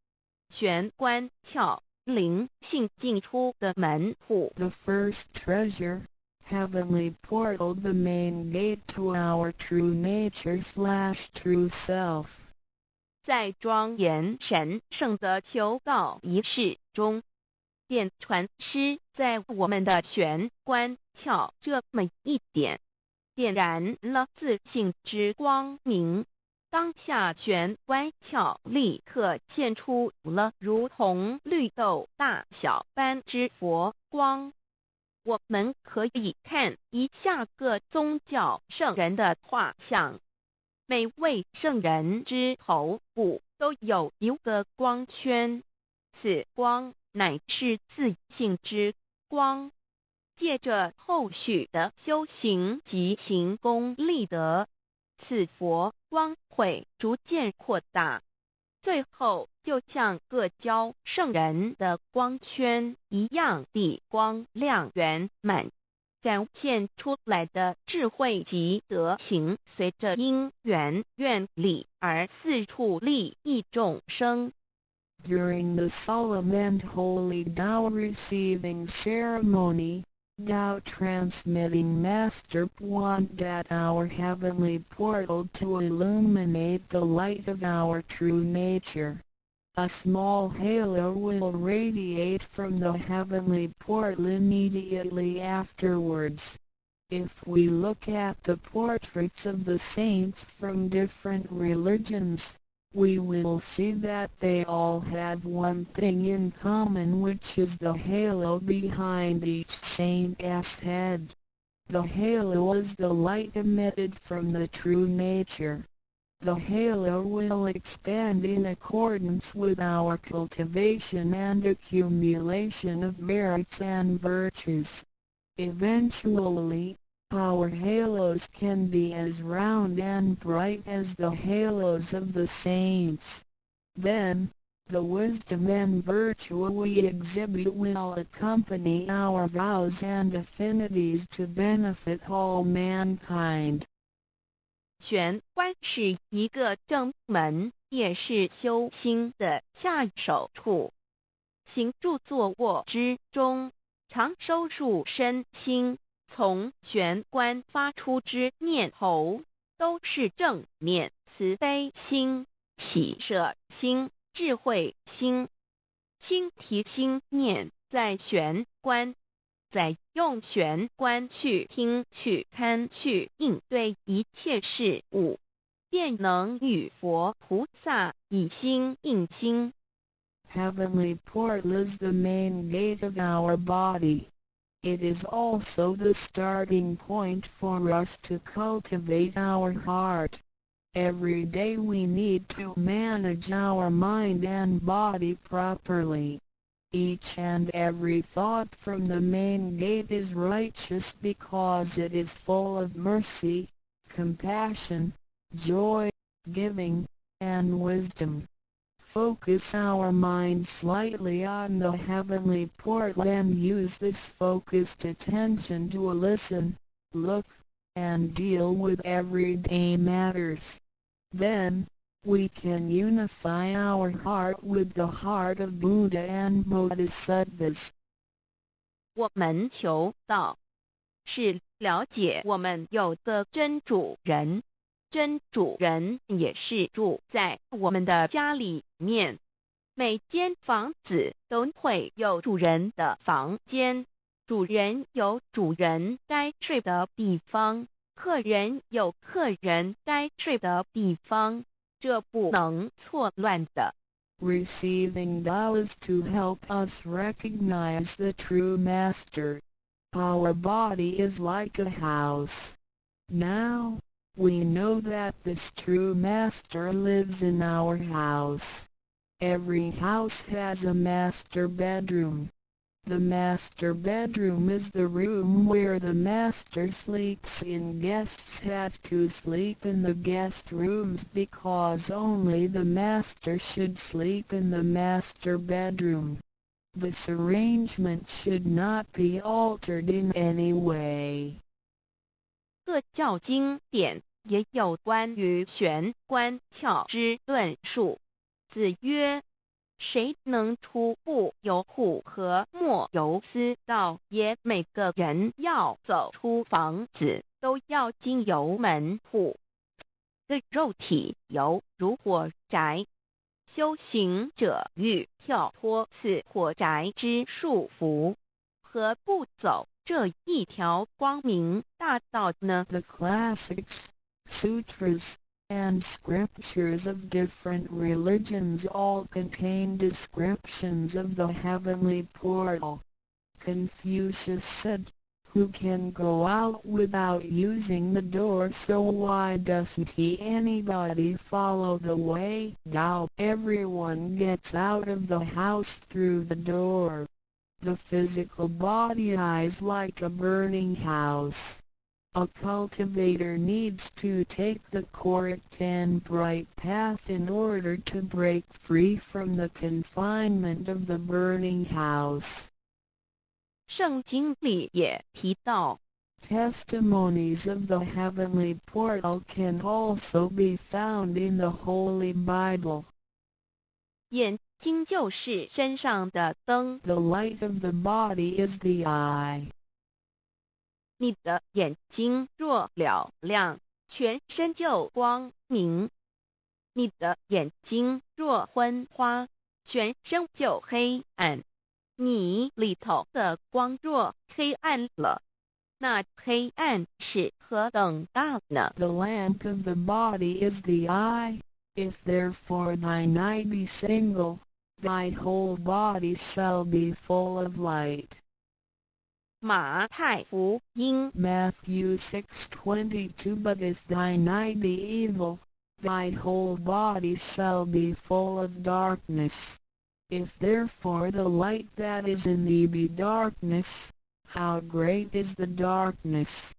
玄关窍，灵性进出的门户。The first treasure, heavenly portal, the main gate to our true nature/true self. 在庄严神圣的求告仪式中，电传师在我们的玄关窍这么一点，点燃了自信之光明。当下玄关窍立刻现出了如同绿豆大小般之佛光。我们可以看一下各宗教圣人的画像，每位圣人之头部都有一个光圈，此光乃是自信之光。借着后续的修行及行功立德，此佛光会逐渐扩大，最后就像各教圣人的光圈一样地光亮圆满，展现出来的智慧及德行，随着因缘愿力而四处利益众生。During the solemn and holy Tao receiving ceremony, Tao transmitting Master wanted our heavenly portal to illuminate the light of our true nature. A small halo will radiate from the heavenly portal immediately afterwards. If we look at the portraits of the saints from different religions, we will see that they all have one thing in common, which is the halo behind each saint's head. The halo is the light emitted from the true nature. The halo will expand in accordance with our cultivation and accumulation of merits and virtues. Eventually, our halos can be as round and bright as the halos of the saints. Then, the wisdom and virtue we exhibit will accompany our vows and affinities to benefit all mankind. 玄关是一个正门，也是修心的下手处。行住坐卧之中，常收束身心，从玄关发出之念头，都是正念、慈悲心、喜舍心、智慧心。心提心念在玄关，再用玄关去听、去看、去应对一切事物，便能与佛菩萨以心应心。Heavenly portal is the main gate of our body. It is also the starting point for us to cultivate our heart. Every day we need to manage our mind and body properly. Each and every thought from the main gate is righteous because it is full of mercy, compassion, joy, giving, and wisdom. Focus our mind slightly on the heavenly portal and use this focused attention to listen, look, and deal with everyday matters. Then, we can unify our heart with the heart of Buddha and Bodhisattvas. 我们求道，是了解我们有个真主人，真主人也是住在我们的家里面。每间房子都会有主人的房间，主人有主人该睡的地方，客人有客人该睡的地方，这不能错乱的。Receiving vows to help us recognize the true master. Our body is like a house. Now, we know that this true master lives in our house. Every house has a master bedroom. The master bedroom is the room where the master sleeps in. Guests have to sleep in the guest rooms because only the master should sleep in the master bedroom. This arrangement should not be altered in any way. 各教经典也有关于玄关窍之论述。子曰：谁能出不由户和莫由私道也？每个人要走出房子，都要经由门户。个肉体犹如火宅，修行者欲跳脱此火宅之束缚，何不走这一条光明大道呢？ The classics, sutras, and scriptures of different religions all contain descriptions of the heavenly portal. Confucius said, "Who can go out without using the door? So why doesn't anybody follow the way? Now everyone gets out of the house through the door." The physical body is like a burning house. A cultivator needs to take the correct and bright path in order to break free from the confinement of the burning house. 圣经里也提到， Testimonies of the heavenly portal can also be found in the Holy Bible. 眼睛就是身上的灯， The light of the body is the eye. 你的眼睛若了亮，全身就光明；你的眼睛若昏花，全身就黑暗。你里头的光若黑暗了，那黑暗是何等大呢？ The lamp of the body is the eye. If therefore thine eye be single, thy whole body shall be full of light. 马太福音 Matthew 6:22 But if thine eye be evil, thy whole body shall be full of darkness. If therefore the light that is in thee be darkness, how great is the darkness?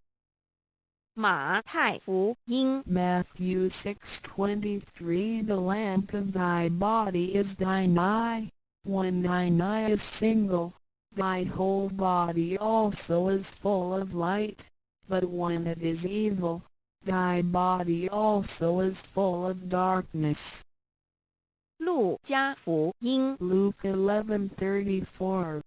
马太福音 Matthew 6:23 The lamp of thy body is thine eye. When thine eye is single, thy whole body also is full of light, but when it is evil, thy body also is full of darkness. 路加福音 Luke 11:34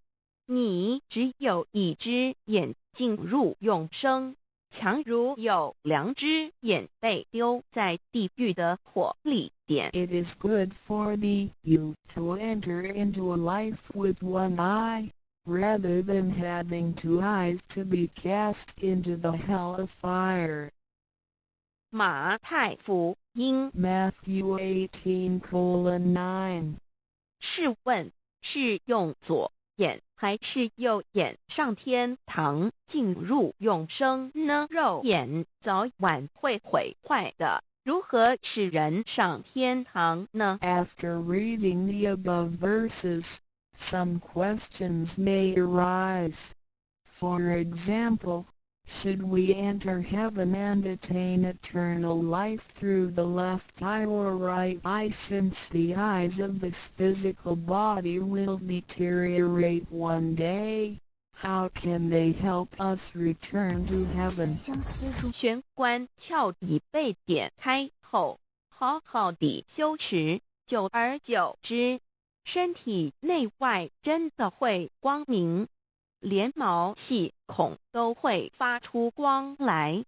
你只有一只眼进入永生，强如有两只眼被丢在地狱的火里点。 It is good for thee, you, to enter into a life with one eye, rather than having two eyes to be cast into the hell of fire. 马太福音 Matthew 18:9试问，是用左眼还是右眼上天堂进入永生呢？肉眼早晚会毁坏的，如何使人上天堂呢？ After reading the above verses, some questions may arise. For example, should we enter heaven and attain eternal life through the left eye or right eye, since the eyes of this physical body will deteriorate one day? How can they help us return to heaven? 玄关窍已被点开后，好好地修持，久而久之，身体内外真的会光明。连毛细孔都会发出光来，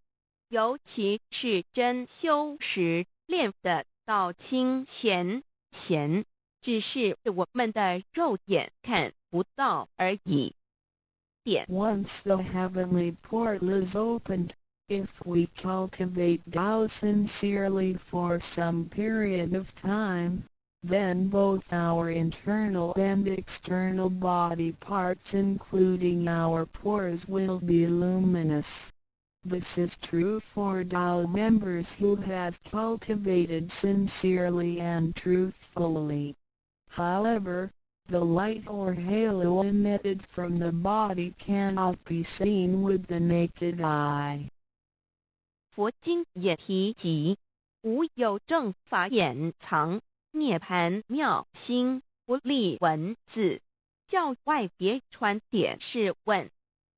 尤其是真修时练得到清显，只是我们的肉眼看不到而已。Once the heavenly portal is opened, if we cultivate Tao sincerely for some period of time, then both our internal and external body parts including our pores will be luminous. This is true for Tao members who have cultivated sincerely and truthfully. However, the light or halo emitted from the body cannot be seen with the naked eye. 佛经也提及，无有正法掩藏，涅盘妙心不立文字，教外别传点是问。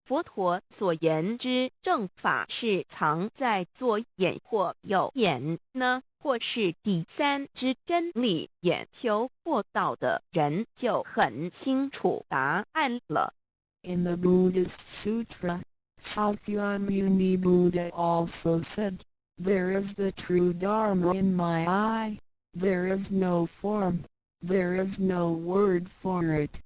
佛陀所言之正法是藏在左眼或右眼呢，或是第三之真理眼求获到的人就很清楚答案了。In the Buddhist Sutra, Sakyamuni Buddha also said, "There is the true Dharma in my eye, there is no form, there is no word for it.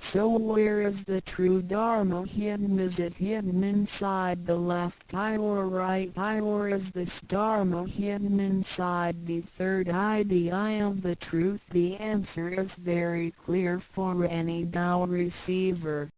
So where is the true Dharma hidden? Is it hidden inside the left eye or right eye, or is this Dharma hidden inside the third eye, the eye of the truth?" The answer is very clear for any Tao receiver.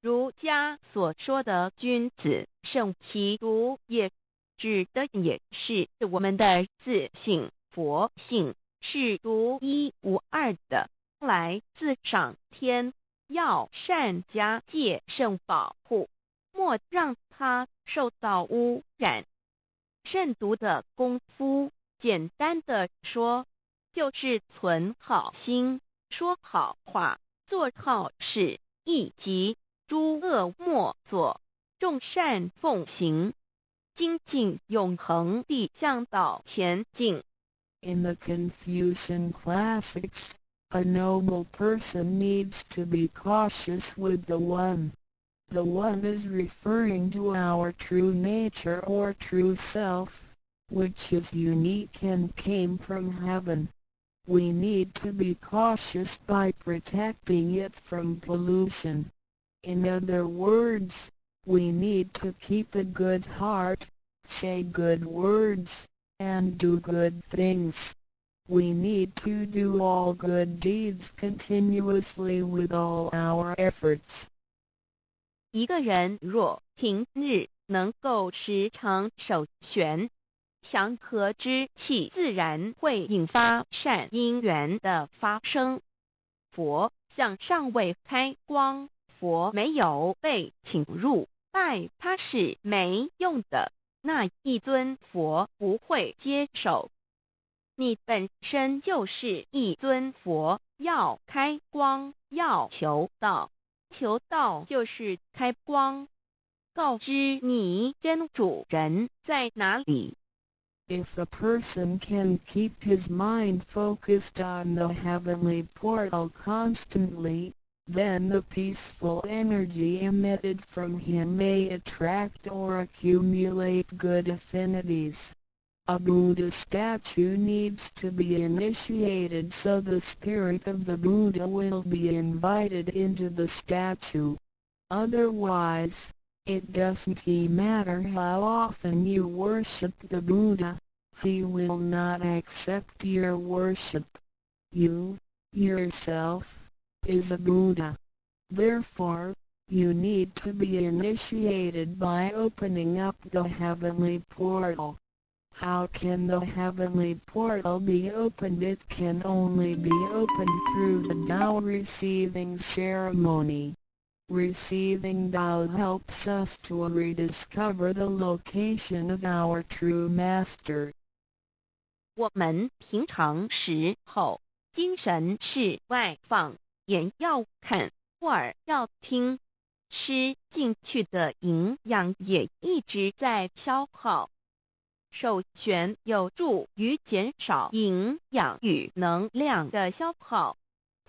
儒家所说的君子圣其独也，指的也是我们的自性佛性是独一无二的，来自上天，要善加戒慎保护，莫让它受到污染。慎独的功夫，简单的说，就是存好心，说好话，做好事，以及诸恶莫作，众善奉行，精进永恒地向导前进。In the Confucian classics, a noble person needs to be cautious with the One. The One is referring to our true nature or true self, which is unique and came from heaven. We need to be cautious by protecting it from pollution. In other words, we need to keep a good heart, say good words, and do good things. We need to do all good deeds continuously with all our efforts. 一个人若平日能够时常守玄，祥和之气自然会引发善因缘的发生。佛像尚未开光，佛没有被请入，拜他是没用的，那一尊佛不会接受。你本身就是一尊佛，要开光，要求道，求道就是开光，告知你真主人在哪里。If a person can keep his mind focused on the heavenly portal constantly, then the peaceful energy emitted from him may attract or accumulate good affinities. A Buddha statue needs to be initiated so the spirit of the Buddha will be invited into the statue. Otherwise, it doesn't matter how often you worship the Buddha, he will not accept your worship. You, yourself, is a Buddha. Therefore, you need to be initiated by opening up the heavenly portal. How can the heavenly portal be opened? It can only be opened through the Tao receiving ceremony. Receiving Tao helps us to rediscover the location of our true master. 我们平常时候，精神是外放，眼要看，耳要听，吃进去的营养也一直在消耗。守玄有助于减少营养与能量的消耗，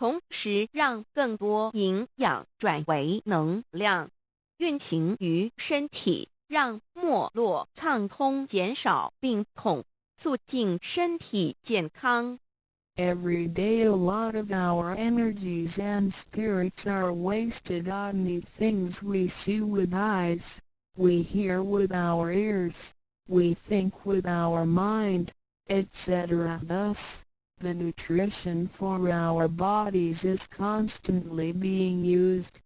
同时让更多营养转为能量，运行于身体，让脉络畅通，减少病痛，促进身体健康。Every day a lot of our energies and spirits are wasted on the things we see with eyes, we hear with our ears, we think with our mind, etc. Thus, the nutrition for our bodies is constantly being used.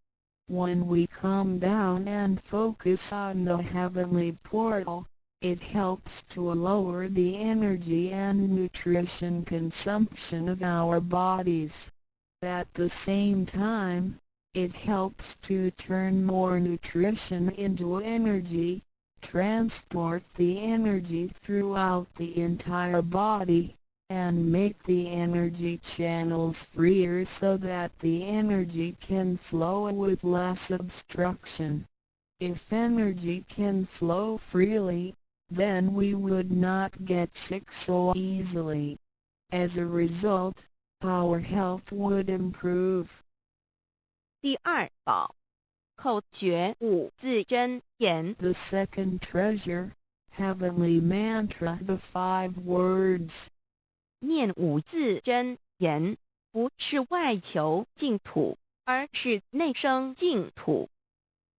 When we calm down and focus on the heavenly portal, it helps to lower the energy and nutrition consumption of our bodies. At the same time, it helps to turn more nutrition into energy, transport the energy throughout the entire body, and make the energy channels freer so that the energy can flow with less obstruction. If energy can flow freely, then we would not get sick so easily. As a result, our health would improve. 第二宝，口诀五字真言。 The second treasure, heavenly mantra, the 5 words. 念五字真言，不是外求净土，而是内生净土。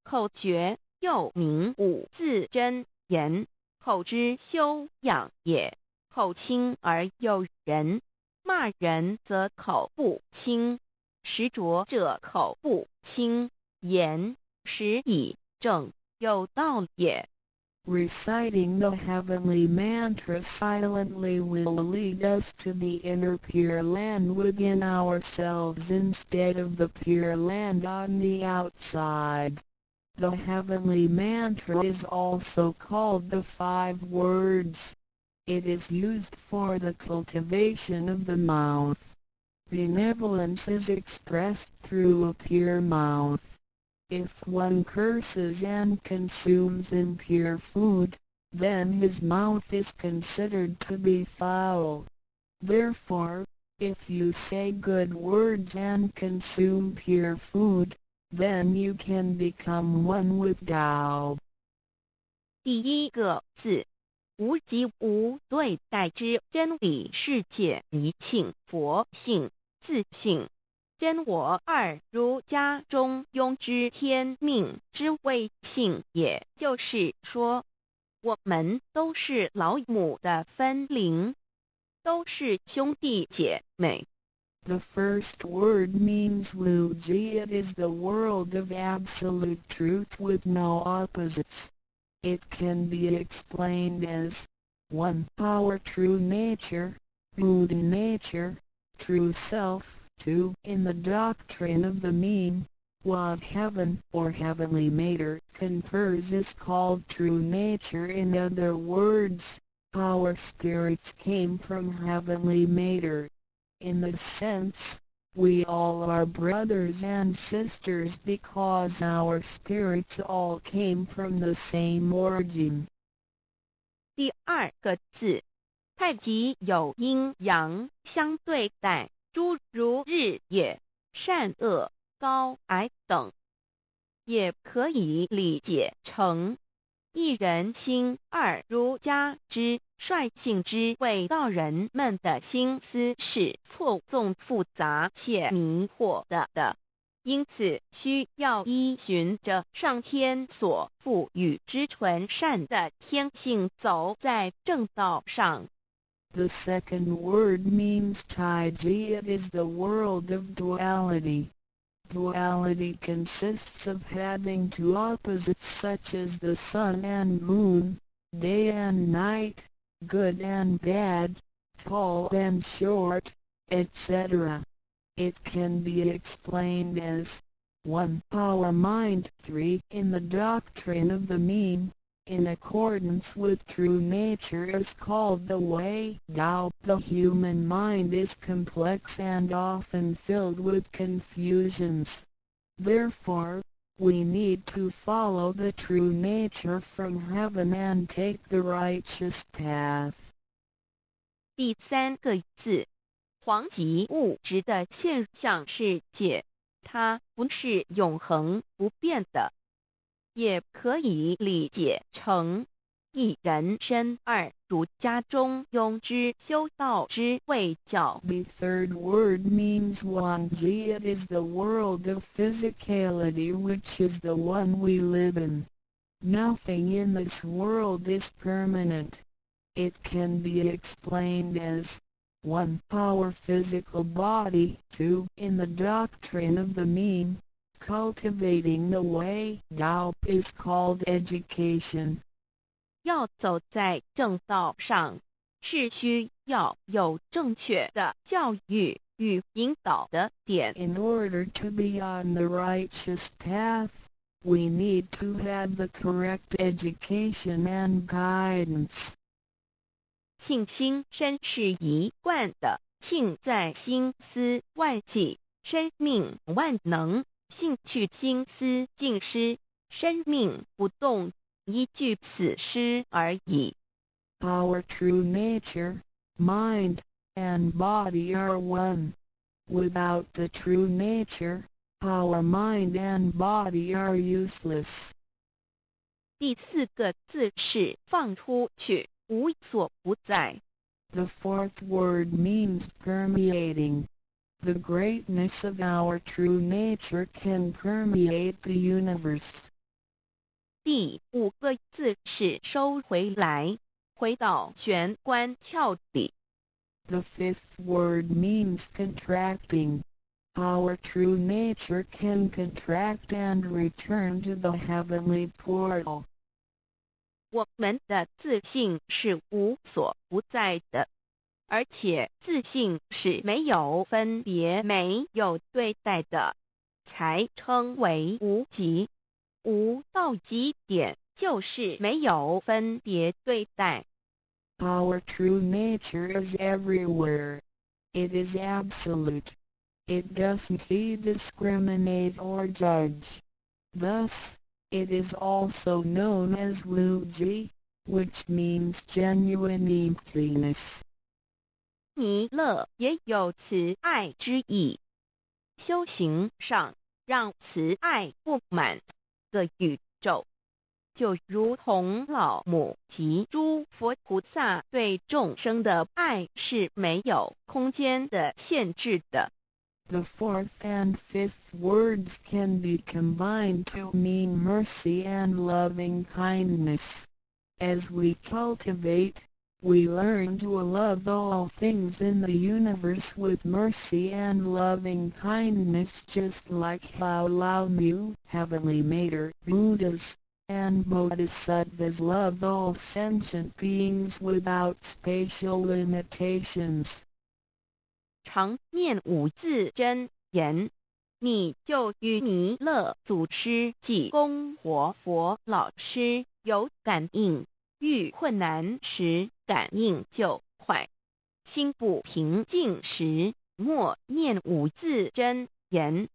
口诀又名五字真言，口之修养也。口轻而诱人，骂人则口不清，实着者口不清，言实以正，有道也。Reciting the heavenly mantra silently will lead us to the inner Pure Land within ourselves instead of the Pure Land on the outside. The heavenly mantra is also called the 5 words. It is used for the cultivation of the mouth. Benevolence is expressed through a pure mouth. If one curses and consumes impure food, then his mouth is considered to be foul. Therefore, if you say good words and consume pure food, then you can become one with Tao. 第一个字，无即无对待之真理世界一性佛性自性。真我二儒家中庸之天命之谓性，也就是说，我们都是老母的分灵，都是兄弟姐妹。The first word means Wuji. It is the world of absolute truth with no opposites. It can be explained as 1. Our true nature, Buddha nature, true self. 2. In the doctrine of the mean, what heaven or heavenly matter confers is called true nature. In other words, our spirits came from heavenly matter. In this sense, we all are brothers and sisters because our spirits all came from the same origin. 第二个字，太极有阴阳相对待。诸如日也、善恶、高矮等，也可以理解成一人心二儒家之率性之谓道人们的心思是错综复杂且迷惑的，因此需要依循着上天所赋予之纯善的天性，走在正道上。The second word means Taiji. It is the world of duality. Duality consists of having 2 opposites such as the sun and moon, day and night, good and bad, tall and short, etc. It can be explained as 1. Our mind. 3. In the doctrine of the mean, in accordance with true nature is called the way Tao. The human mind is complex and often filled with confusions. Therefore, we need to follow the true nature from heaven and take the righteous path. 第三个字，黄极物质的现象世界，它不是永恒不变的，也可以理解成一人生二儒家中庸之修道之谓教。 The third word means Wanji. It is the world of physicality, which is the one we live in. Nothing in this world is permanent. It can be explained as 1. Our physical body. 2. In the doctrine of the mean, cultivating the way, Dao, is called education. 要走在正道上，是需要有正确的教育与引导的点。 In order to be on the righteous path, we need to have the correct education and guidance. 性心身是一贯的，性在心思万计，生命万能；性去心思尽失，生命不动，一句此诗而已。 Our true nature, mind, and body are one. Without the true nature, our mind and body are useless. 第四个字是放出去，无所不在。 The fourth word means permeating. The greatness of our true nature can permeate the universe. 第五个字是收回来，回到玄关窍里。 The fifth word means contracting. Our true nature can contract and return to the heavenly portal. 我们的自信是无所不在的，而且自信是没有分别、没有对待的，才称为无极。无到极点，就是没有分别对待。 Our true nature is everywhere. It is absolute. It doesn't discriminate or judge. Thus, it is also known as Wuji, which means genuine emptiness. 弥勒也有慈爱之意，修行上让慈爱布满个宇宙，就如同老母及诸佛菩萨对众生的爱是没有空间的限制的。 The fourth and fifth words can be combined to mean mercy and loving kindness. As we cultivate, we learn to love all things in the universe with mercy and loving kindness, just like how Lao Mu, Heavenly Mater, Buddhas, and Bodhisattvas love all sentient beings without spatial limitations. 常念五字真言，你就与弥勒祖师及供活佛老师有感应，遇困难时感应就快，心不平静时默念五字真言，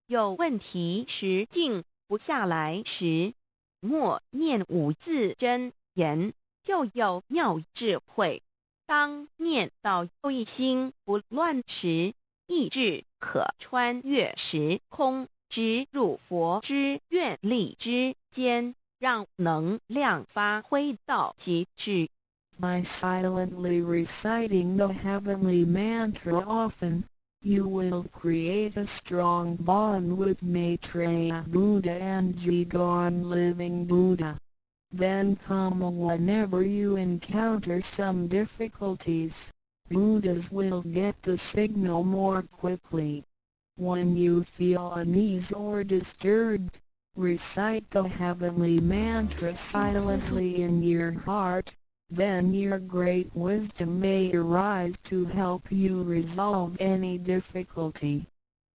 有问题时静不下来时默念五字真言，就有妙智慧。 当念到一心不乱时，意志可穿越时空，直入佛之愿力之间，让能量发挥到极致。 By silently reciting the heavenly mantra often, you will create a strong bond with Maitreya Buddha and Jigon Living Buddha. Then whenever you encounter some difficulties, Buddhas will get the signal more quickly. When you feel uneasy or disturbed, recite the heavenly mantra silently in your heart, then your great wisdom may arise to help you resolve any difficulty.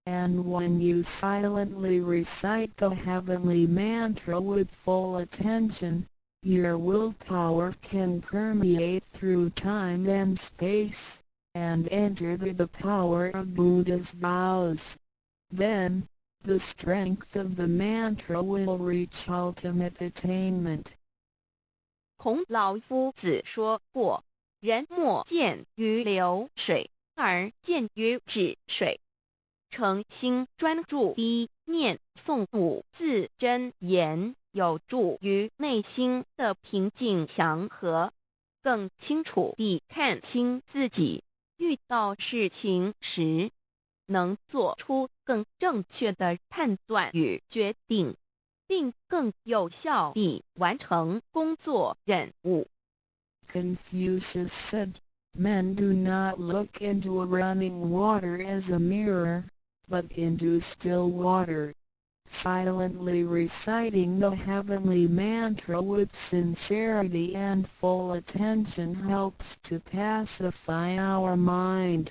And when you silently recite the heavenly mantra with full attention, your willpower can permeate through time and space, and enter the power of Buddha's vows. Then, the strength of the mantra will reach ultimate attainment. 孔老夫子说过：“人莫见于流水，而见于止水。诚心专注一念诵五字真言，有助于内心的平静祥和，更清楚地看清自己，遇到事情时能做出更正确的判断与决定，并更有效地完成工作任务。Confucius said, "Men do not look into running water as a mirror, but into still water." Silently reciting the heavenly mantra with sincerity and full attention helps to pacify our mind.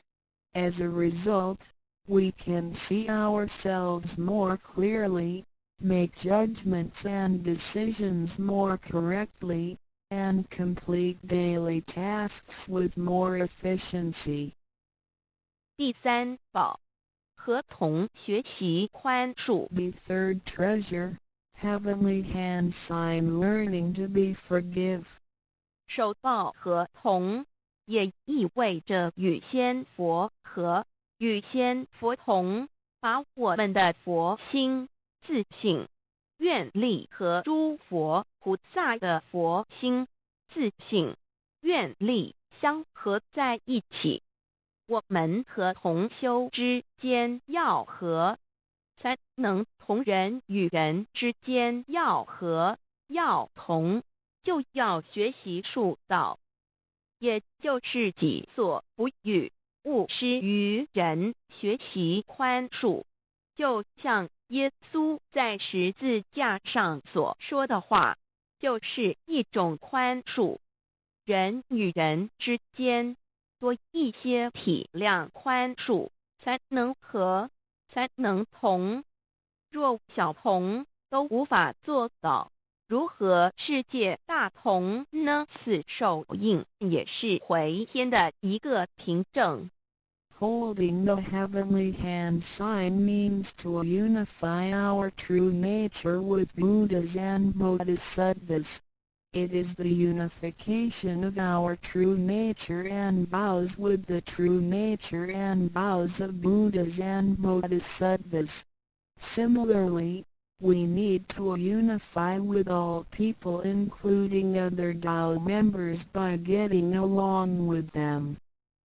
As a result, we can see ourselves more clearly, make judgments and decisions more correctly, and complete daily tasks with more efficiency. 第三宝，合同学习宽恕。 The third treasure, heavenly hand sign learning to be forgive. 手抱合同也意味着与仙佛合，与仙佛同，把我们的佛心、自信、愿力和诸佛菩萨的佛心、自信、愿力相合在一起。我们和同修之间要和，才能同人与人之间要和要同，就要学习恕道，也就是己所不欲，勿施于人，学习宽恕。就像耶稣在十字架上所说的话，就是一种宽恕。人与人之间多一些体谅宽恕，才能和，才能同。若小同都无法做到，如何世界大同呢？此手印也是回天的一个凭证。Holding the heavenly hand sign means to unify our true nature with Buddhas and Bodhisattvas. It is the unification of our true nature and vows with the true nature and vows of Buddhas and Bodhisattvas. Similarly, we need to unify with all people including other Tao members by getting along with them.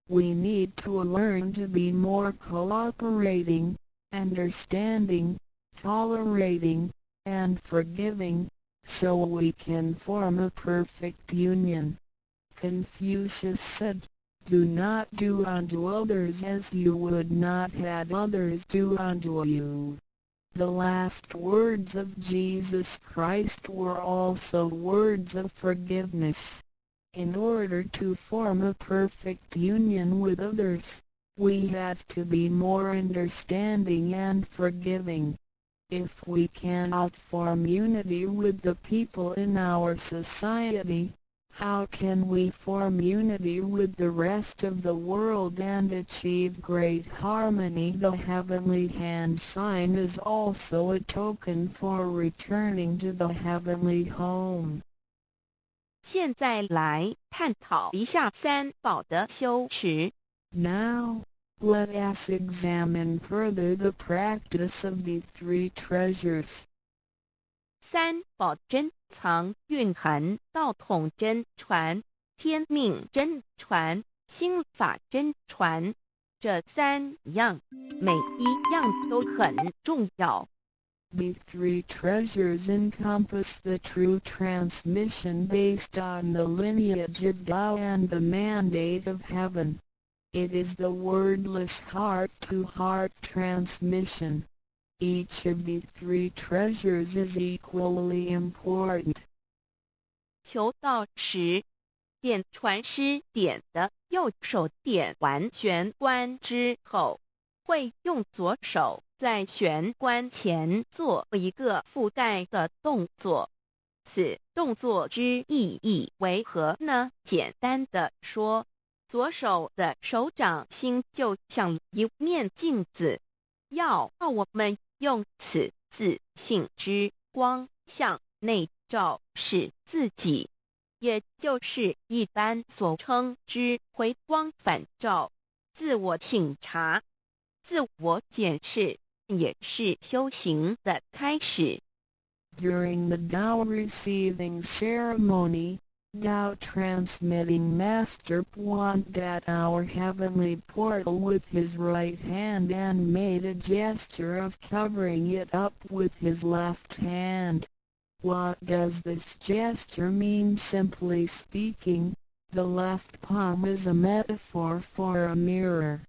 We need to learn to be more cooperating, understanding, tolerating, and forgiving, so we can form a perfect union. Confucius said, "Do not do unto others as you would not have others do unto you." The last words of Jesus Christ were also words of forgiveness. In order to form a perfect union with others, we have to be more understanding and forgiving. If we cannot form unity with the people in our society, how can we form unity with the rest of the world and achieve great harmony? The heavenly hand sign is also a token for returning to the heavenly home. 现在来探讨一下三宝的修持。 Now, let us examine further the practice of the three treasures. 三宝珍藏蕴含道统真传、天命真传、心法真传，这三样，每一样都很重要。The three treasures encompass the true transmission based on the lineage of Tao and the mandate of heaven. It is the wordless heart-to-heart transmission. Each of the three treasures is equally important. 求道时，点传师点的右手点完玄关之后，会用左手在玄关前做一个附带的动作。此动作之意义为何呢？简单的说，左手的手掌心就像一面镜子，要我们用此自信之光向内照视自己，也就是一般所称之回光返照。自我省察、自我检视，也是修行的开始。During the Tao receiving ceremony, Tao transmitting Master pointed at our heavenly portal with his right hand and made a gesture of covering it up with his left hand. What does this gesture mean? Simply speaking, the left palm is a metaphor for a mirror.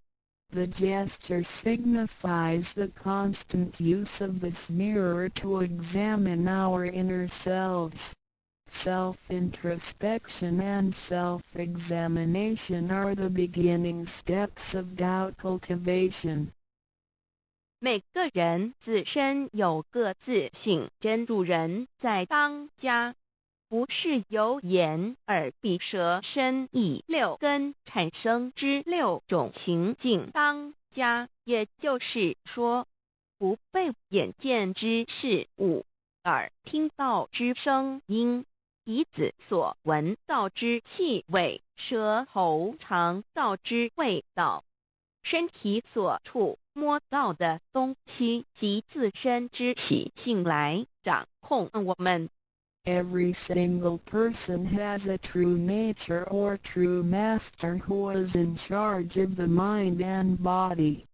The gesture signifies the constant use of this mirror to examine our inner selves. Self-introspection and self-examination are the beginning steps of Tao cultivation. 每个人自身有个自性，真主人在当家，不是由眼、耳、鼻、舌、身、意、六根产生之六种情境当家，也就是说，不被眼见之事物、耳听到之声音、鼻子所闻到之气味、舌头尝到之味道、身体所触摸到的东西及自身之习性来掌控我们。Every single person has a true nature or true master who is in charge of the mind and body.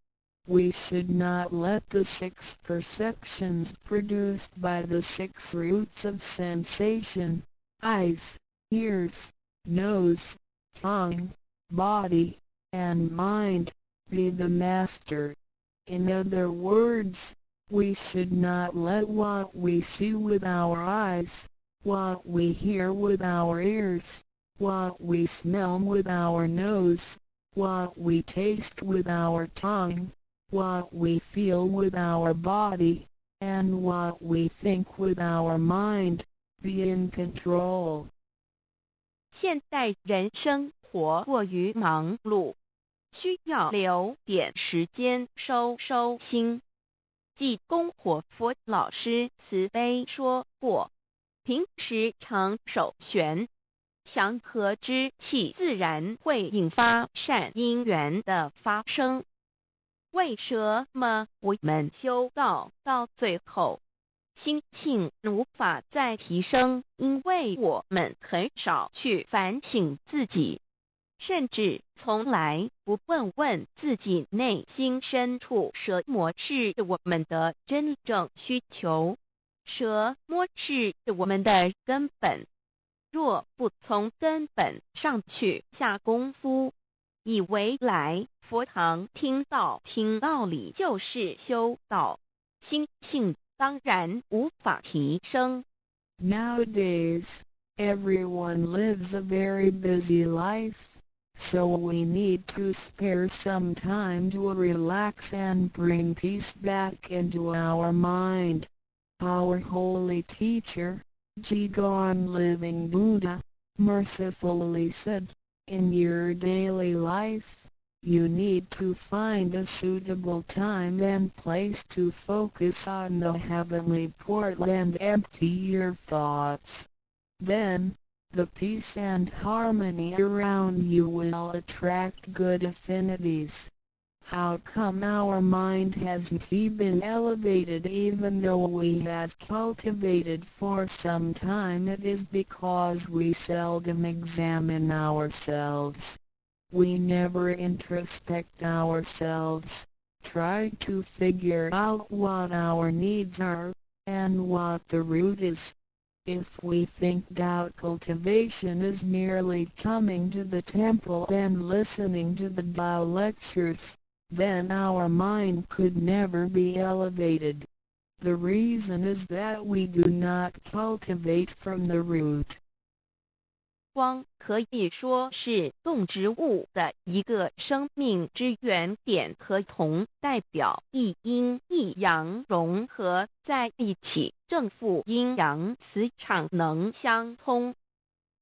We should not let the 6 perceptions produced by the 6 roots of sensation, eyes, ears, nose, tongue, body, and mind, be the master. In other words, we should not let what we see with our eyes, what we hear with our ears, what we smell with our nose, what we taste with our tongue, what we feel with our body, and what we think with our mind, be in control. 现代人生活过于忙碌，需要留点时间收心。济公活佛老师慈悲说过，平时常手旋，祥和之气自然会引发善因缘的发生。为什么我们修道到最后，心性无法再提升？因为我们很少去反省自己，甚至从来不问自己内心深处什么是我们的真正需求，什么是我们的根本。若不从根本上去下功夫，以为来佛堂听道理就是修道，心性当然无法提升。Nowadays, everyone lives a very busy life, so we need to spare some time to relax and bring peace back into our mind. Our holy teacher, Jigon Living Buddha, mercifully said, in your daily life, you need to find a suitable time and place to focus on the heavenly portal and empty your thoughts. Then, the peace and harmony around you will attract good affinities. How come our mind hasn't been elevated even though we have cultivated for some time? It is because we seldom examine ourselves. We never introspect ourselves, try to figure out what our needs are, and what the root is. If we think Tao cultivation is merely coming to the temple and listening to the Tao lectures, then our mind could never be elevated. The reason is that we do not cultivate from the root. 光可以说是动植物的一个生命之原点和同，代表一阴一阳融合在一起，正负阴阳磁场能相通。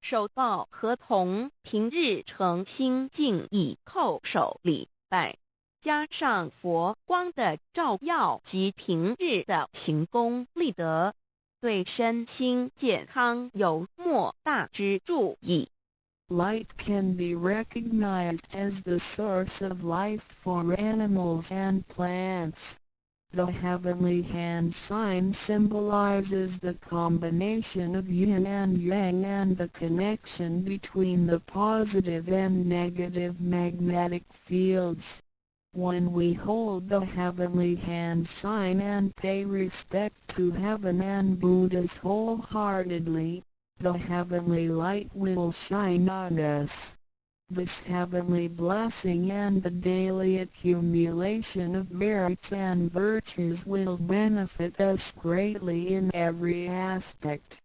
手抱和同，平日诚心敬意叩首礼拜，加上佛光的照耀及平日的行功立德，对身心健康有莫大之助益。Light can be recognized as the source of life for animals and plants. The heavenly hand sign symbolizes the combination of yin and yang and the connection between the positive and negative magnetic fields. When we hold the heavenly hand sign and pay respect to heaven and Buddhas wholeheartedly, the heavenly light will shine on us. This heavenly blessing and the daily accumulation of merits and virtues will benefit us greatly in every aspect.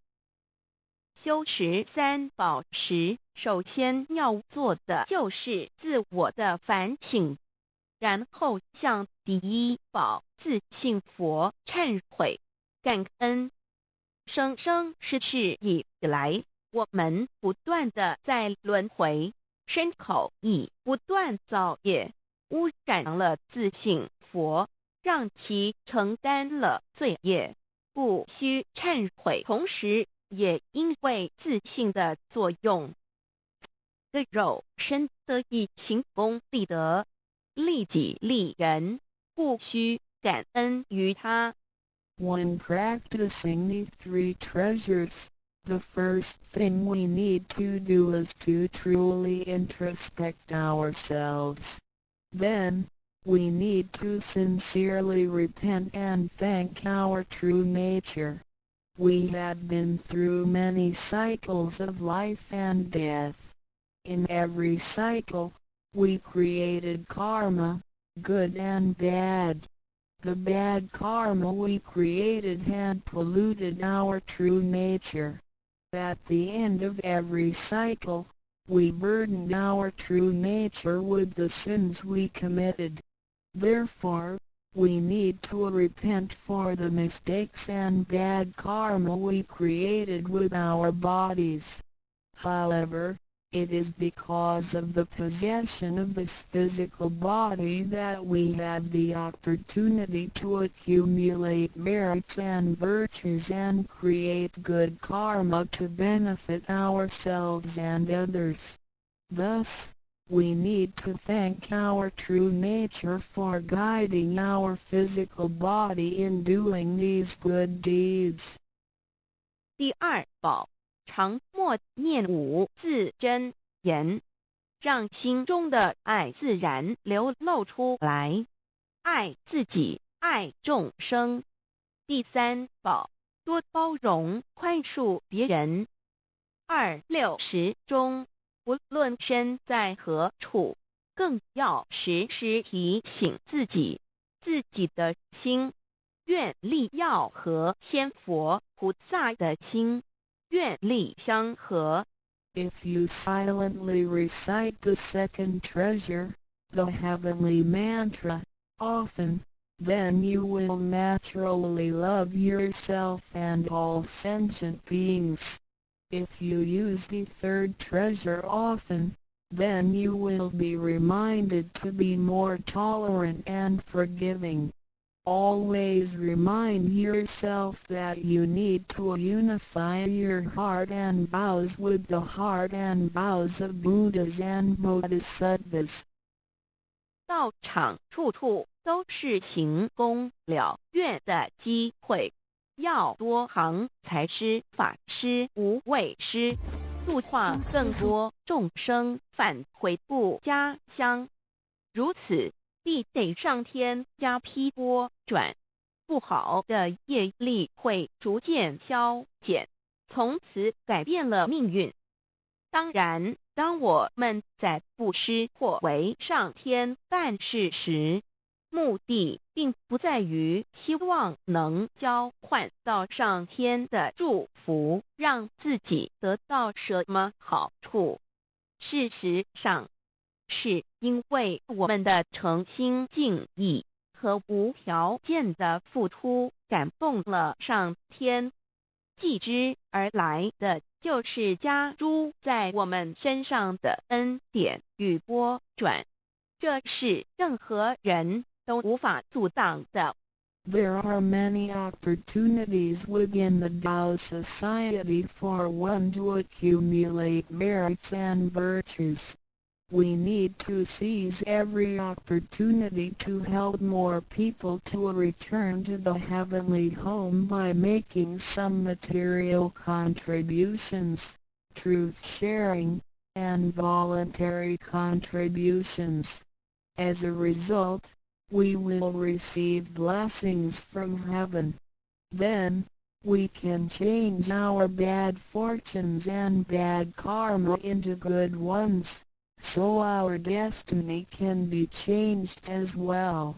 修持三宝时，首先要做的就是自我的反省，然后向第一宝自信佛忏悔、感恩。生生世世以来，我们不断地在轮回，身口意不断造业，污染了自信佛，让其承担了罪业，不需忏悔。同时也因为自信的作用，个肉身得以行功立德，利己利人，不需感恩于他。When practicing these three treasures, the first thing we need to do is to truly introspect ourselves. Then, we need to sincerely repent and thank our true nature. We have been through many cycles of life and death. In every cycle, we created karma, good and bad. The bad karma we created had polluted our true nature. At the end of every cycle, we burdened our true nature with the sins we committed. Therefore, we need to repent for the mistakes and bad karma we created with our bodies. However, it is because of the possession of this physical body that we have the opportunity to accumulate merits and virtues and create good karma to benefit ourselves and others. Thus, we need to thank our true nature for guiding our physical body in doing these good deeds. 第二宝，常默念五字真言，让心中的爱自然流露出来，爱自己，爱众生。第三宝，多包容宽恕别人。260中，无论身在何处，更要时时提醒自己，自己的心，愿力要和天佛菩萨的心，愿力相合。If you silently recite the second treasure, the heavenly mantra, often, then you will naturally love yourself and all sentient beings. If you use the third treasure often, then you will be reminded to be more tolerant and forgiving. Always remind yourself that you need to unify your heart and vows with the heart and vows of Buddhas and Bodhisattvas. 道场处处都是行功了愿的机会，要多行财施、法施、无畏施，度化更多众生返回故家乡。如此，必得上天加批拨转，不好的业力会逐渐消减，从此改变了命运。当然，当我们在布施或为上天办事时，目的并不在于希望能交换到上天的祝福，让自己得到什么好处。事实上，是因为我们的诚心敬意和无条件的付出感动了上天，继之而来的就是加诸在我们身上的恩典与拨转，这是任何人都无法阻挡的。There are many opportunities within the Tao Society for one to accumulate merits and virtues. We need to seize every opportunity to help more people to return to the heavenly home by making some material contributions, truth sharing, and voluntary contributions. As a result, we will receive blessings from heaven. Then, we can change our bad fortunes and bad karma into good ones, so our destiny can be changed as well.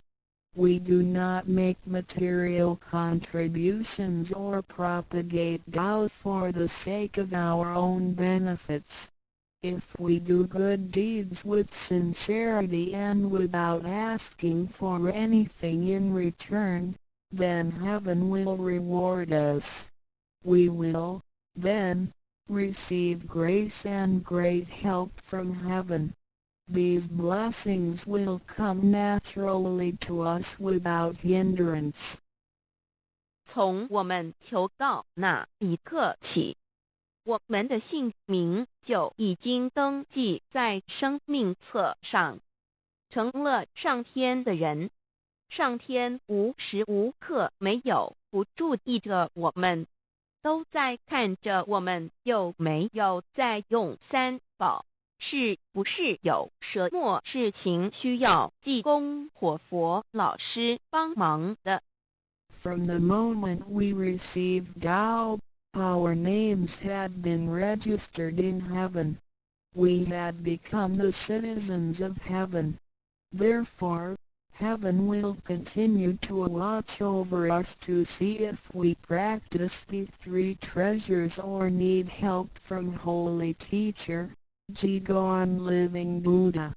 We do not make material contributions or propagate Tao for the sake of our own benefits. If we do good deeds with sincerity and without asking for anything in return, then heaven will reward us. We will, then, receive grace and great help from heaven. These blessings will come naturally to us without hindrance. 从我们求道那一刻起，我们的姓名就已经登记在生命册上，成了上天的人。上天无时无刻没有不注意着我们，都在看着我们有没有在用三宝，是不是有什么事情需要济公活佛老师帮忙的。From the moment we received Tao, our names had been registered in heaven. We had become the citizens of heaven. Therefore, heaven will continue to watch over us to see if we practice the three treasures or need help from Holy Teacher, Jigon Living Buddha.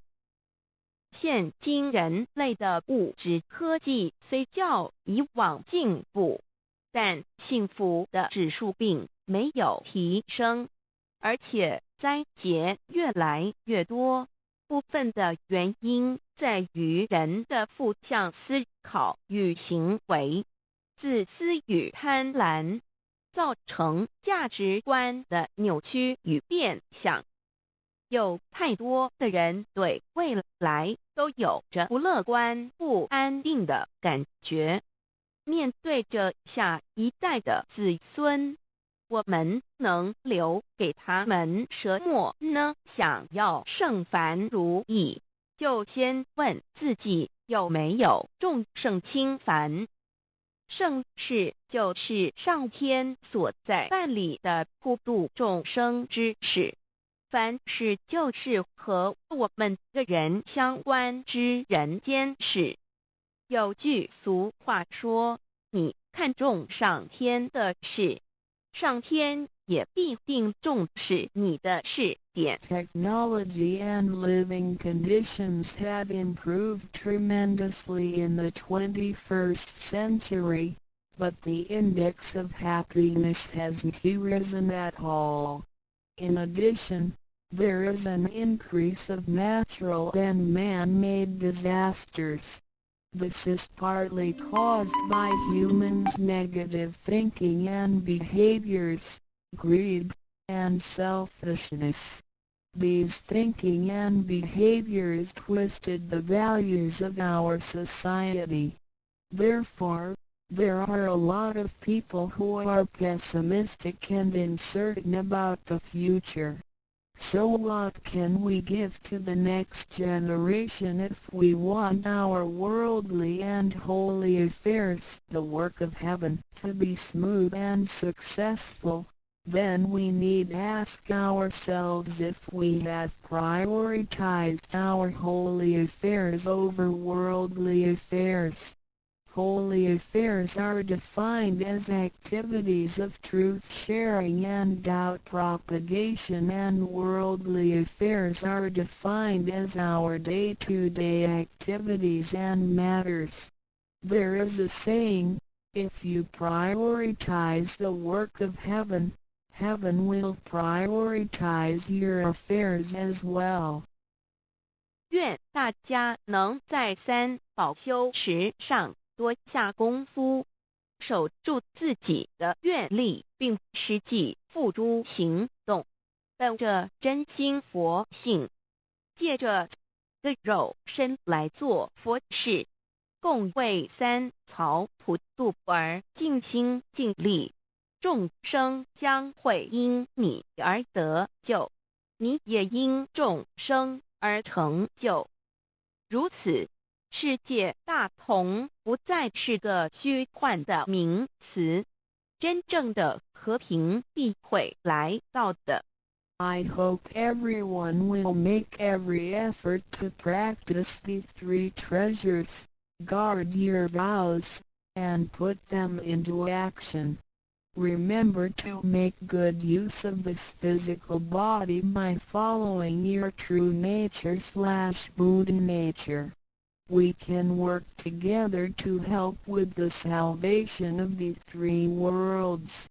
现今人类的物质科技虽较以往进步，但幸福的指数并没有提升，而且灾劫越来越多。部分的原因在于人的负向思考与行为、自私与贪婪，造成价值观的扭曲与变相。有太多的人对未来都有着不乐观、不安定的感觉。面对着下一代的子孙，我们能留给他们什么呢？想要圣凡如意，就先问自己有没有众圣轻凡。圣事就是上天所在办理的普度众生之事，凡事就是和我们个人相关之人间事。有句俗话说，你看重上天的事，上天也必定重视你的事点。 Technology and living conditions have improved tremendously in the 21st century, but the index of happiness hasn't risen at all. In addition, there is an increase of natural and man-made disasters. This is partly caused by humans' negative thinking and behaviors, greed, and selfishness. These thinking and behaviors twisted the values of our society. Therefore, there are a lot of people who are pessimistic and uncertain about the future. So what can we give to the next generation if we want our worldly and holy affairs, the work of heaven, to be smooth and successful? Then we need ask ourselves if we have prioritized our holy affairs over worldly affairs. Holy affairs are defined as activities of truth-sharing and doubt propagation, and worldly affairs are defined as our day-to-day activities and matters. There is a saying, if you prioritize the work of heaven, heaven will prioritize your affairs as well. 愿大家能在三宝修持上多下功夫，守住自己的愿力，并实际付诸行动，本着真心佛性，借着的肉身来做佛事，共为三曹普渡而尽心尽力，众生将会因你而得救，你也因众生而成就。如此，世界大同不再是个虚幻的名词，真正的和平必会来到的。I hope everyone will make every effort to practice the three treasures, guard your vows, and put them into action. Remember to make good use of this physical body by following your true nature/Buddha nature. We can work together to help with the salvation of the three worlds.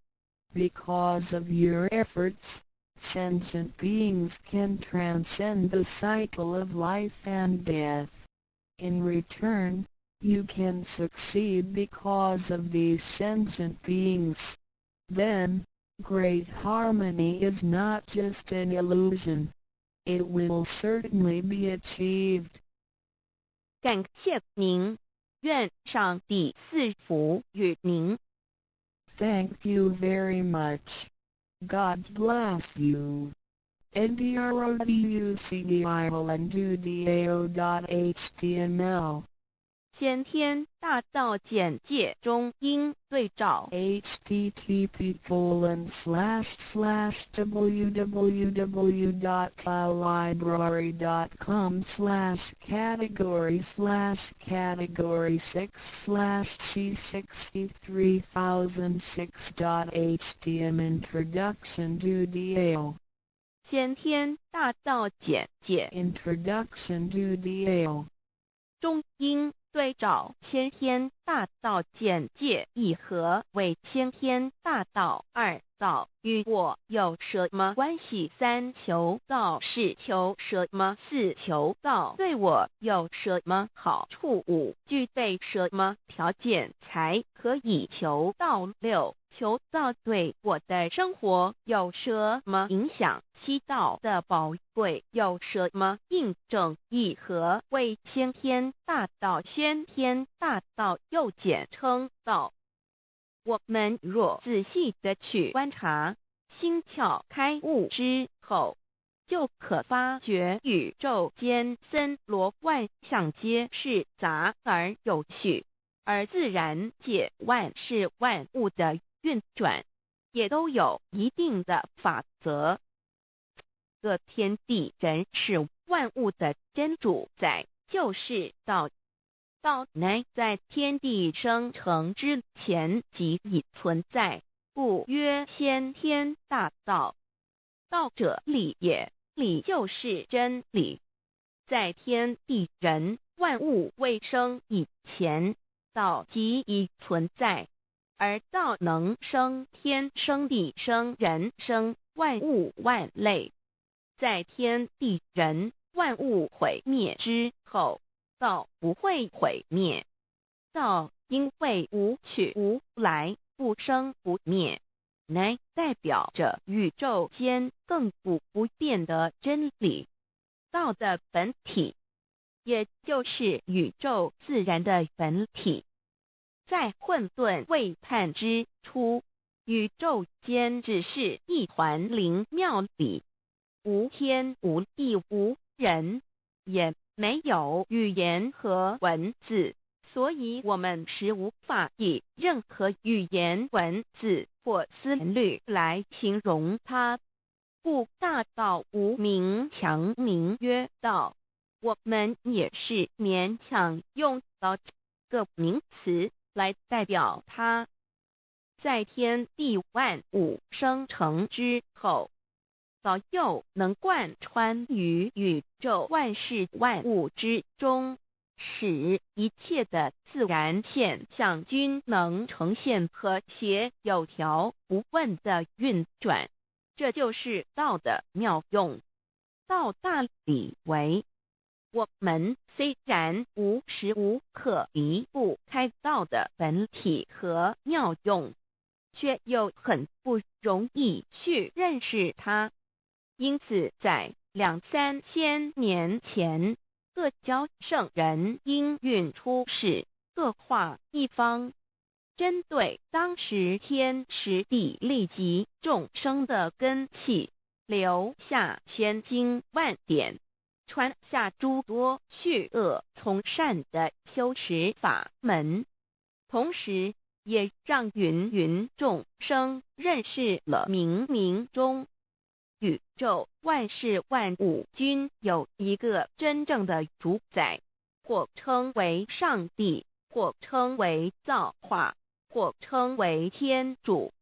Because of your efforts, sentient beings can transcend the cycle of life and death. In return, you can succeed because of these sentient beings. Then, great harmony is not just an illusion. It will certainly be achieved. 感谢您，愿上帝赐福与您。Thank you very much. God bless you. ndroducdivol.html 先天大道简介中应对照 http://www.library.com/category/category6/c63006.htm Introduction to DAO 先天大道简介 Introduction to DAO 中应对照先天大道简介一和为先天大道二道与我有什么关系？三求道是求什么？四求道对我有什么好处？五具备什么条件才可以求道？六求道对我的生活有什么影响？七道的宝贵有什么印证？一和为先天大道，先天大道又简称道。我们若仔细地去观察，心窍开悟之后，就可发觉宇宙间森罗万象皆是杂而有序，而自然界万事万物的运转，也都有一定的法则。这天地人是万物的真主宰，就是道。道乃在天地生成之前即已存在，故曰先天大道。道者理也，理就是真理。在天地人万物未生以前，道即已存在，而道能生天、生地、生人、生万物万类。在天地人万物毁灭之后，道不会毁灭。道因为无去无来，不生不灭，乃代表着宇宙间亘古不变的真理。道的本体，也就是宇宙自然的本体。在混沌未判之初，宇宙间只是一团灵妙理，无天无地无人，也没有语言和文字，所以我们是无法以任何语言、文字或思虑来形容它。故大道无名，强名曰道。我们也是勉强用到这个名词来代表它。在天地万物生成之后，早又能贯穿于宇宙万事万物之中，使一切的自然现象均能呈现和谐有条不紊的运转。这就是道的妙用。道大理为我们虽然无时无刻离不开道的本体和妙用，却又很不容易去认识它。因此在2-3千年前，各教圣人应运出世，各化一方，针对当时天时地利及众生的根器，留下千经万典，传下诸多去恶从善的修持法门，同时也让芸芸众生认识了冥冥中宇宙万事万物均有一个真正的主宰，或称为上帝，或称为造化，或称为天主。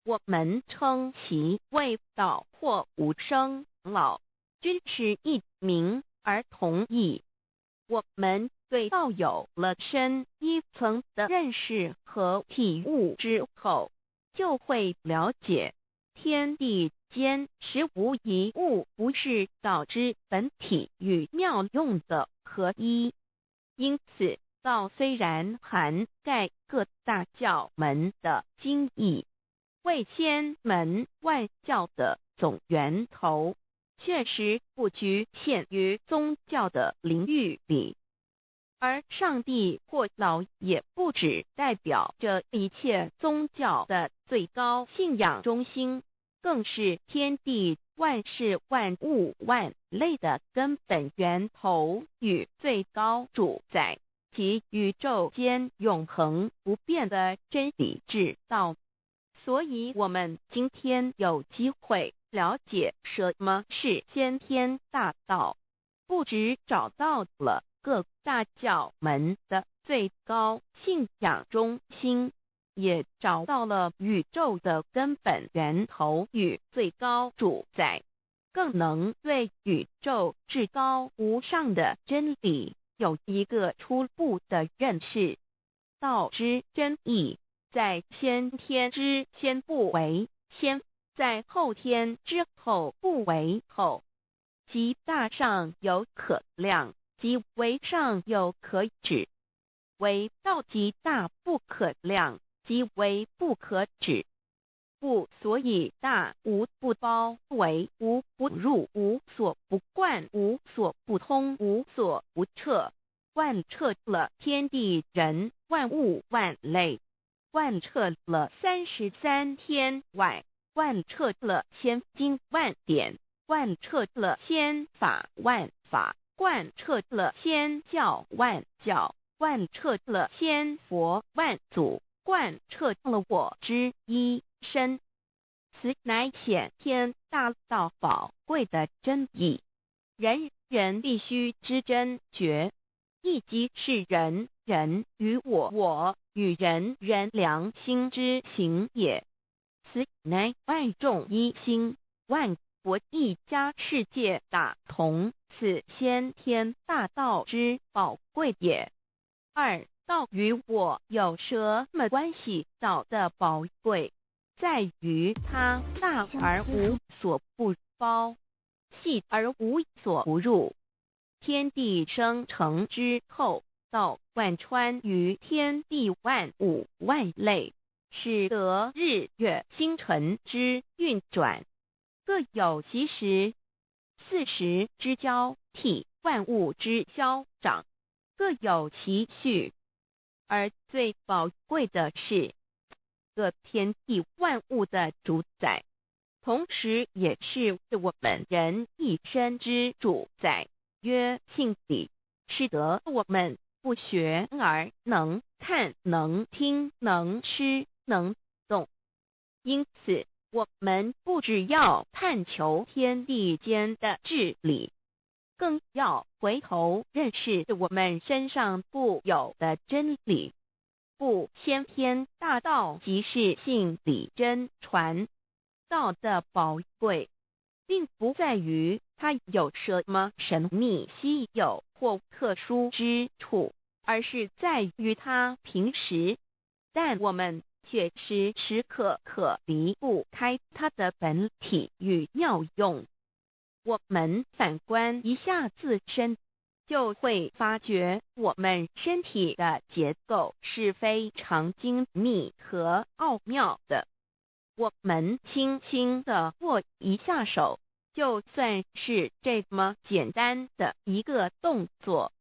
我们称其为道或无生老，均是一名而同义。我们对道有了深一层的认识和体悟之后，就会了解天地间实无一物不是道之本体与妙用的合一。因此道虽然涵盖各大教门的经义，为千门万教的总源头，确实不局限于宗教的领域里。而上帝或老也不只代表着一切宗教的最高信仰中心，更是天地万事万物万类的根本源头与最高主宰，及宇宙间永恒不变的真理之道。所以我们今天有机会了解什么是先天大道，不只找到了各大教门的最高信仰中心，也找到了宇宙的根本源头与最高主宰，更能对宇宙至高无上的真理有一个初步的认识。道之真义，在先天之先不为先，在后天之后不为后，即大上有可量，即为上有可止，为道即大不可量，即为不可止。不所以大无不包，为无不入，无所不贯，无所不通，无所不彻，贯彻了天地人万物万类，贯彻了33天外，贯彻了千经万典，贯彻了千法万法，贯彻了千教万教，贯彻了千佛万祖，贯彻了我之一身。此乃显天大道宝贵的真义，人人必须知真觉，亦即是人人与我与人人良心之行也。此乃万众一心，万国一家，世界大同，此先天大道之宝贵也。二、道与我有什么关系？道的宝贵在于它大而无所不包，细而无所不入。天地生成之后，道贯穿于天地万物万类，使得日月星辰之运转各有其时，4时之交替，万物之消长各有其序。而最宝贵的是各天地万物的主宰，同时也是我们人一生之主宰，曰性理，使得我们不学而能看，能听，能吃，能动。因此我们不只要探求天地间的治理，更要回头认识我们身上固有的真理。故先天大道即是性理真传。道的宝贵并不在于它有什么神秘稀有或特殊之处，而是在于它平时，但我们却时时刻刻离不开它的本体与妙用。我们反观一下自身，就会发觉我们身体的结构是非常精密和奥妙的。我们轻轻地握一下手，就算是这么简单的一个动作，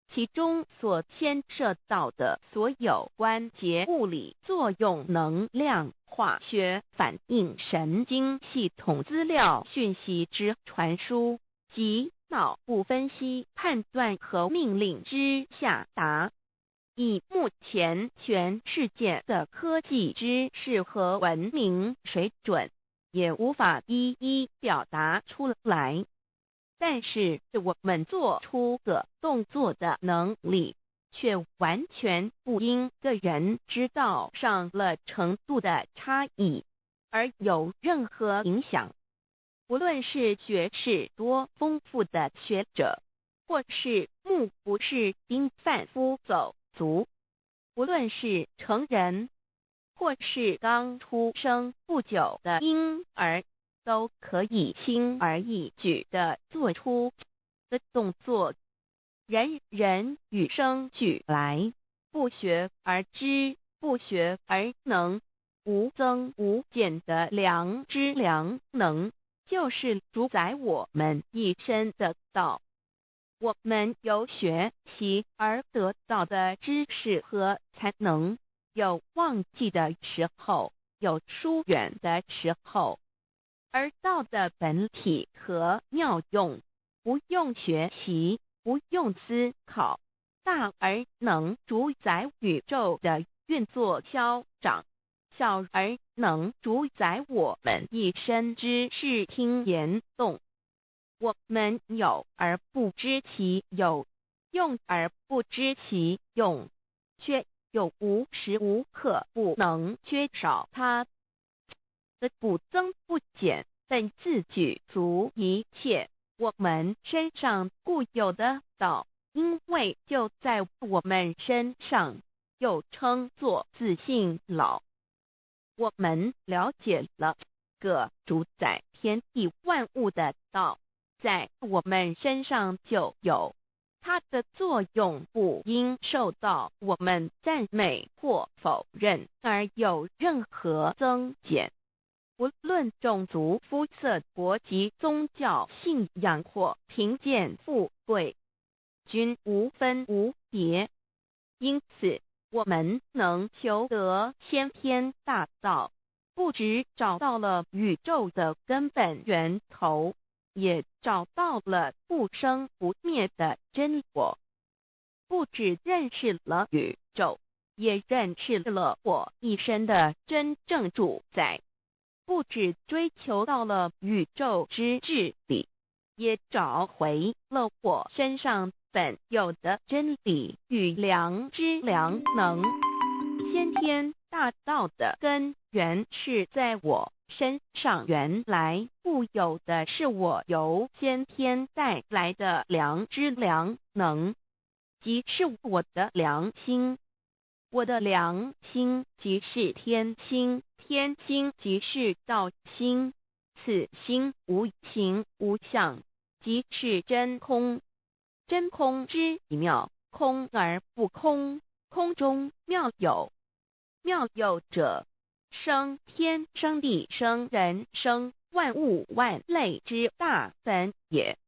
其中所牵涉到的所有关节物理作用、能量、化学反应、神经系统资料讯息之传输及脑部分析、判断和命令之下达。以目前全世界的科技知识和文明水准，也无法一一表达出来。但是我们做出个动作的能力，却完全不因个人知道上了程度的差异而有任何影响。无论是学识多丰富的学者，或是目不识丁贩夫走卒，无论是成人，或是刚出生不久的婴儿，都可以轻而易举地做出的动作。人人与生俱来，不学而知，不学而能，无增无减的良知良能，就是主宰我们一生的道。我们有学习而得到的知识和才能，有忘记的时候，有疏远的时候，而道的本体和妙用，不用学习，不用思考，大而能主宰宇宙的运作消长，小而能主宰我们一生之视听言动。我们有而不知其有，用而不知其用，却又无时无刻不能缺少它的不增不减，本自具足一切我们身上固有的道，因为就在我们身上，又称作自性老。我们了解了个主宰天地万物的道，在我们身上就有，它的作用不应受到我们赞美或否认而有任何增减。无论种族、肤色、国籍、宗教、信仰或贫贱富贵，均无分无别。因此，我们能求得先天大道，不只找到了宇宙的根本源头，也找到了不生不灭的真我。不只认识了宇宙，也认识了我一生的真正主宰。不只追求到了宇宙之治理，也找回了我身上本有的真理与良知良能。先天大道的根源是在我身上，原来固有的是我由先天带来的良知良能，即是我的良心。我的良心即是天心，天心即是道心，此心无形无相，即是真空。真空之妙，空而不空，空中妙有。妙有者，生天生地生人生万物万类之大本也。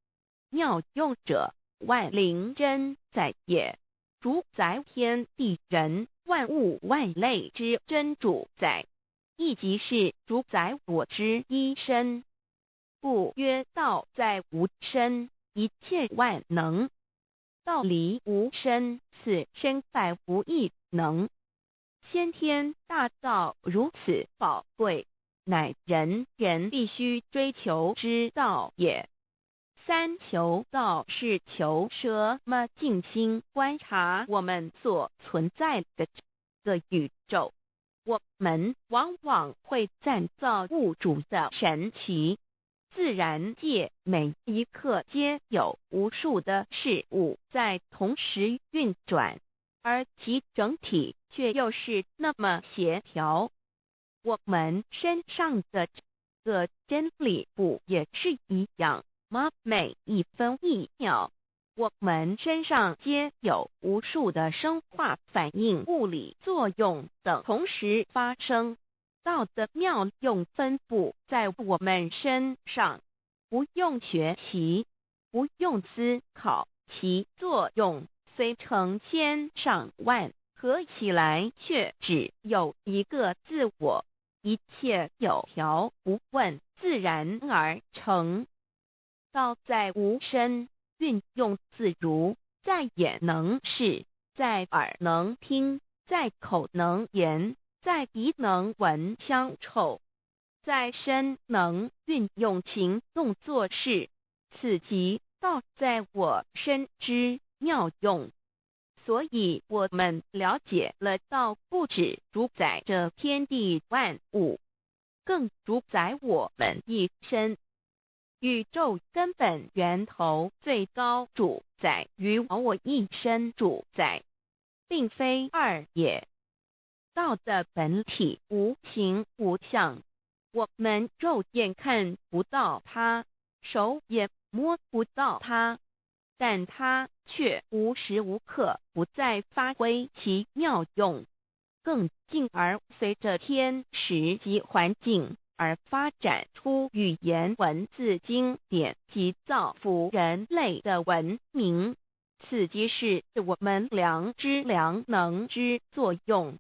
妙用者，万灵真在也，主宰天地人万物万类之真主宰，亦即是主宰我之一身。故曰道在无身，一切万能；道离无身，此身在无一能。先天大道如此宝贵，乃人人必须追求之道也。三求道是求什么？静心观察我们所存在的这个宇宙，我们往往会赞造物主的神奇。自然界每一刻皆有无数的事物在同时运转，而其整体却又是那么协调。我们身上的这个真理不也是一样吗？每一分一秒，我们身上皆有无数的生化反应、物理作用等同时发生，道的妙用分布在我们身上，不用学习，不用思考，其作用虽成千上万，合起来却只有一个自我，一切有条不紊，自然而成。道在无声，运用自如，在眼能视，在耳能听，在口能言，在鼻能闻香臭，在身能运用行动做事，此即道在我身之妙用。所以我们了解了道不只主宰这天地万物，更主宰我们一身。宇宙根本源头最高主宰与我一身主宰，并非二也。道的本体无形无相，我们肉眼看不到它，手也摸不到它，但它却无时无刻不在发挥其妙用，更进而随着天时及环境而发展出语言文字经典及造福人类的文明，此即是我们良知良能之作用。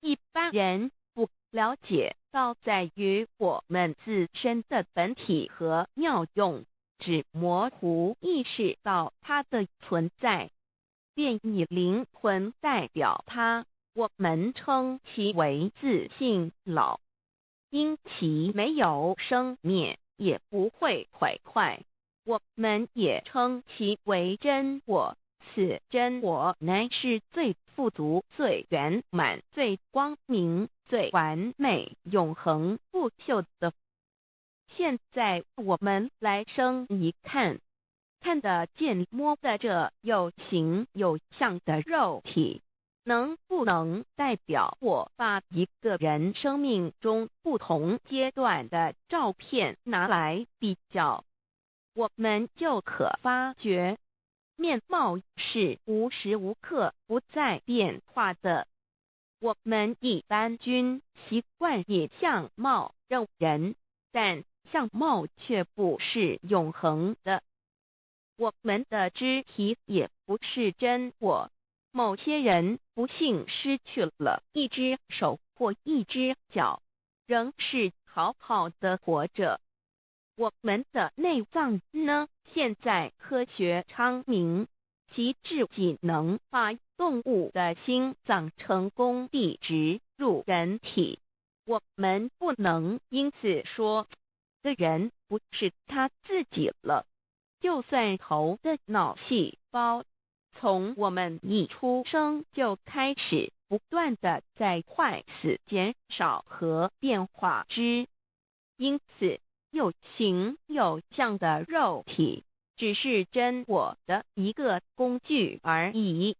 一般人不了解道在于我们自身的本体和妙用，只模糊意识到它的存在，便以灵魂代表它，我们称其为自性老。因其没有生灭，也不会毁坏，我们也称其为真我。此真我乃是最富足、最圆满、最光明、最完美、永恒不朽的。现在我们来生一看，看得见摸得着有形有相的肉体，能不能代表我把一个人生命中不同阶段的照片拿来比较，我们就可发觉，面貌是无时无刻不在变化的。我们一般均习惯以相貌认人，但相貌却不是永恒的。我们的肢体也不是真我。某些人不幸失去了一只手或一只脚，仍是好好的活着。我们的内脏呢？现在科学昌明，其至仅能把动物的心脏成功地植入人体。我们不能因此说这人不是他自己了。就算头的脑细胞从我们一出生就开始不断的在坏死、减少和变化之，因此有形有相的肉体只是真我的一个工具而已。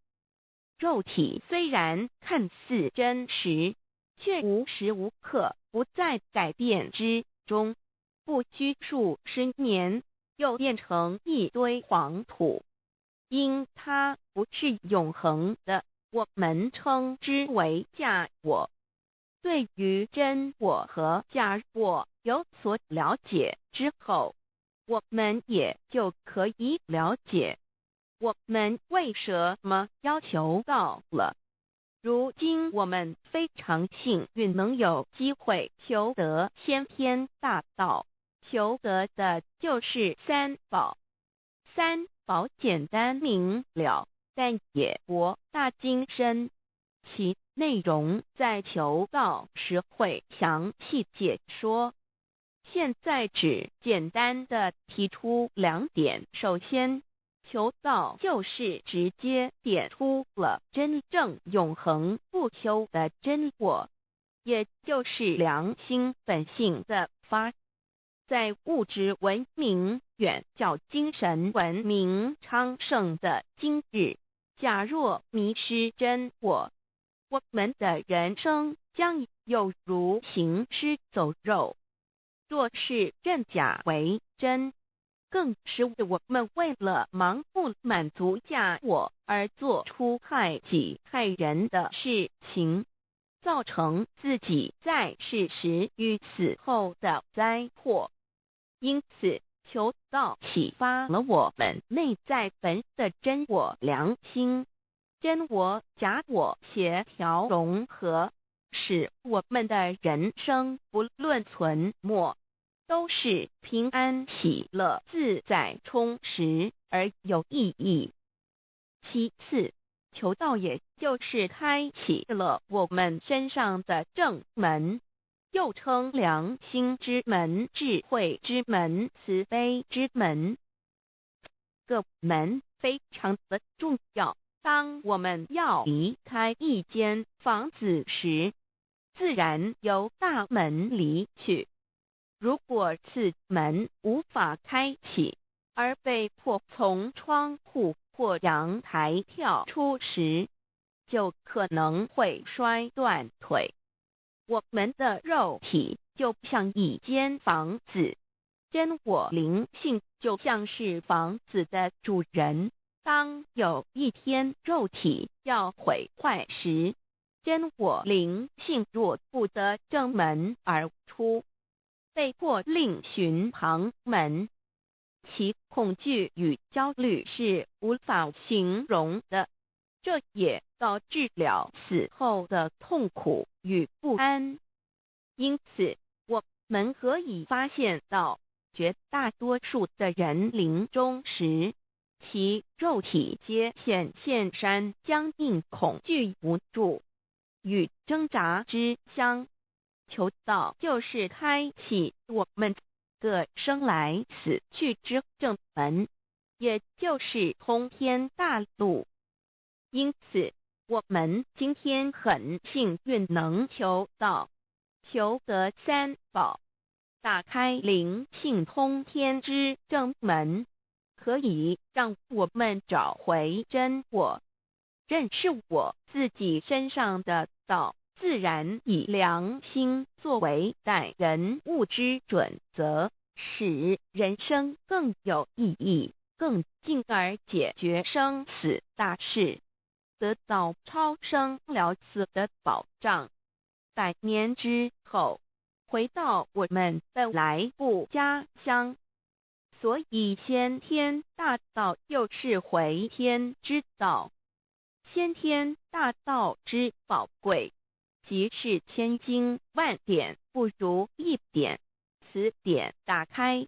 肉体虽然看似真实，却无时无刻不在改变之中，不需数十年又变成一堆黄土。因它不是永恒的，我们称之为假我。对于真我和假我有所了解之后，我们也就可以了解我们为什么要求道了。如今我们非常幸运能有机会求得先天大道，求得的就是三宝。三宝简单明了，但也博大精深，其内容在求道时会详细解说。现在只简单的提出两点。首先，求道就是直接点出了真正永恒不朽的真我，也就是良心本性的发。在物质文明远较精神文明昌盛的今日，假若迷失真我，我们的人生将有如行尸走肉。若是认假为真，更使我们为了盲目满足假我而做出害己害人的事情，造成自己在世时与死后的灾祸。因此，求道启发了我们内在本的真我良心，真我假我协调融合，使我们的人生不论存没，都是平安喜乐自在充实而有意义。其次，求道也就是开启了我们身上的正门，又称良心之门、智慧之门、慈悲之门。这个门非常的重要。当我们要离开一间房子时，自然由大门离去。如果此门无法开启，而被迫从窗户或阳台跳出时，就可能会摔断腿。我们的肉体就像一间房子，真我灵性就像是房子的主人。当有一天肉体要毁坏时，真我灵性若不得正门而出，被迫另寻旁门，其恐惧与焦虑是无法形容的，这也导致了死后的痛苦与不安。因此，我们可以发现到，绝大多数的人临终时，其肉体皆显现山僵硬、恐惧、无助与挣扎之相。求道就是开启我们个生来死去之正门，也就是通天大路。因此，我们今天很幸运能求道，求得三宝，打开灵性通天之正门，可以让我们找回真我，认识我自己身上的道，自然以良心作为待人物之准则，使人生更有意义，更进而解决生死大事，得到超生了死的保障。100年之后，回到我们的来不家乡。所以先天大道又是回天之道，先天大道之宝贵，即是千经万典不如一点，此点打开